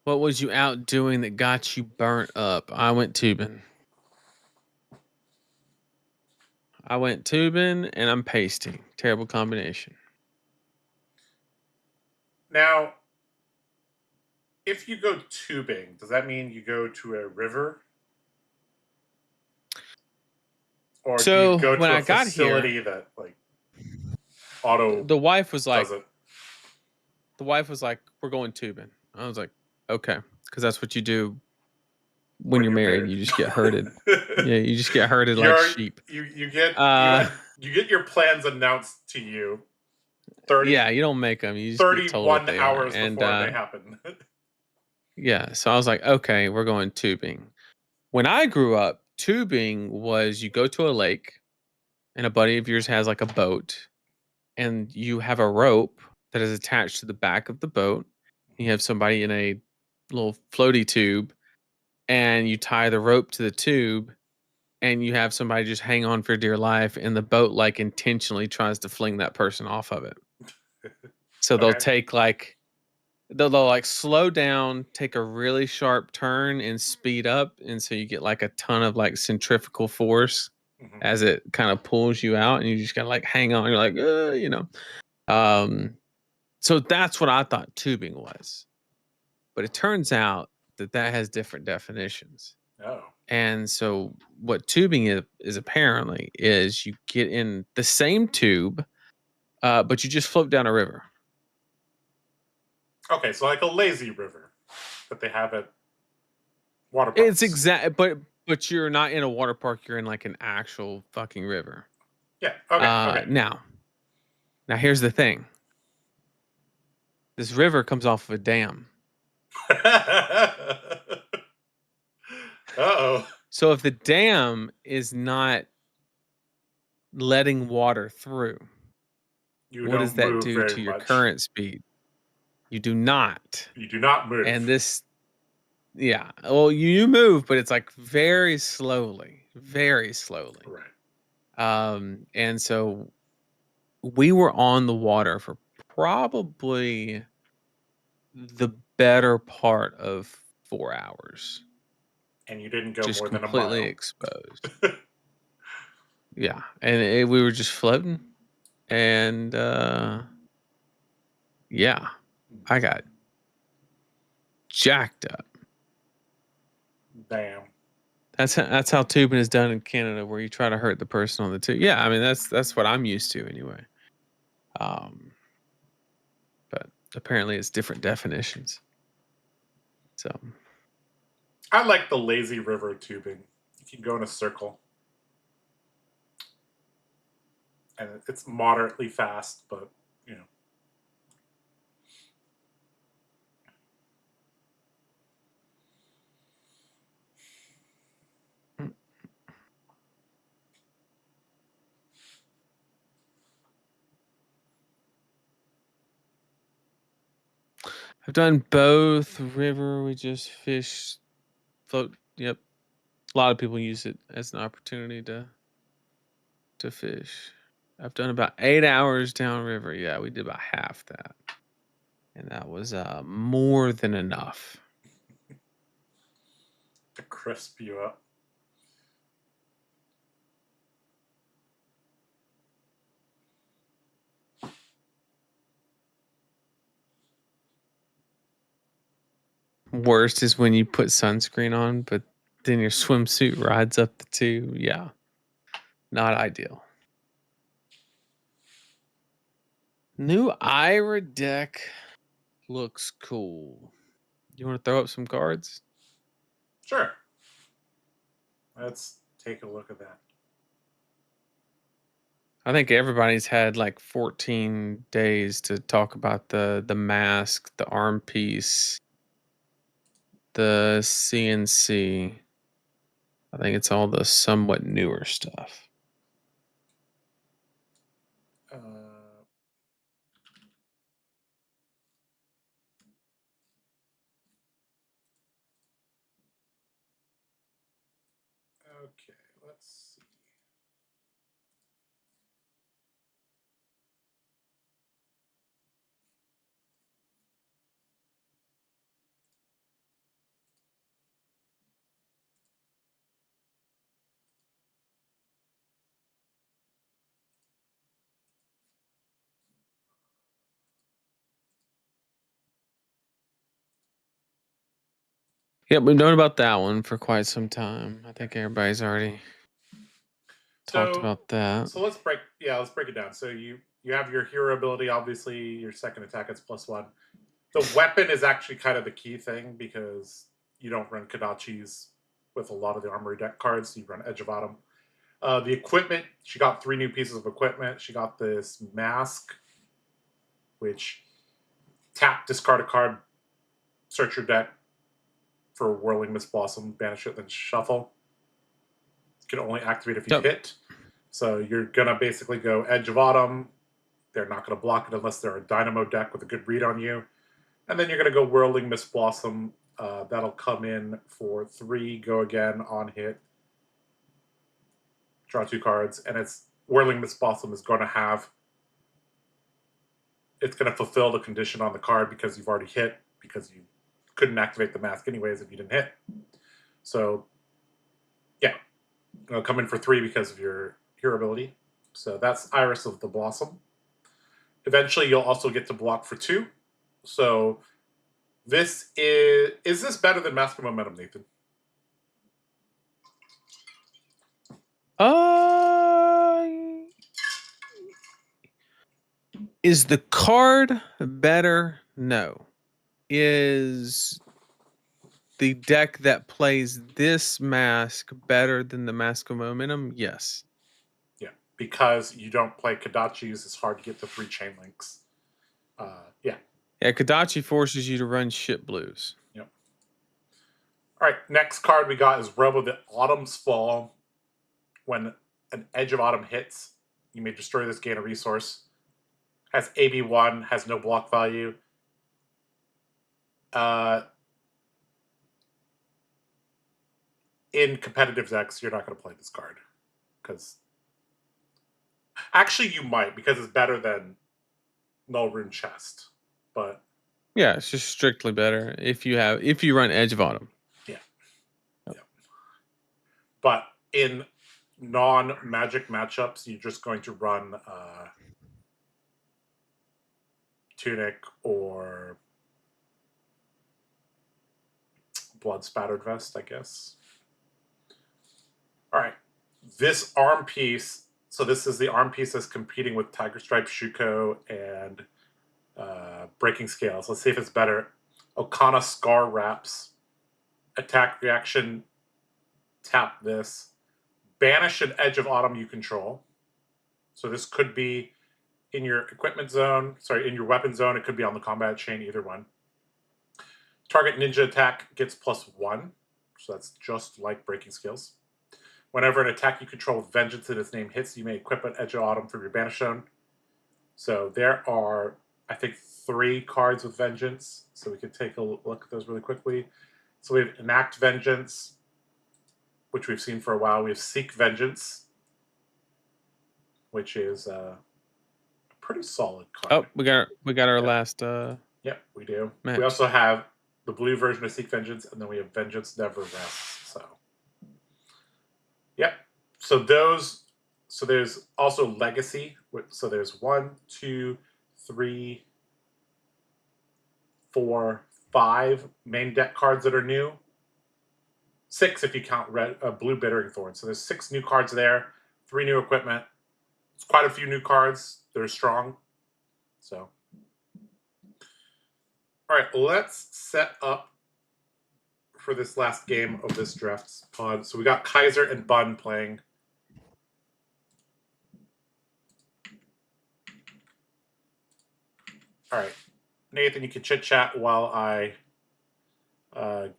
What was you out doing that got you burnt up? I went tubing. And I'm pasting. Terrible combination. Now, if you go tubing, does that mean you go to a river? Or do you So go when to a I got here, facility that like auto the wife was like, does it? "We're going tubing." I was like, "Okay," because that's what you do when you're married. You just get herded. Yeah, you just get herded like sheep. You get Uh, you get your plans announced to you 30, yeah, you don't make them. You just get told what 31 they are. hours And before they happen. yeah, so I was like, "Okay, we're going tubing." When I grew up, tubing was you go to a lake, and a buddy of yours has like a boat, and you have a rope that is attached to the back of the boat. You have somebody in a little floaty tube, and you tie the rope to the tube, and you have somebody just hang on for dear life, and the boat like intentionally tries to fling that person off of it. So they'll Okay. take like they'll like slow down, take a really sharp turn, and speed up, and so you get like a ton of like centrifugal force Mhm. as it kind of pulls you out, and you just gotta like hang on. You're like, you know. Um, so that's what I thought tubing was, but it turns out that that has different definitions. Oh. And so what tubing is apparently is you get in the same tube, but you just float down a river. Okay, so like a lazy river that they have at water It's parks. exact, but you're not in a water park. You're in like an actual fucking river. Yeah. Okay. Okay. Now here's the thing. This river comes off of a dam. Uh-oh. So if the dam is not letting water through, You what does don't that move do very to your much. current speed? You do not. You do not And move. this, yeah. Well, you move, but it's like very slowly, very slowly. Right. And so we were on the water for probably the better part of 4 hours, And you didn't go just more than a completely mile. exposed. Yeah. And we were just floating. And yeah, I got jacked up. Damn. That's how tubing is done in Canada, where you try to hurt the person on the tube. Yeah, I mean that's what I'm used to anyway. Um, but apparently it's different definitions. So I like the lazy river tubing. You can go in a circle. And it's moderately fast, but you know. mm, I've done both. River, we just fished. Float. Yep. A lot of people use it as an opportunity to fish. I've done about 8 hours downriver. Yeah, we did about half that. And that was more than enough. To crisp you up. Worst is when you put sunscreen on, but then your swimsuit rides up the tube. Yeah. Not ideal. New Ira deck looks cool. You want to throw up some cards? Sure. Let's take a look at that. I think everybody's had like 14 days to talk about the mask, the arm piece, the CNC. I think it's all the somewhat newer stuff. Uh, okay, let's see. Yep, we've known about that one for quite some time. I think everybody's already talked about that. So let's break it down. So you have your hero ability, obviously your second attack is +1. The weapon is actually kind of the key thing because you don't run Kodachis with a lot of the armory deck cards. You run Edge of Autumn. The equipment, she got 3 new pieces of equipment. She got this mask, which tap, discard a card, search your deck for Whirling Mist Blossom, banish it, then shuffle. You can only activate if you hit. So you're going to basically go Edge of Autumn. They're not going to block it unless they're a Dynamo deck with a good read on you. And then you're going to go Whirling Mist Blossom. That'll come in for 3, go again on hit. Draw 2 cards. And it's Whirling Mist Blossom is going to have... It's going to fulfill the condition on the card because you've already hit, because you couldn't activate the mask anyways if you didn't hit. So, yeah. It'll come in for 3 because of your hero ability. So that's Iris of the Blossom. Eventually, you'll also get to block for 2. So this is this better than Mask of Momentum, Nathan? Is the card better? No. Is the deck that plays this mask better than the Mask of Momentum? Yes. Yeah, because you don't play Kodachis, it's hard to get the 3 chain links. Yeah. Yeah, Kodachi forces you to run shit blues. Yep. All right, next card we got is Robo the Autumn's Fall. When an Edge of Autumn hits, you may destroy this, gain a resource. Has AB1, has no block value. In competitive decks, you're not going to play this card. Because actually, you might, because it's better than Null Rune Chest. But yeah, it's just strictly better if you run Edge of Autumn. Yeah. Yep. But in non-magic matchups, you're just going to run Tunic or Blood Spattered Vest, I guess. All right. This arm piece, so this is the arm piece that's competing with Tiger Stripe, Shuko, and Breaking Scales. Let's see if it's better. Okana Scar Wraps. Attack reaction, tap this. Banish an Edge of Autumn you control. So this could be in your equipment zone, in your weapon zone. It could be on the combat chain, either one. Target ninja attack gets +1. So that's just like Breaking Skills. Whenever an attack you control with Vengeance in its name hits, you may equip an Edge of Autumn from your banish zone. So there are, I think, 3 cards with Vengeance, so we can take a look at those really quickly. So we have Enact Vengeance, which we've seen for a while. We have Seek Vengeance, which is a pretty solid card. Oh, we got our last. Yep, we do. Match. We also have the blue version of Seek Vengeance, and then we have Vengeance Never Rests. So, yep. So those. So there's also Legacy. So there's 1, 2, 3, 4, 5 main deck cards that are new. 6 if you count blue Bittering Thorn. So there's 6 new cards there. 3 new equipment. It's quite a few new cards. They're strong. So, all right, let's set up for this last game of this draft pod. So we got Kaiser and Bun playing. All right, Nathan, you can chit chat while I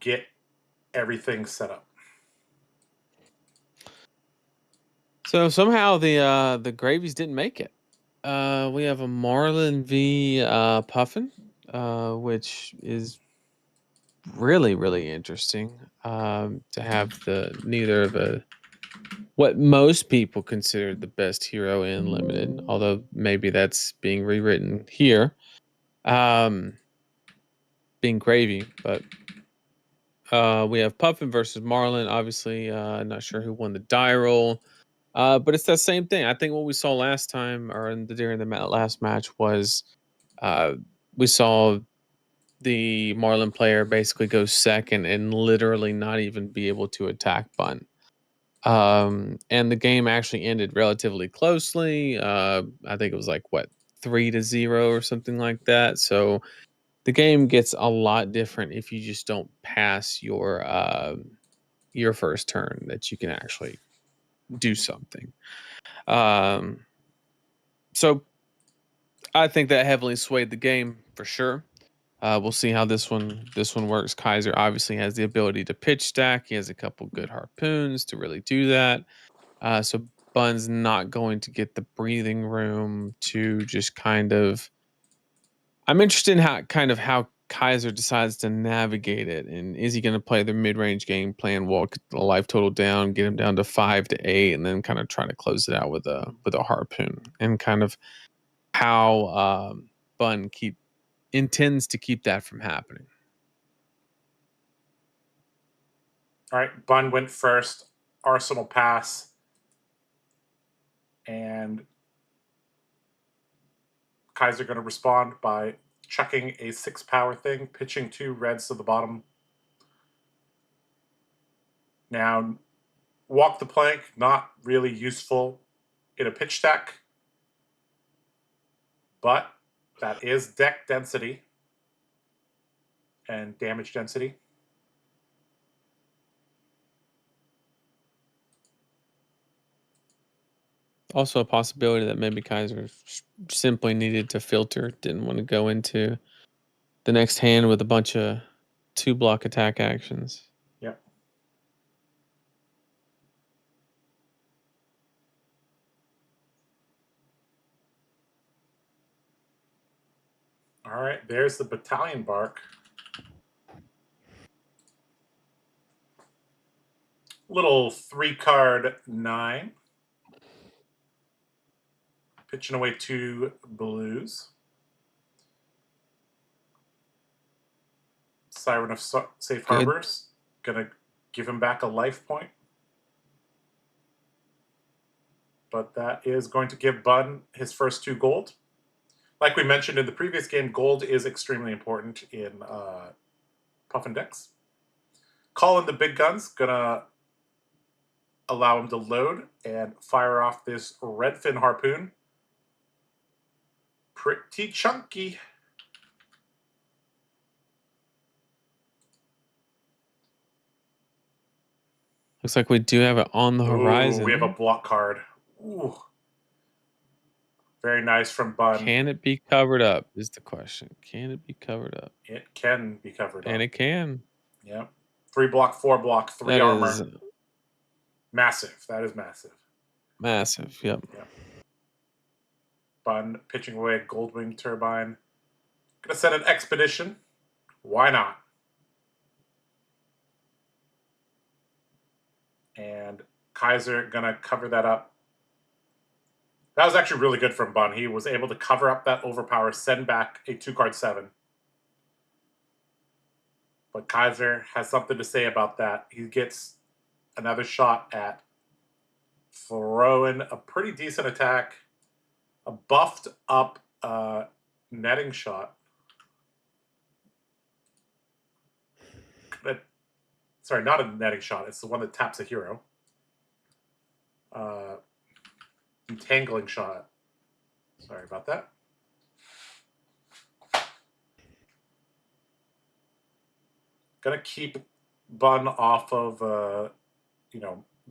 get everything set up. So somehow the Gravies didn't make it. We have a Marlin v Puffin, which is really interesting. To have neither of what most people consider the best hero in Limited, although maybe that's being rewritten here. Being Gravy, but we have Puffin versus Marlin. Obviously, not sure who won the die roll. But it's that same thing. I think what we saw last time, or during the last match, was we saw the Marlin player basically go second and literally not even be able to attack Bun. And the game actually ended relatively closely. I think it was like 3-0 or something like that. So the game gets a lot different if you just don't pass your first turn, that you can actually do something. So I think that heavily swayed the game for sure. We'll see how this one works. Kaiser obviously has the ability to pitch stack. He has a couple good harpoons to really do that. So Bun's not going to get the breathing room to just kind of. I'm interested in how Kaiser decides to navigate it, and is he going to play the mid-range game plan, walk the life total down, get him down to 5 to 8, and then kind of try to close it out with a harpoon, and kind of how Bun intends to keep that from happening. All right, Bun went first. Arsenal pass. And Kaiser going to respond by chucking a 6 power thing, pitching 2 reds to the bottom. Now, walk the plank, not really useful in a pitch stack, but that is deck density and damage density. Also a possibility that maybe Kaiser simply needed to filter, didn't want to go into the next hand with a bunch of 2-block attack actions. Yep. All right, there's the Battalion Bark. Little 3-card 9. Pitching away 2 blues. Siren of Safe Harbors. Gonna give him back a life point. But that is going to give Bun his first 2 gold. Like we mentioned in the previous game, gold is extremely important in Puffin decks. Call in the big guns. Gonna allow him to load and fire off this Redfin Harpoon. Pretty chunky. Looks like we do have it on the horizon. Ooh, we have a block card. Ooh. Very nice from Bun. Can it be covered up is the question. Can it be covered up? It can be covered up. And it can. Yep. 3 block, 4 block, 3 that armor. Is massive. That is massive. Massive, yep. Bun pitching away a Goldwing Turbine. Gonna send an expedition. Why not? And Kaiser gonna cover that up. That was actually really good from Bun. He was able to cover up that overpower, send back a 2-card 7. But Kaiser has something to say about that. He gets another shot at throwing a pretty decent attack, a buffed up netting shot. Sorry, not a netting shot. It's the one that taps a hero. Entangling shot. Sorry about that. Gonna keep Bun off of,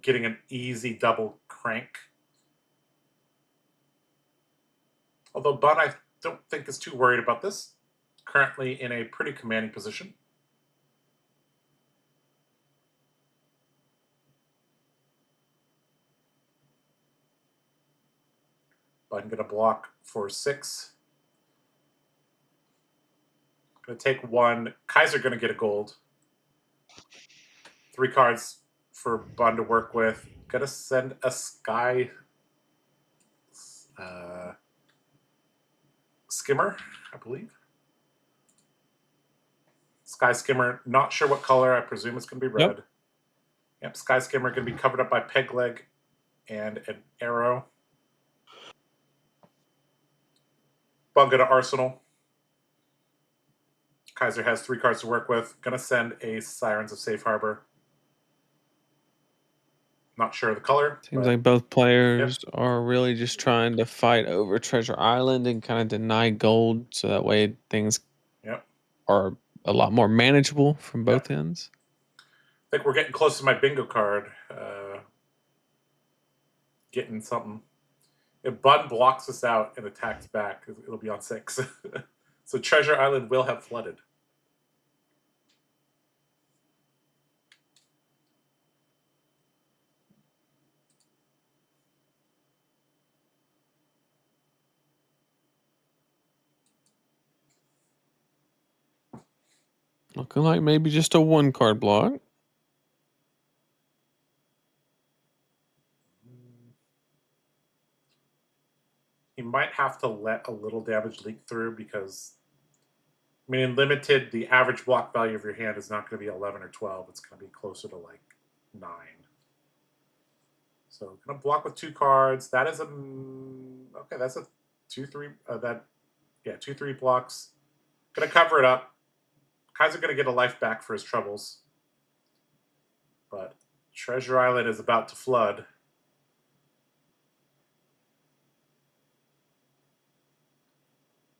getting an easy double crank. Although Bun, I don't think is too worried about this. Currently in a pretty commanding position. Bun gonna block for 6. Gonna take 1. Kaiser gonna get a gold. 3 cards for Bun to work with. Gonna send a Sky Skimmer, I believe. Sky Skimmer, not sure what color. I presume it's gonna be red. Yep, Sky Skimmer gonna be covered up by Peg Leg and an arrow. Bun gonna Arsenal. Kaiser has 3 cards to work with. Gonna send a Sirens of Safe Harbor. Not sure of the color. Seems like both players are really just trying to fight over Treasure Island and kind of deny gold, so that way things are a lot more manageable from both ends. I think we're getting close to my bingo card. Getting something. If Bun blocks us out and attacks back, it'll be on 6. So Treasure Island will have flooded. Looking like maybe just a 1-card block. He might have to let a little damage leak through because, I mean, in limited, the average block value of your hand is not going to be 11 or 12. It's going to be closer to like 9. So going to block with 2 cards. That is okay. That's a 2-3. 2-3 blocks. Going to cover it up. Kaiser going to get a life back for his troubles. But Treasure Island is about to flood.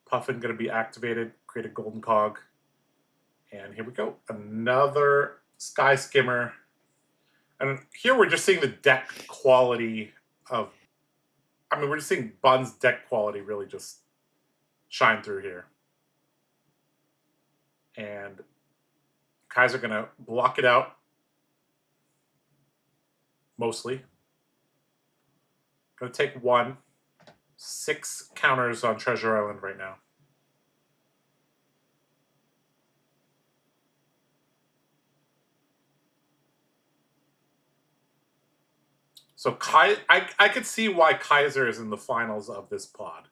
Puffin going to be activated, create a golden cog. And here we go. Another Sky Skimmer. And here we're just seeing the deck quality of... I mean, we're just seeing Bun's deck quality really just shine through here. And Kaiser going to block it out. Mostly. Going to take 1. 6 counters on Treasure Island right now. So I could see why Kaiser is in the finals of this pod.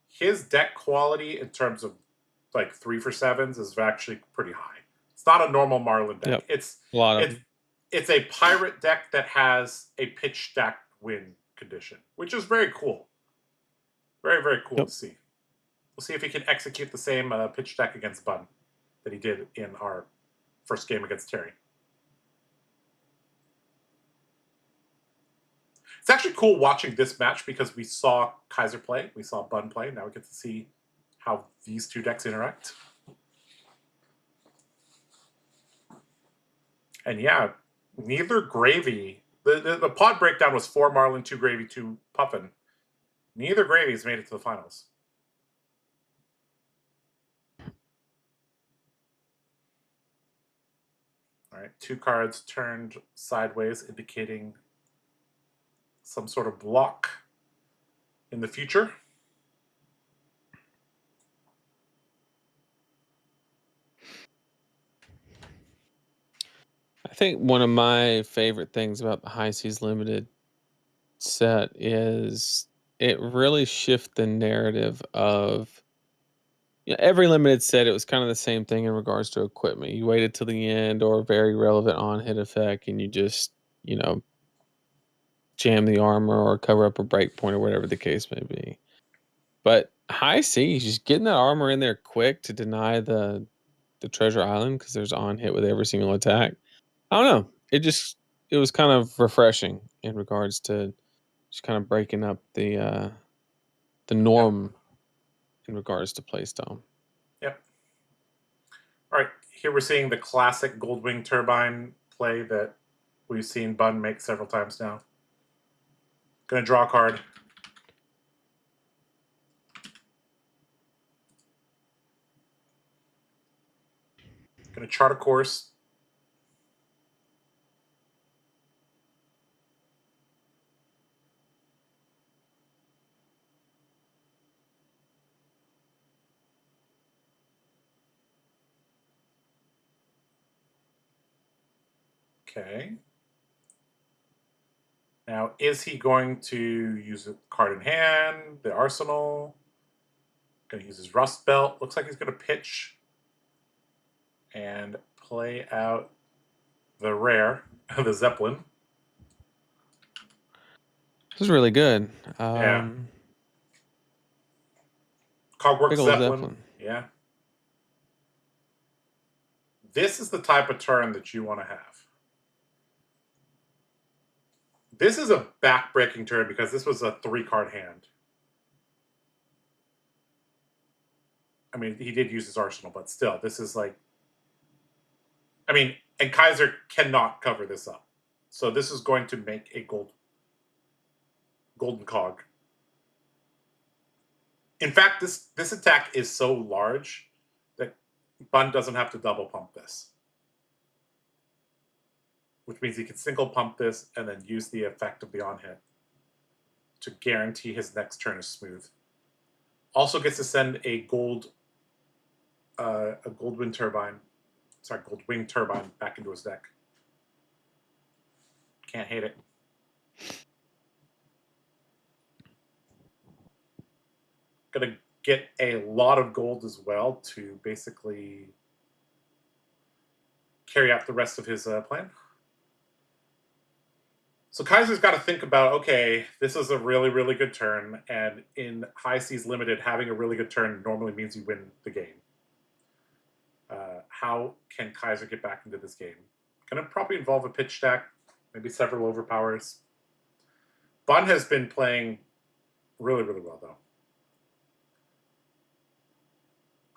His deck quality in terms of like 3 for 7s is actually pretty high. It's not a normal Marlin deck. It's a pirate deck that has a pitch stack win condition, which is very cool. Very, very cool to see. We'll see if he can execute the same pitch stack against Bun that he did in our first game against Terry. It's actually cool watching this match because we saw Kaiser play, we saw Bun play. Now we get to see how these 2 decks interact. And yeah, neither Gravy... The pod breakdown was 4 Marlin, 2 Gravy, 2 Puffin. Neither Gravy's made it to the finals. All right, 2 cards turned sideways, indicating some sort of block in the future. I think one of my favorite things about the High Seas Limited set is it really shift the narrative of every limited set. It was kind of the same thing in regards to equipment. You waited till the end or a very relevant on hit effect, and you just you know jam the armor or cover up a breakpoint or whatever the case may be. But High Seas, just getting that armor in there quick to deny the treasure island because there's on hit with every single attack. I don't know. It was kind of refreshing in regards to just kind of breaking up the Yep. norm in regards to playstyle. Yep. All right. Here we're seeing the classic Goldwing Turbine play that we've seen Bun make several times now. Gonna draw a card. Gonna chart a course. Okay. Now, is he going to use a card in hand, the arsenal? Going to use his rust belt. Looks like he's going to pitch and play out the rare, the Zeppelin. This is really good. Yeah. Cogwork Big old Zeppelin. Zeppelin. Yeah. This is the type of turn that you want to have. This is a back-breaking turn because this was a 3-card hand. I mean, he did use his arsenal, but still, this is like... I mean, and Kaiser cannot cover this up. So this is going to make a golden cog. In fact, this attack is so large that Bun doesn't have to double pump this. Which means he can single pump this and then use the effect of the on hit to guarantee his next turn is smooth. Also gets to send a gold wind turbine. Sorry, Goldwing Turbine back into his deck. Can't hate it. Gonna get a lot of gold as well to basically carry out the rest of his plan. So Kaiser's got to think about, okay, this is a really, really good turn, and in High Seas Limited, having a really good turn normally means you win the game. How can Kaiser get back into this game? Going to probably involve a pitch stack, maybe several overpowers. Bun has been playing really, really well, though.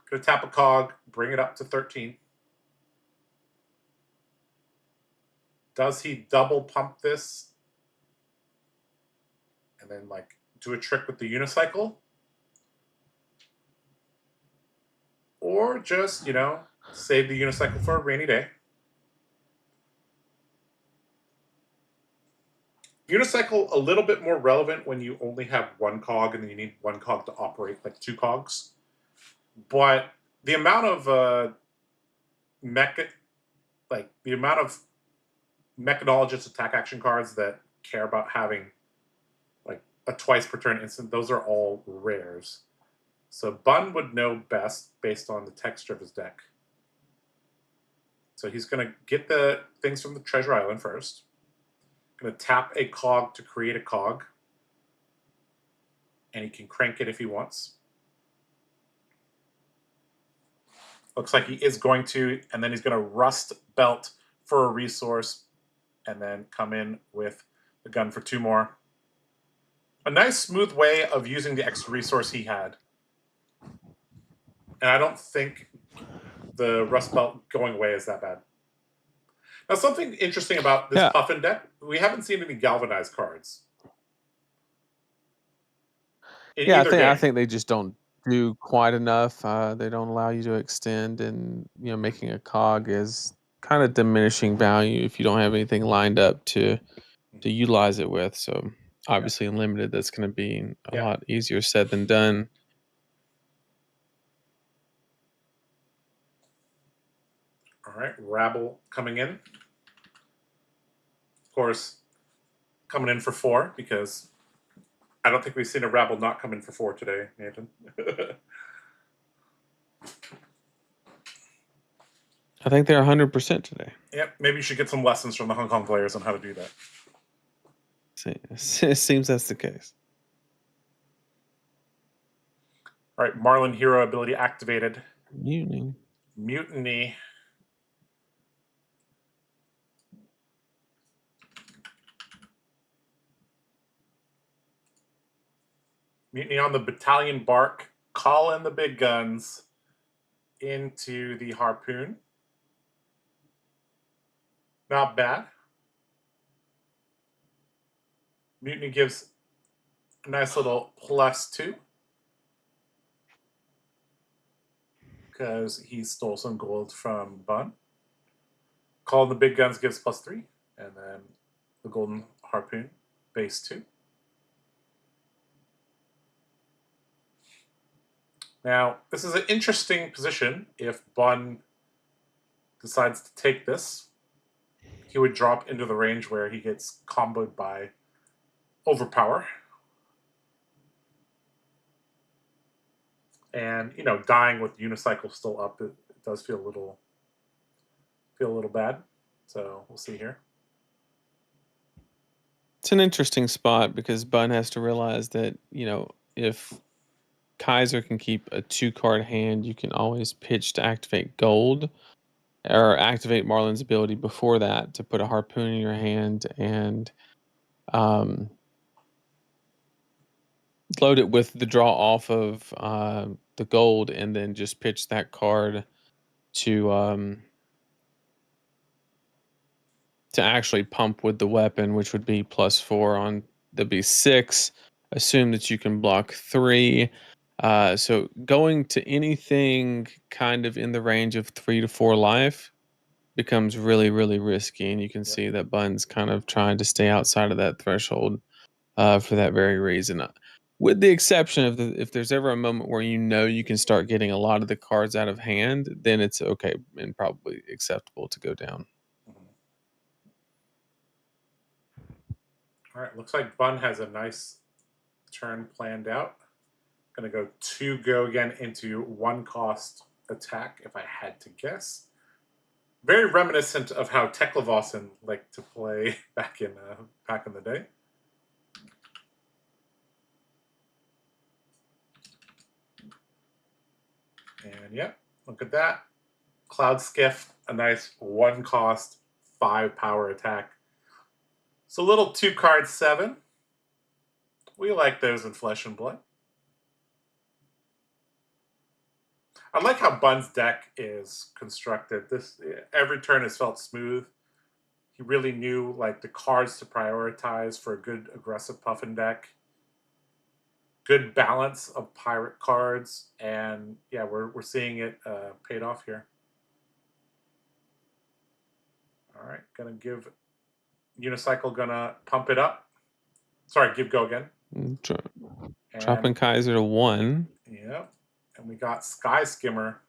Going to tap a cog, bring it up to 13. Does he double pump this? And then, like, do a trick with the unicycle? Or just, save the unicycle for a rainy day. Unicycle a little bit more relevant when you only have one cog and then you need one cog to operate, like 2 cogs. But the amount of mechanologist attack action cards that care about having like a twice per turn instant, those are all rares. So Bun would know best based on the texture of his deck. So he's going to get the things from the Treasure Island first. Going to tap a cog to create a cog. And he can crank it if he wants. Looks like he is going to, and then he's going to rust belt for a resource and then come in with the gun for 2 more. A nice smooth way of using the extra resource he had. And I don't think the rust belt going away is that bad. Now, something interesting about this Puffin deck, we haven't seen any galvanized cards. I think they just don't do quite enough. They don't allow you to extend, and making a cog is kind of diminishing value if you don't have anything lined up to utilize it with. So obviously in limited, that's going to be a lot easier said than done. All right, Rabble coming in. course, coming in for 4 because I don't think we've seen a Rabble not come in for 4 today, Nathan. I think they're 100% today. Yep, maybe you should get some lessons from the Hong Kong players on how to do that. It seems that's the case. All right, Marlin hero ability activated. Mutiny. Mutiny. Mutiny on the battalion bark. Call in the big guns into the harpoon. Not bad. Mutiny gives a nice little +2 because he stole some gold from Bun. Call in the big guns gives +3, and then the golden harpoon base 2. Now, this is an interesting position. If Bun decides to take this, he would drop into the range where he gets comboed by Overpower. And, you know, dying with Unicycle still up, it does feel a little bad. So we'll see here. It's an interesting spot because Bun has to realize that, you know, if Kaiser can keep a 2-card hand, you can always pitch to activate gold or activate Marlin's ability before that to put a harpoon in your hand and load it with the draw off of the gold and then just pitch that card to actually pump with the weapon, which would be +4 on the B6. Assume that you can block 3. So going to anything kind of in the range of 3 to 4 life becomes really, really risky. And you can see that Bun's kind of trying to stay outside of that threshold for that very reason. With the exception of if there's ever a moment where you know you can start getting a lot of the cards out of hand, then it's okay and probably acceptable to go down. All right, looks like Bun has a nice turn planned out. Going to go 2 go again into 1-cost attack, if I had to guess. Very reminiscent of how Teklevossen liked to play back in the day. And yeah, look at that. Cloud Skiff, a nice 1-cost 5-power attack. So little 2-card 7. We like those in Flesh and Blood. I like how Bun's deck is constructed. Every turn has felt smooth. He really knew like the cards to prioritize for a good aggressive Puffin deck. Good balance of pirate cards, and yeah, we're seeing it paid off here. All right, gonna give Unicycle, gonna pump it up. Sorry, give go again. Dropping Kaiser to 1. Yeah, and we got Sky Skimmer.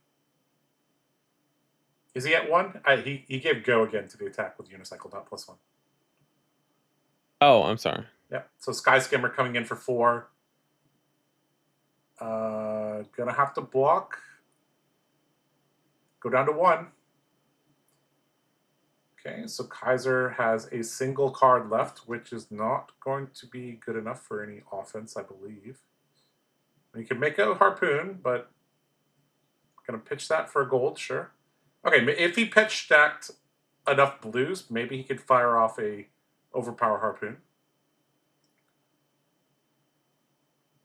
Is he at 1? He gave go again to the attack with Unicycle, not +1. Oh, I'm sorry. Yep. So Sky Skimmer coming in for 4. Gonna have to block. Go down to 1. Okay, so Kaiser has a single card left, which is not going to be good enough for any offense, I believe. You can make a harpoon, but gonna pitch that for a gold, sure. Okay, if he pitch stacked enough blues, maybe he could fire off a overpower harpoon.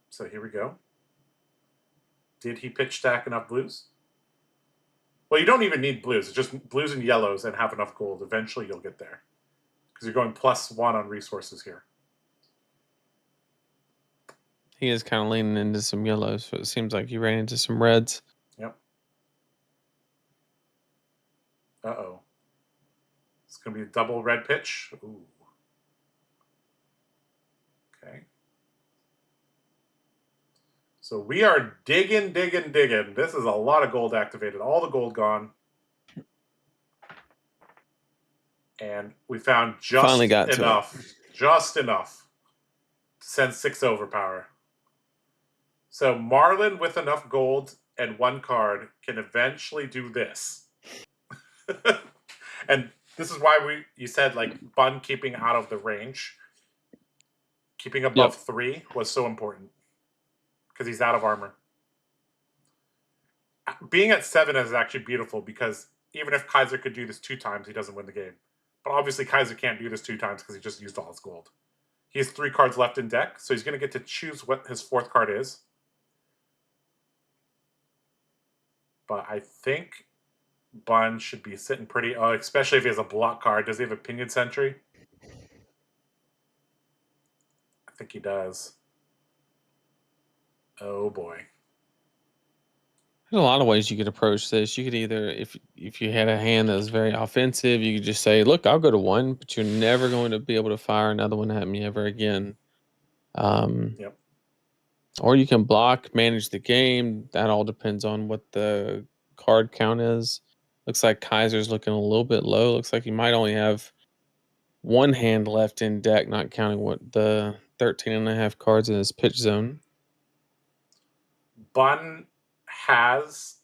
So here we go. Did he pitch stack enough blues? Well, you don't even need blues. It's just blues and yellows and have enough gold. Eventually you'll get there. Because you're going +1 on resources here. He is kind of leaning into some yellows, so it seems like he ran into some reds. Yep. Uh-oh. It's going to be a double red pitch. Ooh. Okay. So we are digging. This is a lot of gold activated. All the gold gone. And we found Finally got just enough to send 6 overpower. So Marlin with enough gold and 1 card can eventually do this. And this is why you said like Bun keeping out of the range, keeping above 3 was so important because he's out of armor. Being at 7 is actually beautiful because even if Kaiser could do this 2 times, he doesn't win the game. But obviously Kaiser can't do this 2 times because he just used all his gold. He has 3 cards left in deck, so he's going to get to choose what his 4th card is. But I think Bun should be sitting pretty, especially if he has a block card. Does he have a Pinion Sentry? I think he does. Oh boy. There's a lot of ways you could approach this. You could either, if you had a hand that was very offensive, you could just say, "Look, I'll go to 1, but you're never going to be able to fire another one at me ever again." Yep. Or you can block, manage the game. That all depends on what the card count is. Looks like Kaiser's looking a little bit low. Looks like he might only have 1 hand left in deck, not counting what the 13.5 cards in his pitch zone. Bun has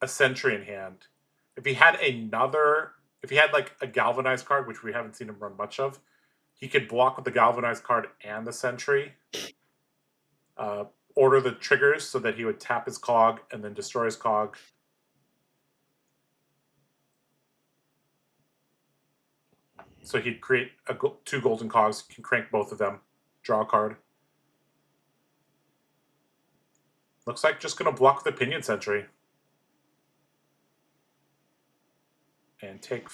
a Sentry in hand. If he had like a Galvanized card, which we haven't seen him run much of, he could block with the Galvanized card and the Sentry. Order the triggers so that he would tap his cog and then destroy his cog. So he'd create 2 golden cogs, can crank both of them, draw a card. Looks like just going to block the Pinion Sentry. And take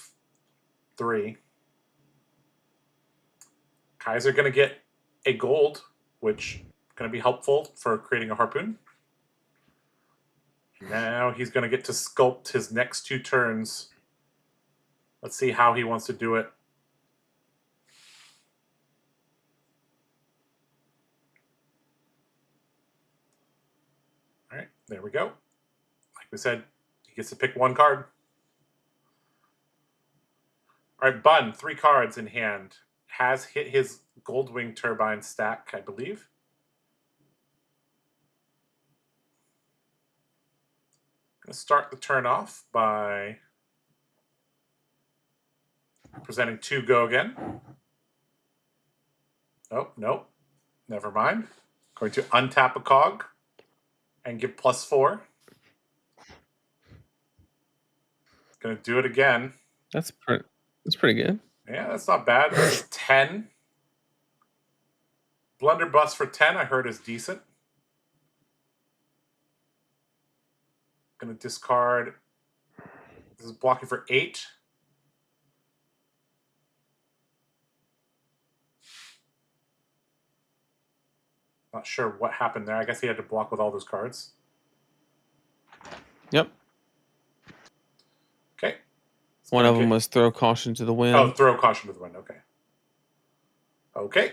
3. Kaiser going to get a gold, which is going to be helpful for creating a harpoon. Now he's going to get to sculpt his next 2 turns. Let's see how he wants to do it. All right, there we go. Like we said, he gets to pick 1 card. All right, Bun, 3 cards in hand. Has hit his Goldwing Turbine stack, I believe. Going to start the turn off by presenting 2 go again. Oh, nope. Never mind. Going to untap a cog and give +4. Going to do it again. That's pretty good. Yeah, that's not bad. 10. Blunderbuss for 10, I heard, is decent. Going to discard. This is blocking for 8. Not sure what happened there. I guess he had to block with all those cards. Yep. Okay. One of them was throw caution to the wind. Oh, throw caution to the wind. Okay. Okay.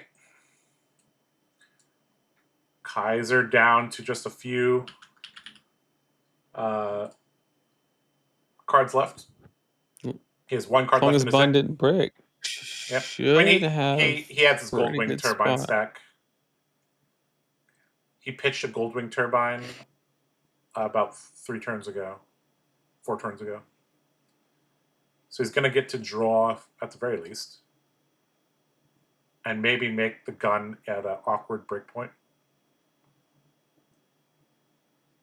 Kaiser down to just a few cards left. He has 1 card left in his Bun didn't break. Yep. Should have. He has his Goldwing Turbine stack. He pitched a Goldwing Turbine about 4 turns ago. So he's going to get to draw at the very least. And maybe make the gun at an awkward breakpoint.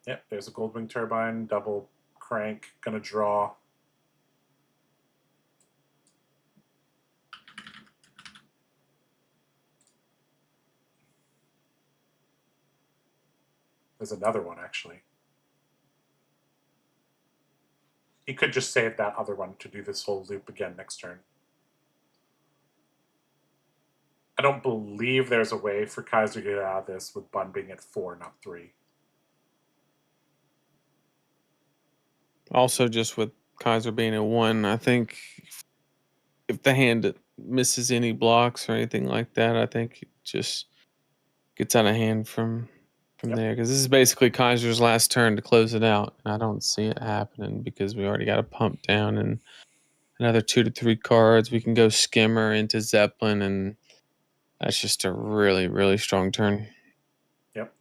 Yep, there's a Goldwing Turbine, double crank, going to draw. There's another one, actually. He could just save that other one to do this whole loop again next turn. I don't believe there's a way for Kaiser to get out of this with Bun being at 4, not 3. Also, just with Kaiser being at 1, I think if the hand misses any blocks or anything like that, I think it just gets out of hand from from there, because this is basically Kaiser's last turn to close it out, and I don't see it happening because we already got a pump down and another 2 to 3 cards. We can go Skimmer into Zeppelin, and that's just a really, really strong turn. Yep.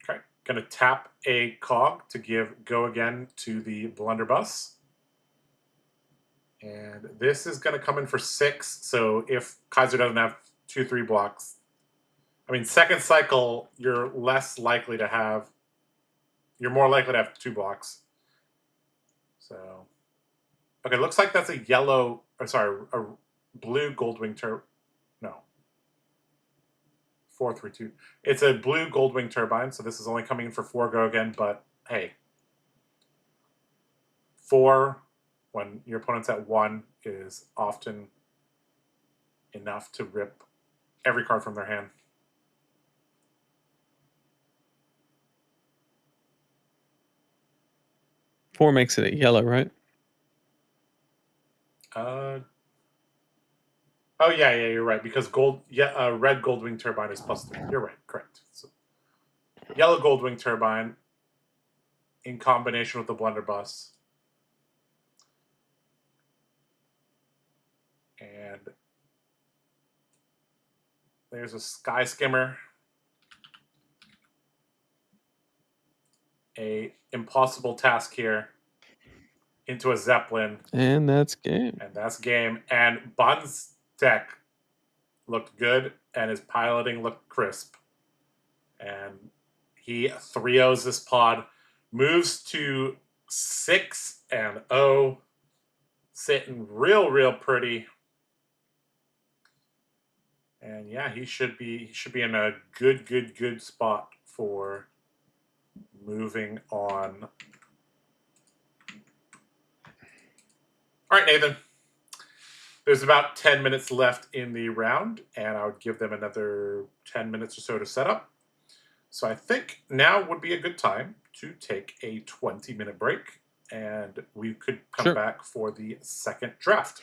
Okay, gonna tap a cog to give go again to the blunderbuss. And this is gonna come in for 6. So if Kaiser doesn't have 2/3 blocks, I mean, second cycle, you're less likely to have, you're more likely to have 2 blocks. So, okay, looks like that's a yellow, or sorry, a blue Goldwing turbine. No, 432. It's a blue Goldwing turbine, so this is only coming in for 4 go again, but hey, 4 when your opponent's at 1 is often enough to rip every card from their hand. Four makes it a yellow, right? Oh yeah, you're right, because red Goldwing turbine is +3. You're right, correct. So, yellow Goldwing turbine in combination with the blunderbuss, and there's a Sky Skimmer, a impossible task here into a Zeppelin, And that's game. and that's game. And Bun's deck looked good, and his piloting looked crisp, and he 3-0s this pod, moves to 6-0, sitting real pretty. And yeah, he should be in a good spot for moving on. All right, Nathan. There's about 10 minutes left in the round, and I would give them another 10 minutes or so to set up. So I think now would be a good time to take a 20-minute break, and we could come back for the second draft.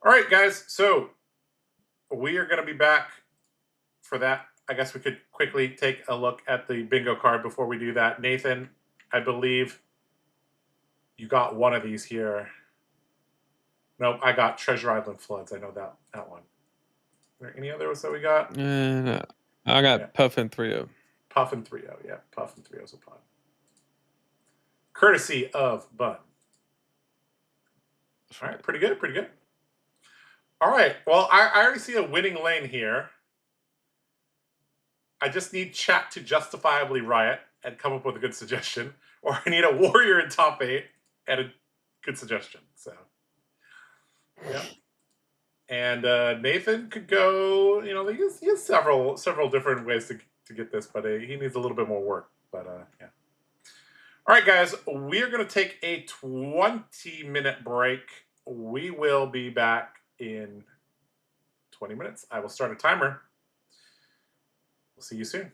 All right, guys. So we are going to be back for that. I guess we could quickly take a look at the bingo card before we do that. Nathan, I believe you got one of these here. Nope, I got Treasure Island Floods. I know that one. Are there any others that we got? I got Puffin 3-0. Puffin 3-0, yeah. Puffin 3-0 is a pod. Courtesy of Bun. All right, pretty good. All right, well, I already see a winning lane here. I just need chat to justifiably riot and come up with a good suggestion, or I need a warrior in top 8 and a good suggestion. So, yeah. And Nathan could go. You know, he has several different ways to get this, but he needs a little bit more work. But yeah. All right, guys, we are going to take a 20-minute break. We will be back in 20 minutes. I will start a timer. We'll see you soon.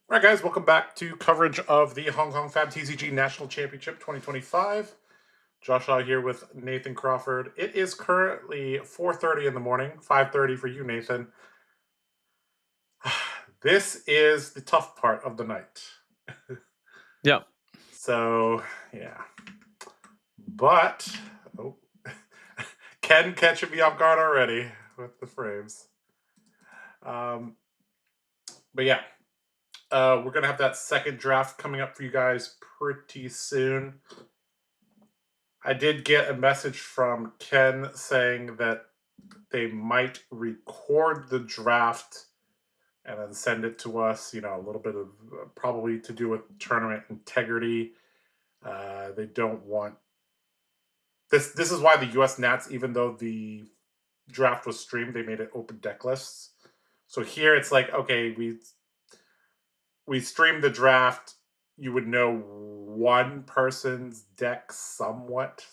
All right, guys, welcome back to coverage of the Hong Kong Fab TCG National Championship 2025. Josh Shaw here with Nathan Crawford. It is currently 4:30 in the morning, 5:30 for you, Nathan. This is the tough part of the night. Yep. So, yeah. But, Ken catching me off guard already with the frames. But yeah. We're going to have that second draft coming up for you guys pretty soon. I did get a message from Ken saying that they might record the draft and then send it to us, a little bit of probably to do with tournament integrity. They don't want this. This is why the US Nats, even though the draft was streamed, they made it open deck lists. So here it's like, okay, we streamed the draft, you would know one person's deck somewhat,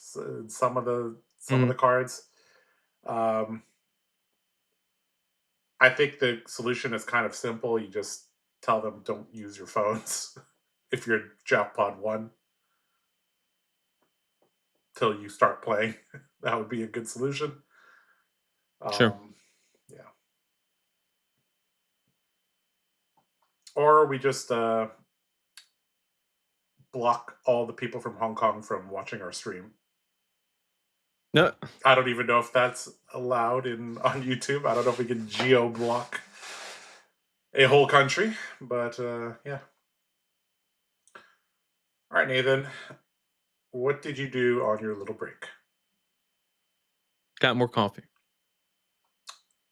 some of the cards. I think the solution is kind of simple. You just tell them don't use your phones if you're draft pod 1 till you start playing. That would be a good solution. Sure. Yeah. Or we just block all the people from Hong Kong from watching our stream. No. I don't even know if that's allowed on YouTube. I don't know if we can geo-block a whole country, but yeah. All right, Nathan, what did you do on your little break? Got more coffee.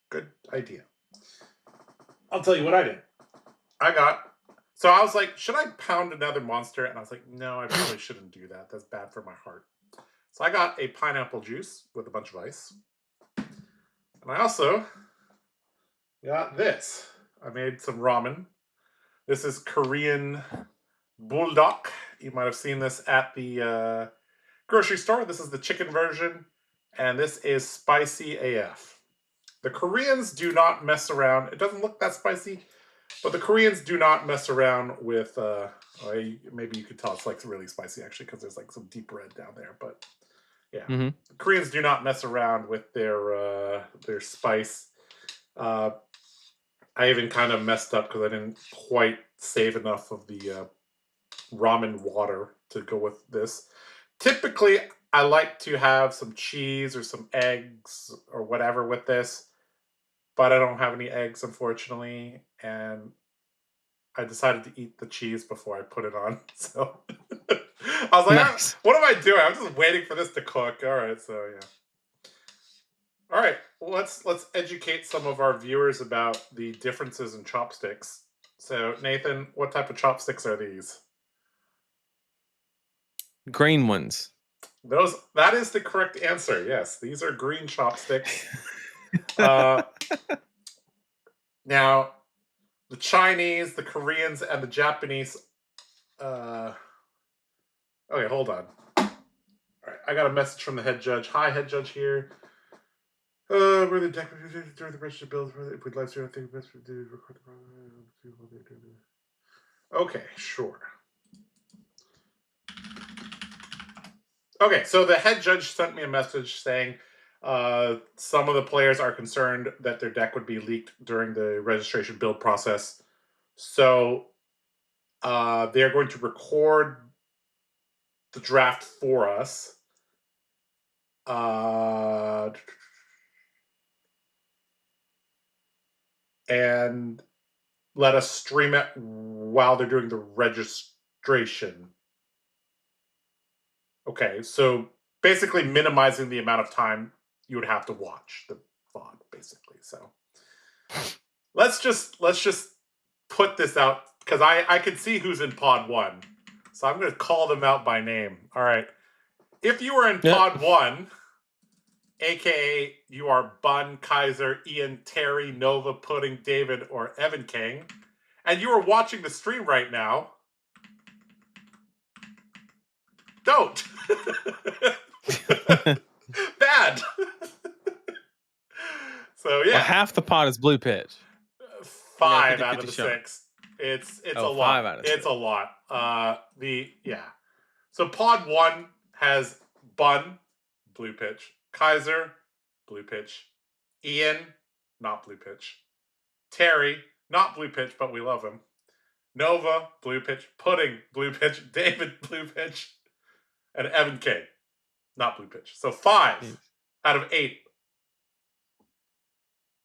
Good idea. I'll tell you what I did. So I was like, should I pound another monster? And I was like, no, I probably shouldn't do that. That's bad for my heart. So I got a pineapple juice with a bunch of ice. And I also got this. I made some ramen. This is Korean bulldog. You might have seen this at the grocery store. This is the chicken version. And this is spicy AF. The Koreans do not mess around. It doesn't look that spicy, but the Koreans do not mess around with, maybe you could tell it's like really spicy actually because there's like some deep red down there. But yeah, The Koreans do not mess around with their spice. I even kind of messed up because I didn't quite save enough of the ramen water to go with this. Typically, I like to have some cheese or some eggs or whatever with this, but I don't have any eggs, unfortunately, and I decided to eat the cheese before I put it on. So I was like, nice. What am I doing? I'm just waiting for this to cook. All right, so yeah. All right, let's educate some of our viewers about the differences in chopsticks. So, Nathan, what type of chopsticks are these? Green ones. That is the correct answer. Yes, these are green chopsticks. Now, the Chinese, the Koreans, and the Japanese. Okay, hold on. All right, I got a message from the head judge. Hi, head judge here. Where the deck during the registered bills? If we'd like to, I think best to record the. Okay, sure. Okay, so the head judge sent me a message saying some of the players are concerned that their deck would be leaked during the registration build process. So they're going to record the draft for us. And let us stream it while they're doing the registration. Okay, so basically minimizing the amount of time you would have to watch the VOD, basically. So let's just put this out because I can see who's in pod 1. So I'm going to call them out by name. All right. If you were in pod 1, aka you are Bun, Kaiser, Ian, Terry, Nova, Pudding, David, or Evan King, and you are watching the stream right now, don't. Bad. So yeah. Well, half the pot is blue pitch. 5 out of the 6 It's Oh, a lot. 5 out of It's 6. a lot. So pod 1 has Bun, blue pitch. Kaiser, blue pitch. Ian, not blue pitch. Terry, not blue pitch, but we love him. Nova, blue pitch. Pudding, blue pitch. David, blue pitch. And Evan K, not blue pitch. So 5 Jeez. out of 8.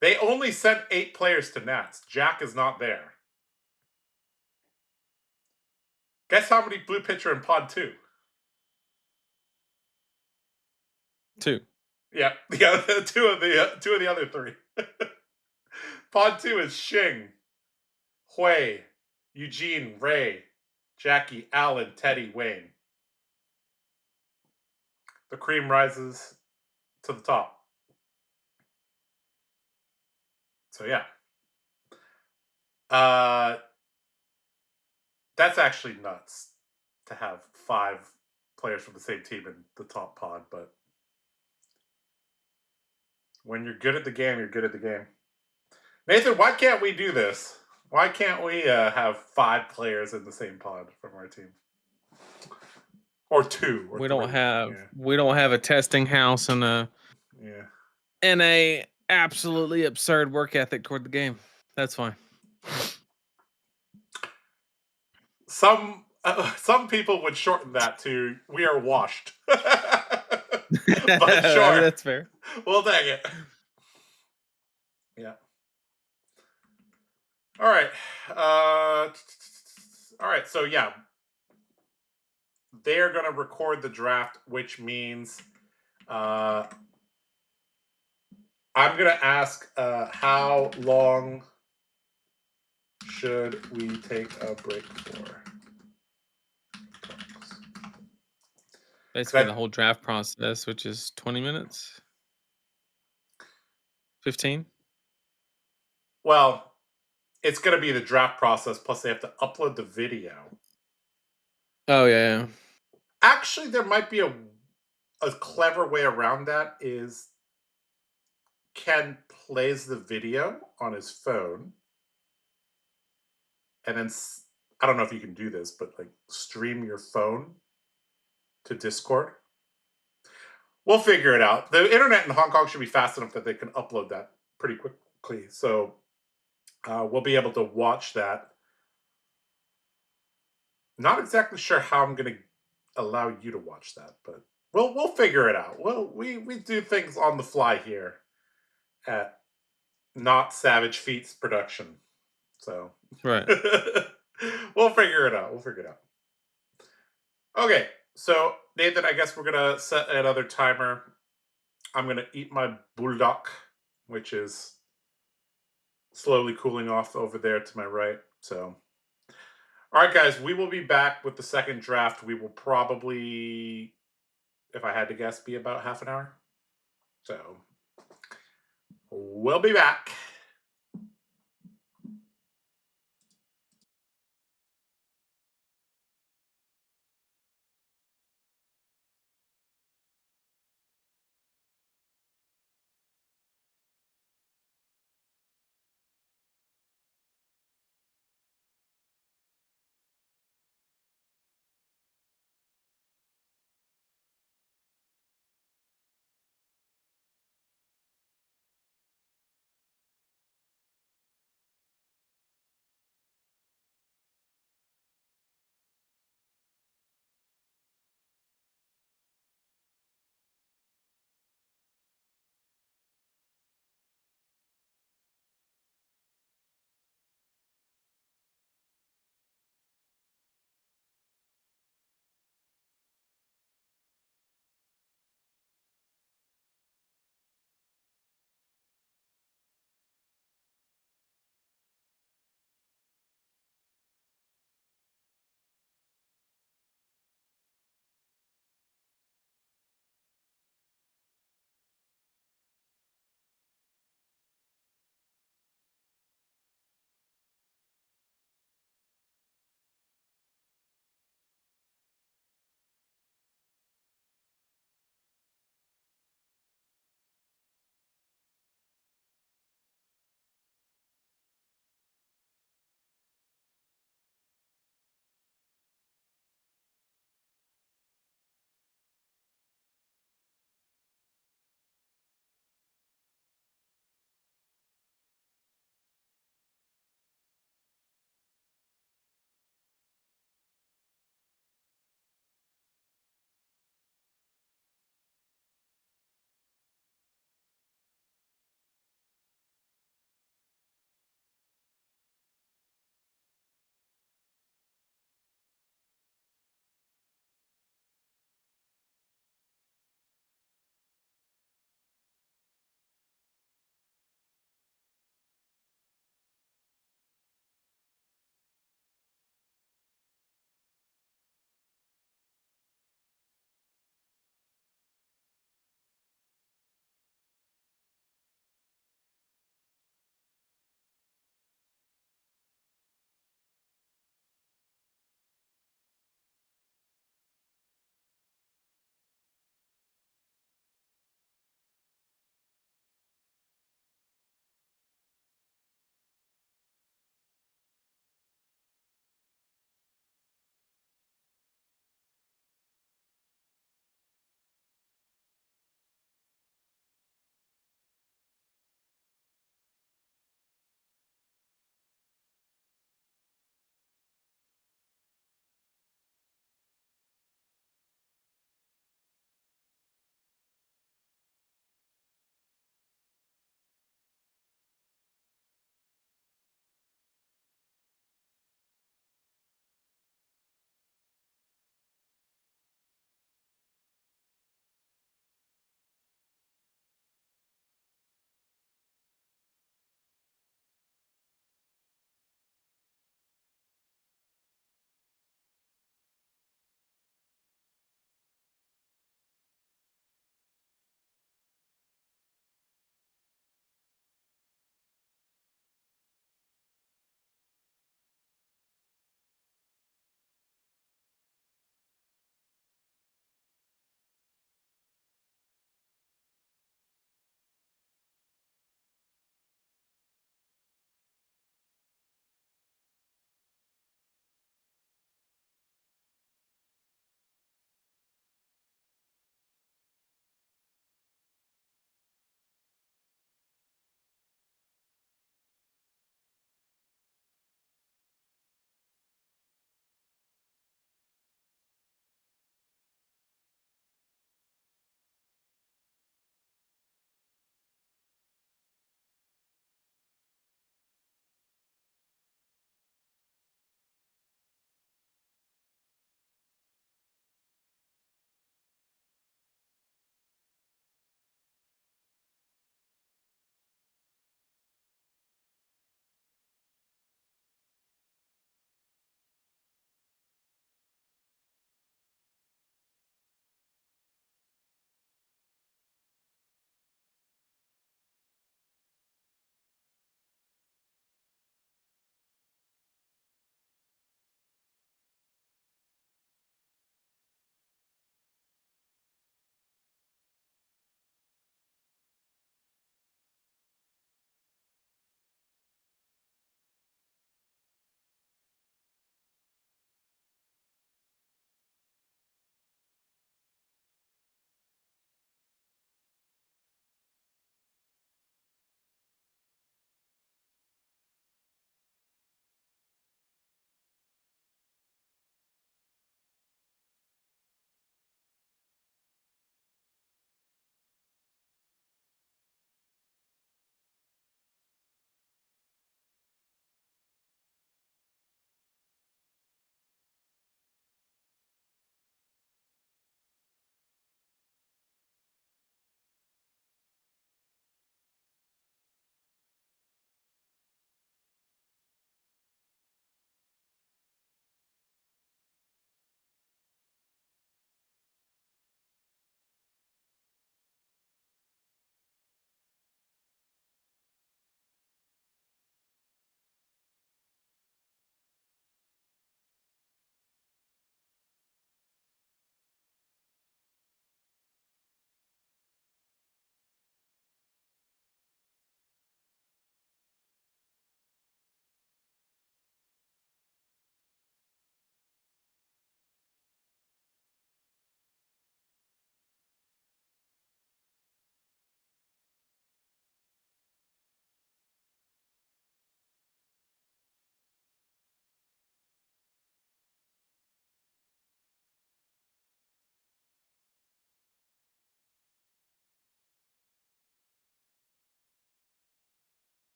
They only sent 8 players to Nats. Jack is not there. Guess how many blue pitcher in pod 2? 2. Yeah, two of the other 3. Pod 2 is Xing, Hui, Eugene, Ray, Jackie, Alan, Teddy, Wayne. The cream rises to the top. So yeah. That's actually nuts to have 5 players from the same team in the top pod, but when you're good at the game, you're good at the game. Nathan, why can't we do this? Why can't we have 5 players in the same pod from our team? Or 2 or We 3. don't have a testing house and a absolutely absurd work ethic toward the game. That's fine. Some people would shorten that to "we are washed." But sure, that's fair. We'll take it. Yeah. All right. All right. So yeah, they are going to record the draft, which means I'm going to ask how long should we take a break for? Basically, the whole draft process, which is 20 minutes, 15. Well, it's going to be the draft process, plus they have to upload the video. Oh, yeah. Actually, there might be a clever way around that is Ken plays the video on his phone, and then I don't know if you can do this, but like stream your phone to Discord. We'll figure it out. The internet in Hong Kong should be fast enough that they can upload that pretty quickly. So we'll be able to watch that. Not exactly sure how I'm going to allow you to watch that, but we'll figure it out. Well, we do things on the fly here at Not Savage Feats production. So Right. We'll figure it out. Okay, so Nathan, I guess we're gonna set another timer. I'm gonna eat my bulldog, which is slowly cooling off over there to my right. So, all right, guys, we will be back with the second draft. We will probably, if I had to guess, be about half an hour. So, we'll be back.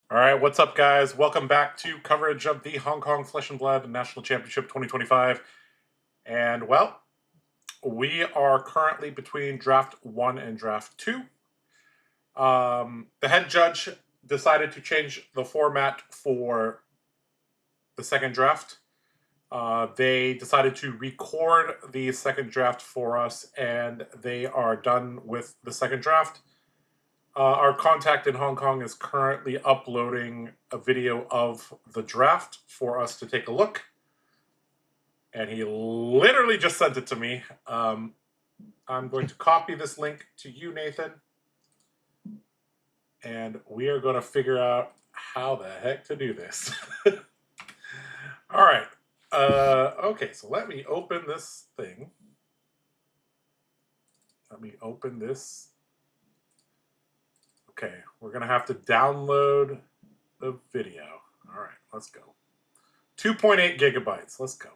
All right, what's up, guys? Welcome back to coverage of the Hong Kong Flesh and Blood National Championship 2025. And, well, we are currently between Draft 1 and Draft 2. The head judge decided to change the format for the second draft. They decided to record the second draft for us, and they are done with the second draft. Our contact in Hong Kong is currently uploading a video of the draft for us to take a look. And he literally just sent it to me. I'm going to copy this link to you, Nathan. And we are going to figure out how the heck to do this. All right. Okay, so let me open this thing. Let me open this. Okay, we're going to have to download the video. All right, let's go. 2.8 gigabytes. Let's go.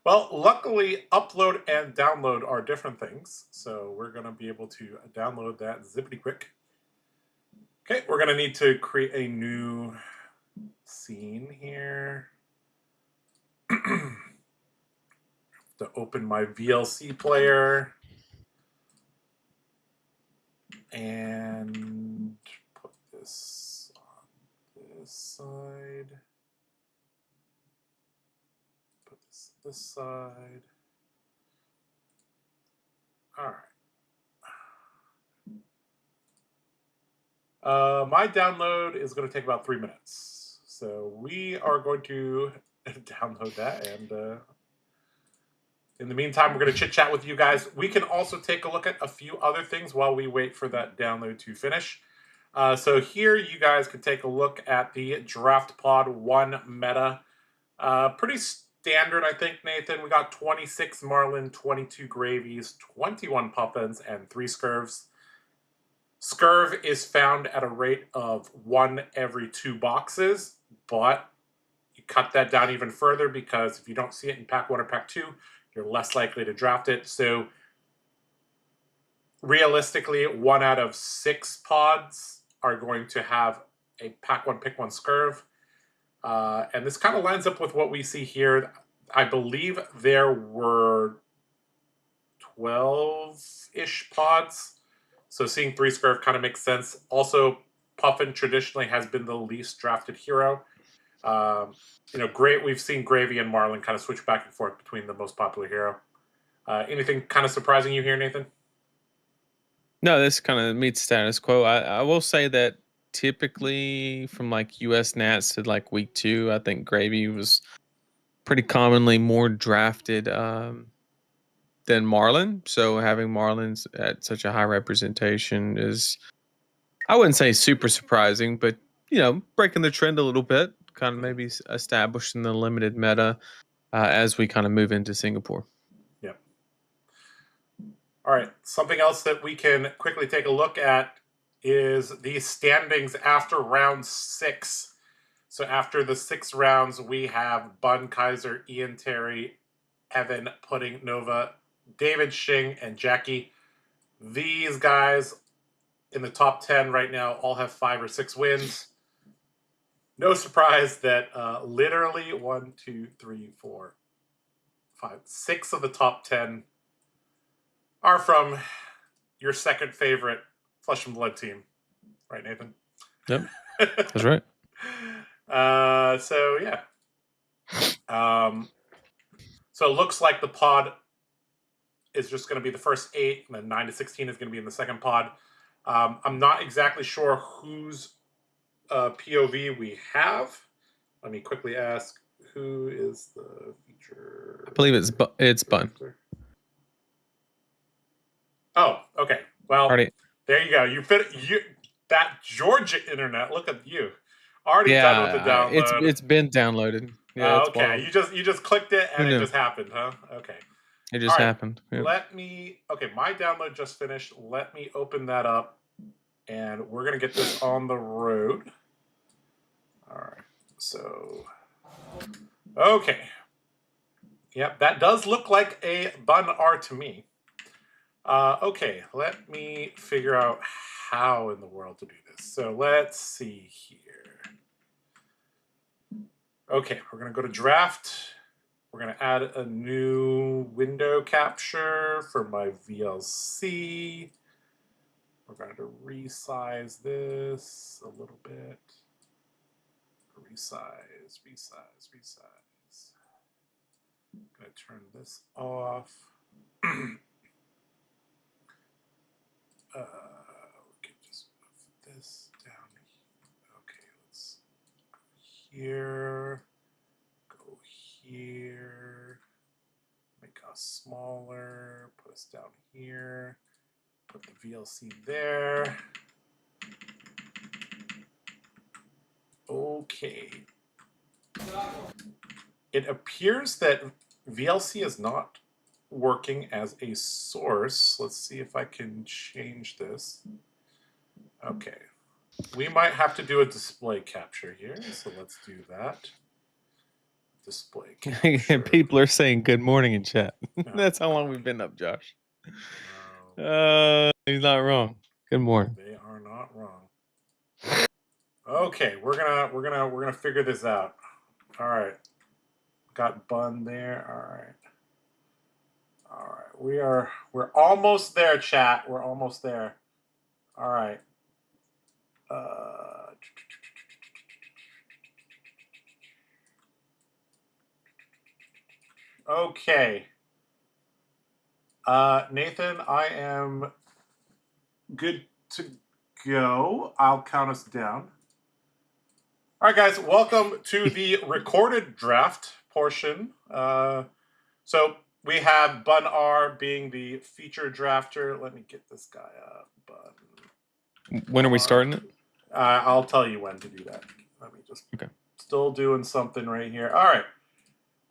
Well, luckily, upload and download are different things. So we're going to be able to download that zippity quick. Okay, we're going to need to create a new scene here. To open my VLC player. And put this on this side. Put this side. All right. My download is going to take about 3 minutes. So we are going to download that. And in the meantime, we're going to chit-chat with you guys. We can also take a look at a few other things while we wait for that download to finish. So here you guys can take a look at the Draft Pod 1 meta. Pretty standard, I think, Nathan. We got 26 Marlin, 22 Gravies, 21 Puffins, and 3 Scurvs. Scurv is found at a rate of 1 every 2 boxes, but you cut that down even further because if you don't see it in Pack 1 or Pack 2, you're less likely to draft it. So realistically, 1 out of 6 pods are going to have a Pack 1 Pick 1 Scurv. And this kind of lines up with what we see here. I believe there were 12-ish pods. So seeing 3 Scurv kind of makes sense. Also, Puffin traditionally has been the least drafted hero. Great. We've seen Gravy and Marlin kind of switch back and forth between the most popular hero. Anything kind of surprising you here, Nathan? No, this kind of meets status quo. I will say that typically from like US Nats to like week 2, I think Gravy was pretty commonly more drafted than Marlin. So having Marlins at such a high representation is, I wouldn't say super surprising, but breaking the trend a little bit, kind of maybe establishing the limited meta as we kind of move into Singapore. Yep. All right. Something else that we can quickly take a look at is the standings after round 6. So after the 6 rounds, we have Bun, Kaiser, Ian, Terry, Evan, Pudding, Nova, David, Shing, and Jackie. These guys in the top 10 right now all have 5 or 6 wins. No surprise that literally 1, 2, 3, 4, 5, 6 of the top 10 are from your second favorite Flesh and Blood team. Right, Nathan? Yep, that's right. So, yeah. So it looks like the pod is just going to be the first 8, and then 9 to 16 is going to be in the second pod. I'm not exactly sure whose POV we have. Let me quickly ask, who is the feature? I believe it's Bun. Oh, okay. Well, Already. There you go. You that Georgia internet. Look at you. Already done with the download. It's been downloaded. Yeah. Okay. Wild. You just clicked it and it just happened, huh? Okay. It just happened. Yep. Okay, my download just finished. Let me open that up and we're gonna get this on the road. All right. So okay. Yep, that does look like a Bun R to me. Okay, let me figure out how in the world to do this. So let's see here. Okay, we're going to go to draft. We're going to add a new window capture for my VLC. We're going to resize this a little bit. Resize. I'm going to turn this off. We can just move this down. Okay, let's go here. Go here. Make us smaller. Put us down here. Put the VLC there. Okay. It appears that VLC is not working as a source. Let's see if I can change this. Okay. We might have to do a display capture here, so let's do that. Display capture. People are saying good morning in chat. That's how long we've been up, Josh. He's not wrong. Good morning. They are not wrong. Okay, we're gonna figure this out. All right. Got Bun there. All right. We're almost there, chat. We're almost there. All right. Okay. Nathan, I am good to go. I'll count us down. All right, guys, welcome to the recorded draft portion. So we have Bun R being the feature drafter. Let me get this guy up. Bun. When are we starting it? I'll tell you when to do that. Let me just. Okay. Still doing something right here. All right.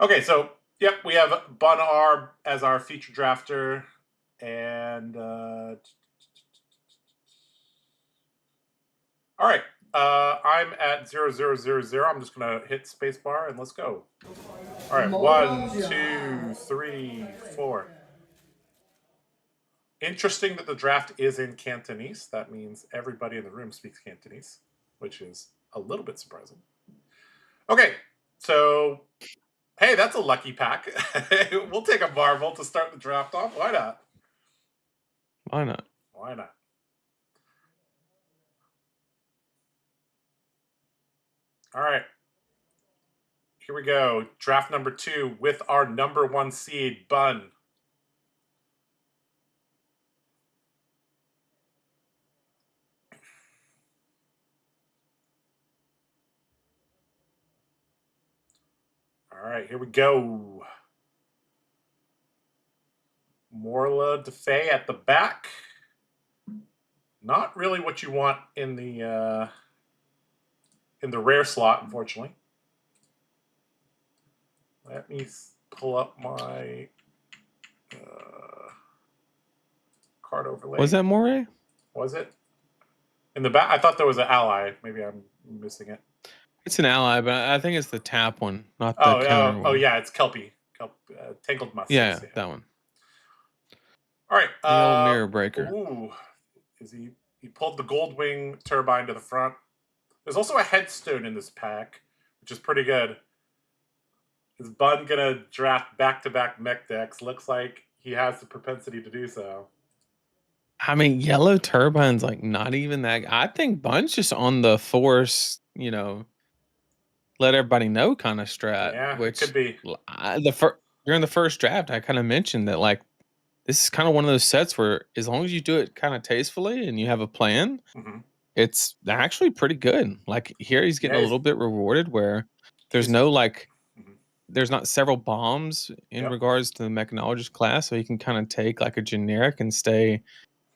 Okay, so yep, we have Bun R as our feature drafter, and all right. I'm at 0000. I'm just gonna hit spacebar and let's go. All right, 1, 2, 3, 4. Interesting that the draft is in Cantonese. That means everybody in the room speaks Cantonese, which is a little bit surprising. Okay, so hey, that's a lucky pack. We'll take a Marvel to start the draft off. Why not? Why not? Why not? All right. Here we go. Draft number 2 with our number 1 seed, Bun. All right, here we go. Morla DeFay at the back. Not really what you want in the rare slot, unfortunately. Let me pull up my card overlay. Was that Moray? Was it? In the back? I thought there was an ally. Maybe I'm missing it. It's an ally, but I think it's the tap one, not the counter one. Oh, yeah, it's Kelpie. Tangled Musk. Yeah, that one. All right. The old mirror breaker. Ooh. He pulled the Goldwing turbine to the front. There's also a headstone in this pack, which is pretty good. Is Bun gonna draft back-to-back mech decks? Looks like he has the propensity to do so. I mean, yellow turbine's like not even that. I think Bun's just on the force, let everybody know kind of strat. Yeah, which it could be. During the first draft, I kind of mentioned that like this is kind of one of those sets where as long as you do it kind of tastefully and you have a plan, it's actually pretty good. Like here, he's getting a little bit rewarded where there's no like. There's not several bombs in regards to the mechanologist class, so you can kind of take like a generic and stay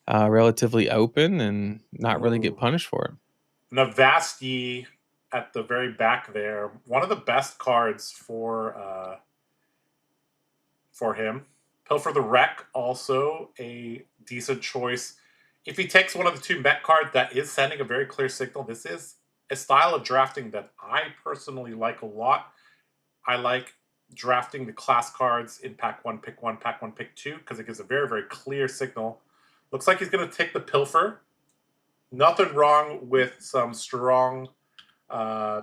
relatively open and not really get punished for it. Navasti at the very back there, one of the best cards for him. Pilfer the Wreck, also a decent choice. If he takes one of the 2 mech cards, that is sending a very clear signal. This is a style of drafting that I personally like a lot. I like drafting the class cards in pack 1, pick 1, pack 1, pick 2, because it gives a very, very clear signal. Looks like he's going to take the Pilfer. Nothing wrong with some strong, I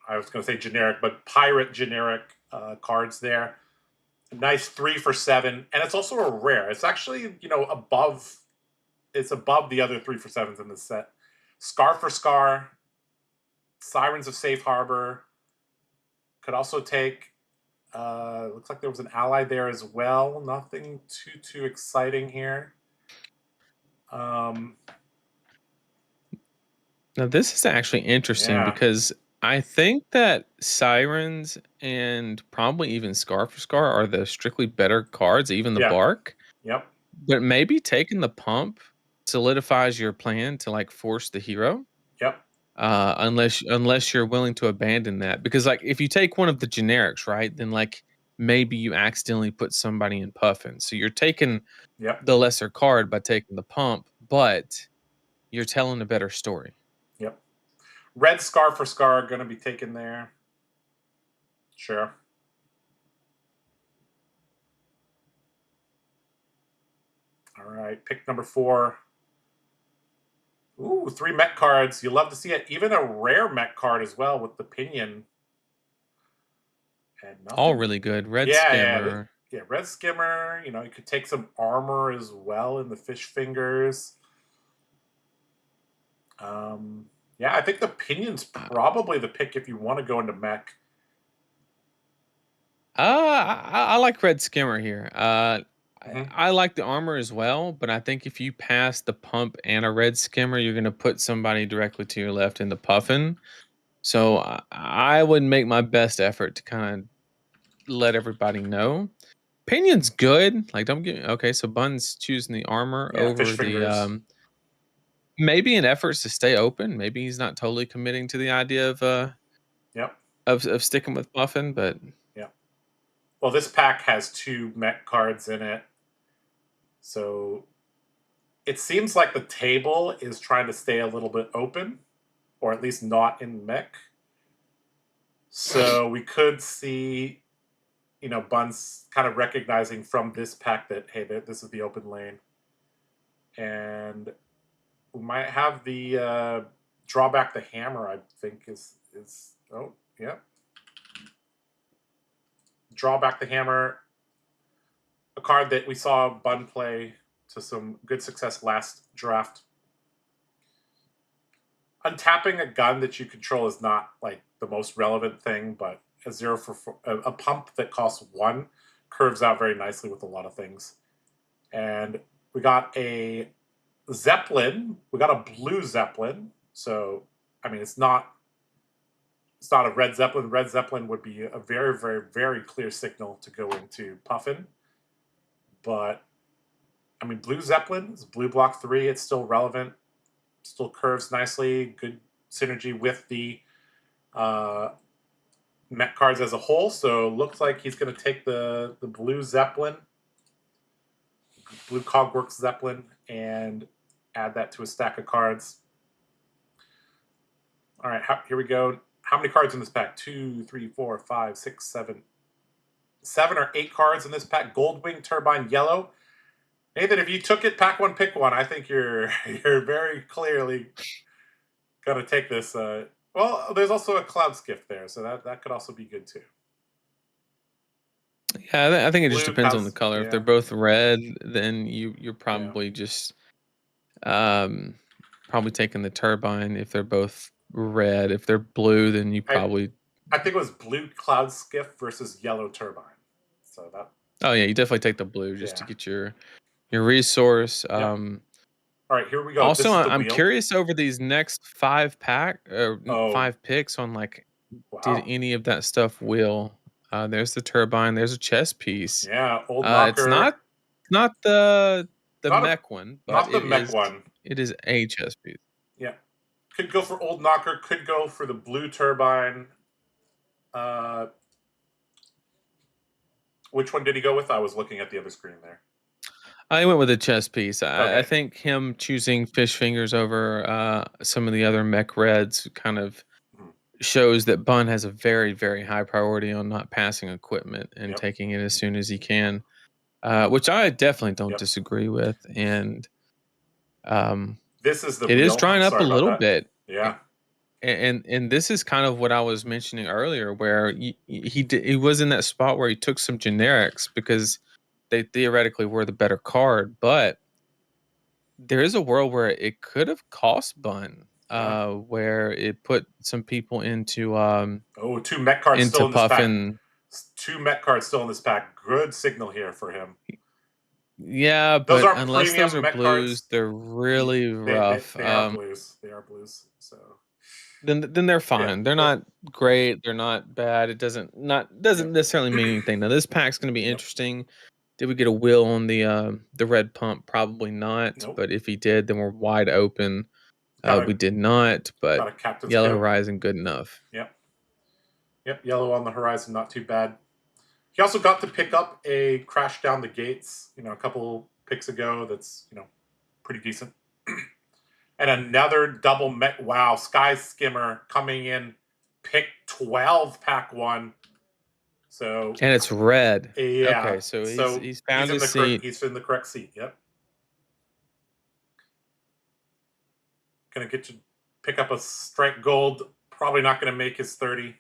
was going to say generic, but pirate generic cards there. A nice 3 for 7, and it's also a rare. It's actually above. It's above the other 3 for 7s in this set. Scar for Scar, Sirens of Safe Harbor. Could also take. Looks like there was an ally there as well. Nothing too exciting here. Now this is actually interesting because I think that Sirens and probably even Scar for Scar are the strictly better cards, even the Bark. Yep. But maybe taking the pump solidifies your plan to like force the hero. Yep. Unless you're willing to abandon that, because like if you take one of the generics, right, then like maybe you accidentally put somebody in Puffin, so you're taking the lesser card by taking the pump, but you're telling a better story. Yep. Red Scar for Scar going to be taken there. Sure. All right, pick number 4. Ooh, 3 mech cards. You love to see it. Even a rare mech card as well with the Pinion. And nothing. All really good. Red Skimmer. Yeah, Red Skimmer. You could take some armor as well in the Fish Fingers. Yeah, I think the Pinion's probably the pick if you want to go into mech. I like Red Skimmer here. I like the armor as well, but I think if you pass the pump and a Red Skimmer, you're going to put somebody directly to your left in the Puffin. So I would make my best effort to kind of let everybody know. Pinion's good. Like, don't get okay. So Bun's choosing the armor over the maybe in efforts to stay open. Maybe he's not totally committing to the idea of sticking with Puffin, but well, this pack has 2 mech cards in it, so it seems like the table is trying to stay a little bit open, or at least not in mech. So we could see, Bun's kind of recognizing from this pack that, hey, this is the open lane. And we might have the drawback the hammer, I think is oh, yeah. Drawback the hammer, a card that we saw Bun play to some good success last draft. Untapping a gun that you control is not like the most relevant thing, but a 0 for 4, a pump that costs 1 curves out very nicely with a lot of things. And we got a Zeppelin. We got a blue Zeppelin. So, I mean, it's not a red Zeppelin. Red Zeppelin would be a very, very, very clear signal to go into Puffin. But, I mean, blue Zeppelin is blue block 3. It's still relevant. Still curves nicely. Good synergy with the mech cards as a whole. So, looks like he's going to take the blue Zeppelin, blue Cogworks Zeppelin, and add that to a stack of cards. All right, here we go. How many cards in this pack? 2, 3, 4, 5, 6, 7. 7 or 8 cards in this pack. Goldwing Turbine Yellow. Nathan, if you took it, pack 1, pick 1. I think you're very clearly gonna take this. Well, there's also a Cloud Skiff there, so that could also be good too. Yeah, I think it just depends on the color. If they're both red, then you're probably just probably taking the Turbine. If they're both red, if they're blue, then you probably. I think it was blue Cloud Skiff versus yellow Turbine. So that. Oh yeah, you definitely take the blue just to get your resource. All right, here we go. Also, I'm curious over these next 5 picks on like, did any of that stuff wheel? There's the Turbine. There's a chess piece. Yeah, old knocker. It's not the mech one, but not the mech one. It is a chess piece. Yeah, could go for old knocker. Could go for the blue Turbine. Which one did he go with? I was looking at the other screen there. I went with a chess piece. Okay. I think him choosing Fish Fingers over some of the other mech reds kind of shows that Bun has a very, very high priority on not passing equipment and taking it as soon as he can, which I definitely don't disagree with. And This is the It is wheel. drying I'm up a sorry about little that. bit. Yeah. And this is kind of what I was mentioning earlier, where he was in that spot where he took some generics because they theoretically were the better card, but there is a world where it could have cost Bun, Yeah. where it put some people Oh, 2 Met cards still into in this pack. Puffin. 2 Met cards still in this pack. Good signal here for him. Yeah, Those but aren't unless those premium are Met blues, cards. they're really rough. They are blues. They are blues. So Then they're yeah, fine. They're not great. They're not bad. It doesn't necessarily mean anything. Now this pack's going to be Yep. interesting. Did we get a wheel on the red pump? Probably not. Nope. But if he did, then we're wide open. Got We did not. got But a captain's Yellow coat. Horizon, good enough. Yep. Yep. Yellow on the horizon, not too bad. He also got to pick up a Crash Down the Gates, a couple picks ago. That's pretty decent. And another double Met. Wow, Sky Skimmer coming in, pick 12, pack 1. So And it's red. yeah, Okay, so so he's found his seat. he's in the correct seat. Yep. Gonna get to pick up a strike gold. Probably not gonna make his 30.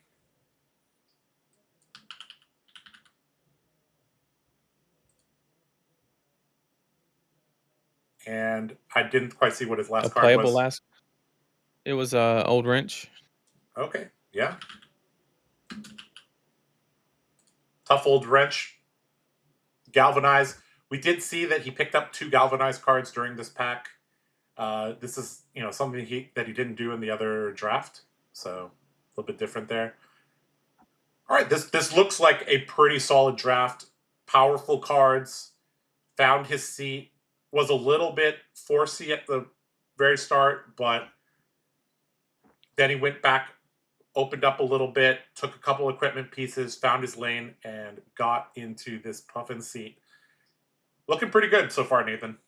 And I didn't quite see what his A last card playable was. last. It was old wrench. Okay, yeah. Tough old wrench. Galvanize. We did see that he picked up 2 galvanized cards during this pack. This is something that he didn't do in the other draft, so a little bit different there. All right, this looks like a pretty solid draft. Powerful cards. Found his seat. Was a little bit forcey at the very start, but then he went back, opened up a little bit, took a couple equipment pieces, found his lane, and got into this Puffin seat. Looking pretty good so far, Nathan.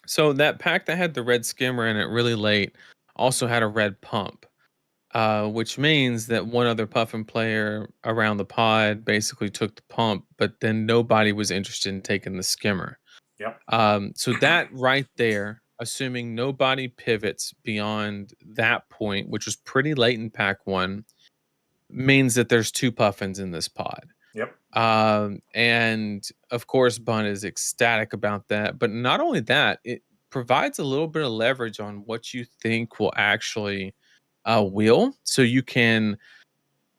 So that pack that had the red skimmer in it really late also had a red pump, which means that one other Puffin player around the pod basically took the pump, but then nobody was interested in taking the skimmer. Yep. So that right there, assuming nobody pivots beyond that point, which was pretty late in pack 1, means that there's 2 Puffins in this pod. Yep. And of course, Bun is ecstatic about that. But not only that, it provides a little bit of leverage on what you think will actually wheel. So you can,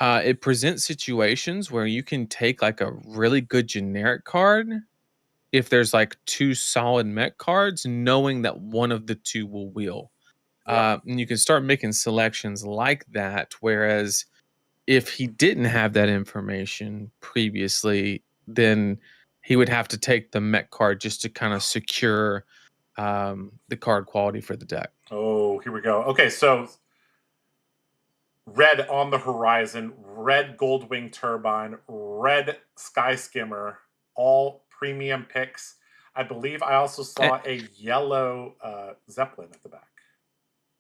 it presents situations where you can take like a really good generic card if there's like 2 solid mech cards, knowing that one of the 2 will wheel. Yep. And you can start making selections like that. Whereas if he didn't have that information previously, then he would have to take the mech card just to kind of secure the card quality for the deck. Oh, here we go. Okay, so red on the horizon, red Goldwing Turbine, red Sky Skimmer, all premium picks. I believe I also saw a yellow Zeppelin at the back.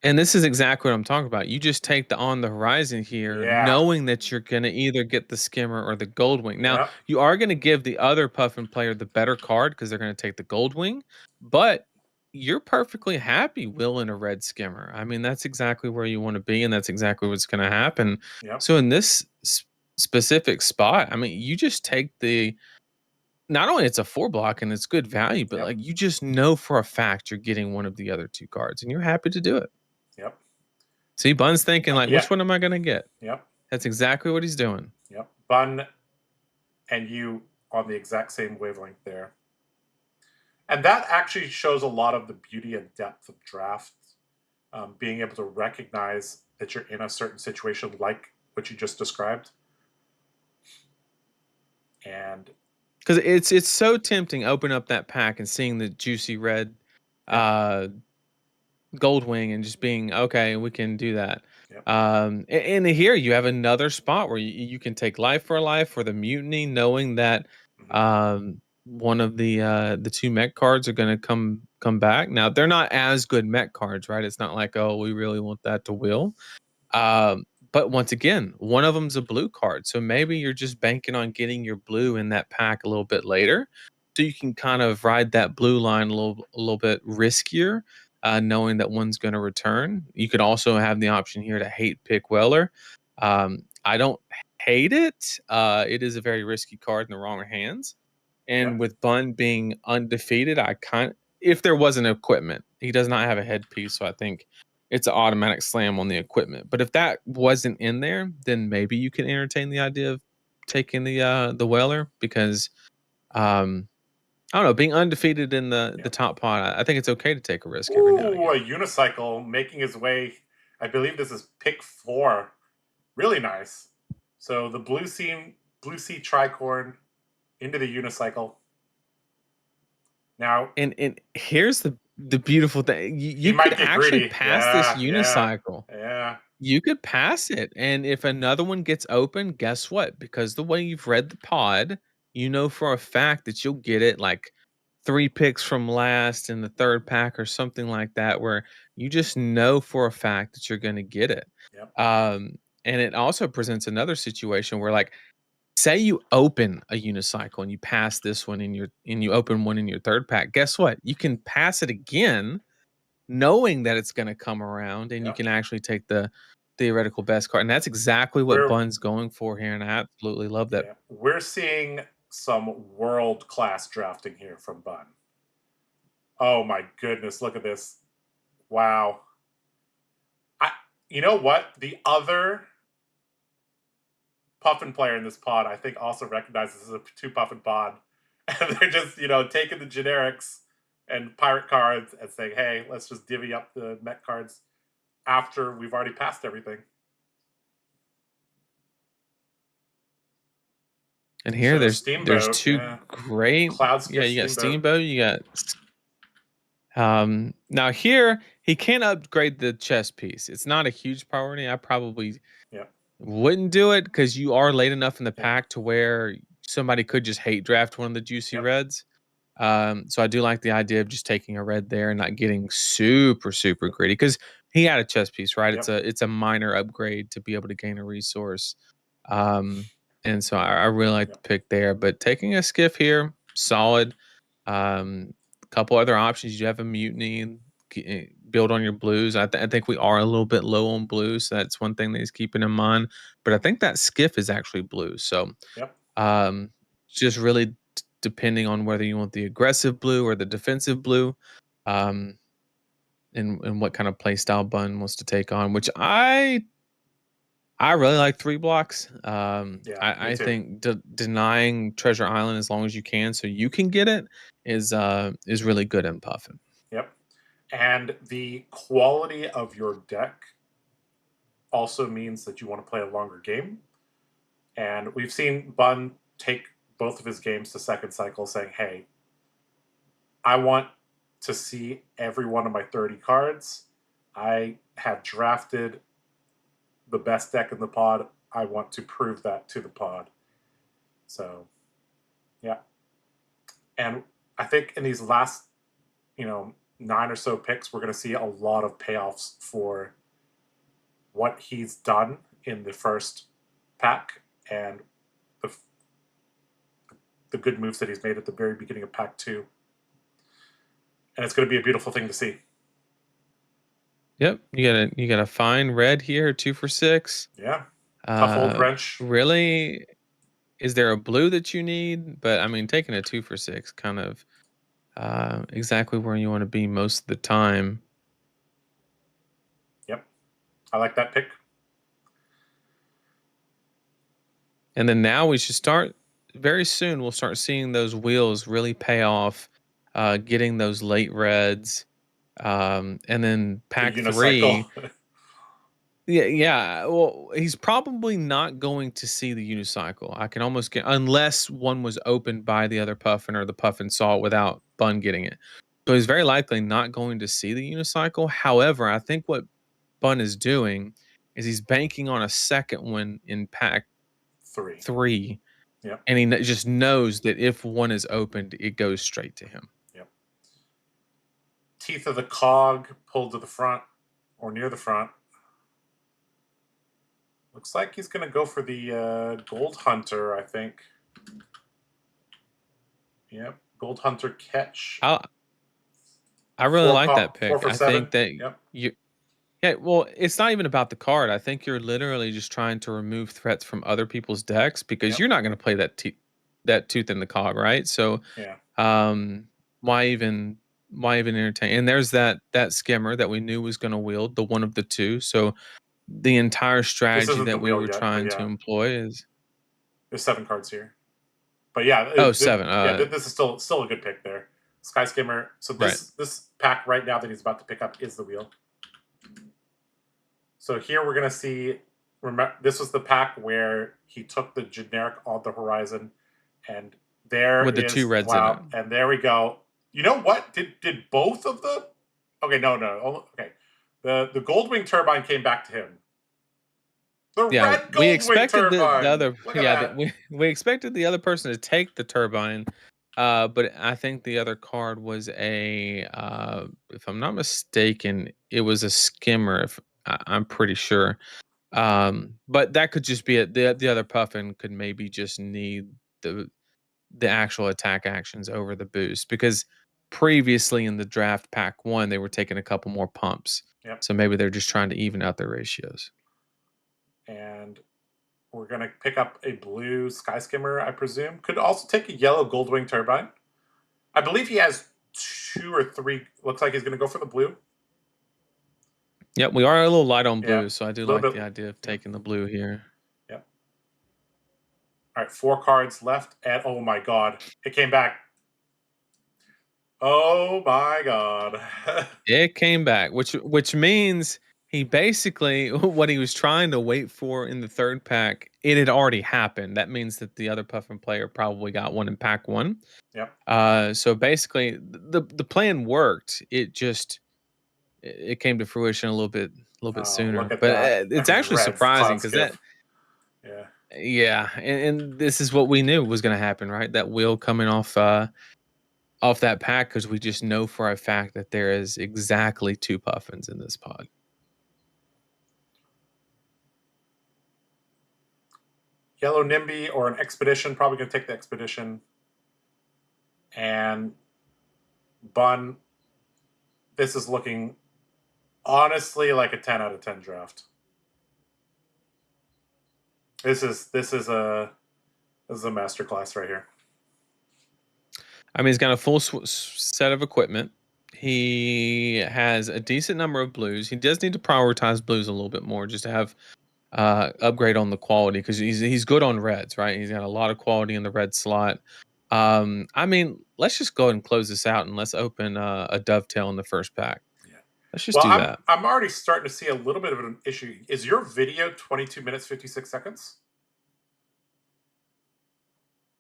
And this is exactly what I'm talking about. You just take the on the horizon here, Yeah. knowing that you're going to either get the skimmer or the Goldwing. Now, Yep. you are going to give the other Puffin player the better card because they're going to take the Goldwing, but you're perfectly happy willing a red skimmer. I mean, that's exactly where you want to be, and that's exactly what's going to happen. Yep. So, in this specific spot, I mean, you just take the not only it's a 4 block and it's good value, but Yep. like you just know for a fact you're getting one of the other 2 cards, and you're happy to do it. Yep. See, Bun's thinking like, which one am I gonna get? Yep. That's exactly what he's doing. Yep. Bun and you on the exact same wavelength there. And that actually shows a lot of the beauty and depth of draft. Being able to recognize that you're in a certain situation like what you just described. And because it's so tempting. Open up that pack and seeing the juicy red Goldwing and just being okay. We can do that. Yep. And here you have another spot where you can take life for life for the mutiny, knowing that one of the 2 mech cards are going to come back. Now they're not as good mech cards, right? It's not like, oh, we really want that to wheel. But once again, one of them's a blue card. So maybe you're just banking on getting your blue in that pack a little bit later. so you can kind of ride that blue line a little bit riskier, knowing that one's going to return. You could also have the option here to hate pick Weller. I don't hate it. It is a very risky card in the wrong hands. And Yep. with Bun being undefeated, if there wasn't equipment, he does not have a headpiece, so I think it's an automatic slam on the equipment. But if that wasn't in there, then maybe you can entertain the idea of taking the Weller because um I don't know, being undefeated in the Yep. top pot, I think it's okay to take a risk every now and Ooh, a again. unicycle making his way. I believe this is pick 4. Really nice. So the blue sea tricorn into the unicycle. Now And here's the beautiful thing. he You could might get actually greedy. pass this Yeah, yeah, unicycle. yeah. You could pass it, and if another one gets open, guess what? Because the way you've read the pod, you know for a fact that you'll get it like 3 picks from last in the 3rd pack or something like that, where you just know for a fact that you're gonna get it. Yep. And it also presents another situation where, like, say you open a unicycle and you pass this one and you open one in your 3rd pack, guess what? You can pass it again knowing that it's gonna come around, and you Yep. can actually take the theoretical best card, and that's exactly what We're Bun's going for here, and I absolutely love that. yeah, we're seeing some world class drafting here from Bun. Oh my goodness, look at this. Wow. I you know what? The other Puffin player in this pod, I think, also recognizes this as a 2 Puffin pod. And they're just, taking the generics and pirate cards and saying, hey, let's just divvy up the Met cards after we've already passed everything. And here So there's Steamboat, 2 yeah. great, Cloud yeah, Skiff you got Steamboat. Steamboat, you got now here, he can upgrade the chess piece. It's not a huge priority. I probably Yep. wouldn't do it because you are late enough in the Yep. pack to where somebody could just hate draft one of the juicy Yep. reds. So I do like the idea of just taking a red there and not getting super, super Yep. greedy because he had a chess piece, right? It's Yep. a minor upgrade to be able to gain a resource. Um, and so I really like the Yep. pick there. But taking a skiff here, solid. A couple other options. You have a mutiny, build on your blues. I think we are a little bit low on blues. So that's one thing that he's keeping in mind. But I think that skiff is actually blue. So Yep. um, just really depending on whether you want the aggressive blue or the defensive blue, um, and what kind of play style Bun wants to take on. Which I really like 3 blocks. Yeah, me I too. think denying Treasure Island as long as you can, so you can get it, is really good in Puffin. Yep. And the quality of your deck also means that you want to play a longer game. And we've seen Bun take both of his games to second cycle saying, hey, I want to see every one of my 30 cards. I have drafted the best deck in the pod. I want to prove that to the pod. So, yeah. And I think in these last, 9 or so picks, we're going to see a lot of payoffs for what he's done in the first pack and the, the good moves that he's made at the very beginning of pack 2. And it's going to be a beautiful thing to see. Yep, you got a fine red here, 2 for 6. Yeah. Tough old wrench. Really, is there a blue that you need? But I mean, taking a 2 for 6, kind of exactly where you want to be most of the time. Yep. I like that pick. And then now we should start very soon. We'll start seeing those wheels really pay off, getting those late reds, and then The pack unicycle. 3. Yeah, yeah. Well, he's probably not going to see the unicycle. I can almost get unless one was opened by the other Puffin or the Puffin saw it without Bun getting it. So he's very likely not going to see the unicycle. However, I think what Bun is doing is he's banking on a second one in pack 3. 3, Yep. and he just knows that if one is opened, it goes straight to him. Yep. Teeth of the cog pulled to the front or near the front. Looks like he's going to go for the Gold Hunter, I think. Yep. Gold Hunter Catch. I really like that 4 pick. for I 7. think that Yep. yeah, well, it's not even about the card. I think you're literally just trying to remove threats from other people's decks because Yep. you're not going to play that tooth in the cog, right? So, Yeah. um, why even entertain? And there's that skimmer that we knew was going to wield the one of the two. So the entire This strategy isn't the that we wheel were yet, but trying to yeah. employ is There's 7 cards here. But yeah, oh 7. this is still a good pick there. Sky Skimmer. So Right. this pack right now that he's about to pick up is the wheel. So here we're gonna see. Remember, this was the pack where he took the generic on the horizon, and there With the is 2 reds in it. wow, and there we go. You know what? Did both of the? Okay, no. Okay, the Goldwing Turbine came back to him. The Yeah, red we Goldwing expected the Turbine. other Look at that. we expected the other person to take the turbine, but I think the other card was a if I'm not mistaken, it was a skimmer. If I'm pretty sure, but that could just be it. The other Puffin could maybe just need the actual attack actions over the boost because previously in the draft pack 1 they were taking a couple more pumps, Yep. so maybe they're just trying to even out their ratios. And we're going to pick up a blue Sky Skimmer, I presume. Could also take a yellow Goldwing Turbine. I believe he has 2 or 3. Looks like he's going to go for the blue. Yep, we are a little light on blue, Yeah, so I do a little like bit. the idea of taking the blue here. Yep. All right, 4 cards left. And oh my god, it came back. Oh my god. It came back, which means he basically what he was trying to wait for in the third pack, it had already happened. That means that the other Puffin player probably got one in pack 1. Yep. So basically the plan worked. It came to fruition a little bit Oh, look sooner. at But that. it's Every actually red surprising cloud because skiff. Yeah. yeah, and this is what we knew was going to happen, right? That wheel coming off that pack because we just know for a fact that there is exactly 2 Puffins in this pod. Yellow Nimby or an Expedition. Probably going to take the Expedition. And Bun. This is looking honestly like a 10 out of 10 draft. This is a masterclass right here. I mean, he's got a full set of equipment. He has a decent number of blues. He does need to prioritize blues a little bit more just to have upgrade on the quality because he's good on reds, right? He's got a lot of quality in the red slot. I mean, let's just go ahead and close this out and let's open a dovetail in the first pack. Yeah. Let's just Well, do that. I'm already starting to see a little bit of an issue. Is your video 22 minutes 56 seconds?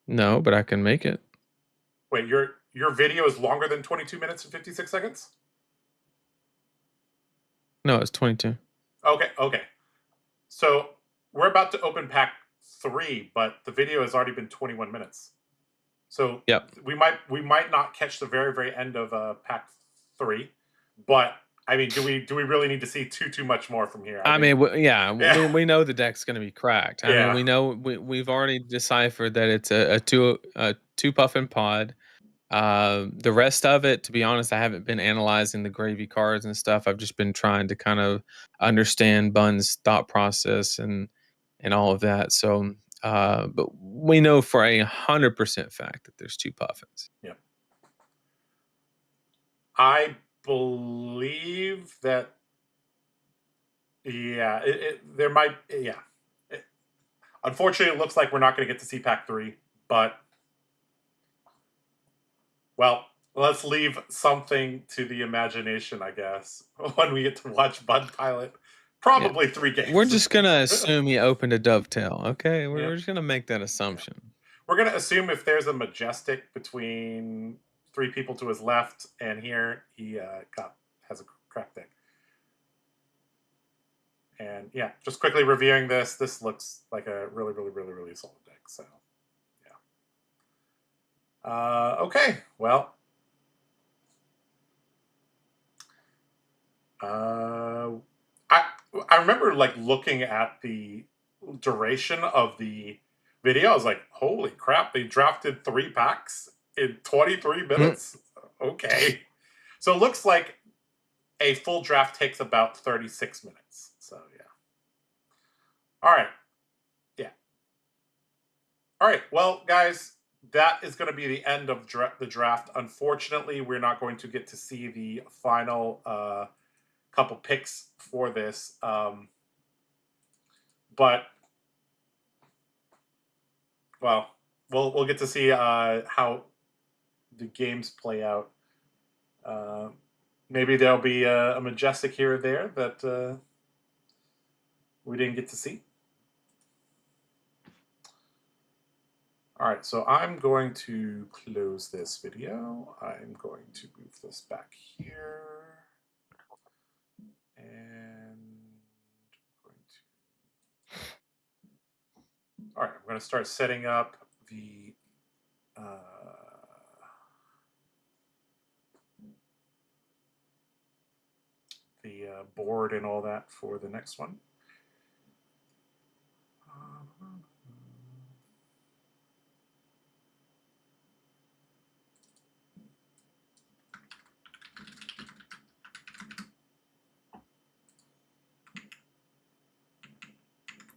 No, but I can make it. Wait, your video is longer than 22 minutes and 56 seconds? No, it's 22. Okay. So we're about to open pack 3, but the video has already been 21 minutes. So yep, we might not catch the very, very end of pack 3, but I mean, do we really need to see too much more from here? I mean, we know the deck's going to be cracked. I mean, we know we've already deciphered that it's a two Puffin pod. The rest of it, to be honest, I haven't been analyzing the gravy cards and stuff. I've just been trying to kind of understand Bun's thought process and all of that. So, but we know for 100% fact that there's 2 Puffins. Yeah. I believe that. Yeah, there might. Yeah. Unfortunately, it looks like we're not going to get to see pack 3, but well, let's leave something to the imagination, I guess, when we get to watch Bud pilot. Probably 3 games. We're just going to assume he opened a dovetail, okay? We're just going to make that assumption. Yeah. We're going to assume if there's a Majestic between 3 people to his left and here, he has a crack deck. And yeah, just quickly reviewing this looks like a really, really, really, really solid deck. So, yeah. Okay, well. I remember like looking at the duration of the video. I was like, holy crap, they drafted 3 packs in 23 minutes? Okay. So it looks like a full draft takes about 36 minutes. So, yeah. All right. Yeah. All right. Well, guys, that is going to be the end of the draft. Unfortunately, we're not going to get to see the final couple picks for this. But, well, we'll get to see how the games play out. Maybe there'll be a Majestic here or there that we didn't get to see. All right, so I'm going to close this video. I'm going to move this back here. And all right, I'm going to start setting up the board and all that for the next one.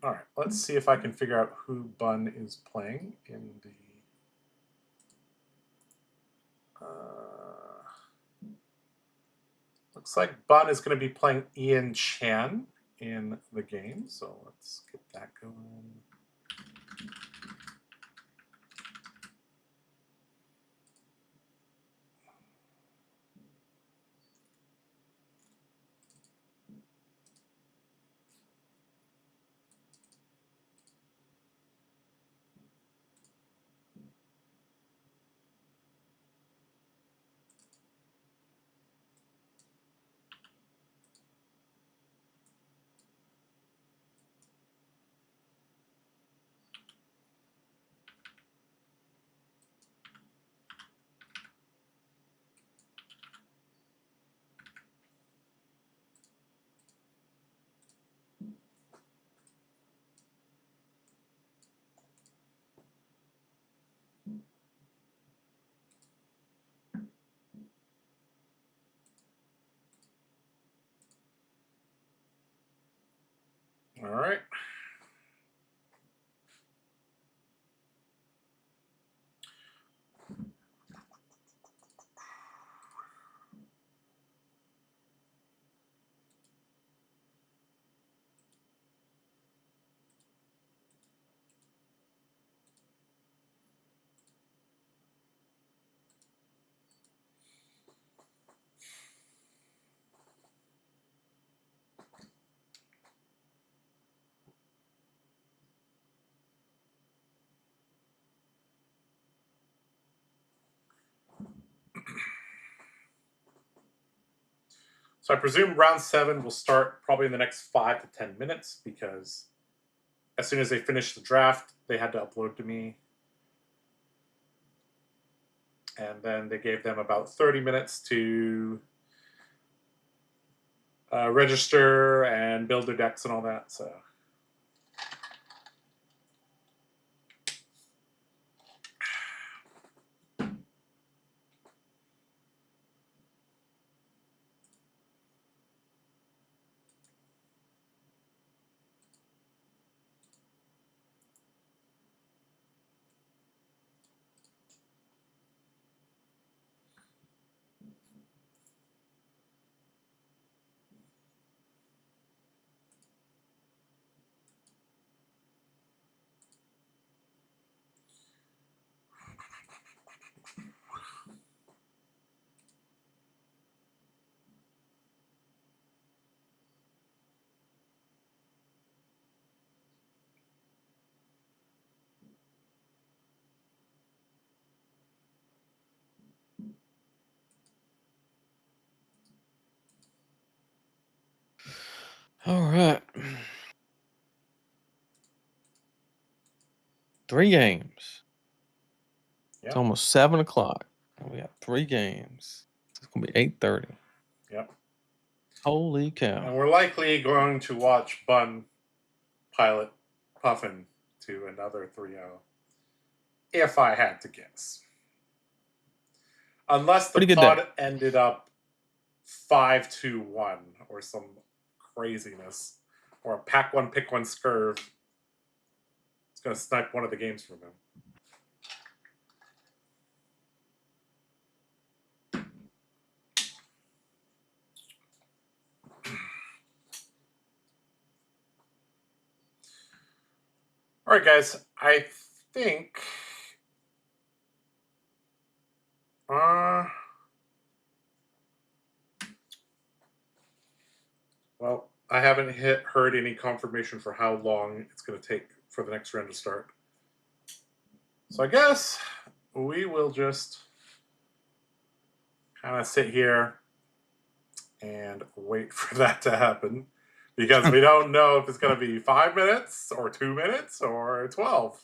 All right, let's see if I can figure out who Bun is playing in the. Looks like Bun is going to be playing Ian Chan in the game, so let's get that going. All right. So I presume round 7 will start probably in the next 5 to 10 minutes because as soon as they finished the draft, they had to upload to me. And then they gave them about 30 minutes to register and build their decks and all that. So. All right. 3 games. Yep. It's almost 7 o'clock. We got 3 games. It's gonna be 8:30. Yep. Holy cow! And we're likely going to watch Bun pilot Puffin to another 3-0, if I had to guess. Unless the Pretty good pod day. ended up 5-1 or some craziness. Or a pack one, pick one scurve. It's going to snipe one of the games from him. All right, guys. I think... well, I haven't heard any confirmation for how long it's going to take for the next round to start. So I guess we will just kind of sit here and wait for that to happen, because we don't know if it's going to be 5 minutes or 2 minutes or 12.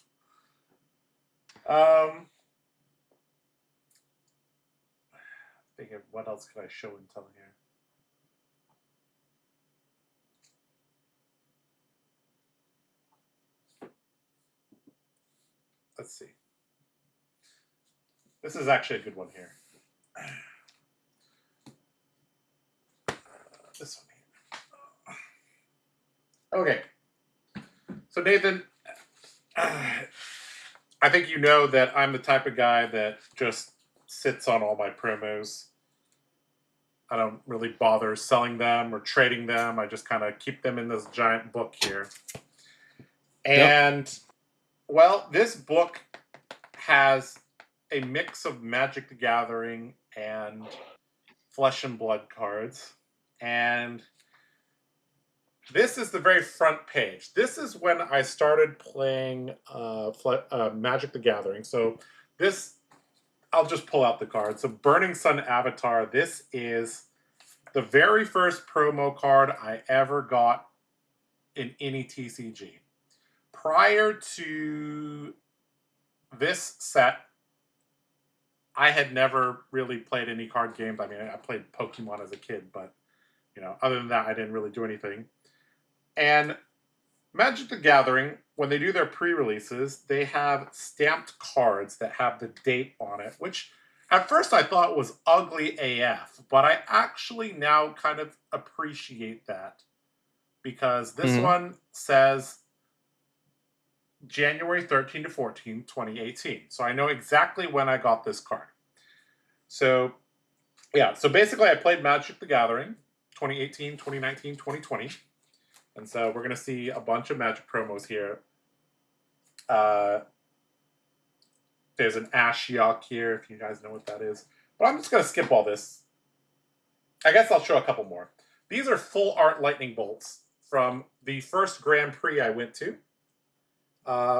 Thinking, what else can I show and tell here? Let's see. This is actually a good one here. This one here. Okay. So Nathan, I think you know that I'm the type of guy that just sits on all my promos. I don't really bother selling them or trading them. I just kind of keep them in this giant book here. And, well, this book has a mix of Magic the Gathering and Flesh and Blood cards. And this is the very front page. This is when I started playing Magic the Gathering. So this, I'll just pull out the card. So Burning Sun Avatar, this is the very first promo card I ever got in any TCG. Prior to this set, I had never really played any card games. I mean, I played Pokemon as a kid, but, you know, other than that, I didn't really do anything. And Magic the Gathering, when they do their pre-releases, they have stamped cards that have the date on it, which at first I thought was ugly AF, but I actually now kind of appreciate that, because this one says January 13 to 14, 2018. So I know exactly when I got this card. So, yeah. So basically I played Magic the Gathering 2018, 2019, 2020. And so we're going to see a bunch of Magic promos here. There's an Ashiok here, if you guys know what that is. But I'm just going to skip all this. I guess I'll show a couple more. These are full art lightning bolts from the first Grand Prix I went to,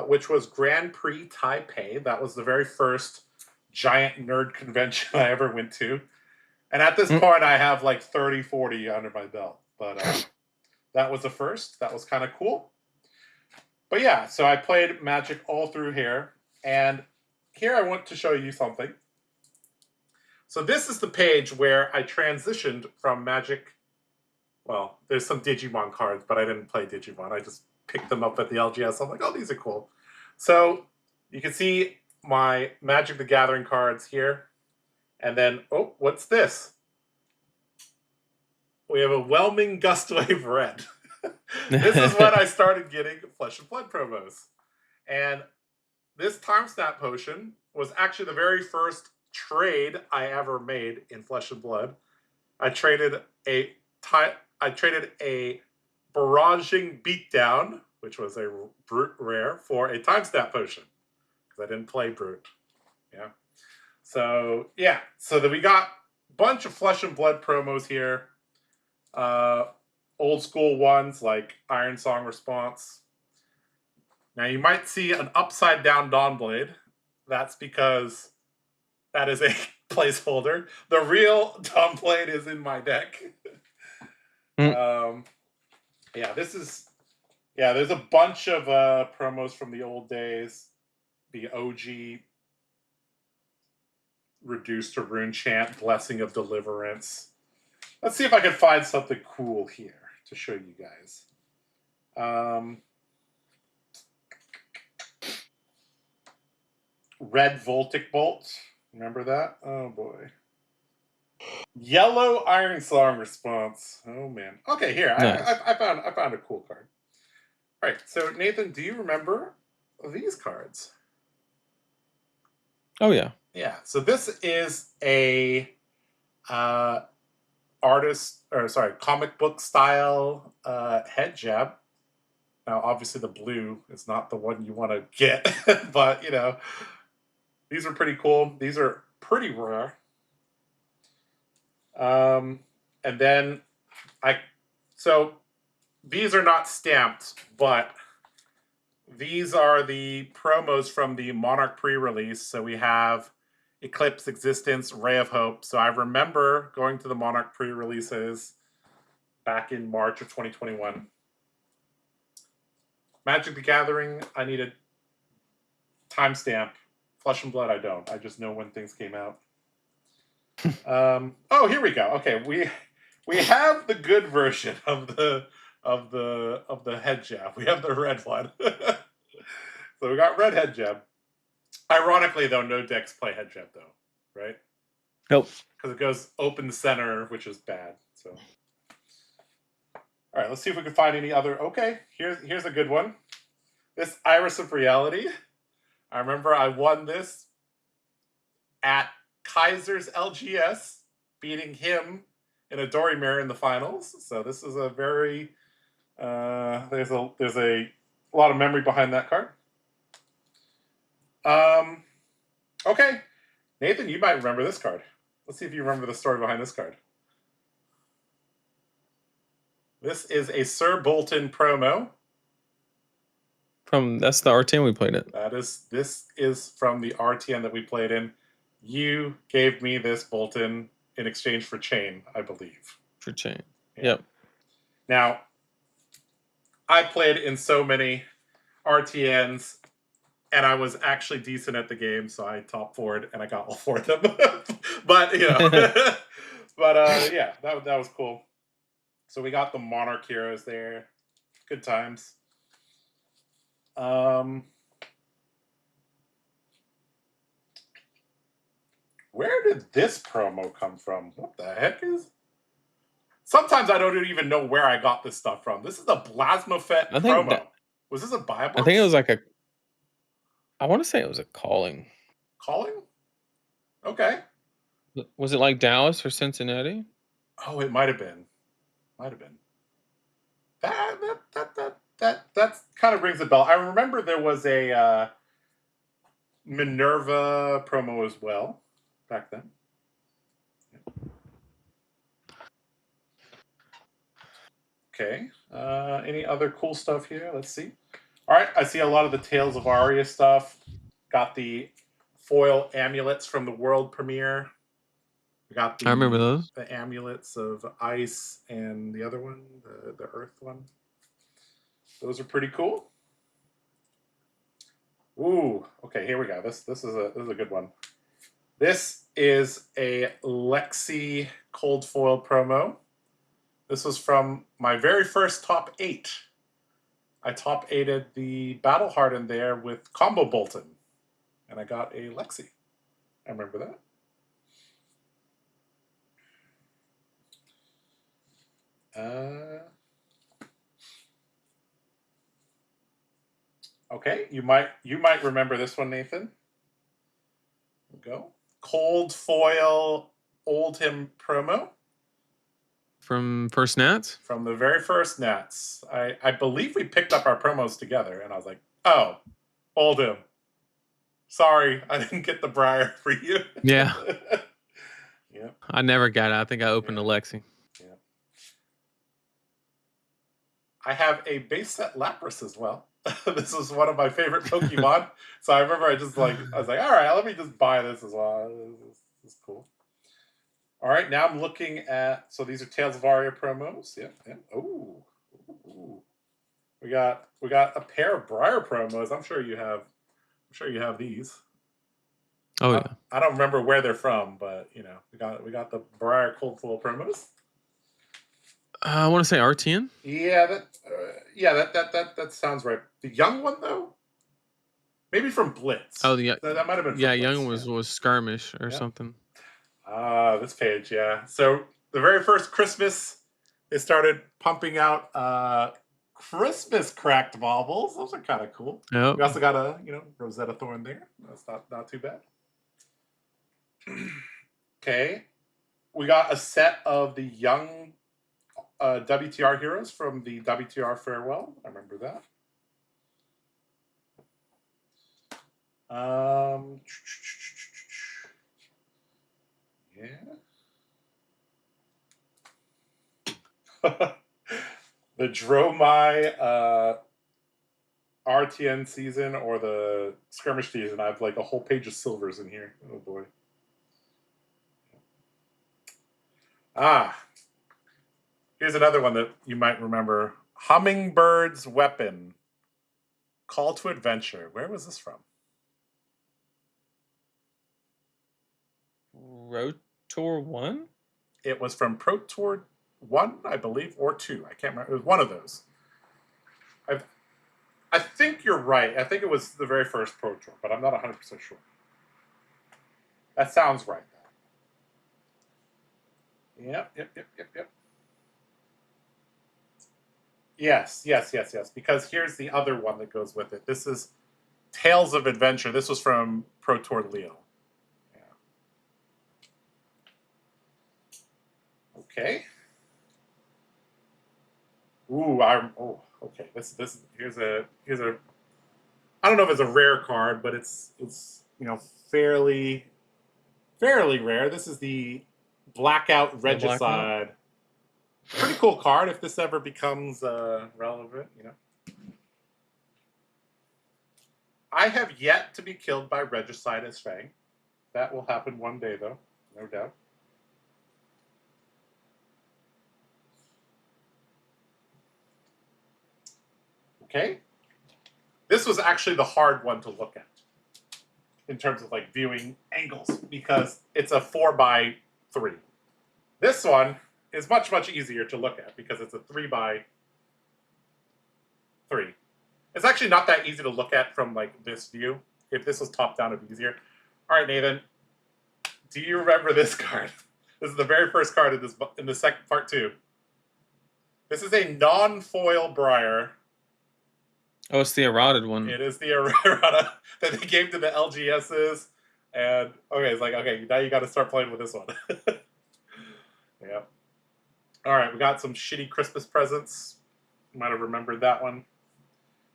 which was Grand Prix Taipei. That was the very first giant nerd convention I ever went to. And at this point, I have like 30, 40 under my belt. But that was the first. That was kind of cool. But yeah, so I played Magic all through here. And here I want to show you something. So this is the page where I transitioned from Magic. Well, there's some Digimon cards, but I didn't play Digimon. I just picked them up at the LGS. I'm like, oh, these are cool. So you can see my Magic the Gathering cards here. And then, oh, what's this? We have a Whelming Gustwave Red. This is when I started getting Flesh and Blood promos. And this Time Snap Potion was actually the very first trade I ever made in Flesh and Blood. I traded a Barraging Beatdown, which was a Brute rare, for a Time Snap Potion, because I didn't play Brute. Yeah. So, yeah. So we got a bunch of Flesh and Blood promos here. Old school ones like Iron Song Response. Now you might see an upside down Dawnblade. That's because that is a placeholder. The real Dawnblade is in my deck. Yeah, this is... Yeah, there's a bunch of promos from the old days. The OG Reduced to Rune Chant, Blessing of Deliverance. Let's see if I can find something cool here to show you guys. Red Voltic Bolt. Remember that? Oh boy. Yellow Iron Song response. Oh man. Okay, here Nice. I found a cool card. All right. So Nathan, do you remember these cards? Oh yeah. Yeah. So this is a artist, or sorry, comic book style head jab. Now, obviously, the blue is not the one you want to get, but you know, these are pretty cool. These are pretty rare. And then so these are not stamped, but these are the promos from the Monarch pre-release. So we have Eclipse, Existence, Ray of Hope. So I remember going to the Monarch pre-releases back in March of 2021. Magic the Gathering, I need a timestamp. Flesh and Blood, I don't. I just know when things came out. Oh, here we go. Okay, we have the good version of the head jab. We have the red one. So we got red head jab. Ironically, though, no decks play head jab though, right? Nope. Because it goes open center, which is bad. So, all right, let's see if we can find any other. Okay, here's a good one. This Iris of Reality. I remember I won this at Kaiser's LGS, beating him in a Dory mirror in the finals. So this is a very there's a lot of memory behind that card. Okay, Nathan, you might remember this card. Let's see if you remember the story behind this card. This is a Sir Bolton promo. That's the RTN we played it. This is from the RTN that we played in. You gave me this Bolton in exchange for Chain, I believe. For Chain. Yeah. Yep. Now, I played in so many RTNs, and I was actually decent at the game, so I top forward and I got all four of them. But you know, yeah, that was cool. So we got the Monarch heroes there. Good times. Where did this promo come from? What the heck is? Sometimes I don't even know where I got this stuff from. This is a Plasmafet promo. Was this a buy box? I think it was like I want to say it was a calling. Calling? Okay. Was it like Dallas or Cincinnati? Oh, it might have been. That kind of rings a bell. I remember there was a Minerva promo as well back then. Okay. Any other cool stuff here? Let's see. All right. I see a lot of the Tales of Aria stuff. Got the foil amulets from the world premiere. We got I remember those. The amulets of ice and the other one, the earth one. Those are pretty cool. Ooh, okay, here we go. This is a good one. This is a Lexi cold foil promo. This was from my very first top 8. I top 8'd the Battle Hardened there with Combo Bolton, and I got a Lexi. I remember that. Okay, you might remember this one, Nathan. Here we go. Cold foil Oldhim promo. From first Nats? From the very first Nats. I believe we picked up our promos together, and I was like, oh, Oldhim. Sorry, I didn't get the Briar for you. Yeah. Yeah. I never got it. I think I opened a Lexi. Yeah. I have a base set Lapras as well. This is one of my favorite Pokemon. So I remember I was like, all right, let me just buy this as well. This is cool. All right, now I'm looking at, so these are Tales of Aria promos. Yeah. Ooh. We got a pair of Briar promos. I'm sure you have these. Oh yeah. I don't remember where they're from, but you know, we got the Briar cold foil promos. I want to say RTN. Yeah, that sounds right. The young one though. Maybe from Blitz. Oh, yeah. That might have been from Yeah, Blitz. Young was Skirmish or Yeah. something. This page, yeah. So the very first Christmas, they started pumping out Christmas cracked baubles. Those are kind of cool. Yep. We also got a Rosetta Thorn there. That's not too bad. Okay, we got a set of the young WTR heroes from the WTR Farewell. I remember that. Yeah. The Dromai RTN season or the skirmish season. I have like a whole page of silvers in here. Oh boy. Here's another one that you might remember. Hummingbird's Weapon. Call to Adventure. Where was this from? Rotor 1? It was from Pro Tour 1, I believe, or 2. I can't remember. It was one of those. I think you're right. I think it was the very first Pro Tour, but I'm not 100% sure. That sounds right, though. Yep. Yes. Because here's the other one that goes with it. This is Tales of Adventure. This was from Pro Tour Leo. Yeah. Okay. Okay. This here's a I don't know if it's a rare card, but it's fairly rare. This is the Blackout Regicide. Pretty cool card if this ever becomes relevant, I have yet to be killed by Regicide as Fang. That will happen one day, though, no doubt. Okay. This was actually the hard one to look at in terms of like viewing angles because it's a 4x3. This one is much easier to look at because it's a 3x3. It's actually not that easy to look at from like this view. If this was top down, it'd be easier. All right, Nathan, do you remember this card? This is the very first card in the second part 2. This is a non-foil Briar. Oh, it's the eroded one. It is the errata that they gave to the LGSs. And, okay, it's like, okay, now you got to start playing with this one. Yeah. All right, we got some shitty Christmas presents. You might have remembered that one.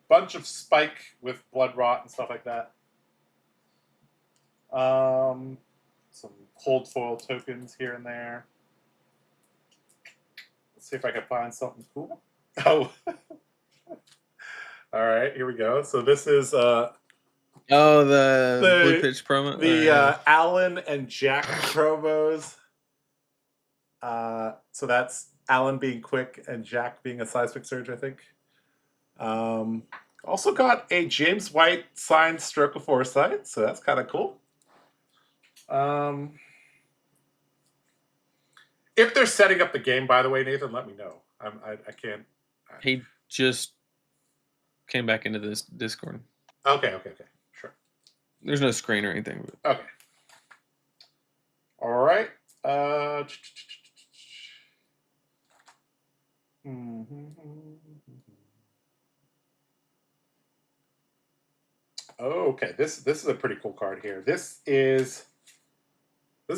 Bunch of Spike with Blood Rot and stuff like that. Some cold foil tokens here and there. Let's see if I can find something cool. Oh. All right, here we go. So this is the Blue Pitch promo. The Alan and Jack promos. So that's Alan being quick and Jack being a seismic surge, I think. Also got a James White signed Stroke of Foresight, so that's kind of cool. If they're setting up the game, by the way, Nathan, let me know. I can't. He just came back into this Discord. Okay, sure. There's no screen or anything. Okay. All right. Okay, this is a pretty cool card here. This is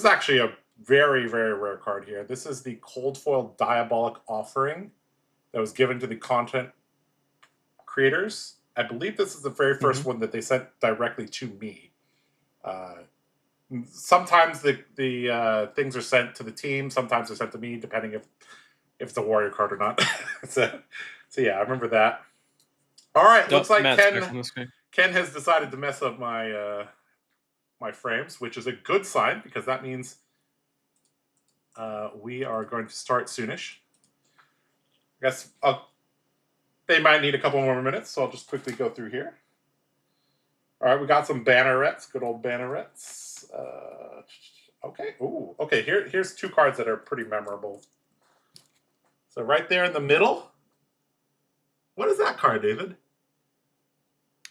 actually a very rare card here. This is the Cold Foil Diabolic Offering that was given to the content creators. I believe this is the very first one that they sent directly to me. Sometimes the things are sent to the team. Sometimes they're sent to me, depending if it's a warrior card or not. so yeah, I remember that. All right, looks like Ken has decided to mess up my my frames, which is a good sign because that means we are going to start soonish. I guess they might need a couple more minutes, so I'll just quickly go through here. All right, we got some bannerets, good old bannerets. Okay, ooh, okay. Here's 2 cards that are pretty memorable. So right there in the middle, what is that card, David?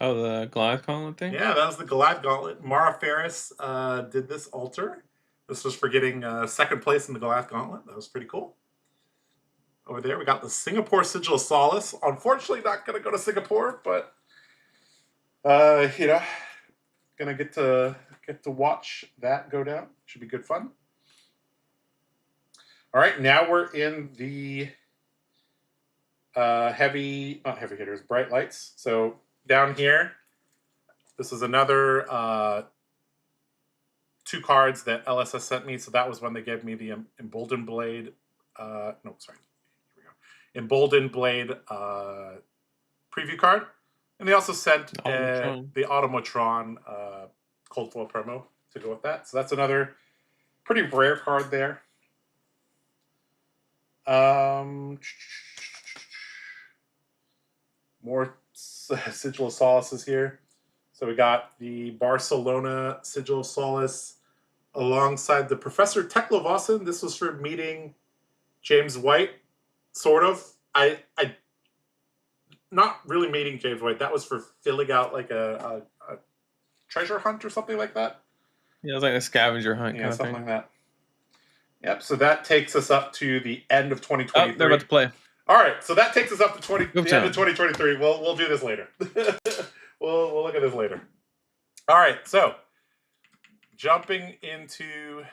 Oh, the Goliath Gauntlet thing? Yeah, that was the Goliath Gauntlet. Mara Ferris did this altar. This was for getting second place in the Goliath Gauntlet. That was pretty cool. Over there, we got the Singapore Sigil of Solace. Unfortunately, not going to go to Singapore, but gonna get to watch that go down. Should be good fun. All right, now we're in the not heavy hitters, bright lights. So down here, this is another 2 cards that LSS sent me. So that was when they gave me the Emboldened Blade. Here we go. Emboldened Blade preview card. And they also sent the Automatron cold foil promo to go with that. So that's another pretty rare card there. More Sigil of Solaces here. So we got the Barcelona Sigil of Solace alongside the Professor Teklovasin. This was for meeting James White, sort of. I not really meeting James White. That was for filling out like a treasure hunt or something like that. Yeah, it was like a scavenger hunt kind of something thing. like that. Yep, so that takes us up to the end of 2023. Oh, they're about to play. All right, so that takes us up to the end of 2023. We'll do this later. we'll look at this later. All right, so jumping into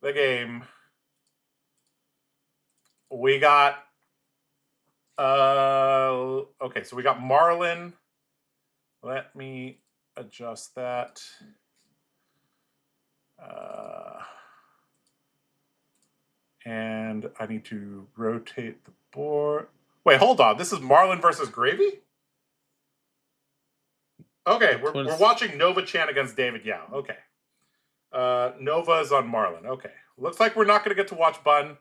the game, we got okay, so we got Marlin. Let me adjust that. And I need to rotate the board. Wait, hold on. This is Marlin versus Gravy? Okay, we're watching Nova Chan against David Yao. Okay. Nova is on Marlin. Okay. Looks like we're not going to get to watch Bun,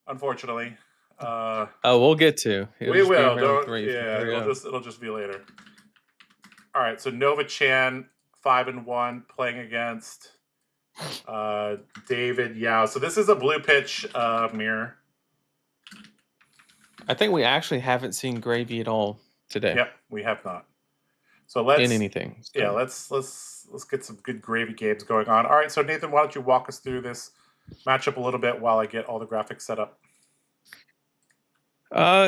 unfortunately. We'll get to. We will. It'll just be later. All right, so Nova Chan 5-1 playing against David Yao. So this is a blue pitch mirror. I think we actually haven't seen Gravy at all today. Yep, we have not. So let's in anything. So. Yeah, let's get some good gravy games going on. All right, so Nathan, why don't you walk us through this matchup a little bit while I get all the graphics set up?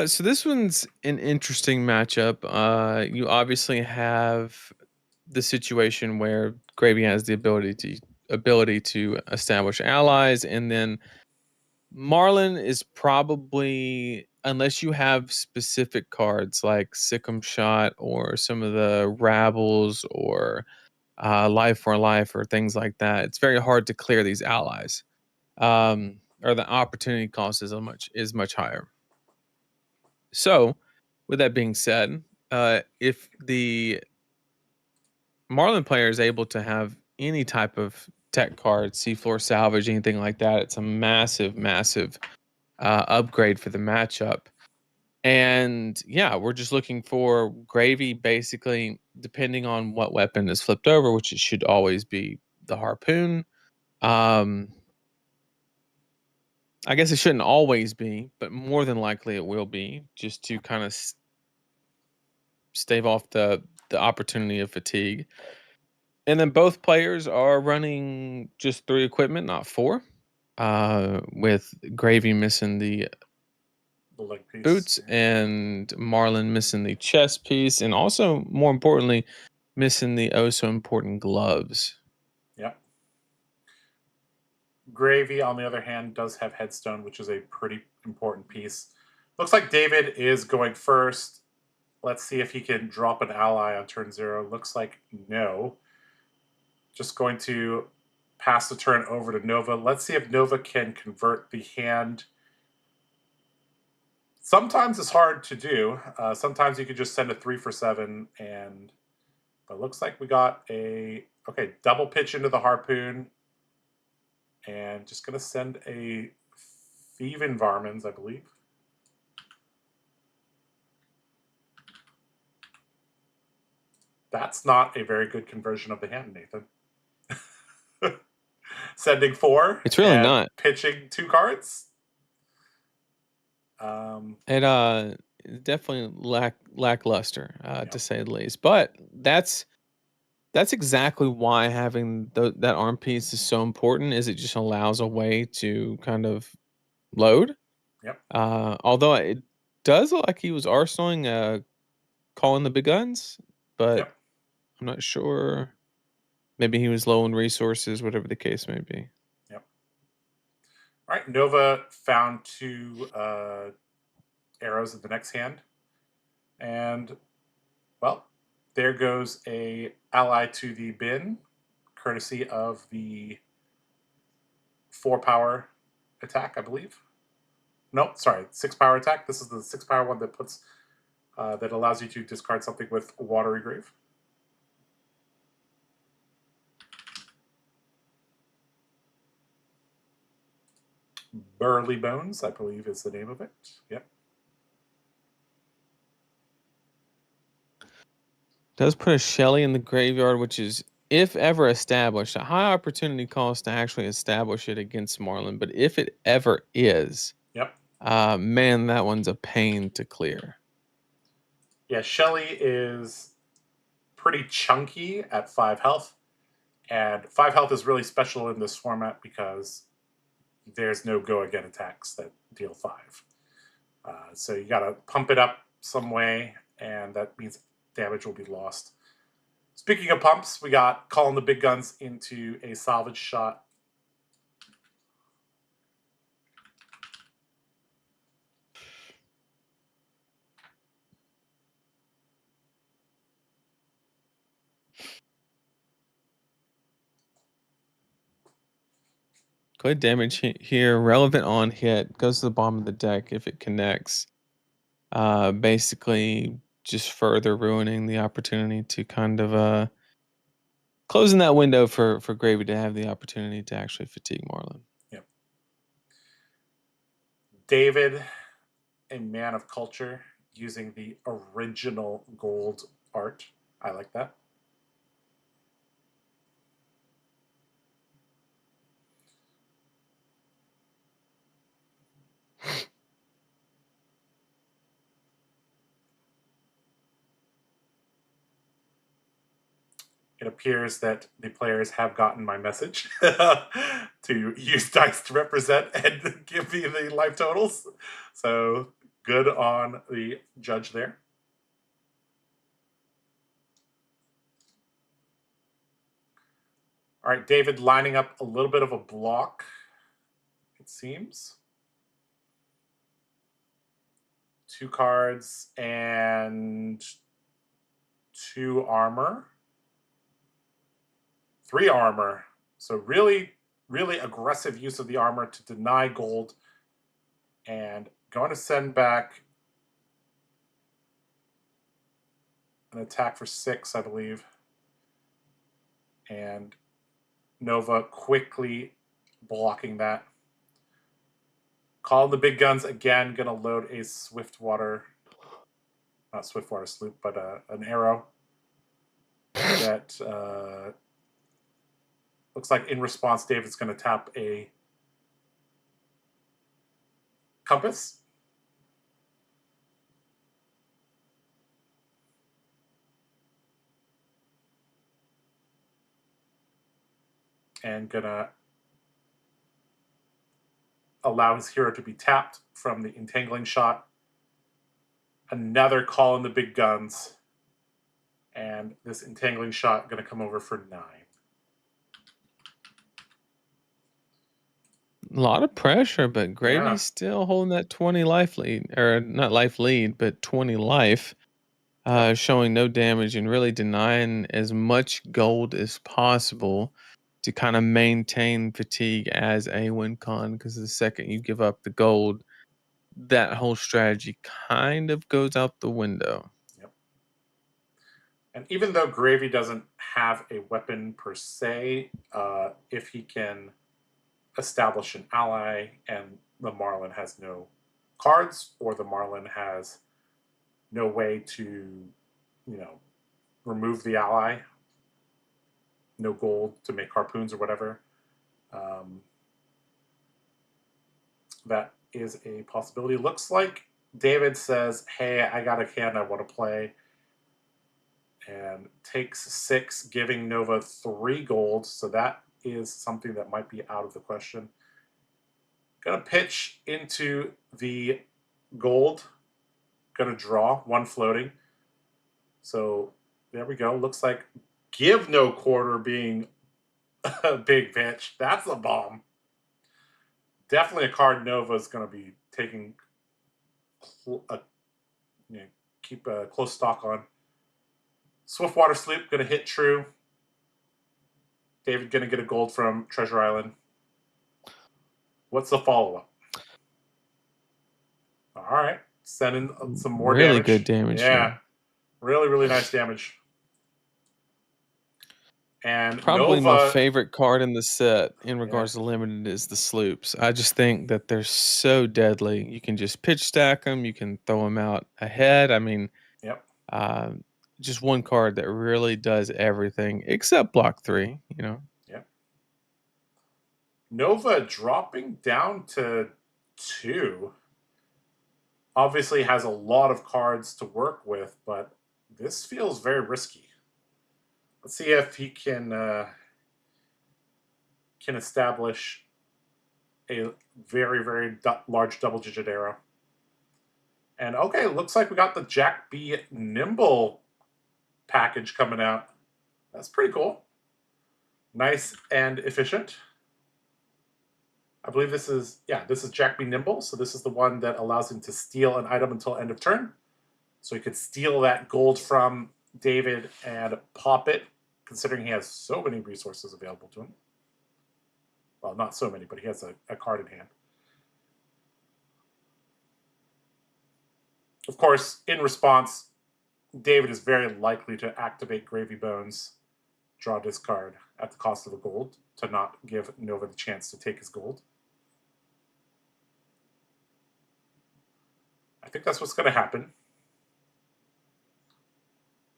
So this one's an interesting matchup. You obviously have the situation where Gravy has the ability to establish allies, and then Marlin is probably, unless you have specific cards like Sick'em Shot or some of the Rabbles or Life for Life or things like that, it's very hard to clear these allies. Or the opportunity cost is much higher. So, with that being said, if the Marlin player is able to have any type of tech card, seafloor salvage, anything like that, it's a massive upgrade for the matchup. And yeah, we're just looking for Gravy, basically, depending on what weapon is flipped over, which it should always be the harpoon. I guess it shouldn't always be, but more than likely it will be, just to kind of stave off the opportunity of fatigue. And then both players are running just 3 equipment, not 4. With Gravy missing the leg piece, boots, and Marlin missing the chest piece, and also, more importantly, missing the oh so important gloves. Yep. Gravy, on the other hand, does have Headstone, which is a pretty important piece. Looks like David is going first. Let's see if he can drop an ally on turn 0. Looks like no. Just going to pass the turn over to Nova. Let's see if Nova can convert the hand. Sometimes it's hard to do. Sometimes you could just send a 3 for 7, but looks like we got a double pitch into the harpoon, and just gonna send a Thieving Varmins, I believe. That's not a very good conversion of the hand, Nathan. Sending 4. It's really not. Pitching 2 cards. definitely lackluster, to Yep. say the least. But that's exactly why having that arm piece is so important. Is it just allows a way to kind of load. Yep. Although it does look like he was arsenaling, calling the big guns, but Yep. I'm not sure. Maybe he was low on resources, whatever the case may be. Yep. All right. Nova found two arrows in the next hand, and well, there goes a ally to the bin, courtesy of the 4 power attack, I believe. No, sorry, 6 power attack. This is the 6 power one that puts that allows you to discard something with Watery Grave. Burly Bones, I believe, is the name of it. Yep. Does put a Shelly in the graveyard, which is, if ever established, a high opportunity cost to actually establish it against Marlin. But if it ever is, Yep. man, that one's a pain to clear. Yeah, Shelly is pretty chunky at 5 health. And 5 health is really special in this format because there's no go again attacks that deal 5. So you got to pump it up some way, and that means damage will be lost. Speaking of pumps, we got calling the big guns into a salvage shot. Good damage here. Relevant on hit. Goes to the bottom of the deck if it connects. Basically, just further ruining the opportunity to kind of closing that window for Gravy to have the opportunity to actually fatigue Marlin. Yep. David, a man of culture, using the original gold art. I like that. It appears that the players have gotten my message to use dice to represent and give me the life totals. So good on the judge there. All right, David lining up a little bit of a block, it seems. 2 cards and 2 armor. 3 armor. So really, really aggressive use of the armor to deny gold. And going to send back an attack for 6, I believe. And Nova quickly blocking that. Calling the big guns again. Going to load a Swiftwater. Not Swiftwater Sloop, but an arrow. That looks like in response, David's going to tap a compass. And going to allow his hero to be tapped from the entangling shot. Another call in the big guns. And this entangling shot going to come over for 9. A lot of pressure, but Yeah. Gravy's still holding that 20 life lead, or not life lead, but 20 life, Yep. showing no damage and really denying as much gold as possible to kind of maintain fatigue as a win con. Because the second you give up the gold, that whole strategy kind of goes out the window. Yep. And even though Gravy doesn't have a weapon per se, if he can establish an ally and the Marlin has no cards, or the Marlin has no way to, remove the ally, no gold to make harpoons or whatever, that is a possibility. Looks like David says, hey, I got a hand I want to play. And takes 6, giving Nova 3 gold. So that is something that might be out of the question. Gonna pitch into the gold. Gonna draw 1 floating. So there we go. Looks like give no quarter being a big pitch. That's a bomb. Definitely a card Nova is going to be taking keep a close stock on. Swiftwater Sloop going to hit true. David going to get a gold from Treasure Island. What's the follow-up? All right. Sending some more really damage. Good damage. Yeah. Really, really nice damage. And probably Nova, my favorite card in the set in regards to limited is the sloops. I just think that they're so deadly. You can just pitch stack them. You can throw them out ahead. I mean, yep. Just one card that really does everything except block 3. Yep. Nova dropping down to 2. Obviously has a lot of cards to work with, but this feels very risky. Let's see if he can establish a very, very large double-digit arrow. And okay, looks like we got the Jack B Nimble package coming out. That's pretty cool. Nice and efficient. I believe this is Jack B Nimble. So this is the one that allows him to steal an item until end of turn. So he could steal that gold from David and pop it, considering he has so many resources available to him. Well, not so many, but he has a card in hand. Of course, in response, David is very likely to activate Gravy Bones, draw this card at the cost of a gold to not give Nova the chance to take his gold. I think that's what's going to happen.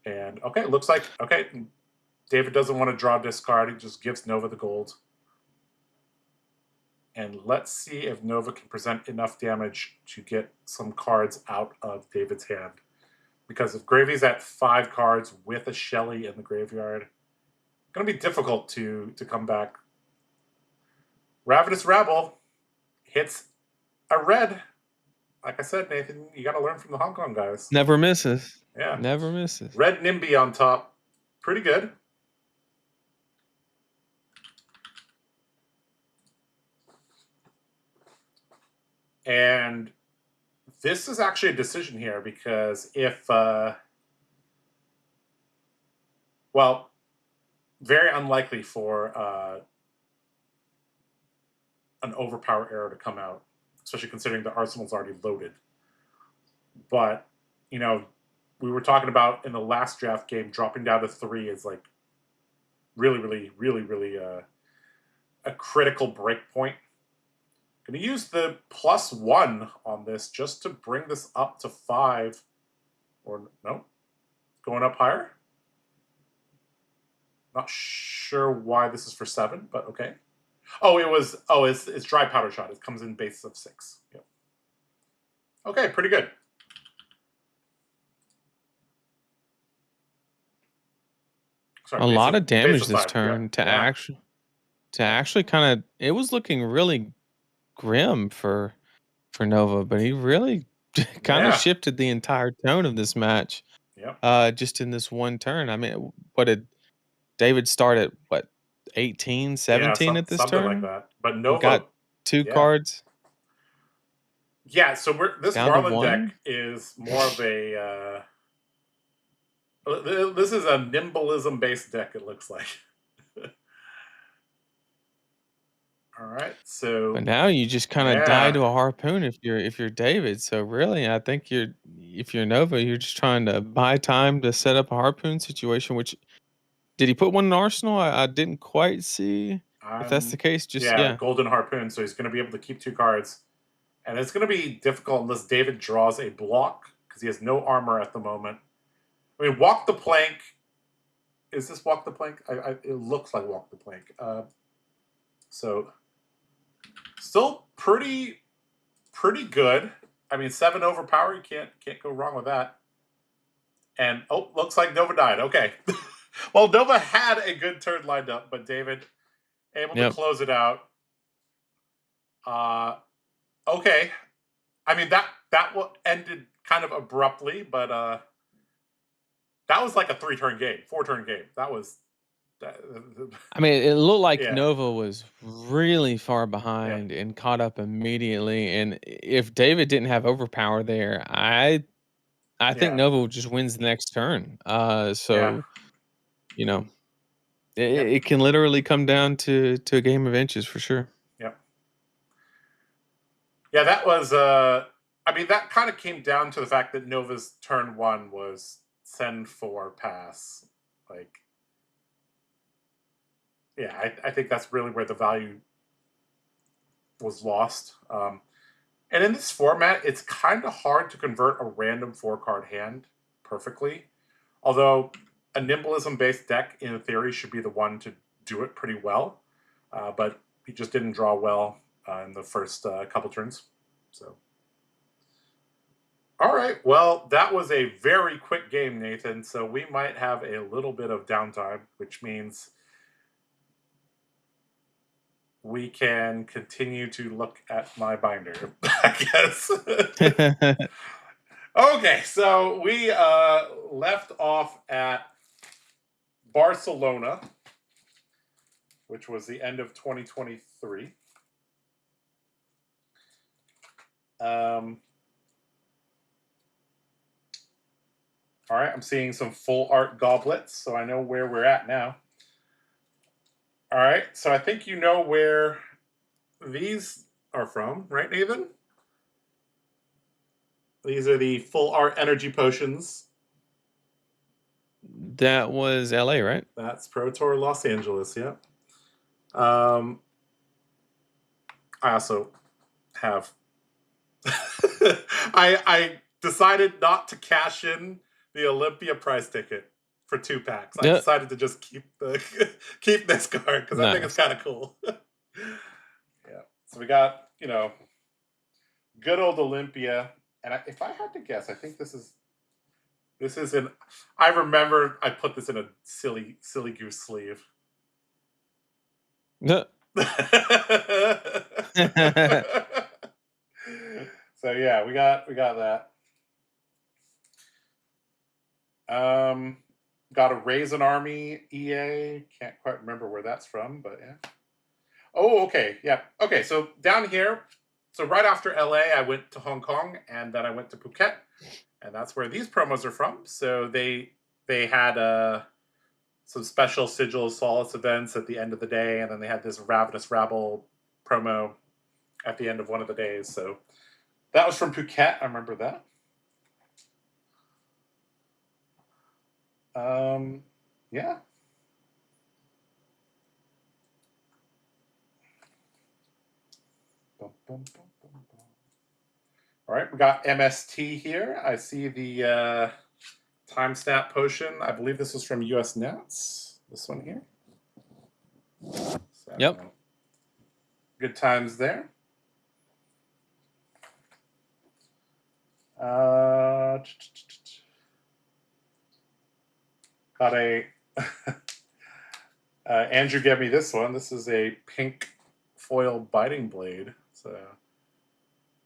And okay, looks like, okay, David doesn't want to draw this card. He just gives Nova the gold. And let's see if Nova can present enough damage to get some cards out of David's hand. Because if Gravy's at 5 cards with a Shelly in the graveyard, it's going to be difficult to come back. Ravenous Rabble hits a red. Like I said, Nathan, you got to learn from the Hong Kong guys. Never misses. Yeah. Never misses. Red Nimby on top. Pretty good. And this is actually a decision here because if, well, very unlikely for an overpower arrow to come out, especially considering the arsenal's already loaded. But, you know, we were talking about in the last draft game, dropping down to 3 is like really a critical break point. Going to use the +1 on this just to bring this up to 5. Or no, going up higher. Not sure why this is for 7, but okay. Oh, it's dry powder shot. It comes in base of 6. Yep. Okay, pretty good. Sorry, a lot of damage this turn to actually kind of, it was looking really grim for Nova, but he really kind of shifted the entire tone of this match. Yep. Just in this one turn. I mean, what did David start at? What, 18, 17 at this something turn? like that. But Nova got 2 cards. Yeah, so this Marlin deck is more of a this is a nimbleism based deck, it looks like. All right, so but now you just kind of die to a harpoon if you're David. So really, I think if you're Nova, you're just trying to buy time to set up a harpoon situation. Which, did he put one in Arsenal? I didn't quite see. If that's the case, just golden harpoon. So he's going to be able to keep 2 cards, and it's going to be difficult unless David draws a block because he has no armor at the moment. I mean, walk the plank. Is this walk the plank? It looks like walk the plank. So still pretty good. I mean, 7 overpower. You can't go wrong with that. And oh, looks like Nova died. Okay. Well, Nova had a good turn lined up, but David able to close it out. Okay. I mean that ended kind of abruptly, but that was like a 3-turn game, 4-turn game. That was. I mean, it looked like Yeah. Nova was really far behind and caught up immediately. And if David didn't have overpower there, I think Nova just wins the next turn. So you know, it can literally come down to a game of inches for sure. Yep. Yeah, that was. I mean, that kind of came down to the fact that Nova's turn 1 was send 4 pass. Like, yeah, I think that's really where the value was lost. And in this format, it's kind of hard to convert a random 4-card hand perfectly. Although a Nimblism-based deck, in theory, should be the one to do it pretty well. But he just didn't draw well in the first couple turns. So, all right. Well, that was a very quick game, Nathan. So we might have a little bit of downtime, which means we can continue to look at my binder, I guess. Okay, so we left off at Barcelona, which was the end of 2023. All right, I'm seeing some full art goblets, so I know where we're at now. All right, so I think you know where these are from, right, Nathan? These are the full art energy potions. That was LA, right? That's Pro Tour Los Angeles, yeah. I also have I decided not to cash in the Olympia prize ticket for 2 packs. I decided to just keep this card because I think it's kind of cool. Yeah. So we got, good old Olympia. And if I had to guess, I think this is an. I remember I put this in a silly goose sleeve. No. So yeah, we got that. Got a Raisin Army EA. Can't quite remember where that's from, but yeah. Oh, okay, yeah, okay. So down here, so right after LA, I went to Hong Kong, and then I went to Phuket, and that's where these promos are from. So they had some special Sigil of Solace events at the end of the day, and then they had this Ravenous Rabble promo at the end of one of the days. So that was from Phuket. I remember that. Yeah. All right, we got MST here. I see the Time Snap Potion. I believe this is from US Nets. This one here. So, yep. Good times there. Got a Andrew gave me this one. This is a pink foil biting blade. So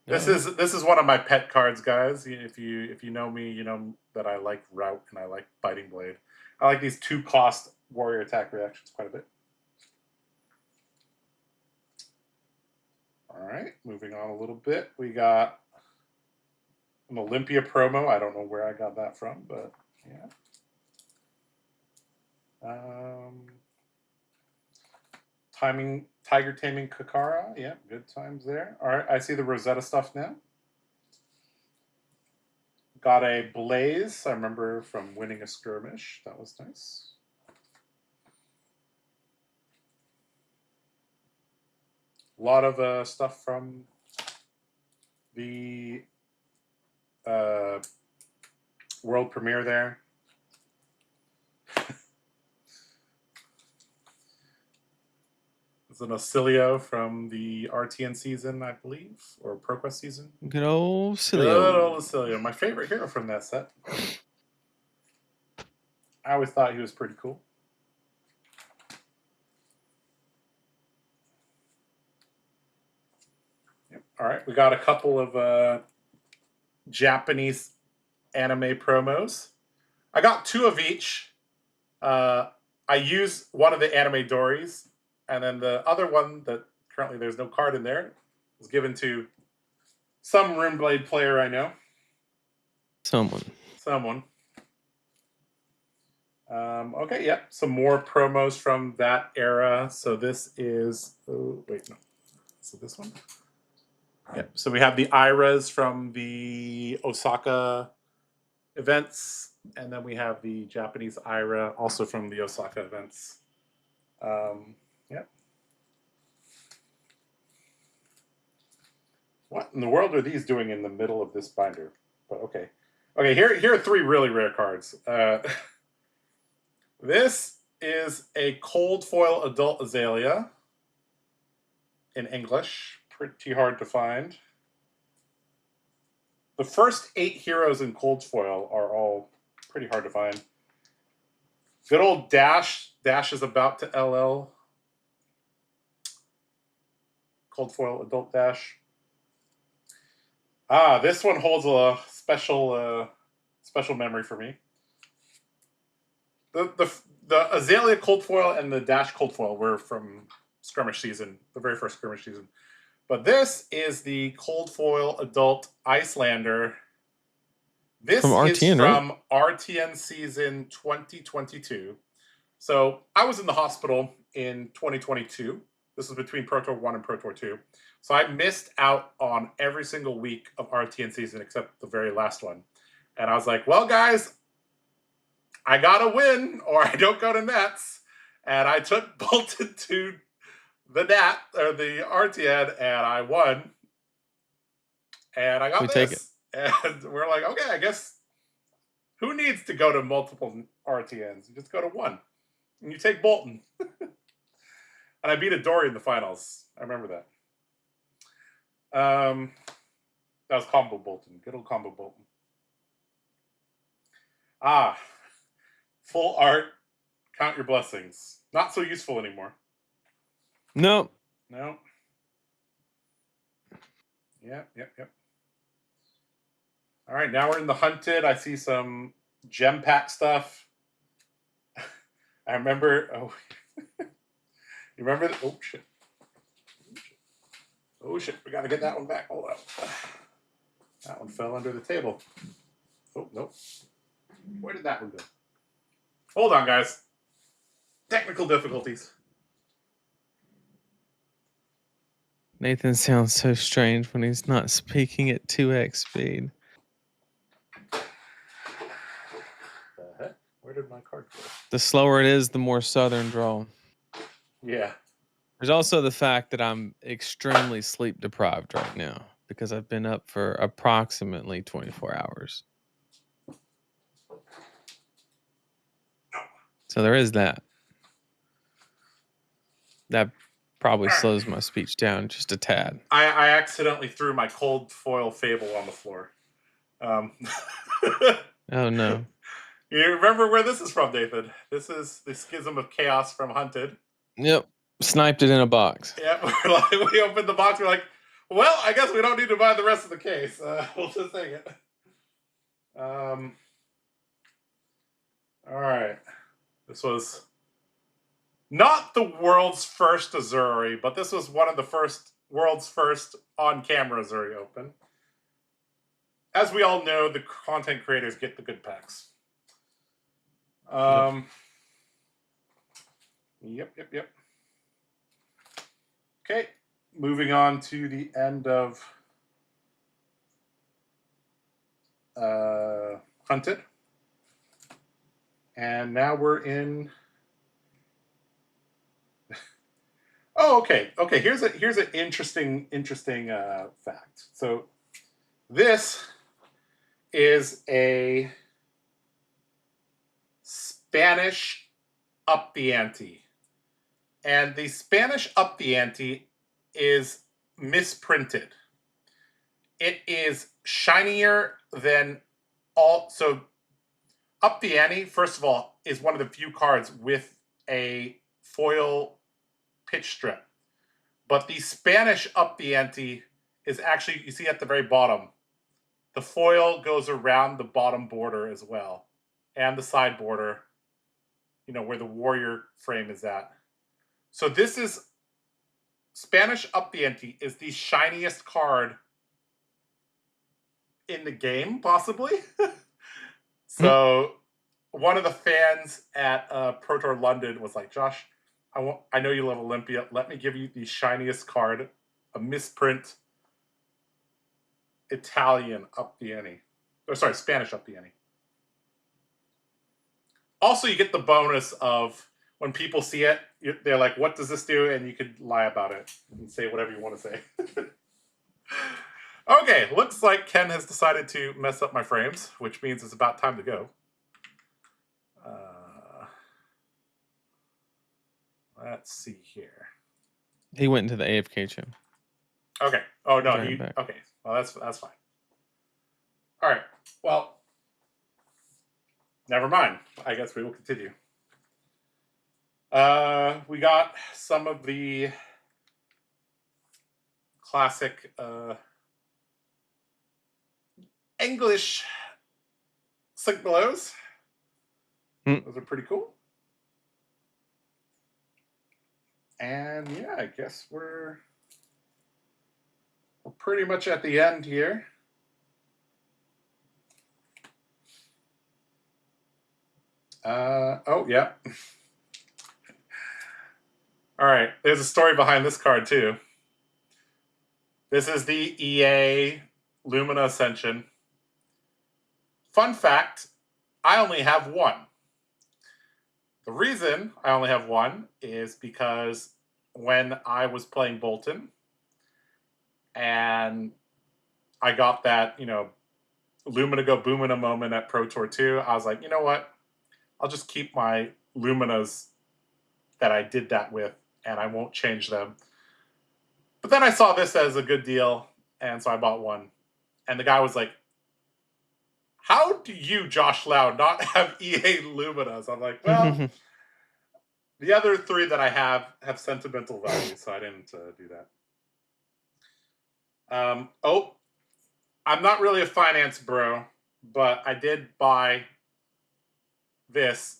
this is one of my pet cards, guys. If you know me, you know that I like Route and I like Biting Blade. I like these 2-cost warrior attack reactions quite a bit. All right, moving on a little bit. We got an Olympia promo. I don't know where I got that from, but yeah. Tiger Taming Kakara. Yeah, good times there. All right, I see the Rosetta stuff now. Got a Blaze. I remember from winning a skirmish. That was nice. A lot of stuff from the world premiere there. It's an Ocilio from the RTN season, I believe, or ProQuest season. Good old Cilio. Good old Ocilio. My favorite hero from that set. I always thought he was pretty cool. Yep. All right, we got a couple of Japanese anime promos. I got 2 of each. I use one of the anime Dories, and then the other one that currently there's no card in there was given to some Runeblade player I know. Someone. Okay, yeah, some more promos from that era. So this is, oh, wait, no. So this one? Yeah, so we have the Iras from the Osaka events, and then we have the Japanese Ira also from the Osaka events. Yeah. What in the world are these doing in the middle of this binder? But okay. Okay, here are 3 really rare cards. This is a cold foil adult Azalea in English. Pretty hard to find. The first 8 heroes in cold foil are all pretty hard to find. Good old Dash. Dash is about to LL. Cold foil adult Dash. Ah, this one holds a special memory for me. The Azalea cold foil and the Dash cold foil were from skirmish season, the very first skirmish season. But this is the cold foil adult Icelander. This from RTN, is from RTN season 2022. So I was in the hospital in 2022. This was between Pro Tour 1 and Pro Tour 2. So I missed out on every single week of RTN season except the very last one. And I was like, well, guys, I got to win or I don't go to Nets. And I took Bolton to the Nat, or the RTN, and I won. And I got this. Take it. And we're like, okay, I guess who needs to go to multiple RTNs? You just go to one. And you take Bolton. And I beat a Dory in the finals. I remember that. That was Combo Bolton. Good old Combo Bolton. Ah. Full art. Count your blessings. Not so useful anymore. No. Yep. All right, now we're in the Hunted. I see some gem pack stuff. I remember. Oh, you remember? Oh shit! Oh shit! We gotta get that one back. Hold up. That one fell under the table. Oh nope. Where did that one go? Hold on, guys. Technical difficulties. Nathan sounds so strange when he's not speaking at 2x speed. The heck? Where did my card go? The slower it is, the more southern drawl. Yeah. There's also the fact that I'm extremely sleep deprived right now because I've been up for approximately 24 hours. So there is that. That probably slows my speech down just a tad. I accidentally threw my cold foil Fable on the floor. Oh no. You remember where this is from, Nathan? This is the Schism of Chaos from Hunted. Yep. Sniped it in a box. Yeah, we opened the box. We're like, well, I guess we don't need to buy the rest of the case. We'll just take it. All right. This was not the world's first Azuri, but this was one of the world's first on-camera Azuri Open. As we all know, the content creators get the good packs. Yep. Okay, moving on to the end of Hunted. And now we're in... Oh, okay. Here's an interesting fact. So this is a Spanish up the ante. And the Spanish Up the Ante is misprinted. It is shinier than all. So Up the Ante, first of all, is one of the few cards with a foil pitch strip. But the Spanish Up the Ante is actually, you see at the very bottom, the foil goes around the bottom border as well, and the side border, where the warrior frame is at. So this is Spanish Up the Ante is the shiniest card in the game, possibly. So one of the fans at Pro Tour London was like, Josh, I know you love Olympia. Let me give you the shiniest card, a misprint Italian Up the Ante. Or sorry, Spanish Up the Ante. Also, you get the bonus of when people see it, they're like, what does this do? And you could lie about it and say whatever you want to say. Okay, looks like Ken has decided to mess up my frames, which means it's about time to go. Let's see here. He went into the AFK channel. Okay. Oh no. Okay. Well, that's fine. All right. Well, never mind. I guess we will continue. We got some of the classic English Sigmalos. Those are pretty cool. And yeah, I guess we're pretty much at the end here. Oh, yeah. All right, there's a story behind this card too. This is the EA Lumina Ascension. Fun fact, I only have one. The reason I only have one is because when I was playing Bolton and I got that, Lumina go Boomina moment at Pro Tour 2, I was like, you know what? I'll just keep my Luminas that I did that with, and I won't change them. But then I saw this as a good deal, and so I bought one. And the guy was like, how do you, Josh Lau, not have EA Luminas? I'm like, well, the other three that I have sentimental value, so I didn't do that. I'm not really a finance bro, but I did buy this.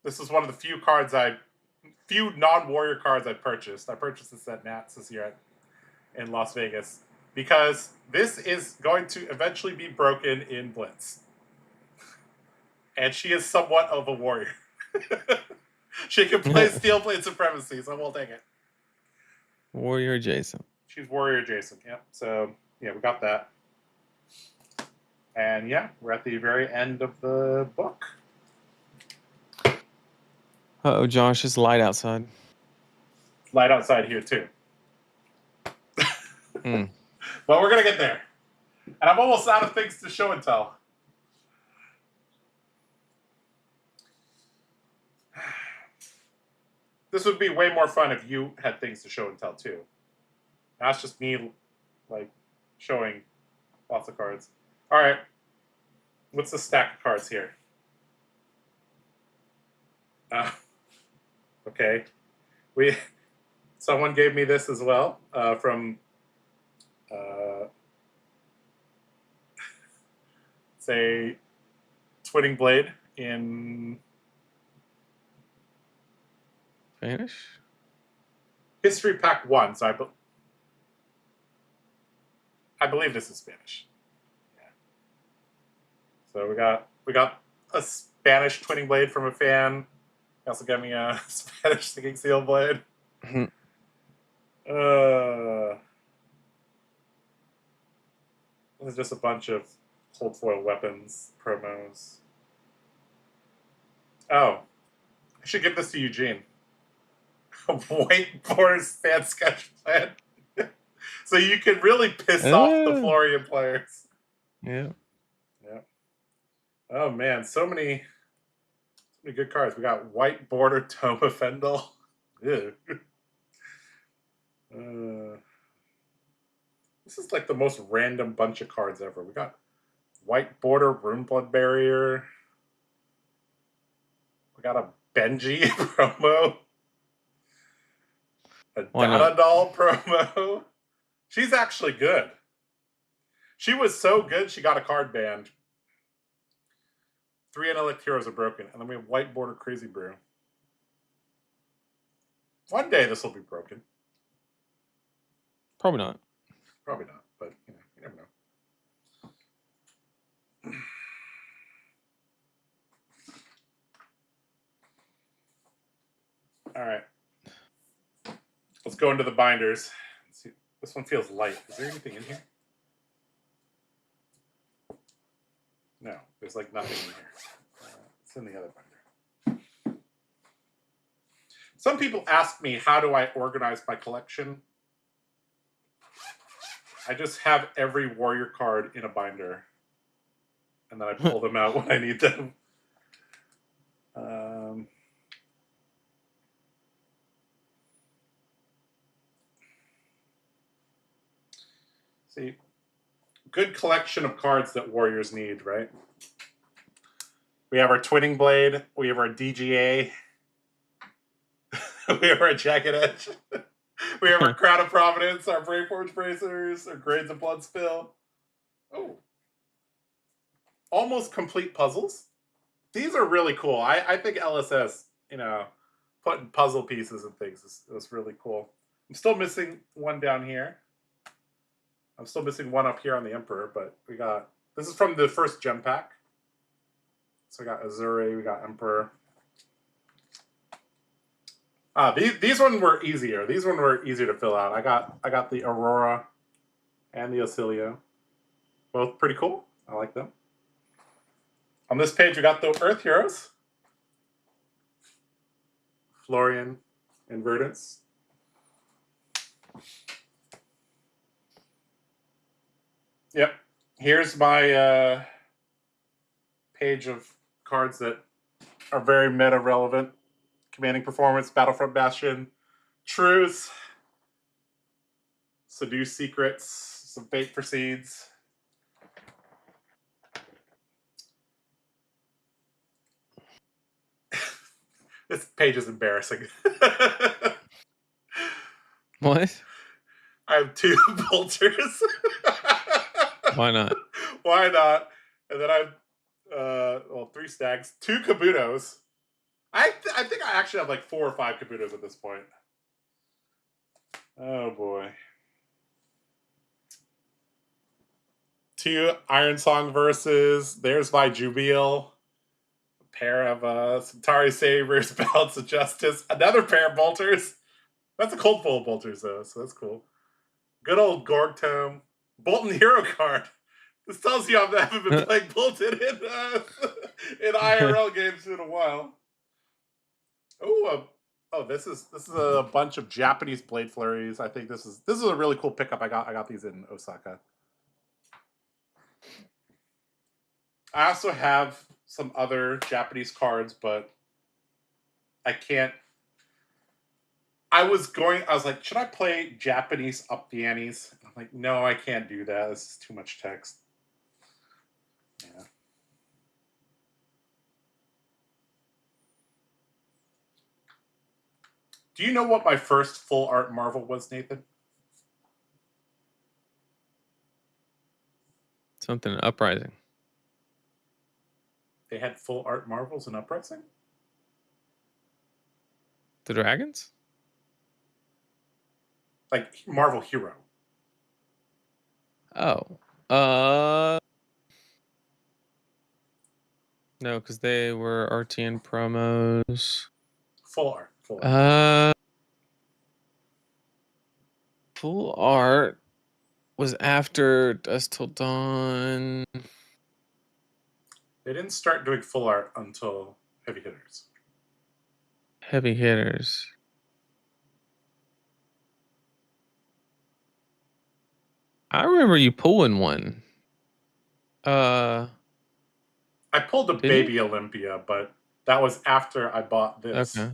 This is one of the few non-warrior cards I purchased. I purchased this at Nats this year in Las Vegas because this is going to eventually be broken in Blitz. And she is somewhat of a warrior. She can play Steelblade Supremacy, so we'll take it. Warrior adjacent. She's warrior adjacent, yep. So, yeah, we got that. And yeah, we're at the very end of the book. Uh-oh, Josh, it's light outside. Light outside here, too. But we're going to get there. And I'm almost out of things to show and tell. This would be way more fun if you had things to show and tell, too. That's just me, showing lots of cards. All right. What's the stack of cards here? Okay. Someone gave me this as well from say Twinning Blade in Spanish? History Pack 1. So I believe this is Spanish. Yeah. So we got a Spanish Twinning Blade from a fan. He also got me a Spanish Sticking Seal Blade. This is just a bunch of cold foil weapons promos. Oh, I should give this to Eugene. White Boar's fan sketch plan. So you can really piss off the Florian players. Yeah. Yeah. Oh man, so many good cards. We got White Border Toma Fendel. Ew. This is like the most random bunch of cards ever. We got White Border, Rune Blood Barrier. We got a Benji promo. A Dada Doll promo. She's actually good. She was so good, she got a card banned. 3 Intellect Heroes are broken. And then we have White Border Crazy Brew. One day this will be broken. Probably not. Probably not, but you never know. All right. Let's go into the binders. Let's see. This one feels light. Is there anything in here? No, there's like nothing in here. It's in the other binder. Some people ask me, how do I organize my collection? I just have every warrior card in a binder. And then I pull them out when I need them. See, good collection of cards that warriors need, right? We have our Twinning Blade. We have our DGA. We have our Jagged Edge. We have our Crown of Providence, our Brave Forge Bracers, our Grades of Blood Spill. Oh. Almost complete puzzles. These are really cool. I think LSS, putting puzzle pieces and things is really cool. I'm still missing one down here. I'm still missing one up here on the Emperor, but we got... This is from the first gem pack. So we got Azure, we got Emperor. These ones were easier. These ones were easier to fill out. I got the Aurora and the Osilia. Both pretty cool. I like them. On this page, we got the Earth Heroes. Florian and Verdance. Yep. Here's my page of cards that are very meta relevant. Commanding Performance, Battlefront Bastion, Truth, Seduce Secrets, some Fate Proceeds. This page is embarrassing. What? I have 2 bolters. Why not? Why not? And then I have 3 stags, 2 Kabutos. I think I actually have like 4 or 5 Kabutos at this point. Oh boy. 2 Iron Song verses. There's my Jubiel. A pair of Centauri Sabers, Balance of Justice. Another pair of bolters. That's a cold full of bolters though, so that's cool. Good old Gorg Tome. Bolton Hero card. This tells you I haven't been playing Bolton in IRL games in a while. Oh, this is a bunch of Japanese Blade Flurries. I think this is a really cool pickup. I got these in Osaka. I also have some other Japanese cards, but I can't. I was like, should I play Japanese up the antes? I'm like, no, I can't do that. This is too much text. Yeah. Do you know what my first full art Marvel was, Nathan? Something Uprising. They had full art Marvels in Uprising? The Dragons? Like Marvel Hero. Oh. No, because they were RTN promos. Full art. Full art was after Dusk Till Dawn. They didn't start doing full art until Heavy Hitters. Heavy Hitters. I remember you pulling one. I pulled a Baby Olympia, but that was after I bought this. Okay.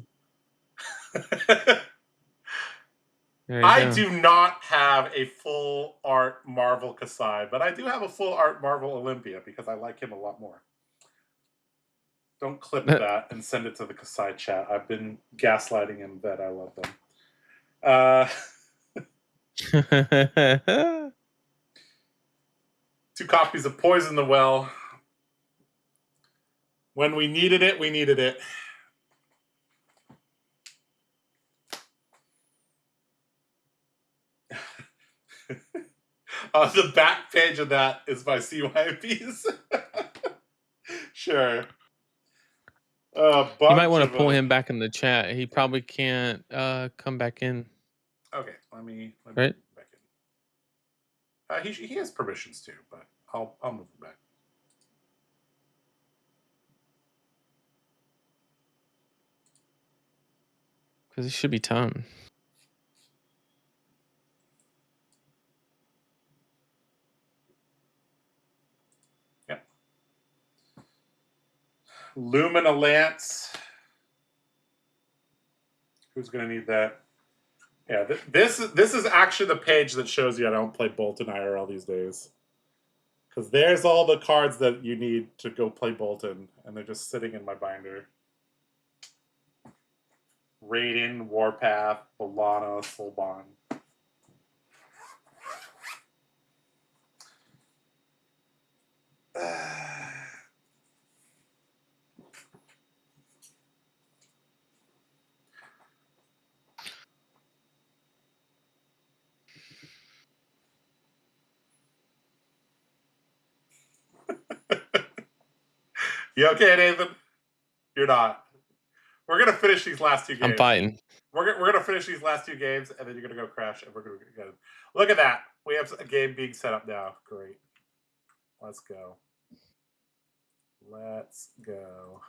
There you I go. do not have a full art Marvel Kasai, but I do have a full art Marvel Olympia because I like him a lot more. Don't clip that and send it to the Kasai chat. I've been gaslighting him that I love them. 2 copies of Poison the Well. When we needed it, we needed it. On the back page of that is my CYPs. Sure. You might want to pull him back in the chat. He probably can't come back in. Okay, let me right? move back in. He has permissions too, but I'll move him back. Because it should be time. Yep. Lumina Lance. Who's going to need that? Yeah, this is actually the page that shows you I don't play Bolton IRL these days. Because there's all the cards that you need to go play Bolton, and they're just sitting in my binder. Raiden, Warpath, Bolana, Soulbond. You okay, Nathan? You're not. We're gonna finish these last 2 games. I'm fighting. We're gonna finish these last 2 games, and then you're gonna go crash, and we're gonna go. Look at that. We have a game being set up now. Great. Let's go. Let's go.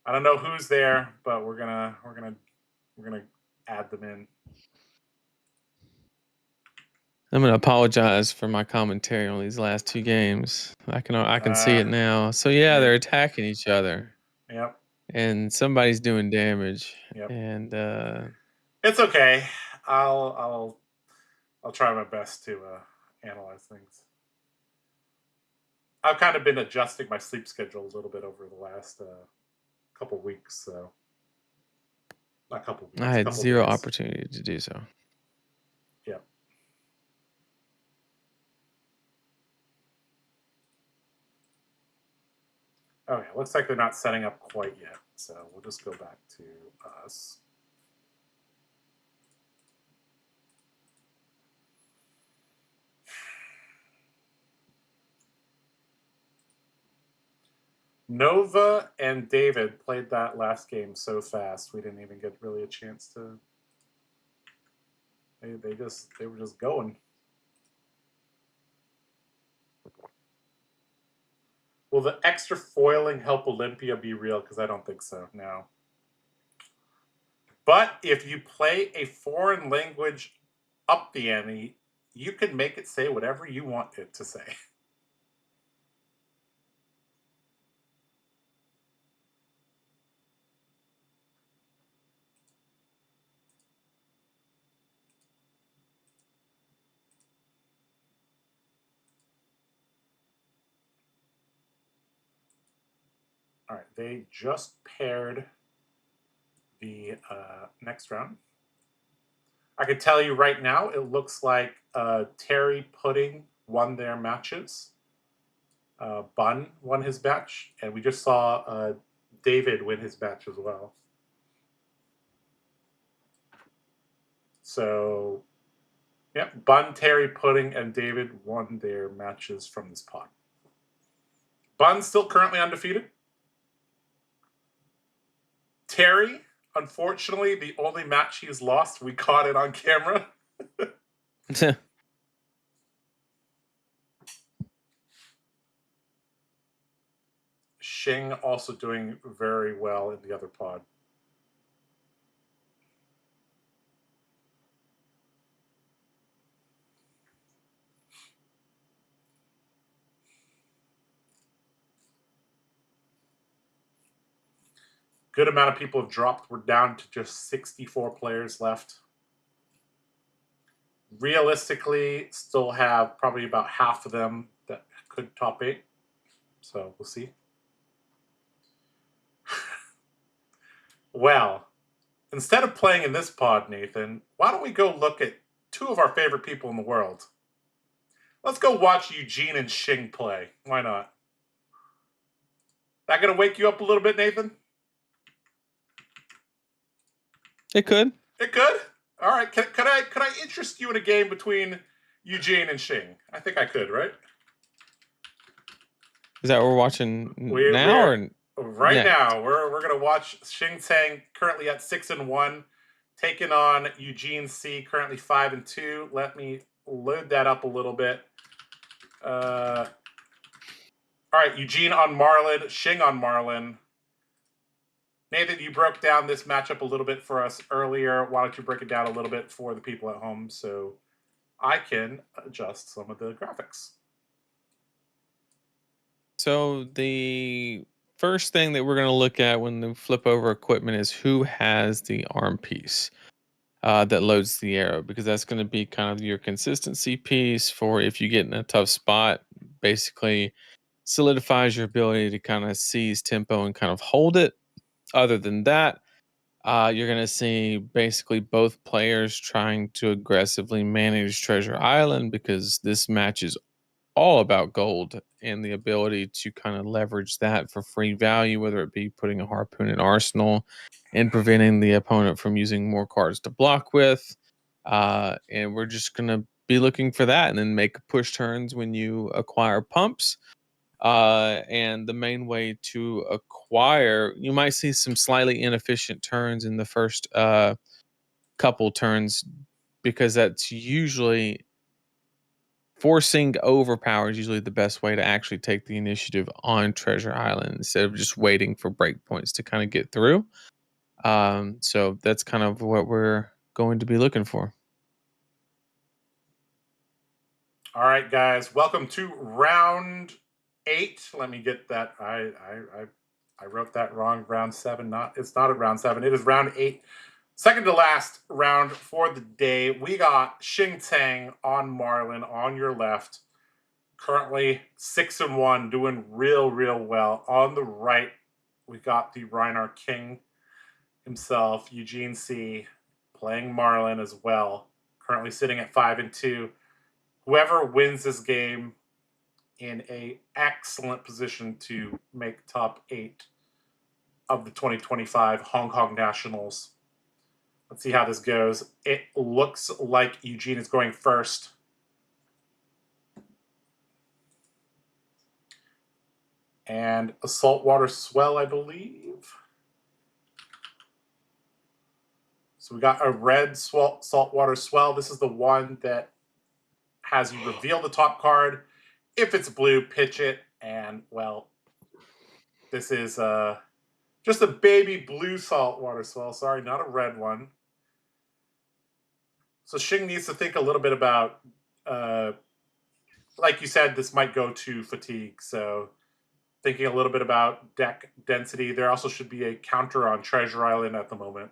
I don't know who's there, but we're gonna add them in. I'm gonna apologize for my commentary on these last 2 games. I can see it now. So yeah, they're attacking each other. Yep. And somebody's doing damage. Yep. And it's okay. I'll try my best to analyze things. I've kind of been adjusting my sleep schedule a little bit over the last couple weeks, so not a couple weeks. I had 0 opportunity to do so. Yep. Okay, looks like they're not setting up quite yet, so we'll just go back to us. Nova and David played that last game so fast we didn't even get really a chance to. They were just going. Will the extra foiling help Olympia be real? Because I don't think so. No. But if you play a foreign language up the ante, you can make it say whatever you want it to say. All right, they just paired the next round. I can tell you right now, it looks like Terry Pudding won their matches. Bun won his match, and we just saw David win his match as well. So, yeah, Bun, Terry Pudding, and David won their matches from this pot. Bun's still currently undefeated. Terry, unfortunately, the only match he's lost, we caught it on camera. Shing also doing very well in the other pod. Good amount of people have dropped. We're down to just 64 players left. realistically still have probably about half of them that could top 8. So we'll see. Well, instead of playing in this pod, Nathan, why don't we go look at two of our favorite people in the world? Let's go watch Eugene and Xing play. Why not? That gonna wake you up a little bit, Nathan? It could. It could. All right. Could I interest you in a game between Eugene and Xing? I think I could, right? Is that what we're watching now or right next? now? We're gonna watch Xing Tang currently at 6-1, taking on Eugene C currently 5-2. Let me load that up a little bit. All right, Eugene on Marlin, Xing on Marlin. Nathan, you broke down this matchup a little bit for us earlier. Why don't you break it down a little bit for the people at home so I can adjust some of the graphics? So the first thing that we're going to look at when we flip over equipment is who has the arm piece that loads the arrow, because that's going to be kind of your consistency piece for if you get in a tough spot. Basically, solidifies your ability to kind of seize tempo and kind of hold it. Other than that, you're going to see basically both players trying to aggressively manage Treasure Island, because this match is all about gold and the ability to kind of leverage that for free value, whether it be putting a harpoon in arsenal and preventing the opponent from using more cards to block with. And we're just going to be looking for that and then make push turns when you acquire pumps. And the main way to acquire, you might see some slightly inefficient turns in the first couple turns, because that's usually forcing overpower is usually the best way to actually take the initiative on Treasure Island instead of just waiting for breakpoints to kind of get through. So that's kind of what we're going to be looking for. All right, guys, welcome to round 8. Let me get that. I wrote that wrong. Round 7. It's not at round 7. It is round 8. Second to last round for the day. We got Xing Tang on Marlin on your left. Currently 6-1, doing real well. On the right, we got the Reinar King himself, Eugene C, playing Marlin as well. Currently sitting at 5-2. Whoever wins this game in a excellent position to make top 8 of the 2025 Hong Kong Nationals. Let's see how this goes. It looks like Eugene is going first. And a saltwater swell, I believe. So we got a red saltwater swell. This is the one that has you reveal the top card. If it's blue, pitch it. And, well, this is just a baby blue saltwater swell. Sorry, not a red one. So Xing needs to think a little bit about, like you said, this might go to fatigue. So thinking a little bit about deck density. There also should be a counter on Treasure Island at the moment.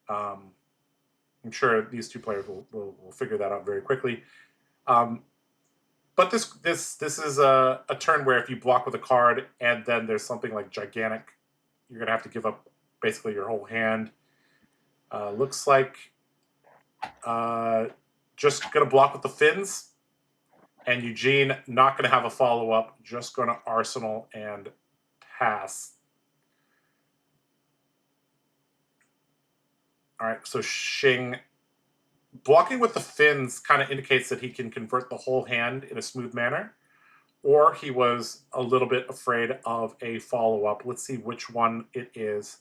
I'm sure these two players will figure that out very quickly. But this is a turn where if you block with a card and then there's something like gigantic, you're gonna have to give up basically your whole hand. Looks like just gonna block with the fins. And Eugene not gonna have a follow-up, just gonna arsenal and pass. All right, so Xing blocking with the fins kind of indicates that he can convert the whole hand in a smooth manner, or he was a little bit afraid of a follow-up. Let's see which one it is.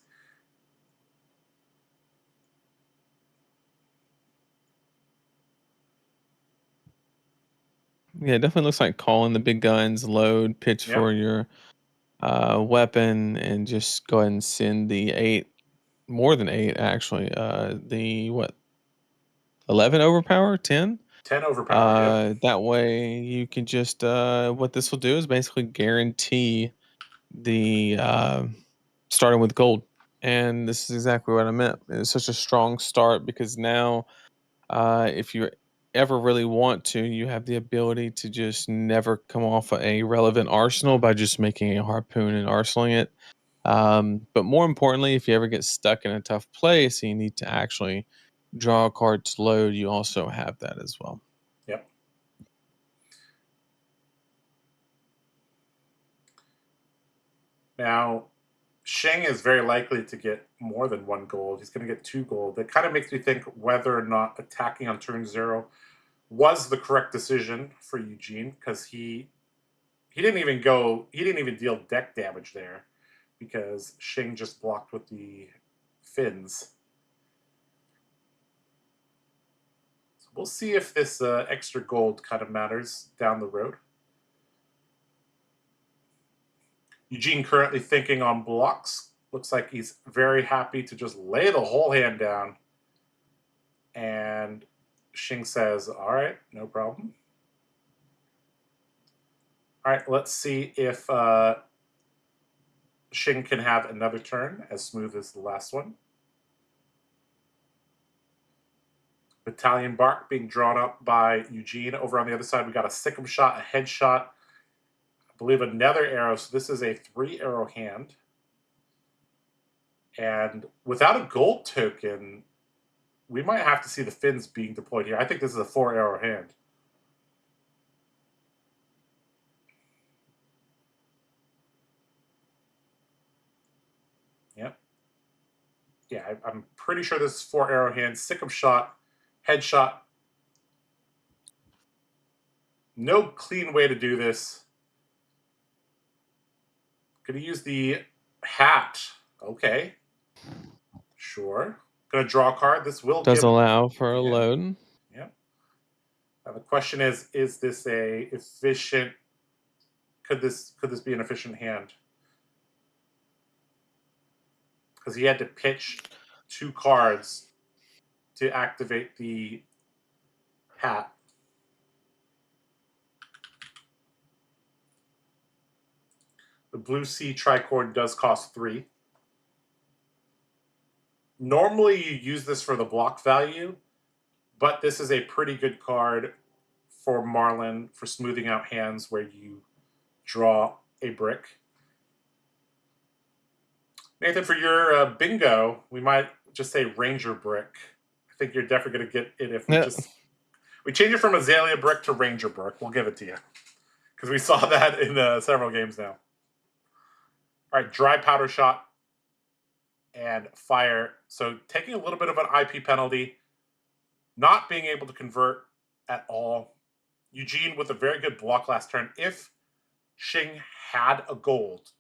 Yeah, it definitely looks like calling the big guns, load, pitch for your weapon, and just go ahead and send the 8, more than 8 actually. The what? 11 overpower, 10? 10 overpower. That way you can just what this will do is basically guarantee the starting with gold. And this is exactly what I meant. It's such a strong start because now If you ever really want to, you have the ability to just never come off a relevant arsenal by just making a harpoon and arsenaling it. But more importantly, if you ever get stuck in a tough place and you need to actually draw a card to load, you also have that as well. Yep. Now, Shing is very likely to get more than 1 gold. He's going to get 2 gold. That kind of makes me think whether or not attacking on turn 0 was the correct decision for Eugene, because he didn't even deal deck damage there, because Shing just blocked with the fins. So we'll see if this extra gold kind of matters down the road. Eugene currently thinking on blocks. Looks like he's very happy to just lay the whole hand down. And Shing says, all right, no problem. All right, let's see if Shing can have another turn as smooth as the last one. Battalion Bark being drawn up by Eugene. Over on the other side, we got a Sikkim shot, a headshot, I believe another arrow. So this is a 3-arrow hand. And without a gold token, we might have to see the fins being deployed here. I think this is a 4-arrow hand. Yep. Yeah, I'm pretty sure this is 4-arrow hand. Sikkim shot, headshot. No clean way to do this. Gonna use the hat. Okay. Sure. Gonna draw a card. This will Does give allow for a load. Yeah. Now the question is this a efficient? Could this be an efficient hand? Because he had to pitch 2 cards to activate the hat. The blue sea tricord does cost 3. Normally you use this for the block value, but this is a pretty good card for Marlin for smoothing out hands where you draw a brick. Nathan, for your bingo, we might just say Ranger brick. I think you're definitely going to get it if we change it from Azalea brick to Ranger brick. We'll give it to you because we saw that in several games now. All right, dry powder shot and fire. So taking a little bit of an IP penalty, not being able to convert at all. Eugene with a very good block last turn. If Shing had a gold,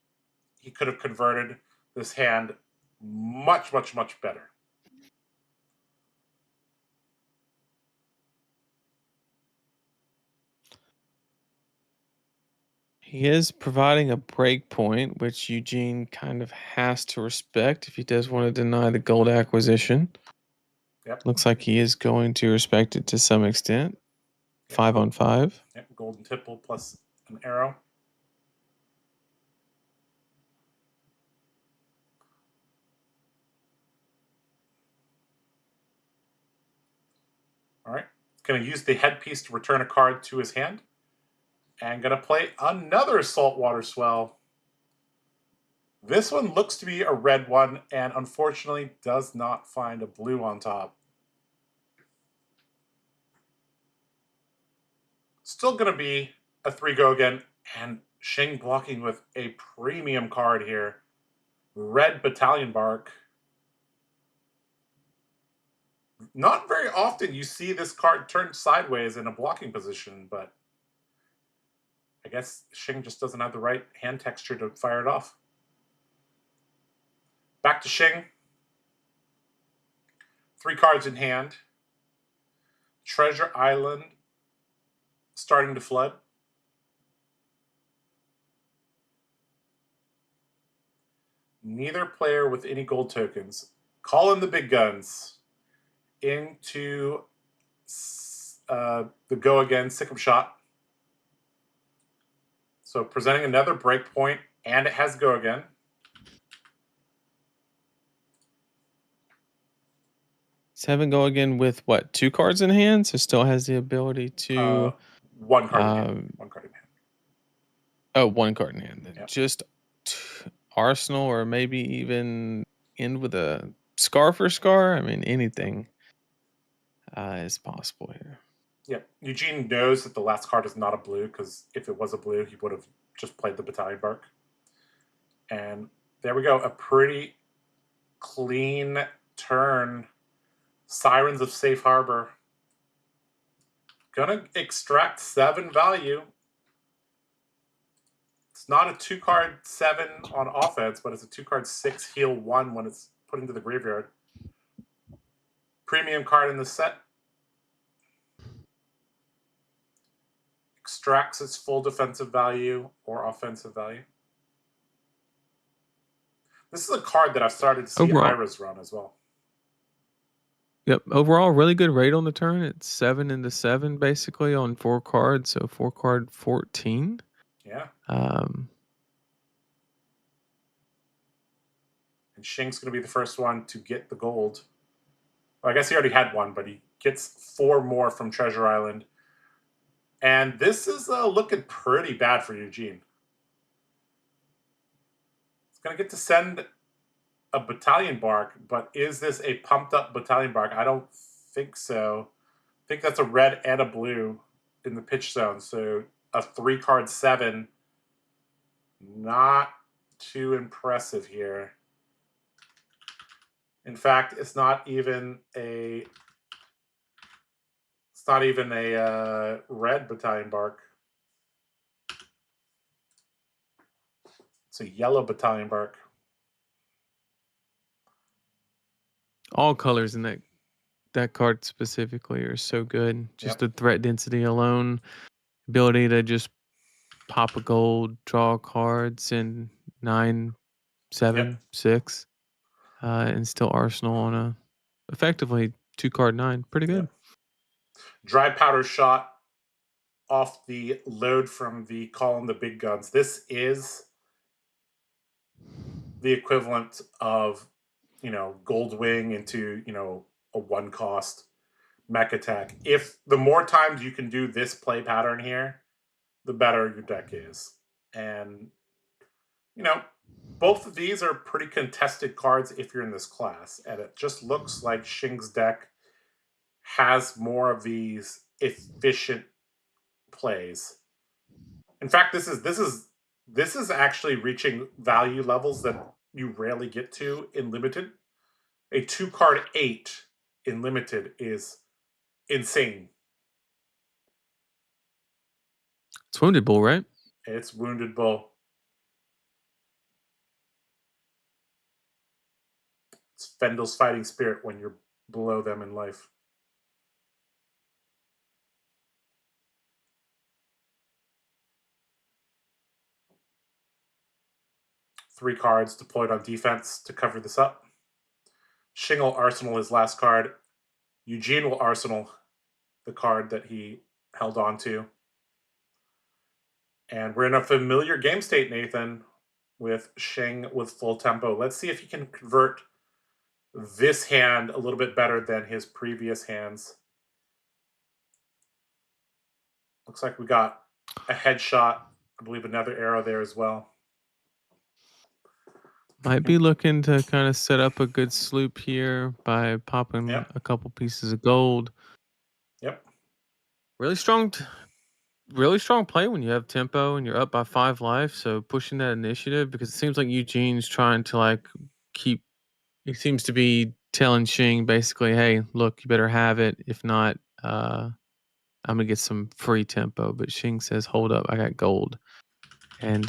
he could have converted this hand much, much, much better. He is providing a break point, which Eugene kind of has to respect if he does want to deny the gold acquisition. Yep. Looks like he is going to respect it to some extent. Yep. 5 on 5. Yep. Golden tipple plus an arrow. All right. Going to use the headpiece to return a card to his hand. And going to play another saltwater swell. This one looks to be a red one and unfortunately does not find a blue on top. Still going to be a 3-go again. And Shing blocking with a premium card here. Red Battalion Bark. Not very often you see this card turned sideways in a blocking position, but I guess Shing just doesn't have the right hand texture to fire it off. Back to Shing. 3 cards in hand. Treasure Island starting to flood. Neither player with any gold tokens. Call in the big guns into the go again Sikkim shot. So presenting another break point, and it has go again. 7 go again with what? 2 cards in hand, so still has the ability to 1 card in hand. 1 card in hand. Oh, 1 card in hand. Then Yep. just Arsenal, or maybe even end with a Scarf or Scar. I mean, anything is possible here. Yep. Eugene knows that the last card is not a blue, because if it was a blue, he would have just played the Battalion Bark. And there we go. A pretty clean turn. Sirens of Safe Harbor. Gonna extract 7 value. It's not a 2-card 7 on offense, but it's a 2-card 6 heal 1 when it's put into the graveyard. Premium card in the set. Extracts its full defensive value or offensive value. This is a card that I've started to see Ira's run as well. Yep. Overall, really good rate on the turn. It's 7 into 7 basically on 4 cards, so 4 card 14. Yeah. And Shing's going to be the first one to get the gold. Well, I guess he already had 1, but he gets 4 more from Treasure Island. And this is looking pretty bad for Eugene. He's going to get to send a Battalion Bark, but is this a pumped up Battalion Bark? I don't think so. I think that's a red and a blue in the pitch zone. So a 3-card 7. Not too impressive here. In fact, it's not even a red Battalion Bark. It's a yellow Battalion Bark. All colors in that card specifically are so good. Just the threat density alone, ability to just pop a gold, draw a card, send 9, 7, 6, and still Arsenal on a effectively 2-card 9. Pretty good. Dry powder shot off the load from the column, the big guns. This is the equivalent of, Gold Wing into, a 1-cost mech attack. If the more times you can do this play pattern here, the better your deck is. And, both of these are pretty contested cards if you're in this class. And it just looks like Shing's deck has more of these efficient plays. In fact, this is actually reaching value levels that you rarely get to in Limited. A 2-card 8 in Limited is insane. It's Wounded Bull, right? It's Wounded Bull. It's Fendel's Fighting Spirit when you're below them in life. Three cards deployed on defense to cover this up. Shing will Arsenal his last card. Eugene will Arsenal the card that he held on to. And we're in a familiar game state, Nathan, with Shing with full tempo. Let's see if he can convert this hand a little bit better than his previous hands. Looks like we got a headshot. I believe another arrow there as well. Might be looking to kind of set up a good sloop here by popping a couple pieces of gold. Yep. Really strong play when you have tempo and you're up by 5 life. So pushing that initiative, because it seems like Eugene's trying to keep. He seems to be telling Shing basically, "Hey, look, you better have it. If not, I'm gonna get some free tempo." But Shing says, "Hold up, I got gold," and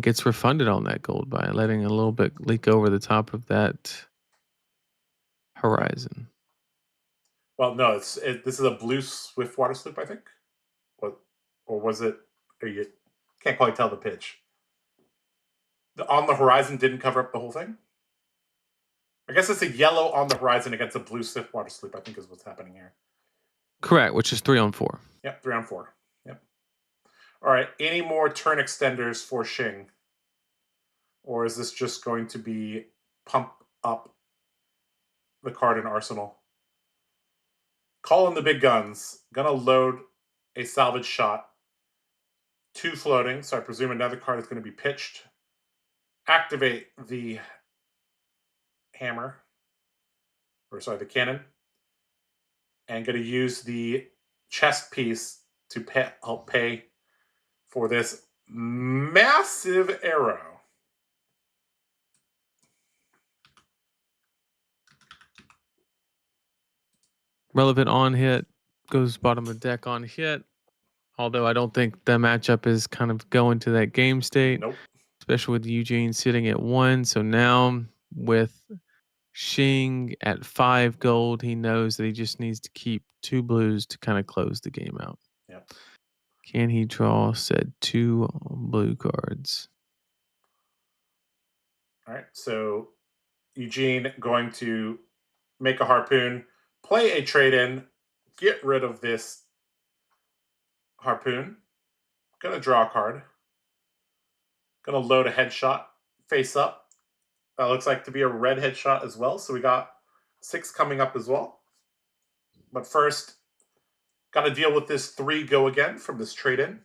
gets refunded on that gold by letting a little bit leak over the top of that horizon. Well, no, this is a blue Swiftwater sloop, I think. Or was it? You can't quite tell the pitch. The on the horizon didn't cover up the whole thing. I guess it's a yellow on the horizon against a blue Swiftwater sloop, I think is what's happening here. Correct, which is 3 on 4. Yep, 3 on 4. Yep. All right, any more turn extenders for Shing? Or is this just going to be pump up the card in arsenal. Call in the big guns. Gonna load a salvage shot. 2 floating, so I presume another card is going to be pitched. Activate the hammer, or sorry, the cannon, and going to use the chest piece to help pay for this massive arrow. Relevant on hit goes bottom of deck on hit. Although I don't think the matchup is kind of going to that game state, Nope. especially with Eugene sitting at 1. So now with Xing at 5 gold, he knows that he just needs to keep 2 blues to kind of close the game out. Yep. Can he draw said 2 blue cards? All right. So Eugene going to make a harpoon, play a trade in, get rid of this harpoon. Gonna draw a card. Gonna load a headshot face up. That looks like to be a red headshot as well. So we got 6 coming up as well. But first, got to deal with this 3 go again from this trade in.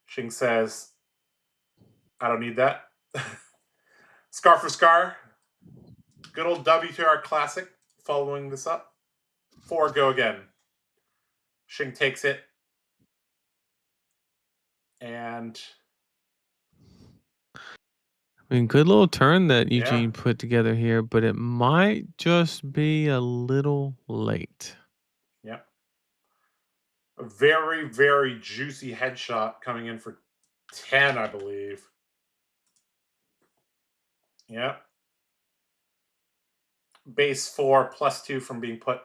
Xing says, I don't need that. Scar for Scar. Good old WTR classic following this up. 4 go again. Xing takes it. And I mean, good little turn that Eugene put together here, but it might just be a little late. Yep. A very, very juicy headshot coming in for 10, I believe. Yep. Base 4 +2 from being put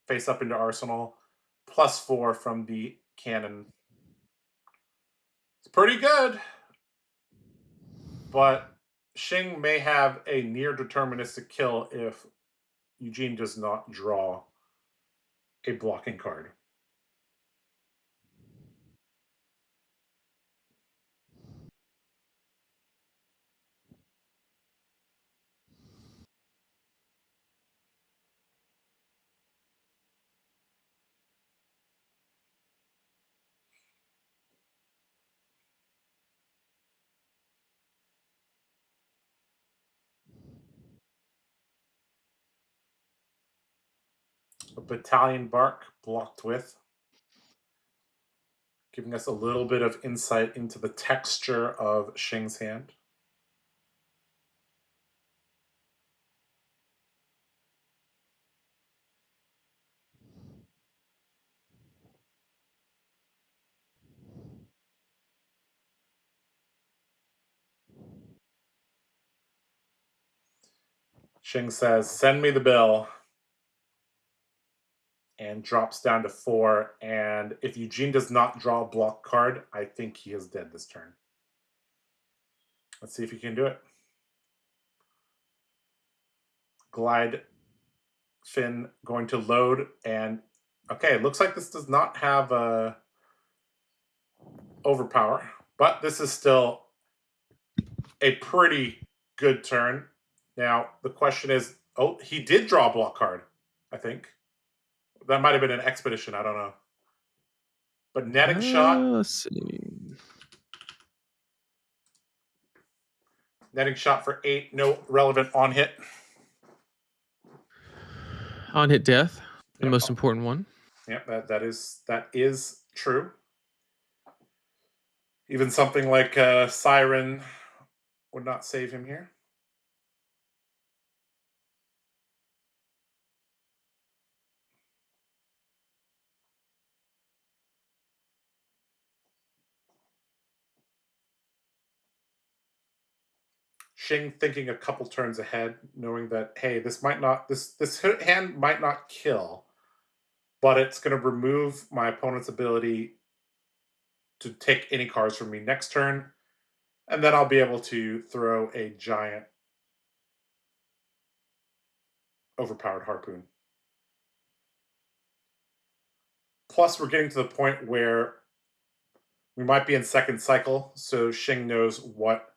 face up into arsenal. +4 from the cannon. It's pretty good. But Xing may have a near deterministic kill if Eugene does not draw a blocking card. A battalion bark blocked with, giving us a little bit of insight into the texture of Xing's hand. Xing says, send me the bill, and drops down to 4. And if Eugene does not draw a block card, I think he is dead this turn. Let's see if he can do it. Glide fin going to load, and okay, it looks like this does not have a overpower, but this is still a pretty good turn. Now the question is, oh, he did draw a block card, I think. That might have been an expedition, I don't know. But netting shot. Let's see. Netting shot for 8, no relevant on hit. On hit death, the most important one. Yep, that is true. Even something like Siren would not save him here. Xing thinking a couple turns ahead, knowing that, hey, this hand might not kill, but it's going to remove my opponent's ability to take any cards from me next turn, and then I'll be able to throw a giant overpowered harpoon. Plus, we're getting to the point where We might be in second cycle, so Xing knows what,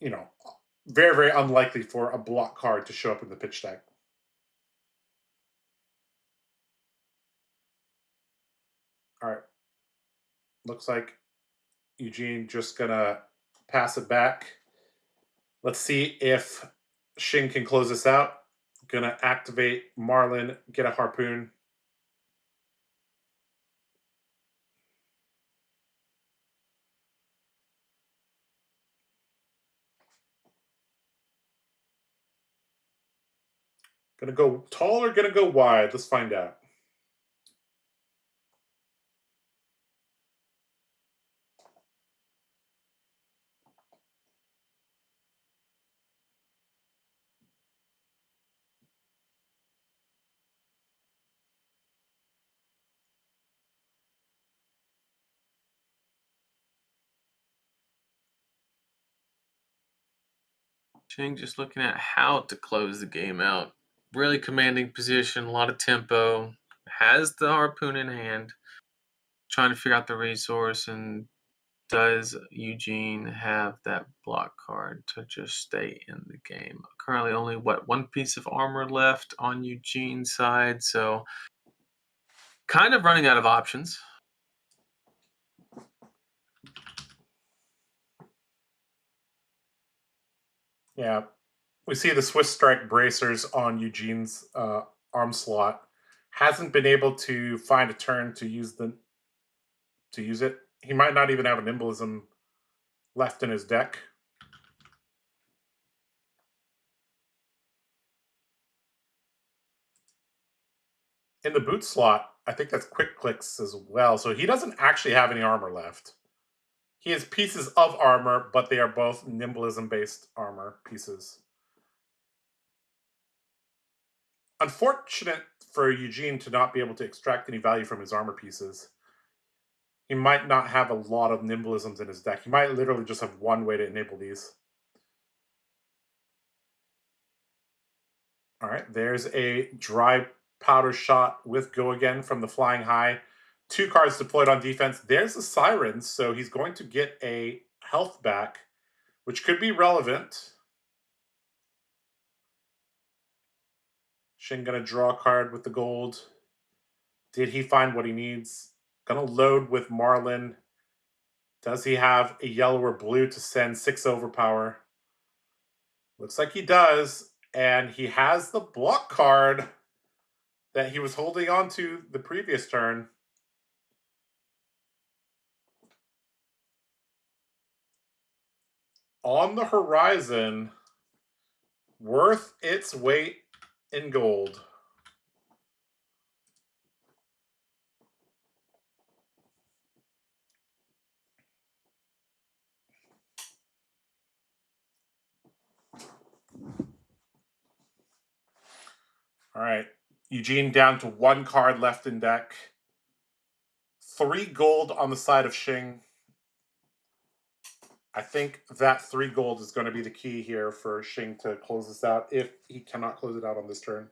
you know, very, very unlikely for a block card to show up in the pitch deck. All right. Looks like Eugene just gonna pass it back. Let's see if Xing can close this out. Gonna activate Marlin, get a harpoon. Gonna go tall or gonna go wide? Let's find out. Ching just looking at how to close the game out. Really commanding position, a lot of tempo. Has the harpoon in hand. Trying to figure out the resource, and does Eugene have that block card to just stay in the game? Currently only, one piece of armor left on Eugene's side, so kind of running out of options. Yeah. We see the Swiss Strike bracers on Eugene's arm slot. Hasn't been able to find a turn to use it. He might not even have an embolism left in his deck. In the boot slot, I think that's quick clicks as well. So he doesn't actually have any armor left. He has pieces of armor, but they are both nimblism-based armor pieces. Unfortunate for Eugene to not be able to extract any value from his armor pieces. He might not have a lot of nimblisms in his deck. He might literally just have one way to enable these. All right, there's a dry powder shot with Go Again from the Flying High. 2 cards deployed on defense. There's the Siren, so he's going to get a health back, which could be relevant. Shin gonna draw a card with the gold. Did he find what he needs? Gonna load with Marlin. Does he have a yellow or blue to send 6 overpower? Looks like he does. And he has the block card that he was holding on to the previous turn. On the horizon, worth its weight in gold. All right. Eugene down to 1 card left in deck. 3 gold on the side of Xing. I think that 3 gold is going to be the key here for Xing to close this out if he cannot close it out on this turn.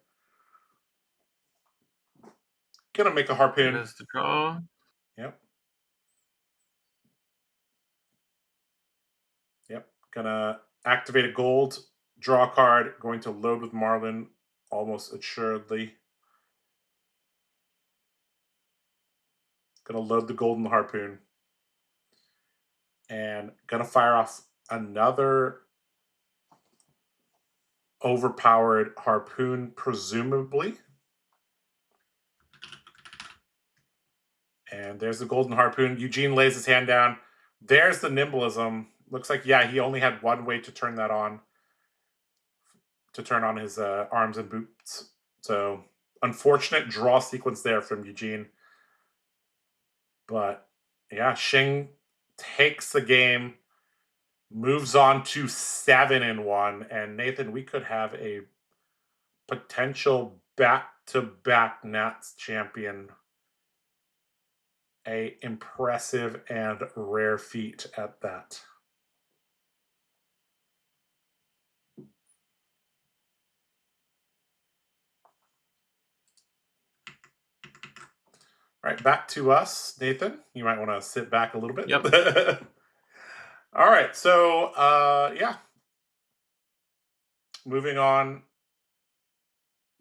Gonna make a harpoon. There's the draw. Yep. Yep. Gonna activate a gold, draw a card, going to load with Marlin almost assuredly. Gonna load the golden harpoon. And gonna fire off another overpowered harpoon, presumably. And there's the golden harpoon. Eugene lays his hand down. There's the nimblism. Looks like, yeah, he only had one way to turn that on, to turn on his arms and boots. So unfortunate draw sequence there from Eugene. But yeah, Xing takes the game, moves on to 7-1. And Nathan, we could have a potential back-to-back Nats champion. A impressive and rare feat at that. All right, back to us, Nathan. You might want to sit back a little bit. Yep. All right, so yeah, moving on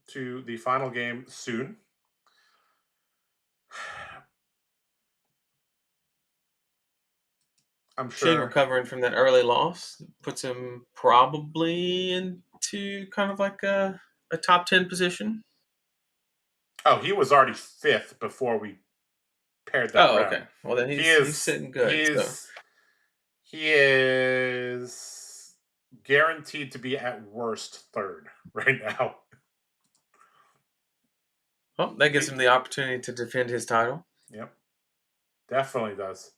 to the final game soon. I'm Shane sure. recovering from that early loss puts him probably into kind of like a top 10 position. Oh, he was already fifth before we paired that Oh, okay. round. Well, then He he's is. sitting He good. So, is. He is guaranteed to be at worst third right now. well, that gives him the opportunity to defend his title. Yep, definitely does.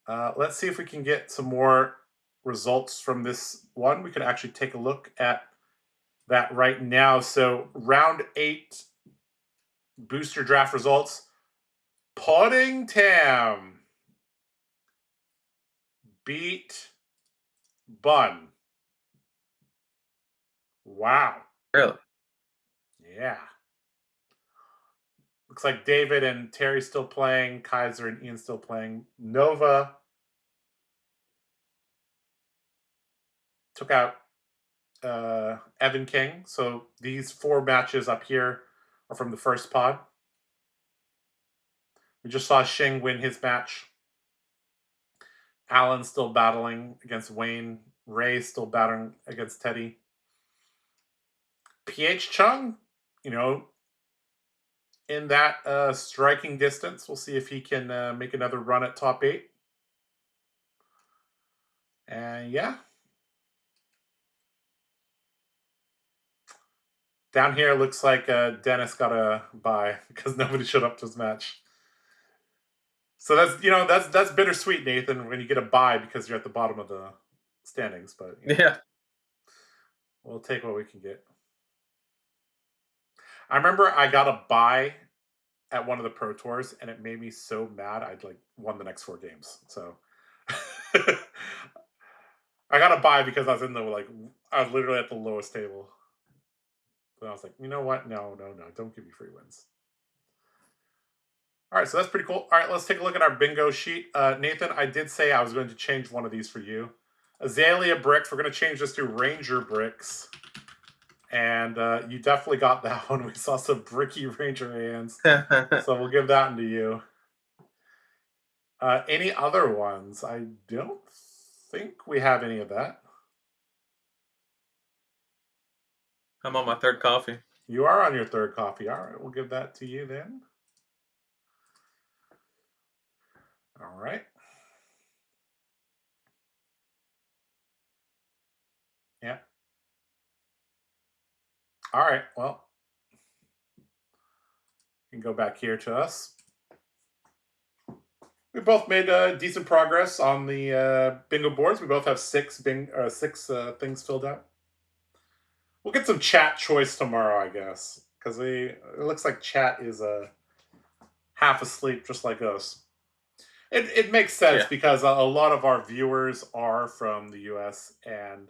Let's see if we can get some more results from this one. We could actually take a look at that right now. So, round 8 booster draft results. Pudding Tam beat Bun. Wow. Really? Yeah. Looks like David and Terry still playing. Kaiser and Ian still playing. Nova took out Evan King. So these 4 matches up here are from the first pod. We just saw Shing win his match. Alan still battling against Wayne. Ray still battling against Teddy. PH Chung, you know, in that striking distance. We'll see if he can make another run at top 8. And yeah. Down here looks like Dennis got a bye because nobody showed up to his match. So that's bittersweet, Nathan, when you get a bye because you're at the bottom of the standings. But Yeah. we'll take what we can get. I remember I got a bye at one of the Pro Tours, and it made me so mad. I'd like won the next 4 games. So I got a bye because I was I was literally at the lowest table. But I was like, you know what? No, don't give me free wins. All right, so that's pretty cool. All right, let's take a look at our bingo sheet. Nathan, I did say I was going to change one of these for you. Azalea bricks. We're going to change this to Ranger bricks. And you definitely got that one. We saw some bricky Ranger hands. So we'll give that one to you. Any other ones? I don't think we have any of that. I'm on my 3rd coffee. You are on your 3rd coffee. All right, we'll give that to you then. All right. Yeah. All right. Well, you can go back here to us. We both made decent progress on the bingo boards. We both have 6 things filled out. We'll get some chat choice tomorrow, I guess, because it looks like chat is half asleep, just like us. It makes sense Yeah. because a lot of our viewers are from the U.S. and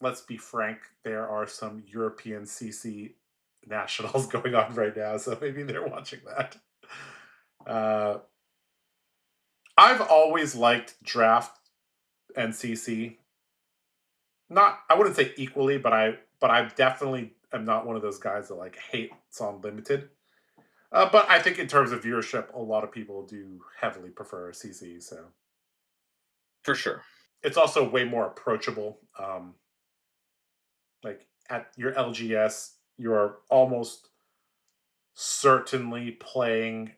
let's be frank, there are some European CC nationals going on right now, so maybe they're watching that. I've always liked draft and CC. I wouldn't say equally, but I definitely am not one of those guys that like hates on limited. But I think in terms of viewership, a lot of people do heavily prefer CC. So For sure. it's also way more approachable. Like at your LGS, you're almost certainly playing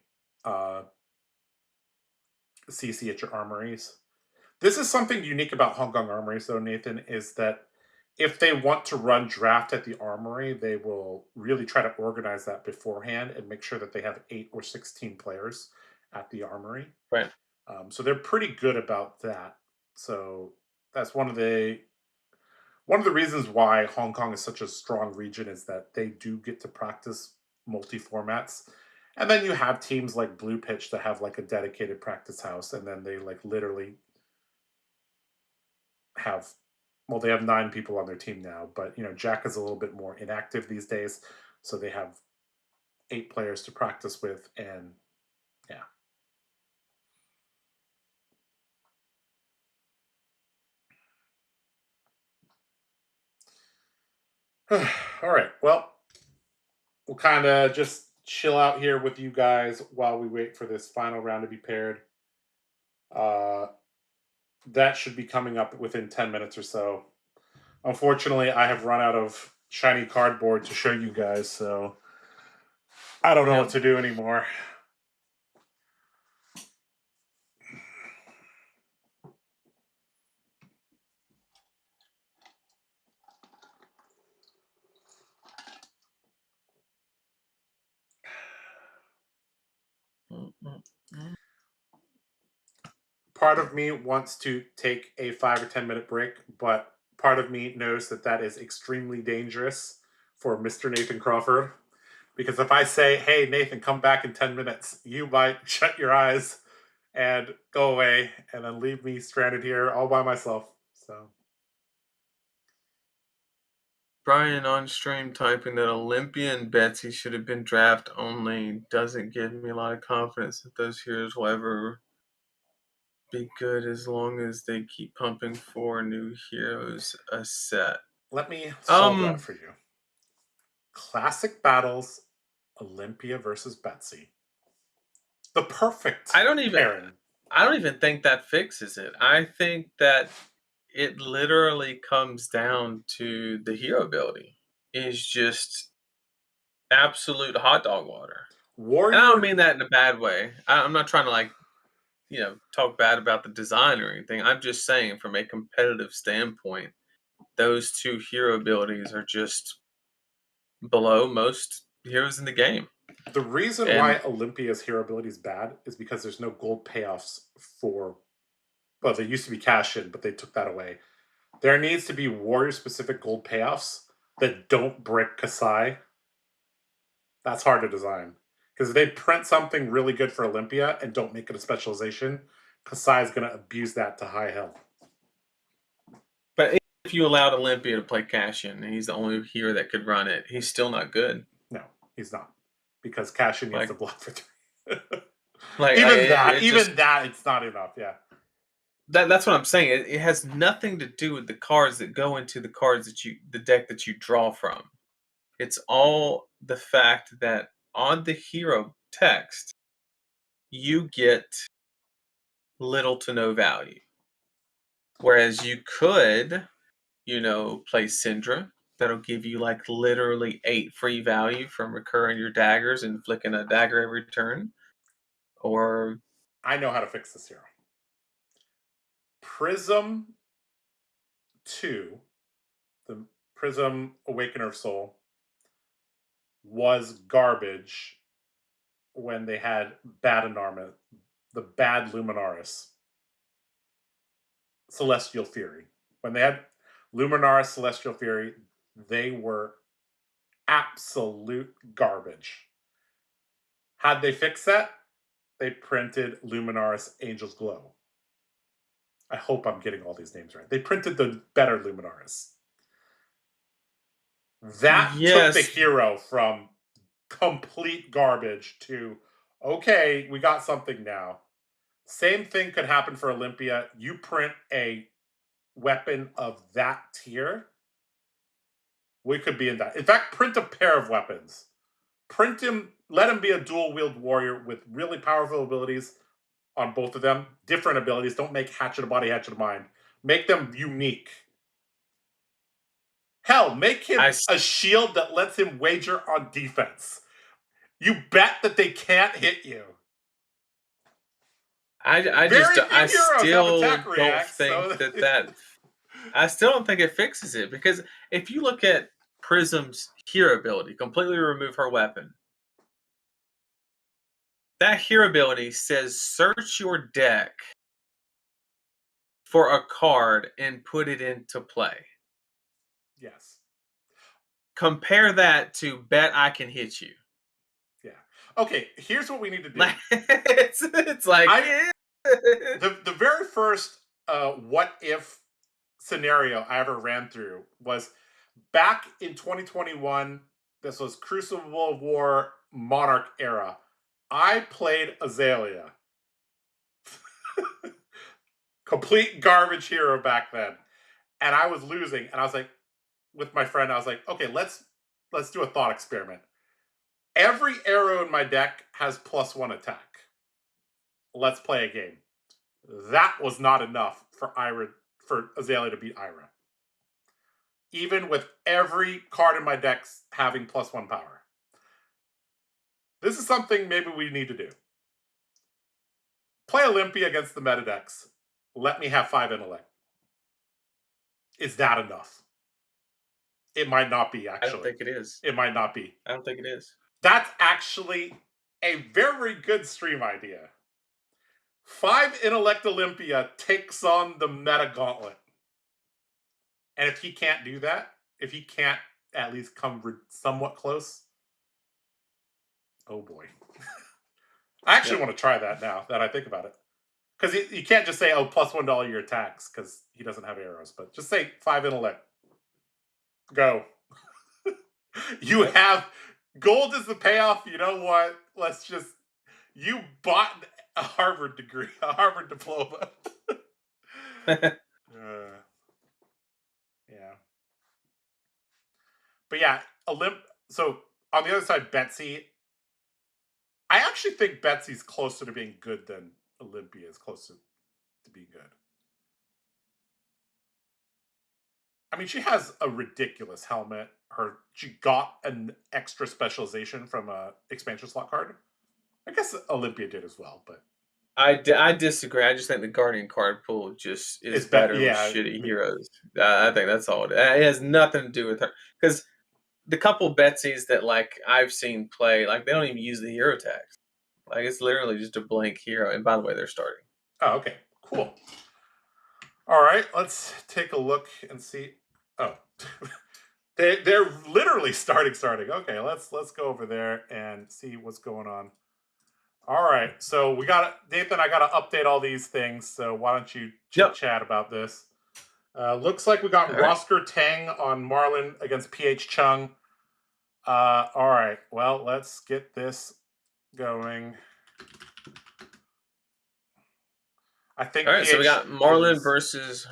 CC at your armories. This is something unique about Hong Kong armories, though, Nathan, is that if they want to run draft at the armory, they will really try to organize that beforehand and make sure that they have 8 or 16 players at the armory. Right. So they're pretty good about that. So that's one of the reasons why Hong Kong is such a strong region is that they do get to practice multi formats. And then you have teams like Blue Pitch that have like a dedicated practice house, and then they like literally have they have 9 people on their team now, but Jack is a little bit more inactive these days, so they have 8 players to practice with, and yeah. All right. Well, we'll kind of just chill out here with you guys while we wait for this final round to be paired. Uh, that should be coming up within 10 minutes or so. Unfortunately, I have run out of shiny cardboard to show you guys, so I don't know what to do anymore. Part of me wants to take a 5 or 10 minute break, but part of me knows that that is extremely dangerous for Mr. Nathan Crawford. Because if I say, hey, Nathan, come back in 10 minutes, you might shut your eyes and go away and then leave me stranded here all by myself. So, Brian on stream typing that Olympia and Betsy should have been draft only doesn't give me a lot of confidence that those heroes will ever be good as long as they keep pumping for new heroes a set. let me solve that for you. Classic Battles, Olympia versus Betsy. The perfect pairing. I don't even think that fixes it. I think that it literally comes down to the hero ability. Is just absolute hot dog water. Warrior. And I don't mean that in a bad way. I'm not trying to talk bad about the design or anything. I'm just saying from a competitive standpoint, those two hero abilities are just below most heroes in the game. The reason why Olympia's hero ability is bad is because there's no gold payoffs for. Well, there used to be cash in, but they took that away. There needs to be warrior specific gold payoffs that don't brick Kasai. That's hard to design. Because if they print something really good for Olympia and don't make it a specialization, Kasai is going to abuse that to high hell. But if you allowed Olympia to play cash in, and he's the only hero that could run it, he's still not good. No, he's not. Because cash in needs to block for 3. It's not enough, yeah. That's what I'm saying. It has nothing to do with the cards that go into the deck that you draw from. It's all the fact that on the hero text, you get little to no value. Whereas you could, play Syndra. That'll give you like literally 8 free value from recurring your daggers and flicking a dagger every turn. Or I know how to fix this hero. Prism 2, the Prism Awakener of Soul, was garbage when they had bad Enarma, the bad Luminaris, Celestial Fury. When they had Luminaris, Celestial Fury, they were absolute garbage. Had they fixed that, they printed Luminaris Angel's Glow. I hope I'm getting all these names right. They printed the better Luminaris. That took the hero from complete garbage to, okay, we got something now. Same thing could happen for Olympia. You print a weapon of that tier, we could be in that. In fact, print a pair of weapons. Print him, let him be a dual-wield warrior with really powerful abilities on both of them. Different abilities. Don't make Hatchet of Body, Hatchet of Mind. Make them unique. Hell, make him a shield that lets him wager on defense. You bet that they can't hit you. I still don't think it fixes it, because if you look at Prism's hero ability, completely remove her weapon. That hero ability says search your deck for a card and put it into play. Yes. Compare that to bet I can hit you. Yeah. Okay, here's what we need to do. It's like the very first what if scenario I ever ran through was back in 2021. This was Crucible of War Monarch era, I played Azalea. Complete garbage hero back then. And I was losing. And I was like, with my friend, I was like, okay, let's do a thought experiment. Every arrow in my deck has +1 attack. Let's play a game. That was not enough for Azalea to beat Ira. Even with every card in my decks having +1 power. This is something maybe we need to do. Play Olympia against the meta decks. Let me have 5 intellect. Is that enough? It might not be, actually. I don't think it is. It might not be. I don't think it is. That's actually a very good stream idea. 5 intellect Olympia takes on the meta gauntlet. And if he can't do that, if he can't at least come somewhat close, oh boy. I actually want to try that now that I think about it. Because you can't just say, oh, +1 your attacks, because he doesn't have arrows. But just say 5 intellect. Go. You have gold is the payoff. You know what? Let's just, you bought a Harvard degree, a Harvard diploma. Yeah. But yeah, so on the other side, Betsy. I actually think Betsy's closer to being good than Olympia is closer to being good. I mean, she has a ridiculous helmet. She got an extra specialization from a expansion slot card. I guess Olympia did as well, but I disagree. I just think the Guardian card pool just is better with shitty heroes. I think that's all it is. It has nothing to do with her. Because the couple Betsy's that like I've seen play, like they don't even use the hero tags. Like it's literally just a blank hero. And by the way, they're starting. Oh, okay. Cool. All right, let's take a look and see. Oh. They're literally starting. Okay, let's go over there and see what's going on. All right, so we got Nathan. I got to update all these things. So why don't you chat about this? Looks like we got Rosker Tang on Marlin against PH Chung. All right, well let's get this going. I think. All right, so we got Marlin versus.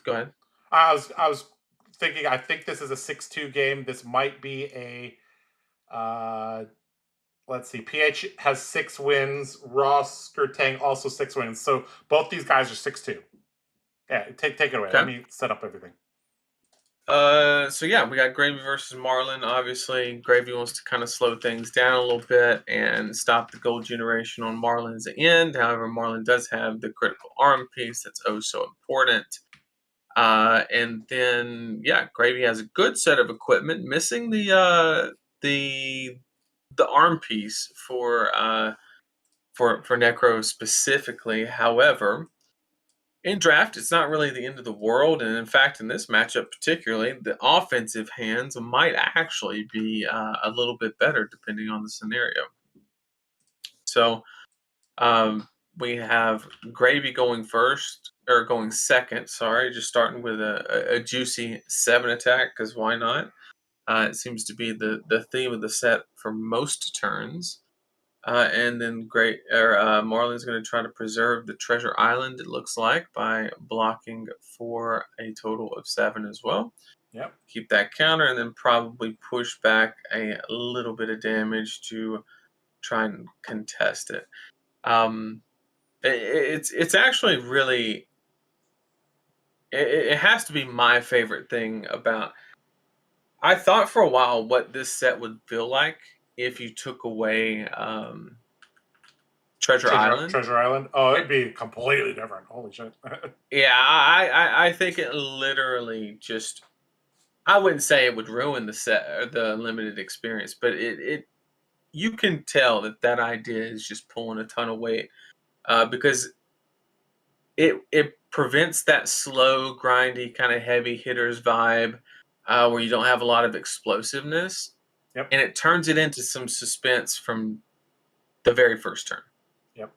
Go ahead. I was thinking. I think this is a 6-2 game. This might be a. Let's see. PH has 6 wins. Rosker Tang also 6 wins. So both these guys are 6-2. Yeah, take it away. Okay. Let me set up everything. So yeah, we got Gravy versus Marlin. Obviously, Gravy wants to kind of slow things down a little bit and stop the gold generation on Marlin's end. However, Marlin does have the critical arm piece that's oh so important. And then yeah, Gravy has a good set of equipment, missing the arm piece for Necro specifically. However, in draft, it's not really the end of the world, and in fact, in this matchup particularly, the offensive hands might actually be a little bit better depending on the scenario. So we have Gravy going second. Sorry, just starting with a juicy 7 attack, because why not? It seems to be the theme of the set for most turns. And then Marlin's going to try to preserve the Treasure Island, it looks like, by blocking for a total of 7 as well. Yep. Keep that counter, and then probably push back a little bit of damage to try and contest it. It's actually really... It has to be my favorite thing about... I thought for a while what this set would feel like if you took away Treasure Island. Treasure Island? Oh, it'd be completely different. Holy shit. Yeah, I think it literally just... I wouldn't say it would ruin the set or the limited experience, but it you can tell that idea is just pulling a ton of weight because it prevents that slow, grindy, kind of heavy hitters vibe where you don't have a lot of explosiveness. Yep. And it turns it into some suspense from the very first turn. Yep.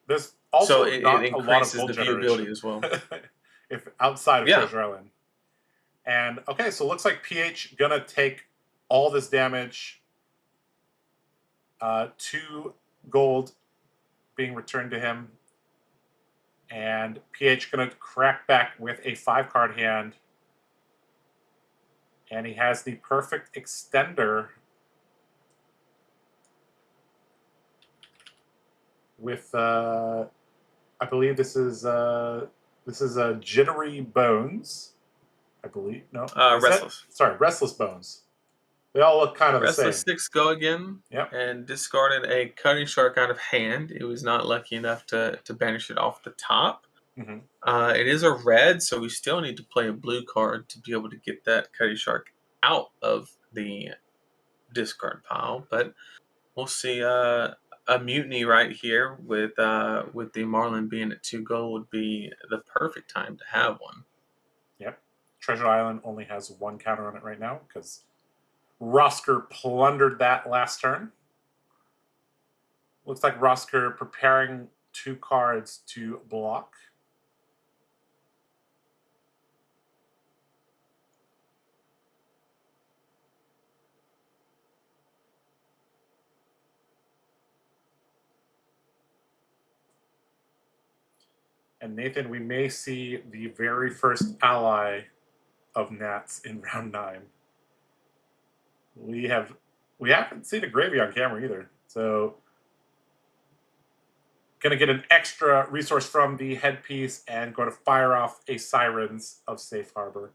There's also it increases the viewability as well. If outside of Treasure Island. And okay, so it looks like PH gonna take all this damage. 2 gold being returned to him. And PH going to crack back with a 5-card hand. And he has the perfect extender with, I believe this is a Jittery Bones. I believe. No. Restless. Sorry, Restless Bones. They all look kind of the same. Restless 6 go again. Yep. And discarded a Cutting Shark out of hand. It was not lucky enough to banish it off the top. Mm-hmm. It is a red, so we still need to play a blue card to be able to get that Cutting Shark out of the discard pile. But we'll see. A mutiny right here with the Marlin being at 2 gold would be the perfect time to have one. Yep. Treasure Island only has 1 counter on it right now because Rosker plundered that last turn. Looks like Rosker preparing 2 cards to block. And Nathan, we may see the very first ally of Nats in round 9. We haven't seen a gravy on camera either. So gonna get an extra resource from the headpiece and going to fire off a Sirens of Safe Harbor.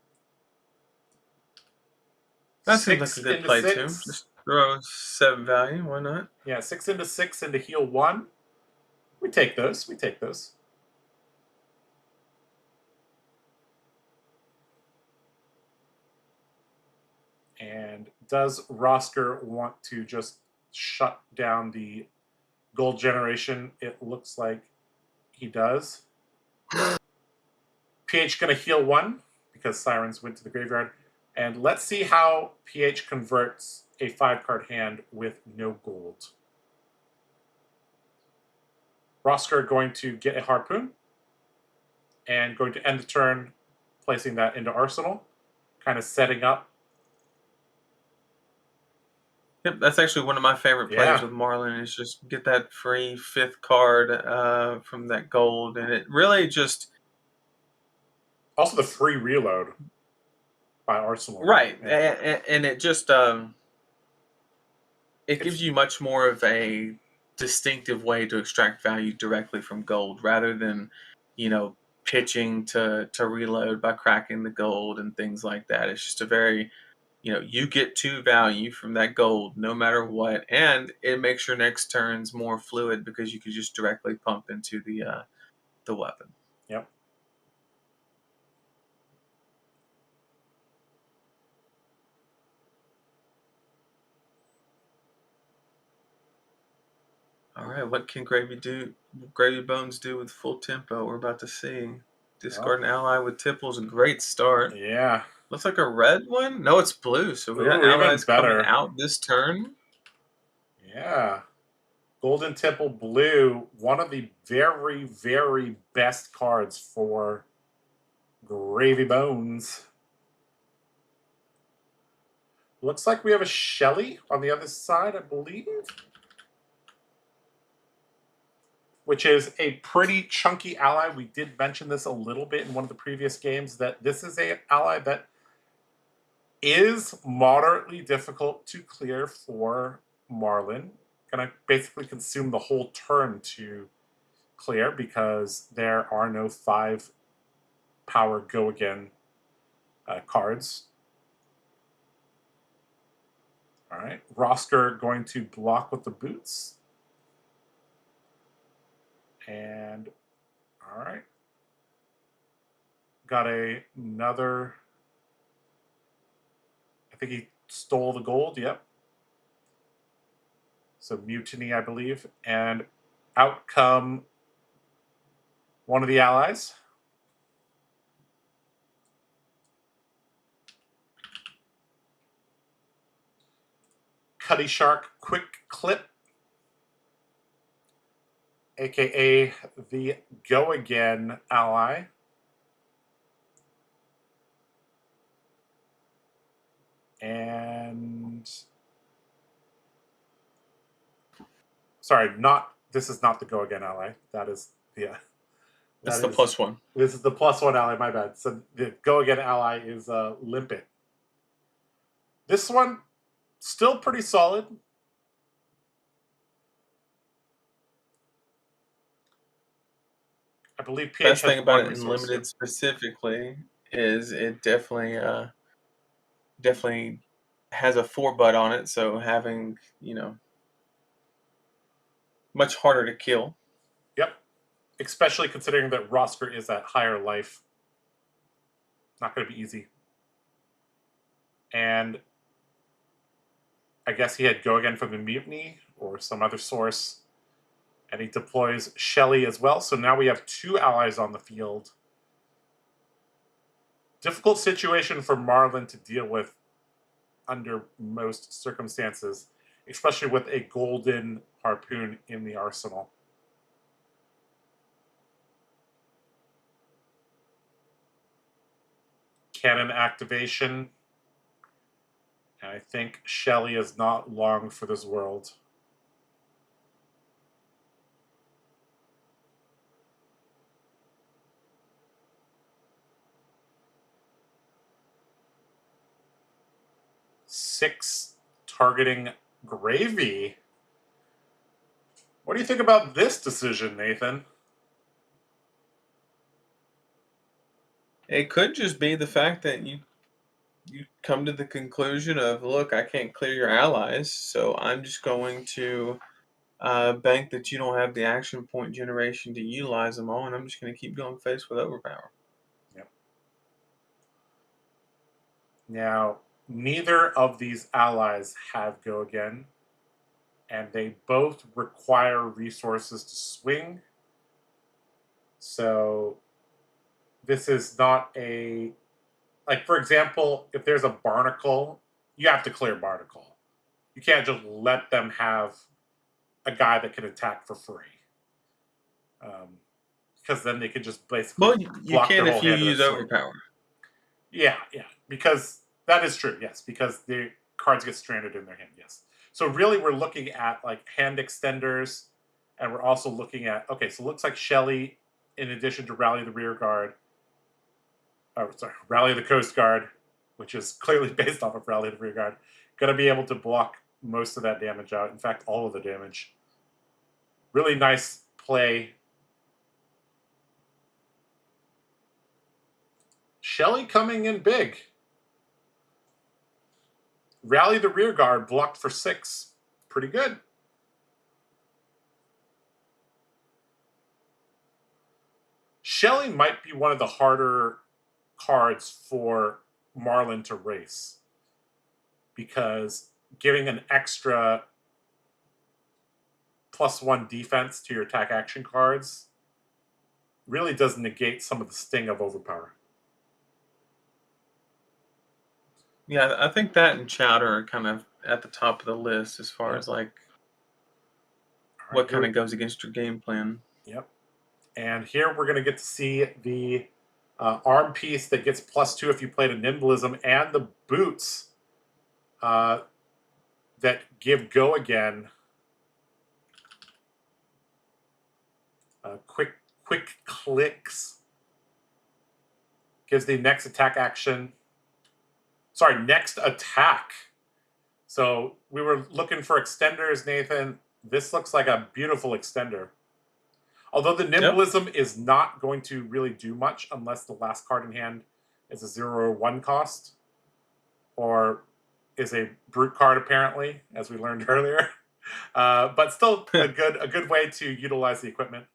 That seems like a good play too. Just throw 7 value, why not? Yeah, 6 into 6 into heal 1. We take those. We take those. And does Rosker want to just shut down the gold generation? It looks like he does. PH going to heal 1 because Sirens went to the graveyard. And let's see how PH converts a 5-card hand with no gold. Rosker going to get a Harpoon and going to end the turn placing that into Arsenal, kind of setting up. Yep, that's actually one of my favorite plays with Marlin is just get that free 5th card from that gold. And it really just... Also the free reload by Arsenal. Right. Yeah. And it just... it gives you much more of a distinctive way to extract value directly from gold rather than, pitching to reload by cracking the gold and things like that. It's just a very... you get 2 value from that gold no matter what, and it makes your next turns more fluid because you can just directly pump into the weapon. Yep. All right, what can Gravy Bones do with full tempo? We're about to see. Discard an ally with Tipple is a great start. Yeah. Looks like a red one? No, it's blue. So we got allies coming out this turn. Yeah. Golden Tipple Blue, one of the very, very best cards for Gravy Bones. Looks like we have a Shelly on the other side, I believe. Which is a pretty chunky ally. We did mention this a little bit in one of the previous games, that this is an ally that is moderately difficult to clear for Marlin. Gonna basically consume the whole turn to clear because there are no 5 power go again cards. All right, Rosker going to block with the boots. And all right, got another. I think he stole the gold. Yep. So mutiny, I believe, and out come one of the allies. Cutty Shark Quick Clip, aka the Go Again ally. And sorry, this is not the go again ally. That is That's the +1. This is the +1 ally. My bad. So the go again ally is Limpet. This one still pretty solid. I believe PH Best has thing about one it in resource. limited specifically is it definitely has a 4 butt on it, so having much harder to kill. Yep. Especially considering that Rosker is at higher life. Not going to be easy. And I guess he had go again from the mutiny or some other source. And he deploys Shelly as well. So now we have 2 allies on the field. Difficult situation for Marlin to deal with under most circumstances, especially with a golden harpoon in the arsenal. Cannon activation. And I think Shelly is not long for this world. Six targeting Gravy. What do you think about this decision, Nathan? It could just be the fact that you come to the conclusion of, look, I can't clear your allies, so I'm just going to bank that you don't have the action point generation to utilize them all, and I'm just going to keep going face with overpower. Yep. Now, neither of these allies have go again, and they both require resources to swing. So this is not a, like, for example, if there's a Barnacle, you have to clear Barnacle. You can't just let them have a guy that can attack for free. Because then they could just basically Well, you block can their whole if you hand use with swing. overpower. Yeah, because that is true, yes, because the cards get stranded in their hand, yes. So really we're looking at like hand extenders, and we're also looking at, okay, so it looks like Shelly, in addition to Rally the Rear Guard, Rally the Coast Guard, which is clearly based off of Rally the Rear Guard, going to be able to block most of that damage out. In fact, all of the damage. Really nice play. Shelly coming in big. Rally the Rear Guard blocked for 6. Pretty good. Shelly might be one of the harder cards for Marlin to race, because giving an extra +1 defense to your attack action cards really does negate some of the sting of overpower. Yeah, I think that and Chowder are kind of at the top of the list as far as like what kind of goes against your game plan. Yep. And here we're going to get to see the arm piece that gets +2 if you played a Nimblism, and the boots that give go again. Quick clicks gives the next attack action. Sorry, next attack. So we were looking for extenders, Nathan. This looks like a beautiful extender. Although the Nimblism is not going to really do much unless the last card in hand is a 0 or 1 cost, or is a brute card, apparently, as we learned earlier. But still a good way to utilize the equipment.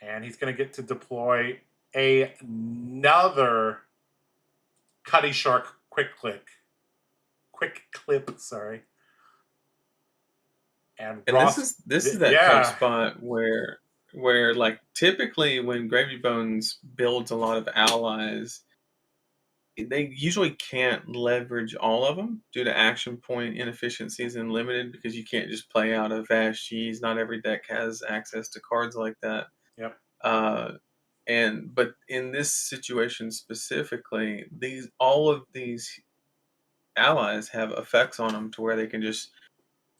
And he's going to get to deploy another Cutty Shark quick clip, sorry. And Ross, this is that kind of spot where like typically when Gravy Bones builds a lot of allies, they usually can't leverage all of them due to action point inefficiencies in limited, because you can't just play out of Vast Cheese. Not every deck has access to cards like that. Yep. But in this situation specifically, all of these allies have effects on them to where they can just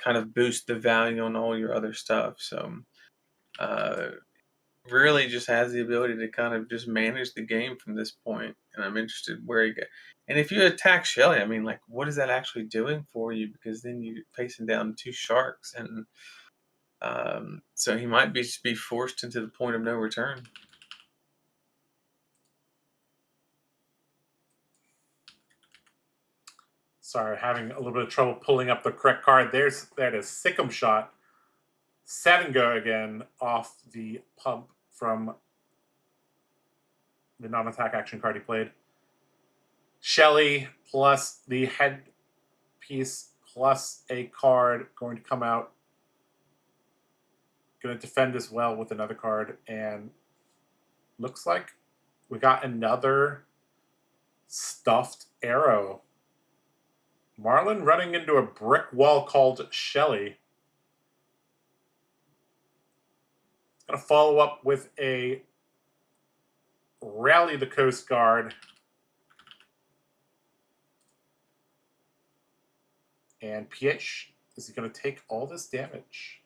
kind of boost the value on all your other stuff. So really just has the ability to kind of just manage the game from this point. And I'm interested where you get. And if you attack Shelly, I mean, like, what is that actually doing for you? Because then you're facing down 2 sharks, and so he might be forced into the point of no return. Sorry, having a little bit of trouble pulling up the correct card. That is Sick'em Shot. 7 go again off the pump from the non-attack action card he played. Shelly plus the headpiece plus a card going to come out. Going to defend as well with another card. And looks like we got another stuffed arrow. Marlin running into a brick wall called Shelly. It's going to follow up with a Rally the Coast Guard. And PH, is he going to take all this damage?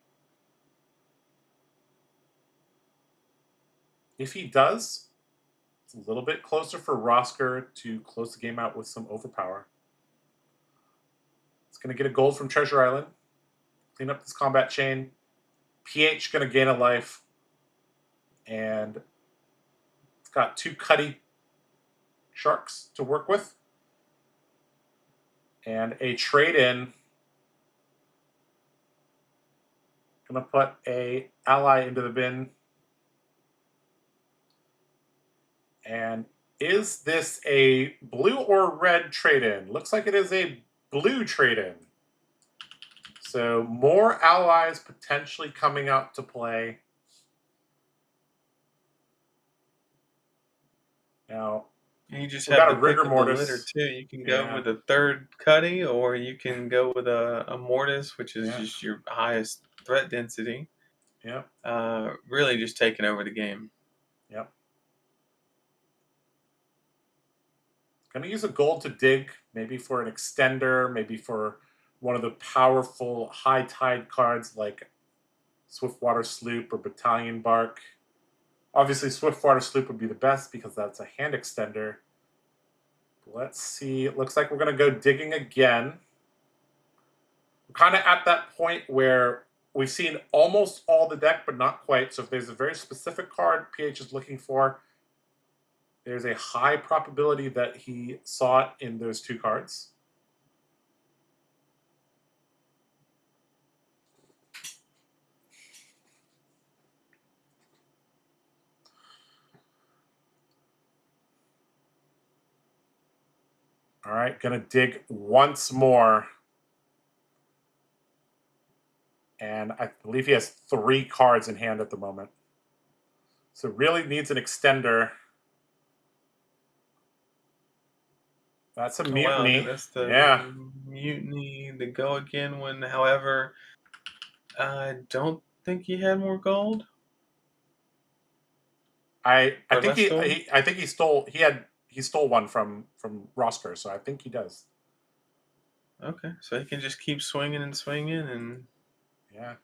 If he does, it's a little bit closer for Rosker to close the game out with some overpower. It's going to get a gold from Treasure Island. Clean up this combat chain. PH going to gain a life. And it's got 2 Cuddy sharks to work with. And a trade-in. Going to put a ally into the bin. And is this a blue or red trade-in? Looks like it is a blue trade-in. So more allies potentially coming out to play. Now, and you just we have got the a rigor pick of the mortis litter too. You can go with a 3rd Cuddy, or you can go with a mortis, which is just your highest threat density. Yep. Really just taking over the game. Yep. Going to use a gold to dig, maybe for an extender, maybe for one of the powerful high tide cards like Swiftwater Sloop or Battalion Bark. Obviously, Swiftwater Sloop would be the best because that's a hand extender. Let's see. It looks like we're going to go digging again. We're kind of at that point where we've seen almost all the deck, but not quite. So if there's a very specific card PH is looking for, there's a high probability that he saw it in those 2 cards. All right, going to dig once more. And I believe he has 3 cards in hand at the moment. So really needs an extender. That's a mutiny. Wow, that's the mutiny, the go again one. However, I don't think he had more gold. I think he stole one from Rosker, so I think he does. Okay, so he can just keep swinging and swinging, and yeah,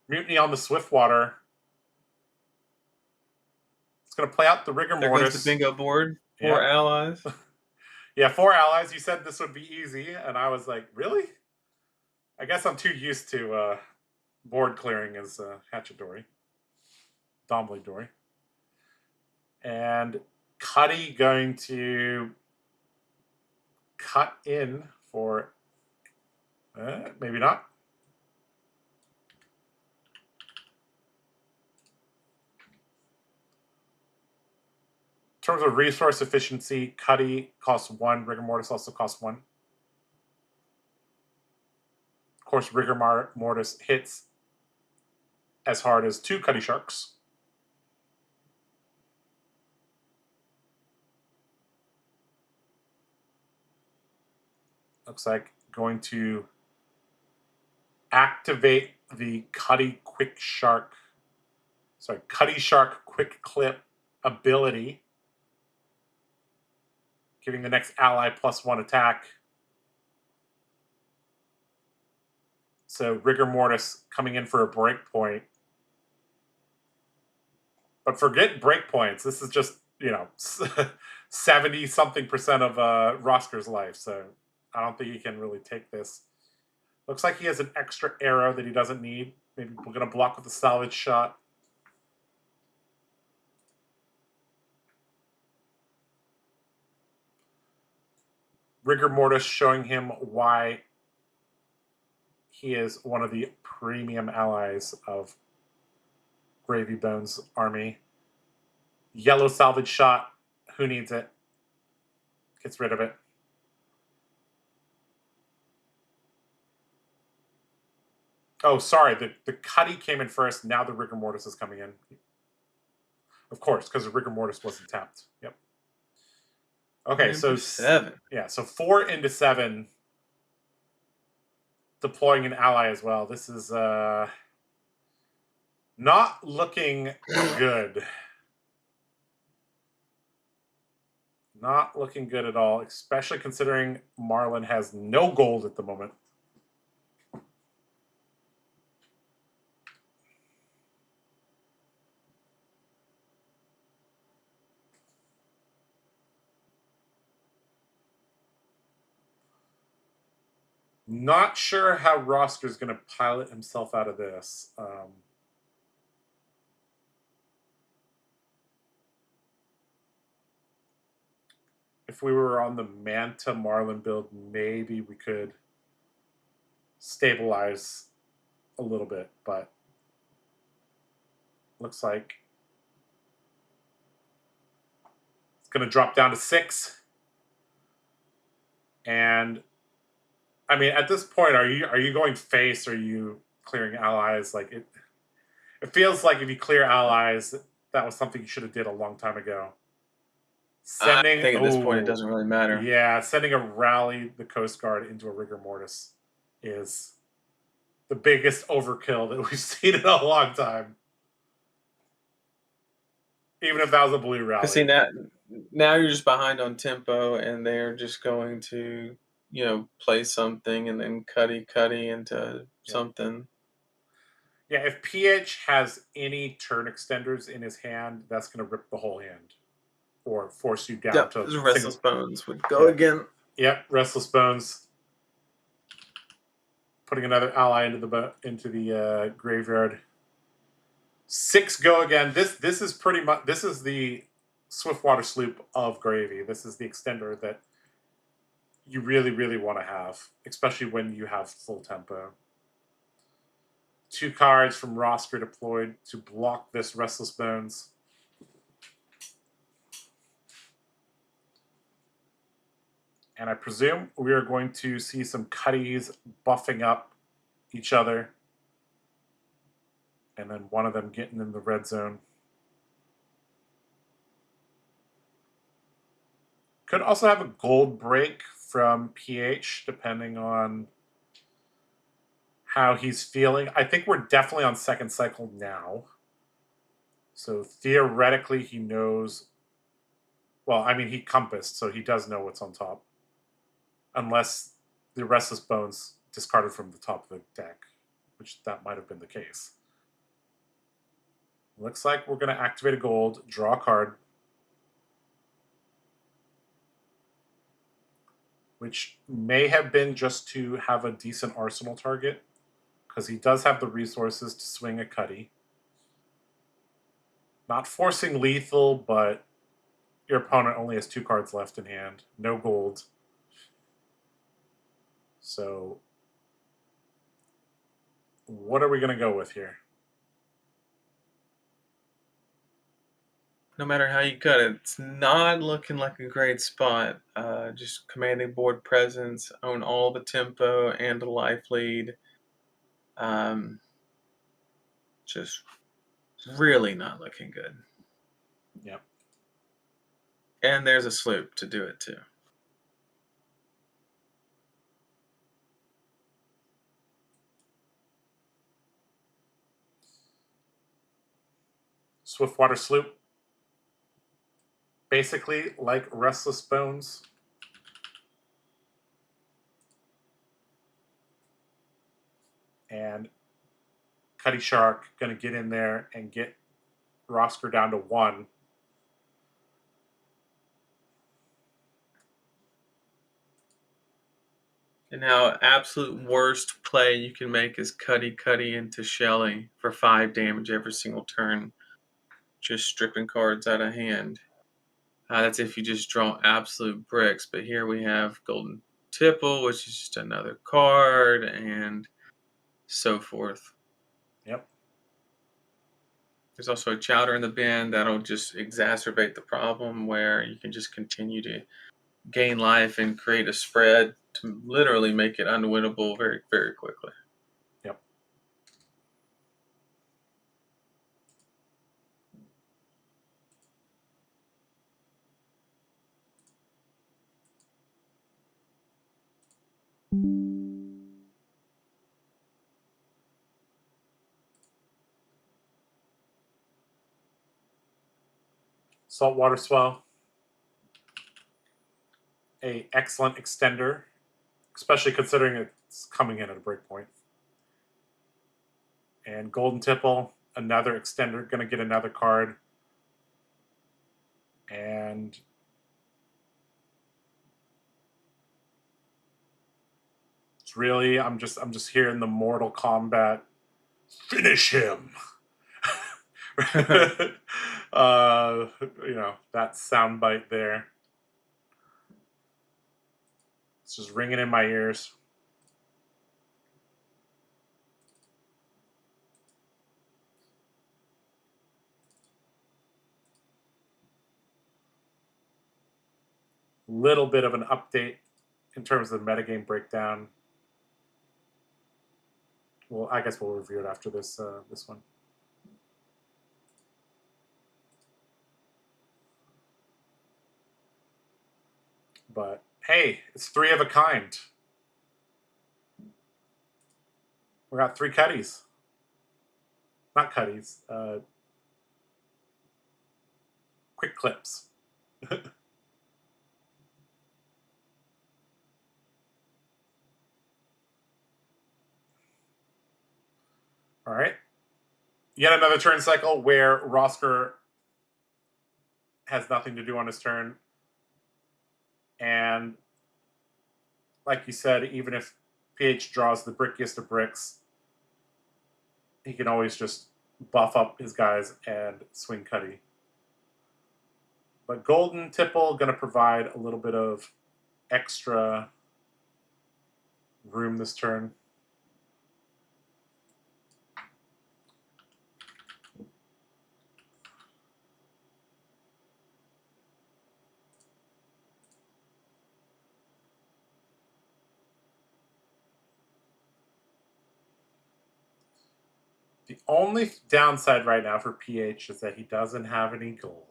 mutiny on the Swiftwater. It's going to play out the rigor mortis. There goes the bingo board. 4 allies. Yeah, 4 allies. You said this would be easy, and I was like, really? I guess I'm too used to board clearing as Hatchet Dory. Dombley Dory. And Cuddy going to cut in for... maybe not. In terms of resource efficiency, Cuddy costs 1. Rigor mortis also costs 1. Of course, rigor mortis hits as hard as 2 Cuddy sharks. Looks like going to activate the Cuddy Shark Quick Clip ability, giving the next ally +1 attack. So Rigor Mortis coming in for a breakpoint. But forget breakpoints. This is just, 70-something% of Rosker's life. So I don't think he can really take this. Looks like he has an extra arrow that he doesn't need. Maybe we're going to block with a salvage shot. Rigor Mortis showing him why he is one of the premium allies of Gravy Bones' army. Yellow salvage shot. Who needs it? Gets rid of it. Oh, sorry. The Cuddy came in first. Now the Rigor Mortis is coming in. Of course, because the Rigor Mortis wasn't tapped. Yep. Okay, so 7. Yeah, so 4 into 7. Deploying an ally as well. This is not looking good. Not looking good at all, especially considering Marlin has no gold at the moment. Not sure how Rosker's going to pilot himself out of this. If we were on the Manta Marlin build, maybe we could stabilize a little bit, but looks like it's going to drop down to 6. And I mean, at this point, are you going face? Or are you clearing allies? Like it feels like if you clear allies, that was something you should have did a long time ago. I think at this point it doesn't really matter. Yeah, sending a Rally the Coast Guard into a Rigor Mortis is the biggest overkill that we've seen in a long time. Even if that was a blue rally. See, now you're just behind on tempo, and they're just going to, play something and then cutty into something. Yeah, if PH has any turn extenders in his hand, that's going to rip the whole hand. Or force you down to Restless Bones would go again. Yep, Restless Bones. Putting another ally into the graveyard. 6 go again. This is pretty much the Swiftwater Sloop of Gravy. This is the extender that you really, really want to have, especially when you have full tempo. 2 cards from Rosker deployed to block this Restless Bones. And I presume we are going to see some Cuddies buffing up each other. And then one of them getting in the red zone. Could also have a gold break from PH, depending on how he's feeling. I think we're definitely on second cycle now. So theoretically, he knows. Well, I mean, he compassed, so he does know what's on top. Unless the Restless Bones discarded from the top of the deck, which that might have been the case. Looks like we're going to activate a gold, draw a card, which may have been just to have a decent arsenal target, because he does have the resources to swing a Cuddy. Not forcing lethal, but your opponent only has 2 cards left in hand. No gold. So what are we going to go with here? No matter how you cut it, it's not looking like a great spot. Just commanding board presence, own all the tempo and a life lead. Just really not looking good. Yep. And there's a sloop to do it too. Swiftwater Sloop. Basically like Restless Bones. And Cuddy Shark going to get in there and get Rosker down to 1. And now, absolute worst play you can make is Cuddy into Shelly for 5 damage every single turn. Just stripping cards out of hand. That's if you just draw absolute bricks. But here we have Golden Tipple, which is just another card, and so forth. Yep. There's also a Chowder in the bin that'll just exacerbate the problem, where you can just continue to gain life and create a spread to literally make it unwinnable very, very quickly. Yep. Saltwater Swell. A excellent extender, especially considering it's coming in at a break point. And Golden Tipple, another extender, going to get another card. And it's really, I'm just hearing the Mortal Kombat, finish him. You know, that soundbite there. It's just ringing in my ears. Little bit of an update in terms of the metagame breakdown. Well, I guess we'll review it after this this one. But hey, it's 3 of a kind. We got 3 Cuddies. Not Cuddies. Quick Clips. All right. Yet another turn cycle where Rosker has nothing to do on his turn. And like you said, even if PH draws the brickiest of bricks, he can always just buff up his guys and swing Cuddy. But Golden Tipple going to provide a little bit of extra room this turn. The only downside right now for PH is that he doesn't have any gold.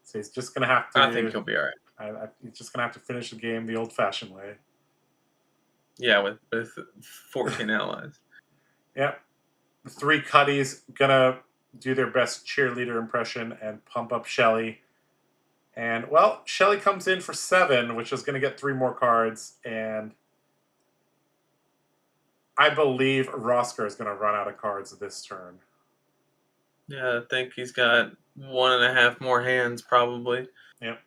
So he's just going to have to... I think he'll be all right. He's just going to have to finish the game the old-fashioned way. Yeah, with 14 allies. Yep. The 3 Cuddies going to do their best cheerleader impression and pump up Shelly. And, well, Shelly comes in for 7, which is going to get 3 more cards. And I believe Rosker is going to run out of cards this turn. Yeah, I think he's got 1.5 more hands, probably. Yep.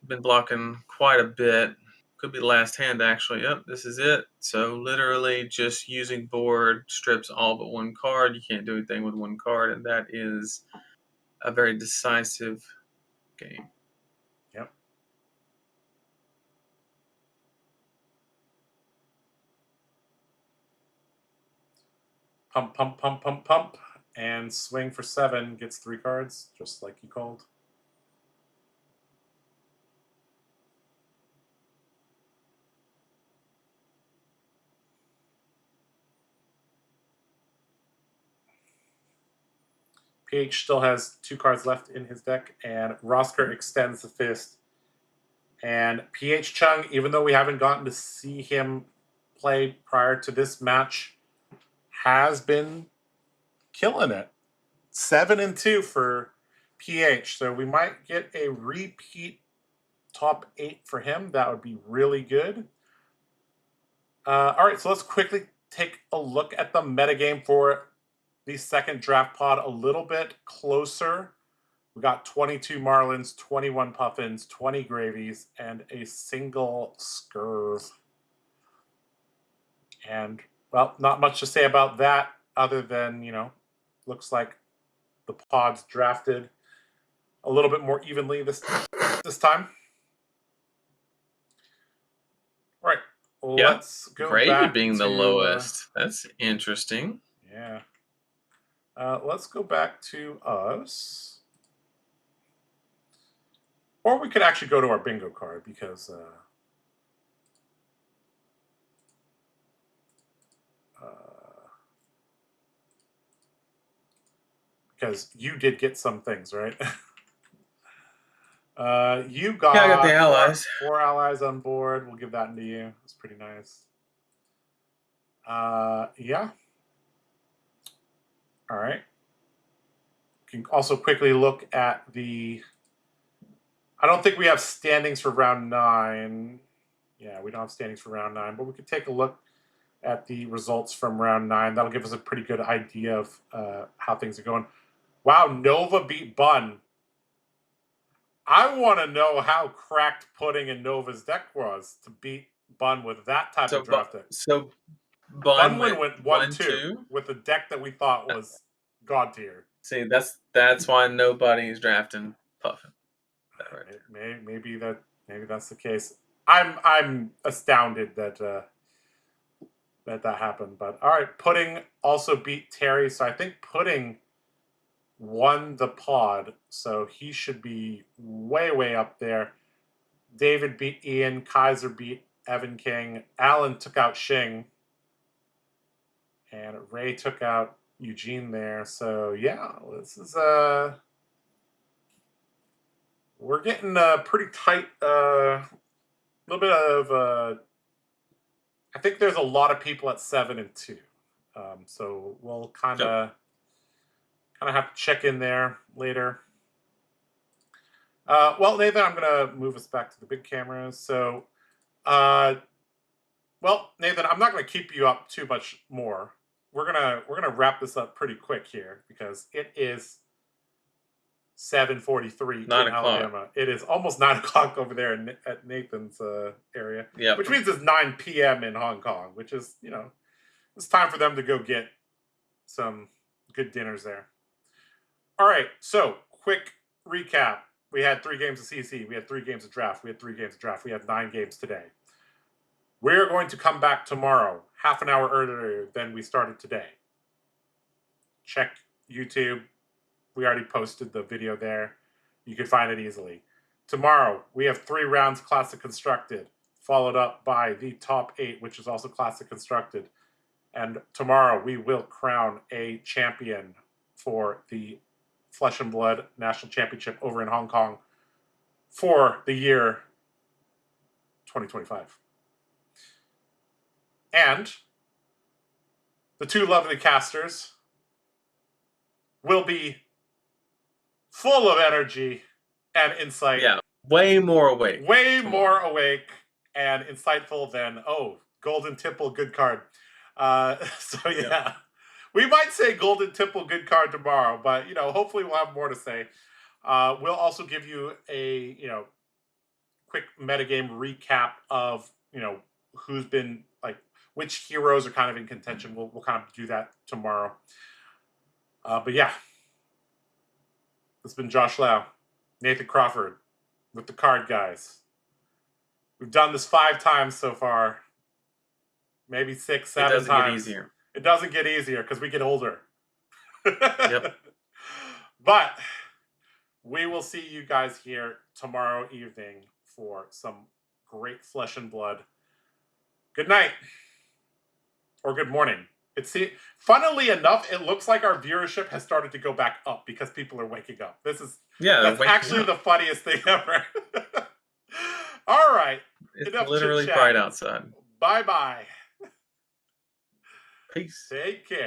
Been blocking quite a bit. Could be the last hand, actually. Yep, this is it. So literally just using board strips all but 1 card. You can't do anything with 1 card, and that is a very decisive game. Yep. Pump, pump, pump, pump, pump. And swing for 7 gets 3 cards, just like you called. PH still has 2 cards left in his deck, and Rosker extends the fist. And PH Chung, even though we haven't gotten to see him play prior to this match, has been killing it. 7-2 for PH. So we might get a repeat top 8 for him. That would be really good. All right, so let's quickly take a look at the metagame for the second draft pod a little bit closer. We got 22 Marlins, 21 Puffins, 20 Gravies, and a single Scurv. And, well, not much to say about that other than, looks like the pods drafted a little bit more evenly this time. All right. Let's go Gravy back being the to, lowest. That's interesting. Yeah. Let's go back to us. Or we could actually go to our bingo card because you did get some things, right? You got, I got the allies. Four allies on board. We'll give that into you. It's pretty nice. Yeah. All right. You can also quickly look at the... I don't think we have standings for round 9. Yeah, we don't have standings for round 9, but we could take a look at the results from round 9. That'll give us a pretty good idea of how things are going. Wow, Nova beat Bun. I want to know how cracked Pudding and Nova's deck was to beat Bun with that type of draft deck. So Bun went 1-2 with a deck that we thought was god tier. See, that's why nobody's drafting Puffin. Right. Maybe that's the case. I'm astounded that that happened. But all right, Pudding also beat Terry, so I think Pudding won the pod, so he should be way up there. David beat Ian, Kaiser beat Evan King, Alan took out Shing, and Ray took out Eugene there. So yeah, this is we're getting pretty tight. A little bit of I think there's a lot of people at 7 and 2. So we'll kind of have to check in there later. Well, Nathan, I'm gonna move us back to the big cameras. So, well, Nathan, I'm not gonna keep you up too much more. We're gonna wrap this up pretty quick here because it is 7:43 in Alabama. It is almost 9 o'clock over there at Nathan's area. Yeah, which means it's 9 p.m. in Hong Kong, which is it's time for them to go get some good dinners there. All right, so quick recap. We had 3 games of CC. We had 3 games of draft. We had 3 games of draft. We have 9 games today. We're going to come back tomorrow, half an hour earlier than we started today. Check YouTube. We already posted the video there. You can find it easily. Tomorrow, we have 3 rounds Classic Constructed, followed up by the top 8, which is also Classic Constructed. And tomorrow, we will crown a champion for the Flesh and Blood National Championship over in Hong Kong for the year 2025. And the 2 lovely casters will be full of energy and insight. Yeah, way more awake. Way more awake and insightful than, Golden Tipple, good card. So, yeah. We might say Golden Tipple, good card tomorrow, but, hopefully we'll have more to say. We'll also give you a, quick metagame recap of, who's been, which heroes are kind of in contention. We'll kind of do that tomorrow. But, yeah. This has been Josh Lau, Nathan Crawford, with the Card Guys. We've done this 5 times so far. Maybe 6, 7 times. It doesn't get easier. It doesn't get easier because we get older. Yep. But we will see you guys here tomorrow evening for some great Flesh and Blood. Good night. Or good morning. Funnily enough, it looks like our viewership has started to go back up because people are waking up. That's actually the funniest thing ever. All right. It's literally bright outside. Bye-bye. Peace. Take care.